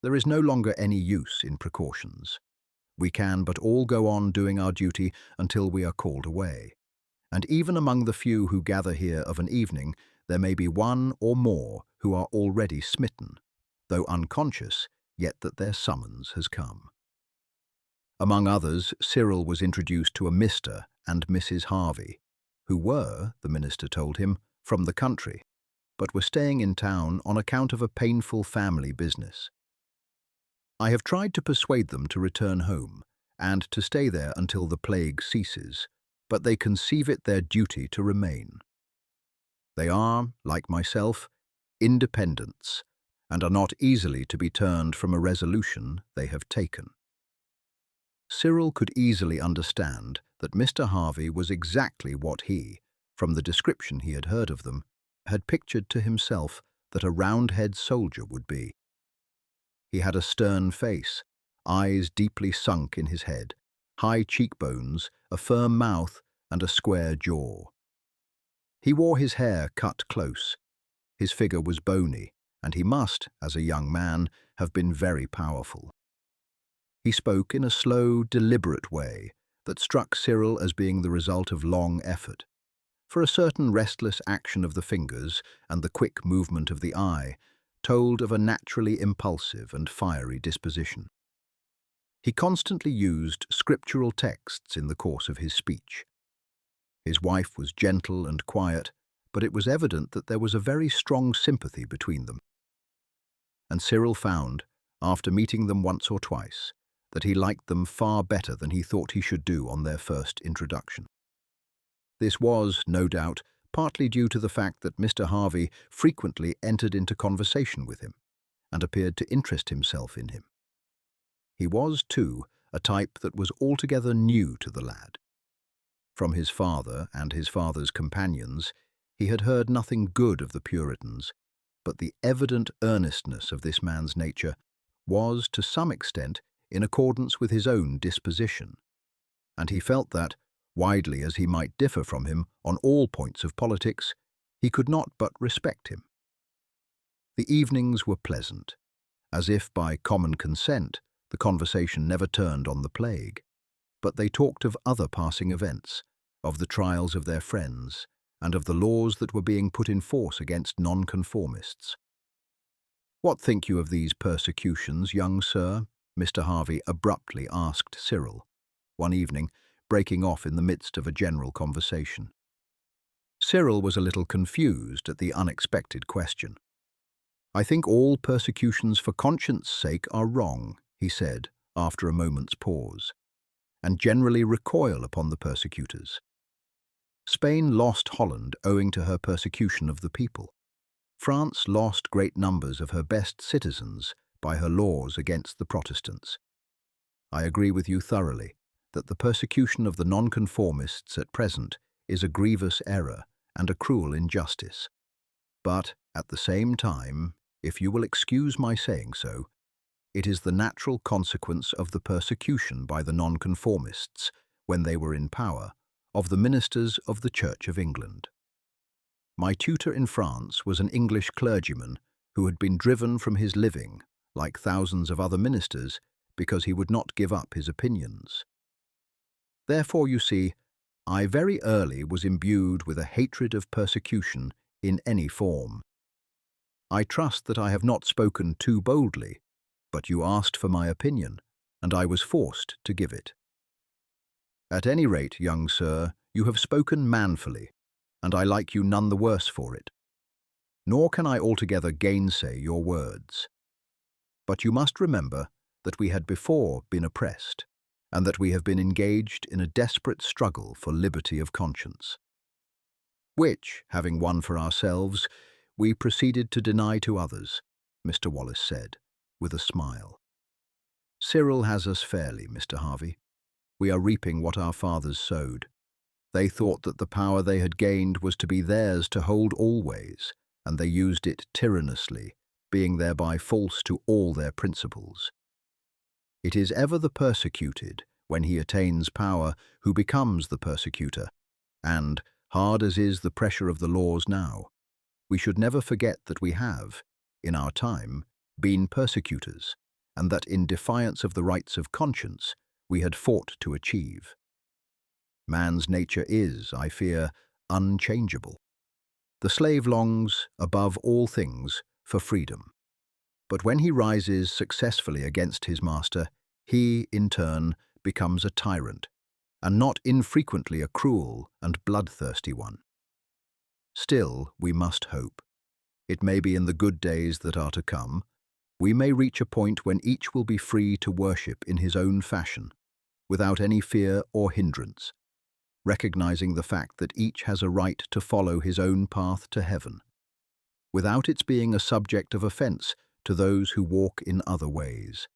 There is no longer any use in precautions. We can but all go on doing our duty until we are called away. And even among the few who gather here of an evening, there may be one or more who are already smitten, though unconscious, yet that their summons has come." Among others, Cyril was introduced to a Mr. and Mrs. Harvey, who were, the minister told him, from the country, but were staying in town on account of a painful family business. "I have tried to persuade them to return home and to stay there until the plague ceases, but they conceive it their duty to remain. They are, like myself, independents, and are not easily to be turned from a resolution they have taken." Cyril could easily understand that Mr. Harvey was exactly what he, from the description he had heard of them, had pictured to himself that a Roundhead soldier would be. He had a stern face, eyes deeply sunk in his head, high cheekbones, a firm mouth, and a square jaw. He wore his hair cut close. His figure was bony, and he must, as a young man, have been very powerful. He spoke in a slow, deliberate way that struck Cyril as being the result of long effort, for a certain restless action of the fingers and the quick movement of the eye told of a naturally impulsive and fiery disposition. He constantly used scriptural texts in the course of his speech. His wife was gentle and quiet, but it was evident that there was a very strong sympathy between them. And Cyril found, after meeting them once or twice, that he liked them far better than he thought he should do on their first introduction. This was, no doubt, partly due to the fact that Mr. Harvey frequently entered into conversation with him and appeared to interest himself in him. He was, too, a type that was altogether new to the lad. From his father and his father's companions, he had heard nothing good of the Puritans, but the evident earnestness of this man's nature was, to some extent, in accordance with his own disposition, and he felt that, widely as he might differ from him on all points of politics, he could not but respect him. The evenings were pleasant. As if by common consent, the conversation never turned on the plague, but they talked of other passing events, of the trials of their friends, and of the laws that were being put in force against nonconformists. "What think you of these persecutions, young sir?" Mr. Harvey abruptly asked Cyril, one evening, breaking off in the midst of a general conversation. Cyril was a little confused at the unexpected question. "I think all persecutions for conscience' sake are wrong," he said, after a moment's pause, "and generally recoil upon the persecutors. Spain lost Holland owing to her persecution of the people. France lost great numbers of her best citizens by her laws against the Protestants. I agree with you thoroughly that the persecution of the nonconformists at present is a grievous error and a cruel injustice. But, at the same time, if you will excuse my saying so, it is the natural consequence of the persecution by the nonconformists, when they were in power, of the ministers of the Church of England. My tutor in France was an English clergyman who had been driven from his living, like thousands of other ministers, because he would not give up his opinions. Therefore, you see, I very early was imbued with a hatred of persecution in any form. I trust that I have not spoken too boldly, but you asked for my opinion, and I was forced to give it. At any rate, young sir, you have spoken manfully, and I like you none the worse for it. Nor can I altogether gainsay your words. But you must remember that we had before been oppressed, and that we have been engaged in a desperate struggle for liberty of conscience, which, having won for ourselves, we proceeded to deny to others, Mr. Wallace said, with a smile. Cyril has us fairly, Mr. Harvey. We are reaping what our fathers sowed. They thought that the power they had gained was to be theirs to hold always, and they used it tyrannously, being thereby false to all their principles. It is ever the persecuted, when he attains power, who becomes the persecutor, and, hard as is the pressure of the laws now, we should never forget that we have, in our time, been persecutors, and that in defiance of the rights of conscience, we had fought to achieve. Man's nature is, I fear, unchangeable. The slave longs, above all things, for freedom. But when he rises successfully against his master, he, in turn, becomes a tyrant, and not infrequently a cruel and bloodthirsty one. Still, we must hope. It may be in the good days that are to come, we may reach a point when each will be free to worship in his own fashion, without any fear or hindrance, recognizing the fact that each has a right to follow his own path to heaven, without its being a subject of offense to those who walk in other ways.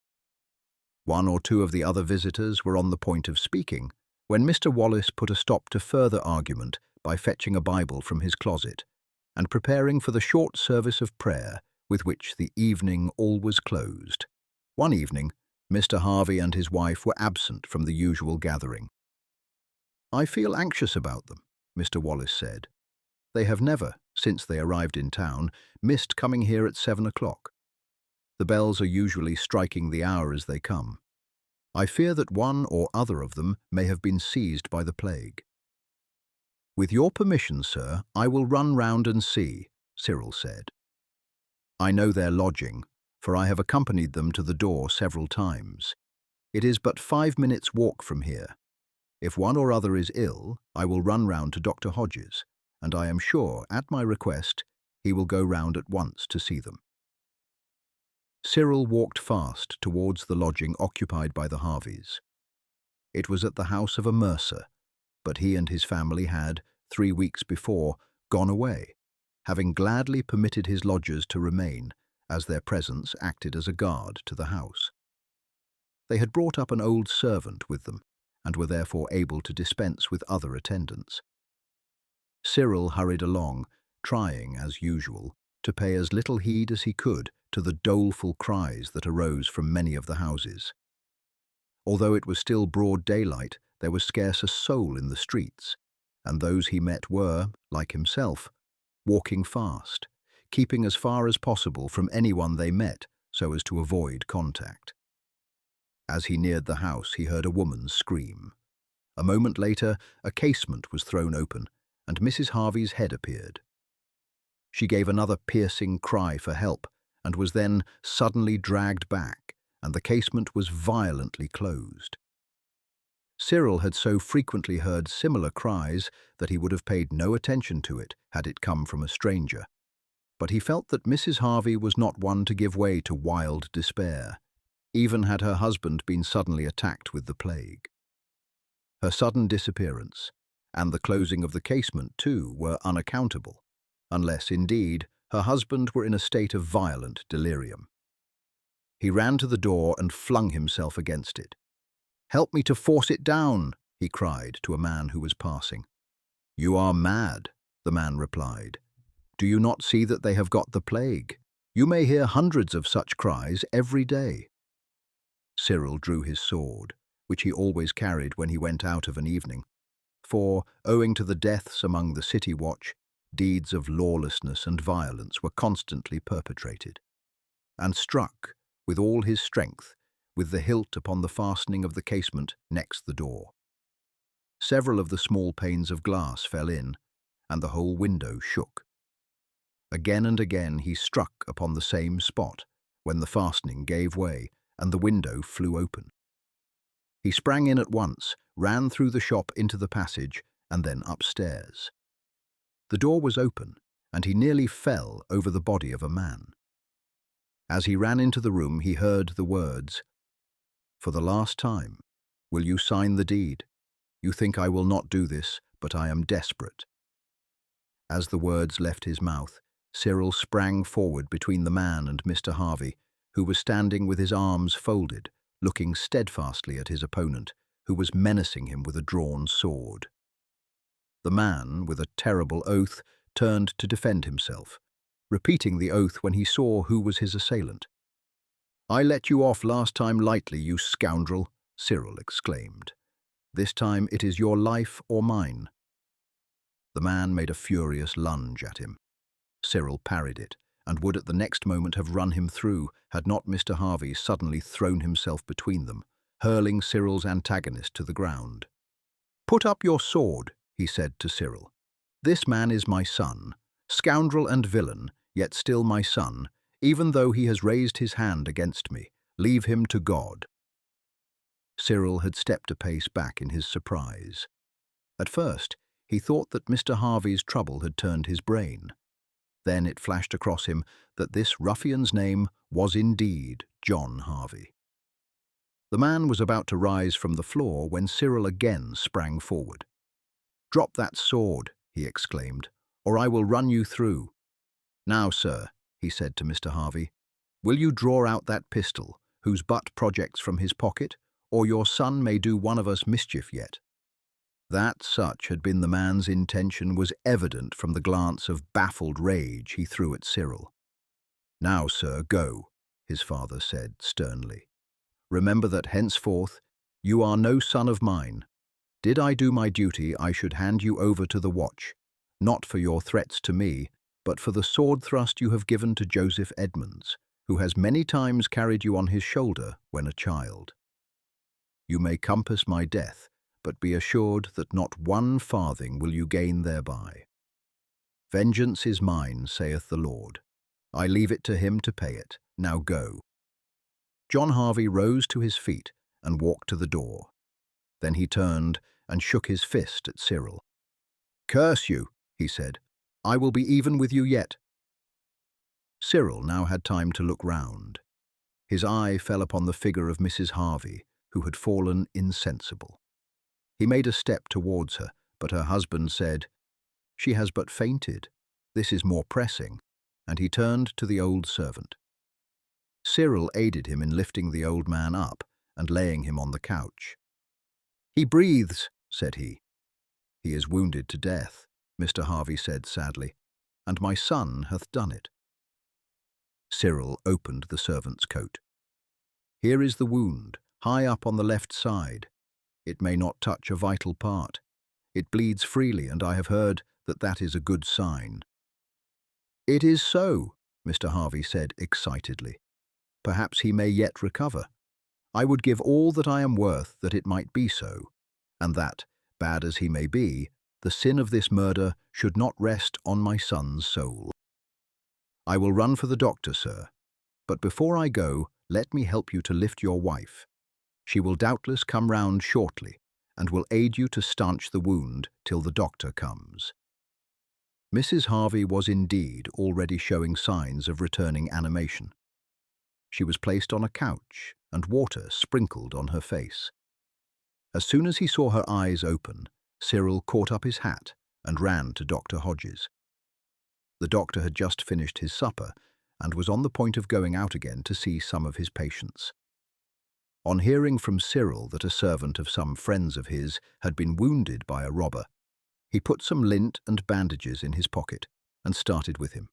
One or two of the other visitors were on the point of speaking, when Mr. Wallace put a stop to further argument by fetching a Bible from his closet, and preparing for the short service of prayer with which the evening always closed. One evening, Mr. Harvey and his wife were absent from the usual gathering. "I feel anxious about them," Mr. Wallace said. "They have never, since they arrived in town, missed coming here at 7 o'clock. The bells are usually striking the hour as they come. I fear that one or other of them may have been seized by the plague." "With your permission, sir, I will run round and see," Cyril said. "I know their lodging, for I have accompanied them to the door several times. It is but 5 minutes' walk from here. If one or other is ill, I will run round to Dr. Hodges, and I am sure, at my request, he will go round at once to see them." Cyril walked fast towards the lodging occupied by the Harveys. It was at the house of a mercer, but he and his family had, 3 weeks before, gone away, having gladly permitted his lodgers to remain, as their presence acted as a guard to the house. They had brought up an old servant with them, and were therefore able to dispense with other attendants. Cyril hurried along, trying, as usual, to pay as little heed as he could to the doleful cries that arose from many of the houses. Although it was still broad daylight, there was scarce a soul in the streets, and those he met were, like himself, walking fast, keeping as far as possible from anyone they met so as to avoid contact. As he neared the house, he heard a woman scream. A moment later, a casement was thrown open, and Mrs. Harvey's head appeared. She gave another piercing cry for help, and was then suddenly dragged back, and the casement was violently closed. Cyril had so frequently heard similar cries that he would have paid no attention to it had it come from a stranger. But he felt that Mrs. Harvey was not one to give way to wild despair, even had her husband been suddenly attacked with the plague. Her sudden disappearance, and the closing of the casement too, were unaccountable, unless, indeed, her husband were in a state of violent delirium. He ran to the door and flung himself against it. "Help me to force it down," he cried to a man who was passing. "You are mad," the man replied. Do you not see that they have got the plague? You may hear hundreds of such cries every day." Cyril drew his sword, which he always carried when he went out of an evening, for, owing to the deaths among the city watch, deeds of lawlessness and violence were constantly perpetrated, and struck, with all his strength, with the hilt upon the fastening of the casement next the door. Several of the small panes of glass fell in, and the whole window shook. Again and again he struck upon the same spot, when the fastening gave way, and the window flew open. He sprang in at once, ran through the shop into the passage, and then upstairs. The door was open, and he nearly fell over the body of a man. As he ran into the room, he heard the words, "For the last time, will you sign the deed? You think I will not do this, but I am desperate." As the words left his mouth, Cyril sprang forward between the man and Mr. Harvey, who was standing with his arms folded, looking steadfastly at his opponent, who was menacing him with a drawn sword. The man, with a terrible oath, turned to defend himself, repeating the oath when he saw who was his assailant. "I let you off last time lightly, you scoundrel," Cyril exclaimed. "This time it is your life or mine." The man made a furious lunge at him. Cyril parried it, and would at the next moment have run him through, had not Mr. Harvey suddenly thrown himself between them, hurling Cyril's antagonist to the ground. "Put up your sword," he said to Cyril. "This man is my son, scoundrel and villain, yet still my son, even though he has raised his hand against me. Leave him to God." Cyril had stepped a pace back in his surprise. At first, he thought that Mr. Harvey's trouble had turned his brain. Then it flashed across him that this ruffian's name was indeed John Harvey. The man was about to rise from the floor when Cyril again sprang forward. "Drop that sword," he exclaimed, "or I will run you through. Now, sir," he said to Mr. Harvey, "will you draw out that pistol, whose butt projects from his pocket, or your son may do one of us mischief yet." That such had been the man's intention was evident from the glance of baffled rage he threw at Cyril. "Now, sir, go," his father said sternly. "Remember that henceforth you are no son of mine. Did I do my duty, I should hand you over to the watch, not for your threats to me, but for the sword thrust you have given to Joseph Edmonds, who has many times carried you on his shoulder when a child. You may compass my death, but be assured that not one farthing will you gain thereby. Vengeance is mine, saith the Lord. I leave it to him to pay it. Now go." John Harvey rose to his feet and walked to the door. Then he turned and shook his fist at Cyril. "Curse you," he said. "I will be even with you yet." Cyril now had time to look round. His eye fell upon the figure of Mrs. Harvey, who had fallen insensible. He made a step towards her, but her husband said, "She has but fainted. This is more pressing," and he turned to the old servant. Cyril aided him in lifting the old man up and laying him on the couch. "He breathes," said he. "He is wounded to death," Mr. Harvey said sadly, "and my son hath done it." Cyril opened the servant's coat. "Here is the wound, high up on the left side. It may not touch a vital part. It bleeds freely, and I have heard that that is a good sign." "It is so," Mr. Harvey said excitedly. "Perhaps he may yet recover. I would give all that I am worth that it might be so, and that, bad as he may be, the sin of this murder should not rest on my son's soul. I will run for the doctor, sir, but before I go, let me help you to lift your wife. She will doubtless come round shortly, and will aid you to stanch the wound till the doctor comes." Mrs. Harvey was indeed already showing signs of returning animation. She was placed on a couch, and water sprinkled on her face. As soon as he saw her eyes open, Cyril caught up his hat and ran to Dr. Hodges. The doctor had just finished his supper, and was on the point of going out again to see some of his patients. On hearing from Cyril that a servant of some friends of his had been wounded by a robber, he put some lint and bandages in his pocket and started with him.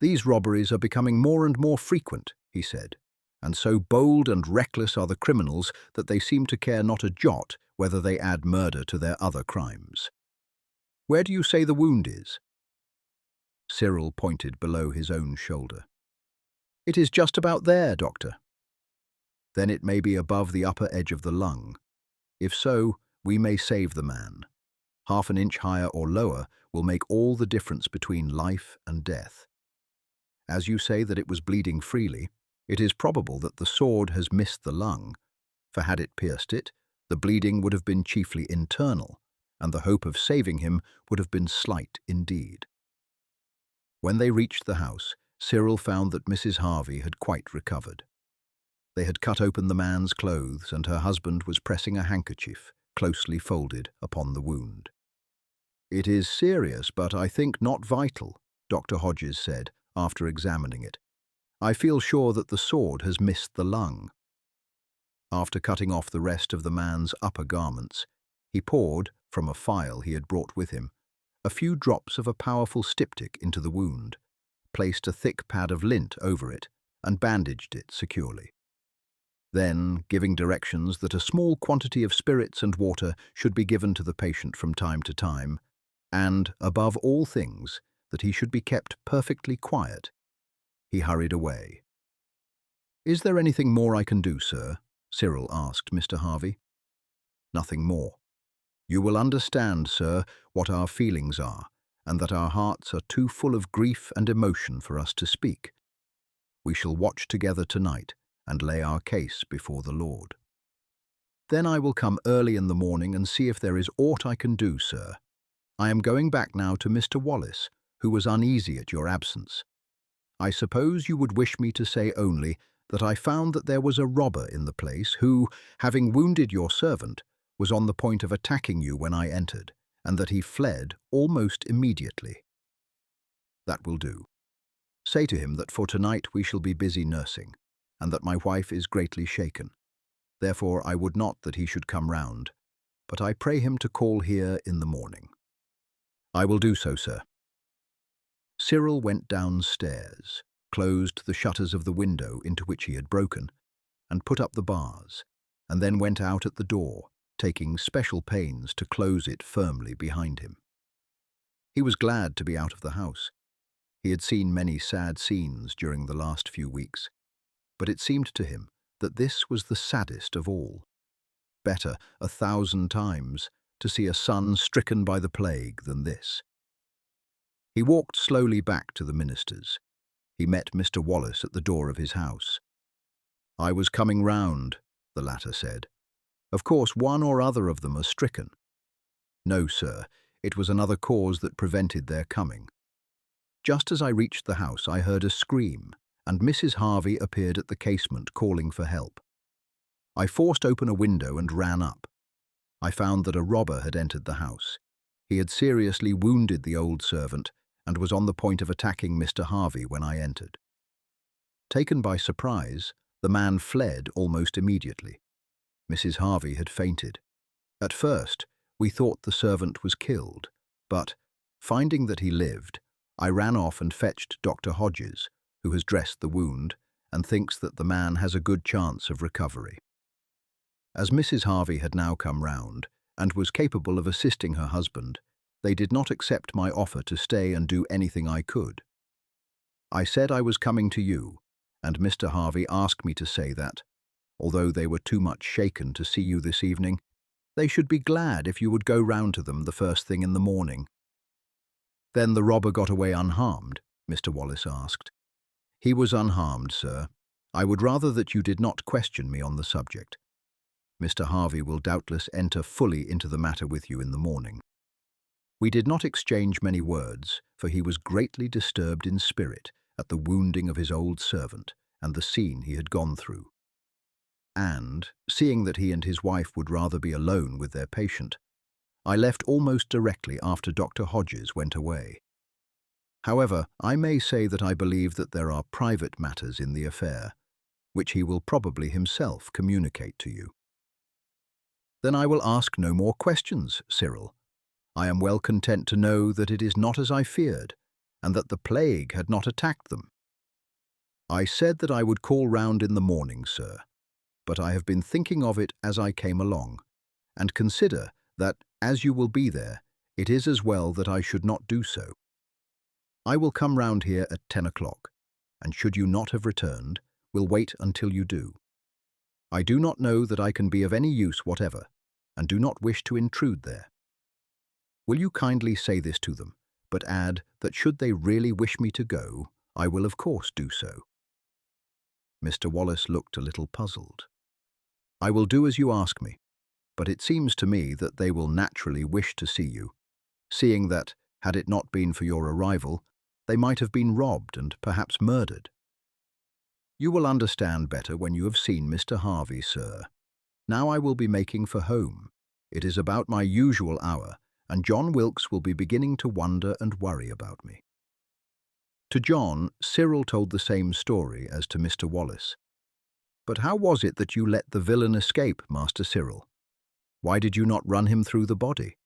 "These robberies are becoming more and more frequent," he said, "and so bold and reckless are the criminals that they seem to care not a jot whether they add murder to their other crimes. Where do you say the wound is?" Cyril pointed below his own shoulder. "It is just about there, Doctor." "Then it may be above the upper edge of the lung. If so, we may save the man. Half an inch higher or lower will make all the difference between life and death. As you say that it was bleeding freely, it is probable that the sword has missed the lung, for had it pierced it, the bleeding would have been chiefly internal, and the hope of saving him would have been slight indeed." When they reached the house, Cyril found that Mrs. Harvey had quite recovered. They had cut open the man's clothes, and her husband was pressing a handkerchief, closely folded, upon the wound. "It is serious, but I think not vital," Dr. Hodges said, after examining it. "I feel sure that the sword has missed the lung." After cutting off the rest of the man's upper garments, he poured, from a phial he had brought with him, a few drops of a powerful styptic into the wound, placed a thick pad of lint over it, and bandaged it securely. Then, giving directions that a small quantity of spirits and water should be given to the patient from time to time, and, above all things, that he should be kept perfectly quiet, he hurried away. "Is there anything more I can do, sir?" Cyril asked Mr. Harvey. "Nothing more. You will understand, sir, what our feelings are, and that our hearts are too full of grief and emotion for us to speak. We shall watch together tonight and lay our case before the Lord. Then I will come early in the morning and see if there is aught I can do, sir. I am going back now to Mr. Wallace, who was uneasy at your absence. I suppose you would wish me to say only that I found that there was a robber in the place who, having wounded your servant, was on the point of attacking you when I entered, and that he fled almost immediately." "That will do. Say to him that for tonight we shall be busy nursing, and that my wife is greatly shaken. Therefore I would not that he should come round, but I pray him to call here in the morning." "I will do so, sir." Cyril went downstairs, closed the shutters of the window into which he had broken, and put up the bars, and then went out at the door, taking special pains to close it firmly behind him. He was glad to be out of the house. He had seen many sad scenes during the last few weeks, but it seemed to him that this was the saddest of all. Better, 1,000 times, to see a son stricken by the plague than this. He walked slowly back to the minister's. He met Mr. Wallace at the door of his house. "I was coming round," the latter said. "Of course one or other of them are stricken." "No, sir, it was another cause that prevented their coming. Just as I reached the house I heard a scream, and Mrs. Harvey appeared at the casement calling for help. I forced open a window and ran up. I found that a robber had entered the house. He had seriously wounded the old servant and was on the point of attacking Mr. Harvey when I entered. Taken by surprise, the man fled almost immediately. Mrs. Harvey had fainted. At first, we thought the servant was killed, but, finding that he lived, I ran off and fetched Dr. Hodges, who has dressed the wound and thinks that the man has a good chance of recovery." As Mrs. Harvey had now come round, and was capable of assisting her husband, they did not accept my offer to stay and do anything I could. I said I was coming to you, and Mr. Harvey asked me to say that, although they were too much shaken to see you this evening, they should be glad if you would go round to them the first thing in the morning. "Then the robber got away unharmed?" Mr. Wallace asked. "He was unharmed, sir. I would rather that you did not question me on the subject. Mr. Harvey will doubtless enter fully into the matter with you in the morning." We did not exchange many words, for he was greatly disturbed in spirit at the wounding of his old servant and the scene he had gone through. And, seeing that he and his wife would rather be alone with their patient, I left almost directly after Dr. Hodges went away. However, I may say that I believe that there are private matters in the affair, which he will probably himself communicate to you. "Then I will ask no more questions, Cyril. I am well content to know that it is not as I feared, and that the plague had not attacked them. I said that I would call round in the morning, sir, but I have been thinking of it as I came along, and consider that, as you will be there, it is as well that I should not do so. I will come round here at 10 o'clock, and should you not have returned, will wait until you do. I do not know that I can be of any use whatever, and do not wish to intrude there. Will you kindly say this to them, but add that should they really wish me to go, I will of course do so. Mr. Wallace looked a little puzzled. I will do as you ask me, but it seems to me that they will naturally wish to see you, seeing that, had it not been for your arrival, they might have been robbed and perhaps murdered. You will understand better when you have seen Mr. Harvey, sir. Now I will be making for home. It is about my usual hour, and John Wilkes will be beginning to wonder and worry about me. To John, Cyril told the same story as to Mr. Wallace. But how was it that you let the villain escape, Master Cyril? Why did you not run him through the body?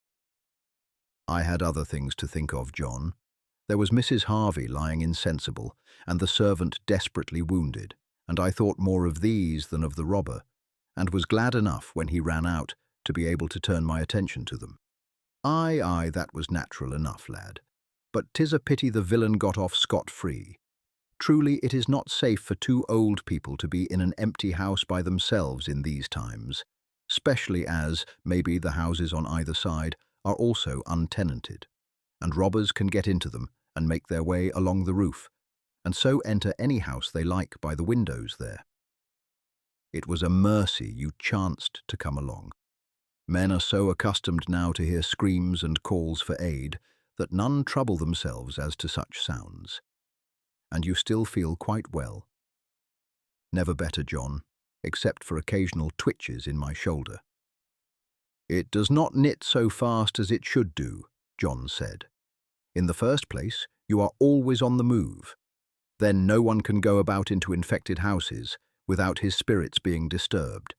I had other things to think of, John. There was Mrs. Harvey lying insensible, and the servant desperately wounded, and I thought more of these than of the robber, and was glad enough when he ran out to be able to turn my attention to them. Aye, that was natural enough, lad. But 'tis a pity the villain got off scot-free. Truly it is not safe for two old people to be in an empty house by themselves in these times, specially as, maybe, the houses on either side are also untenanted, and robbers can get into them and make their way along the roof, and so enter any house they like by the windows there. It was a mercy you chanced to come along. Men are so accustomed now to hear screams and calls for aid that none trouble themselves as to such sounds. And you still feel quite well. Never better, John, except for occasional twitches in my shoulder. It does not knit so fast as it should do, John said. In the first place, you are always on the move. Then no one can go about into infected houses without his spirits being disturbed.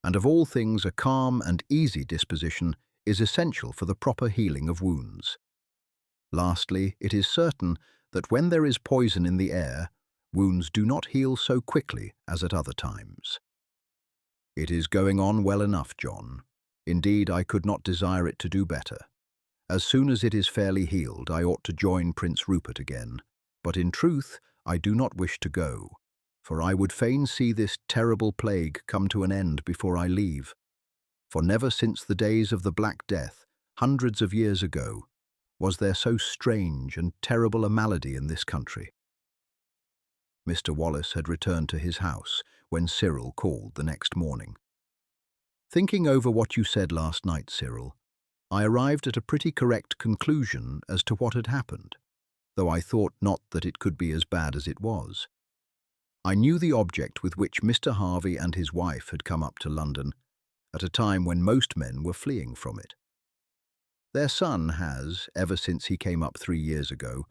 And of all things, a calm and easy disposition is essential for the proper healing of wounds. Lastly, it is certain that when there is poison in the air, wounds do not heal so quickly as at other times. It is going on well enough, John. Indeed, I could not desire it to do better. As soon as it is fairly healed, I ought to join Prince Rupert again. But in truth, I do not wish to go, for I would fain see this terrible plague come to an end before I leave. For never since the days of the Black Death, hundreds of years ago, was there so strange and terrible a malady in this country. Mr. Wallace had returned to his house when Cyril called the next morning. Thinking over what you said last night, Cyril, I arrived at a pretty correct conclusion as to what had happened, though I thought not that it could be as bad as it was. I knew the object with which Mr. Harvey and his wife had come up to London, at a time when most men were fleeing from it. Their son has, ever since he came up 3 years ago,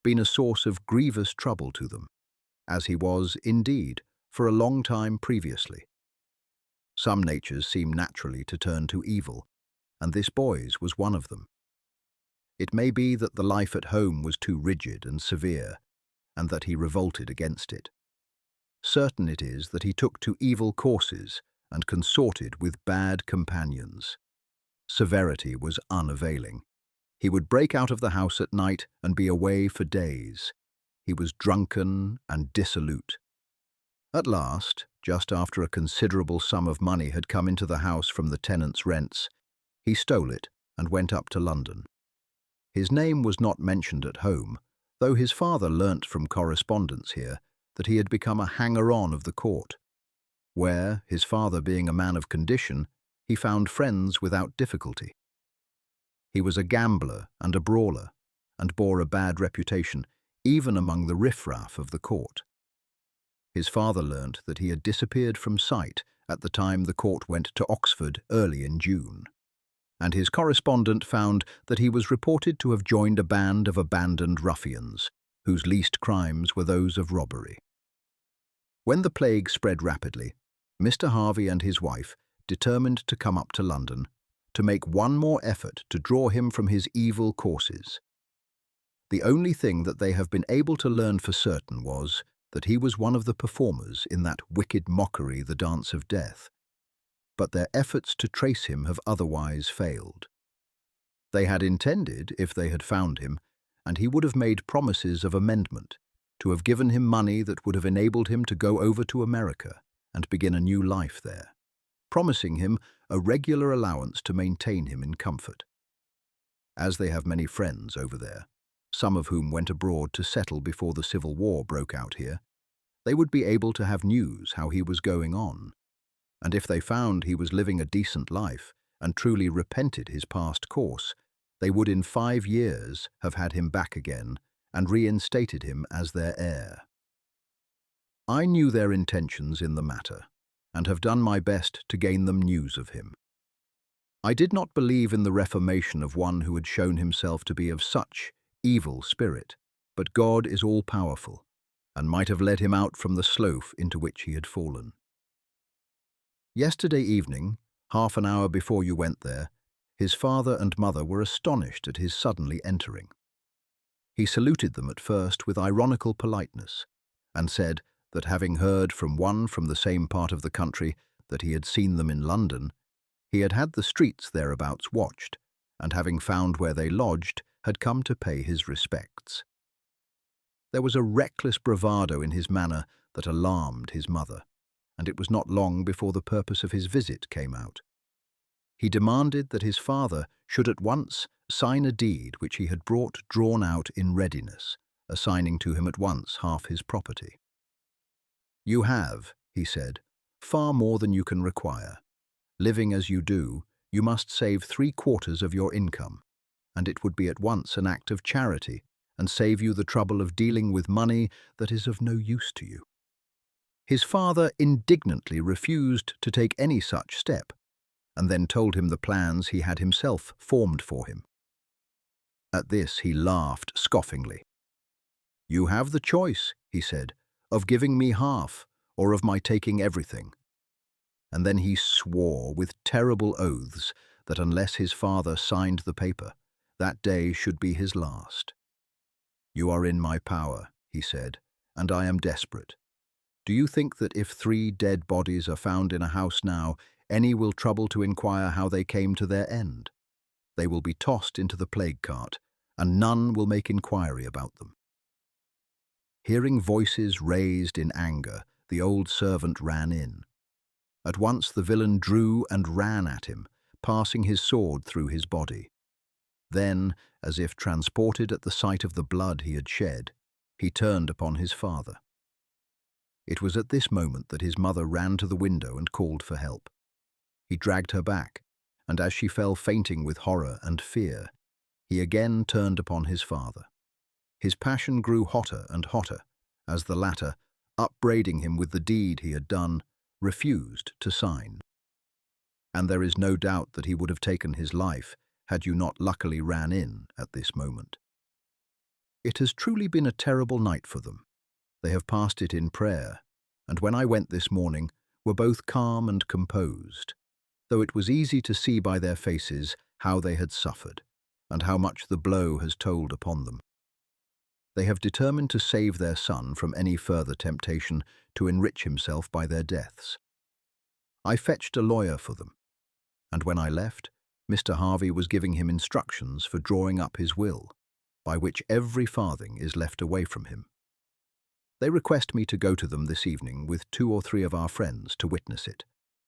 been a source of grievous trouble to them, as he was, indeed, for a long time previously. Some natures seem naturally to turn to evil, and this boy's was one of them. It may be that the life at home was too rigid and severe, and that he revolted against it. Certain it is that he took to evil courses and consorted with bad companions. Severity was unavailing. He would break out of the house at night and be away for days. He was drunken and dissolute. At last, just after a considerable sum of money had come into the house from the tenants' rents, he stole it and went up to London. His name was not mentioned at home, though his father learnt from correspondence here that he had become a hanger-on of the court, where, his father being a man of condition, he found friends without difficulty. He was a gambler and a brawler, and bore a bad reputation even among the riffraff of the court. His father learnt that he had disappeared from sight at the time the court went to Oxford early in June, and his correspondent found that he was reported to have joined a band of abandoned ruffians, whose least crimes were those of robbery. When the plague spread rapidly, Mr. Harvey and his wife determined to come up to London, to make one more effort to draw him from his evil courses. The only thing that they have been able to learn for certain was that he was one of the performers in that wicked mockery, the Dance of Death. But their efforts to trace him have otherwise failed. They had intended, if they had found him, and he would have made promises of amendment, to have given him money that would have enabled him to go over to America and begin a new life there, promising him a regular allowance to maintain him in comfort. As they have many friends over there, some of whom went abroad to settle before the Civil War broke out here, they would be able to have news how he was going on. And if they found he was living a decent life and truly repented his past course, they would in 5 years have had him back again and reinstated him as their heir. I knew their intentions in the matter, and have done my best to gain them news of him. I did not believe in the reformation of one who had shown himself to be of such evil spirit, but God is all-powerful, and might have led him out from the slough into which he had fallen. Yesterday evening, half an hour before you went there, his father and mother were astonished at his suddenly entering. He saluted them at first with ironical politeness, and said that having heard from one from the same part of the country that he had seen them in London, he had had the streets thereabouts watched, and having found where they lodged, had come to pay his respects. There was a reckless bravado in his manner that alarmed his mother, and it was not long before the purpose of his visit came out. He demanded that his father should at once sign a deed which he had brought drawn out in readiness, assigning to him at once half his property. "You have," he said, "far more than you can require. Living as you do, you must save 3/4 of your income, and it would be at once an act of charity and save you the trouble of dealing with money that is of no use to you." His father indignantly refused to take any such step, and then told him the plans he had himself formed for him. At this he laughed scoffingly. "You have the choice," he said, "of giving me half, or of my taking everything." And then he swore with terrible oaths that unless his father signed the paper, that day should be his last. "You are in my power," he said, "and I am desperate. Do you think that if 3 dead bodies are found in a house now, any will trouble to inquire how they came to their end? They will be tossed into the plague cart, and none will make inquiry about them." Hearing voices raised in anger, the old servant ran in. At once the villain drew and ran at him, passing his sword through his body. Then, as if transported at the sight of the blood he had shed, he turned upon his father. It was at this moment that his mother ran to the window and called for help. He dragged her back, and as she fell fainting with horror and fear, he again turned upon his father. His passion grew hotter and hotter, as the latter, upbraiding him with the deed he had done, refused to sign. And there is no doubt that he would have taken his life had you not luckily ran in at this moment. It has truly been a terrible night for them. They have passed it in prayer, and when I went this morning, were both calm and composed, though it was easy to see by their faces how they had suffered, and how much the blow has told upon them. They have determined to save their son from any further temptation to enrich himself by their deaths. I fetched a lawyer for them, and when I left, Mr. Harvey was giving him instructions for drawing up his will, by which every farthing is left away from him. They request me to go to them this evening with 2 or 3 of our friends to witness it,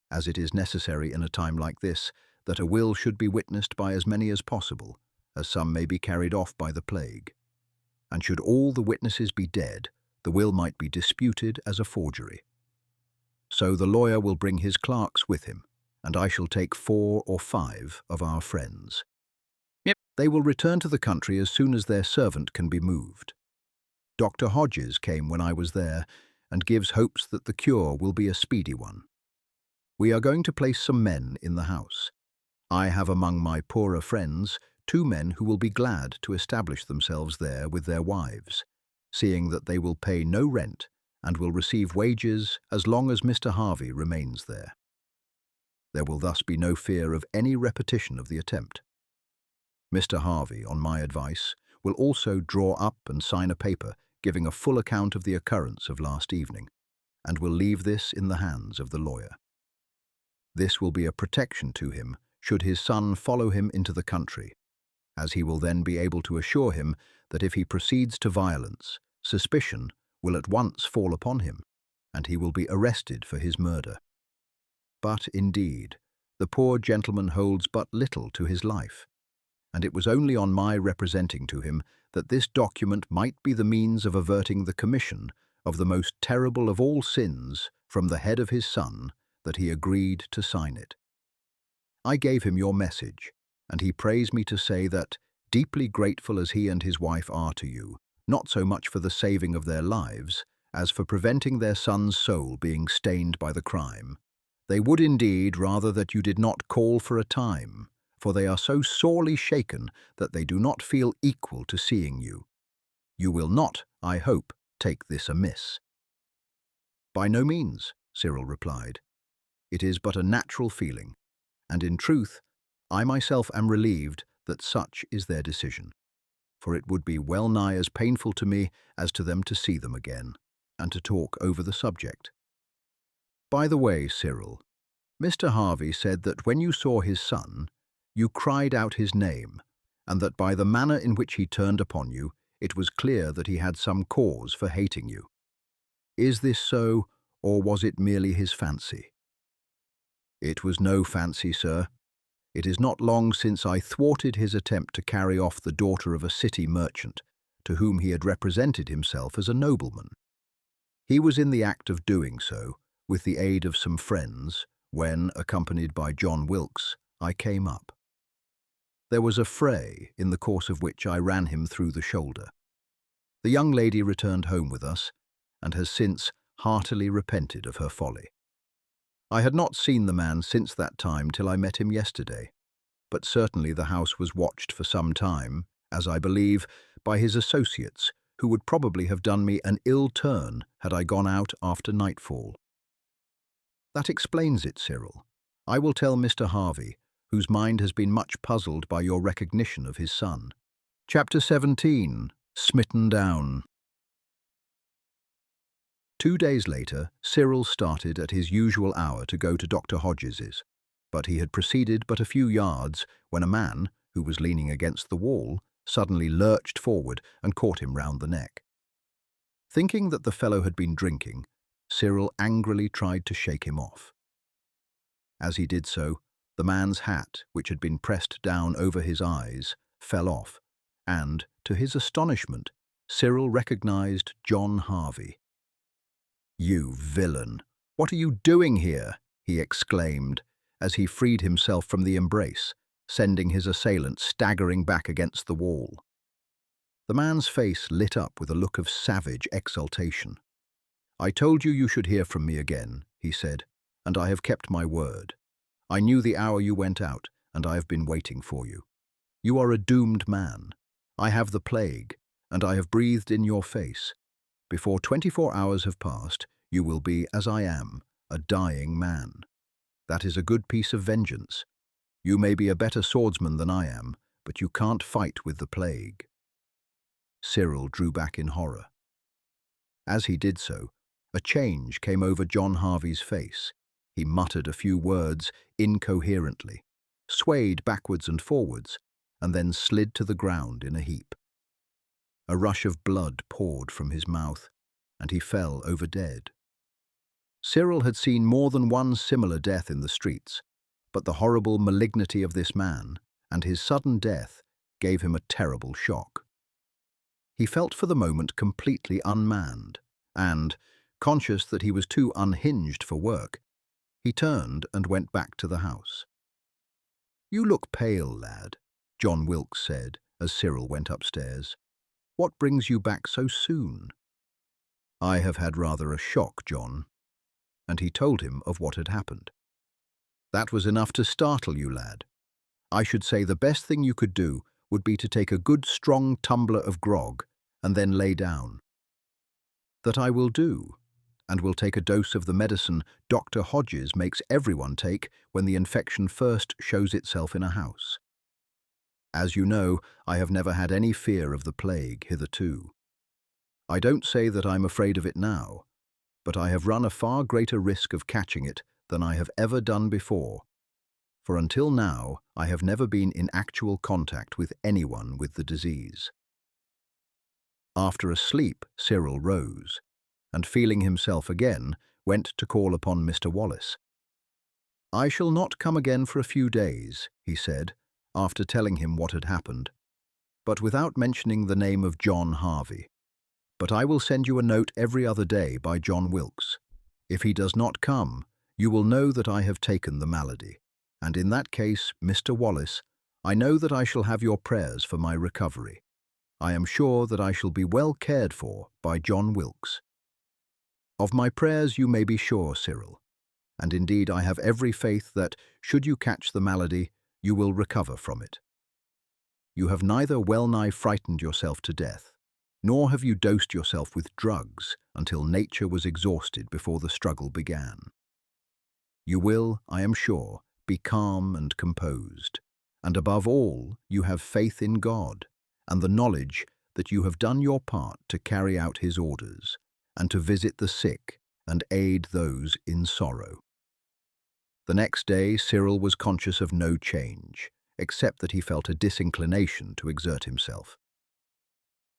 as it is necessary in a time like this that a will should be witnessed by as many as possible, as some may be carried off by the plague. And should all the witnesses be dead, the will might be disputed as a forgery. So the lawyer will bring his clerks with him, and I shall take 4 or 5 of our friends. They will return to the country as soon as their servant can be moved. Dr. Hodges came when I was there, and gives hopes that the cure will be a speedy one. We are going to place some men in the house. I have among my poorer friends 2 men who will be glad to establish themselves there with their wives, seeing that they will pay no rent and will receive wages as long as Mr. Harvey remains there. There will thus be no fear of any repetition of the attempt. Mr. Harvey, on my advice, will also draw up and sign a paper giving a full account of the occurrence of last evening, and will leave this in the hands of the lawyer. This will be a protection to him should his son follow him into the country, as he will then be able to assure him that if he proceeds to violence, suspicion will at once fall upon him, and he will be arrested for his murder. But, indeed, the poor gentleman holds but little to his life, and it was only on my representing to him that this document might be the means of averting the commission of the most terrible of all sins from the head of his son that he agreed to sign it. I gave him your message, and he prays me to say that, deeply grateful as he and his wife are to you, not so much for the saving of their lives as for preventing their son's soul being stained by the crime, they would indeed rather that you did not call for a time, for they are so sorely shaken that they do not feel equal to seeing you. You will not, I hope, take this amiss. By no means, Cyril replied. It is but a natural feeling, and in truth, I myself am relieved that such is their decision, for it would be well nigh as painful to me as to them to see them again, and to talk over the subject. By the way, Cyril, Mr. Harvey said that when you saw his son, you cried out his name, and that by the manner in which he turned upon you, it was clear that he had some cause for hating you. Is this so, or was it merely his fancy? It was no fancy, sir. It is not long since I thwarted his attempt to carry off the daughter of a city merchant, to whom he had represented himself as a nobleman. He was in the act of doing so, with the aid of some friends, when, accompanied by John Wilkes, I came up. There was a fray, in the course of which I ran him through the shoulder. The young lady returned home with us, and has since heartily repented of her folly. I had not seen the man since that time till I met him yesterday, but certainly the house was watched for some time, as I believe, by his associates, who would probably have done me an ill turn had I gone out after nightfall. That explains it, Cyril. I will tell Mr. Harvey, whose mind has been much puzzled by your recognition of his son. Chapter 17. Smitten Down. 2 days later, Cyril started at his usual hour to go to Dr. Hodges's, but he had proceeded but a few yards when a man, who was leaning against the wall, suddenly lurched forward and caught him round the neck. Thinking that the fellow had been drinking, Cyril angrily tried to shake him off. As he did so, the man's hat, which had been pressed down over his eyes, fell off, and, to his astonishment, Cyril recognized John Harvey. "You villain! What are you doing here?" he exclaimed, as he freed himself from the embrace, sending his assailant staggering back against the wall. The man's face lit up with a look of savage exultation. "I told you you should hear from me again," he said, "and I have kept my word. I knew the hour you went out, and I have been waiting for you. You are a doomed man. I have the plague, and I have breathed in your face. Before 24 hours have passed, you will be, as I am, a dying man. That is a good piece of vengeance. You may be a better swordsman than I am, but you can't fight with the plague." Cyril drew back in horror. As he did so, a change came over John Harvey's face. He muttered a few words incoherently, swayed backwards and forwards, and then slid to the ground in a heap. A rush of blood poured from his mouth, and he fell over dead. Cyril had seen more than one similar death in the streets, but the horrible malignity of this man and his sudden death gave him a terrible shock. He felt for the moment completely unmanned, and, conscious that he was too unhinged for work, he turned and went back to the house. "You look pale, lad," John Wilkes said as Cyril went upstairs. "What brings you back so soon?" "I have had rather a shock, John," and he told him of what had happened. "That was enough to startle you, lad. I should say the best thing you could do would be to take a good strong tumbler of grog and then lay down." "That I will do, and will take a dose of the medicine Dr. Hodges makes everyone take when the infection first shows itself in a house." As you know, I have never had any fear of the plague hitherto. I don't say that I'm afraid of it now, but I have run a far greater risk of catching it than I have ever done before, for until now I have never been in actual contact with anyone with the disease. After a sleep, Cyril rose, and feeling himself again, went to call upon Mr. Wallace. "I shall not come again for a few days," he said, after telling him what had happened, but without mentioning the name of John Harvey. "But I will send you a note every other day by John Wilkes. If he does not come, you will know that I have taken the malady, and in that case, Mr. Wallace, I know that I shall have your prayers for my recovery. I am sure that I shall be well cared for by John Wilkes. Of my prayers you may be sure, Cyril, and indeed I have every faith that, should you catch the malady, you will recover from it. You have neither well-nigh frightened yourself to death, nor have you dosed yourself with drugs until nature was exhausted before the struggle began. You will, I am sure, be calm and composed, and above all, you have faith in God, and the knowledge that you have done your part to carry out his orders, and to visit the sick and aid those in sorrow." The next day, Cyril was conscious of no change, except that he felt a disinclination to exert himself.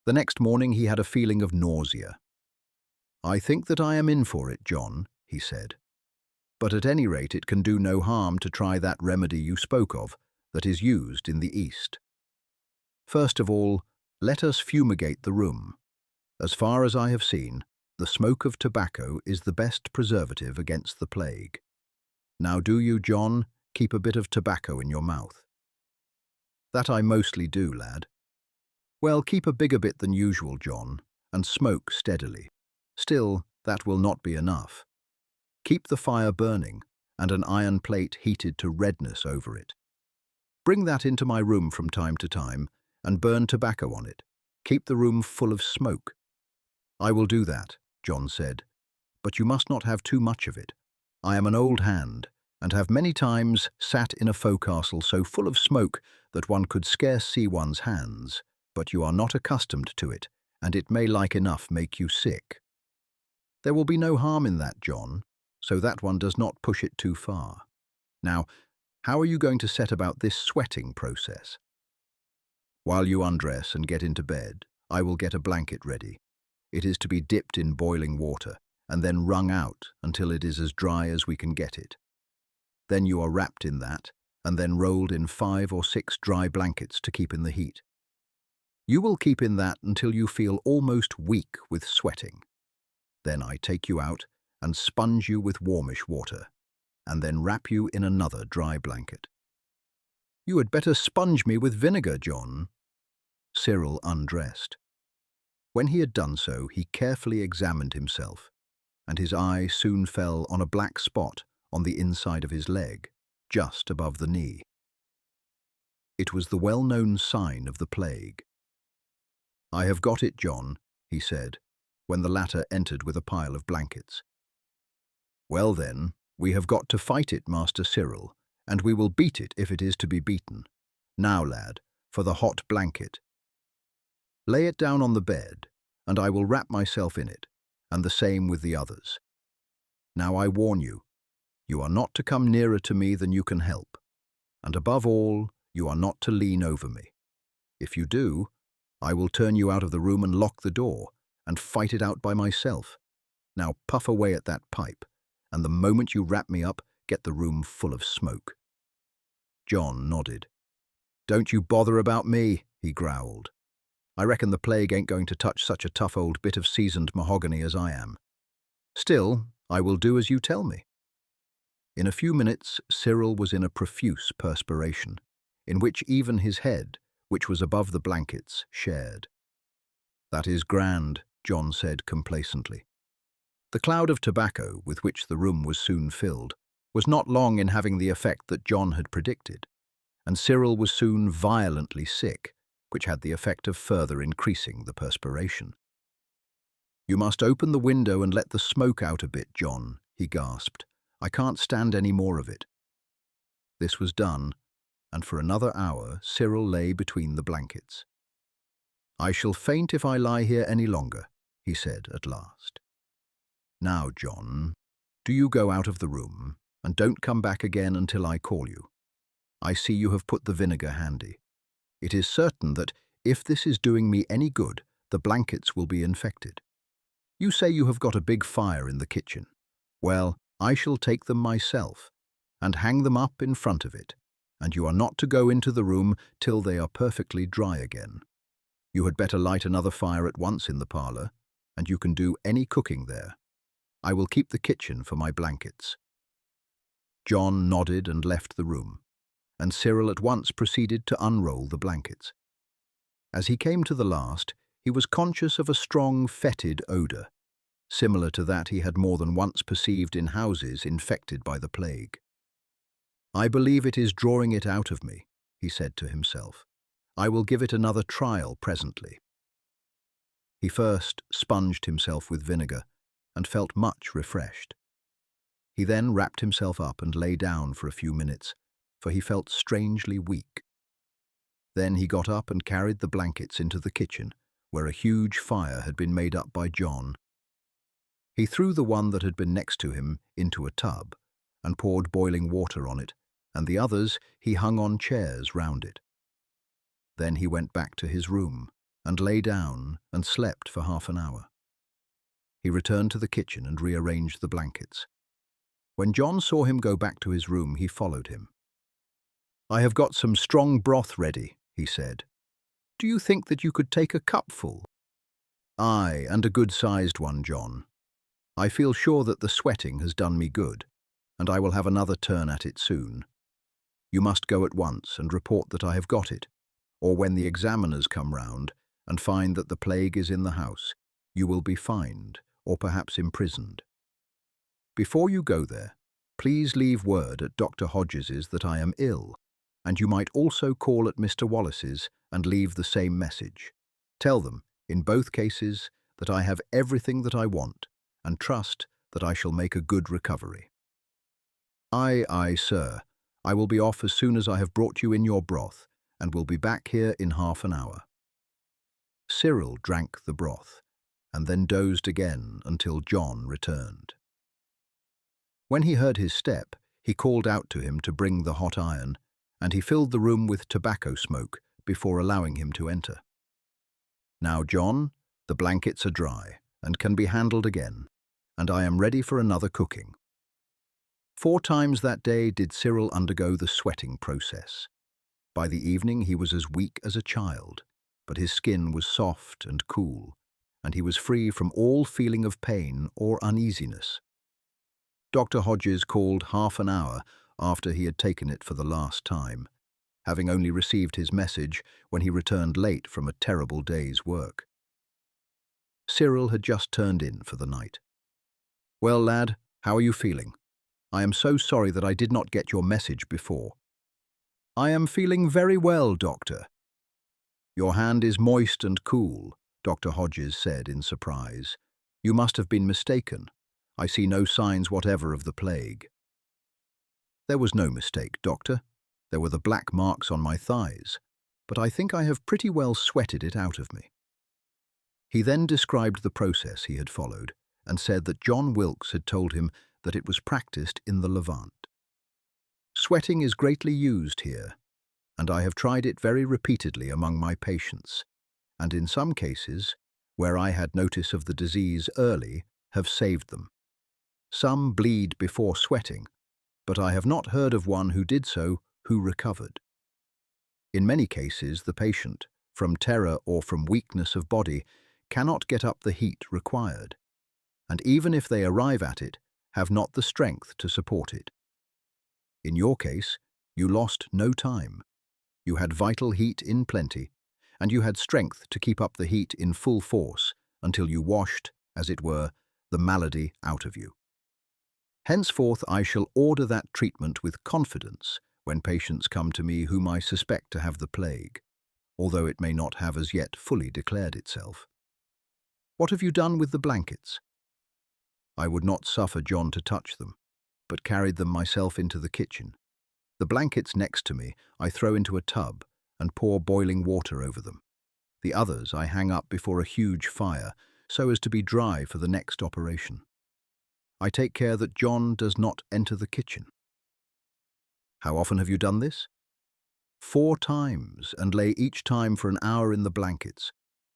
The next morning he had a feeling of nausea. "I think that I am in for it, John," he said. "But at any rate it can do no harm to try that remedy you spoke of, that is used in the East. First of all, let us fumigate the room. As far as I have seen, the smoke of tobacco is the best preservative against the plague. Now do you, John, keep a bit of tobacco in your mouth." "That I mostly do, lad." "Well, keep a bigger bit than usual, John, and smoke steadily. Still, that will not be enough. Keep the fire burning, and an iron plate heated to redness over it. Bring that into my room from time to time, and burn tobacco on it. Keep the room full of smoke." "I will do that," John said, "but you must not have too much of it. I am an old hand, and have many times sat in a forecastle so full of smoke that one could scarce see one's hands, but you are not accustomed to it, and it may like enough make you sick." "There will be no harm in that, John, so that one does not push it too far. Now, how are you going to set about this sweating process?" "While you undress and get into bed, I will get a blanket ready. It is to be dipped in boiling water, and then wrung out until it is as dry as we can get it. Then you are wrapped in that, and then rolled in 5 or 6 dry blankets to keep in the heat. You will keep in that until you feel almost weak with sweating. Then I take you out and sponge you with warmish water, and then wrap you in another dry blanket." "You had better sponge me with vinegar, John." Cyril undressed. When he had done so, he carefully examined himself, and his eye soon fell on a black spot on the inside of his leg, just above the knee. It was the well-known sign of the plague. "I have got it, John," he said, when the latter entered with a pile of blankets. "Well then, we have got to fight it, Master Cyril, and we will beat it if it is to be beaten. Now, lad, for the hot blanket. Lay it down on the bed, and I will wrap myself in it, and the same with the others. Now I warn you, you are not to come nearer to me than you can help, and above all, you are not to lean over me. If you do, I will turn you out of the room and lock the door, and fight it out by myself. Now puff away at that pipe, and the moment you wrap me up, get the room full of smoke." John nodded. "Don't you bother about me," he growled. "I reckon the plague ain't going to touch such a tough old bit of seasoned mahogany as I am. Still, I will do as you tell me." In a few minutes, Cyril was in a profuse perspiration, in which even his head, which was above the blankets, shared. "That is grand," John said complacently. The cloud of tobacco with which the room was soon filled was not long in having the effect that John had predicted, and Cyril was soon violently sick, which had the effect of further increasing the perspiration. "You must open the window and let the smoke out a bit, John," he gasped. "I can't stand any more of it." This was done, and for another hour Cyril lay between the blankets. "I shall faint if I lie here any longer," he said at last. "Now, John, do you go out of the room, and don't come back again until I call you. I see you have put the vinegar handy. It is certain that, if this is doing me any good, the blankets will be infected. You say you have got a big fire in the kitchen. Well, I shall take them myself, and hang them up in front of it, and you are not to go into the room till they are perfectly dry again. You had better light another fire at once in the parlour, and you can do any cooking there. I will keep the kitchen for my blankets." John nodded and left the room, and Cyril at once proceeded to unroll the blankets. As he came to the last, he was conscious of a strong, fetid odour, similar to that he had more than once perceived in houses infected by the plague. "I believe it is drawing it out of me," he said to himself. "I will give it another trial presently." He first sponged himself with vinegar and felt much refreshed. He then wrapped himself up and lay down for a few minutes, for he felt strangely weak. Then he got up and carried the blankets into the kitchen, where a huge fire had been made up by John. He threw the one that had been next to him into a tub and poured boiling water on it, and the others he hung on chairs round it. Then he went back to his room and lay down and slept for half an hour. He returned to the kitchen and rearranged the blankets. When John saw him go back to his room, he followed him. "I have got some strong broth ready," he said. "Do you think that you could take a cupful?" "Aye, and a good-sized one, John. I feel sure that the sweating has done me good, and I will have another turn at it soon. You must go at once and report that I have got it, or when the examiners come round and find that the plague is in the house, you will be fined or perhaps imprisoned. Before you go there, please leave word at Dr. Hodges's that I am ill, and you might also call at Mr. Wallace's and leave the same message. Tell them, in both cases, that I have everything that I want, and trust that I shall make a good recovery." "Aye, aye, sir. I will be off as soon as I have brought you in your broth, and will be back here in half an hour." Cyril drank the broth, and then dozed again until John returned. When he heard his step, he called out to him to bring the hot iron, and he filled the room with tobacco smoke before allowing him to enter. "Now, John, the blankets are dry and can be handled again, and I am ready for another cooking." 4 times that day did Cyril undergo the sweating process. By the evening he was as weak as a child, but his skin was soft and cool, and he was free from all feeling of pain or uneasiness. Dr. Hodges called half an hour after he had taken it for the last time, having only received his message when he returned late from a terrible day's work. Cyril had just turned in for the night. "Well, lad, how are you feeling? I am so sorry that I did not get your message before." "I am feeling very well, doctor." "Your hand is moist and cool," Dr. Hodges said in surprise. "You must have been mistaken. I see no signs whatever of the plague." "There was no mistake, doctor. There were the black marks on my thighs, but I think I have pretty well sweated it out of me." He then described the process he had followed and said that John Wilkes had told him that it was practiced in the Levant. "Sweating is greatly used here, and I have tried it very repeatedly among my patients, and in some cases, where I had notice of the disease early, have saved them. Some bleed before sweating, but I have not heard of one who did so who recovered. In many cases, the patient, from terror or from weakness of body, cannot get up the heat required, and even if they arrive at it, have not the strength to support it. In your case, you lost no time. You had vital heat in plenty, and you had strength to keep up the heat in full force until you washed, as it were, the malady out of you. Henceforth I shall order that treatment with confidence when patients come to me whom I suspect to have the plague, although it may not have as yet fully declared itself. What have you done with the blankets?" I would not suffer John to touch them, but carried them myself into the kitchen. The blankets next to me I throw into a tub and pour boiling water over them. The others I hang up before a huge fire so as to be dry for the next operation. I take care that John does not enter the kitchen. How often have you done this? 4 times, and lay each time for an hour in the blankets.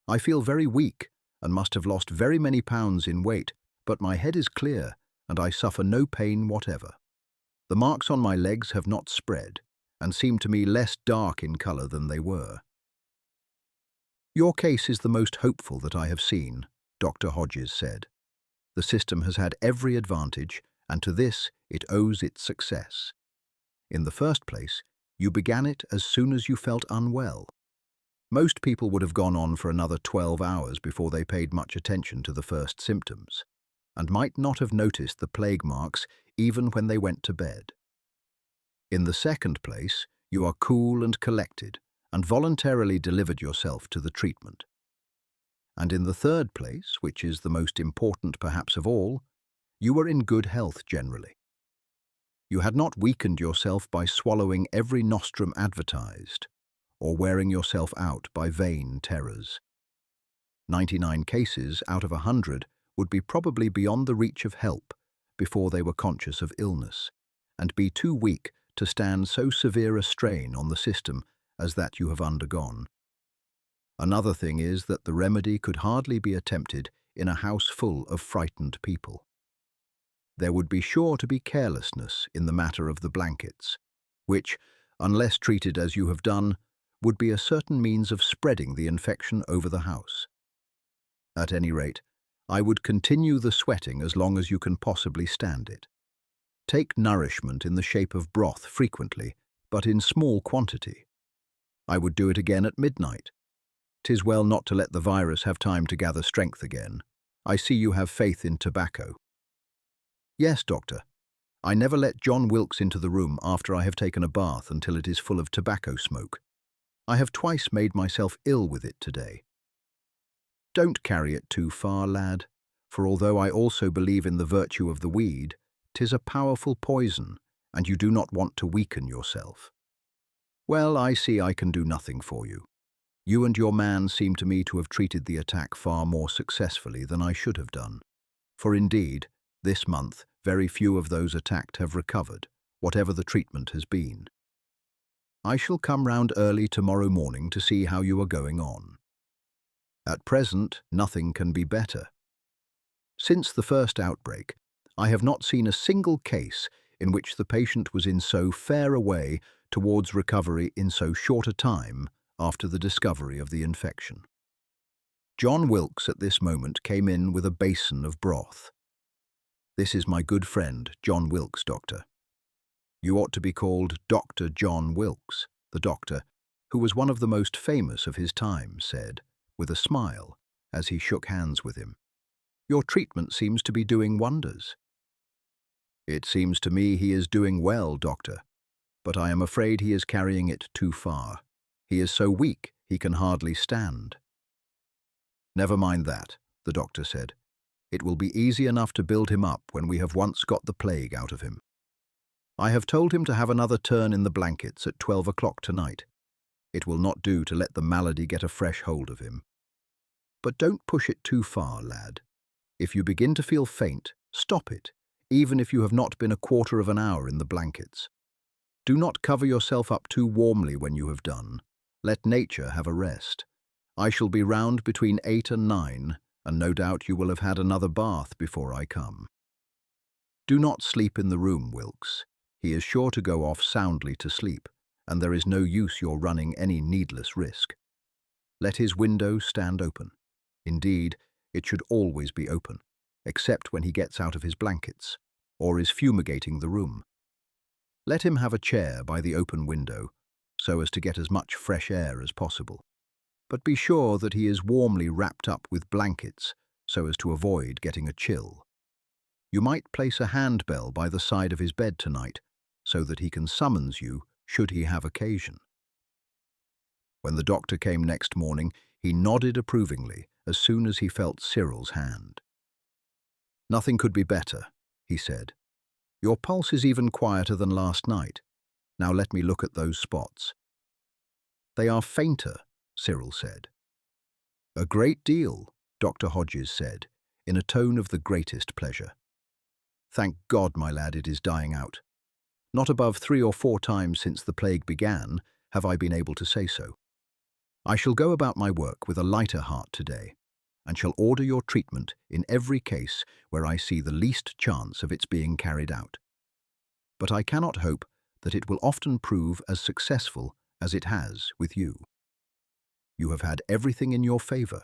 I feel very weak and must have lost very many pounds in weight, but my head is clear and I suffer no pain whatever. The marks on my legs have not spread and seem to me less dark in colour than they were. Your case is the most hopeful that I have seen, Dr. Hodges said. The system has had every advantage, and to this it owes its success. In the first place, you began it as soon as you felt unwell. Most people would have gone on for another 12 hours before they paid much attention to the first symptoms, and might not have noticed the plague marks even when they went to bed. In the second place, you are cool and collected, and voluntarily delivered yourself to the treatment. And in the third place, which is the most important perhaps of all, you were in good health generally. You had not weakened yourself by swallowing every nostrum advertised, or wearing yourself out by vain terrors. 99 cases out of 100 would be probably beyond the reach of help before they were conscious of illness, and be too weak to stand so severe a strain on the system as that you have undergone. Another thing is that the remedy could hardly be attempted in a house full of frightened people. There would be sure to be carelessness in the matter of the blankets, which, unless treated as you have done, would be a certain means of spreading the infection over the house. At any rate, I would continue the sweating as long as you can possibly stand it. Take nourishment in the shape of broth frequently, but in small quantity. I would do it again at midnight. 'Tis well not to let the virus have time to gather strength again. I see you have faith in tobacco. Yes, doctor. I never let John Wilkes into the room after I have taken a bath until it is full of tobacco smoke. I have twice made myself ill with it today. Don't carry it too far, lad, for although I also believe in the virtue of the weed, 'tis a powerful poison, and you do not want to weaken yourself. Well, I see I can do nothing for you. You and your man seem to me to have treated the attack far more successfully than I should have done. For indeed, this month, very few of those attacked have recovered, whatever the treatment has been. I shall come round early tomorrow morning to see how you are going on. At present, nothing can be better. Since the first outbreak, I have not seen a single case in which the patient was in so fair a way towards recovery in so short a time after the discovery of the infection. John Wilkes at this moment came in with a basin of broth. This is my good friend, John Wilkes, doctor. You ought to be called Dr. John Wilkes, the doctor, who was one of the most famous of his time, said, with a smile, as he shook hands with him. Your treatment seems to be doing wonders. It seems to me he is doing well, doctor, but I am afraid he is carrying it too far. He is so weak he can hardly stand. Never mind that, the doctor said. It will be easy enough to build him up when we have once got the plague out of him. I have told him to have another turn in the blankets at 12 o'clock tonight. It will not do to let the malady get a fresh hold of him. But don't push it too far, lad. If you begin to feel faint, stop it, even if you have not been a quarter of an hour in the blankets. Do not cover yourself up too warmly when you have done. Let nature have a rest. I shall be round between 8 and 9, and no doubt you will have had another bath before I come. Do not sleep in the room, Wilkes. He is sure to go off soundly to sleep, and there is no use your running any needless risk. Let his window stand open. Indeed, it should always be open, except when he gets out of his blankets, or is fumigating the room. Let him have a chair by the open window, so as to get as much fresh air as possible. But be sure that he is warmly wrapped up with blankets, so as to avoid getting a chill. You might place a handbell by the side of his bed tonight, so that he can summons you should he have occasion. When the doctor came next morning, he nodded approvingly as soon as he felt Cyril's hand. Nothing could be better, he said. Your pulse is even quieter than last night. Now let me look at those spots. They are fainter, Cyril said. A great deal, Dr. Hodges said, in a tone of the greatest pleasure. Thank God, my lad, it is dying out. Not above 3 or 4 times since the plague began have I been able to say so. I shall go about my work with a lighter heart today, and shall order your treatment in every case where I see the least chance of its being carried out. But I cannot hope that it will often prove as successful as it has with you. You have had everything in your favour: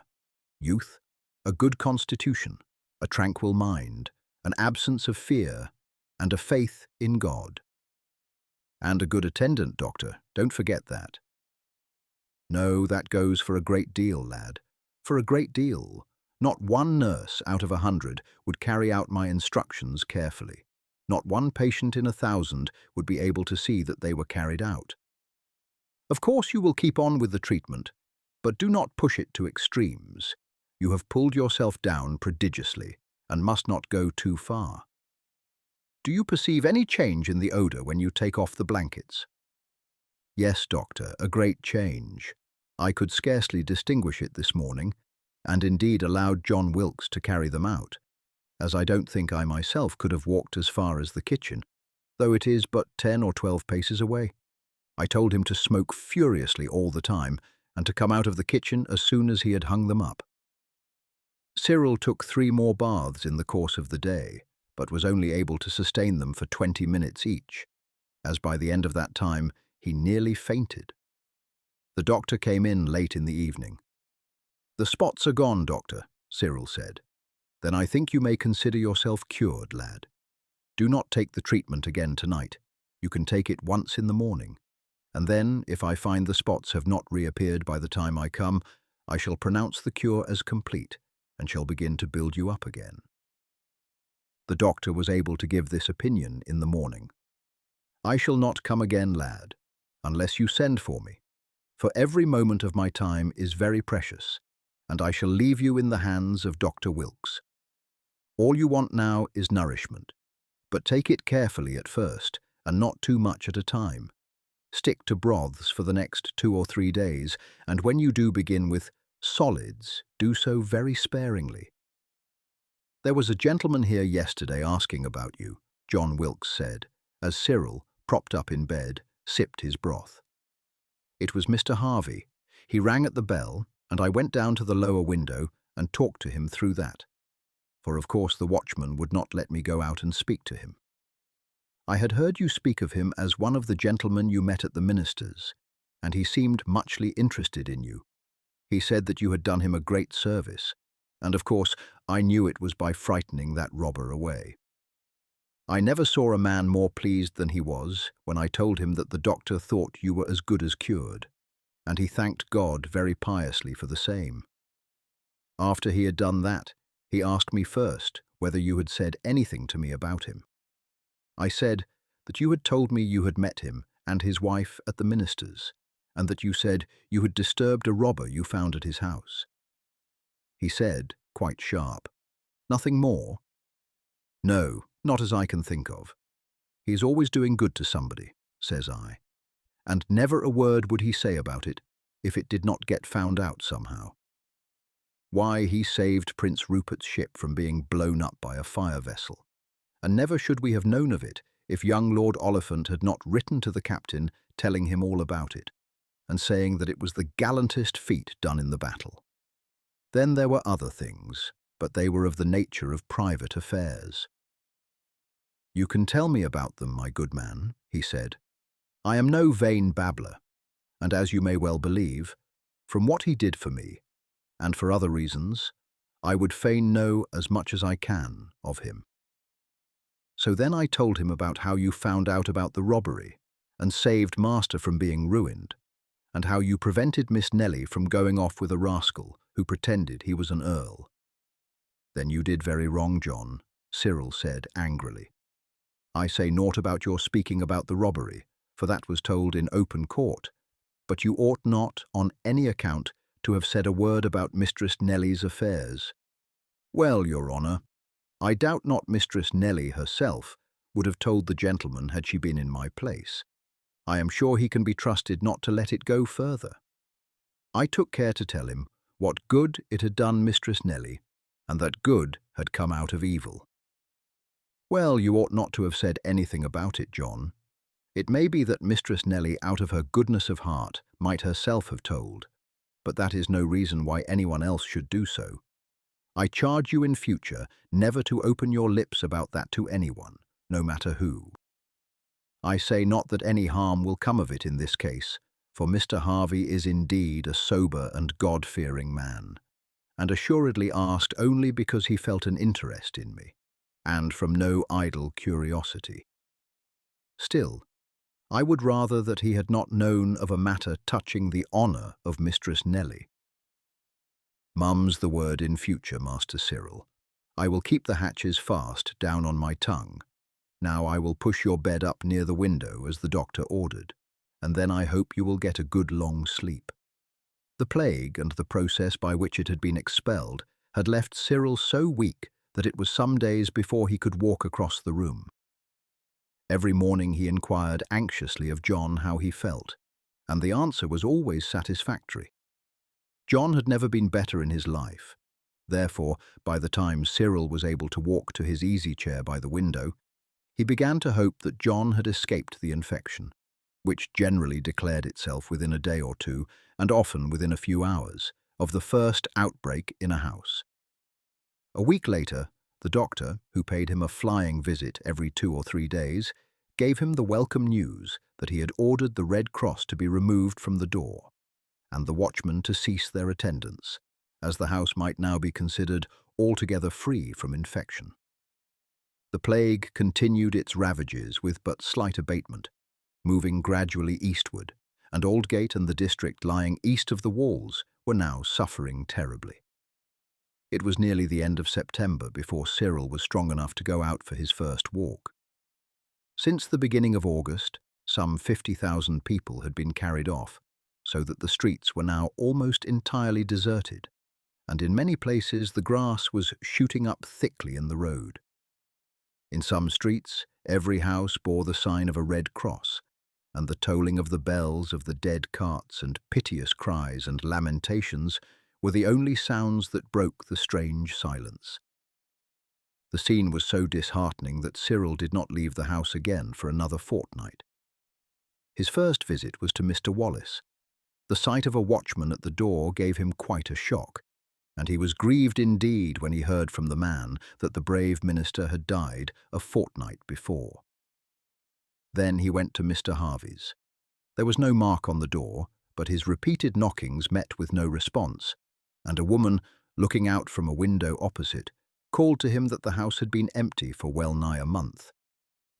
youth, a good constitution, a tranquil mind, an absence of fear, and a faith in God. And a good attendant, doctor, don't forget that. No, that goes for a great deal, lad, for a great deal. Not one nurse out of 100 would carry out my instructions carefully. Not one patient in 1,000 would be able to see that they were carried out. Of course you will keep on with the treatment, but do not push it to extremes. You have pulled yourself down prodigiously and must not go too far. Do you perceive any change in the odour when you take off the blankets? Yes, doctor, a great change. I could scarcely distinguish it this morning, and indeed allowed John Wilkes to carry them out, as I don't think I myself could have walked as far as the kitchen, though it is but 10 or 12 paces away. I told him to smoke furiously all the time, and to come out of the kitchen as soon as he had hung them up. Cyril took 3 more baths in the course of the day, but was only able to sustain them for 20 minutes each, as by the end of that time he nearly fainted. The doctor came in late in the evening. "The spots are gone, doctor," Cyril said. "Then I think you may consider yourself cured, lad. Do not take the treatment again tonight. You can take it once in the morning, and then, if I find the spots have not reappeared by the time I come, I shall pronounce the cure as complete, and shall begin to build you up again." The doctor was able to give this opinion in the morning. "I shall not come again, lad, unless you send for me, for every moment of my time is very precious, and I shall leave you in the hands of Dr. Wilkes. All you want now is nourishment, but take it carefully at first, and not too much at a time. Stick to broths for the next 2 or 3 days, and when you do begin with solids, do so very sparingly. There was a gentleman here yesterday asking about you," John Wilkes said, as Cyril, propped up in bed, sipped his broth. "It was Mr. Harvey. He rang at the bell, and I went down to the lower window and talked to him through that, for of course the watchman would not let me go out and speak to him. I had heard you speak of him as one of the gentlemen you met at the minister's, and he seemed muchly interested in you. He said that you had done him a great service, and of course I knew it was by frightening that robber away. I never saw a man more pleased than he was when I told him that the doctor thought you were as good as cured, and he thanked God very piously for the same. After he had done that, he asked me first whether you had said anything to me about him. I said that you had told me you had met him and his wife at the minister's, and that you said you had disturbed a robber you found at his house. He said, quite sharp, "Nothing more?" "No, not as I can think of. He is always doing good to somebody," says I, "and never a word would he say about it if it did not get found out somehow. Why, he saved Prince Rupert's ship from being blown up by a fire vessel, and never should we have known of it if young Lord Oliphant had not written to the captain telling him all about it, and saying that it was the gallantest feat done in the battle. Then there were other things, but they were of the nature of private affairs." "You can tell me about them, my good man," he said. "I am no vain babbler, and as you may well believe, from what he did for me, and for other reasons, I would fain know as much as I can of him." So then I told him about how you found out about the robbery, and saved master from being ruined, and how you prevented Miss Nellie from going off with a rascal who pretended he was an earl. "Then you did very wrong, John," Cyril said angrily. "I say naught about your speaking about the robbery, for that was told in open court, but you ought not, on any account, to have said a word about Mistress Nellie's affairs." "Well, your honour, I doubt not Mistress Nellie herself would have told the gentleman had she been in my place. I am sure he can be trusted not to let it go further. I took care to tell him what good it had done Mistress Nelly, and that good had come out of evil. Well, you ought not to have said anything about it, John. It may be that Mistress Nelly, out of her goodness of heart, might herself have told, but that is no reason why anyone else should do so. I charge you in future never to open your lips about that to anyone, no matter who. I say not that any harm will come of it in this case, for Mr. Harvey is indeed a sober and God-fearing man, and assuredly asked only because he felt an interest in me, and from no idle curiosity. Still, I would rather that he had not known of a matter touching the honour of Mistress Nelly. Mum's the word in future, Master Cyril. I will keep the hatches fast down on my tongue. Now I will push your bed up near the window as the doctor ordered, and then I hope you will get a good long sleep. The plague and the process by which it had been expelled had left Cyril so weak that it was some days before he could walk across the room. Every morning he inquired anxiously of John how he felt, and the answer was always satisfactory. John had never been better in his life. Therefore, by the time Cyril was able to walk to his easy chair by the window, he began to hope that John had escaped the infection, which generally declared itself within a day or two, and often within a few hours, of the first outbreak in a house. A week later, the doctor, who paid him a flying visit every 2 or 3 days, gave him the welcome news that he had ordered the Red Cross to be removed from the door, and the watchmen to cease their attendance, as the house might now be considered altogether free from infection. The plague continued its ravages with but slight abatement, moving gradually eastward, and Aldgate and the district lying east of the walls were now suffering terribly. It was nearly the end of September before Cyril was strong enough to go out for his first walk. Since the beginning of August, some 50,000 people had been carried off, so that the streets were now almost entirely deserted, and in many places the grass was shooting up thickly in the road. In some streets, every house bore the sign of a red cross, and the tolling of the bells of the dead carts and piteous cries and lamentations were the only sounds that broke the strange silence. The scene was so disheartening that Cyril did not leave the house again for another fortnight. His first visit was to Mr. Wallace. The sight of a watchman at the door gave him quite a shock, and he was grieved indeed when he heard from the man that the brave minister had died a fortnight before. Then he went to Mr. Harvey's. There was no mark on the door, but his repeated knockings met with no response, and a woman, looking out from a window opposite, called to him that the house had been empty for well nigh a month,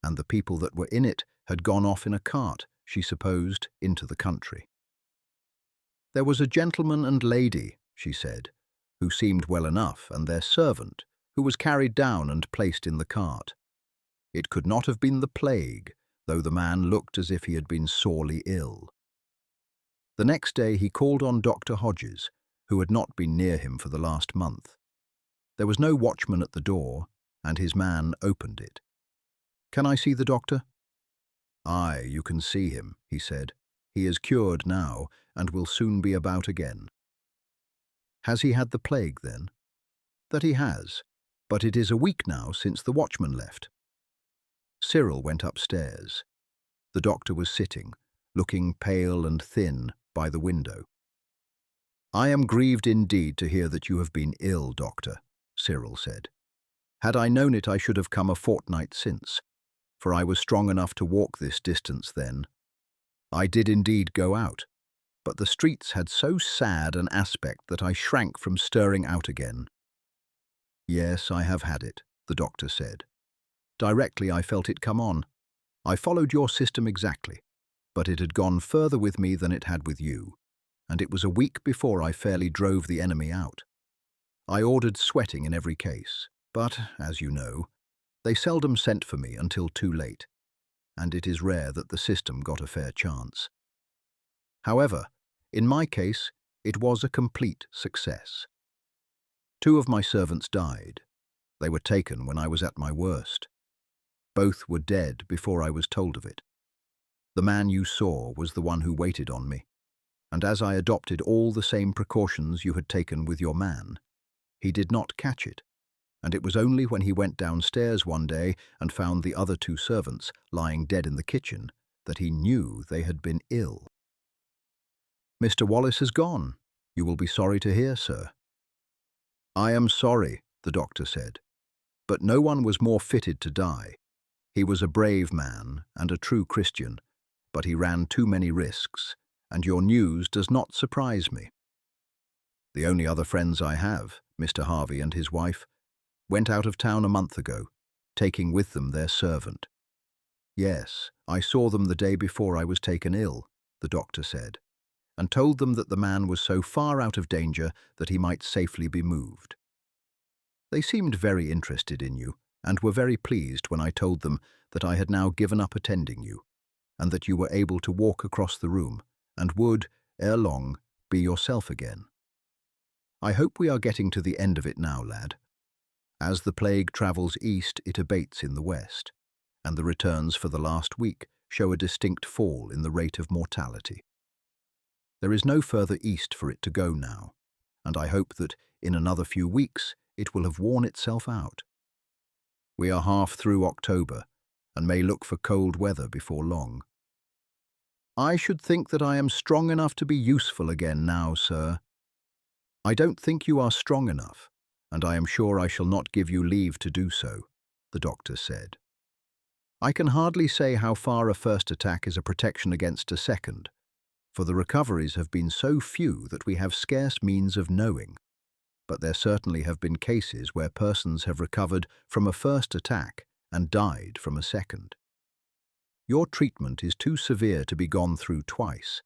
and the people that were in it had gone off in a cart, she supposed, into the country. There was a gentleman and lady, she said, who seemed well enough, and their servant, who was carried down and placed in the cart. It could not have been the plague, though the man looked as if he had been sorely ill. The next day he called on Dr. Hodges, who had not been near him for the last month. There was no watchman at the door, and his man opened it. "Can I see the doctor?" "Aye, you can see him," he said. "He is cured now, and will soon be about again." "Has he had the plague, then?" "That he has, but it is a week now since the watchman left." Cyril went upstairs. The doctor was sitting, looking pale and thin, by the window. "I am grieved indeed to hear that you have been ill, doctor," Cyril said. "Had I known it, I should have come a fortnight since, for I was strong enough to walk this distance then. I did indeed go out, but the streets had so sad an aspect that I shrank from stirring out again." "Yes, I have had it," the doctor said. "Directly I felt it come on. I followed your system exactly, but it had gone further with me than it had with you, and it was a week before I fairly drove the enemy out. I ordered sweating in every case, but, as you know, they seldom sent for me until too late, and it is rare that the system got a fair chance. However, in my case, it was a complete success. 2 of my servants died. They were taken when I was at my worst. Both were dead before I was told of it. The man you saw was the one who waited on me, and as I adopted all the same precautions you had taken with your man, he did not catch it, and it was only when he went downstairs one day and found the other two servants lying dead in the kitchen that he knew they had been ill. Mr. Wallace has gone, you will be sorry to hear, sir. I am sorry, the doctor said, but no one was more fitted to die. He was a brave man and a true Christian, but he ran too many risks, and your news does not surprise me. The only other friends I have, Mr. Harvey and his wife, went out of town a month ago, taking with them their servant. Yes, I saw them the day before I was taken ill, the doctor said, and told them that the man was so far out of danger that he might safely be moved. They seemed very interested in you, and were very pleased when I told them that I had now given up attending you, and that you were able to walk across the room, and would, ere long, be yourself again. I hope we are getting to the end of it now, lad. As the plague travels east, it abates in the west, and the returns for the last week show a distinct fall in the rate of mortality. There is no further east for it to go now, and I hope that in another few weeks it will have worn itself out. We are half through October, and may look for cold weather before long. I should think that I am strong enough to be useful again now, sir. I don't think you are strong enough, and I am sure I shall not give you leave to do so, the doctor said. I can hardly say how far a first attack is a protection against a second, for the recoveries have been so few that we have scarce means of knowing. But there certainly have been cases where persons have recovered from a first attack and died from a second. Your treatment is too severe to be gone through twice,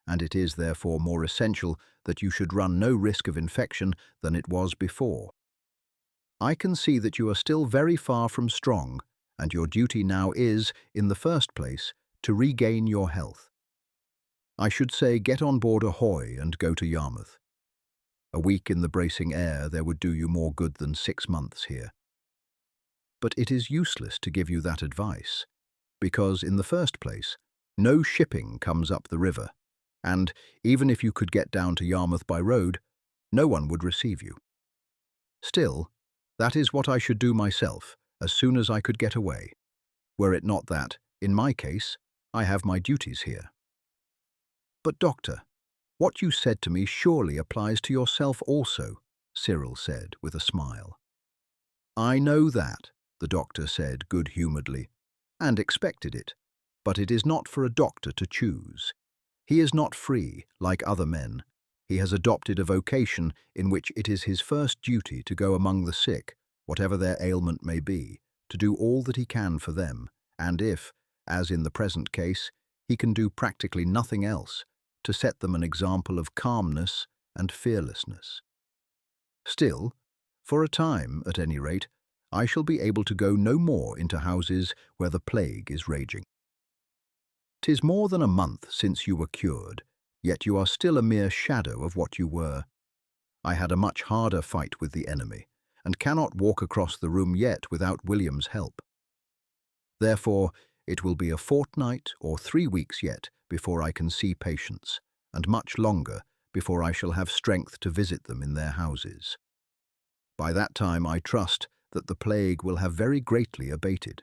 and it is therefore more essential that you should run no risk of infection than it was before. I can see that you are still very far from strong, and your duty now is, in the first place, to regain your health. I should say get on board a hoy and go to Yarmouth. A week in the bracing air there would do you more good than 6 months here. But it is useless to give you that advice, because, in the first place, no shipping comes up the river, and, even if you could get down to Yarmouth by road, no one would receive you. Still, that is what I should do myself, as soon as I could get away, were it not that, in my case, I have my duties here. But, Doctor, what you said to me surely applies to yourself also, Cyril said with a smile. I know that, the doctor said good-humouredly, and expected it, but it is not for a doctor to choose. He is not free, like other men. He has adopted a vocation in which it is his first duty to go among the sick, whatever their ailment may be, to do all that he can for them, and if, as in the present case, he can do practically nothing else, to set them an example of calmness and fearlessness. Still, for a time, at any rate, I shall be able to go no more into houses where the plague is raging. 'Tis more than a month since you were cured, yet you are still a mere shadow of what you were. I had a much harder fight with the enemy, and cannot walk across the room yet without William's help. Therefore, it will be a fortnight or 3 weeks yet before I can see patients, and much longer before I shall have strength to visit them in their houses. By that time I trust that the plague will have very greatly abated.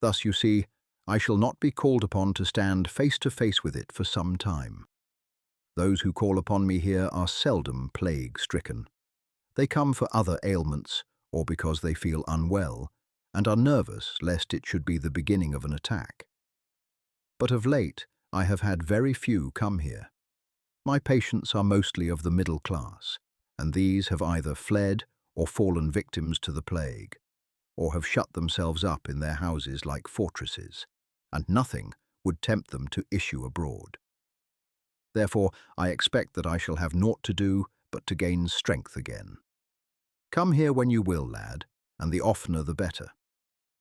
Thus, you see, I shall not be called upon to stand face to face with it for some time. Those who call upon me here are seldom plague-stricken. They come for other ailments, or because they feel unwell, and are nervous lest it should be the beginning of an attack. But of late, I have had very few come here. My patients are mostly of the middle class, and these have either fled or fallen victims to the plague, or have shut themselves up in their houses like fortresses, and nothing would tempt them to issue abroad. Therefore, I expect that I shall have naught to do but to gain strength again. Come here when you will, lad, and the oftener the better.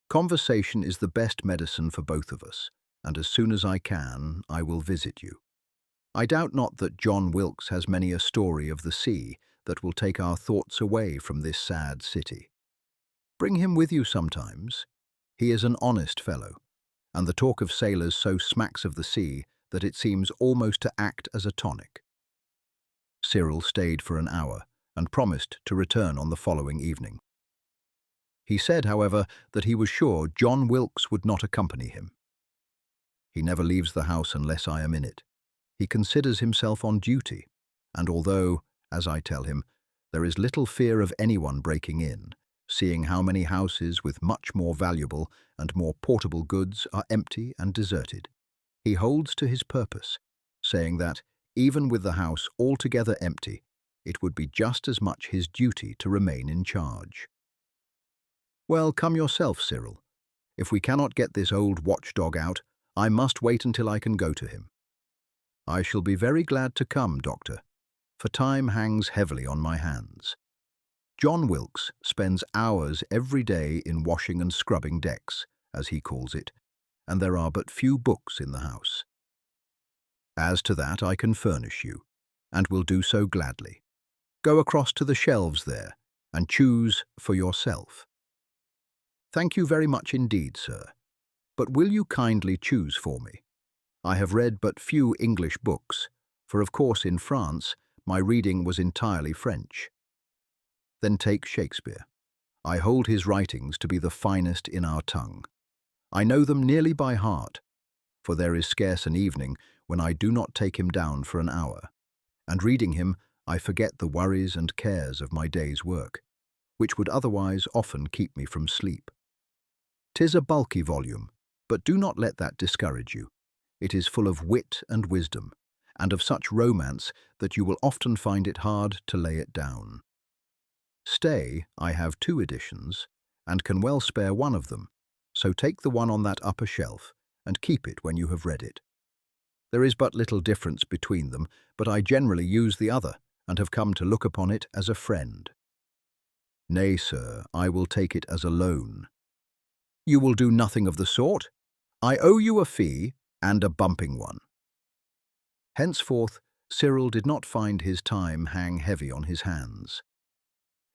Conversation is the best medicine for both of us, and as soon as I can, I will visit you. I doubt not that John Wilkes has many a story of the sea that will take our thoughts away from this sad city. Bring him with you sometimes. He is an honest fellow, and the talk of sailors so smacks of the sea that it seems almost to act as a tonic. Cyril stayed for an hour and promised to return on the following evening. He said, however, that he was sure John Wilkes would not accompany him. He never leaves the house unless I am in it. He considers himself on duty, and although, as I tell him, there is little fear of anyone breaking in, seeing how many houses with much more valuable and more portable goods are empty and deserted, he holds to his purpose, saying that, even with the house altogether empty, it would be just as much his duty to remain in charge. Well, come yourself, Cyril. If we cannot get this old watchdog out, I must wait until I can go to him. I shall be very glad to come, Doctor, for time hangs heavily on my hands. John Wilkes spends hours every day in washing and scrubbing decks, as he calls it, and there are but few books in the house. As to that, I can furnish you, and will do so gladly. Go across to the shelves there, and choose for yourself. Thank you very much indeed, sir, but will you kindly choose for me? I have read but few English books, for of course in France my reading was entirely French. Then take Shakespeare. I hold his writings to be the finest in our tongue. I know them nearly by heart, for there is scarce an evening when I do not take him down for an hour, and reading him I forget the worries and cares of my day's work, which would otherwise often keep me from sleep. 'Tis a bulky volume, but do not let that discourage you. It is full of wit and wisdom, and of such romance that you will often find it hard to lay it down. Stay, I have 2 editions, and can well spare one of them, so take the one on that upper shelf, and keep it when you have read it. There is but little difference between them, but I generally use the other, and have come to look upon it as a friend. Nay, sir, I will take it as a loan. You will do nothing of the sort. I owe you a fee, and a bumping one. Henceforth, Cyril did not find his time hang heavy on his hands.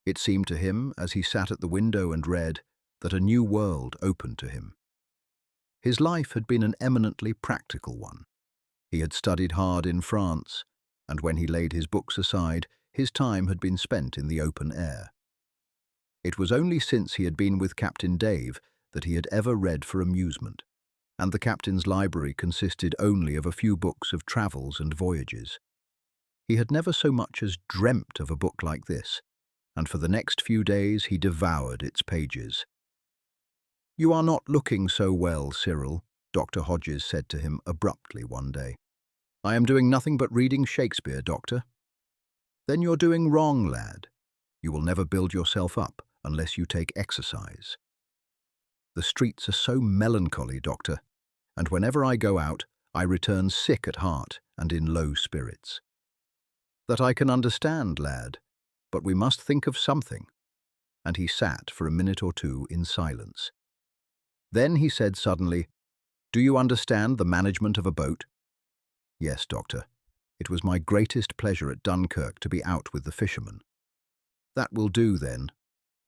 It seemed to him, as he sat at the window and read, that a new world opened to him. His life had been an eminently practical one. He had studied hard in France, and when he laid his books aside, his time had been spent in the open air. It was only since he had been with Captain Dave that he had ever read for amusement, and the captain's library consisted only of a few books of travels and voyages. He had never so much as dreamt of a book like this, and for the next few days he devoured its pages. "You are not looking so well, Cyril," Dr. Hodges said to him abruptly one day. "I am doing nothing but reading Shakespeare, Doctor." "Then you're doing wrong, lad. You will never build yourself up unless you take exercise." "The streets are so melancholy, Doctor, and whenever I go out, I return sick at heart and in low spirits." "That I can understand, lad, but we must think of something." And he sat for a minute or two in silence. Then he said suddenly, "Do you understand the management of a boat?" "Yes, Doctor. It was my greatest pleasure at Dunkirk to be out with the fishermen." "That will do, then.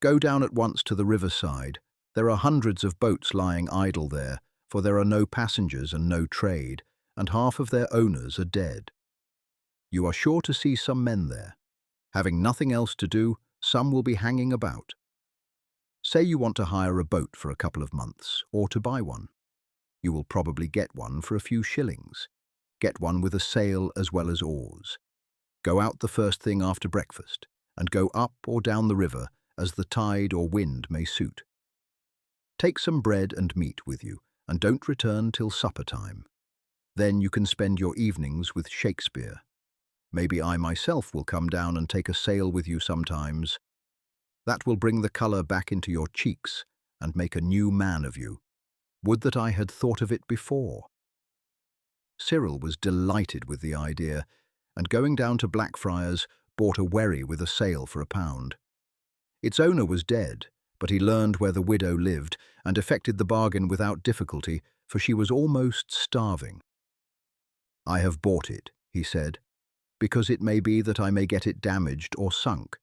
Go down at once to the riverside. There are hundreds of boats lying idle there, for there are no passengers and no trade, and half of their owners are dead. You are sure to see some men there. Having nothing else to do, some will be hanging about. Say you want to hire a boat for a couple of months, or to buy one. You will probably get one for a few shillings. Get one with a sail as well as oars. Go out the first thing after breakfast, and go up or down the river as the tide or wind may suit. Take some bread and meat with you, and don't return till supper time. Then you can spend your evenings with Shakespeare. Maybe I myself will come down and take a sail with you sometimes. That will bring the colour back into your cheeks and make a new man of you. Would that I had thought of it before." Cyril was delighted with the idea, and going down to Blackfriars, bought a wherry with a sail for £1. Its owner was dead, but he learned where the widow lived and effected the bargain without difficulty, for she was almost starving. "I have bought it," he said, "because it may be that I may get it damaged or sunk,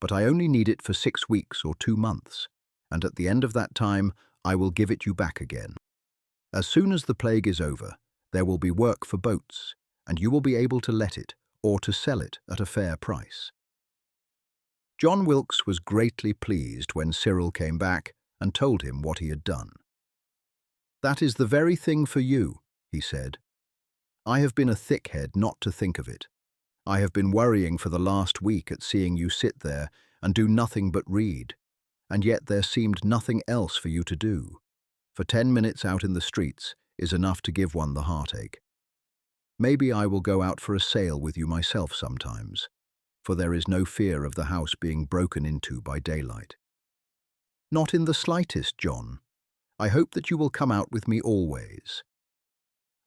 but I only need it for 6 weeks or 2 months, and at the end of that time I will give it you back again." As soon as the plague is over, there will be work for boats, and you will be able to let it or to sell it at a fair price." John Wilkes was greatly pleased when Cyril came back and told him what he had done. "That is the very thing for you," he said. "I have been a thickhead not to think of it. I have been worrying for the last week at seeing you sit there and do nothing but read, and yet there seemed nothing else for you to do. For 10 minutes out in the streets is enough to give one the heartache. Maybe I will go out for a sail with you myself sometimes, for there is no fear of the house being broken into by daylight." "Not in the slightest, John. I hope that you will come out with me always.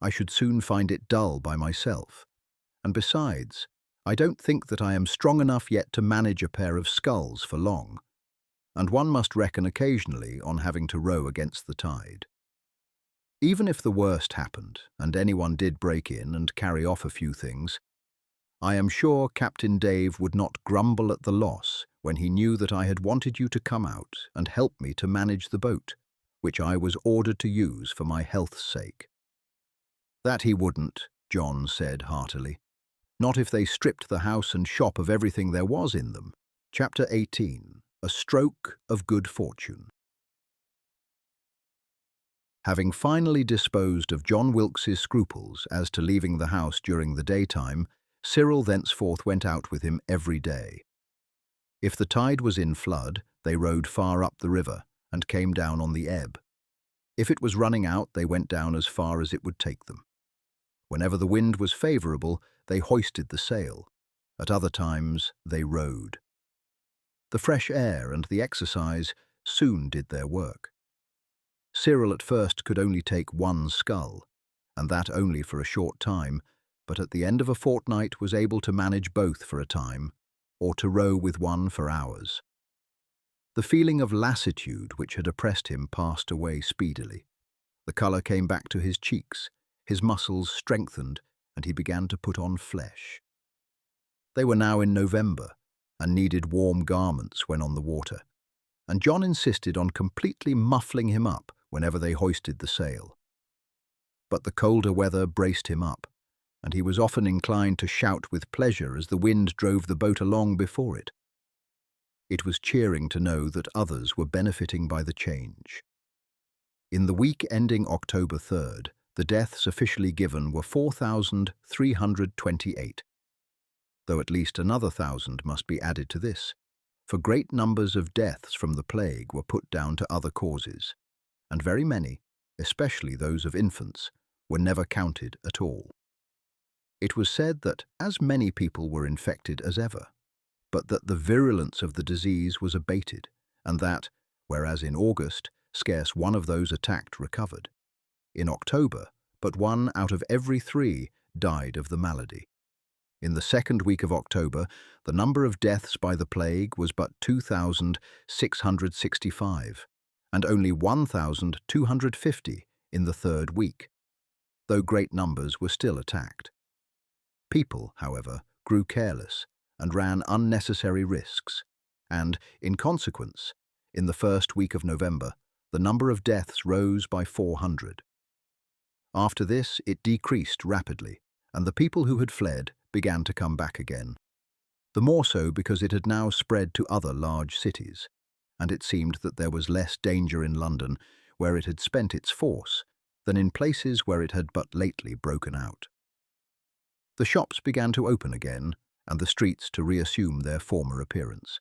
I should soon find it dull by myself, and besides, I don't think that I am strong enough yet to manage a pair of sculls for long, and one must reckon occasionally on having to row against the tide. Even if the worst happened, and anyone did break in and carry off a few things, I am sure Captain Dave would not grumble at the loss when he knew that I had wanted you to come out and help me to manage the boat, which I was ordered to use for my health's sake." "That he wouldn't," John said heartily. "Not if they stripped the house and shop of everything there was in them." Chapter 18. A Stroke of Good Fortune. Having finally disposed of John Wilkes's scruples as to leaving the house during the daytime, Cyril thenceforth went out with him every day. If the tide was in flood, they rowed far up the river and came down on the ebb. If it was running out, they went down as far as it would take them. Whenever the wind was favourable, they hoisted the sail. At other times, they rowed. The fresh air and the exercise soon did their work. Cyril at first could only take one scull, and that only for a short time, but at the end of a fortnight was able to manage both for a time, or to row with one for hours. The feeling of lassitude which had oppressed him passed away speedily. The colour came back to his cheeks, his muscles strengthened, and he began to put on flesh. They were now in November, and needed warm garments when on the water, and John insisted on completely muffling him up whenever they hoisted the sail. But the colder weather braced him up, and he was often inclined to shout with pleasure as the wind drove the boat along before it. It was cheering to know that others were benefiting by the change. In the week ending October 3rd, the deaths officially given were 4,328, though at least another 1,000 must be added to this, for great numbers of deaths from the plague were put down to other causes, and very many, especially those of infants, were never counted at all. It was said that as many people were infected as ever, but that the virulence of the disease was abated, and that, whereas in August scarce one of those attacked recovered, in October but 1 out of every 3 died of the malady. In the second week of October, the number of deaths by the plague was but 2,665, and only 1,250 in the third week, though great numbers were still attacked. People, however, grew careless and ran unnecessary risks, and, in consequence, in the first week of November, the number of deaths rose by 400. After this, it decreased rapidly, and the people who had fled began to come back again. The more so because it had now spread to other large cities, and it seemed that there was less danger in London, where it had spent its force, than in places where it had but lately broken out. The shops began to open again, and the streets to reassume their former appearance.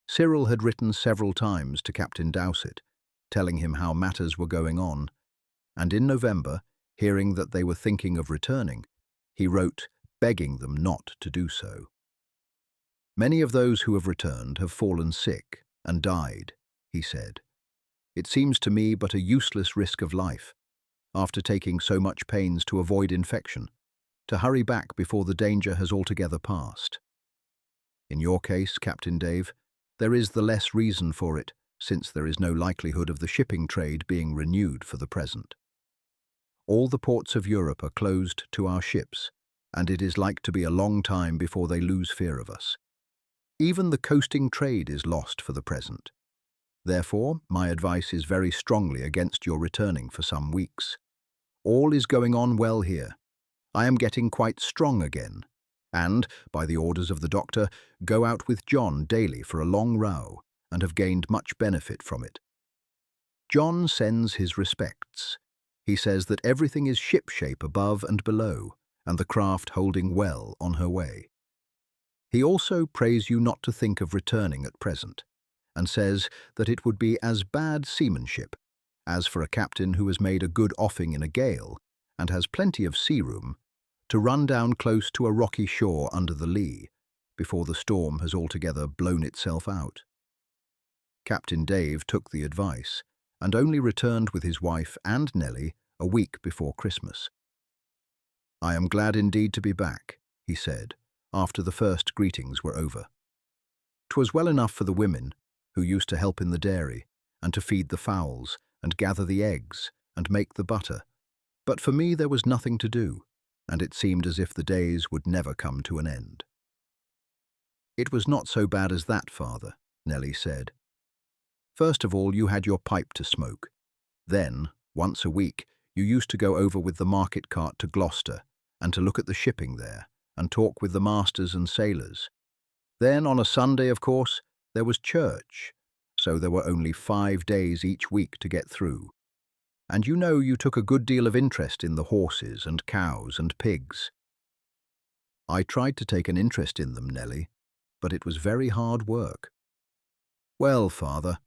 Cyril had written several times to Captain Dowsett, telling him how matters were going on, and in November, hearing that they were thinking of returning, he wrote, begging them not to do so. "Many of those who have returned have fallen sick and died," he said. "It seems to me but a useless risk of life, after taking so much pains to avoid infection, to hurry back before the danger has altogether passed. In your case, Captain Dave, there is the less reason for it, since there is no likelihood of the shipping trade being renewed for the present. All the ports of Europe are closed to our ships, and it is like to be a long time before they lose fear of us. Even the coasting trade is lost for the present. Therefore, my advice is very strongly against your returning for some weeks. All is going on well here. I am getting quite strong again, and, by the orders of the doctor, go out with John daily for a long row, and have gained much benefit from it. John sends his respects. He says that everything is shipshape above and below, and the craft holding well on her way. He also prays you not to think of returning at present, and says that it would be as bad seamanship as for a captain who has made a good offing in a gale, and has plenty of sea room, to run down close to a rocky shore under the lee, before the storm has altogether blown itself out. Captain Dave took the advice, and only returned with his wife and Nellie a week before Christmas. "I am glad indeed to be back," he said, after the first greetings were over. "'Twas well enough for the women, who used to help in the dairy, and to feed the fowls, and gather the eggs, and make the butter. But for me there was nothing to do, and it seemed as if the days would never come to an end." "It was not so bad as that, father," Nellie said. "First of all, you had your pipe to smoke. Then, once a week, you used to go over with the market cart to Gloucester, and to look at the shipping there, and talk with the masters and sailors. Then, on a Sunday, of course, there was church, so there were only 5 days each week to get through. And you know you took a good deal of interest in the horses and cows and pigs." "I tried to take an interest in them, Nellie, but it was very hard work." "Well, father,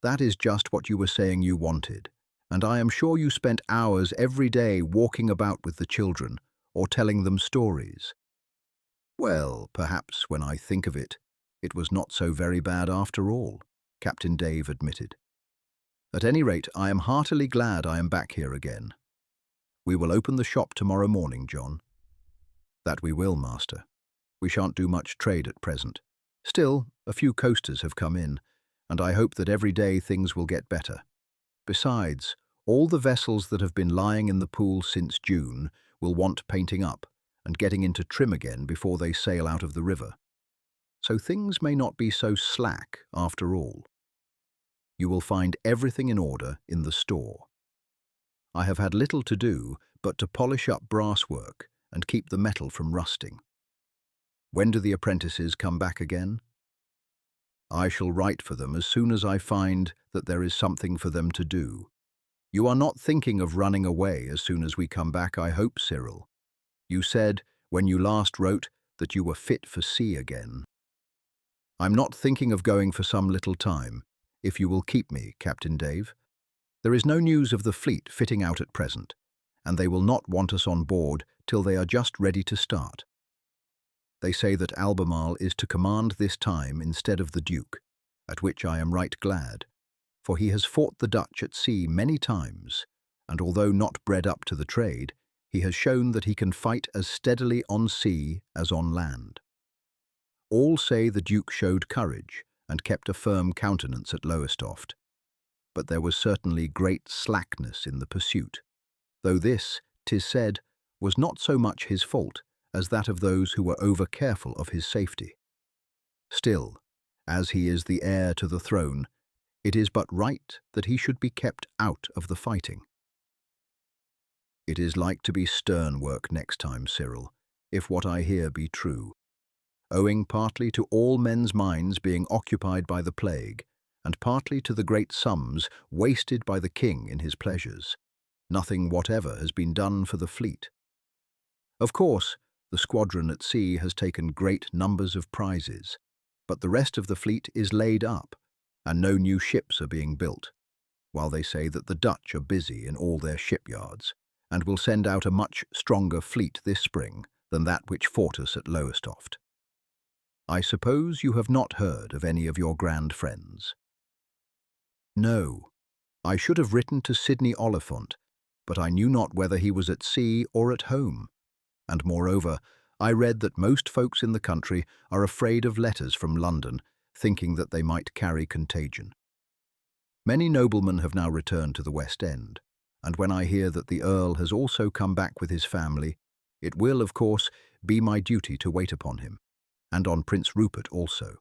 that is just what you were saying you wanted, and I am sure you spent hours every day walking about with the children, or telling them stories." "Well, perhaps when I think of it, it was not so very bad after all," Captain Dave admitted. "At any rate, I am heartily glad I am back here again. We will open the shop tomorrow morning, John." "That we will, master. We shan't do much trade at present. Still, a few coasters have come in, and I hope that every day things will get better. Besides, all the vessels that have been lying in the pool since June will want painting up and getting into trim again before they sail out of the river. So things may not be so slack after all. You will find everything in order in the store. I have had little to do but to polish up brasswork and keep the metal from rusting. When do the apprentices come back again? I shall write for them as soon as I find that there is something for them to do. You are not thinking of running away as soon as we come back, I hope, Cyril. You said, when you last wrote, that you were fit for sea again. I'm not thinking of going for some little time, if you will keep me, Captain Dave. There is no news of the fleet fitting out at present, and they will not want us on board till they are just ready to start. They say that Albemarle is to command this time instead of the Duke, at which I am right glad, for he has fought the Dutch at sea many times, and although not bred up to the trade, he has shown that he can fight as steadily on sea as on land. All say the Duke showed courage and kept a firm countenance at Lowestoft, but there was certainly great slackness in the pursuit, though this, 'tis said, was not so much his fault as that of those who were over-careful of his safety. Still, as he is the heir to the throne, it is but right that he should be kept out of the fighting. It is like to be stern work next time, Cyril, if what I hear be true, owing partly to all men's minds being occupied by the plague, and partly to the great sums wasted by the king in his pleasures. Nothing whatever has been done for the fleet. Of course, the squadron at sea has taken great numbers of prizes, but the rest of the fleet is laid up, and no new ships are being built, while they say that the Dutch are busy in all their shipyards, and will send out a much stronger fleet this spring than that which fought us at Lowestoft. I suppose you have not heard of any of your grand friends? No, I should have written to Sidney Oliphant, but I knew not whether he was at sea or at home. And moreover, I read that most folks in the country are afraid of letters from London, thinking that they might carry contagion. Many noblemen have now returned to the West End, and when I hear that the Earl has also come back with his family, it will, of course, be my duty to wait upon him, and on Prince Rupert also.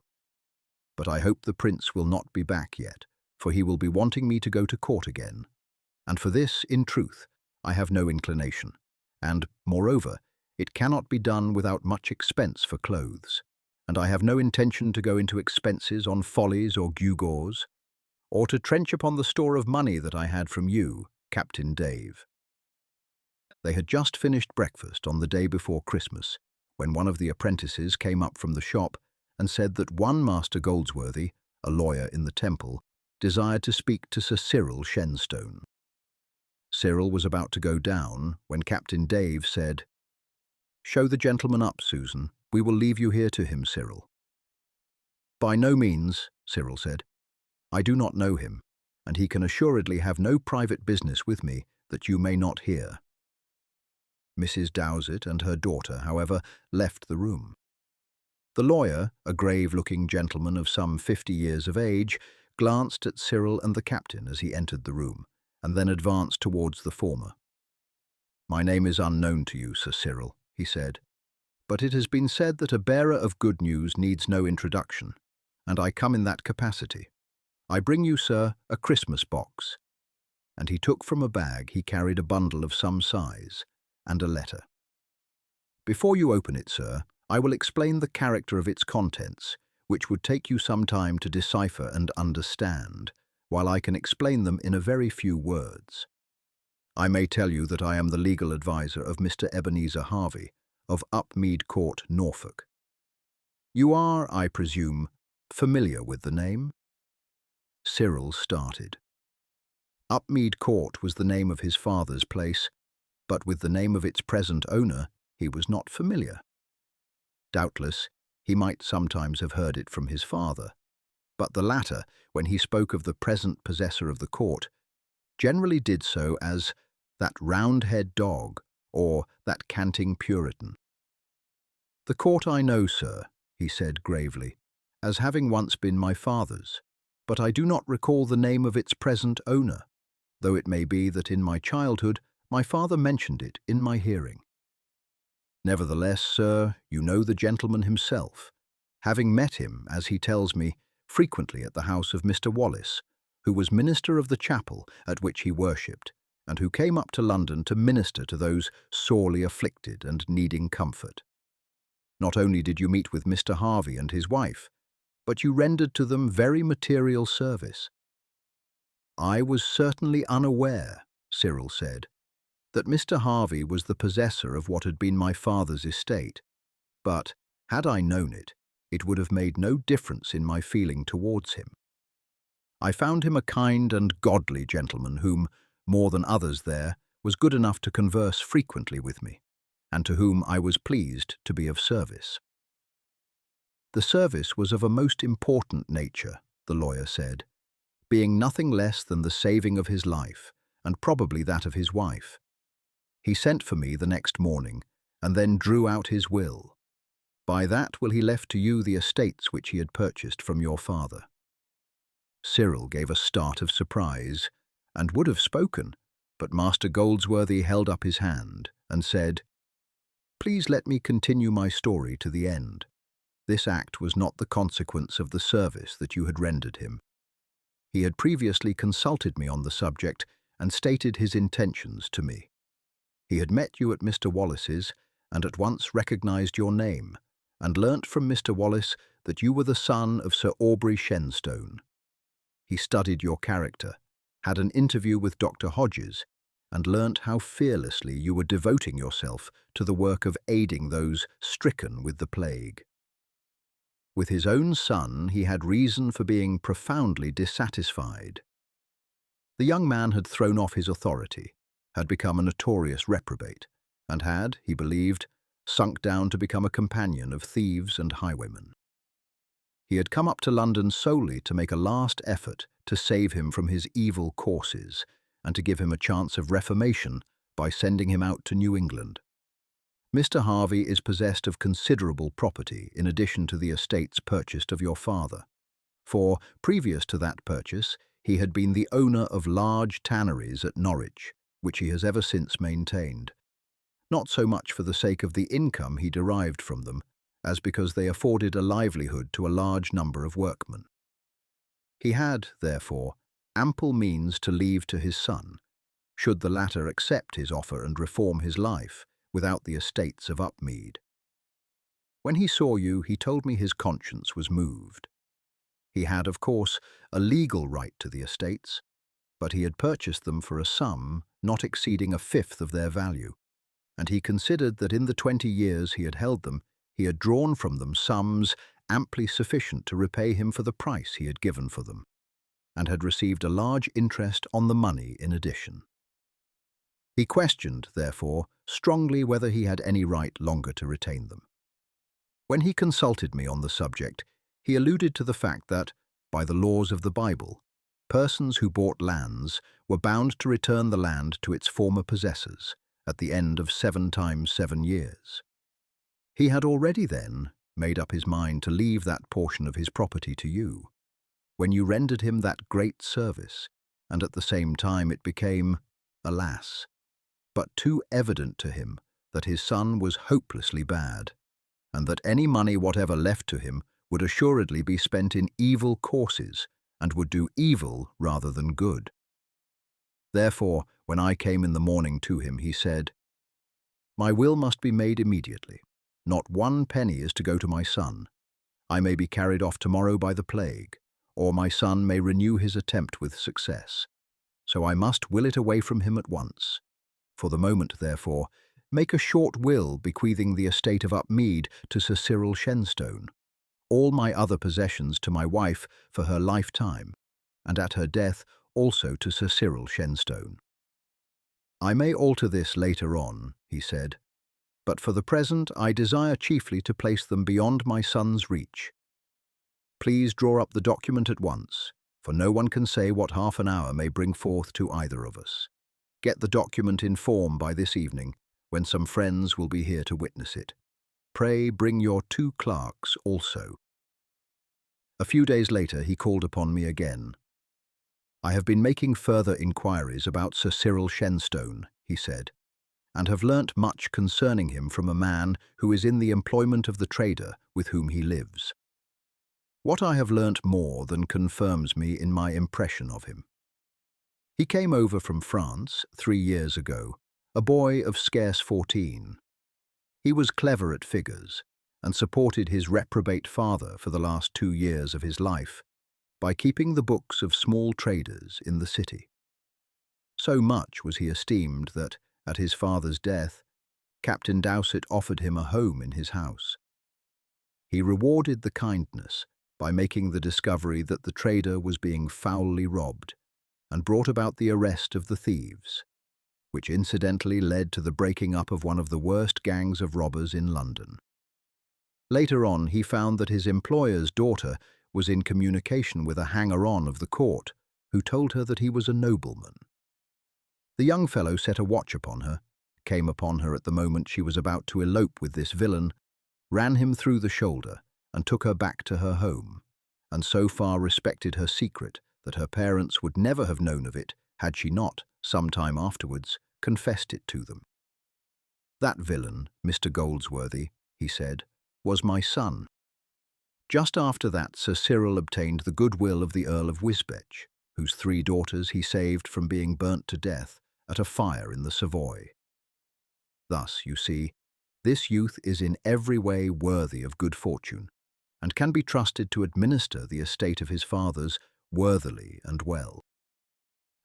But I hope the Prince will not be back yet, for he will be wanting me to go to court again. And for this, in truth, I have no inclination, and, moreover, it cannot be done without much expense for clothes, and I have no intention to go into expenses on follies or gewgaws, or to trench upon the store of money that I had from you, Captain Dave." They had just finished breakfast on the day before Christmas, when one of the apprentices came up from the shop and said that one Master Goldsworthy, a lawyer in the Temple, desired to speak to Sir Cyril Shenstone. Cyril was about to go down when Captain Dave said, "Show the gentleman up, Susan. We will leave you here to him, Cyril." "By no means," Cyril said. "I do not know him, and he can assuredly have no private business with me that you may not hear." Mrs. Dowsett and her daughter, however, left the room. The lawyer, a grave-looking gentleman of some 50 years of age, glanced at Cyril and the captain as he entered the room, and then advanced towards the former. "My name is unknown to you, Sir Cyril," he said, "but it has been said that a bearer of good news needs no introduction, and I come in that capacity. I bring you, sir, a Christmas box." And he took from a bag he carried a bundle of some size, and a letter. "Before you open it, sir, I will explain the character of its contents, which would take you some time to decipher and understand, while I can explain them in a very few words. I may tell you that I am the legal adviser of Mr. Ebenezer Harvey, of Upmead Court, Norfolk. You are, I presume, familiar with the name?" Cyril started. Upmead Court was the name of his father's place, but with the name of its present owner he was not familiar. Doubtless, he might sometimes have heard it from his father, but the latter, when he spoke of the present possessor of the court, generally did so as "that round-head dog," or "that canting Puritan." "The court I know, sir," he said gravely, "as having once been my father's, but I do not recall the name of its present owner, though it may be that in my childhood my father mentioned it in my hearing. Nevertheless, sir, you know the gentleman himself, having met him, as he tells me, frequently at the house of Mr. Wallace, who was minister of the chapel at which he worshipped, and who came up to London to minister to those sorely afflicted and needing comfort. Not only did you meet with Mr. Harvey and his wife, but you rendered to them very material service." "I was certainly unaware," Cyril said, "that Mr. Harvey was the possessor of what had been my father's estate, but, had I known it, it would have made no difference in my feeling towards him. I found him a kind and godly gentleman whom, more than others there, was good enough to converse frequently with me, and to whom I was pleased to be of service." "The service was of a most important nature," the lawyer said, "being nothing less than the saving of his life, and probably that of his wife. He sent for me the next morning, and then drew out his will. By that will he left to you the estates which he had purchased from your father." Cyril gave a start of surprise, and would have spoken, but Master Goldsworthy held up his hand, and said, "Please let me continue my story to the end. This act was not the consequence of the service that you had rendered him. He had previously consulted me on the subject, and stated his intentions to me. He had met you at Mr. Wallace's, and at once recognized your name, and learnt from Mr. Wallace that you were the son of Sir Aubrey Shenstone. He studied your character, had an interview with Dr. Hodges, and learnt how fearlessly you were devoting yourself to the work of aiding those stricken with the plague. With his own son, he had reason for being profoundly dissatisfied. The young man had thrown off his authority, had become a notorious reprobate, and had, he believed, sunk down to become a companion of thieves and highwaymen. He had come up to London solely to make a last effort to save him from his evil courses and to give him a chance of reformation by sending him out to New England. Mr. Harvey is possessed of considerable property in addition to the estates purchased of your father, for, previous to that purchase, he had been the owner of large tanneries at Norwich, which he has ever since maintained, not so much for the sake of the income he derived from them, as because they afforded a livelihood to a large number of workmen. He had, therefore, ample means to leave to his son, should the latter accept his offer and reform his life without the estates of Upmead. When he saw you, he told me his conscience was moved. He had, of course, a legal right to the estates, but he had purchased them for a sum not exceeding a fifth of their value, and he considered that in the 20 years he had held them, he had drawn from them sums amply sufficient to repay him for the price he had given for them, and had received a large interest on the money in addition. He questioned, therefore, strongly whether he had any right longer to retain them. When he consulted me on the subject, he alluded to the fact that, by the laws of the Bible, persons who bought lands were bound to return the land to its former possessors at the end of 7 times 7 years. He had already then made up his mind to leave that portion of his property to you, when you rendered him that great service, and at the same time it became, alas, but too evident to him that his son was hopelessly bad, and that any money whatever left to him would assuredly be spent in evil courses, and would do evil rather than good. Therefore, when I came in the morning to him, he said, "My will must be made immediately. Not 1 penny is to go to my son. I may be carried off tomorrow by the plague, or my son may renew his attempt with success. So I must will it away from him at once. For the moment, therefore, make a short will bequeathing the estate of Upmead to Sir Cyril Shenstone, all my other possessions to my wife for her lifetime, and at her death also to Sir Cyril Shenstone. I may alter this later on," he said, "but for the present I desire chiefly to place them beyond my son's reach. Please draw up the document at once, for no one can say what half an hour may bring forth to either of us. Get the document in form by this evening, when some friends will be here to witness it. Pray bring your 2 clerks also." A few days later he called upon me again. "I have been making further inquiries about Sir Cyril Shenstone," he said, "and have learnt much concerning him from a man who is in the employment of the trader with whom he lives. What I have learnt more than confirms me in my impression of him. He came over from France 3 years ago, a boy of scarce 14. He was clever at figures, and supported his reprobate father for the last 2 years of his life by keeping the books of small traders in the city. So much was he esteemed that, at his father's death, Captain Dowsett offered him a home in his house. He rewarded the kindness by making the discovery that the trader was being foully robbed, and brought about the arrest of the thieves, which incidentally led to the breaking up of one of the worst gangs of robbers in London. Later on, he found that his employer's daughter was in communication with a hanger-on of the court, who told her that he was a nobleman. The young fellow set a watch upon her, came upon her at the moment she was about to elope with this villain, ran him through the shoulder, and took her back to her home, and so far respected her secret that her parents would never have known of it had she not, some time afterwards, confessed it to them. That villain, Mr. Goldsworthy, he said, was my son. Just after that, Sir Cyril obtained the goodwill of the Earl of Wisbech, whose 3 daughters he saved from being burnt to death at a fire in the Savoy. Thus, you see, this youth is in every way worthy of good fortune, and can be trusted to administer the estate of his fathers worthily and well.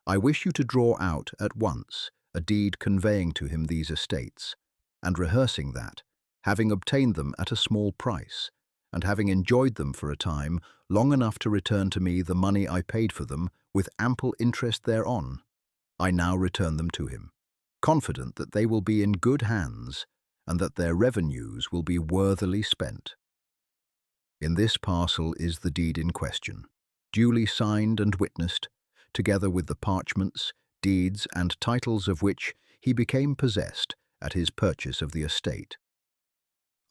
I wish you to draw out at once a deed conveying to him these estates, and rehearsing that, having obtained them at a small price, and having enjoyed them for a time, long enough to return to me the money I paid for them with ample interest thereon, I now return them to him, confident that they will be in good hands, and that their revenues will be worthily spent. In this parcel is the deed in question, duly signed and witnessed, together with the parchments, deeds, and titles of which he became possessed at his purchase of the estate.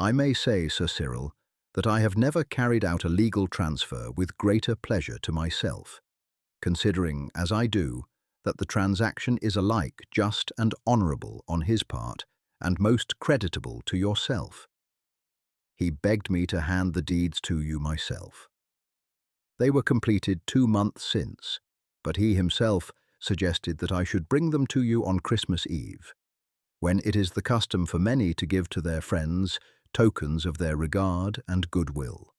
I may say, Sir Cyril, that I have never carried out a legal transfer with greater pleasure to myself, considering, as I do, that the transaction is alike just and honourable on his part, and most creditable to yourself. He begged me to hand the deeds to you myself. They were completed 2 months since, but he himself suggested that I should bring them to you on Christmas Eve, when it is the custom for many to give to their friends tokens of their regard and goodwill.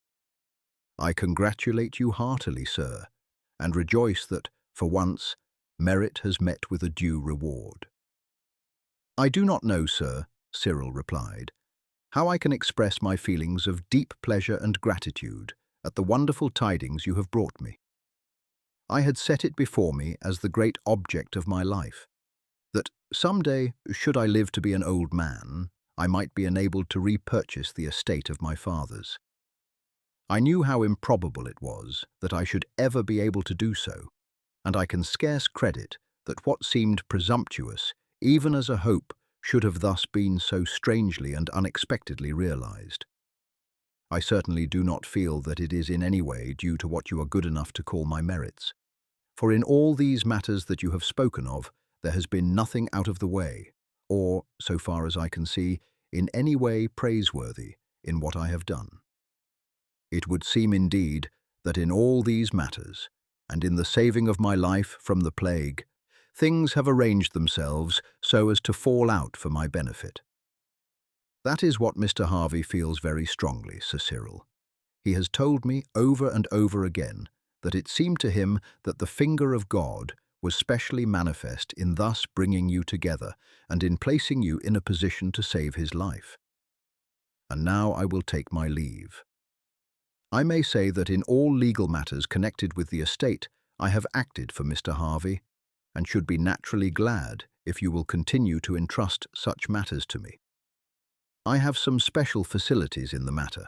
I congratulate you heartily, sir, and rejoice that, for once, merit has met with a due reward. I do not know, sir, Cyril replied, how I can express my feelings of deep pleasure and gratitude at the wonderful tidings you have brought me. I had set it before me as the great object of my life, that some day, should I live to be an old man, I might be enabled to repurchase the estate of my fathers. I knew how improbable it was that I should ever be able to do so, and I can scarce credit that what seemed presumptuous, even as a hope, should have thus been so strangely and unexpectedly realized. I certainly do not feel that it is in any way due to what you are good enough to call my merits, for in all these matters that you have spoken of, there has been nothing out of the way, or, so far as I can see, in any way praiseworthy in what I have done. It would seem indeed that in all these matters, and in the saving of my life from the plague, things have arranged themselves so as to fall out for my benefit. That is what Mr. Harvey feels very strongly, Sir Cyril. He has told me over and over again that it seemed to him that the finger of God was specially manifest in thus bringing you together and in placing you in a position to save his life. And now I will take my leave. I may say that in all legal matters connected with the estate, I have acted for Mr. Harvey, and should be naturally glad if you will continue to entrust such matters to me. I have some special facilities in the matter,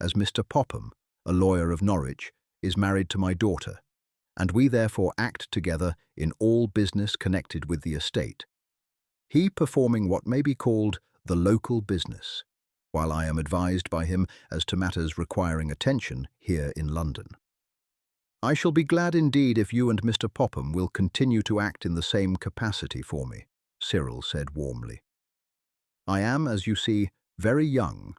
as Mr. Popham, a lawyer of Norwich, is married to my daughter, and we therefore act together in all business connected with the estate, he performing what may be called the local business, while I am advised by him as to matters requiring attention here in London. I shall be glad indeed if you and Mr. Popham will continue to act in the same capacity for me, Cyril said warmly. I am, as you see, very young,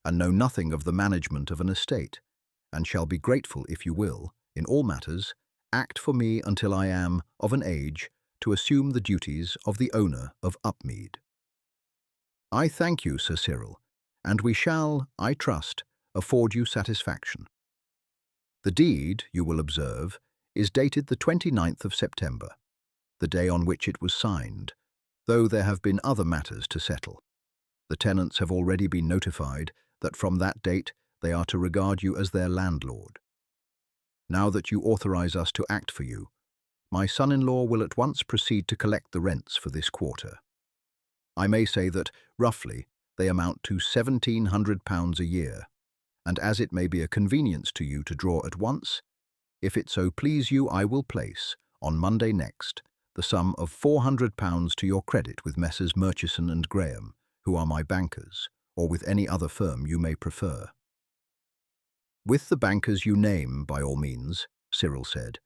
and know nothing of the management of an estate, and shall be grateful if you will, in all matters, act for me until I am of an age to assume the duties of the owner of Upmead. I thank you, Sir Cyril, and we shall, I trust, afford you satisfaction. The deed, you will observe, is dated the 29th of September, the day on which it was signed, though there have been other matters to settle. The tenants have already been notified that from that date they are to regard you as their landlord. Now that you authorize us to act for you, my son-in-law will at once proceed to collect the rents for this quarter. I may say that, roughly, they amount to £1,700 a year, and as it may be a convenience to you to draw at once, if it so please you I will place, on Monday next, the sum of £400 to your credit with Messrs. Murchison and Graham, who are my bankers, or with any other firm you may prefer. With the bankers you name, by all means, Cyril said,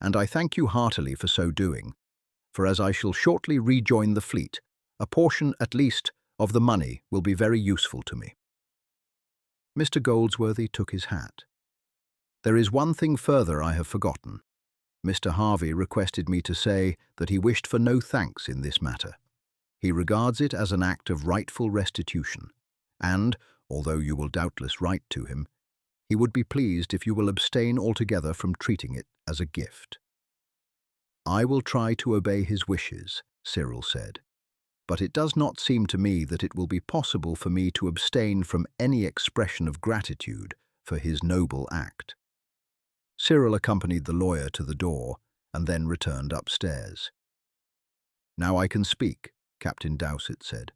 and I thank you heartily for so doing, for as I shall shortly rejoin the fleet, a portion, at least, of the money will be very useful to me. Mr. Goldsworthy took his hat. There is one thing further I have forgotten. Mr. Harvey requested me to say that he wished for no thanks in this matter. He regards it as an act of rightful restitution, and, although you will doubtless write to him, he would be pleased if you will abstain altogether from treating it as a gift. I will try to obey his wishes, Cyril said, but it does not seem to me that it will be possible for me to abstain from any expression of gratitude for his noble act. Cyril accompanied the lawyer to the door and then returned upstairs. Now I can speak, Captain Dowsett said.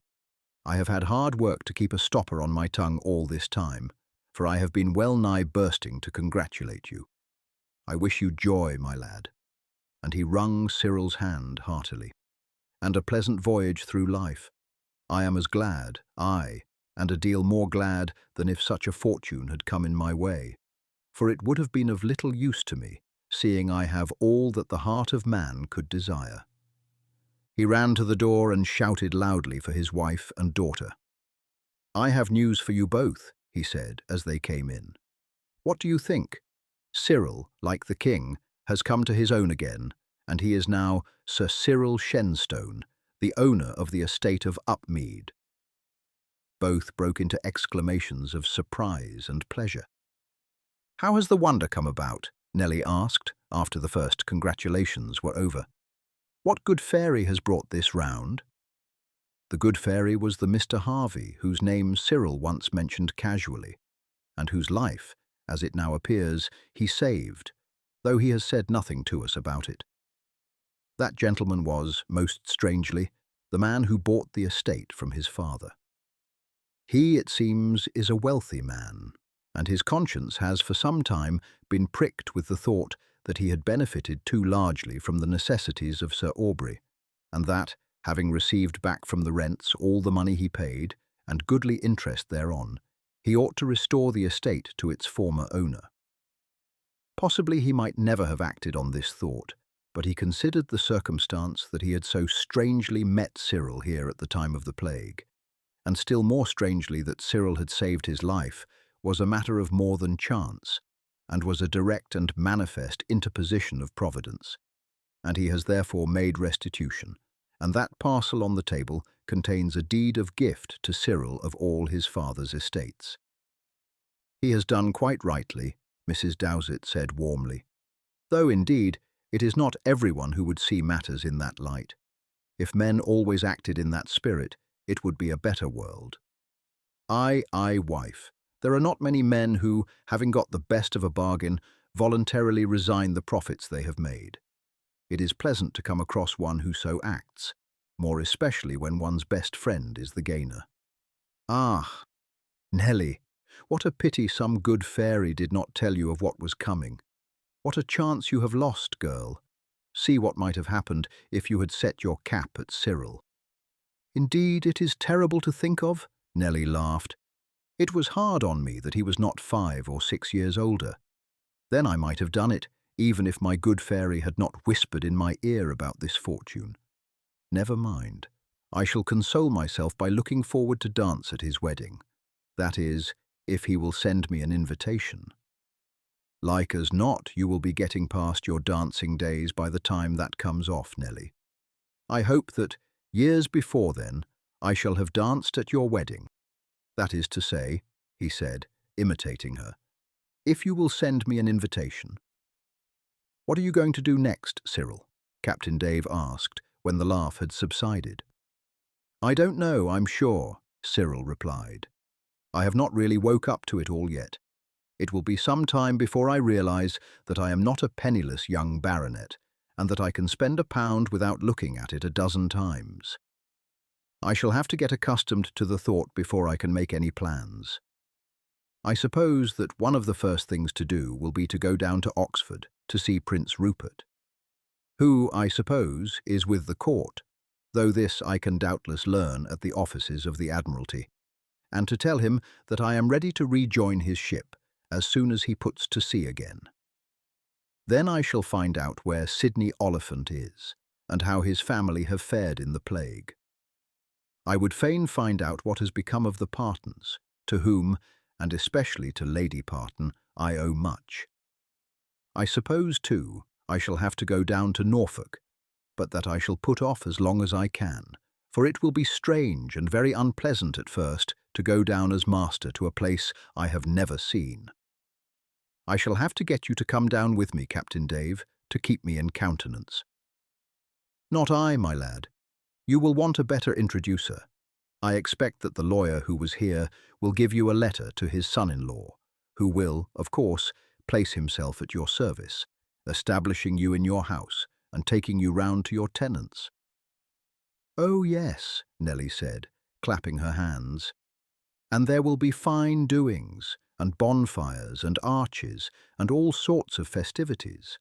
I have had hard work to keep a stopper on my tongue all this time, for I have been well nigh bursting to congratulate you. I wish you joy, my lad. And he wrung Cyril's hand heartily. And a pleasant voyage through life. I am as glad, aye, and a deal more glad than if such a fortune had come in my way, for it would have been of little use to me, seeing I have all that the heart of man could desire. He ran to the door and shouted loudly for his wife and daughter. I have news for you both, he said as they came in. What do you think? Cyril, like the king, has come to his own again, and he is now Sir Cyril Shenstone, the owner of the estate of Upmead." Both broke into exclamations of surprise and pleasure. "How has the wonder come about?" Nelly asked, after the first congratulations were over. "What good fairy has brought this round?" The good fairy was the Mr. Harvey whose name Cyril once mentioned casually, and whose life, as it now appears, he saved, though he has said nothing to us about it. That gentleman was, most strangely, the man who bought the estate from his father. He, it seems, is a wealthy man, and his conscience has for some time been pricked with the thought that he had benefited too largely from the necessities of Sir Aubrey, and that, having received back from the rents all the money he paid, and goodly interest thereon, he ought to restore the estate to its former owner. Possibly he might never have acted on this thought, but he considered the circumstance that he had so strangely met Cyril here at the time of the plague, and still more strangely that Cyril had saved his life, was a matter of more than chance, and was a direct and manifest interposition of Providence, and he has therefore made restitution, and that parcel on the table contains a deed of gift to Cyril of all his father's estates. "He has done quite rightly," Mrs. Dowsett said warmly, "though, indeed, it is not everyone who would see matters in that light. If men always acted in that spirit, it would be a better world. Aye, wife, there are not many men who, having got the best of a bargain, voluntarily resign the profits they have made. It is pleasant to come across one who so acts, more especially when one's best friend is the gainer. Ah, Nelly, what a pity some good fairy did not tell you of what was coming. What a chance you have lost, girl. See what might have happened if you had set your cap at Cyril." "Indeed, it is terrible to think of," Nelly laughed. "It was hard on me that he was not 5 or 6 years older. Then I might have done it, even if my good fairy had not whispered in my ear about this fortune. Never mind. I shall console myself by looking forward to dance at his wedding. That is, if he will send me an invitation. Like as not, you will be getting past your dancing days by the time that comes off, Nelly. I hope that, years before then, I shall have danced at your wedding. That is to say," he said, imitating her, "if you will send me an invitation." "What are you going to do next, Cyril?" Captain Dave asked, when the laugh had subsided. "I don't know, I'm sure," Cyril replied. "I have not really woke up to it all yet. It will be some time before I realize that I am not a penniless young baronet, and that I can spend £1 without looking at it a dozen times. I shall have to get accustomed to the thought before I can make any plans. I suppose that one of the first things to do will be to go down to Oxford to see Prince Rupert, who, I suppose, is with the court, though this I can doubtless learn at the offices of the Admiralty, and to tell him that I am ready to rejoin his ship as soon as he puts to sea again. Then I shall find out where Sidney Oliphant is, and how his family have fared in the plague. I would fain find out what has become of the Partons, to whom, and especially to Lady Parton, I owe much. I suppose, too, I shall have to go down to Norfolk, but that I shall put off as long as I can, for it will be strange and very unpleasant at first to go down as master to a place I have never seen. I shall have to get you to come down with me, Captain Dave, to keep me in countenance." "Not I, my lad. You will want a better introducer. I expect that the lawyer who was here will give you a letter to his son-in-law, who will, of course, place himself at your service, establishing you in your house and taking you round to your tenants." "Oh, yes," Nelly said, clapping her hands. "And there will be fine doings, and bonfires and arches, and all sorts of festivities.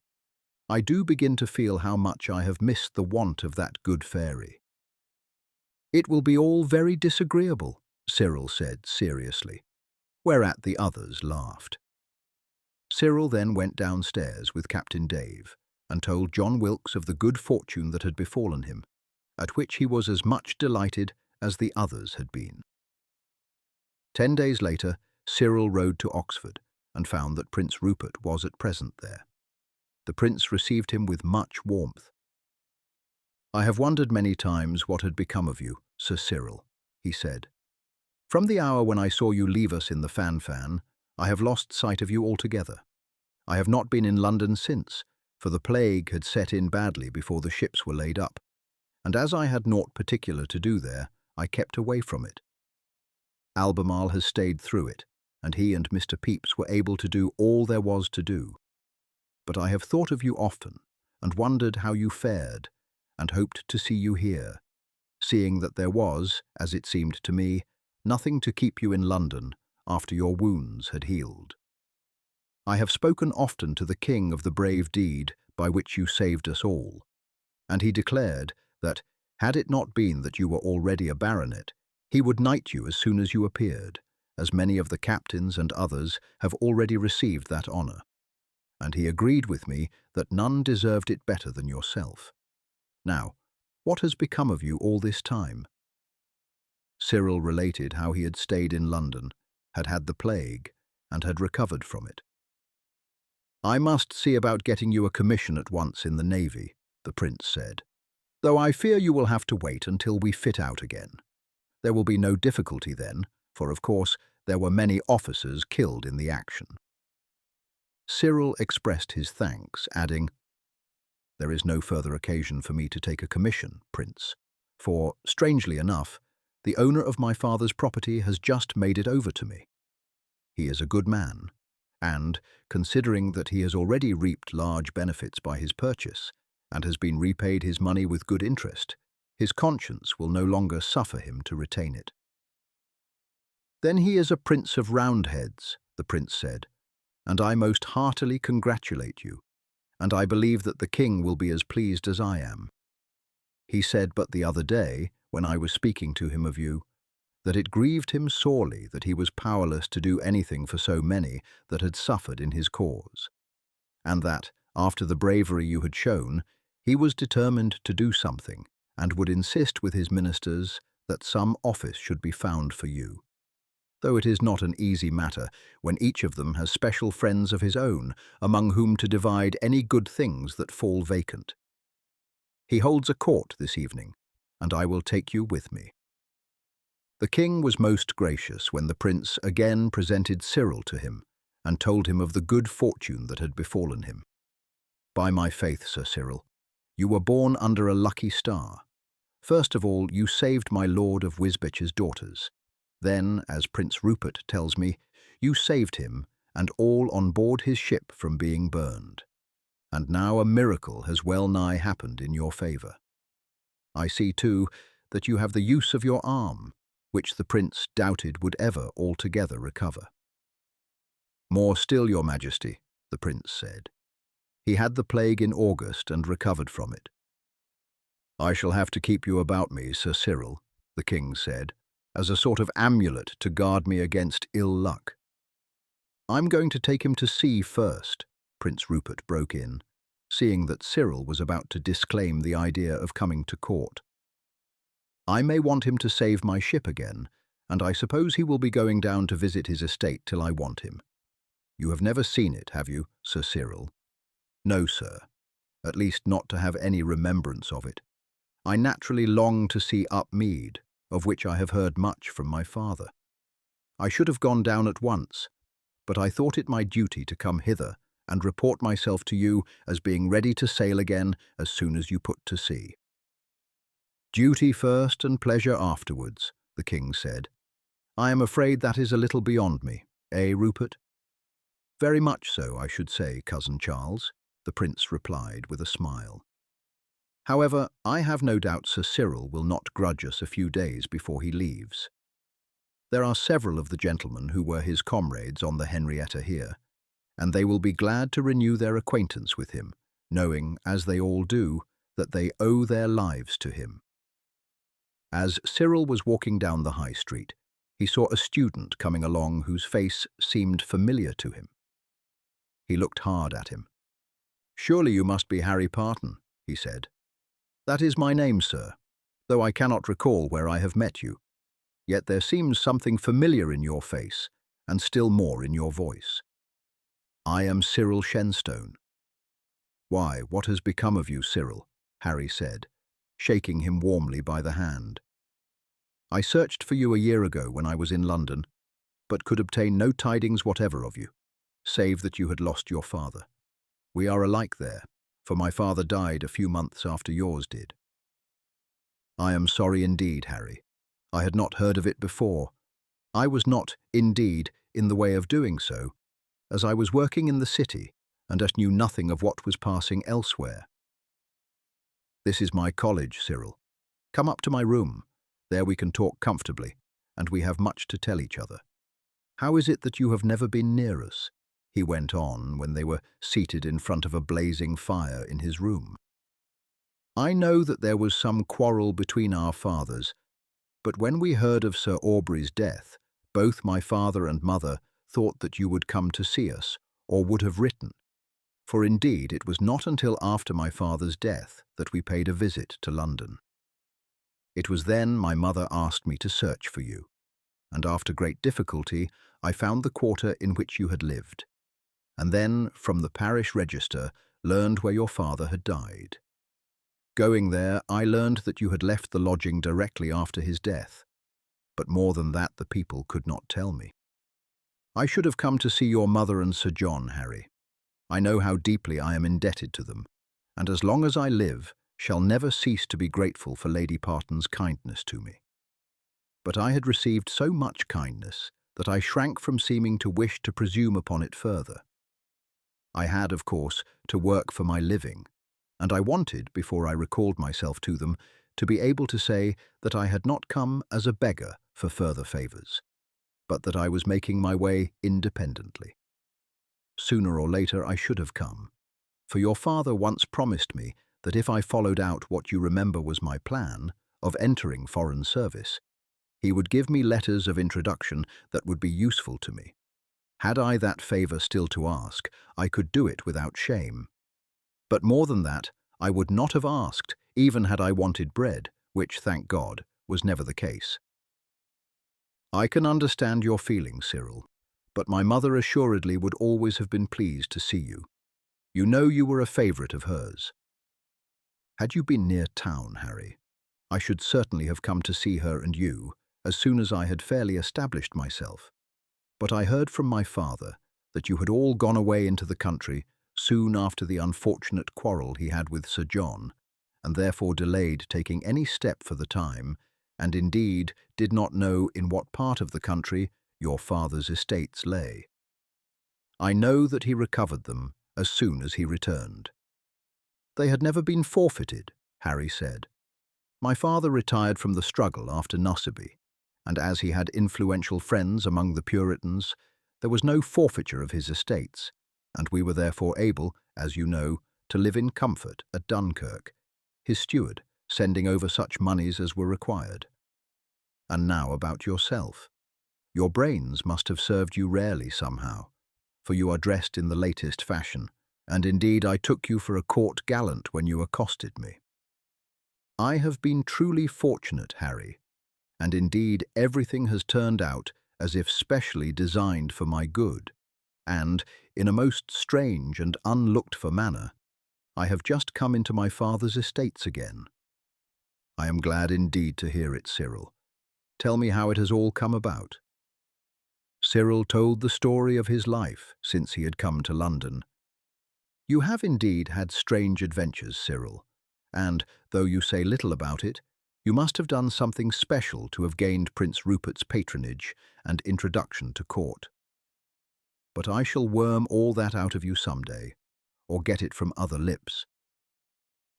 I do begin to feel how much I have missed the want of that good fairy." "It will be all very disagreeable," Cyril said seriously, whereat the others laughed. Cyril then went downstairs with Captain Dave and told John Wilkes of the good fortune that had befallen him, at which he was as much delighted as the others had been. 10 days later, Cyril rode to Oxford and found that Prince Rupert was at present there. The prince received him with much warmth. "I have wondered many times what had become of you, Sir Cyril," he said. "From the hour when I saw you leave us in the Fan, I have lost sight of you altogether. I have not been in London since, for the plague had set in badly before the ships were laid up, and as I had naught particular to do there, I kept away from it. Albemarle has stayed through it, and he and Mr. Pepys were able to do all there was to do. But I have thought of you often, and wondered how you fared, and hoped to see you here, seeing that there was, as it seemed to me, nothing to keep you in London after your wounds had healed. I have spoken often to the king of the brave deed by which you saved us all, and he declared that, had it not been that you were already a baronet, he would knight you as soon as you appeared, as many of the captains and others have already received that honour, and he agreed with me that none deserved it better than yourself. Now, what has become of you all this time?" Cyril related how he had stayed in London, had had the plague, and had recovered from it. "I must see about getting you a commission at once in the Navy," the prince said, "though I fear you will have to wait until we fit out again. There will be no difficulty then, for of course there were many officers killed in the action." Cyril expressed his thanks, adding, "There is no further occasion for me to take a commission, Prince, for, strangely enough, the owner of my father's property has just made it over to me. He is a good man, and, considering that he has already reaped large benefits by his purchase, and has been repaid his money with good interest, his conscience will no longer suffer him to retain it." "Then he is a Prince of Roundheads," the prince said, "and I most heartily congratulate you, and I believe that the king will be as pleased as I am. He said but the other day, when I was speaking to him of you, that it grieved him sorely that he was powerless to do anything for so many that had suffered in his cause, and that, after the bravery you had shown, he was determined to do something, and would insist with his ministers that some office should be found for you, though it is not an easy matter when each of them has special friends of his own among whom to divide any good things that fall vacant. He holds a court this evening, and I will take you with me." The king was most gracious when the prince again presented Cyril to him and told him of the good fortune that had befallen him. "By my faith, Sir Cyril, you were born under a lucky star. First of all, you saved my lord of Wisbeach's daughters. Then, as Prince Rupert tells me, you saved him and all on board his ship from being burned. And now a miracle has well nigh happened in your favour. I see, too, that you have the use of your arm, which the prince doubted would ever altogether recover." "More still, your majesty," the prince said. "He had the plague in August and recovered from it." "I shall have to keep you about me, Sir Cyril," the king said, "as a sort of amulet to guard me against ill luck." "I'm going to take him to sea first," Prince Rupert broke in, seeing that Cyril was about to disclaim the idea of coming to court. "I may want him to save my ship again, and I suppose he will be going down to visit his estate till I want him. You have never seen it, have you, Sir Cyril?" "No, sir, at least not to have any remembrance of it. I naturally long to see Upmead, of which I have heard much from my father. I should have gone down at once, but I thought it my duty to come hither and report myself to you as being ready to sail again as soon as you put to sea." "Duty first and pleasure afterwards," the king said. "I am afraid that is a little beyond me, Rupert?" "Very much so, I should say, Cousin Charles," the prince replied with a smile. "However, I have no doubt Sir Cyril will not grudge us a few days before he leaves. There are several of the gentlemen who were his comrades on the Henrietta here, and they will be glad to renew their acquaintance with him, knowing, as they all do, that they owe their lives to him." As Cyril was walking down the High Street, he saw a student coming along whose face seemed familiar to him. He looked hard at him. "Surely you must be Harry Parton," he said. "That is my name, sir, though I cannot recall where I have met you. Yet there seems something familiar in your face, and still more in your voice." "I am Cyril Shenstone." "Why, what has become of you, Cyril?" Harry said, shaking him warmly by the hand. "I searched for you a year ago when I was in London, but could obtain no tidings whatever of you, save that you had lost your father. We are alike there, for my father died a few months after yours did." "I am sorry indeed, Harry. I had not heard of it before. I was not, indeed, in the way of doing so, as I was working in the city and knew nothing of what was passing elsewhere. This is my college, Cyril. Come up to my room. There we can talk comfortably, and we have much to tell each other. How is it that you have never been near us?" he went on when they were seated in front of a blazing fire in his room. "I know that there was some quarrel between our fathers, but when we heard of Sir Aubrey's death, both my father and mother thought that you would come to see us, or would have written. For indeed it was not until after my father's death that we paid a visit to London. It was then my mother asked me to search for you, and after great difficulty I found the quarter in which you had lived, and then from the parish register learned where your father had died. Going there, I learned that you had left the lodging directly after his death, but more than that the people could not tell me. I should have come to see your mother and Sir John, Harry. I know how deeply I am indebted to them, and as long as I live, shall never cease to be grateful for Lady Parton's kindness to me. But I had received so much kindness that I shrank from seeming to wish to presume upon it further. I had, of course, to work for my living, and I wanted, before I recalled myself to them, to be able to say that I had not come as a beggar for further favours, but that I was making my way independently. Sooner or later I should have come, for your father once promised me that if I followed out what you remember was my plan, of entering foreign service, he would give me letters of introduction that would be useful to me. Had I that favour still to ask, I could do it without shame. But more than that, I would not have asked, even had I wanted bread, which, thank God, was never the case. I can understand your feelings, Cyril, but my mother assuredly would always have been pleased to see you. You know you were a favourite of hers. Had you been near town, Harry, I should certainly have come to see her and you, as soon as I had fairly established myself. But I heard from my father that you had all gone away into the country soon after the unfortunate quarrel he had with Sir John, and therefore delayed taking any step for the time, and indeed did not know in what part of the country your father's estates lay. I know that he recovered them as soon as he returned. They had never been forfeited, Harry said. My father retired from the struggle after Nossoby, and as he had influential friends among the Puritans, there was no forfeiture of his estates, and we were therefore able, as you know, to live in comfort at Dunkirk, his steward sending over such moneys as were required. And now about yourself. Your brains must have served you rarely somehow, for you are dressed in the latest fashion, and indeed I took you for a court gallant when you accosted me. I have been truly fortunate, Harry, and indeed everything has turned out as if specially designed for my good, and, in a most strange and unlooked-for manner, I have just come into my father's estates again. I am glad indeed to hear it, Cyril. Tell me how it has all come about. Cyril told the story of his life since he had come to London. You have indeed had strange adventures, Cyril, and, though you say little about it, you must have done something special to have gained Prince Rupert's patronage and introduction to court. But I shall worm all that out of you some day, or get it from other lips.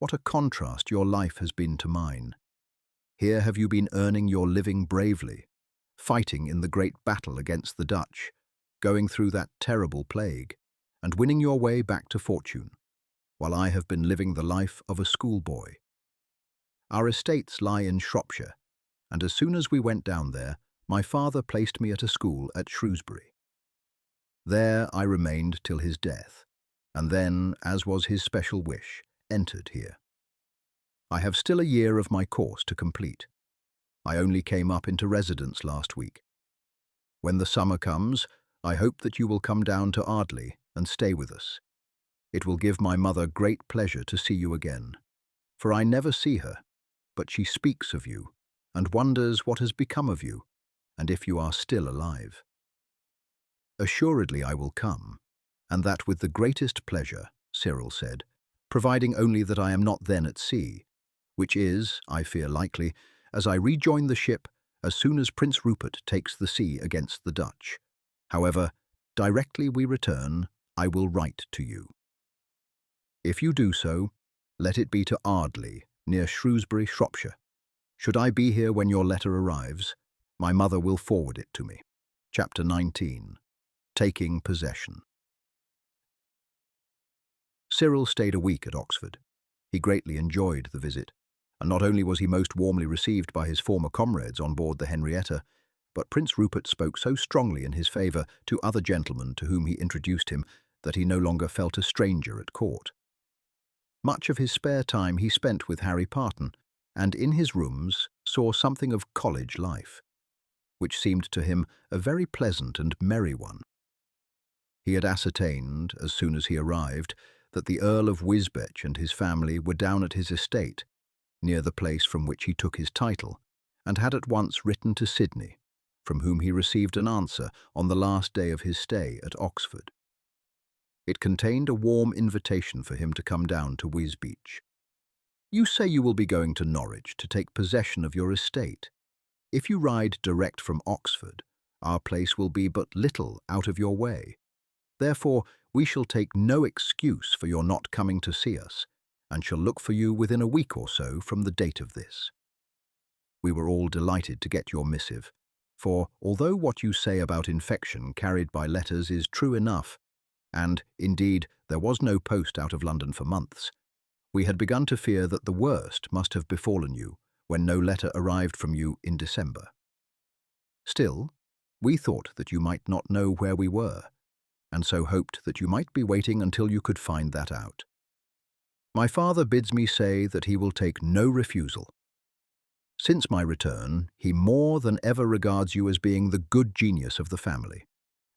What a contrast your life has been to mine. Here have you been earning your living bravely, fighting in the great battle against the Dutch, going through that terrible plague, and winning your way back to fortune, while I have been living the life of a schoolboy. Our estates lie in Shropshire, and as soon as we went down there, my father placed me at a school at Shrewsbury. There I remained till his death, and then, as was his special wish, entered here. I have still a year of my course to complete. I only came up into residence last week. When the summer comes, I hope that you will come down to Ardleigh and stay with us. It will give my mother great pleasure to see you again, for I never see her, but she speaks of you, and wonders what has become of you, and if you are still alive. Assuredly I will come, and that with the greatest pleasure, Cyril said, providing only that I am not then at sea, which is, I fear likely, as I rejoin the ship as soon as Prince Rupert takes the sea against the Dutch. However, directly we return, I will write to you. If you do so, let it be to Ardleigh, near Shrewsbury, Shropshire. Should I be here when your letter arrives, my mother will forward it to me. Chapter 19. Taking Possession. Cyril stayed a week at Oxford. He greatly enjoyed the visit, and not only was he most warmly received by his former comrades on board the Henrietta, but Prince Rupert spoke so strongly in his favour to other gentlemen to whom he introduced him that he no longer felt a stranger at court. Much of his spare time he spent with Harry Parton, and in his rooms saw something of college life, which seemed to him a very pleasant and merry one. He had ascertained, as soon as he arrived, that the Earl of Wisbech and his family were down at his estate, near the place from which he took his title, and had at once written to Sidney, from whom he received an answer on the last day of his stay at Oxford. It contained a warm invitation for him to come down to Wisbech. You say you will be going to Norwich to take possession of your estate. If you ride direct from Oxford, our place will be but little out of your way. Therefore, we shall take no excuse for your not coming to see us, and shall look for you within a week or so from the date of this. We were all delighted to get your missive, for although what you say about infection carried by letters is true enough, and, indeed, there was no post out of London for months, we had begun to fear that the worst must have befallen you when no letter arrived from you in December. Still, we thought that you might not know where we were, and so hoped that you might be waiting until you could find that out. My father bids me say that he will take no refusal. Since my return, he more than ever regards you as being the good genius of the family,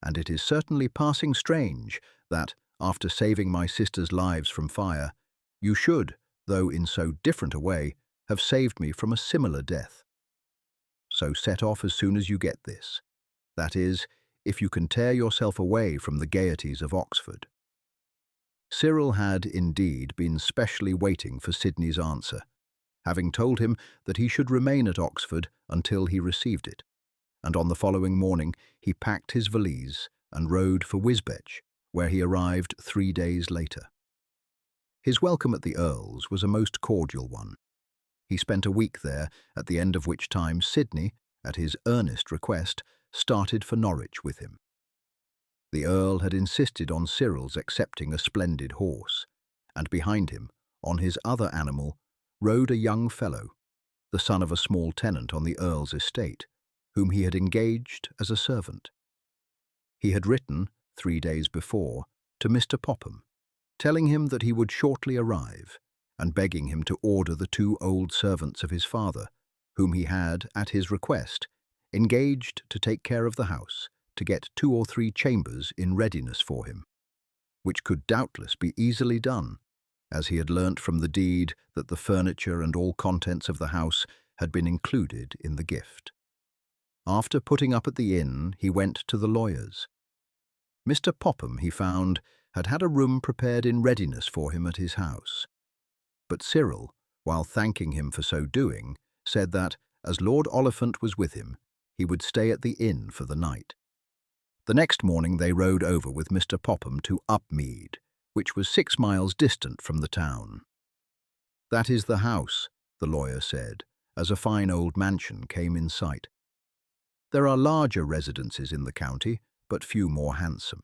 and it is certainly passing strange that, after saving my sisters' lives from fire, you should, though in so different a way, have saved me from a similar death. So set off as soon as you get this. That is, if you can tear yourself away from the gaieties of Oxford. Cyril had, indeed, been specially waiting for Sidney's answer, having told him that he should remain at Oxford until he received it, and on the following morning he packed his valise and rode for Wisbech, where he arrived 3 days later. His welcome at the Earl's was a most cordial one. He spent a week there, at the end of which time Sidney, at his earnest request, started for Norwich with him. The Earl had insisted on Cyril's accepting a splendid horse, and behind him, on his other animal, rode a young fellow, the son of a small tenant on the Earl's estate, whom he had engaged as a servant. He had written, 3 days before, to Mr. Popham, telling him that he would shortly arrive, and begging him to order the 2 old servants of his father, whom he had, at his request, engaged to take care of the house, to get 2 or 3 chambers in readiness for him, which could doubtless be easily done, as he had learnt from the deed that the furniture and all contents of the house had been included in the gift. After putting up at the inn, he went to the lawyer's. Mr. Popham, he found, had had a room prepared in readiness for him at his house. But Cyril, while thanking him for so doing, said that, as Lord Oliphant was with him, he would stay at the inn for the night. The next morning they rode over with Mr. Popham to Upmead, which was 6 miles distant from the town. That is the house, the lawyer said, as a fine old mansion came in sight. There are larger residences in the county, but few more handsome.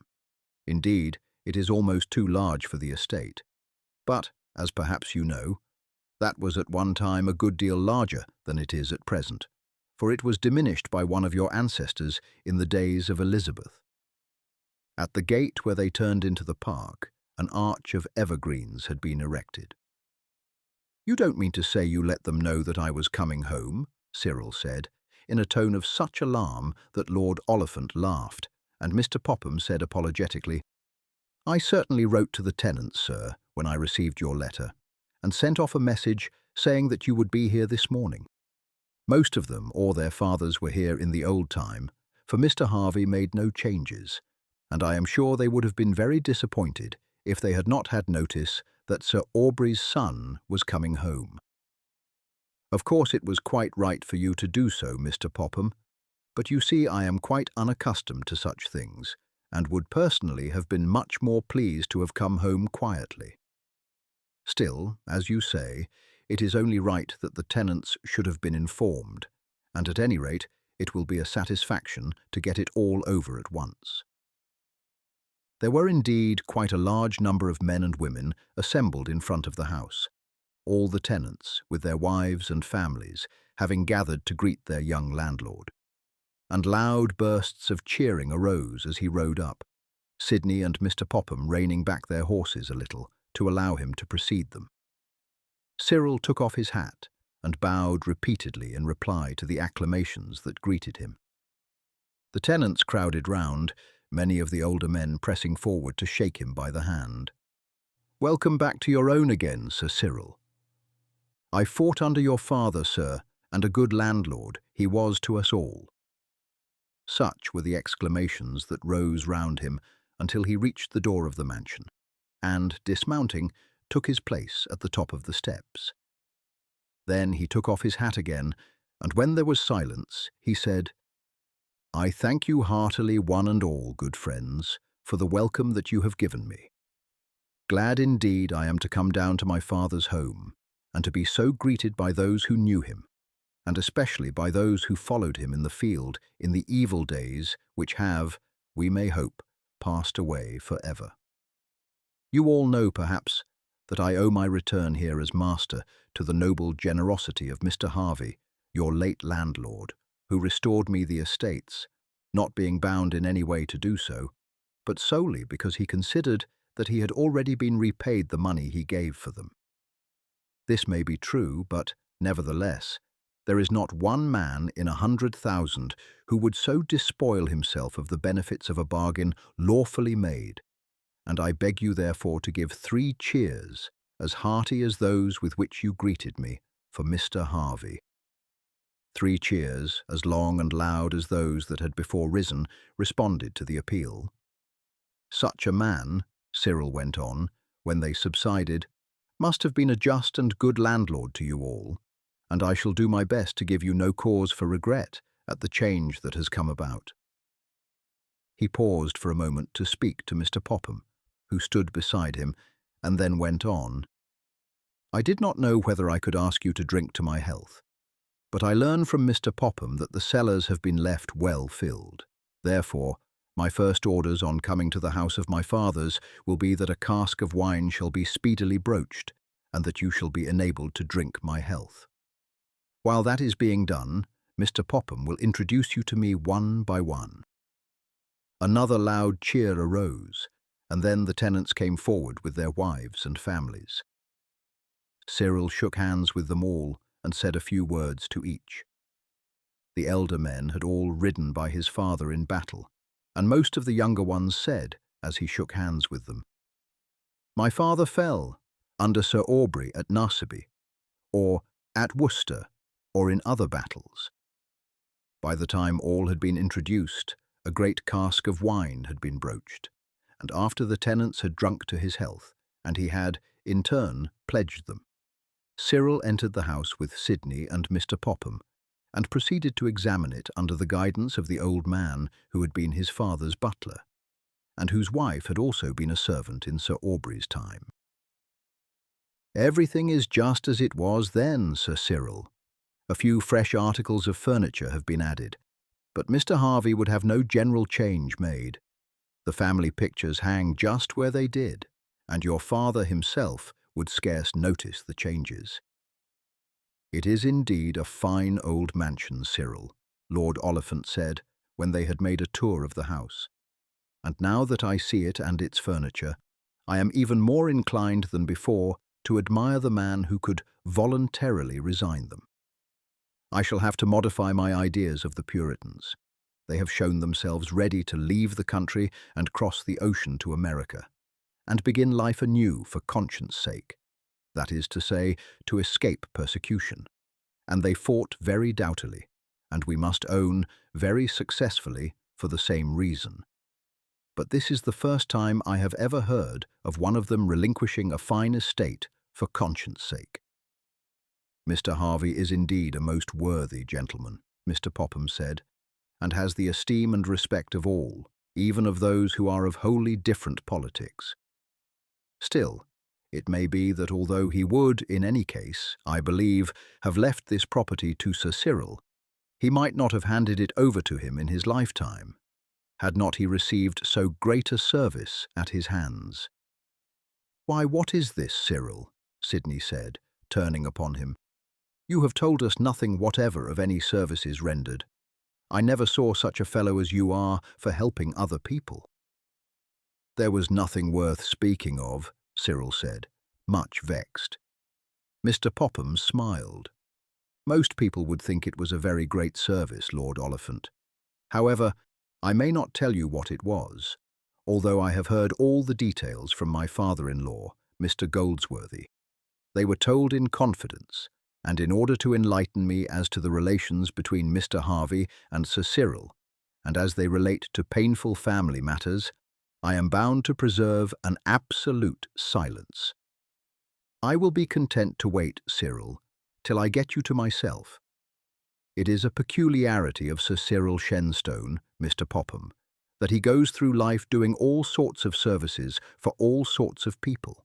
Indeed, it is almost too large for the estate. But, as perhaps you know, that was at one time a good deal larger than it is at present, for it was diminished by one of your ancestors in the days of Elizabeth. At the gate where they turned into the park, an arch of evergreens had been erected. You don't mean to say you let them know that I was coming home, Cyril said, in a tone of such alarm that Lord Oliphant laughed, and Mr. Popham said apologetically, I certainly wrote to the tenants, sir, when I received your letter, and sent off a message saying that you would be here this morning. Most of them or their fathers were here in the old time, for Mr. Harvey made no changes, and I am sure they would have been very disappointed if they had not had notice that Sir Aubrey's son was coming home. Of course it was quite right for you to do so, Mr. Popham, but you see I am quite unaccustomed to such things, and would personally have been much more pleased to have come home quietly. Still, as you say, it is only right that the tenants should have been informed, and at any rate it will be a satisfaction to get it all over at once. There were indeed quite a large number of men and women assembled in front of the house, all the tenants, with their wives and families, having gathered to greet their young landlord. And loud bursts of cheering arose as he rode up, Sidney and Mr. Popham reining back their horses a little to allow him to precede them. Cyril took off his hat and bowed repeatedly in reply to the acclamations that greeted him. The tenants crowded round, many of the older men pressing forward to shake him by the hand. "Welcome back to your own again, Sir Cyril. I fought under your father, sir, and a good landlord he was to us all." Such were the exclamations that rose round him until he reached the door of the mansion, and, dismounting, took his place at the top of the steps. Then he took off his hat again, and when there was silence, he said, "I thank you heartily, one and all, good friends, for the welcome that you have given me. Glad indeed I am to come down to my father's home, and to be so greeted by those who knew him, and especially by those who followed him in the field in the evil days which have, we may hope, passed away forever. You all know, perhaps, that I owe my return here as master to the noble generosity of Mr. Harvey, your late landlord, who restored me the estates, not being bound in any way to do so, but solely because he considered that he had already been repaid the money he gave for them. This may be true, but, nevertheless, there is not one man in 100,000 who would so despoil himself of the benefits of a bargain lawfully made, and I beg you therefore to give 3 cheers, as hearty as those with which you greeted me, for Mr. Harvey." 3 cheers, as long and loud as those that had before risen, responded to the appeal. "Such a man," Cyril went on, when they subsided, "must have been a just and good landlord to you all, and I shall do my best to give you no cause for regret at the change that has come about." He paused for a moment to speak to Mr. Popham, who stood beside him, and then went on. "I did not know whether I could ask you to drink to my health, but I learn from Mr. Popham that the cellars have been left well filled. Therefore, my first orders on coming to the house of my fathers will be that a cask of wine shall be speedily broached, and that you shall be enabled to drink my health. While that is being done, Mr. Popham will introduce you to me one by one." Another loud cheer arose, and then the tenants came forward with their wives and families. Cyril shook hands with them all and said a few words to each. The elder men had all ridden by his father in battle, and most of the younger ones said, as he shook hands with them, "My father fell under Sir Aubrey at Narsaby, or at Worcester, or in other battles." By the time all had been introduced, a great cask of wine had been broached, and after the tenants had drunk to his health, and he had, in turn, pledged them, Cyril entered the house with Sidney and Mr. Popham, and proceeded to examine it under the guidance of the old man who had been his father's butler, and whose wife had also been a servant in Sir Aubrey's time. "Everything is just as it was then, Sir Cyril. A few fresh articles of furniture have been added, but Mr. Harvey would have no general change made. The family pictures hang just where they did, and your father himself would scarce notice the changes." "It is indeed a fine old mansion, Cyril," Lord Oliphant said, when they had made a tour of the house. "And now that I see it and its furniture, I am even more inclined than before to admire the man who could voluntarily resign them. I shall have to modify my ideas of the Puritans. They have shown themselves ready to leave the country and cross the ocean to America, and begin life anew for conscience sake, that is to say, to escape persecution. And they fought very doughtily, and we must own, very successfully, for the same reason. But this is the first time I have ever heard of one of them relinquishing a fine estate for conscience sake. Mr. Harvey is indeed a most worthy gentleman, Mr. Popham said, and has the esteem and respect of all, even of those who are of wholly different politics. Still, it may be that although he would, in any case, I believe, have left this property to Sir Cyril, he might not have handed it over to him in his lifetime, had not he received so great a service at his hands. "Why, what is this, Cyril?" Sidney said, turning upon him. "You have told us nothing whatever of any services rendered. I never saw such a fellow as you are for helping other people." "There was nothing worth speaking of," Cyril said, much vexed. Mr. Popham smiled. "Most people would think it was a very great service, Lord Oliphant. However, I may not tell you what it was, although I have heard all the details from my father-in-law, Mr. Goldsworthy. They were told in confidence, and in order to enlighten me as to the relations between Mr. Harvey and Sir Cyril, and as they relate to painful family matters, I am bound to preserve an absolute silence. I will be content to wait, Cyril, till I get you to myself. It is a peculiarity of Sir Cyril Shenstone, Mr. Popham, that he goes through life doing all sorts of services for all sorts of people.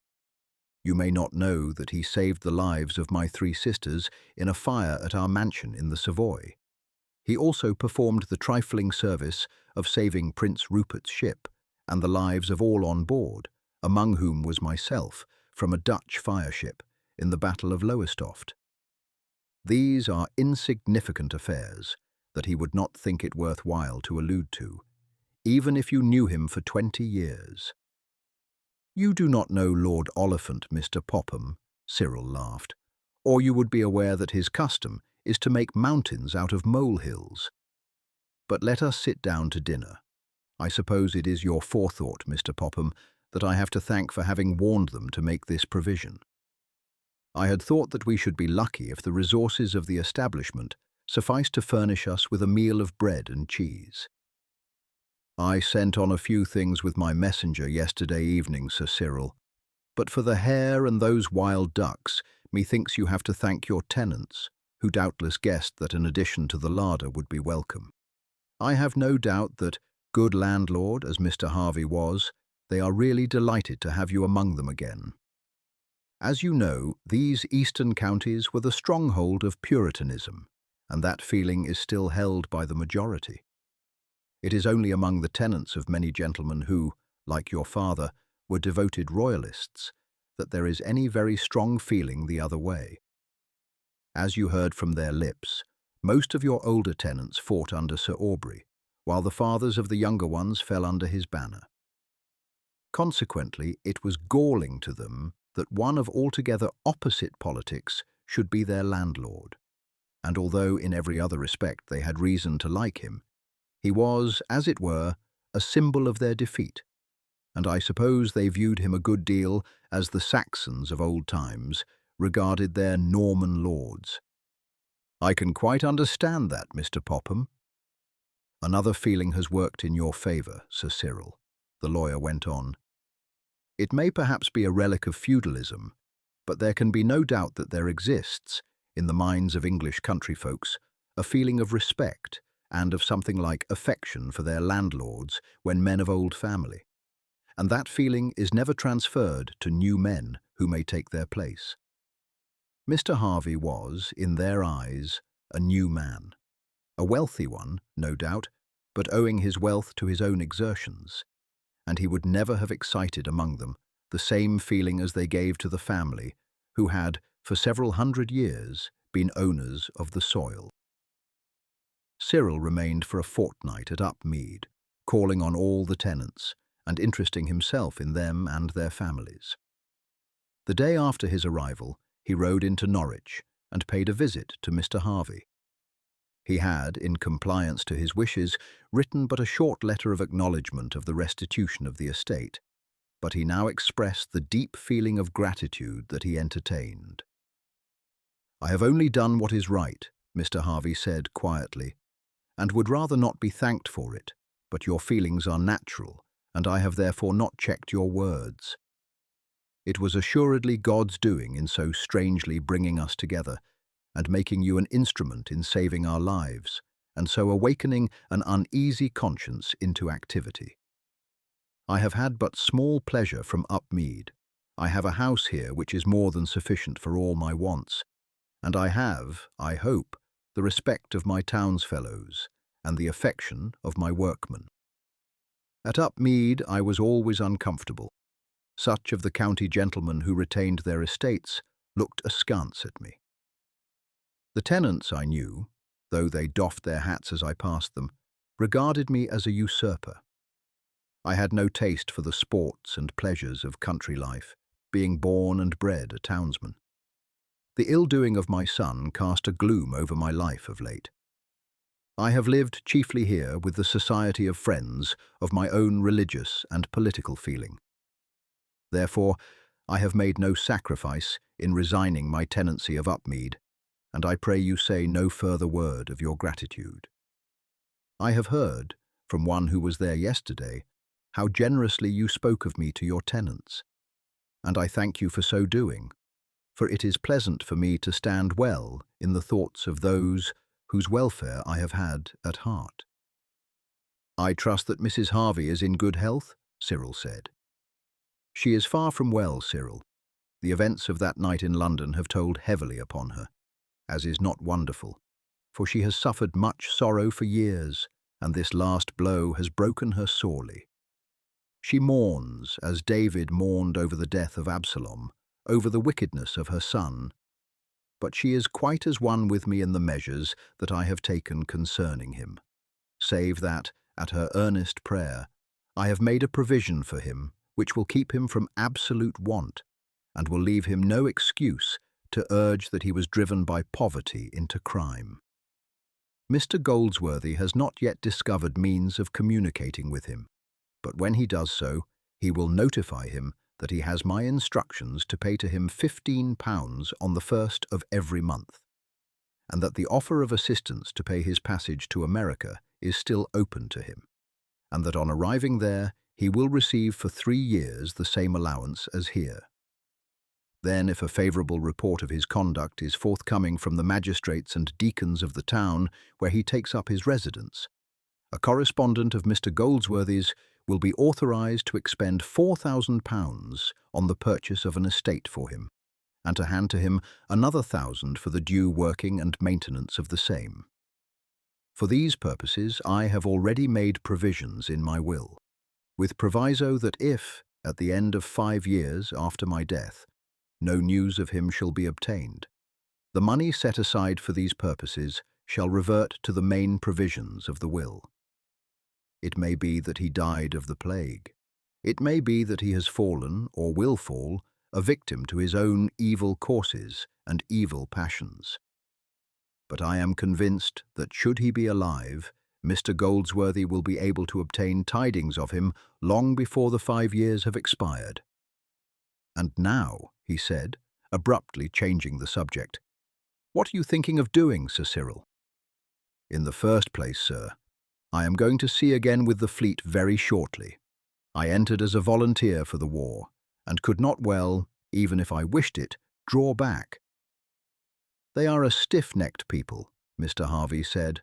You may not know that he saved the lives of my 3 sisters in a fire at our mansion in the Savoy. He also performed the trifling service of saving Prince Rupert's ship and the lives of all on board, among whom was myself, from a Dutch fire-ship in the Battle of Lowestoft. These are insignificant affairs that he would not think it worth while to allude to, even if you knew him for 20 years. "You do not know Lord Oliphant, Mr. Popham," Cyril laughed, "or you would be aware that his custom is to make mountains out of molehills. But let us sit down to dinner. I suppose it is your forethought, Mr. Popham, that I have to thank for having warned them to make this provision. I had thought that we should be lucky if the resources of the establishment sufficed to furnish us with a meal of bread and cheese. I sent on a few things with my messenger yesterday evening, Sir Cyril, but for the hare and those wild ducks, methinks you have to thank your tenants, who doubtless guessed that an addition to the larder would be welcome. I have no doubt that, good landlord as Mr. Harvey was, they are really delighted to have you among them again. As you know, these eastern counties were the stronghold of Puritanism, and that feeling is still held by the majority. It is only among the tenants of many gentlemen who, like your father, were devoted royalists, that there is any very strong feeling the other way. As you heard from their lips, most of your older tenants fought under Sir Aubrey, while the fathers of the younger ones fell under his banner. Consequently, it was galling to them that one of altogether opposite politics should be their landlord, and although in every other respect they had reason to like him, he was, as it were, a symbol of their defeat, and I suppose they viewed him a good deal as the Saxons of old times regarded their Norman lords. I can quite understand that, Mr. Popham. Another feeling has worked in your favour, Sir Cyril, the lawyer went on. It may perhaps be a relic of feudalism, but there can be no doubt that there exists, in the minds of English country folks, a feeling of respect and of something like affection for their landlords when men of old family, and that feeling is never transferred to new men who may take their place. Mr. Harvey was, in their eyes, a new man, a wealthy one, no doubt, but owing his wealth to his own exertions, and he would never have excited among them the same feeling as they gave to the family who had, for several hundred years, been owners of the soil. Cyril remained for a fortnight at Upmead, calling on all the tenants and interesting himself in them and their families. The day after his arrival, he rode into Norwich and paid a visit to Mr. Harvey. He had, in compliance to his wishes, written but a short letter of acknowledgment of the restitution of the estate, but he now expressed the deep feeling of gratitude that he entertained. "I have only done what is right," Mr. Harvey said quietly, "and would rather not be thanked for it, but your feelings are natural, and I have therefore not checked your words. It was assuredly God's doing in so strangely bringing us together, and making you an instrument in saving our lives, and so awakening an uneasy conscience into activity. I have had but small pleasure from Upmead. I have a house here which is more than sufficient for all my wants, and I have, I hope, the respect of my townsfellows, and the affection of my workmen. At Upmead I was always uncomfortable. Such of the county gentlemen who retained their estates looked askance at me. The tenants I knew, though they doffed their hats as I passed them, regarded me as a usurper. I had no taste for the sports and pleasures of country life, being born and bred a townsman. The ill-doing of my son cast a gloom over my life of late. I have lived chiefly here with the society of friends of my own religious and political feeling. Therefore, I have made no sacrifice in resigning my tenancy of Upmead, and I pray you say no further word of your gratitude. I have heard, from one who was there yesterday, how generously you spoke of me to your tenants, and I thank you for so doing, for it is pleasant for me to stand well in the thoughts of those whose welfare I have had at heart." "I trust that Mrs. Harvey is in good health?" Cyril said. "She is far from well, Cyril. The events of that night in London have told heavily upon her, as is not wonderful, for she has suffered much sorrow for years, and this last blow has broken her sorely. She mourns, as David mourned over the death of Absalom, over the wickedness of her son, but she is quite as one with me in the measures that I have taken concerning him, save that, at her earnest prayer, I have made a provision for him which will keep him from absolute want, and will leave him no excuse to urge that he was driven by poverty into crime. Mr. Goldsworthy has not yet discovered means of communicating with him, but when he does so, he will notify him that he has my instructions to pay to him £15 on the 1st of every month, and that the offer of assistance to pay his passage to America is still open to him, and that on arriving there he will receive for 3 years the same allowance as here. Then, if a favourable report of his conduct is forthcoming from the magistrates and deacons of the town where he takes up his residence, a correspondent of Mr. Goldsworthy's will be authorised to expend £4,000 on the purchase of an estate for him, and to hand to him another 1,000 for the due working and maintenance of the same. For these purposes I have already made provisions in my will, with proviso that if, at the end of 5 years after my death, no news of him shall be obtained, the money set aside for these purposes shall revert to the main provisions of the will. It may be that he died of the plague. It may be that he has fallen, or will fall, a victim to his own evil courses and evil passions. But I am convinced that should he be alive, Mr. Goldsworthy will be able to obtain tidings of him long before the 5 years have expired. And now," he said, abruptly changing the subject, "what are you thinking of doing, Sir Cyril?" "In the first place, sir, I am going to sea again with the fleet very shortly. I entered as a volunteer for the war, and could not well, even if I wished it, draw back." "They are a stiff-necked people," Mr. Harvey said.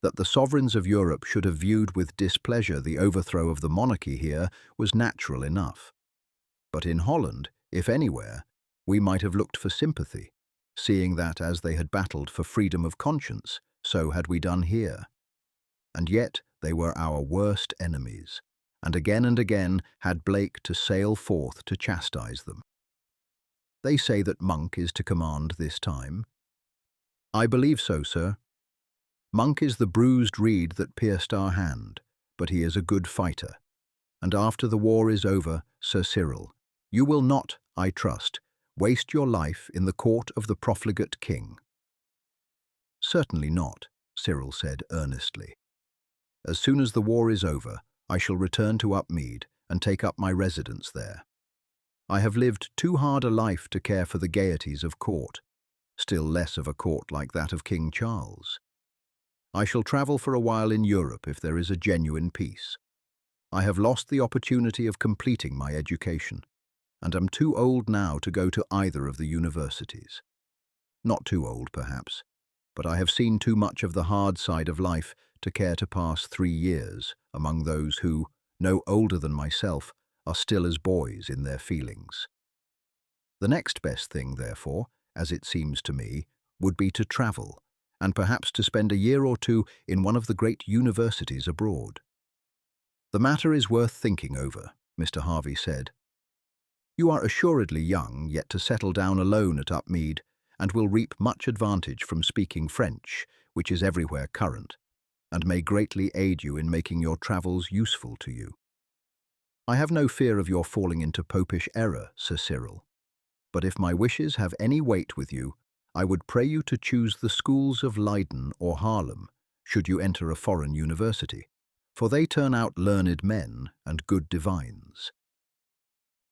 "That the sovereigns of Europe should have viewed with displeasure the overthrow of the monarchy here was natural enough. But in Holland, if anywhere, we might have looked for sympathy, seeing that as they had battled for freedom of conscience, so had we done here. And yet they were our worst enemies, and again had Blake to sail forth to chastise them. They say that Monk is to command this time. I believe so, sir. Monk is the bruised reed that pierced our hand, but he is a good fighter. And after the war is over, Sir Cyril, you will not, I trust, waste your life in the court of the profligate king." "Certainly not," Cyril said earnestly. "As soon as the war is over, I shall return to Upmead and take up my residence there. I have lived too hard a life to care for the gaieties of court, still less of a court like that of King Charles. I shall travel for a while in Europe if there is a genuine peace. I have lost the opportunity of completing my education, and am too old now to go to either of the universities. Not too old, perhaps, but I have seen too much of the hard side of life to care to pass 3 years among those who, no older than myself, are still as boys in their feelings. The next best thing, therefore, as it seems to me, would be to travel, and perhaps to spend a year or two in one of the great universities abroad. The matter is worth thinking over, Mr. Harvey said. You are assuredly young, yet to settle down alone at Upmead, and will reap much advantage from speaking French, which is everywhere current, and may greatly aid you in making your travels useful to you. I have no fear of your falling into popish error, Sir Cyril, but if my wishes have any weight with you, I would pray you to choose the schools of Leiden or Haarlem, should you enter a foreign university, for they turn out learned men and good divines.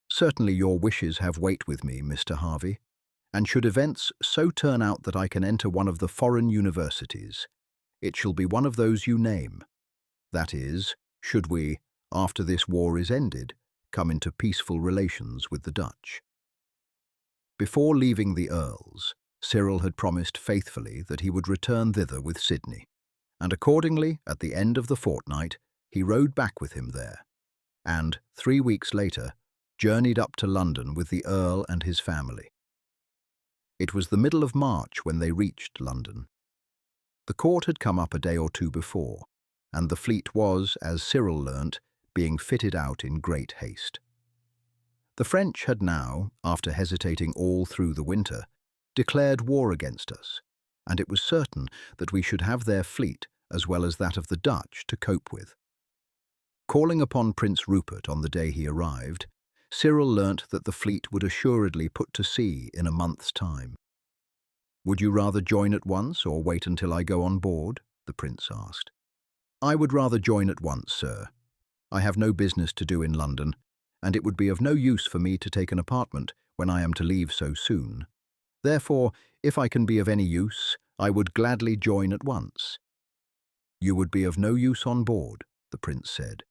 Certainly your wishes have weight with me, Mr. Harvey, and should events so turn out that I can enter one of the foreign universities, it shall be one of those you name. That is, should we, after this war is ended, come into peaceful relations with the Dutch. Before leaving the Earls, Cyril had promised faithfully that he would return thither with Sidney, and accordingly, at the end of the fortnight, he rode back with him there, and, 3 weeks later, journeyed up to London with the Earl and his family. It was the middle of March when they reached London. The court had come up a day or two before, and the fleet was, as Cyril learnt, being fitted out in great haste. The French had now, after hesitating all through the winter, declared war against us, and it was certain that we should have their fleet as well as that of the Dutch to cope with. Calling upon Prince Rupert on the day he arrived, Cyril learnt that the fleet would assuredly put to sea in a month's time. "Would you rather join at once or wait until I go on board?" the prince asked. "I would rather join at once, sir. I have no business to do in London, and it would be of no use for me to take an apartment when I am to leave so soon. Therefore, if I can be of any use, I would gladly join at once." "You would be of no use on board," the prince said,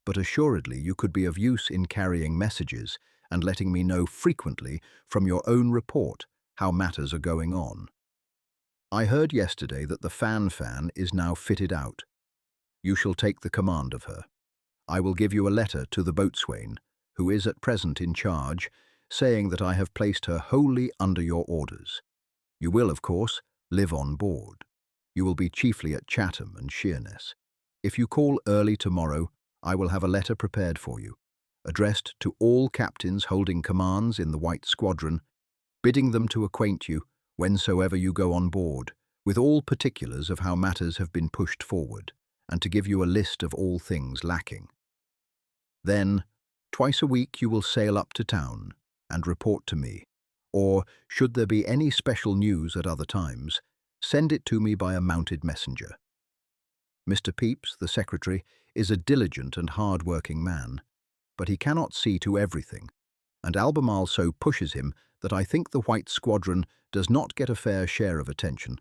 "but assuredly you could be of use in carrying messages and letting me know frequently from your own report how matters are going on. I heard yesterday that the Fan is now fitted out. You shall take the command of her. I will give you a letter to the boatswain, who is at present in charge, saying that I have placed her wholly under your orders. You will, of course, live on board. You will be chiefly at Chatham and Sheerness. If you call early tomorrow, I will have a letter prepared for you, addressed to all captains holding commands in the White Squadron, bidding them to acquaint you, whensoever you go on board, with all particulars of how matters have been pushed forward, and to give you a list of all things lacking. Then, twice a week you will sail up to town and report to me, or, should there be any special news at other times, send it to me by a mounted messenger. Mr. Pepys, the secretary, is a diligent and hard-working man, but he cannot see to everything, and Albemarle so pushes him that I think the White Squadron does not get a fair share of attention.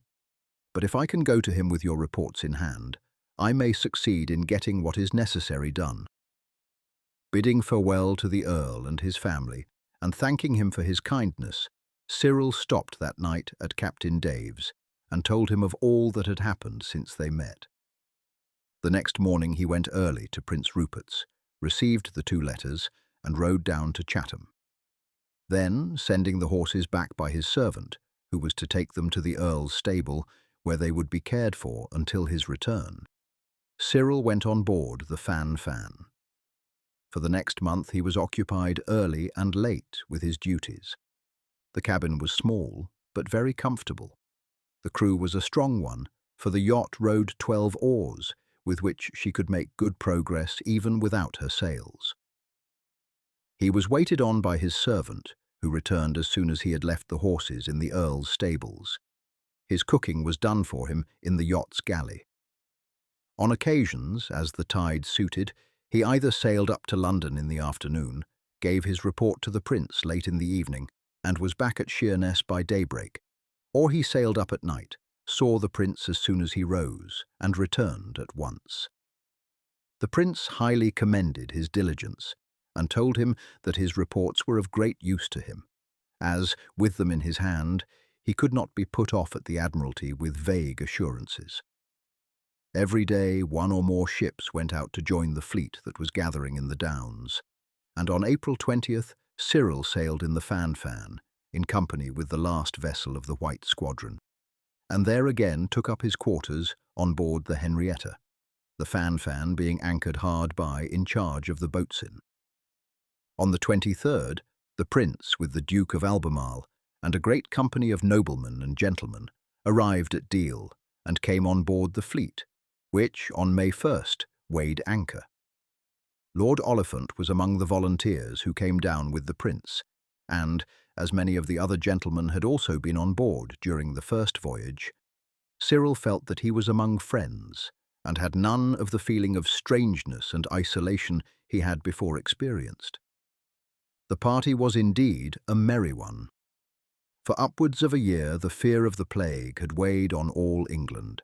But if I can go to him with your reports in hand, I may succeed in getting what is necessary done." Bidding farewell to the Earl and his family, and thanking him for his kindness, Cyril stopped that night at Captain Dave's, and told him of all that had happened since they met. The next morning he went early to Prince Rupert's, received the 2 letters, and rode down to Chatham. Then, sending the horses back by his servant, who was to take them to the Earl's stable, where they would be cared for until his return, Cyril went on board the Fan. For the next month he was occupied early and late with his duties. The cabin was small, but very comfortable. The crew was a strong one, for the yacht rode 12 oars, with which she could make good progress even without her sails. He was waited on by his servant, who returned as soon as he had left the horses in the Earl's stables. His cooking was done for him in the yacht's galley. On occasions, as the tide suited, He either sailed up to London in the afternoon, gave his report to the prince late in the evening, and was back at Sheerness by daybreak, or he sailed up at night, saw the prince as soon as he rose, and returned at once. The prince highly commended his diligence, and told him that his reports were of great use to him, as, with them in his hand, he could not be put off at the Admiralty with vague assurances. Every day 1 or more ships went out to join the fleet that was gathering in the Downs, and on April 20th Cyril sailed in the Fan, in company with the last vessel of the White Squadron, and there again took up his quarters on board the Henrietta, the Fan being anchored hard by in charge of the boatswain. On the 23rd, the prince, with the Duke of Albemarle and a great company of noblemen and gentlemen, arrived at Deal and came on board the fleet, which, on May 1st, weighed anchor. Lord Oliphant was among the volunteers who came down with the prince, and, as many of the other gentlemen had also been on board during the first voyage, Cyril felt that he was among friends, and had none of the feeling of strangeness and isolation he had before experienced. The party was indeed a merry one. For upwards of a year the fear of the plague had weighed on all England.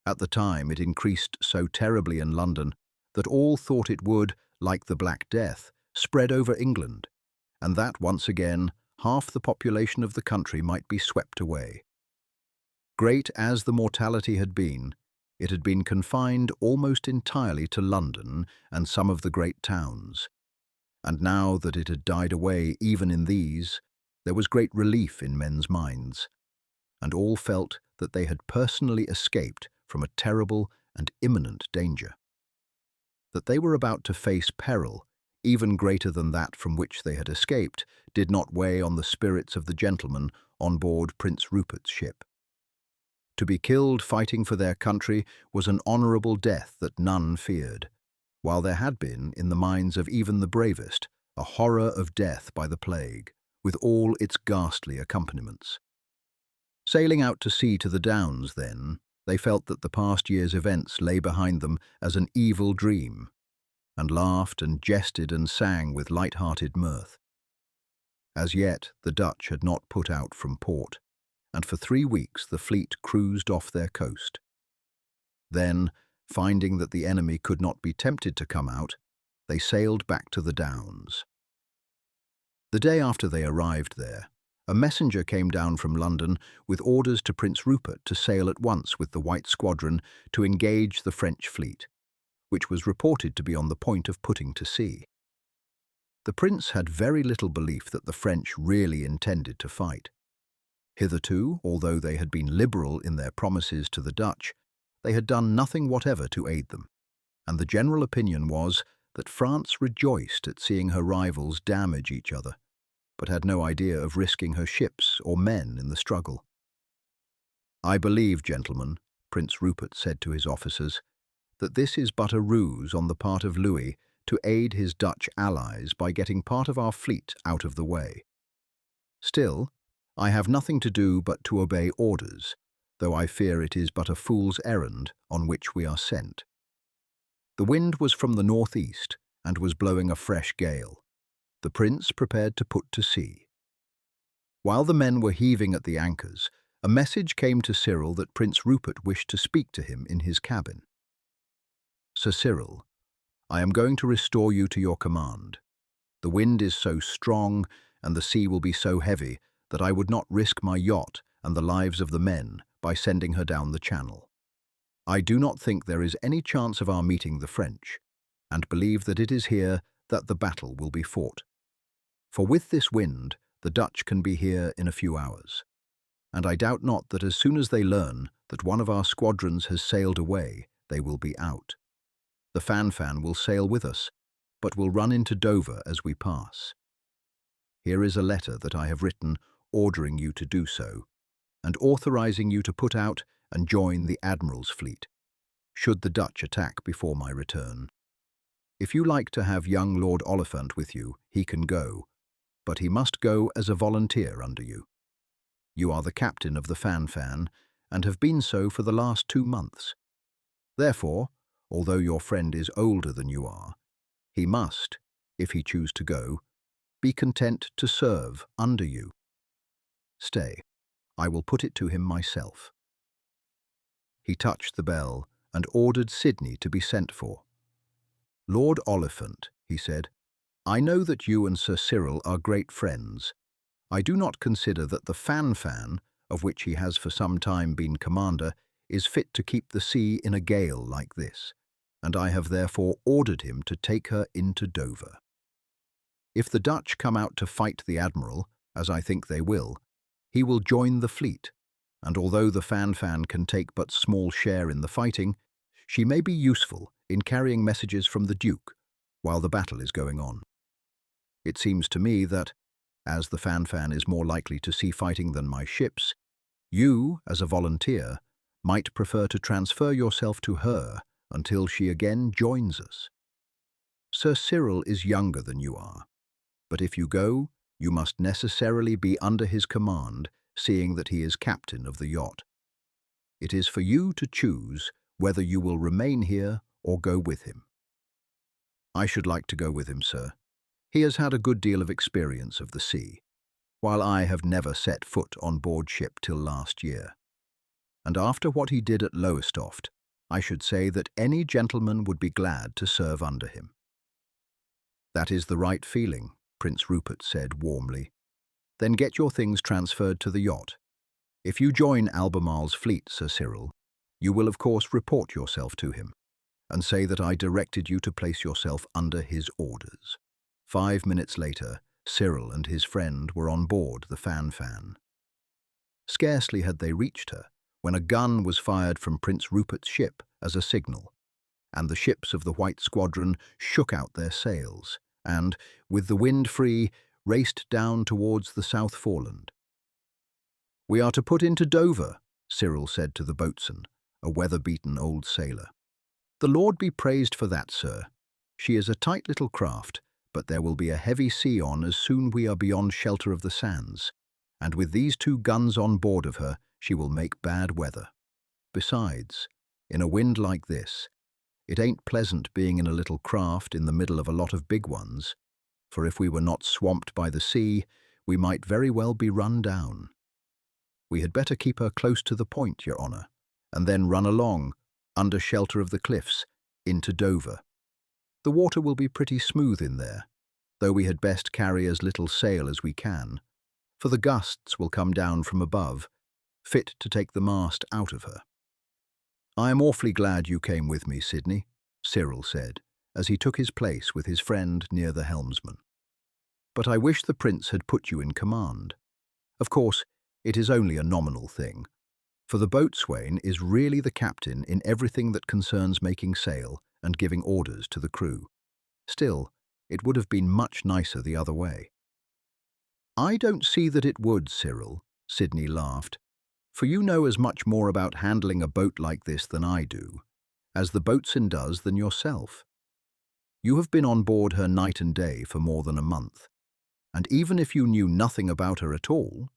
At the time it increased so terribly in London that all thought it would, like the Black Death, spread over England, and that once again half the population of the country might be swept away. Great as the mortality had been, it had been confined almost entirely to London and some of the great towns, and now that it had died away even in these, there was great relief in men's minds, and all felt that they had personally escaped from a terrible and imminent danger. That they were about to face peril, even greater than that from which they had escaped, did not weigh on the spirits of the gentlemen on board Prince Rupert's ship. To be killed fighting for their country was an honourable death that none feared, while there had been, in the minds of even the bravest, a horror of death by the plague, with all its ghastly accompaniments. Sailing out to sea to the Downs, then, they felt that the past year's events lay behind them as an evil dream, and laughed and jested and sang with light-hearted mirth. As yet the Dutch had not put out from port, and for 3 weeks the fleet cruised off their coast. Then, finding that the enemy could not be tempted to come out, they sailed back to the Downs. The day after they arrived there, a messenger came down from London with orders to Prince Rupert to sail at once with the White Squadron to engage the French fleet, which was reported to be on the point of putting to sea. The prince had very little belief that the French really intended to fight. Hitherto, although they had been liberal in their promises to the Dutch, they had done nothing whatever to aid them, and the general opinion was that France rejoiced at seeing her rivals damage each other, but had no idea of risking her ships or men in the struggle. "I believe, gentlemen," Prince Rupert said to his officers, "that this is but a ruse on the part of Louis to aid his Dutch allies by getting part of our fleet out of the way. Still, I have nothing to do but to obey orders, though I fear it is but a fool's errand on which we are sent." The wind was from the northeast and was blowing a fresh gale. The prince prepared to put to sea. While the men were heaving at the anchors, a message came to Cyril that Prince Rupert wished to speak to him in his cabin. "Sir Cyril, I am going to restore you to your command. The wind is so strong and the sea will be so heavy that I would not risk my yacht and the lives of the men by sending her down the channel. I do not think there is any chance of our meeting the French, and believe that it is here that the battle will be fought. For with this wind, the Dutch can be here in a few hours, and I doubt not that as soon as they learn that one of our squadrons has sailed away, they will be out. The Fan will sail with us, but will run into Dover as we pass. Here is a letter that I have written ordering you to do so, and authorizing you to put out and join the Admiral's fleet, should the Dutch attack before my return. If you like to have young Lord Oliphant with you, he can go, but he must go as a volunteer under you. You are the captain of the Fan, and have been so for the last 2 months. Therefore, although your friend is older than you are. He must, if he choose to go, be content to serve under you. Stay, I will put it to him myself." He touched the bell and ordered Sidney to be sent for. "Lord Oliphant," he said, "I know that you and Sir Cyril are great friends. I do not consider that the Fan, of which he has for some time been commander, is fit to keep the sea in a gale like this, and I have therefore ordered him to take her into Dover. If the Dutch come out to fight the Admiral, as I think they will, he will join the fleet, and although the Fan can take but small share in the fighting, she may be useful in carrying messages from the Duke while the battle is going on. It seems to me that, as the Fan is more likely to see fighting than my ships, you, as a volunteer, might prefer to transfer yourself to her until she again joins us. Sir Cyril is younger than you are, but if you go, you must necessarily be under his command, seeing that he is captain of the yacht. It is for you to choose whether you will remain here or go with him." "I should like to go with him, sir. He has had a good deal of experience of the sea, while I have never set foot on board ship till last year. And after what he did at Lowestoft, I should say that any gentleman would be glad to serve under him." "That is the right feeling," Prince Rupert said warmly. "Then get your things transferred to the yacht. If you join Albemarle's fleet, Sir Cyril, you will of course report yourself to him, and say that I directed you to place yourself under his orders." 5 minutes later, Cyril and his friend were on board the Fan. Scarcely had they reached her when a gun was fired from Prince Rupert's ship as a signal, and the ships of the White Squadron shook out their sails and, with the wind free, raced down towards the South Foreland. "We are to put into Dover," Cyril said to the boatswain, a weather-beaten old sailor. "The Lord be praised for that, sir. She is a tight little craft, but there will be a heavy sea on as soon we are beyond shelter of the sands, and with these 2 guns on board of her, she will make bad weather. Besides, in a wind like this, it ain't pleasant being in a little craft in the middle of a lot of big ones, for if we were not swamped by the sea, we might very well be run down. We had better keep her close to the point, your honour, and then run along, under shelter of the cliffs, into Dover. The water will be pretty smooth in there, though we had best carry as little sail as we can, for the gusts will come down from above, fit to take the mast out of her." "I am awfully glad you came with me, Sidney," Cyril said, as he took his place with his friend near the helmsman. "But I wish the Prince had put you in command. Of course, it is only a nominal thing, for the boatswain is really the captain in everything that concerns making sail and giving orders to the crew. Still, it would have been much nicer the other way." "I don't see that it would, Cyril," Sidney laughed, "for you know as much more about handling a boat like this than I do, as the boatswain does than yourself. You have been on board her night and day for more than a month, and even if you knew nothing about her at all,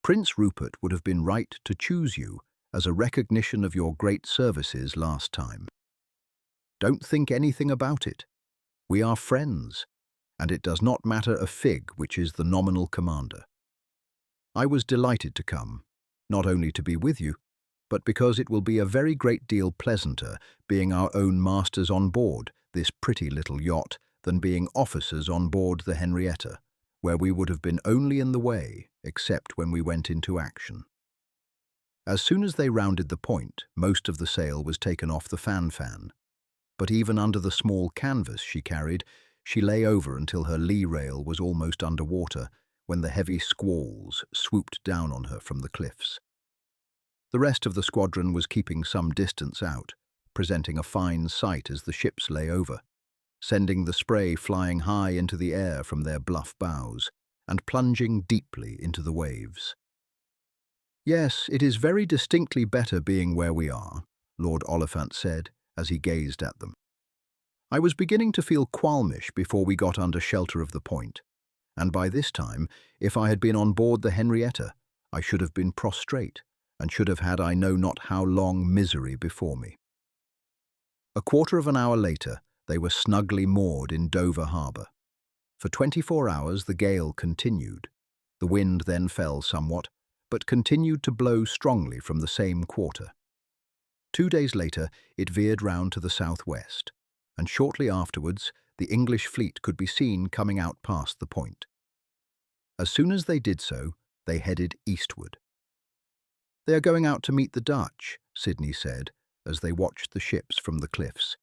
Prince Rupert would have been right to choose you as a recognition of your great services last time. Don't think anything about it. We are friends, and it does not matter a fig which is the nominal commander. I was delighted to come, not only to be with you, but because it will be a very great deal pleasanter being our own masters on board this pretty little yacht than being officers on board the Henrietta, where we would have been only in the way, except when we went into action." As soon as they rounded the point, most of the sail was taken off the Fan, but even under the small canvas she carried, she lay over until her lee rail was almost under water when the heavy squalls swooped down on her from the cliffs. The rest of the squadron was keeping some distance out, presenting a fine sight as the ships lay over, sending the spray flying high into the air from their bluff bows and plunging deeply into the waves. "Yes, it is very distinctly better being where we are," Lord Oliphant said as he gazed at them. "I was beginning to feel qualmish before we got under shelter of the point, and by this time, if I had been on board the Henrietta, I should have been prostrate, and should have had I know not how long misery before me. A quarter of an hour later, they were snugly moored in Dover harbour. For 24 hours the gale continued. The wind then fell somewhat, but continued to blow strongly from the same quarter. 2 days later, it veered round to the southwest, and shortly afterwards, the English fleet could be seen coming out past the point. As soon as they did so, they headed eastward. "They are going out to meet the Dutch," Sidney said, as they watched the ships from the cliffs.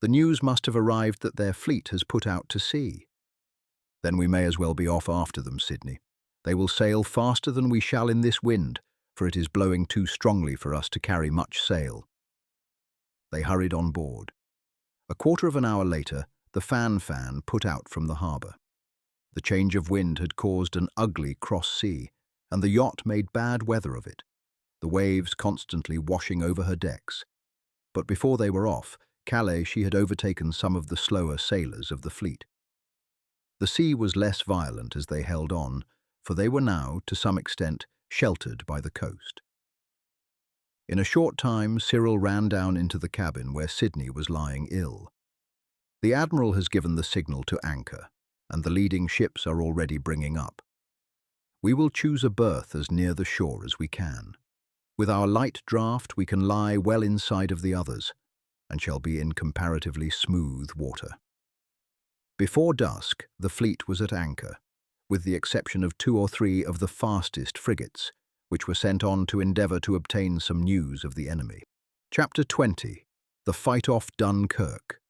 "The news must have arrived that their fleet has put out to sea." "Then we may as well be off after them, Sidney. They will sail faster than we shall in this wind, for it is blowing too strongly for us to carry much sail." They hurried on board. A quarter of an hour later, the Fan put out from the harbour. The change of wind had caused an ugly cross-sea, and the yacht made bad weather of it, the waves constantly washing over her decks. But before they were off Calais, she had overtaken some of the slower sailors of the fleet. The sea was less violent as they held on, for they were now, to some extent, sheltered by the coast. In a short time, Cyril ran down into the cabin where Sidney was lying ill. "The Admiral has given the signal to anchor, and the leading ships are already bringing up. We will choose a berth as near the shore as we can. With our light draught, we can lie well inside of the others, and shall be in comparatively smooth water." Before dusk, the fleet was at anchor, with the exception of 2 or 3 of the fastest frigates, which were sent on to endeavour to obtain some news of the enemy. Chapter 20. The Fight off Dunkirk.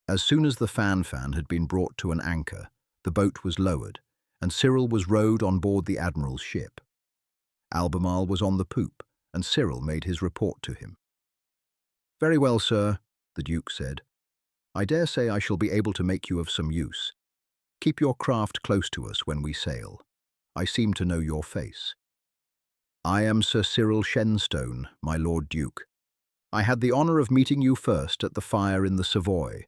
As soon as the Fan had been brought to an anchor, the boat was lowered, and Cyril was rowed on board the Admiral's ship. Albemarle was on the poop, and Cyril made his report to him. "Very well, sir," the Duke said. "I dare say I shall be able to make you of some use. Keep your craft close to us when we sail. I seem to know your face." "I am Sir Cyril Shenstone, my Lord Duke. I had the honour of meeting you first at the fire in the Savoy,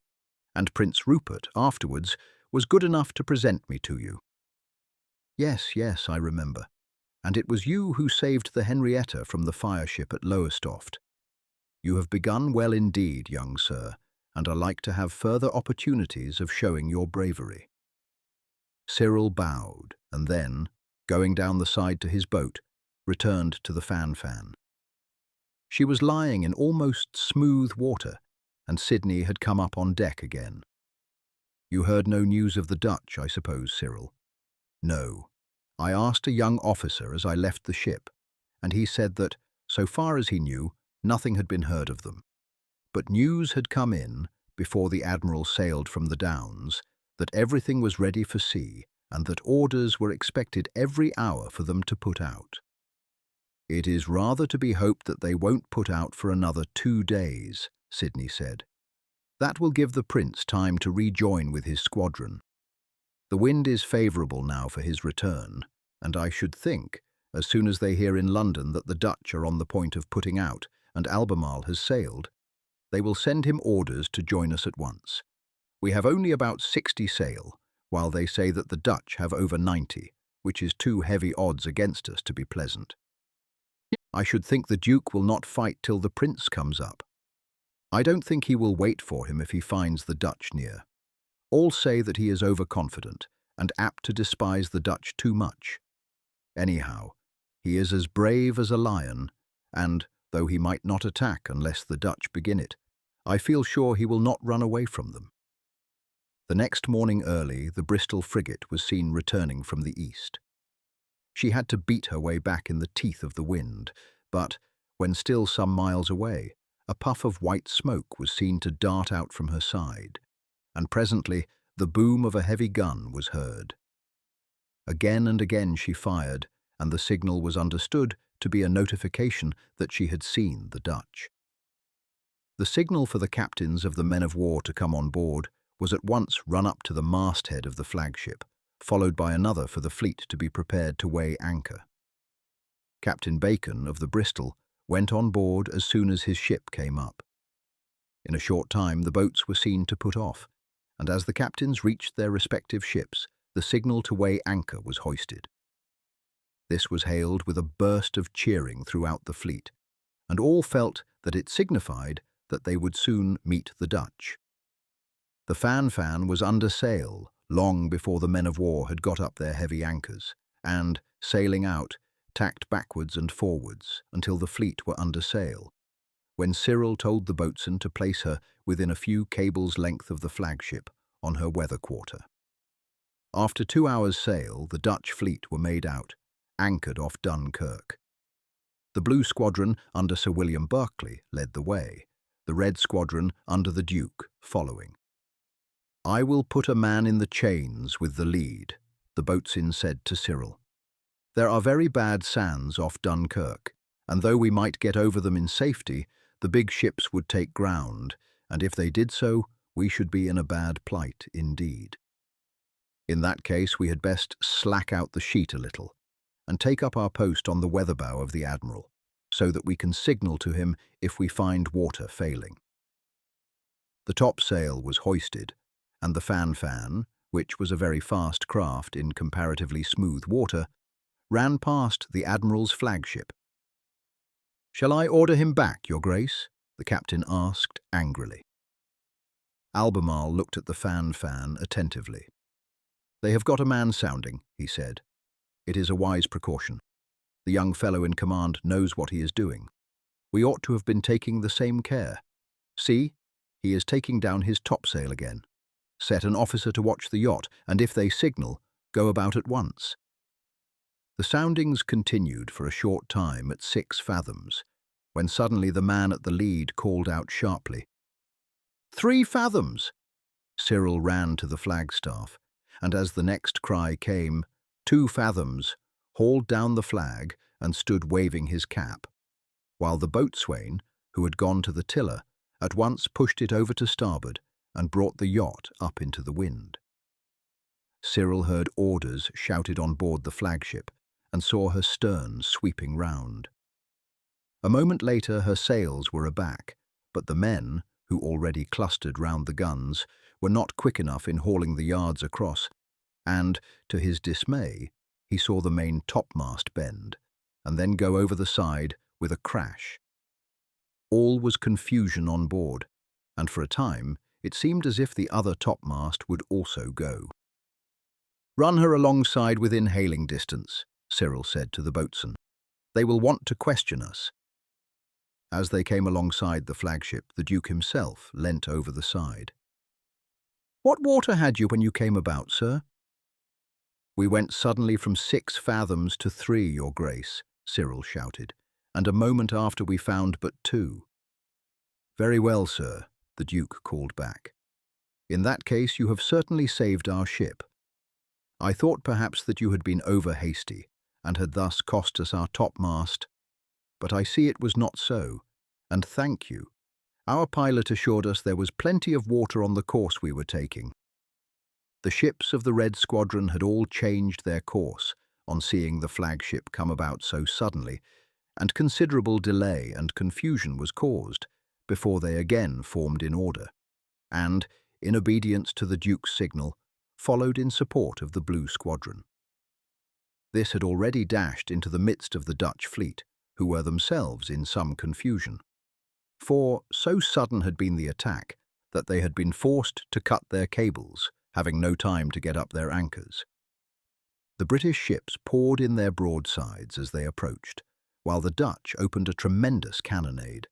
and Prince Rupert, afterwards, was good enough to present me to you." Yes, I remember. And it was you who saved the Henrietta from the fire-ship at Lowestoft. You have begun well indeed, young sir, and are like to have further opportunities of showing your bravery." Cyril bowed, and then, going down the side to his boat, returned to the Fan. She was lying in almost smooth water, and Sidney had come up on deck again. "You heard no news of the Dutch, I suppose, Cyril?" "No. I asked a young officer as I left the ship, and he said that, so far as he knew, nothing had been heard of them. But news had come in, before the Admiral sailed from the Downs, that everything was ready for sea, and that orders were expected every hour for them to put out." "It is rather to be hoped that they won't put out for another 2 days, Sidney said. "That will give the Prince time to rejoin with his squadron. The wind is favourable now for his return, and I should think, as soon as they hear in London that the Dutch are on the point of putting out and Albemarle has sailed, they will send him orders to join us at once. We have only about 60 sail, while they say that the Dutch have over 90, which is too heavy odds against us to be pleasant. I should think the Duke will not fight till the Prince comes up. I don't think he will wait for him if he finds the Dutch near. All say that he is overconfident and apt to despise the Dutch too much. Anyhow, he is as brave as a lion, and, though he might not attack unless the Dutch begin it, I feel sure he will not run away from them." The next morning early, the Bristol frigate was seen returning from the east. She had to beat her way back in the teeth of the wind, but, when still some miles away, a puff of white smoke was seen to dart out from her side, and presently the boom of a heavy gun was heard. Again and again she fired, and the signal was understood to be a notification that she had seen the Dutch. The signal for the captains of the men-of-war to come on board was at once run up to the masthead of the flagship, followed by another for the fleet to be prepared to weigh anchor. Captain Bacon, of the Bristol, went on board as soon as his ship came up. In a short time the boats were seen to put off, and as the captains reached their respective ships, the signal to weigh anchor was hoisted. This was hailed with a burst of cheering throughout the fleet, and all felt that it signified that they would soon meet the Dutch. The Fan was under sail long before the men-of-war had got up their heavy anchors, and, sailing out, tacked backwards and forwards until the fleet were under sail, when Cyril told the boatswain to place her within a few cables' length of the flagship on her weather quarter. After 2 hours' sail, the Dutch fleet were made out, anchored off Dunkirk. The Blue Squadron under Sir William Berkeley led the way, the Red Squadron under the Duke following. "I will put a man in the chains with the lead," the boatswain said to Cyril. "There are very bad sands off Dunkirk, and though we might get over them in safety, the big ships would take ground, and if they did so, we should be in a bad plight indeed. In that case, we had best slack out the sheet a little, and take up our post on the weather bow of the Admiral, so that we can signal to him if we find water failing." The topsail was hoisted, and the Fan, which was a very fast craft in comparatively smooth water, ran past the Admiral's flagship. "Shall I order him back, Your Grace?" the captain asked angrily. Albemarle looked at the Fan attentively. "They have got a man sounding," he said. "It is a wise precaution. The young fellow in command knows what he is doing. We ought to have been taking the same care. See, he is taking down his topsail again. Set an officer to watch the yacht, and if they signal, go about at once." The soundings continued for a short time at 6 fathoms, when suddenly the man at the lead called out sharply, "3 fathoms!" Cyril ran to the flagstaff, and as the next cry came, 2 fathoms, hauled down the flag and stood waving his cap, while the boatswain, who had gone to the tiller, at once pushed it over to starboard and brought the yacht up into the wind. Cyril heard orders shouted on board the flagship and saw her stern sweeping round. A moment later her sails were aback, but the men, who already clustered round the guns, were not quick enough in hauling the yards across, and, to his dismay, he saw the main topmast bend, and then go over the side with a crash. All was confusion on board, and for a time it seemed as if the other topmast would also go. "Run her alongside within hailing distance," Cyril said to the boatswain. "They will want to question us." As they came alongside the flagship, the Duke himself leant over the side. "What water had you when you came about, sir?" "We went suddenly from 6 fathoms to 3, Your Grace," Cyril shouted, "and a moment after we found but 2. "Very well, sir," the Duke called back. "In that case you have certainly saved our ship. I thought perhaps that you had been over-hasty, and had thus cost us our topmast, but I see it was not so, and thank you. Our pilot assured us there was plenty of water on the course we were taking." The ships of the Red Squadron had all changed their course on seeing the flagship come about so suddenly, and considerable delay and confusion was caused before they again formed in order, and, in obedience to the Duke's signal, followed in support of the Blue Squadron. This had already dashed into the midst of the Dutch fleet, who were themselves in some confusion. For so sudden had been the attack that they had been forced to cut their cables, having no time to get up their anchors. The British ships poured in their broadsides as they approached, while the Dutch opened a tremendous cannonade.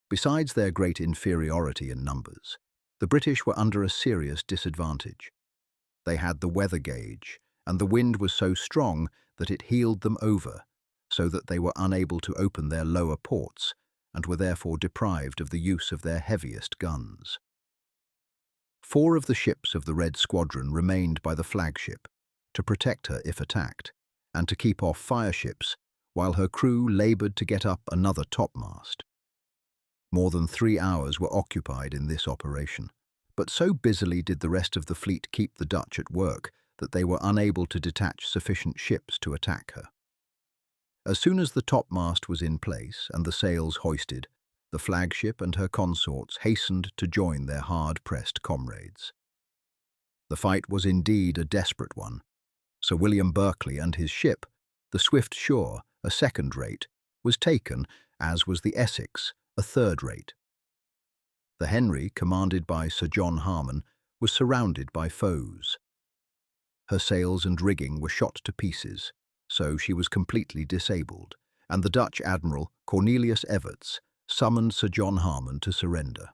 Besides their great inferiority in numbers, the British were under a serious disadvantage. They had the weather gauge, and the wind was so strong that it heeled them over, so that they were unable to open their lower ports, and were therefore deprived of the use of their heaviest guns. 4 of the ships of the Red Squadron remained by the flagship, to protect her if attacked, and to keep off fireships, while her crew laboured to get up another topmast. More than 3 hours were occupied in this operation, but so busily did the rest of the fleet keep the Dutch at work that they were unable to detach sufficient ships to attack her. As soon as the topmast was in place and the sails hoisted, the flagship and her consorts hastened to join their hard-pressed comrades. The fight was indeed a desperate one. Sir William Berkeley and his ship, the Swift Shore, a second-rate, was taken, as was the Essex, a third-rate. The Henry, commanded by Sir John Harman, was surrounded by foes. Her sails and rigging were shot to pieces, so she was completely disabled, and the Dutch Admiral, Cornelius Everts, summoned Sir John Harman to surrender.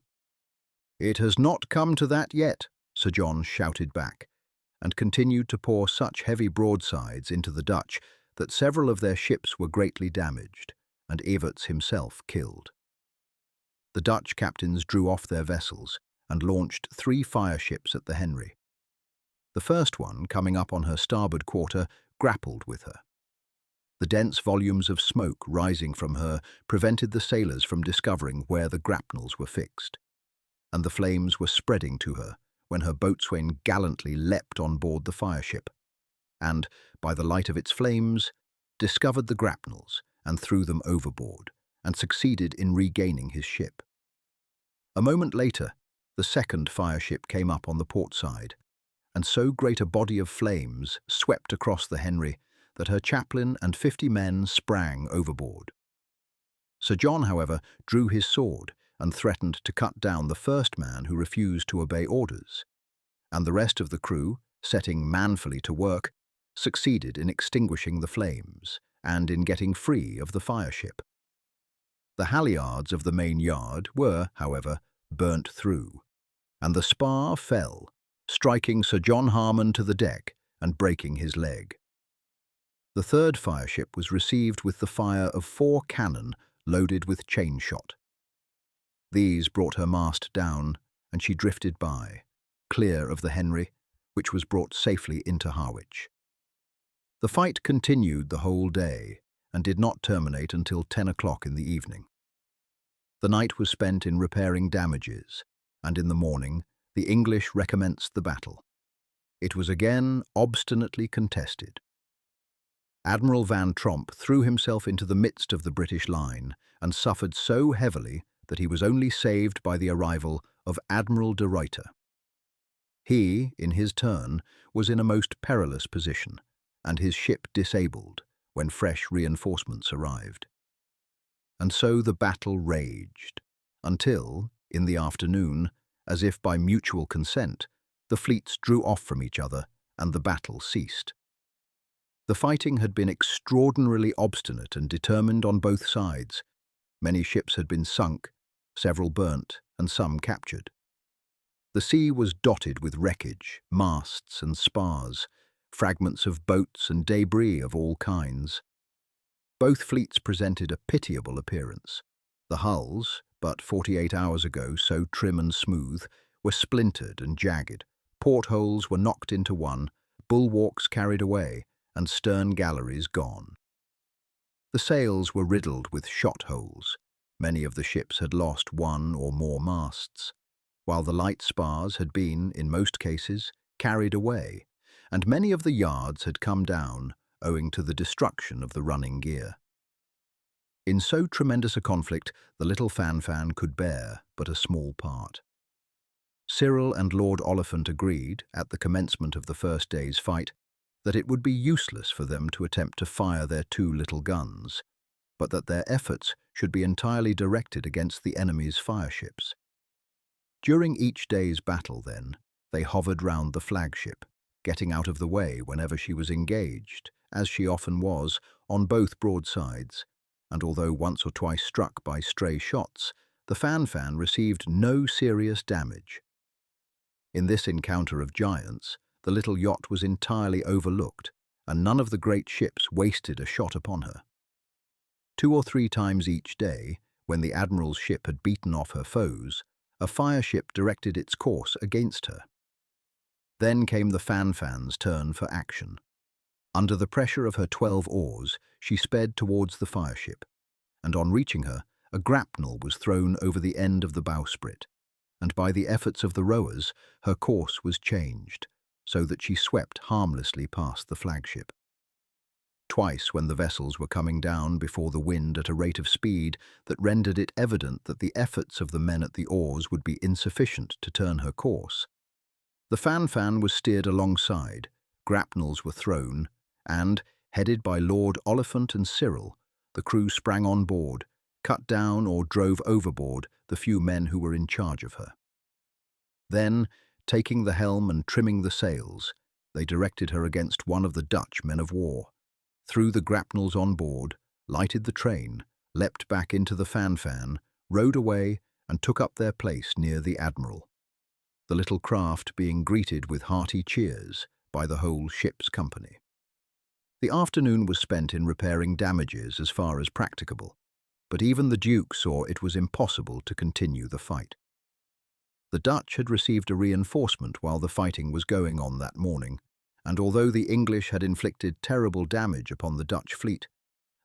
"It has not come to that yet," Sir John shouted back, and continued to pour such heavy broadsides into the Dutch that several of their ships were greatly damaged, and Everts himself killed. The Dutch captains drew off their vessels and launched 3 fireships at the Henry. The first one, coming up on her starboard quarter, grappled with her. The dense volumes of smoke rising from her prevented the sailors from discovering where the grapnels were fixed, and the flames were spreading to her when her boatswain gallantly leapt on board the fireship, and, by the light of its flames, discovered the grapnels and threw them overboard, and succeeded in regaining his ship. A moment later, the second fireship came up on the port side, and so great a body of flames swept across the Henry that her chaplain and 50 men sprang overboard. Sir John, however, drew his sword and threatened to cut down the first man who refused to obey orders, and the rest of the crew, setting manfully to work, succeeded in extinguishing the flames and in getting free of the fireship. The halyards of the main yard were, however, burnt through, and the spar fell, striking Sir John Harman to the deck and breaking his leg. The third fireship was received with the fire of 4 cannon loaded with chain shot. These brought her mast down, and she drifted by, clear of the Henry, which was brought safely into Harwich. The fight continued the whole day, and did not terminate until 10 o'clock in the evening. The night was spent in repairing damages, and in the morning the English recommenced the battle. It was again obstinately contested. Admiral Van Tromp threw himself into the midst of the British line and suffered so heavily that he was only saved by the arrival of Admiral de Ruyter. He, in his turn, was in a most perilous position, and his ship disabled when fresh reinforcements arrived. And so the battle raged, until, in the afternoon, as if by mutual consent, the fleets drew off from each other and the battle ceased. The fighting had been extraordinarily obstinate and determined on both sides. Many ships had been sunk, several burnt, and some captured. The sea was dotted with wreckage, masts and spars, fragments of boats and debris of all kinds. Both fleets presented a pitiable appearance. The hulls, but 48 hours ago so trim and smooth, were splintered and jagged. Portholes were knocked into one, bulwarks carried away, and stern galleries gone. The sails were riddled with shot holes. Many of the ships had lost 1 or more masts, while the light spars had been, in most cases, carried away, and many of the yards had come down owing to the destruction of the running gear. In so tremendous a conflict, the little Fan could bear but a small part. Cyril and Lord Oliphant agreed, at the commencement of the first day's fight, that it would be useless for them to attempt to fire their 2 little guns, but that their efforts should be entirely directed against the enemy's fireships. During each day's battle, then, they hovered round the flagship, getting out of the way whenever she was engaged, as she often was, on both broadsides, and although once or twice struck by stray shots, the Fan received no serious damage. In this encounter of giants, the little yacht was entirely overlooked, and none of the great ships wasted a shot upon her. 2 or 3 times each day, when the Admiral's ship had beaten off her foes, a fireship directed its course against her. Then came the Fan's turn for action. Under the pressure of her 12 oars, she sped towards the fireship, and on reaching her, a grapnel was thrown over the end of the bowsprit, and by the efforts of the rowers, her course was changed, so that she swept harmlessly past the flagship. Twice, when the vessels were coming down before the wind at a rate of speed that rendered it evident that the efforts of the men at the oars would be insufficient to turn her course, the Fan was steered alongside, grapnels were thrown, and, headed by Lord Oliphant and Cyril, the crew sprang on board, cut down or drove overboard the few men who were in charge of her. Then, taking the helm and trimming the sails, they directed her against one of the Dutch men-of-war, threw the grapnels on board, lighted the train, leapt back into the fan, rowed away, and took up their place near the Admiral, the little craft being greeted with hearty cheers by the whole ship's company. The afternoon was spent in repairing damages as far as practicable, but even the Duke saw it was impossible to continue the fight. The Dutch had received a reinforcement while the fighting was going on that morning, and although the English had inflicted terrible damage upon the Dutch fleet,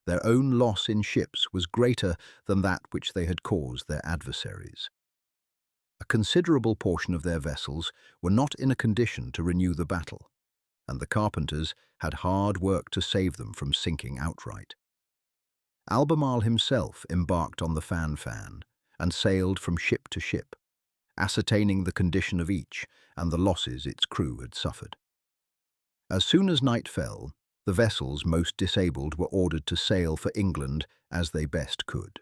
their own loss in ships was greater than that which they had caused their adversaries. A considerable portion of their vessels were not in a condition to renew the battle, and the carpenters had hard work to save them from sinking outright. Albemarle himself embarked on the fan and sailed from ship to ship, ascertaining the condition of each and the losses its crew had suffered. As soon as night fell, the vessels most disabled were ordered to sail for England as they best could.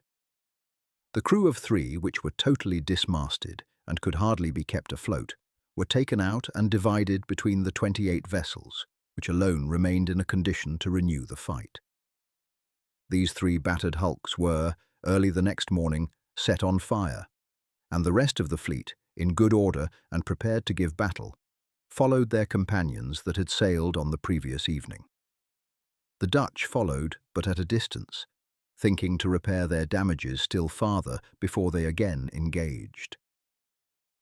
The crew of 3, which were totally dismasted and could hardly be kept afloat, were taken out and divided between the 28 vessels, which alone remained in a condition to renew the fight. These 3 battered hulks were, early the next morning, set on fire, and the rest of the fleet, in good order and prepared to give battle, followed their companions that had sailed on the previous evening. The Dutch followed, but at a distance, thinking to repair their damages still farther before they again engaged.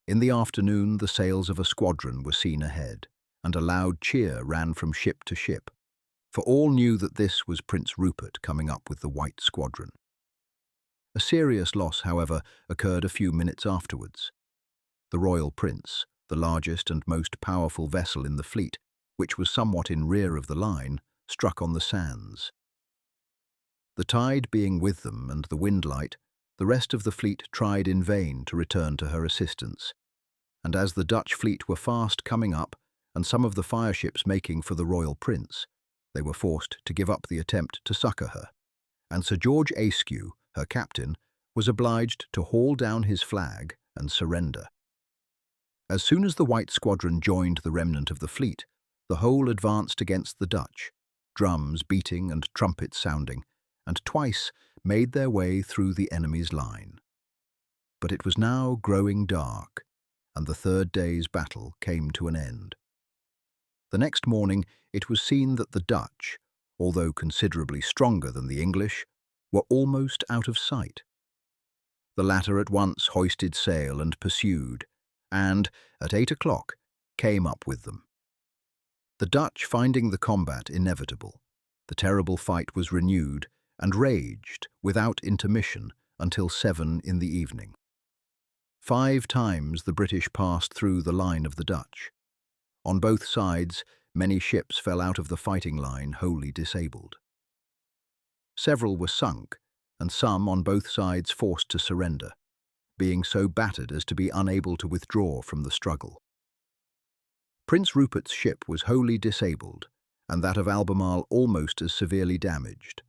In the afternoon, the sails of a squadron were seen ahead, and a loud cheer ran from ship to ship, for all knew that this was Prince Rupert coming up with the White Squadron. A serious loss, however, occurred a few minutes afterwards. The Royal Prince, the largest and most powerful vessel in the fleet, which was somewhat in rear of the line, struck on the sands. The tide being with them and the wind light, the rest of the fleet tried in vain to return to her assistance, and as the Dutch fleet were fast coming up and some of the fireships making for the Royal Prince, they were forced to give up the attempt to succour her, and Sir George Ayscue, her captain, was obliged to haul down his flag and surrender. As soon as the White Squadron joined the remnant of the fleet, the whole advanced against the Dutch, drums beating and trumpets sounding, and twice made their way through the enemy's line. But it was now growing dark, and the 3rd day's battle came to an end. The next morning it was seen that the Dutch, although considerably stronger than the English, were almost out of sight. The latter at once hoisted sail and pursued, and, at 8 o'clock, came up with them. The Dutch, finding the combat inevitable, the terrible fight was renewed and raged without intermission until 7 in the evening. 5 times the British passed through the line of the Dutch. On both sides, many ships fell out of the fighting line wholly disabled. Several were sunk, and some on both sides forced to surrender, being so battered as to be unable to withdraw from the struggle. Prince Rupert's ship was wholly disabled, and that of Albemarle almost as severely damaged,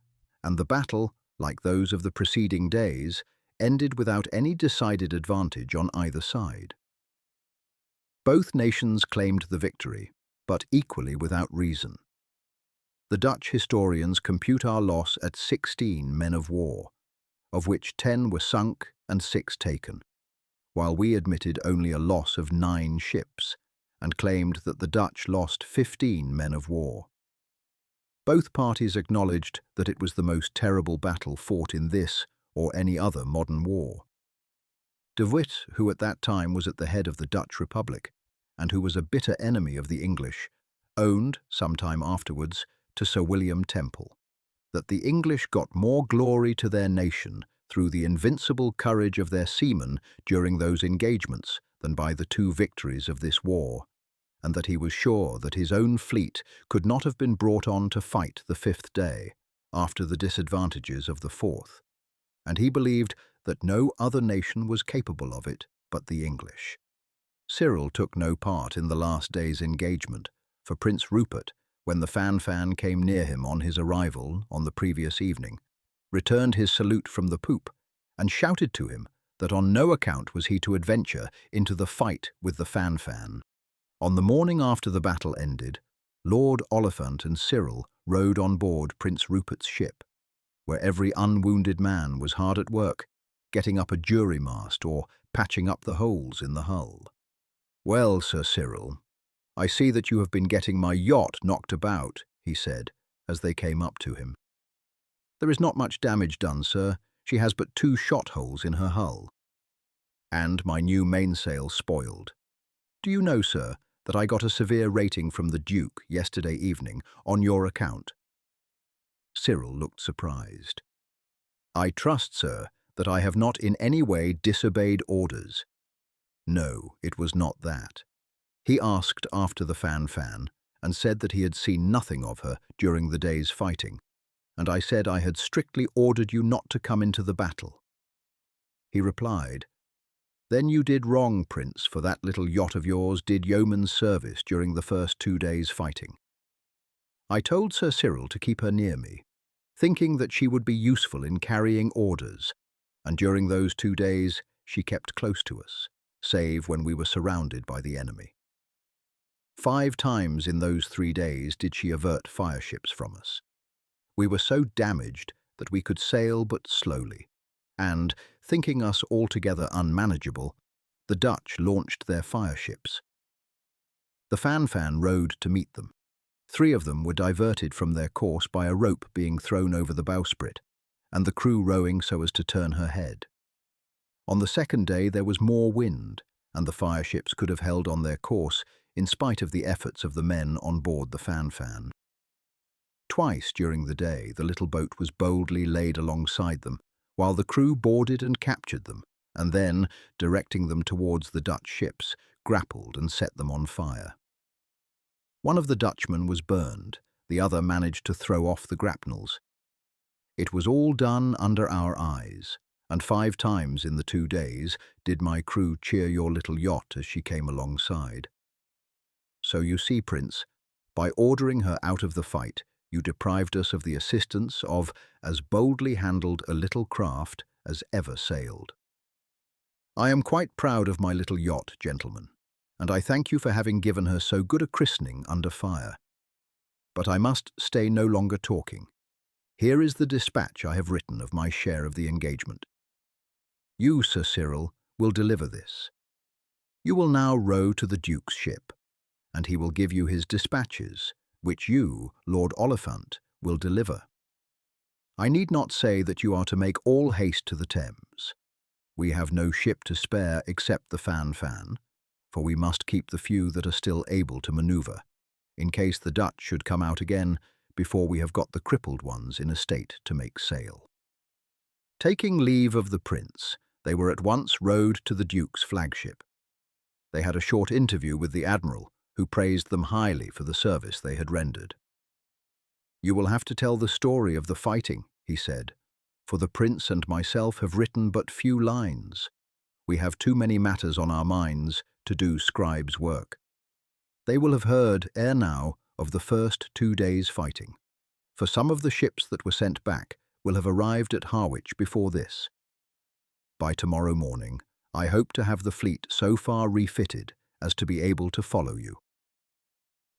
and the battle, like those of the preceding days, ended without any decided advantage on either side. Both nations claimed the victory, but equally without reason. The Dutch historians compute our loss at 16 men of war, of which 10 were sunk and 6 taken, while we admitted only a loss of 9 ships, and claimed that the Dutch lost 15 men of war. Both parties acknowledged that it was the most terrible battle fought in this or any other modern war. De Witt, who at that time was at the head of the Dutch Republic, and who was a bitter enemy of the English, owned, some time afterwards, to Sir William Temple, that the English got more glory to their nation through the invincible courage of their seamen during those engagements than by the 2 victories of this war, and that he was sure that his own fleet could not have been brought on to fight the 5th day, after the disadvantages of the 4th, and he believed that no other nation was capable of it but the English. Cyril took no part in the last day's engagement, for Prince Rupert, when the fan came near him on his arrival on the previous evening, returned his salute from the poop and shouted to him that on no account was he to adventure into the fight with the Fan. On the morning after the battle ended, Lord Oliphant and Cyril rowed on board Prince Rupert's ship, where every unwounded man was hard at work, getting up a jury mast or patching up the holes in the hull. "Well, Sir Cyril, I see that you have been getting my yacht knocked about," he said, as they came up to him. "There is not much damage done, sir. She has but 2 shot holes in her hull. And my new mainsail spoiled. Do you know, sir, that I got a severe rating from the Duke yesterday evening on your account?" Cyril looked surprised. "I trust, sir, that I have not in any way disobeyed orders." No, it was not that. He asked after the Fan and said that he had seen nothing of her during the day's fighting, and I said I had strictly ordered you not to come into the battle. He replied, "Then you did wrong, Prince, for that little yacht of yours did yeoman's service during the first 2 days' fighting." I told Sir Cyril to keep her near me, thinking that she would be useful in carrying orders, and during those 2 days she kept close to us, save when we were surrounded by the enemy. 5 times in those 3 days did she avert fireships from us. We were so damaged that we could sail but slowly, and, thinking us altogether unmanageable, the Dutch launched their fireships. The Fan rowed to meet them. 3 of them were diverted from their course by a rope being thrown over the bowsprit, and the crew rowing so as to turn her head. On the second day there was more wind, and the fireships could have held on their course in spite of the efforts of the men on board the Fan. Twice during the day the little boat was boldly laid alongside them, while the crew boarded and captured them, and then, directing them towards the Dutch ships, grappled and set them on fire. One of the Dutchmen was burned, the other managed to throw off the grapnels. It was all done under our eyes, and 5 times in the 2 days did my crew cheer your little yacht as she came alongside. So you see, Prince, by ordering her out of the fight, you deprived us of the assistance of as boldly handled a little craft as ever sailed. I am quite proud of my little yacht, gentlemen, and I thank you for having given her so good a christening under fire. But I must stay no longer talking. Here is the dispatch I have written of my share of the engagement. You, Sir Cyril, will deliver this. You will now row to the Duke's ship, and he will give you his dispatches, which you, Lord Oliphant, will deliver. I need not say that you are to make all haste to the Thames. We have no ship to spare except the Fan, for we must keep the few that are still able to manoeuvre, in case the Dutch should come out again before we have got the crippled ones in a state to make sail." Taking leave of the Prince, they were at once rowed to the Duke's flagship. They had a short interview with the Admiral, who praised them highly for the service they had rendered. "You will have to tell the story of the fighting," he said, "for the Prince and myself have written but few lines. We have too many matters on our minds to do scribe's work. They will have heard, ere now, of the first 2 days' fighting, for some of the ships that were sent back will have arrived at Harwich before this. By tomorrow morning, I hope to have the fleet so far refitted as to be able to follow you."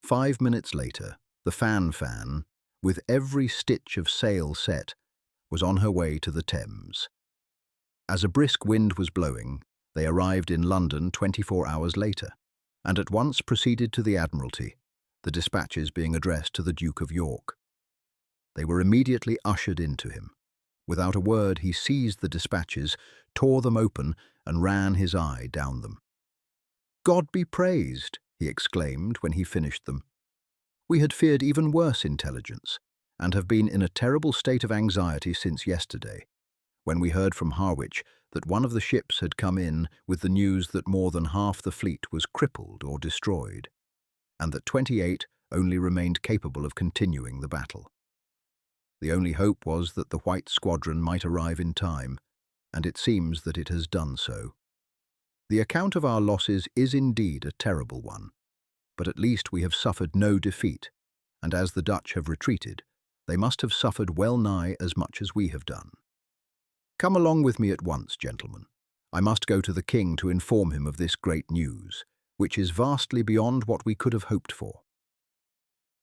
5 minutes later, the Fan, with every stitch of sail set, was on her way to the Thames. As a brisk wind was blowing, they arrived in London 24 hours later, and at once proceeded to the Admiralty, the dispatches being addressed to the Duke of York. They were immediately ushered into him. Without a word, he seized the dispatches, tore them open, and ran his eye down them. "God be praised," he exclaimed when he finished them. "We had feared even worse intelligence, and have been in a terrible state of anxiety since yesterday, when we heard from Harwich that one of the ships had come in with the news that more than half the fleet was crippled or destroyed, and that 28 only remained capable of continuing the battle. The only hope was that the White Squadron might arrive in time, and it seems that it has done so. The account of our losses is indeed a terrible one, but at least we have suffered no defeat, and as the Dutch have retreated, they must have suffered well nigh as much as we have done. Come along with me at once, gentlemen. I must go to the king to inform him of this great news, which is vastly beyond what we could have hoped for.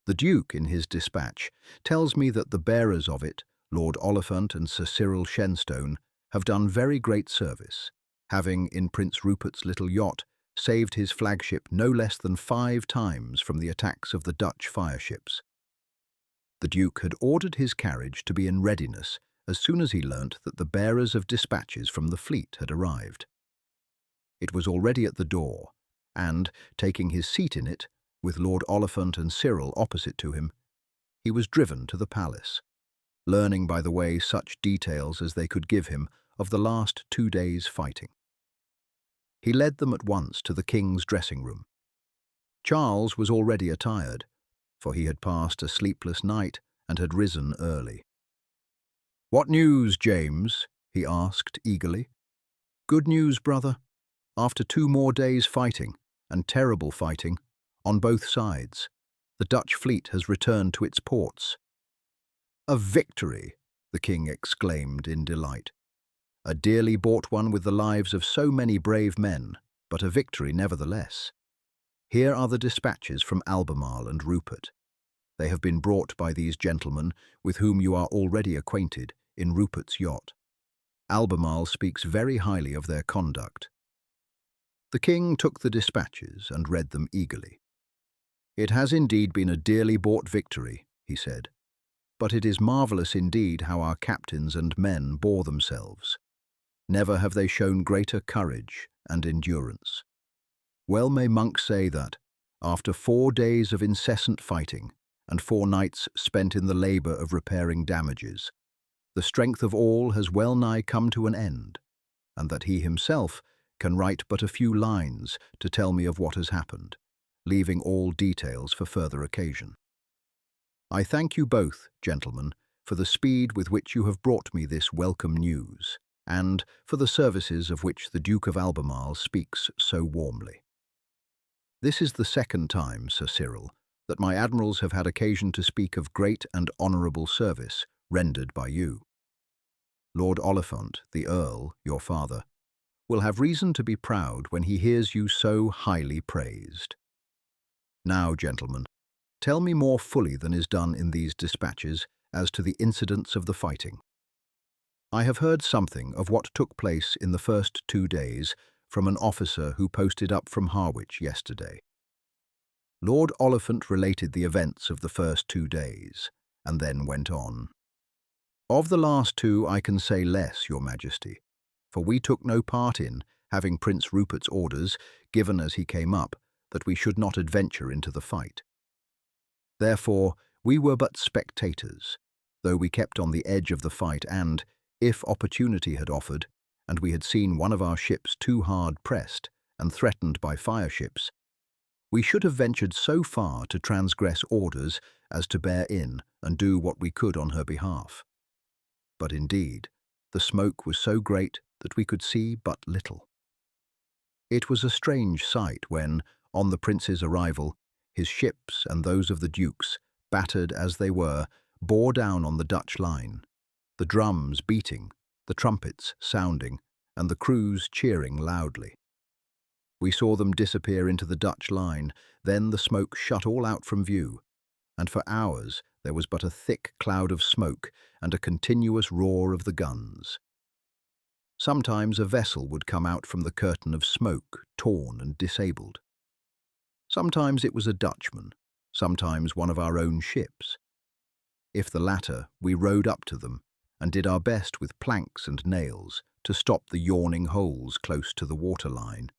The Duke, in his dispatch, tells me that the bearers of it, Lord Oliphant and Sir Cyril Shenstone, have done very great service, having, in Prince Rupert's little yacht, saved his flagship no less than 5 times from the attacks of the Dutch fireships. The Duke had ordered his carriage to be in readiness as soon as he learnt that the bearers of dispatches from the fleet had arrived. It was already at the door, and, taking his seat in it, with Lord Oliphant and Cyril opposite to him, he was driven to the palace, learning by the way such details as they could give him of the last 2 days' fighting. He led them at once to the king's dressing-room. Charles was already attired, for he had passed a sleepless night and had risen early. "What news, James?" he asked eagerly. "Good news, brother. After 2 more days' fighting, and terrible fighting, on both sides, the Dutch fleet has returned to its ports." "A victory!" the king exclaimed in delight. "A dearly bought one with the lives of so many brave men, but a victory nevertheless. Here are the dispatches from Albemarle and Rupert. They have been brought by these gentlemen, with whom you are already acquainted, in Rupert's yacht. Albemarle speaks very highly of their conduct." The king took the dispatches and read them eagerly. "It has indeed been a dearly bought victory," he said, "but it is marvellous indeed how our captains and men bore themselves. Never have they shown greater courage and endurance. Well may Monk say that, after 4 days of incessant fighting, and 4 nights spent in the labour of repairing damages, the strength of all has well nigh come to an end, and that he himself can write but a few lines to tell me of what has happened, leaving all details for further occasion. I thank you both, gentlemen, for the speed with which you have brought me this welcome news, and for the services of which the Duke of Albemarle speaks so warmly. This is the 2nd time, Sir Cyril, that my admirals have had occasion to speak of great and honourable service rendered by you. Lord Oliphant, the Earl, your father, will have reason to be proud when he hears you so highly praised. Now, gentlemen, tell me more fully than is done in these dispatches as to the incidents of the fighting. I have heard something of what took place in the first 2 days from an officer who posted up from Harwich yesterday." Lord Oliphant related the events of the first 2 days, and then went on. "Of the last 2 I can say less, your Majesty, for we took no part in, having Prince Rupert's orders, given as he came up, that we should not adventure into the fight. Therefore, we were but spectators, though we kept on the edge of the fight and, if opportunity had offered, and we had seen one of our ships too hard pressed and threatened by fireships, we should have ventured so far to transgress orders as to bear in and do what we could on her behalf. But indeed, the smoke was so great that we could see but little. It was a strange sight when, on the prince's arrival, his ships and those of the dukes, battered as they were, bore down on the Dutch line, the drums beating, the trumpets sounding, and the crews cheering loudly. We saw them disappear into the Dutch line, then the smoke shut all out from view, and for hours there was but a thick cloud of smoke and a continuous roar of the guns. Sometimes a vessel would come out from the curtain of smoke, torn and disabled. Sometimes it was a Dutchman, sometimes one of our own ships. If the latter, we rowed up to them and did our best with planks and nails to stop the yawning holes close to the waterline,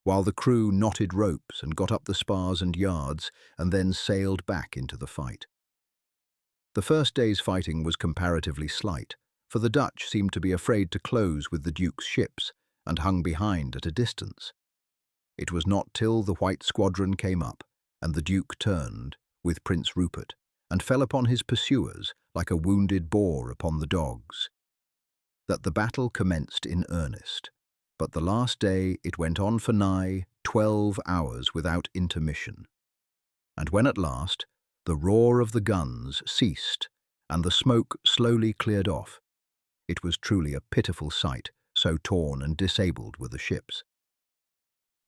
while the crew knotted ropes and got up the spars and yards and then sailed back into the fight. The first day's fighting was comparatively slight, for the Dutch seemed to be afraid to close with the Duke's ships and hung behind at a distance. It was not till the White Squadron came up and the Duke turned, with Prince Rupert, and fell upon his pursuers like a wounded boar upon the dogs, that the battle commenced in earnest. But the last day it went on for nigh 12 hours without intermission. And when at last the roar of the guns ceased and the smoke slowly cleared off, It was truly a pitiful sight, so torn and disabled were the ships.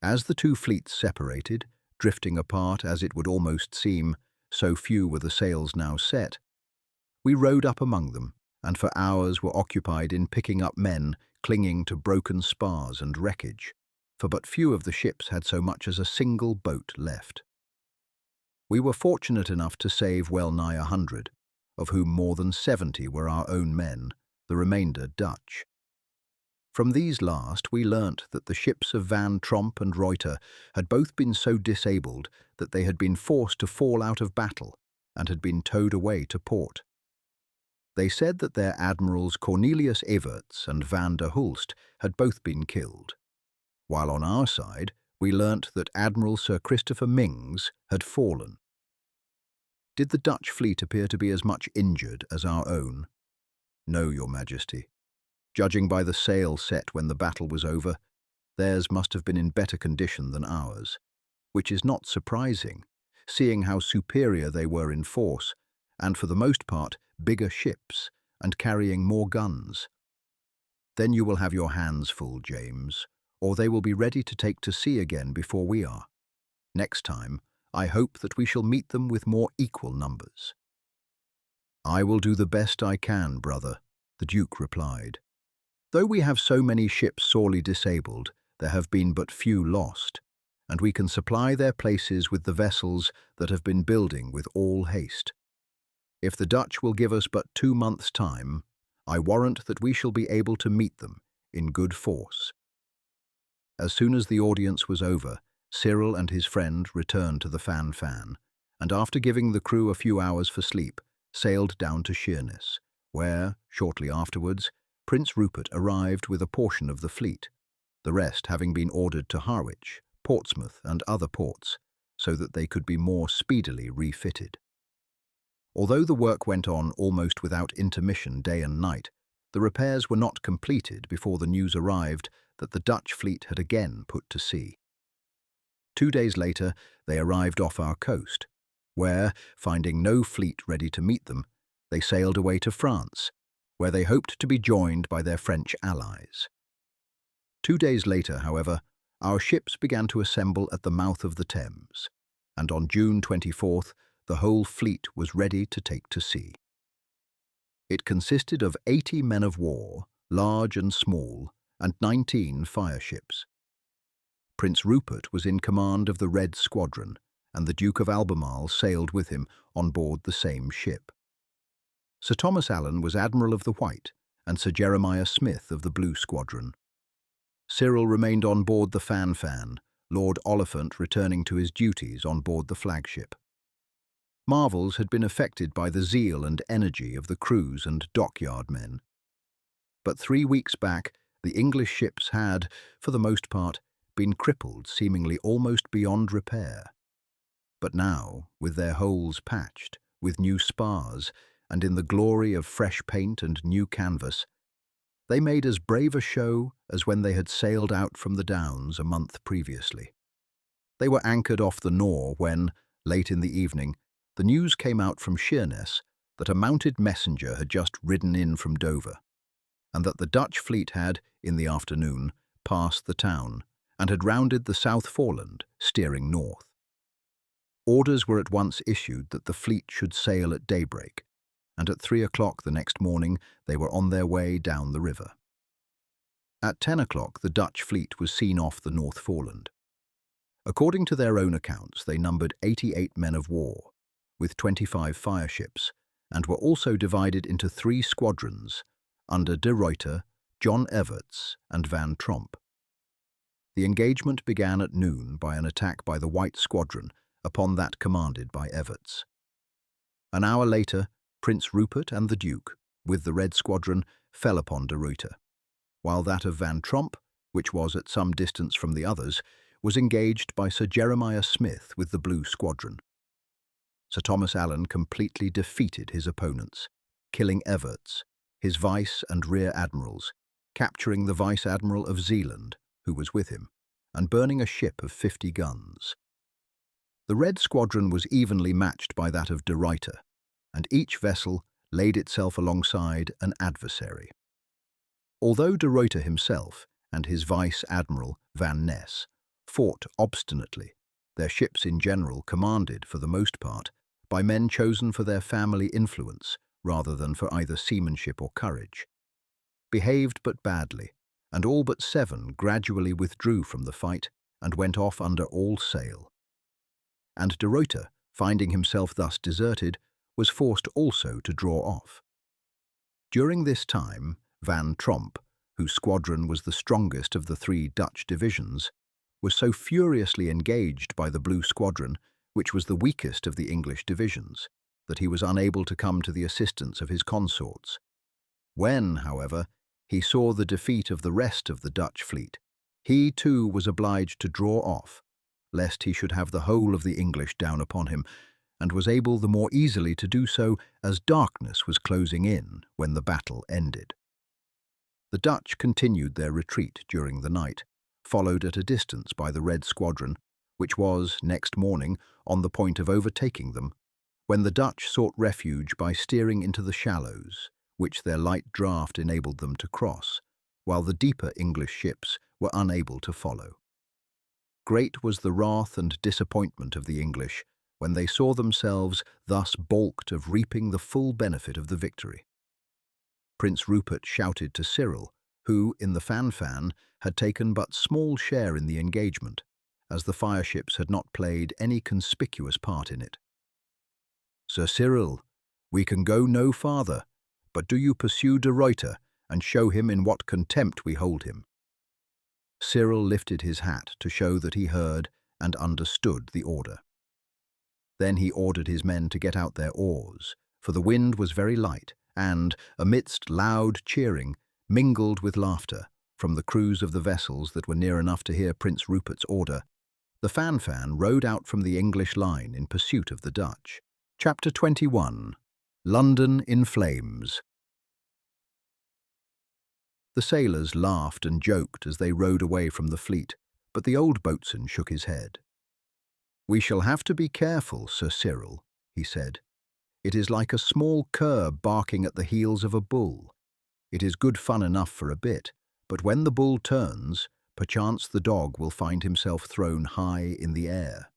As the two fleets separated, drifting apart as it would almost seem, so few were the sails now set, we rowed up among them, and for hours were occupied in picking up men clinging to broken spars and wreckage, for but few of the ships had so much as a single boat left. We were fortunate enough to save well nigh 100, of whom more than 70 were our own men, the remainder Dutch. From these last we learnt that the ships of Van Tromp and Ruyter had both been so disabled that they had been forced to fall out of battle and had been towed away to port. They said that their admirals Cornelius Everts and Van der Hulst had both been killed, while on our side we learnt that Admiral Sir Christopher Mings had fallen. Did the Dutch fleet appear to be as much injured as our own? No, Your Majesty. Judging by the sail set when the battle was over, theirs must have been in better condition than ours, which is not surprising, seeing how superior they were in force, and for the most part bigger ships, and carrying more guns. Then you will have your hands full, James, or they will be ready to take to sea again before we are. Next time, I hope that we shall meet them with more equal numbers. I will do the best I can, brother, the Duke replied. Though we have so many ships sorely disabled, there have been but few lost, and we can supply their places with the vessels that have been building with all haste. If the Dutch will give us but 2 months' time, I warrant that we shall be able to meet them in good force. As soon as the audience was over, Cyril and his friend returned to the Fan, and after giving the crew a few hours for sleep, sailed down to Sheerness, where, shortly afterwards, Prince Rupert arrived with a portion of the fleet, the rest having been ordered to Harwich, Portsmouth and other ports, so that they could be more speedily refitted. Although the work went on almost without intermission day and night, the repairs were not completed before the news arrived that the Dutch fleet had again put to sea. 2 days later, they arrived off our coast, where, finding no fleet ready to meet them, they sailed away to France, where they hoped to be joined by their French allies. 2 days later, however, our ships began to assemble at the mouth of the Thames, and on June 24th, the whole fleet was ready to take to sea. It consisted of 80 men of war, large and small, and 19 fireships. Prince Rupert was in command of the Red Squadron, and the Duke of Albemarle sailed with him on board the same ship. Sir Thomas Allen was Admiral of the White, and Sir Jeremiah Smith of the Blue Squadron. Cyril remained on board the Fan, Lord Oliphant returning to his duties on board the flagship. Marvels had been effected by the zeal and energy of the crews and dockyard men. But 3 weeks back, the English ships had, for the most part, been crippled seemingly almost beyond repair. But now, with their holes patched, with new spars, and in the glory of fresh paint and new canvas, they made as brave a show as when they had sailed out from the Downs a month previously. They were anchored off the Nore when, late in the evening, the news came out from Sheerness that a mounted messenger had just ridden in from Dover, and that the Dutch fleet had, in the afternoon, passed the town and had rounded the South Foreland, steering north. Orders were at once issued that the fleet should sail at daybreak, and at 3 o'clock the next morning they were on their way down the river. At 10 o'clock the Dutch fleet was seen off the North Foreland. According to their own accounts, they numbered 88 men of war, with 25 fireships, and were also divided into 3 squadrons under de Ruyter, John Everts, and Van Tromp. The engagement began at noon by an attack by the White Squadron upon that commanded by Everts. An hour later, Prince Rupert and the Duke, with the Red Squadron, fell upon de Ruyter, while that of Van Tromp, which was at some distance from the others, was engaged by Sir Jeremiah Smith with the Blue Squadron. Sir Thomas Allen completely defeated his opponents, killing Everts, his vice and rear admirals, capturing the Vice Admiral of Zealand, who was with him, and burning a ship of 50 guns. The Red Squadron was evenly matched by that of de Ruyter, and each vessel laid itself alongside an adversary. Although de Ruyter himself and his vice-admiral, Van Ness, fought obstinately, their ships in general commanded, for the most part, by men chosen for their family influence rather than for either seamanship or courage, behaved but badly, and all but 7 gradually withdrew from the fight and went off under all sail. And de Ruyter, finding himself thus deserted, was forced also to draw off. During this time, Van Tromp, whose squadron was the strongest of the 3 Dutch divisions, was so furiously engaged by the Blue Squadron, which was the weakest of the English divisions, that he was unable to come to the assistance of his consorts. When, however, he saw the defeat of the rest of the Dutch fleet, he too was obliged to draw off, lest he should have the whole of the English down upon him, and was able the more easily to do so as darkness was closing in when the battle ended. The Dutch continued their retreat during the night, followed at a distance by the Red Squadron, which was, next morning, on the point of overtaking them, when the Dutch sought refuge by steering into the shallows, which their light draught enabled them to cross, while the deeper English ships were unable to follow. Great was the wrath and disappointment of the English when they saw themselves thus balked of reaping the full benefit of the victory. Prince Rupert shouted to Cyril, who, in the Fan, had taken but small share in the engagement, as the fireships had not played any conspicuous part in it. "Sir Cyril, we can go no farther, but do you pursue de Ruyter and show him in what contempt we hold him." Cyril lifted his hat to show that he heard and understood the order. Then he ordered his men to get out their oars, for the wind was very light, and, amidst loud cheering, mingled with laughter, from the crews of the vessels that were near enough to hear Prince Rupert's order, the Fan rowed out from the English line in pursuit of the Dutch. Chapter 21. London in Flames. The sailors laughed and joked as they rowed away from the fleet, but the old boatswain shook his head. "We shall have to be careful, Sir Cyril," he said. "It is like a small cur barking at the heels of a bull. It is good fun enough for a bit, but when the bull turns, perchance the dog will find himself thrown high in the air."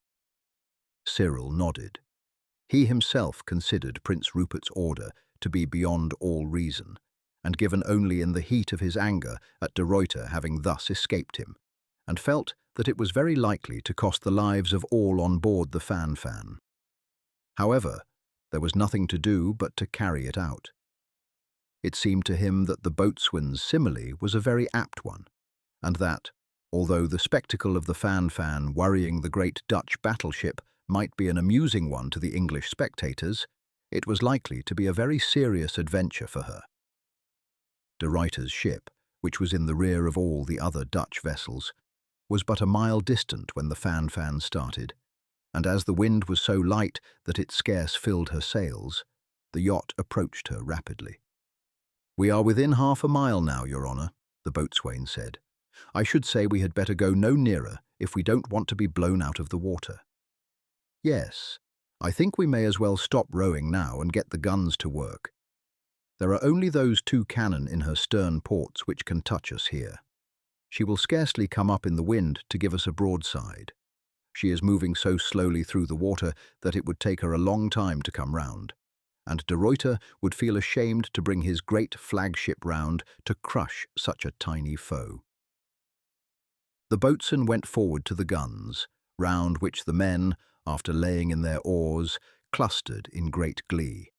Cyril nodded. He himself considered Prince Rupert's order to be beyond all reason, and given only in the heat of his anger at de Ruyter having thus escaped him, and felt that it was very likely to cost the lives of all on board the Fan. However, there was nothing to do but to carry it out. It seemed to him that the boatswain's simile was a very apt one, and that, although the spectacle of the Fan worrying the great Dutch battleship might be an amusing one to the English spectators, it was likely to be a very serious adventure for her. De Ruyter's ship, which was in the rear of all the other Dutch vessels, was but a mile distant when the Fan started, and as the wind was so light that it scarce filled her sails, the yacht approached her rapidly. "We are within half a mile now, Your Honour," the boatswain said. "I should say we had better go no nearer if we don't want to be blown out of the water." "Yes, I think we may as well stop rowing now and get the guns to work. There are only those 2 cannon in her stern ports which can touch us here. She will scarcely come up in the wind to give us a broadside. She is moving so slowly through the water that it would take her a long time to come round, and de Ruyter would feel ashamed to bring his great flagship round to crush such a tiny foe." The boatswain went forward to the guns, round which the men, after laying in their oars, clustered in great glee.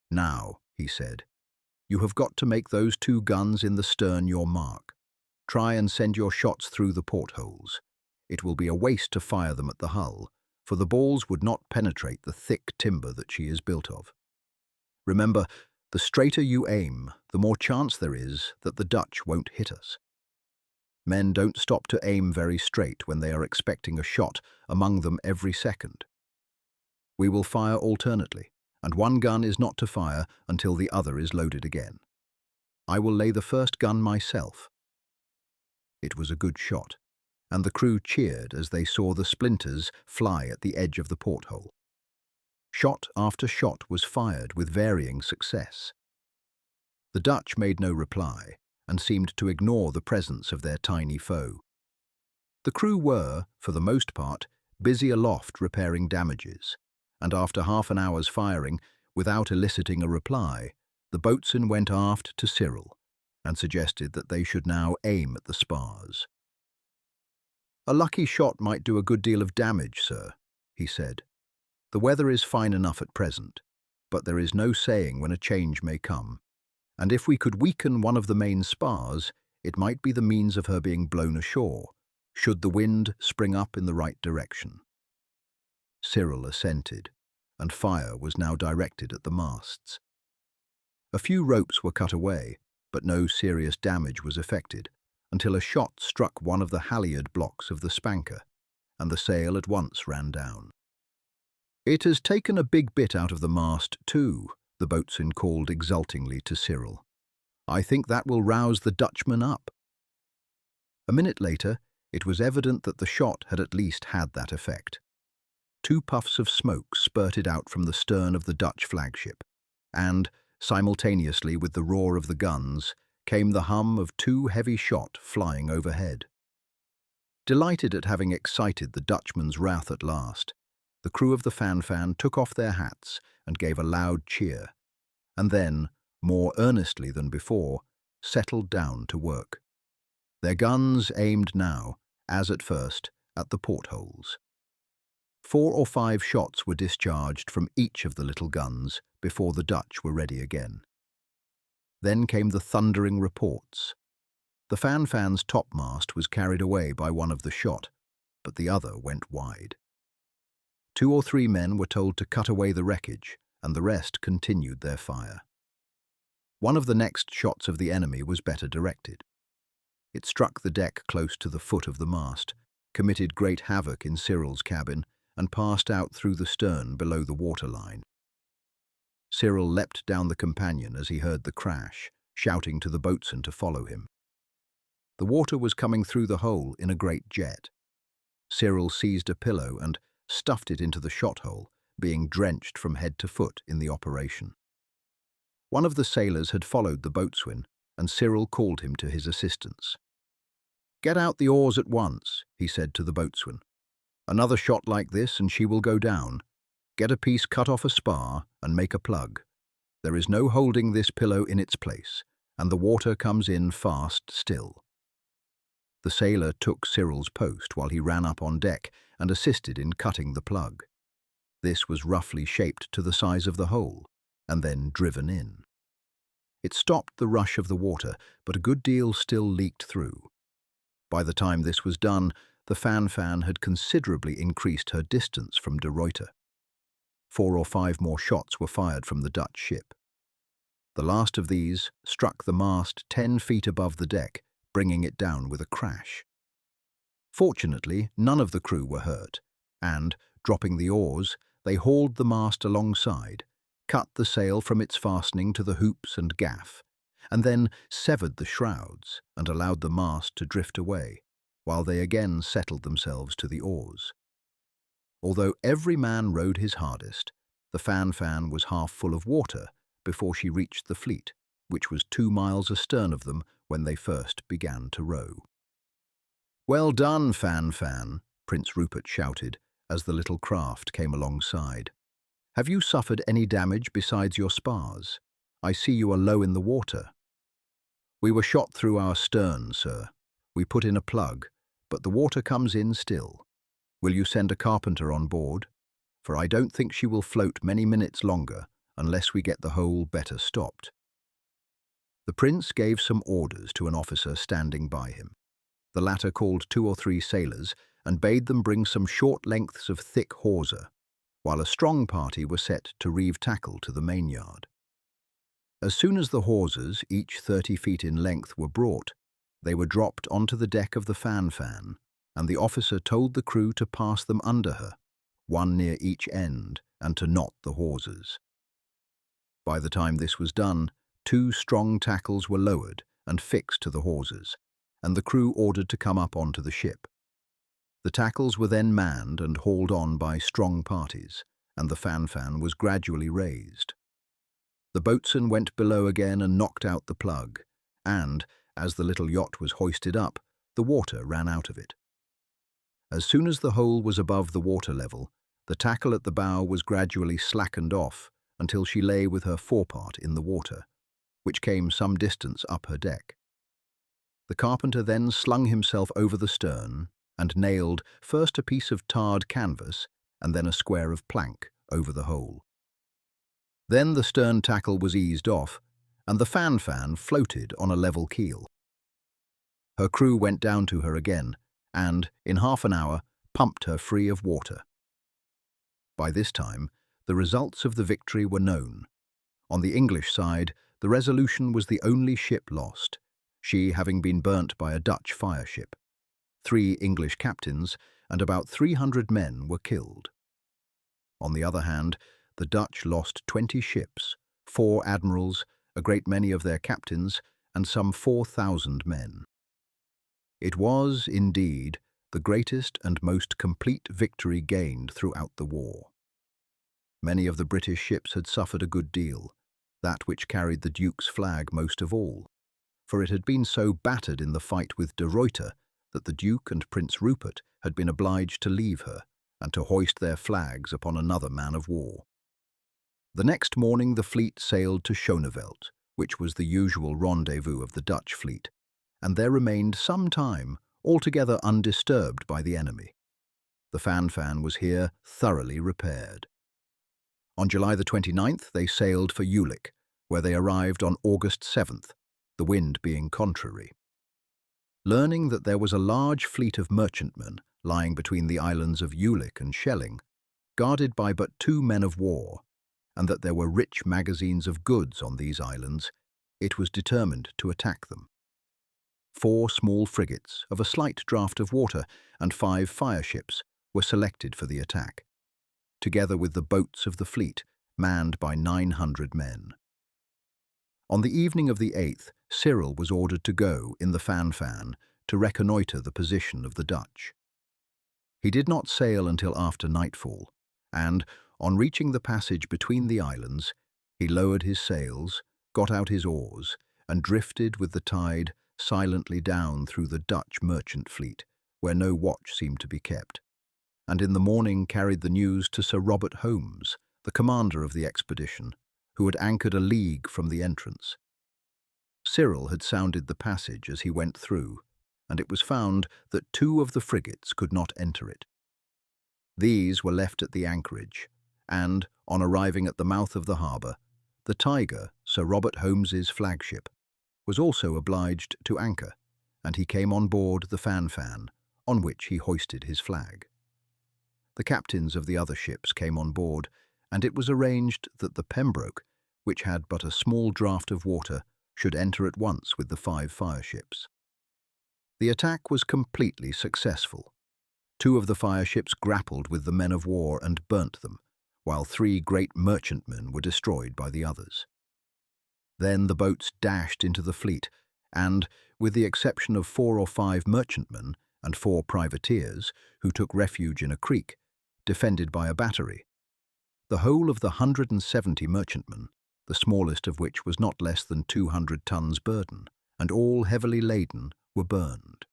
"Now," he said, "you have got to make those 2 guns in the stern your mark. Try and send your shots through the portholes. It will be a waste to fire them at the hull, for the balls would not penetrate the thick timber that she is built of. Remember, the straighter you aim, the more chance there is that the Dutch won't hit us. Men don't stop to aim very straight when they are expecting a shot among them every second. We will fire alternately, and one gun is not to fire until the other is loaded again. I will lay the first gun myself." It was a good shot, and the crew cheered as they saw the splinters fly at the edge of the porthole. Shot after shot was fired with varying success. The Dutch made no reply and seemed to ignore the presence of their tiny foe. The crew were, for the most part, busy aloft repairing damages, and after half an hour's firing, without eliciting a reply, the boatswain went aft to Cyril and suggested that they should now aim at the spars. "A lucky shot might do a good deal of damage, sir," he said. "The weather is fine enough at present, but there is no saying when a change may come, and if we could weaken one of the main spars, it might be the means of her being blown ashore, should the wind spring up in the right direction." Cyril assented, and fire was now directed at the masts. A few ropes were cut away, but no serious damage was effected, until a shot struck one of the halyard blocks of the spanker, and the sail at once ran down. "It has taken a big bit out of the mast, too," the boatswain called exultingly to Cyril. "I think that will rouse the Dutchman up." A minute later, it was evident that the shot had at least had that effect. 2 puffs of smoke spurted out from the stern of the Dutch flagship, and, simultaneously with the roar of the guns, came the hum of 2 heavy shot flying overhead. Delighted at having excited the Dutchman's wrath at last, the crew of the Fan took off their hats and gave a loud cheer, and then, more earnestly than before, settled down to work. Their guns aimed now, as at first, at the portholes. 4 or 5 shots were discharged from each of the little guns before the Dutch were ready again. Then came the thundering reports. The Fan's topmast was carried away by one of the shot, but the other went wide. 2 or 3 men were told to cut away the wreckage, and the rest continued their fire. One of the next shots of the enemy was better directed. It struck the deck close to the foot of the mast, committed great havoc in Cyril's cabin, and passed out through the stern below the waterline. Cyril leapt down the companion as he heard the crash, shouting to the boatswain to follow him. The water was coming through the hole in a great jet. Cyril seized a pillow and stuffed it into the shot hole, being drenched from head to foot in the operation. One of the sailors had followed the boatswain, and Cyril called him to his assistance. "Get out the oars at once," he said to the boatswain. "Another shot like this and she will go down. Get a piece cut off a spar and make a plug. There is no holding this pillow in its place, and the water comes in fast still." The sailor took Cyril's post while he ran up on deck and assisted in cutting the plug. This was roughly shaped to the size of the hole, and then driven in. It stopped the rush of the water, but a good deal still leaked through. By the time this was done, the Fan had considerably increased her distance from De Ruyter. 4 or 5 more shots were fired from the Dutch ship. The last of these struck the mast 10 feet above the deck, bringing it down with a crash. Fortunately, none of the crew were hurt, and, dropping the oars, they hauled the mast alongside, cut the sail from its fastening to the hoops and gaff, and then severed the shrouds and allowed the mast to drift away, while they again settled themselves to the oars. Although every man rowed his hardest, the Fan was half full of water before she reached the fleet, which was 2 miles astern of them when they first began to row. "Well done, Fan," Prince Rupert shouted as the little craft came alongside. "Have you suffered any damage besides your spars? I see you are low in the water." "We were shot through our stern, sir. We put in a plug, but the water comes in still. Will you send a carpenter on board? For I don't think she will float many minutes longer unless we get the hole better stopped." The prince gave some orders to an officer standing by him. The latter called 2 or 3 sailors and bade them bring some short lengths of thick hawser, while a strong party were set to reeve tackle to the mainyard. As soon as the hawsers, each 30 feet in length, were brought, they were dropped onto the deck of the Fan, and the officer told the crew to pass them under her, one near each end, and to knot the hawsers. By the time this was done, 2 strong tackles were lowered and fixed to the hawsers, and the crew ordered to come up onto the ship. The tackles were then manned and hauled on by strong parties, and the Fan was gradually raised. The boatswain went below again and knocked out the plug, and, as the little yacht was hoisted up, the water ran out of it. As soon as the hole was above the water level, the tackle at the bow was gradually slackened off until she lay with her forepart in the water, which came some distance up her deck. The carpenter then slung himself over the stern and nailed first a piece of tarred canvas and then a square of plank over the hole. Then the stern tackle was eased off, and the fan floated on a level keel. Her crew went down to her again, and, in half an hour, pumped her free of water. By this time, the results of the victory were known. On the English side, the Resolution was the only ship lost, she having been burnt by a Dutch fire-ship. 3 English captains and about 300 men were killed. On the other hand, the Dutch lost 20 ships, 4 admirals, a great many of their captains, and some 4,000 men. It was, indeed, the greatest and most complete victory gained throughout the war. Many of the British ships had suffered a good deal, that which carried the Duke's flag most of all, for it had been so battered in the fight with De Ruyter that the Duke and Prince Rupert had been obliged to leave her and to hoist their flags upon another man of war. The next morning the fleet sailed to Schoneveld, which was the usual rendezvous of the Dutch fleet, and there remained some time, altogether undisturbed by the enemy. The Fan was here thoroughly repaired. On July the 29th they sailed for Ulick, where they arrived on August 7th, the wind being contrary. Learning that there was a large fleet of merchantmen lying between the islands of Ulick and Schelling, guarded by but 2 men of war, and that there were rich magazines of goods on these islands, it was determined to attack them. 4 small frigates of a slight draught of water and 5 fireships were selected for the attack, together with the boats of the fleet, manned by 900 men. On the evening of the 8th, Cyril was ordered to go in the Fan to reconnoitre the position of the Dutch. He did not sail until after nightfall, and, on reaching the passage between the islands, he lowered his sails, got out his oars, and drifted with the tide silently down through the Dutch merchant fleet, where no watch seemed to be kept, and in the morning carried the news to Sir Robert Holmes, the commander of the expedition, who had anchored a league from the entrance. Cyril had sounded the passage as he went through, and it was found that 2 of the frigates could not enter it. These were left at the anchorage, and, on arriving at the mouth of the harbour, the Tiger, Sir Robert Holmes's flagship, was also obliged to anchor, and he came on board the Fan, on which he hoisted his flag. The captains of the other ships came on board, and it was arranged that the Pembroke, which had but a small draught of water, should enter at once with the 5 fireships. The attack was completely successful. 2 of the fireships grappled with the men of war and burnt them, while 3 great merchantmen were destroyed by the others. Then the boats dashed into the fleet, and, with the exception of 4 or 5 merchantmen and 4 privateers, who took refuge in a creek, defended by a battery, the whole of the 170 merchantmen, the smallest of which was not less than 200 tons burden, and all heavily laden, were burned.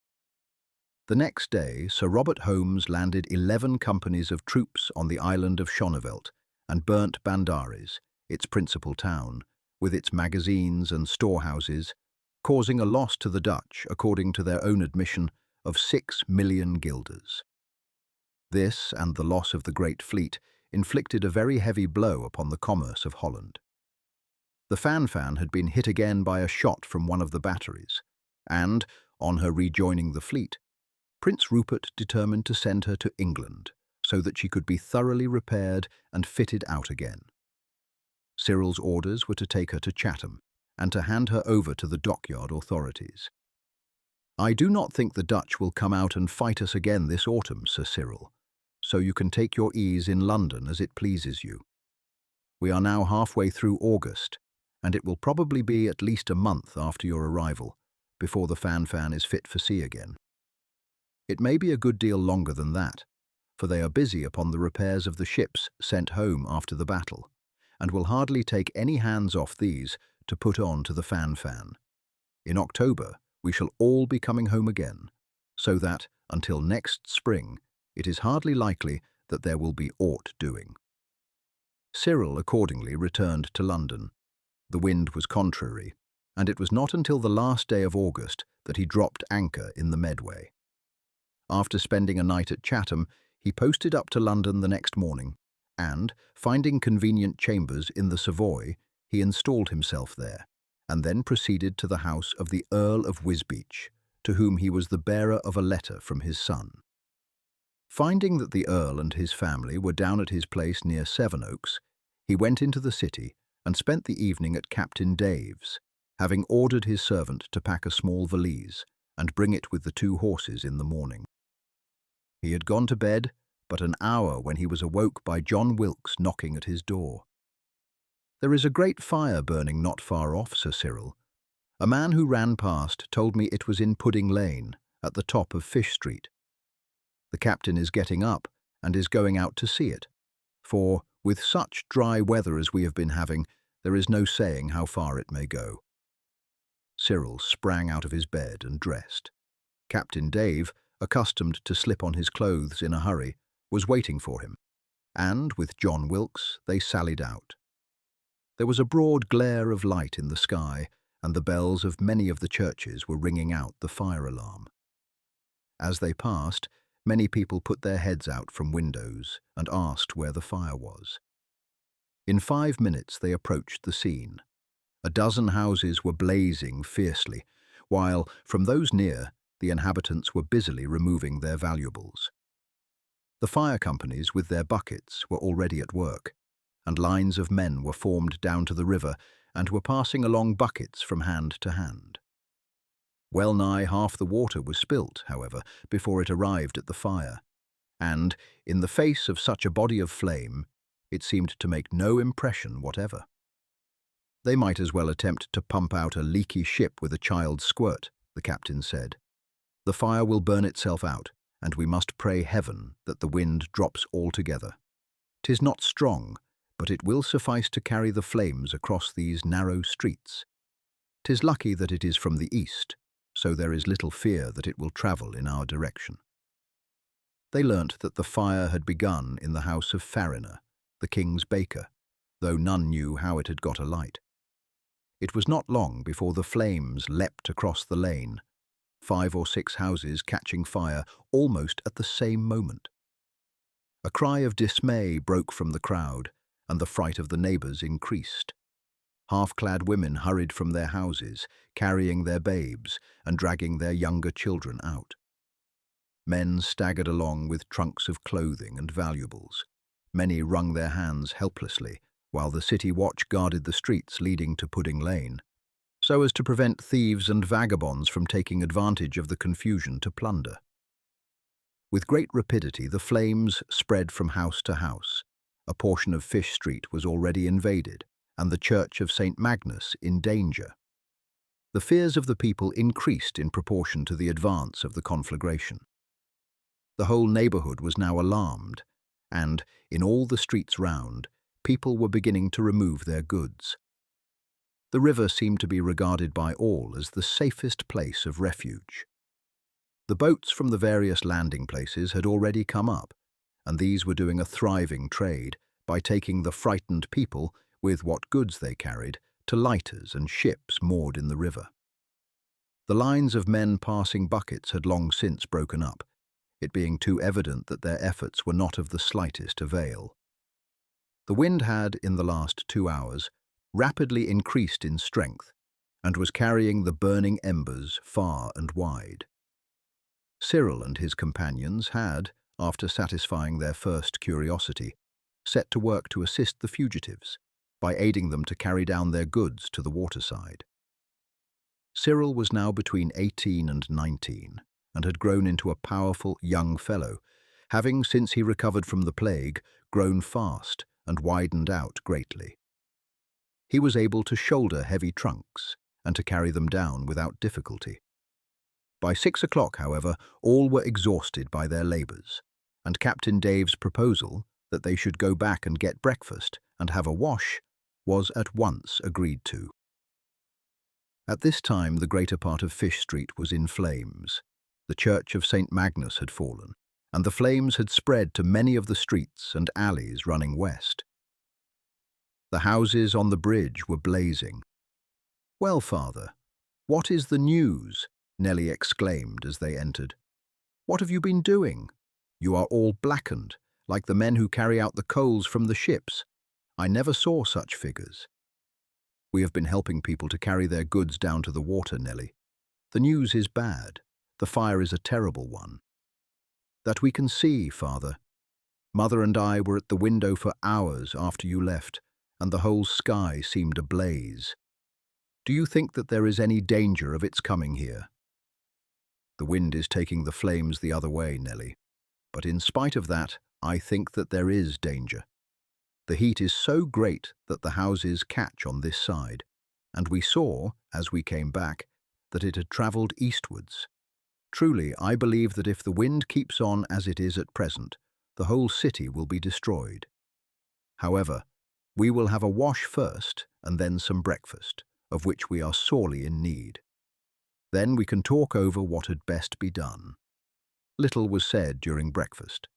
The next day, Sir Robert Holmes landed 11 companies of troops on the island of Schoneveld and burnt Bandaris, its principal town, with its magazines and storehouses, causing a loss to the Dutch, according to their own admission, of 6 million guilders. This, and the loss of the great fleet, inflicted a very heavy blow upon the commerce of Holland. The Fan had been hit again by a shot from one of the batteries, and, on her rejoining the fleet, Prince Rupert determined to send her to England, so that she could be thoroughly repaired and fitted out again. Cyril's orders were to take her to Chatham, and to hand her over to the dockyard authorities. "I do not think the Dutch will come out and fight us again this autumn, Sir Cyril, so you can take your ease in London as it pleases you. We are now halfway through August, and it will probably be at least a month after your arrival, before the Fan is fit for sea again. It may be a good deal longer than that, for they are busy upon the repairs of the ships sent home after the battle, and will hardly take any hands off these to put on to the fan. In October, we shall all be coming home again, so that, until next spring, it is hardly likely that there will be aught doing. Cyril accordingly returned to London. The wind was contrary, and it was not until the last day of August that he dropped anchor in the Medway. After spending a night at Chatham, he posted up to London the next morning, and, finding convenient chambers in the Savoy, he installed himself there, and then proceeded to the house of the Earl of Wisbeach, to whom he was the bearer of a letter from his son. Finding that the Earl and his family were down at his place near Sevenoaks, he went into the city and spent the evening at Captain Dave's, having ordered his servant to pack a small valise and bring it with the 2 horses in the morning. He had gone to bed but an hour when he was awoke by John Wilkes knocking at his door. "There is a great fire burning not far off, Sir Cyril. A man who ran past told me it was in Pudding Lane, at the top of Fish Street. The captain is getting up and is going out to see it, for, with such dry weather as we have been having, there is no saying how far it may go." Cyril sprang out of his bed and dressed. Captain Dave, accustomed to slip on his clothes in a hurry, was waiting for him, and, with John Wilkes, they sallied out. There was a broad glare of light in the sky, and the bells of many of the churches were ringing out the fire alarm. As they passed, many people put their heads out from windows and asked where the fire was. In 5 minutes they approached the scene. A dozen houses were blazing fiercely, while, from those near, the inhabitants were busily removing their valuables. The fire companies, with their buckets, were already at work, and lines of men were formed down to the river and were passing along buckets from hand to hand. Well nigh half the water was spilt, however, before it arrived at the fire, and, in the face of such a body of flame, it seemed to make no impression whatever. "They might as well attempt to pump out a leaky ship with a child's squirt," the captain said. "The fire will burn itself out, and we must pray heaven that the wind drops altogether. 'Tis not strong, but it will suffice to carry the flames across these narrow streets. 'Tis lucky that it is from the east, so there is little fear that it will travel in our direction." They learnt that the fire had begun in the house of Fariner, the king's baker, though none knew how it had got alight. It was not long before the flames leapt across the lane, 5 or 6 houses catching fire almost at the same moment. A cry of dismay broke from the crowd, and the fright of the neighbours increased. Half-clad women hurried from their houses, carrying their babes and dragging their younger children out. Men staggered along with trunks of clothing and valuables. Many wrung their hands helplessly, while the city watch guarded the streets leading to Pudding Lane, so as to prevent thieves and vagabonds from taking advantage of the confusion to plunder. With great rapidity the flames spread from house to house. A portion of Fish Street was already invaded, and the church of St. Magnus in danger. The fears of the people increased in proportion to the advance of the conflagration. The whole neighbourhood was now alarmed, and, in all the streets round, people were beginning to remove their goods. The river seemed to be regarded by all as the safest place of refuge. The boats from the various landing places had already come up, and these were doing a thriving trade by taking the frightened people, with what goods they carried, to lighters and ships moored in the river. The lines of men passing buckets had long since broken up, it being too evident that their efforts were not of the slightest avail. The wind had, in the last 2 hours, rapidly increased in strength, and was carrying the burning embers far and wide. Cyril and his companions had, after satisfying their first curiosity, set to work to assist the fugitives, by aiding them to carry down their goods to the waterside. Cyril was now between 18 and 19, and had grown into a powerful young fellow, having, since he recovered from the plague, grown fast and widened out greatly. He was able to shoulder heavy trunks, and to carry them down without difficulty. By 6 o'clock, however, all were exhausted by their labours, and Captain Dave's proposal that they should go back and get breakfast and have a wash was at once agreed to. At this time, the greater part of Fish Street was in flames. The church of St. Magnus had fallen, and the flames had spread to many of the streets and alleys running west. The houses on the bridge were blazing. "Well, father, what is the news?" Nellie exclaimed as they entered. "What have you been doing? You are all blackened, like the men who carry out the coals from the ships. I never saw such figures." "We have been helping people to carry their goods down to the water, Nellie. The news is bad. The fire is a terrible one." "That we can see, father. Mother and I were at the window for hours after you left, and the whole sky seemed ablaze. Do you think that there is any danger of its coming here?" "The wind is taking the flames the other way, Nellie. But in spite of that, I think that there is danger. The heat is so great that the houses catch on this side, and we saw, as we came back, that it had travelled eastwards. Truly, I believe that if the wind keeps on as it is at present, the whole city will be destroyed. However, we will have a wash first and then some breakfast, of which we are sorely in need. Then we can talk over what had best be done." Little was said during breakfast.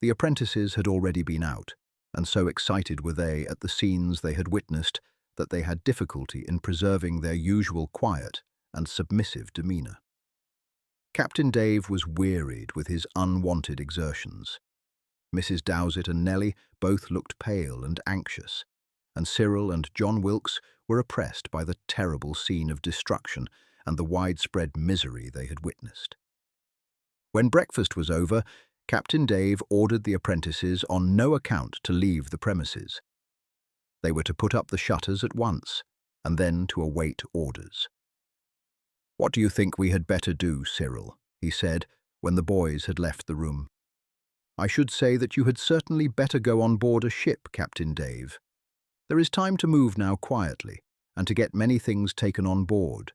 The apprentices had already been out, and so excited were they at the scenes they had witnessed that they had difficulty in preserving their usual quiet and submissive demeanour. Captain Dave was wearied with his unwanted exertions. Mrs. Dowsett and Nellie both looked pale and anxious, and Cyril and John Wilkes were oppressed by the terrible scene of destruction and the widespread misery they had witnessed. When breakfast was over, Captain Dave ordered the apprentices on no account to leave the premises. They were to put up the shutters at once, and then to await orders. "What do you think we had better do, Cyril?" he said, when the boys had left the room. "I should say that you had certainly better go on board a ship, Captain Dave. There is time to move now quietly, and to get many things taken on board.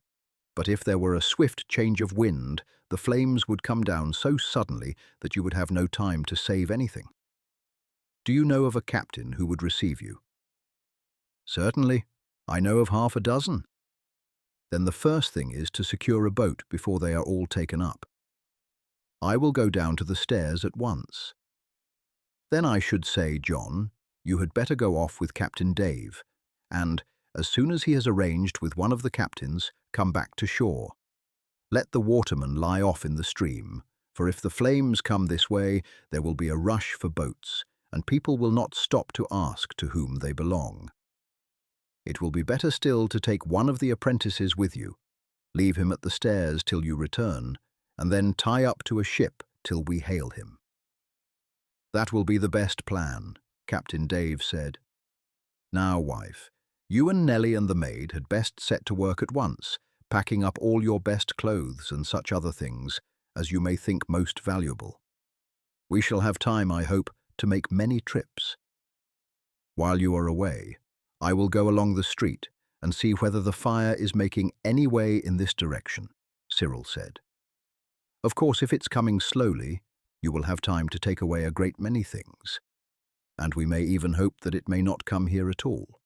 But if there were a swift change of wind, the flames would come down so suddenly that you would have no time to save anything. Do you know of a captain who would receive you?" "Certainly. I know of half a dozen." "Then the first thing is to secure a boat before they are all taken up. I will go down to the stairs at once. Then I should say, John, you had better go off with Captain Dave, and, as soon as he has arranged with one of the captains, come back to shore. Let the watermen lie off in the stream, for if the flames come this way, there will be a rush for boats, and people will not stop to ask to whom they belong. It will be better still to take one of the apprentices with you, leave him at the stairs till you return, and then tie up to a ship till we hail him." "That will be the best plan," Captain Dave said. "Now, wife, you and Nellie and the maid had best set to work at once, packing up all your best clothes and such other things as you may think most valuable. We shall have time, I hope, to make many trips. While you are away, I will go along the street and see whether the fire is making any way in this direction," Cyril said. "Of course, if it's coming slowly, you will have time to take away a great many things, and we may even hope that it may not come here at all."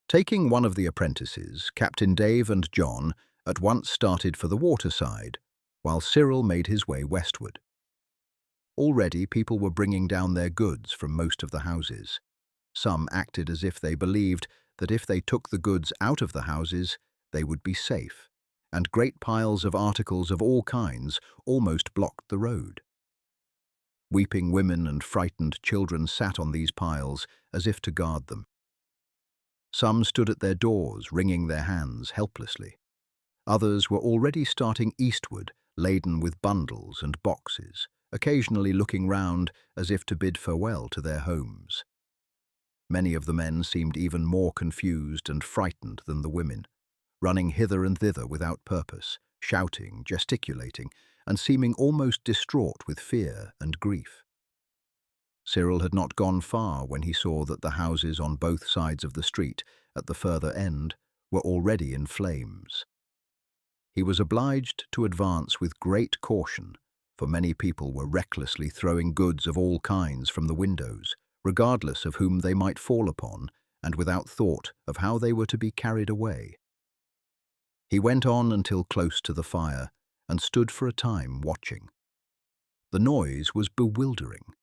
Taking one of the apprentices, Captain Dave and John at once started for the waterside, while Cyril made his way westward. Already people were bringing down their goods from most of the houses. Some acted as if they believed that if they took the goods out of the houses, they would be safe, and great piles of articles of all kinds almost blocked the road. Weeping women and frightened children sat on these piles as if to guard them. Some stood at their doors, wringing their hands helplessly. Others were already starting eastward, laden with bundles and boxes, occasionally looking round as if to bid farewell to their homes. Many of the men seemed even more confused and frightened than the women, running hither and thither without purpose, shouting, gesticulating, and seeming almost distraught with fear and grief. Cyril had not gone far when he saw that the houses on both sides of the street, at the further end, were already in flames. He was obliged to advance with great caution, for many people were recklessly throwing goods of all kinds from the windows, regardless of whom they might fall upon, and without thought of how they were to be carried away. He went on until close to the fire and stood for a time watching. The noise was bewildering.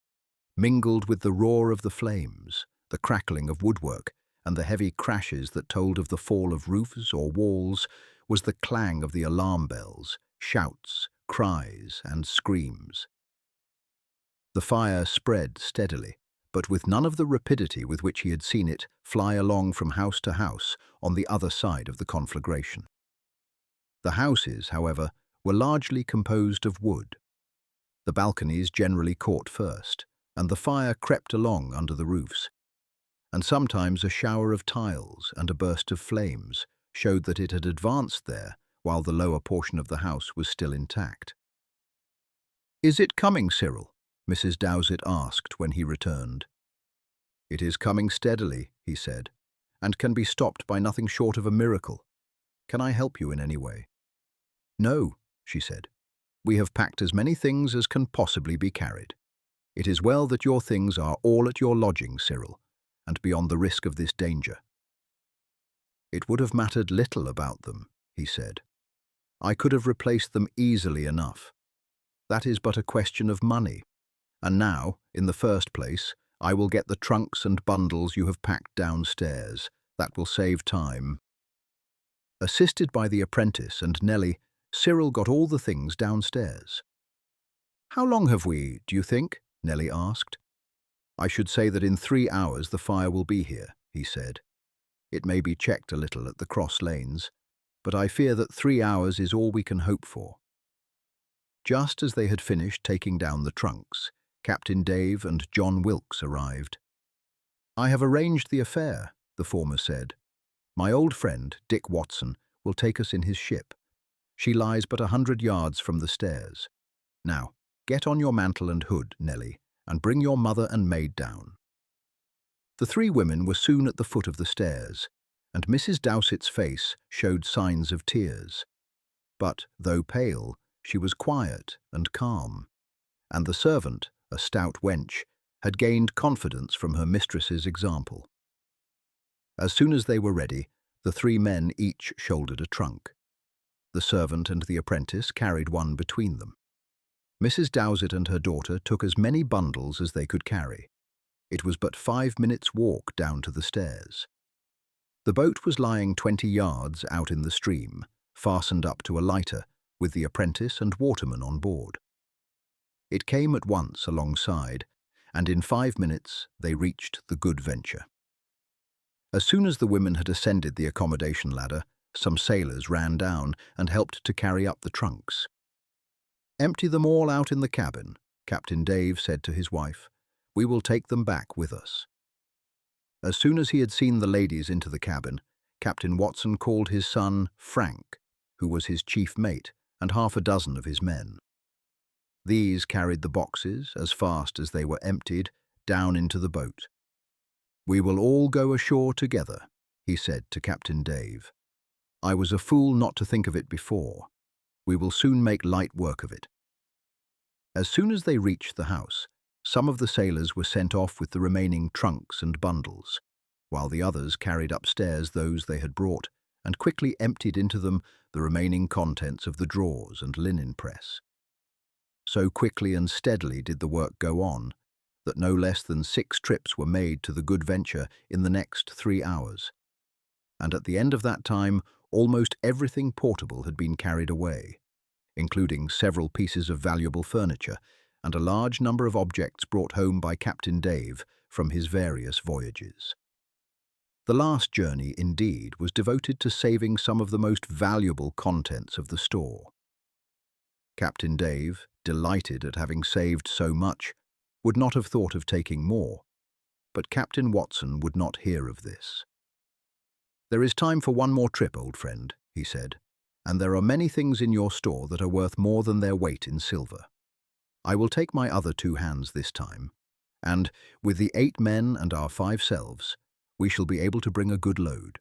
Mingled with the roar of the flames, the crackling of woodwork, and the heavy crashes that told of the fall of roofs or walls was the clang of the alarm bells, shouts, cries, and screams. The fire spread steadily, but with none of the rapidity with which he had seen it fly along from house to house on the other side of the conflagration. The houses, however, were largely composed of wood. The balconies generally caught first, and the fire crept along under the roofs. And sometimes a shower of tiles and a burst of flames showed that it had advanced there while the lower portion of the house was still intact. "Is it coming, Cyril?" Mrs. Dowsett asked when he returned. "It is coming steadily," he said, "and can be stopped by nothing short of a miracle. Can I help you in any way?" "No," she said. "We have packed as many things as can possibly be carried. It is well that your things are all at your lodging, Cyril, and beyond the risk of this danger." "It would have mattered little about them," he said. "I could have replaced them easily enough. That is but a question of money. And now, in the first place, I will get the trunks and bundles you have packed downstairs. That will save time." Assisted by the apprentice and Nellie, Cyril got all the things downstairs. "How long have we, do you think?" Nellie asked. "I should say that in 3 hours the fire will be here," he said. "It may be checked a little at the cross lanes, but I fear that 3 hours is all we can hope for." Just as they had finished taking down the trunks, Captain Dave and John Wilkes arrived. "I have arranged the affair," the former said. "My old friend, Dick Watson, will take us in his ship. She lies but 100 yards from the stairs. Now, get on your mantle and hood, Nellie, and bring your mother and maid down." The 3 women were soon at the foot of the stairs, and Mrs. Dowsett's face showed signs of tears. But, though pale, she was quiet and calm, and the servant, a stout wench, had gained confidence from her mistress's example. As soon as they were ready, the 3 men each shouldered a trunk. The servant and the apprentice carried one between them. Mrs. Dowsett and her daughter took as many bundles as they could carry. It was but 5 minutes' walk down to the stairs. The boat was lying 20 yards out in the stream, fastened up to a lighter, with the apprentice and waterman on board. It came at once alongside, and in 5 minutes they reached the Good Venture. As soon as the women had ascended the accommodation ladder, some sailors ran down and helped to carry up the trunks. "Empty them all out in the cabin," Captain Dave said to his wife. "We will take them back with us." As soon as he had seen the ladies into the cabin, Captain Watson called his son Frank, who was his chief mate, and half a dozen of his men. These carried the boxes, as fast as they were emptied, down into the boat. "We will all go ashore together," he said to Captain Dave. "I was a fool not to think of it before. We will soon make light work of it." As soon as they reached the house, some of the sailors were sent off with the remaining trunks and bundles, while the others carried upstairs those they had brought and quickly emptied into them the remaining contents of the drawers and linen press. So quickly and steadily did the work go on, that no less than 6 trips were made to the Good Venture in the next 3 hours. And at the end of that time, almost everything portable had been carried away, including several pieces of valuable furniture and a large number of objects brought home by Captain Dave from his various voyages. The last journey, indeed, was devoted to saving some of the most valuable contents of the store. Captain Dave, delighted at having saved so much, would not have thought of taking more, but Captain Watson would not hear of this. "There is time for one more trip, old friend," he said, "and there are many things in your store that are worth more than their weight in silver. I will take my other 2 hands this time, and, with the 8 men and our 5 selves, we shall be able to bring a good load."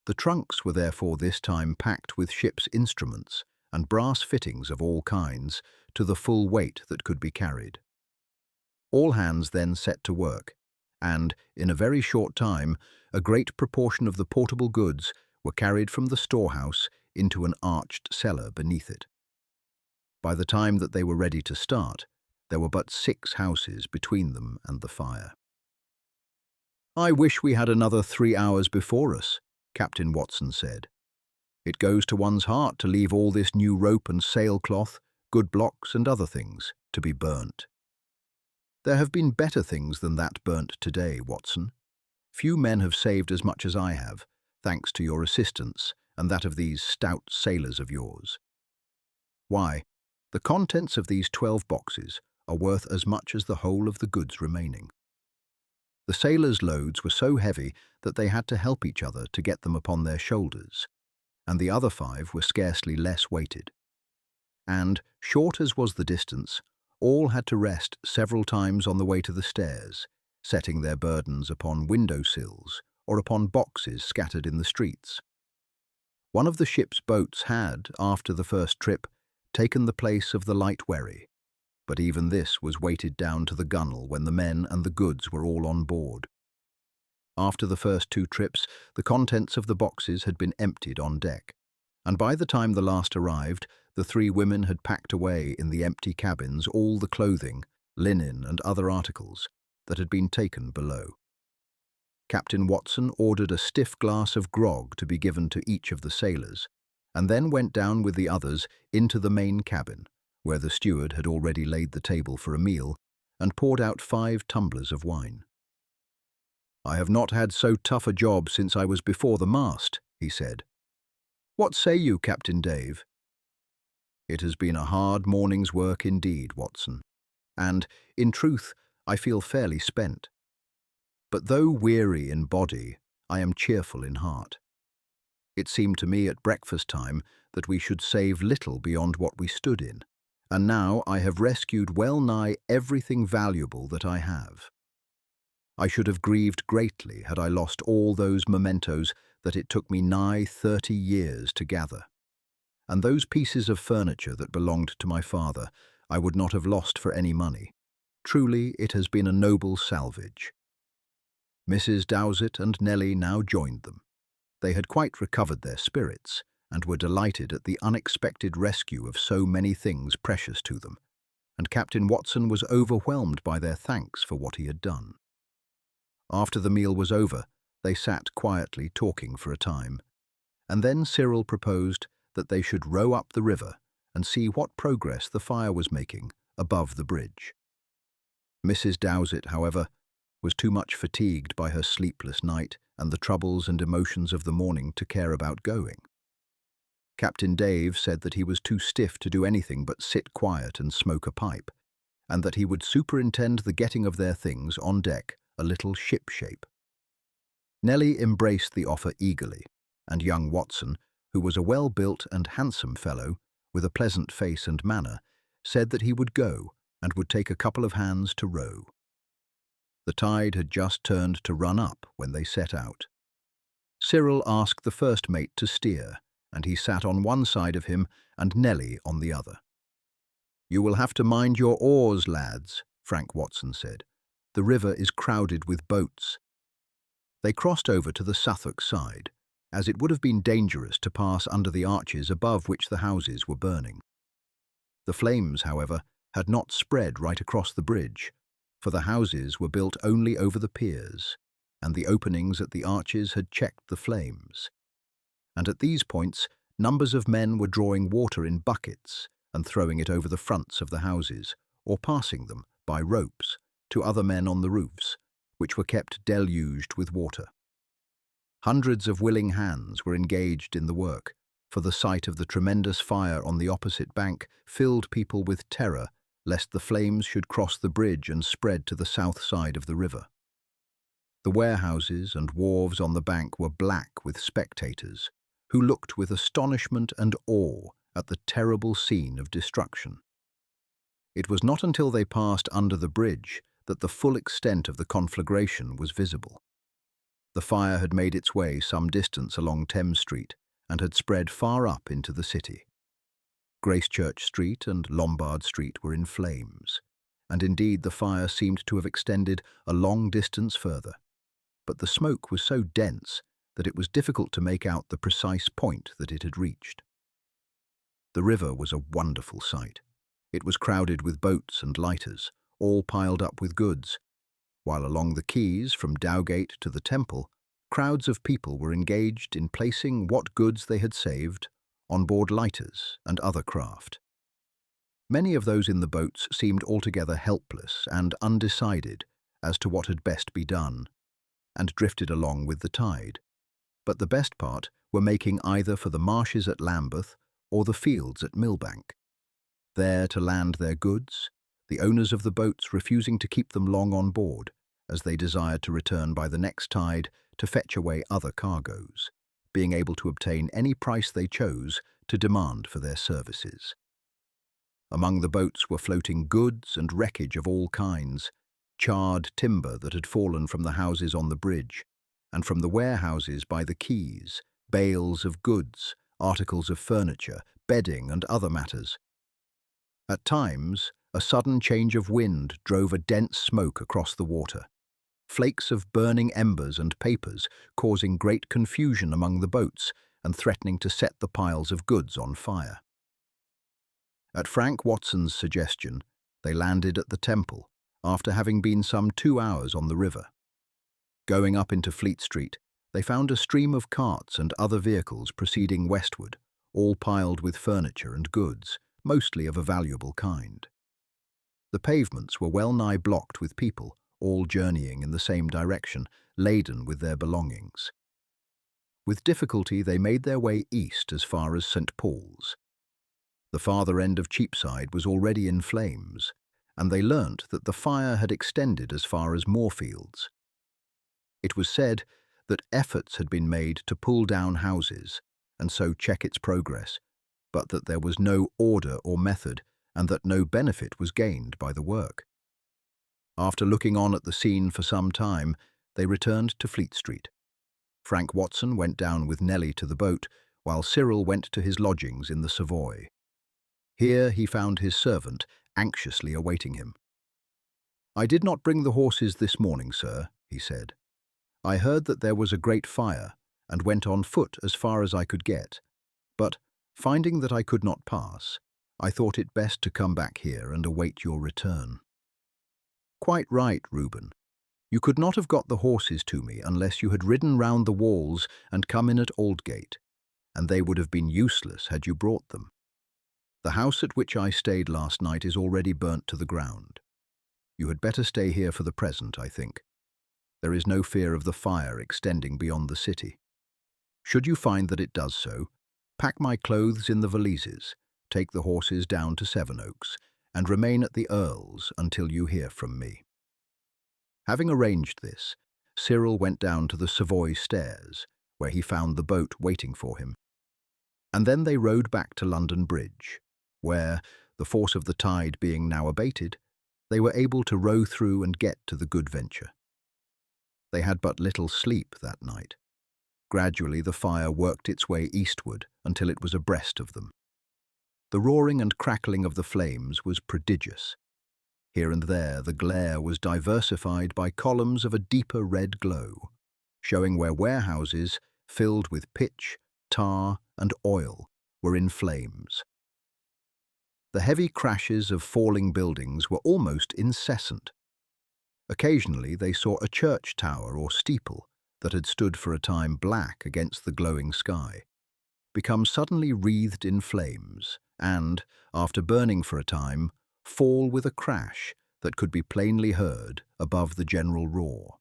The trunks were therefore this time packed with ship's instruments and brass fittings of all kinds to the full weight that could be carried. All hands then set to work, and, in a very short time, a great proportion of the portable goods were carried from the storehouse into an arched cellar beneath it. By the time that they were ready to start, there were but 6 houses between them and the fire. "I wish we had another 3 hours before us," Captain Watson said. "It goes to one's heart to leave all this new rope and sailcloth, good blocks and other things, to be burnt." "There have been better things than that burnt today, Watson. Few men have saved as much as I have, thanks to your assistance and that of these stout sailors of yours. Why, the contents of these 12 boxes are worth as much as the whole of the goods remaining." The sailors' loads were so heavy that they had to help each other to get them upon their shoulders, and the other 5 were scarcely less weighted. And, short as was the distance, all had to rest several times on the way to the stairs, setting their burdens upon window-sills or upon boxes scattered in the streets. One of the ship's boats had, after the first trip, taken the place of the light wherry, but even this was weighted down to the gunwale when the men and the goods were all on board. After the first 2 trips, the contents of the boxes had been emptied on deck, and by the time the last arrived, the 3 women had packed away in the empty cabins all the clothing, linen and other articles that had been taken below. Captain Watson ordered a stiff glass of grog to be given to each of the sailors, and then went down with the others into the main cabin, where the steward had already laid the table for a meal and poured out 5 tumblers of wine. "I have not had so tough a job since I was before the mast," he said. "What say you, Captain Dave?" "It has been a hard morning's work indeed, Watson, and, in truth, I feel fairly spent. But though weary in body, I am cheerful in heart. It seemed to me at breakfast time that we should save little beyond what we stood in, and now I have rescued well nigh everything valuable that I have. I should have grieved greatly had I lost all those mementos that it took me nigh 30 years to gather. And those pieces of furniture that belonged to my father I would not have lost for any money. Truly, it has been a noble salvage." Mrs. Dowsett and Nellie now joined them. They had quite recovered their spirits, and were delighted at the unexpected rescue of so many things precious to them, and Captain Watson was overwhelmed by their thanks for what he had done. After the meal was over, they sat quietly talking for a time, and then Cyril proposed that they should row up the river and see what progress the fire was making above the bridge. Mrs. Dowsett, however, was too much fatigued by her sleepless night and the troubles and emotions of the morning to care about going. Captain Dave said that he was too stiff to do anything but sit quiet and smoke a pipe, and that he would superintend the getting of their things on deck a little ship-shape. Nellie embraced the offer eagerly, and young Watson, who was a well-built and handsome fellow, with a pleasant face and manner, said that he would go and would take a couple of hands to row. The tide had just turned to run up when they set out. Cyril asked the first mate to steer, and he sat on one side of him and Nellie on the other. "You will have to mind your oars, lads," Frank Watson said. "The river is crowded with boats." They crossed over to the Suffolk side, as it would have been dangerous to pass under the arches above which the houses were burning. The flames, however, had not spread right across the bridge, for the houses were built only over the piers, and the openings at the arches had checked the flames. And at these points, numbers of men were drawing water in buckets and throwing it over the fronts of the houses, or passing them, by ropes, to other men on the roofs, which were kept deluged with water. Hundreds of willing hands were engaged in the work, for the sight of the tremendous fire on the opposite bank filled people with terror lest the flames should cross the bridge and spread to the south side of the river. The warehouses and wharves on the bank were black with spectators, who looked with astonishment and awe at the terrible scene of destruction. It was not until they passed under the bridge that the full extent of the conflagration was visible. The fire had made its way some distance along Thames Street and had spread far up into the city. Gracechurch Street and Lombard Street were in flames, and indeed the fire seemed to have extended a long distance further. But the smoke was so dense that it was difficult to make out the precise point that it had reached. The river was a wonderful sight. It was crowded with boats and lighters, all piled up with goods, while along the quays from Dowgate to the Temple, crowds of people were engaged in placing what goods they had saved on board lighters and other craft. Many of those in the boats seemed altogether helpless and undecided as to what had best be done, and drifted along with the tide. But the best part were making either for the marshes at Lambeth or the fields at Millbank, there to land their goods, the owners of the boats refusing to keep them long on board, as they desired to return by the next tide to fetch away other cargoes, being able to obtain any price they chose to demand for their services. Among the boats were floating goods and wreckage of all kinds, charred timber that had fallen from the houses on the bridge, and from the warehouses by the quays, bales of goods, articles of furniture, bedding and other matters. At times, a sudden change of wind drove a dense smoke across the water, flakes of burning embers and papers causing great confusion among the boats and threatening to set the piles of goods on fire. At Frank Watson's suggestion, they landed at the Temple, after having been some 2 hours on the river. Going up into Fleet Street, they found a stream of carts and other vehicles proceeding westward, all piled with furniture and goods, mostly of a valuable kind. The pavements were well nigh blocked with people, all journeying in the same direction, laden with their belongings. With difficulty they made their way east as far as St. Paul's. The farther end of Cheapside was already in flames, and they learnt that the fire had extended as far as Moorfields. It was said that efforts had been made to pull down houses and so check its progress, but that there was no order or method and that no benefit was gained by the work. After looking on at the scene for some time, they returned to Fleet Street. Frank Watson went down with Nellie to the boat, while Cyril went to his lodgings in the Savoy. Here he found his servant anxiously awaiting him. "I did not bring the horses this morning, sir," he said. "I heard that there was a great fire, and went on foot as far as I could get. But, finding that I could not pass, I thought it best to come back here and await your return." "Quite right, Reuben. You could not have got the horses to me unless you had ridden round the walls and come in at Aldgate, and they would have been useless had you brought them. The house at which I stayed last night is already burnt to the ground. You had better stay here for the present, I think. There is no fear of the fire extending beyond the city. Should you find that it does so, pack my clothes in the valises, take the horses down to Sevenoaks, and remain at the Earl's until you hear from me." Having arranged this, Cyril went down to the Savoy stairs, where he found the boat waiting for him. And then they rowed back to London Bridge, where, the force of the tide being now abated, they were able to row through and get to the Good Venture. They had but little sleep that night. Gradually the fire worked its way eastward until it was abreast of them. The roaring and crackling of the flames was prodigious. Here and there the glare was diversified by columns of a deeper red glow, showing where warehouses, filled with pitch, tar, and oil, were in flames. The heavy crashes of falling buildings were almost incessant. Occasionally they saw a church tower or steeple that had stood for a time black against the glowing sky, become suddenly wreathed in flames and, after burning for a time, fall with a crash that could be plainly heard above the general roar.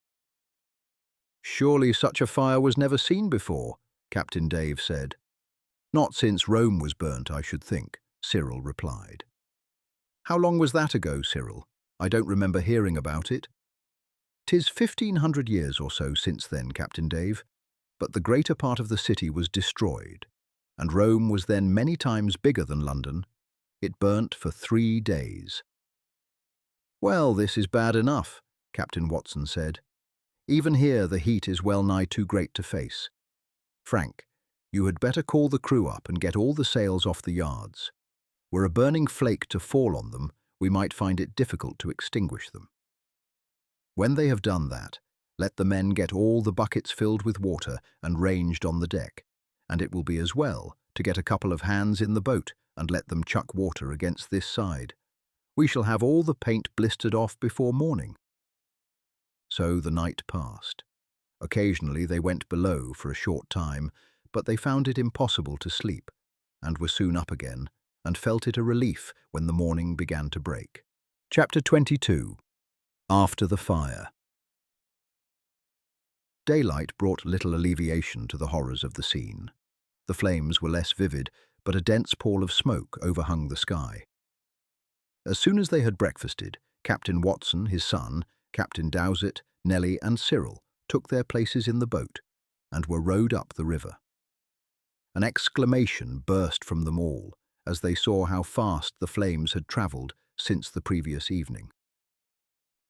"Surely such a fire was never seen before," Captain Dave said. "Not since Rome was burnt, I should think," Cyril replied. "How long was that ago, Cyril? I don't remember hearing about it." "'Tis 1,500 years or so since then, Captain Dave, but the greater part of the city was destroyed, and Rome was then many times bigger than London. It burnt for 3 days." "Well, this is bad enough," Captain Watson said. "Even here the heat is well nigh too great to face. Frank, you had better call the crew up and get all the sails off the yards. Were a burning flake to fall on them, we might find it difficult to extinguish them. When they have done that, let the men get all the buckets filled with water and ranged on the deck, and it will be as well to get a couple of hands in the boat and let them chuck water against this side. We shall have all the paint blistered off before morning." So the night passed. Occasionally they went below for a short time, but they found it impossible to sleep, and were soon up again, and felt it a relief when the morning began to break. Chapter 22. After the Fire. Daylight brought little alleviation to the horrors of the scene. The flames were less vivid, but a dense pall of smoke overhung the sky. As soon as they had breakfasted, Captain Watson, his son, Captain Dowsett, Nellie and Cyril took their places in the boat and were rowed up the river. An exclamation burst from them all as they saw how fast the flames had travelled since the previous evening.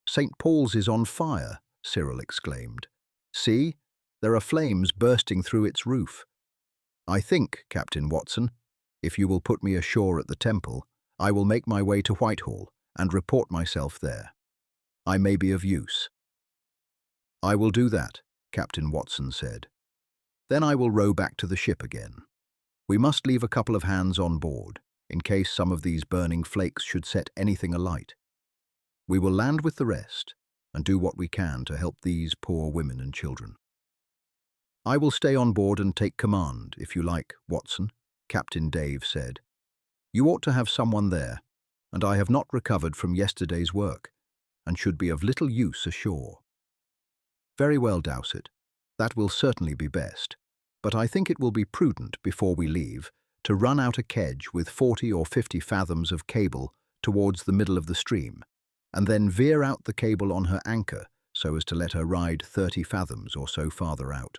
"St. Paul's is on fire," Cyril exclaimed. "See, there are flames bursting through its roof. I think, Captain Watson, if you will put me ashore at the Temple, I will make my way to Whitehall and report myself there. I may be of use." "I will do that," Captain Watson said. "Then I will row back to the ship again. We must leave a couple of hands on board, in case some of these burning flakes should set anything alight. We will land with the rest and do what we can to help these poor women and children." "I will stay on board and take command, if you like, Watson," Captain Dave said. "You ought to have someone there, and I have not recovered from yesterday's work, and should be of little use ashore." "Very well, Dowsett. That will certainly be best, but I think it will be prudent, before we leave, to run out a kedge with 40 or 50 fathoms of cable towards the middle of the stream, and then veer out the cable on her anchor so as to let her ride 30 fathoms or so farther out.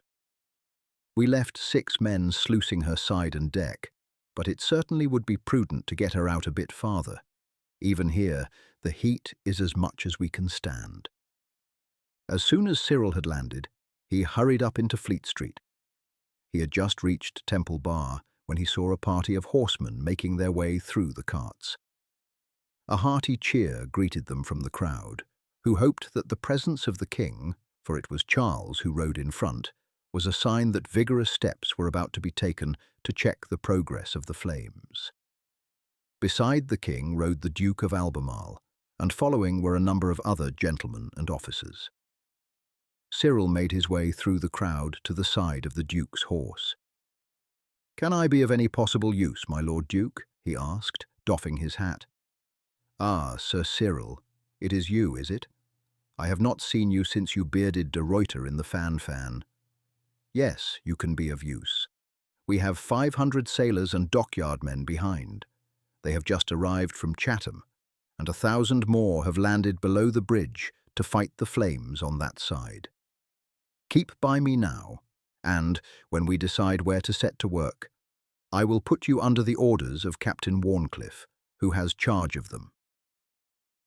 We left 6 men sluicing her side and deck, but it certainly would be prudent to get her out a bit farther. Even here, the heat is as much as we can stand." As soon as Cyril had landed, he hurried up into Fleet Street. He had just reached Temple Bar when he saw a party of horsemen making their way through the carts. A hearty cheer greeted them from the crowd, who hoped that the presence of the king, for it was Charles who rode in front, was a sign that vigorous steps were about to be taken to check the progress of the flames. Beside the king rode the Duke of Albemarle, and following were a number of other gentlemen and officers. Cyril made his way through the crowd to the side of the Duke's horse. "Can I be of any possible use, my Lord Duke?" he asked, doffing his hat. "Ah, Sir Cyril, it is you, is it? I have not seen you since you bearded de Ruyter in the Fan-Fan. Yes, you can be of use. We have 500 sailors and dockyard men behind. They have just arrived from Chatham, and 1,000 more have landed below the bridge to fight the flames on that side. Keep by me now, and, when we decide where to set to work, I will put you under the orders of Captain Warncliffe, who has charge of them."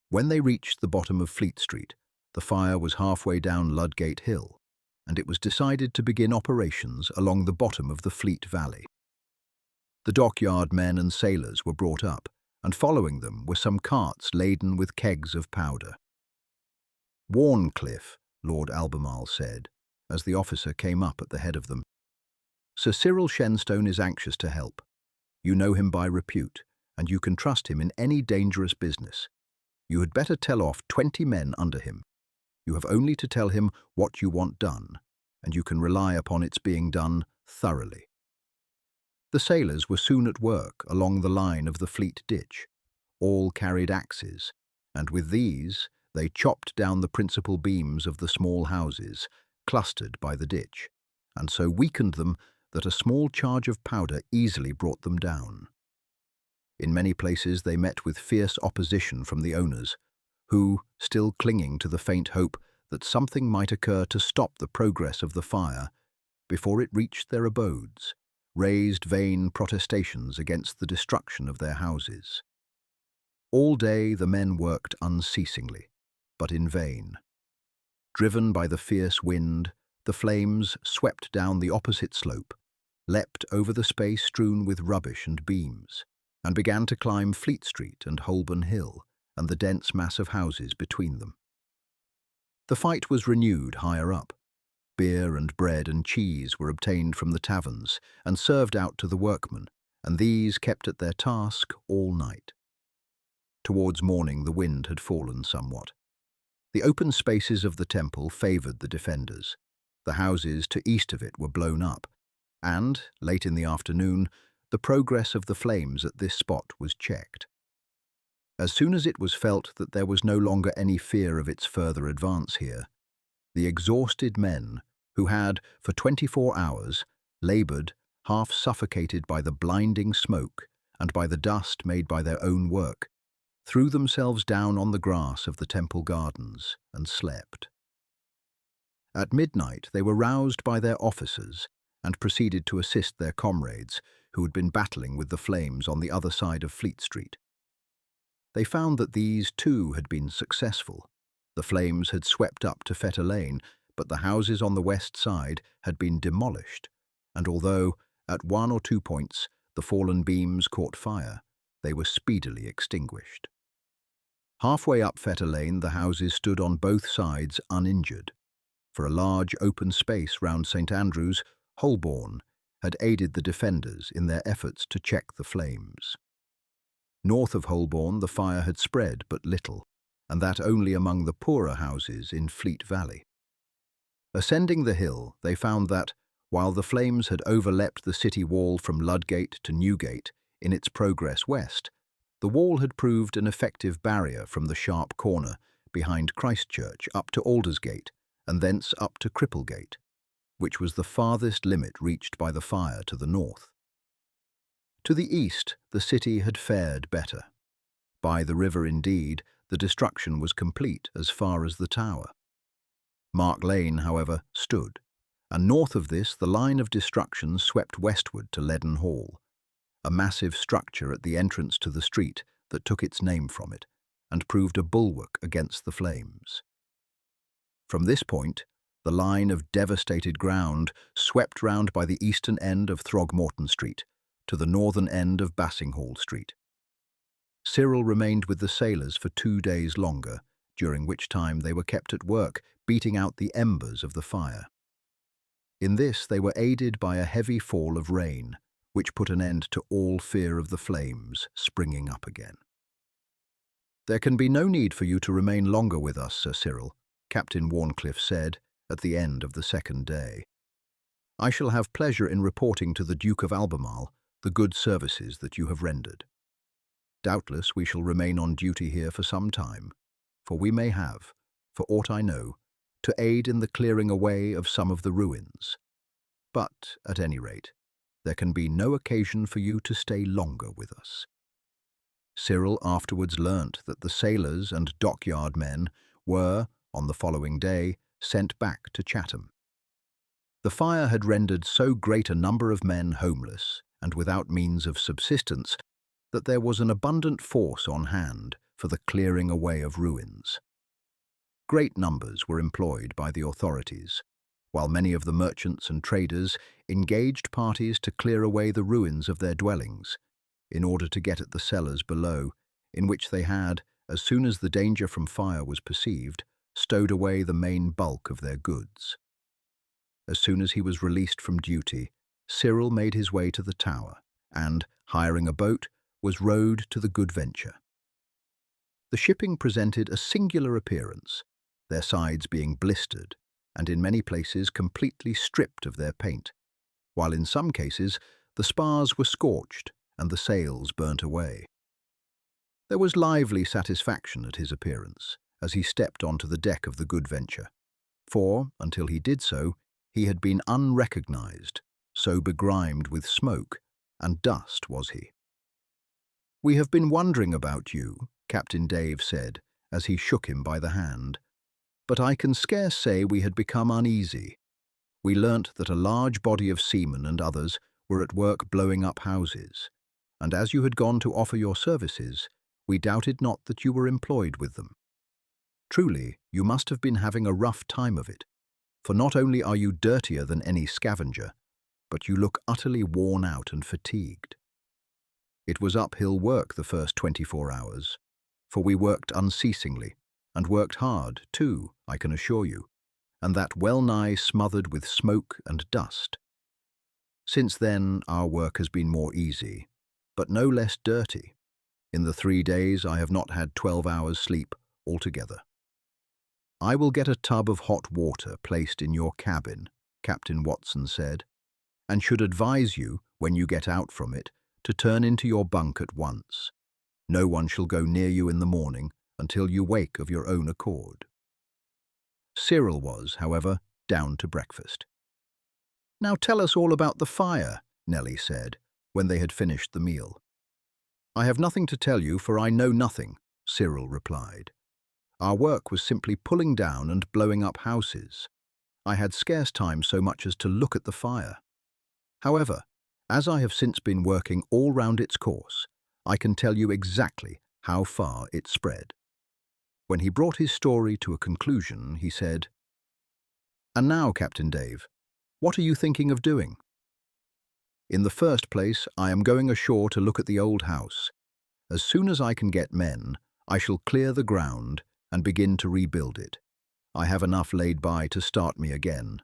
When they reached the bottom of Fleet Street, the fire was halfway down Ludgate Hill, and it was decided to begin operations along the bottom of the Fleet Valley. The dockyard men and sailors were brought up, and following them were some carts laden with kegs of powder. "Warncliffe," Lord Albemarle said, as the officer came up at the head of them. "Sir Cyril Shenstone is anxious to help. You know him by repute, and you can trust him in any dangerous business. You had better tell off 20 men under him. You have only to tell him what you want done, and you can rely upon its being done thoroughly." The sailors were soon at work along the line of the Fleet Ditch. All carried axes, and with these they chopped down the principal beams of the small houses clustered by the ditch, and so weakened them that a small charge of powder easily brought them down. In many places they met with fierce opposition from the owners, who, still clinging to the faint hope that something might occur to stop the progress of the fire before it reached their abodes, raised vain protestations against the destruction of their houses. All day the men worked unceasingly, but in vain. Driven by the fierce wind, the flames swept down the opposite slope, leapt over the space strewn with rubbish and beams, and began to climb Fleet Street and Holborn Hill, and the dense mass of houses between them. The fight was renewed higher up. Beer and bread and cheese were obtained from the taverns and served out to the workmen, and these kept at their task all night. Towards morning the wind had fallen somewhat. The open spaces of the temple favoured the defenders. The houses to east of it were blown up, and, late in the afternoon, the progress of the flames at this spot was checked. As soon as it was felt that there was no longer any fear of its further advance here, the exhausted men, who had, for 24 hours, laboured, half suffocated by the blinding smoke and by the dust made by their own work, threw themselves down on the grass of the temple gardens and slept. At midnight they were roused by their officers and proceeded to assist their comrades who had been battling with the flames on the other side of Fleet Street. They found that these too had been successful. The flames had swept up to Fetter Lane, but the houses on the west side had been demolished, and although, at 1 or 2 points, the fallen beams caught fire, they were speedily extinguished. Halfway up Fetter Lane the houses stood on both sides uninjured. For a large open space round St. Andrew's, Holborn had aided the defenders in their efforts to check the flames. North of Holborn the fire had spread but little, and that only among the poorer houses in Fleet Valley. Ascending the hill, they found that, while the flames had overleapt the city wall from Ludgate to Newgate in its progress west, the wall had proved an effective barrier from the sharp corner behind Christchurch up to Aldersgate and thence up to Cripplegate, which was the farthest limit reached by the fire to the north. To the east, the city had fared better. By the river, indeed, the destruction was complete as far as the Tower. Mark Lane, however, stood, and north of this the line of destruction swept westward to Leaden Hall, a massive structure at the entrance to the street that took its name from it, and proved a bulwark against the flames. From this point, the line of devastated ground swept round by the eastern end of Throgmorton Street to the northern end of Bassinghall Street. Cyril remained with the sailors for 2 days longer, during which time they were kept at work, beating out the embers of the fire. In this they were aided by a heavy fall of rain, which put an end to all fear of the flames springing up again. "There can be no need for you to remain longer with us, Sir Cyril," Captain Warncliffe said at the end of the second day. "I shall have pleasure in reporting to the Duke of Albemarle the good services that you have rendered. Doubtless we shall remain on duty here for some time, for we may have, for aught I know, to aid in the clearing away of some of the ruins. But, at any rate, there can be no occasion for you to stay longer with us." Cyril afterwards learnt that the sailors and dockyard men were, on the following day, sent back to Chatham. The fire had rendered so great a number of men homeless and without means of subsistence that there was an abundant force on hand for the clearing away of ruins. Great numbers were employed by the authorities, while many of the merchants and traders engaged parties to clear away the ruins of their dwellings, in order to get at the cellars below, in which they had, as soon as the danger from fire was perceived, stowed away the main bulk of their goods. As soon as he was released from duty, Cyril made his way to the Tower, and, hiring a boat, was rowed to the Good Venture. The shipping presented a singular appearance, their sides being blistered, and in many places completely stripped of their paint, while in some cases the spars were scorched and the sails burnt away. There was lively satisfaction at his appearance as he stepped onto the deck of the Good Venture, for, until he did so, he had been unrecognized, so begrimed with smoke and dust was he. "We have been wondering about you," Captain Dave said, as he shook him by the hand. "But I can scarce say we had become uneasy. We learnt that a large body of seamen and others were at work blowing up houses, and as you had gone to offer your services, we doubted not that you were employed with them. Truly, you must have been having a rough time of it, for not only are you dirtier than any scavenger, but you look utterly worn out and fatigued." It was uphill work the first 24 hours, for we worked unceasingly, and worked hard, too, I can assure you, and that well-nigh smothered with smoke and dust. Since then, our work has been more easy, but no less dirty. In the 3 days, I have not had 12 hours sleep altogether. I will get a tub of hot water placed in your cabin, Captain Watson said, and should advise you, when you get out from it, to turn into your bunk at once. No one shall go near you in the morning until you wake of your own accord. Cyril was, however, down to breakfast. "Now tell us all about the fire," Nellie said, when they had finished the meal. "I have nothing to tell you, for I know nothing," Cyril replied. "Our work was simply pulling down and blowing up houses. I had scarce time so much as to look at the fire. However, as I have since been working all round its course, I can tell you exactly how far it spread." When he brought his story to a conclusion, he said, "And now, Captain Dave, what are you thinking of doing?" "In the first place, I am going ashore to look at the old house. As soon as I can get men, I shall clear the ground and begin to rebuild it. I have enough laid by to start me again.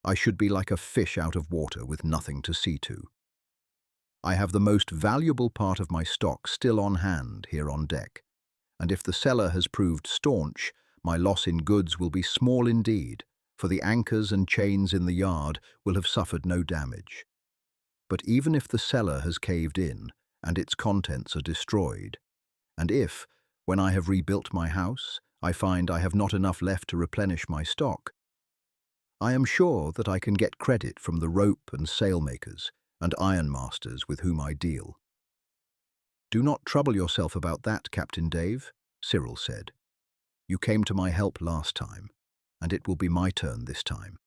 I should be like a fish out of water with nothing to see to. I have the most valuable part of my stock still on hand here on deck, and if the cellar has proved staunch, my loss in goods will be small indeed, for the anchors and chains in the yard will have suffered no damage. But even if the cellar has caved in and its contents are destroyed, and if, when I have rebuilt my house, I find I have not enough left to replenish my stock, I am sure that I can get credit from the rope and sailmakers and ironmasters with whom I deal." "Do not trouble yourself about that, Captain Dave," Cyril said. "You came to my help last time, and it will be my turn this time.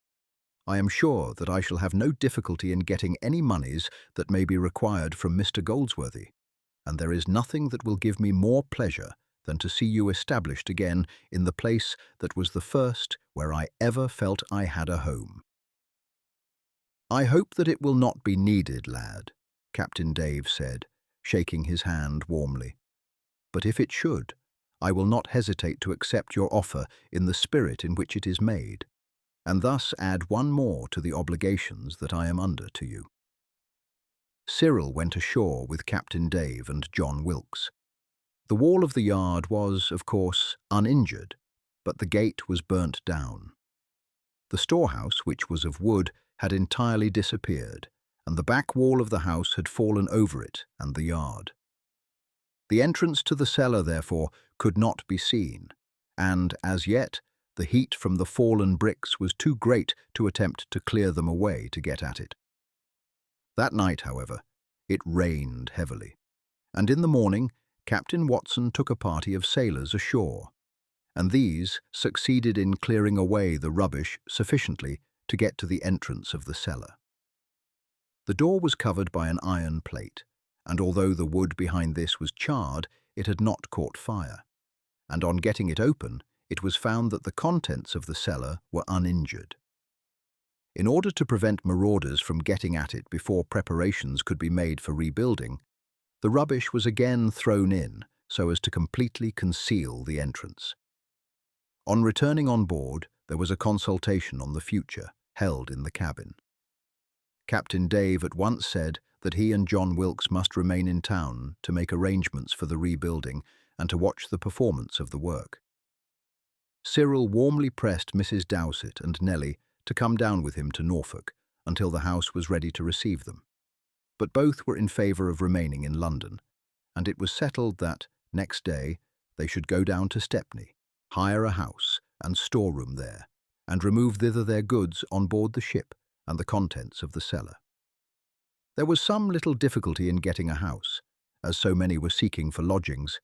I am sure that I shall have no difficulty in getting any moneys that may be required from Mr. Goldsworthy, and there is nothing that will give me more pleasure than to see you established again in the place that was the first where I ever felt I had a home." "I hope that it will not be needed, lad," Captain Dave said, shaking his hand warmly. "But if it should, I will not hesitate to accept your offer in the spirit in which it is made, and thus add one more to the obligations that I am under to you." Cyril went ashore with Captain Dave and John Wilkes. The wall of the yard was, of course, uninjured, but the gate was burnt down. The storehouse, which was of wood, had entirely disappeared, and the back wall of the house had fallen over it and the yard. The entrance to the cellar, therefore, could not be seen, and, as yet, the heat from the fallen bricks was too great to attempt to clear them away to get at it. That night, however, it rained heavily, and in the morning Captain Watson took a party of sailors ashore, and these succeeded in clearing away the rubbish sufficiently to get to the entrance of the cellar. The door was covered by an iron plate, and although the wood behind this was charred, it had not caught fire, and on getting it open, it was found that the contents of the cellar were uninjured. In order to prevent marauders from getting at it before preparations could be made for rebuilding, the rubbish was again thrown in so as to completely conceal the entrance. On returning on board, there was a consultation on the future held in the cabin. Captain Dave at once said that he and John Wilkes must remain in town to make arrangements for the rebuilding and to watch the performance of the work. Cyril warmly pressed Mrs. Dowsett and Nellie to come down with him to Norfolk until the house was ready to receive them. But both were in favour of remaining in London, and it was settled that, next day, they should go down to Stepney, hire a house and storeroom there, and remove thither their goods on board the ship and the contents of the cellar. There was some little difficulty in getting a house, as so many were seeking for lodgings,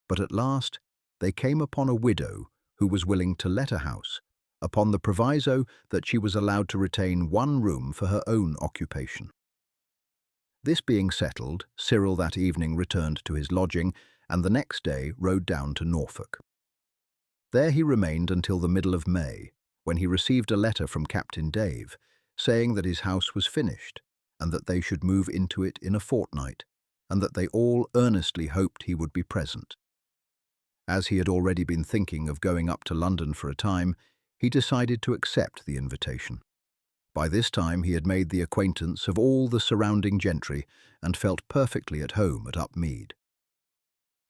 but at last they came upon a widow who was willing to let a house, upon the proviso that she was allowed to retain one room for her own occupation. This being settled, Cyril that evening returned to his lodging, and the next day rode down to Norfolk. There he remained until the middle of May, when he received a letter from Captain Dave, saying that his house was finished, and that they should move into it in a fortnight, and that they all earnestly hoped he would be present. As he had already been thinking of going up to London for a time, he decided to accept the invitation. By this time he had made the acquaintance of all the surrounding gentry and felt perfectly at home at Upmead.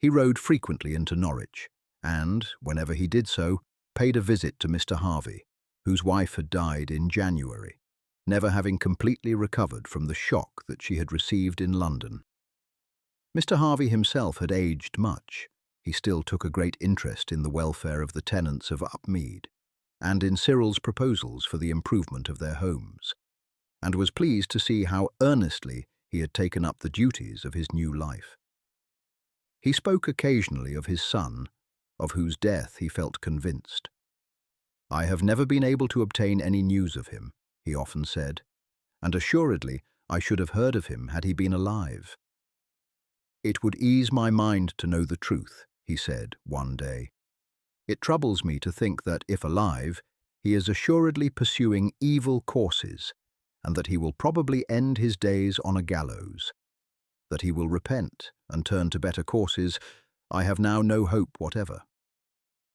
He rode frequently into Norwich, and, whenever he did so, paid a visit to Mr. Harvey, whose wife had died in January, never having completely recovered from the shock that she had received in London. Mr. Harvey himself had aged much. He still took a great interest in the welfare of the tenants of Upmead, and in Cyril's proposals for the improvement of their homes, and was pleased to see how earnestly he had taken up the duties of his new life. He spoke occasionally of his son, of whose death he felt convinced. "I have never been able to obtain any news of him," he often said, "and assuredly I should have heard of him had he been alive. It would ease my mind to know the truth," he said one day. "It troubles me to think that, if alive, he is assuredly pursuing evil courses, and that he will probably end his days on a gallows. That he will repent and turn to better courses, I have now no hope whatever.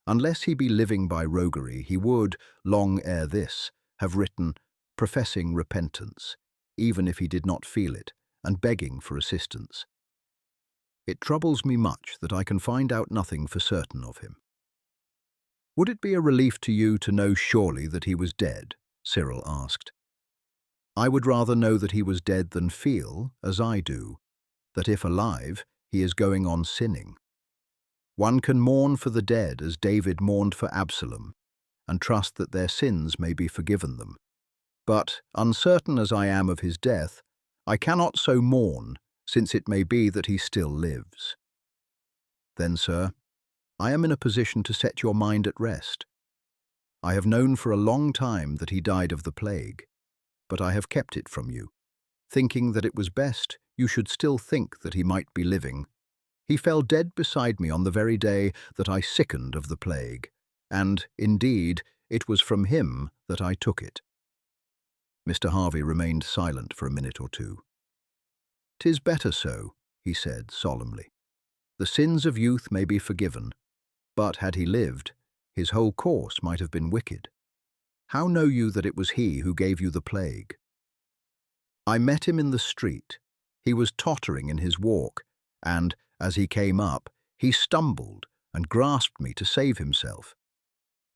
Unless he be living by roguery, he would, long ere this, have written, professing repentance, even if he did not feel it, and begging for assistance. It troubles me much that I can find out nothing for certain of him." "Would it be a relief to you to know surely that he was dead?" Cyril asked. "I would rather know that he was dead than feel, as I do, that if alive, he is going on sinning. One can mourn for the dead as David mourned for Absalom, and trust that their sins may be forgiven them. But, uncertain as I am of his death, I cannot so mourn, since it may be that he still lives. Then, sir, I am in a position to set your mind at rest. I have known for a long time that he died of the plague, but I have kept it from you, thinking that it was best you should still think that he might be living. He fell dead beside me on the very day that I sickened of the plague, and, indeed, it was from him that I took it." Mr. Harvey remained silent for a minute or two. "'Tis better so," he said solemnly. "The sins of youth may be forgiven, but had he lived, his whole course might have been wicked. How know you that it was he who gave you the plague?" "I met him in the street. He was tottering in his walk, and, as he came up, he stumbled and grasped me to save himself.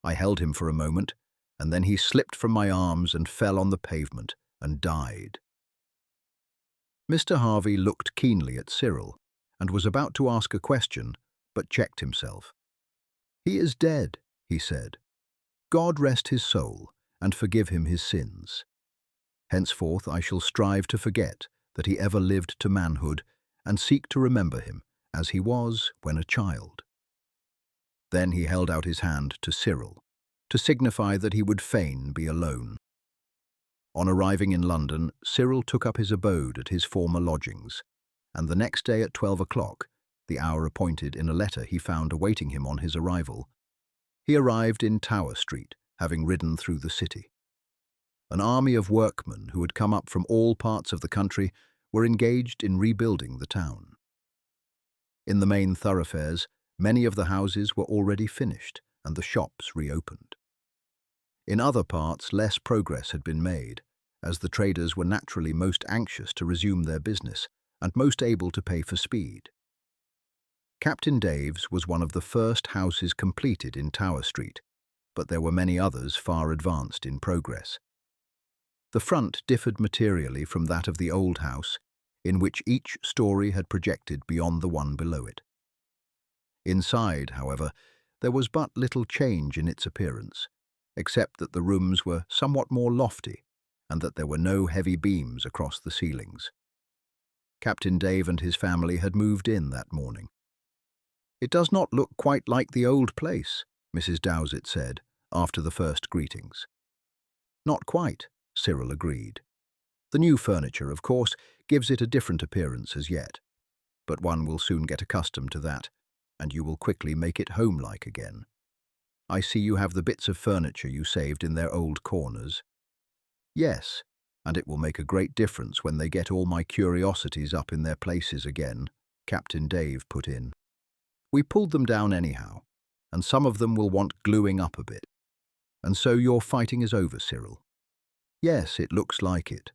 I held him for a moment, and then he slipped from my arms and fell on the pavement and died." Mr. Harvey looked keenly at Cyril and was about to ask a question, but checked himself. "He is dead," he said. "God rest his soul and forgive him his sins. Henceforth I shall strive to forget that he ever lived to manhood and seek to remember him as he was when a child." Then he held out his hand to Cyril, to signify that he would fain be alone. On arriving in London, Cyril took up his abode at his former lodgings, and the next day at 12 o'clock, the hour appointed in a letter he found awaiting him on his arrival, he arrived in Tower Street, having ridden through the city. An army of workmen who had come up from all parts of the country were engaged in rebuilding the town. In the main thoroughfares, many of the houses were already finished and the shops reopened. In other parts, less progress had been made, as the traders were naturally most anxious to resume their business and most able to pay for speed. Captain Dave's was one of the first houses completed in Tower Street, but there were many others far advanced in progress. The front differed materially from that of the old house, in which each story had projected beyond the one below it. Inside, however, there was but little change in its appearance, except that the rooms were somewhat more lofty and that there were no heavy beams across the ceilings. Captain Dave and his family had moved in that morning. "It does not look quite like the old place," Mrs. Dowsett said, after the first greetings. "Not quite," Cyril agreed. "The new furniture, of course, gives it a different appearance as yet, but one will soon get accustomed to that, and you will quickly make it home-like again. I see you have the bits of furniture you saved in their old corners." "Yes, and it will make a great difference when they get all my curiosities up in their places again," Captain Dave put in. We pulled them down anyhow, and some of them will want gluing up a bit. And so your fighting is over, Cyril. Yes, it looks like it.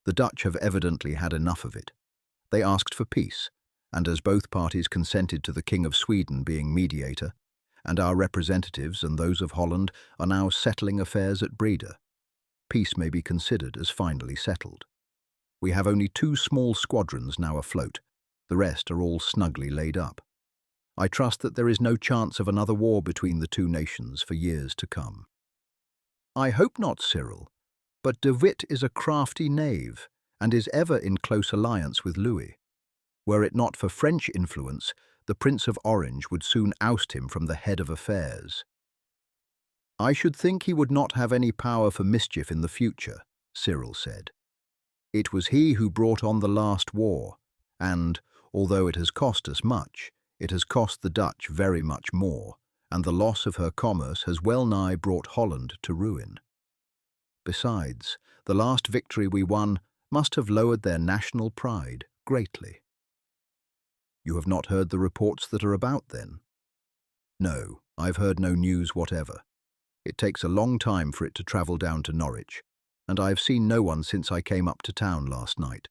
The Dutch have evidently had enough of it. They asked for peace, and as both parties consented to the King of Sweden being mediator, and our representatives and those of Holland are now settling affairs at Bodee, peace may be considered as finally settled. We have only 2 small squadrons now afloat. The rest are all snugly laid up. I trust that there is no chance of another war between the 2 nations for years to come. I hope not, Cyril, but de Witt is a crafty knave and is ever in close alliance with Louis. Were it not for French influence, the Prince of Orange would soon oust him from the head of affairs. I should think he would not have any power for mischief in the future, Cyril said. It was he who brought on the last war, and, although it has cost us much, it has cost the Dutch very much more, and the loss of her commerce has well nigh brought Holland to ruin. Besides, the last victory we won must have lowered their national pride greatly. You have not heard the reports that are about, then? No, I've heard no news whatever. It takes a long time for it to travel down to Norwich, and I've seen no one since I came up to town last night.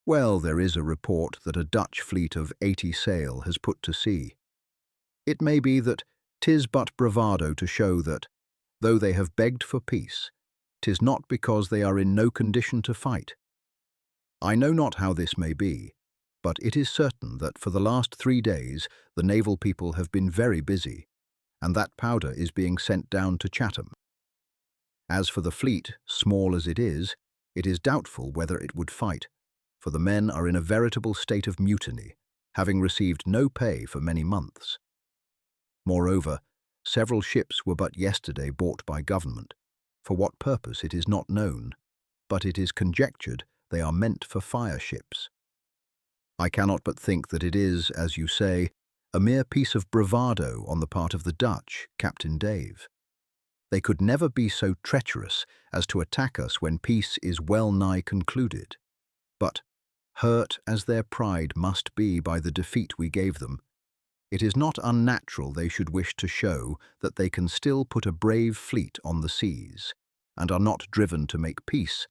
Well, there is a report that a Dutch fleet of 80 sail has put to sea. It may be that 'tis but bravado to show that, though they have begged for peace, 'tis not because they are in no condition to fight. I know not how this may be, but it is certain that for the last 3 days the naval people have been very busy, and that powder is being sent down to Chatham. As for the fleet, small as it is doubtful whether it would fight, for the men are in a veritable state of mutiny, having received no pay for many months. Moreover, several ships were but yesterday bought by government. For what purpose it is not known, but it is conjectured they are meant for fire ships. I cannot but think that it is, as you say, a mere piece of bravado on the part of the Dutch, Captain Dave. They could never be so treacherous as to attack us when peace is well nigh concluded. But, hurt as their pride must be by the defeat we gave them, it is not unnatural they should wish to show that they can still put a brave fleet on the seas, and are not driven to make peace,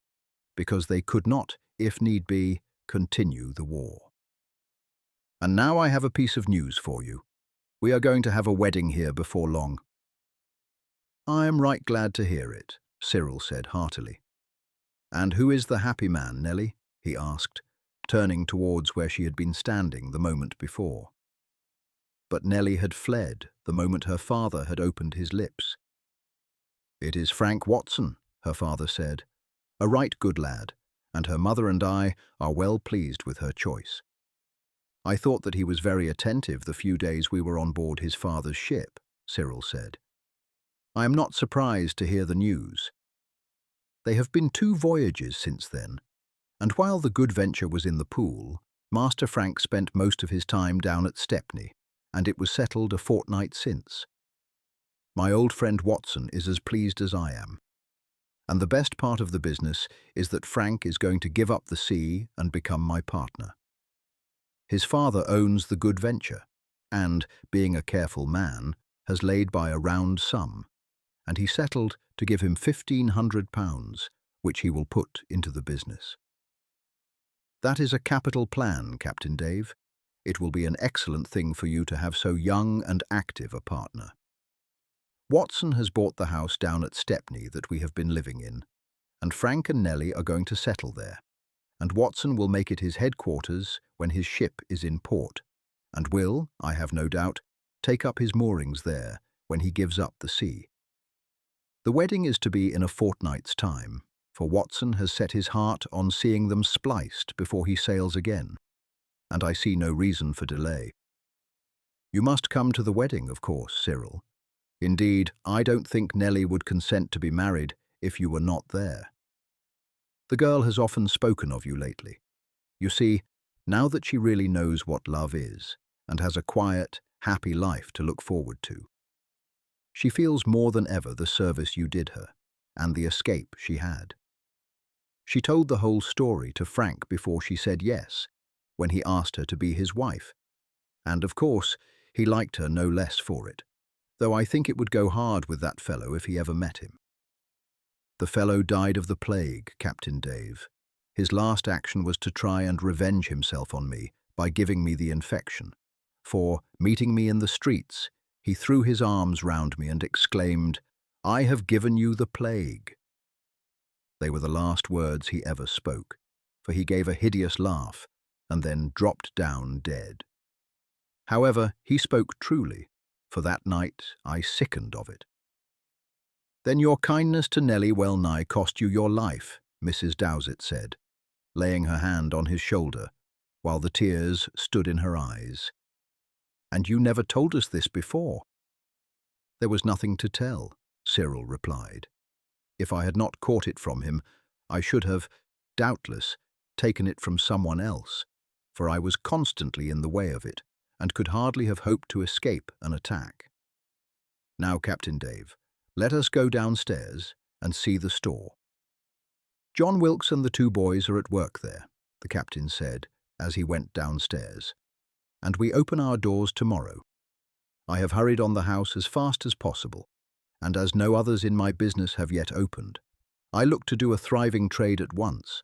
because they could not, if need be, continue the war. And now I have a piece of news for you. We are going to have a wedding here before long. I am right glad to hear it, Cyril said heartily. And who is the happy man, Nelly? He asked, turning towards where she had been standing the moment before. But Nelly had fled the moment her father had opened his lips. It is Frank Watson, her father said, a right good lad, and her mother and I are well pleased with her choice. I thought that he was very attentive the few days we were on board his father's ship, Cyril said. I am not surprised to hear the news. They have been 2 voyages since then, and while the Good Venture was in the Pool, Master Frank spent most of his time down at Stepney, and it was settled a fortnight since. My old friend Watson is as pleased as I am. And the best part of the business is that Frank is going to give up the sea and become my partner. His father owns the Good Venture, and, being a careful man, has laid by a round sum, and he settled to give him £1,500, which he will put into the business. That is a capital plan, Captain Dave. It will be an excellent thing for you to have so young and active a partner. Watson has bought the house down at Stepney that we have been living in, and Frank and Nelly are going to settle there, and Watson will make it his headquarters when his ship is in port, and will, I have no doubt, take up his moorings there when he gives up the sea. The wedding is to be in a fortnight's time, for Watson has set his heart on seeing them spliced before he sails again, and I see no reason for delay. You must come to the wedding, of course, Cyril. Indeed, I don't think Nelly would consent to be married if you were not there. The girl has often spoken of you lately. You see, now that she really knows what love is, and has a quiet, happy life to look forward to, she feels more than ever the service you did her, and the escape she had. She told the whole story to Frank before she said yes, when he asked her to be his wife, And, of course, he liked her no less for it, though I think it would go hard with that fellow if he ever met him. The fellow died of the plague, Captain Dave. His last action was to try and revenge himself on me by giving me the infection. For, meeting me in the streets, he threw his arms round me and exclaimed, "I have given you the plague." They were the last words he ever spoke, for he gave a hideous laugh and then dropped down dead. However, he spoke truly, for that night I sickened of it. "Then your kindness to Nellie well nigh cost you your life," Mrs. Dowsett said, laying her hand on his shoulder, while the tears stood in her eyes. "And you never told us this before." "There was nothing to tell," Cyril replied. "If I had not caught it from him, I should have, doubtless, taken it from someone else, for I was constantly in the way of it, and could hardly have hoped to escape an attack. Now, Captain Dave, let us go downstairs and see the store." "John Wilkes and the two boys are at work there," the captain said as he went downstairs, "and we open our doors tomorrow. I have hurried on the house as fast as possible, and as no others in my business have yet opened, I look to do a thriving trade at once.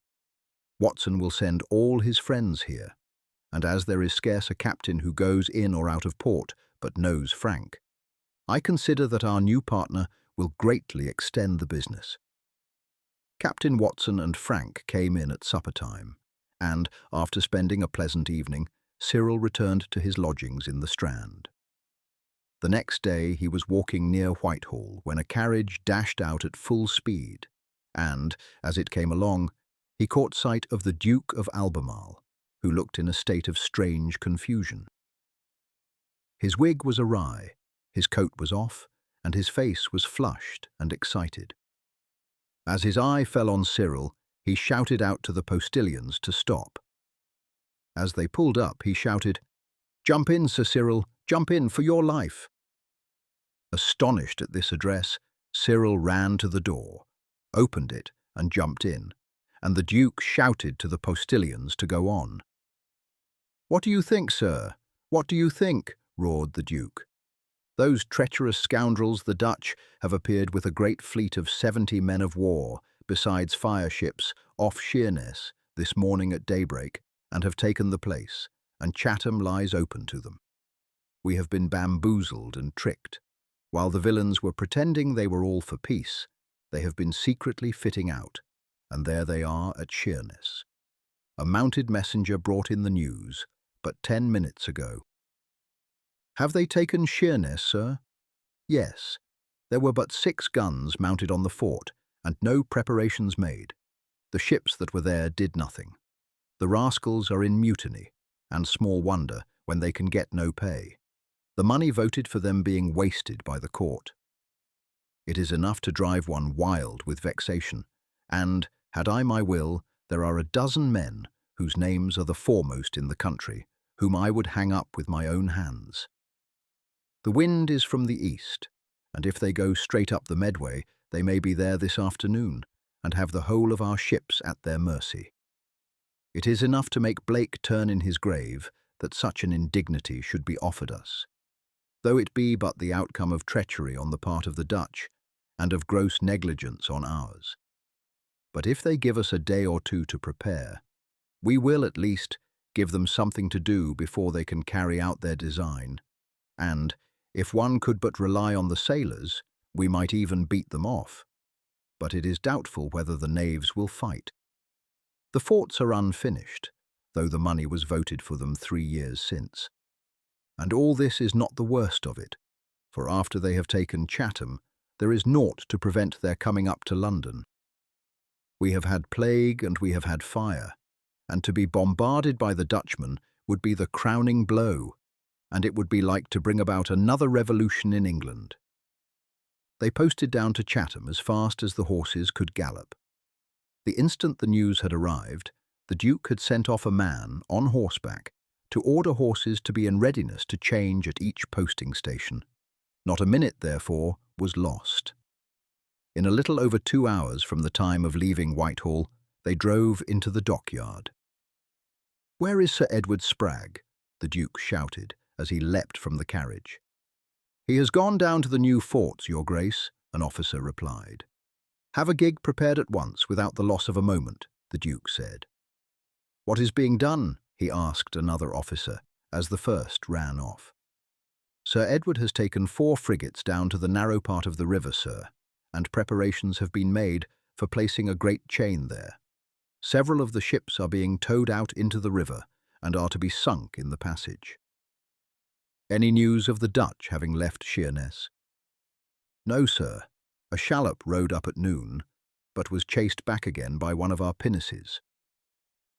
Watson will send all his friends here, and as there is scarce a captain who goes in or out of port but knows Frank, I consider that our new partner will greatly extend the business." Captain Watson and Frank came in at supper time, and, after spending a pleasant evening, Cyril returned to his lodgings in the Strand. The next day he was walking near Whitehall when a carriage dashed out at full speed, and, as it came along, he caught sight of the Duke of Albemarle, who looked in a state of strange confusion. His wig was awry, his coat was off, and his face was flushed and excited. As his eye fell on Cyril, he shouted out to the postilions to stop. As they pulled up, he shouted, "Jump in, Sir Cyril, jump in for your life." Astonished at this address, Cyril ran to the door, opened it and jumped in, and the Duke shouted to the postilions to go on. "What do you think, sir? What do you think?" roared the Duke. "Those treacherous scoundrels, the Dutch, have appeared with a great fleet of 70 men of war, besides fire-ships, off Sheerness, this morning at daybreak, and have taken the place, and Chatham lies open to them. We have been bamboozled and tricked. While the villains were pretending they were all for peace, they have been secretly fitting out, and there they are at Sheerness. A mounted messenger brought in the news, but 10 minutes ago." "Have they taken Sheerness, sir?" "Yes. There were but 6 guns mounted on the fort, and no preparations made. The ships that were there did nothing. The rascals are in mutiny, and small wonder when they can get no pay, the money voted for them being wasted by the court. It is enough to drive one wild with vexation, and, had I my will, there are a dozen men whose names are the foremost in the country, whom I would hang up with my own hands. The wind is from the east, and if they go straight up the Medway, they may be there this afternoon, and have the whole of our ships at their mercy. It is enough to make Blake turn in his grave that such an indignity should be offered us, though it be but the outcome of treachery on the part of the Dutch, and of gross negligence on ours. But if they give us a day or two to prepare, we will at least give them something to do before they can carry out their design, and, if one could but rely on the sailors, we might even beat them off. But it is doubtful whether the knaves will fight. The forts are unfinished, though the money was voted for them 3 years since. And all this is not the worst of it, for after they have taken Chatham, there is naught to prevent their coming up to London. We have had plague and we have had fire, and to be bombarded by the Dutchmen would be the crowning blow, and it would be like to bring about another revolution in England. They posted down to Chatham as fast as the horses could gallop. The instant the news had arrived, the Duke had sent off a man, on horseback, to order horses to be in readiness to change at each posting station. Not a minute, therefore, was lost. In a little over 2 hours from the time of leaving Whitehall, they drove into the dockyard. "Where is Sir Edward Spragg?" the Duke shouted, as he leapt from the carriage. "He has gone down to the new forts, Your Grace," an officer replied. "Have a gig prepared at once, without the loss of a moment," the Duke said. "What is being done?" he asked another officer, as the first ran off. "Sir Edward has taken 4 frigates down to the narrow part of the river, sir, and preparations have been made for placing a great chain there. Several of the ships are being towed out into the river and are to be sunk in the passage." "Any news of the Dutch having left Sheerness?" "No, sir. A shallop rode up at noon, but was chased back again by one of our pinnaces."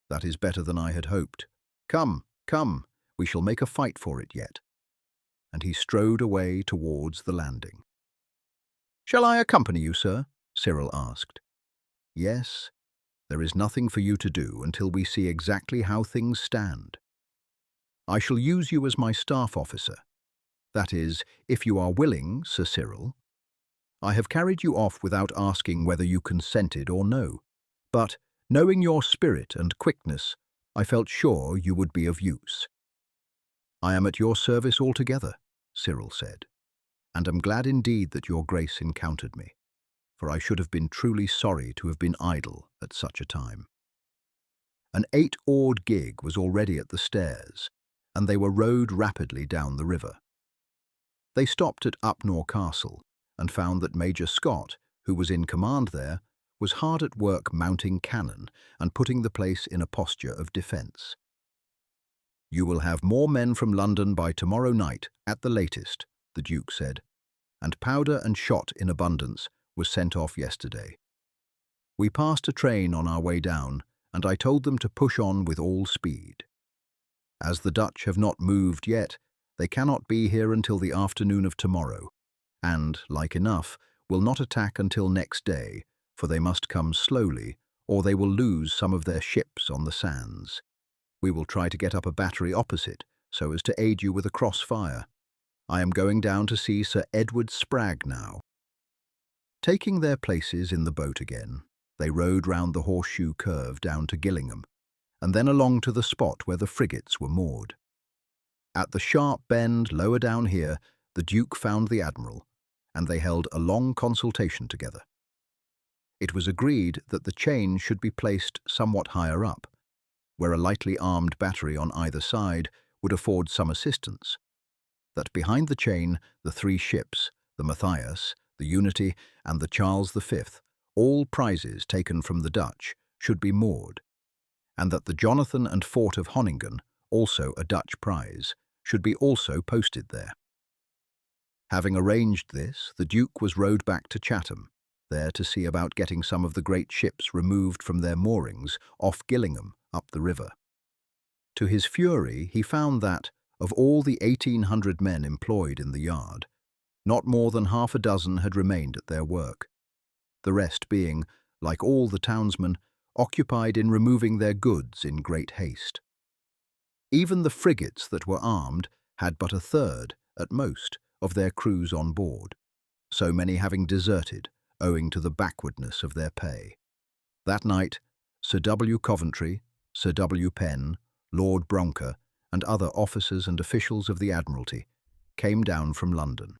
"That is better than I had hoped. Come, come, we shall make a fight for it yet." And he strode away towards the landing. "Shall I accompany you, sir?" Cyril asked. "Yes. There is nothing for you to do until we see exactly how things stand. I shall use you as my staff officer. That is, if you are willing, Sir Cyril. I have carried you off without asking whether you consented or no, but, knowing your spirit and quickness, I felt sure you would be of use." "I am at your service altogether," Cyril said, "and am glad indeed that your Grace encountered me, for I should have been truly sorry to have been idle at such a time." An 8-oared gig was already at the stairs, and they were rowed rapidly down the river. They stopped at Upnor Castle and found that Major Scott, who was in command there, was hard at work mounting cannon and putting the place in a posture of defence. "You will have more men from London by tomorrow night, at the latest," the Duke said, "and powder and shot in abundance was sent off yesterday. We passed a train on our way down, and I told them to push on with all speed. As the Dutch have not moved yet, they cannot be here until the afternoon of tomorrow, and, like enough, will not attack until next day, for they must come slowly, or they will lose some of their ships on the sands. We will try to get up a battery opposite, so as to aid you with a crossfire. I am going down to see Sir Edward Spragg now." Taking their places in the boat again, they rowed round the horseshoe curve down to Gillingham, and then along to the spot where the frigates were moored. At the sharp bend lower down here, the Duke found the Admiral, and they held a long consultation together. It was agreed that the chain should be placed somewhat higher up, where a lightly armed battery on either side would afford some assistance, that behind the chain the 3 ships, the Matthias, the Unity, and the Charles V, all prizes taken from the Dutch, should be moored, and that the Jonathan and Fort of Honningen, also a Dutch prize, should be also posted there. Having arranged this, the Duke was rowed back to Chatham, there to see about getting some of the great ships removed from their moorings off Gillingham up the river. To his fury, he found that, of all the 1,800 men employed in the yard, not more than half a dozen had remained at their work, the rest being, like all the townsmen, occupied in removing their goods in great haste. Even the frigates that were armed had but a third, at most, of their crews on board, so many having deserted, owing to the backwardness of their pay. That night, Sir W. Coventry, Sir W. Penn, Lord Bronker, and other officers and officials of the Admiralty came down from London.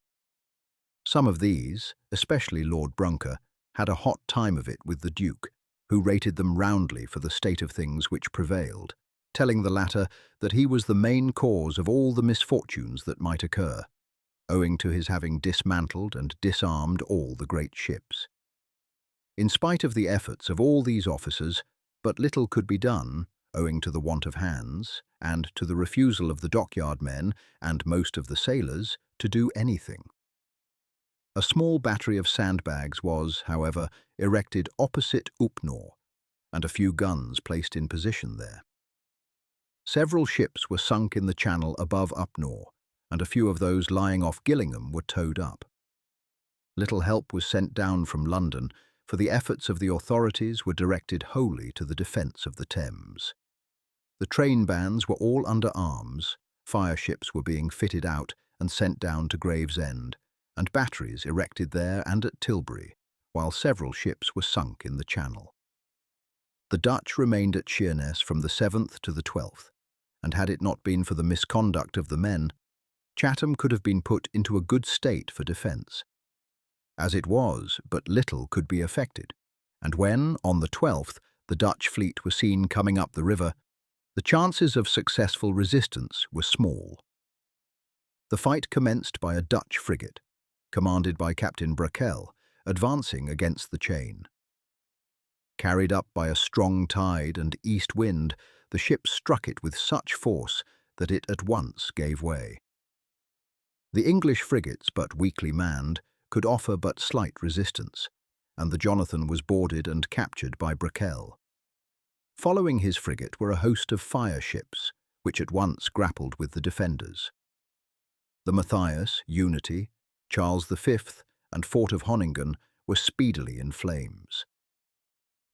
Some of these, especially Lord Bronker, had a hot time of it with the Duke, who rated them roundly for the state of things which prevailed, telling the latter that he was the main cause of all the misfortunes that might occur, owing to his having dismantled and disarmed all the great ships. In spite of the efforts of all these officers, but little could be done, owing to the want of hands, and to the refusal of the dockyard men and most of the sailors to do anything. A small battery of sandbags was, however, erected opposite Upnor, and a few guns placed in position there. Several ships were sunk in the channel above Upnor, and a few of those lying off Gillingham were towed up. Little help was sent down from London, for the efforts of the authorities were directed wholly to the defence of the Thames. The train bands were all under arms, fireships were being fitted out and sent down to Gravesend, and batteries erected there and at Tilbury, while several ships were sunk in the Channel. The Dutch remained at Sheerness from the 7th to the 12th, and had it not been for the misconduct of the men, Chatham could have been put into a good state for defence. As it was, but little could be effected, and when, on the 12th, the Dutch fleet was seen coming up the river, the chances of successful resistance were small. The fight commenced by a Dutch frigate, commanded by Captain Brakel, advancing against the chain. Carried up by a strong tide and east wind, the ship struck it with such force that it at once gave way. The English frigates, but weakly manned, could offer but slight resistance, and the Jonathan was boarded and captured by Brakel. Following his frigate were a host of fire ships, which at once grappled with the defenders. The Matthias, Unity, Charles V, and Fort of Honningen were speedily in flames.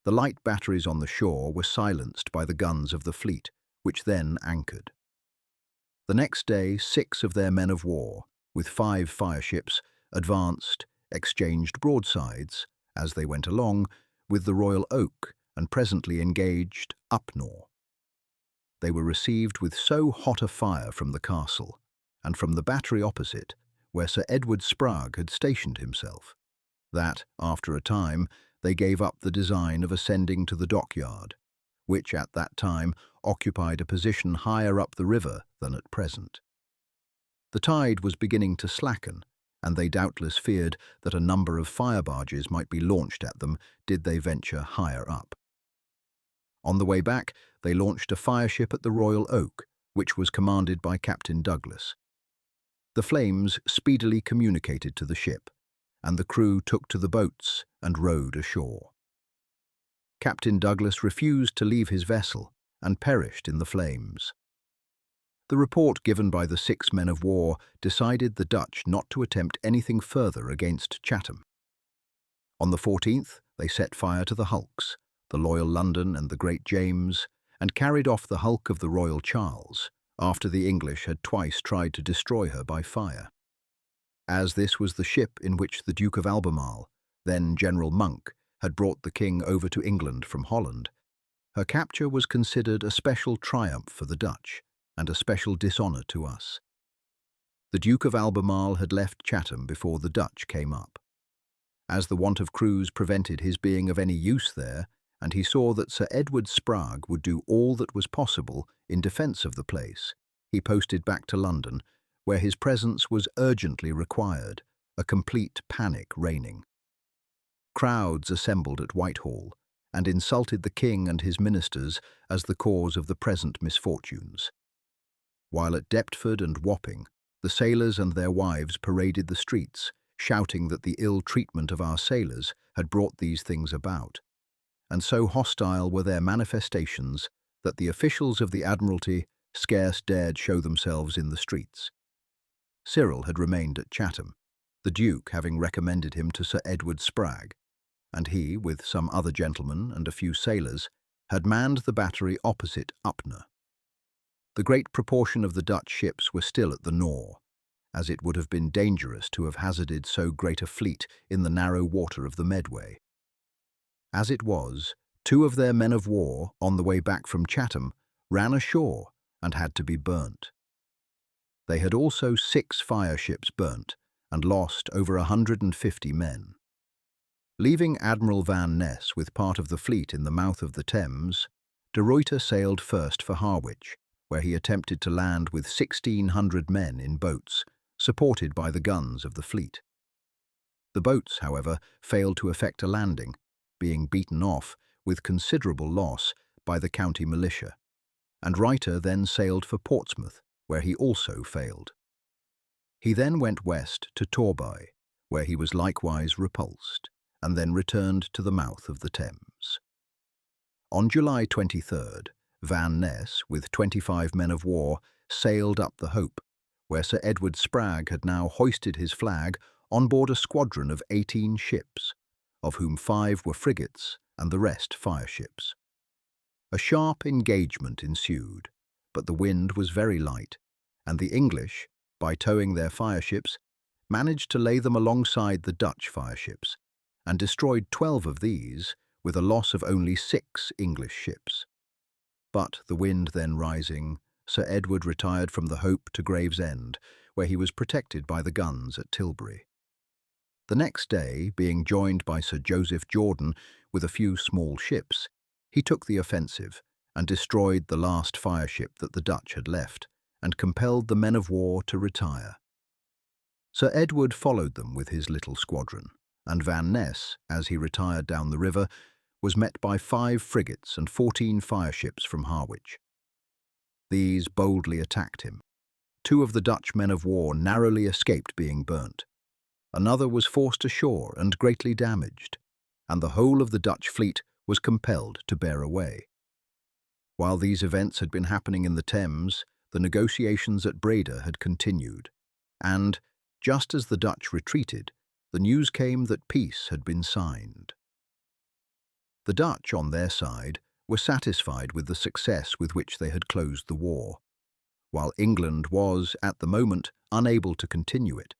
The light batteries on the shore were silenced by the guns of the fleet, which then anchored. The next day, 6 of their men of war, with 5 fireships, advanced, exchanged broadsides, as they went along, with the Royal Oak, and presently engaged up north. They were received with so hot a fire from the castle, and from the battery opposite, where Sir Edward Sprague had stationed himself, that, after a time, they gave up the design of ascending to the dockyard, which at that time occupied a position higher up the river than at present. The tide was beginning to slacken, and they doubtless feared that a number of fire barges might be launched at them did they venture higher up. On the way back, they launched a fireship at the Royal Oak, which was commanded by Captain Douglas. The flames speedily communicated to the ship, and the crew took to the boats and rowed ashore. Captain Douglas refused to leave his vessel and perished in the flames. The report given by the 6 men of war decided the Dutch not to attempt anything further against Chatham. On the 14th, they set fire to the hulks, the Loyal London and the Great James, and carried off the hulk of the Royal Charles, after the English had twice tried to destroy her by fire. As this was the ship in which the Duke of Albemarle, then General Monk, had brought the king over to England from Holland, her capture was considered a special triumph for the Dutch and a special dishonour to us. The Duke of Albemarle had left Chatham before the Dutch came up. As the want of crews prevented his being of any use there, and he saw that Sir Edward Sprague would do all that was possible in defence of the place, he posted back to London, where his presence was urgently required, a complete panic reigning. Crowds assembled at Whitehall and insulted the king and his ministers as the cause of the present misfortunes. While at Deptford and Wapping, the sailors and their wives paraded the streets, shouting that the ill treatment of our sailors had brought these things about, and so hostile were their manifestations that the officials of the Admiralty scarce dared show themselves in the streets. Cyril had remained at Chatham, the Duke having recommended him to Sir Edward Sprague, and he, with some other gentlemen and a few sailors, had manned the battery opposite Upnor. The great proportion of the Dutch ships were still at the Nore, as it would have been dangerous to have hazarded so great a fleet in the narrow water of the Medway. As it was, 2 of their men of war, on the way back from Chatham, ran ashore and had to be burnt. They had also 6 fireships burnt and lost over 150 men. Leaving Admiral Van Ness with part of the fleet in the mouth of the Thames, de Ruyter sailed first for Harwich, where he attempted to land with 1,600 men in boats, supported by the guns of the fleet. The boats, however, failed to effect a landing, being beaten off, with considerable loss, by the county militia, and Ruyter then sailed for Portsmouth, where he also failed. He then went west to Torbay, where he was likewise repulsed, and then returned to the mouth of the Thames. On July 23rd, Van Ness, with 25 men of war, sailed up the Hope, where Sir Edward Sprague had now hoisted his flag on board a squadron of 18 ships, of whom 5 were frigates and the rest fireships. A sharp engagement ensued, but the wind was very light, and the English, by towing their fireships, managed to lay them alongside the Dutch fireships, and destroyed 12 of these, with a loss of only 6 English ships. But the wind then rising, Sir Edward retired from the Hope to Gravesend, where he was protected by the guns at Tilbury. The next day, being joined by Sir Joseph Jordan with a few small ships, he took the offensive and destroyed the last fireship that the Dutch had left, and compelled the men of war to retire. Sir Edward followed them with his little squadron, and Van Ness, as he retired down the river, was met by 5 frigates and 14 fireships from Harwich. These boldly attacked him. 2 of the Dutch men of war narrowly escaped being burnt. Another was forced ashore and greatly damaged, and the whole of the Dutch fleet was compelled to bear away. While these events had been happening in the Thames, the negotiations at Breda had continued, and, just as the Dutch retreated, the news came that peace had been signed. The Dutch, on their side, were satisfied with the success with which they had closed the war, while England was, at the moment, unable to continue it.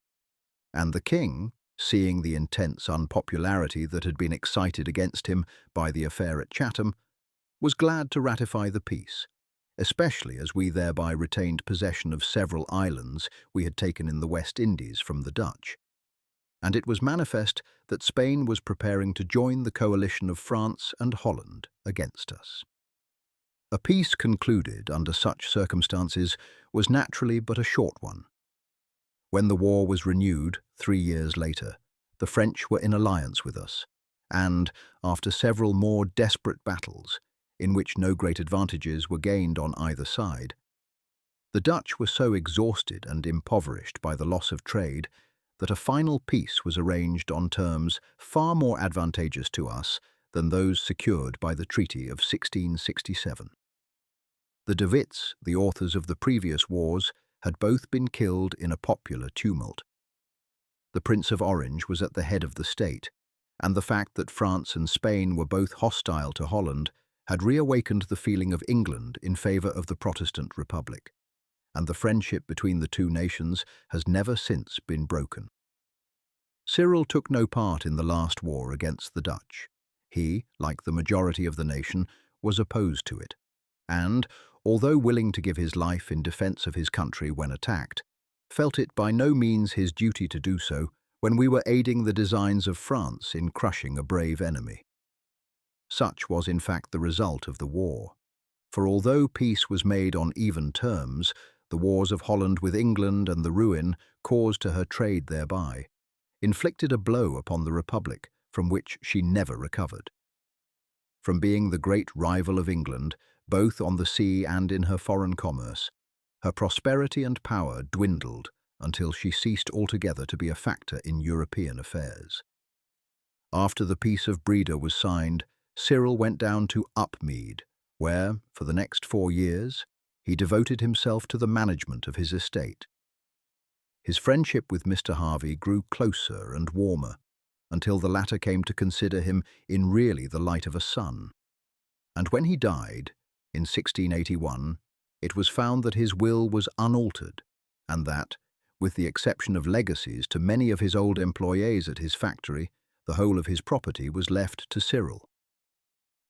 And the king, seeing the intense unpopularity that had been excited against him by the affair at Chatham, was glad to ratify the peace, especially as we thereby retained possession of several islands we had taken in the West Indies from the Dutch. And it was manifest that Spain was preparing to join the coalition of France and Holland against us. A peace concluded under such circumstances was naturally but a short one. When the war was renewed 3 years later, the French were in alliance with us, and, after several more desperate battles, in which no great advantages were gained on either side, the Dutch were so exhausted and impoverished by the loss of trade that a final peace was arranged on terms far more advantageous to us than those secured by the Treaty of 1667. The De Witts, the authors of the previous wars, had both been killed in a popular tumult. The Prince of Orange was at the head of the state, and the fact that France and Spain were both hostile to Holland had reawakened the feeling of England in favour of the Protestant Republic, and the friendship between the two nations has never since been broken. Cyril took no part in the last war against the Dutch. He, like the majority of the nation, was opposed to it, and, although willing to give his life in defence of his country when attacked, felt it by no means his duty to do so when we were aiding the designs of France in crushing a brave enemy. Such was in fact the result of the war, for although peace was made on even terms, the wars of Holland with England and the ruin caused to her trade thereby, inflicted a blow upon the Republic from which she never recovered. From being the great rival of England, both on the sea and in her foreign commerce, her prosperity and power dwindled until she ceased altogether to be a factor in European affairs. After the Peace of Breda was signed, Cyril went down to Upmead, where, for the next 4 years, he devoted himself to the management of his estate. His friendship with Mr. Harvey grew closer and warmer, until the latter came to consider him in really the light of a son. And when he died, in 1681, it was found that his will was unaltered, and that, with the exception of legacies to many of his old employees at his factory, the whole of his property was left to Cyril.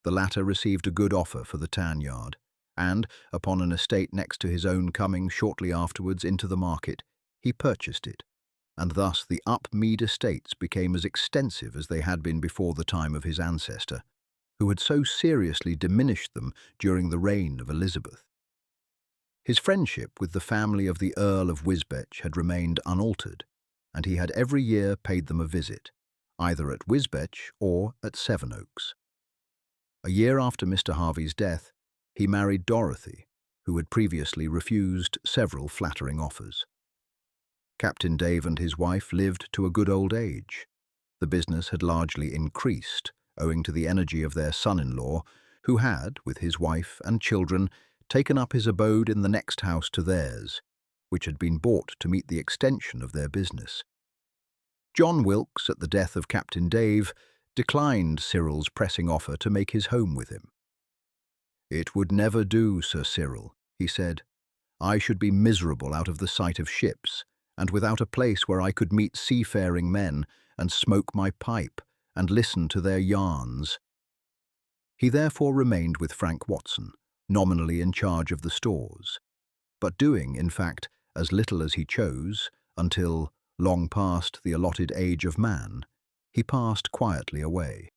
The latter received a good offer for the tan yard, and, upon an estate next to his own coming shortly afterwards into the market, he purchased it, and thus the Upmead estates became as extensive as they had been before the time of his ancestor, who had so seriously diminished them during the reign of Elizabeth. His friendship with the family of the Earl of Wisbech had remained unaltered, and he had every year paid them a visit, either at Wisbech or at Sevenoaks. A year after Mr. Harvey's death, he married Dorothy, who had previously refused several flattering offers. Captain Dave and his wife lived to a good old age. The business had largely increased, owing to the energy of their son-in-law, who had, with his wife and children, taken up his abode in the next house to theirs, which had been bought to meet the extension of their business. John Wilkes, at the death of Captain Dave, declined Cyril's pressing offer to make his home with him. "It would never do, Sir Cyril," he said. "I should be miserable out of the sight of ships, and without a place where I could meet seafaring men and smoke my pipe and listen to their yarns." He therefore remained with Frank Watson, nominally in charge of the stores, but doing, in fact, as little as he chose, until, long past the allotted age of man, he passed quietly away.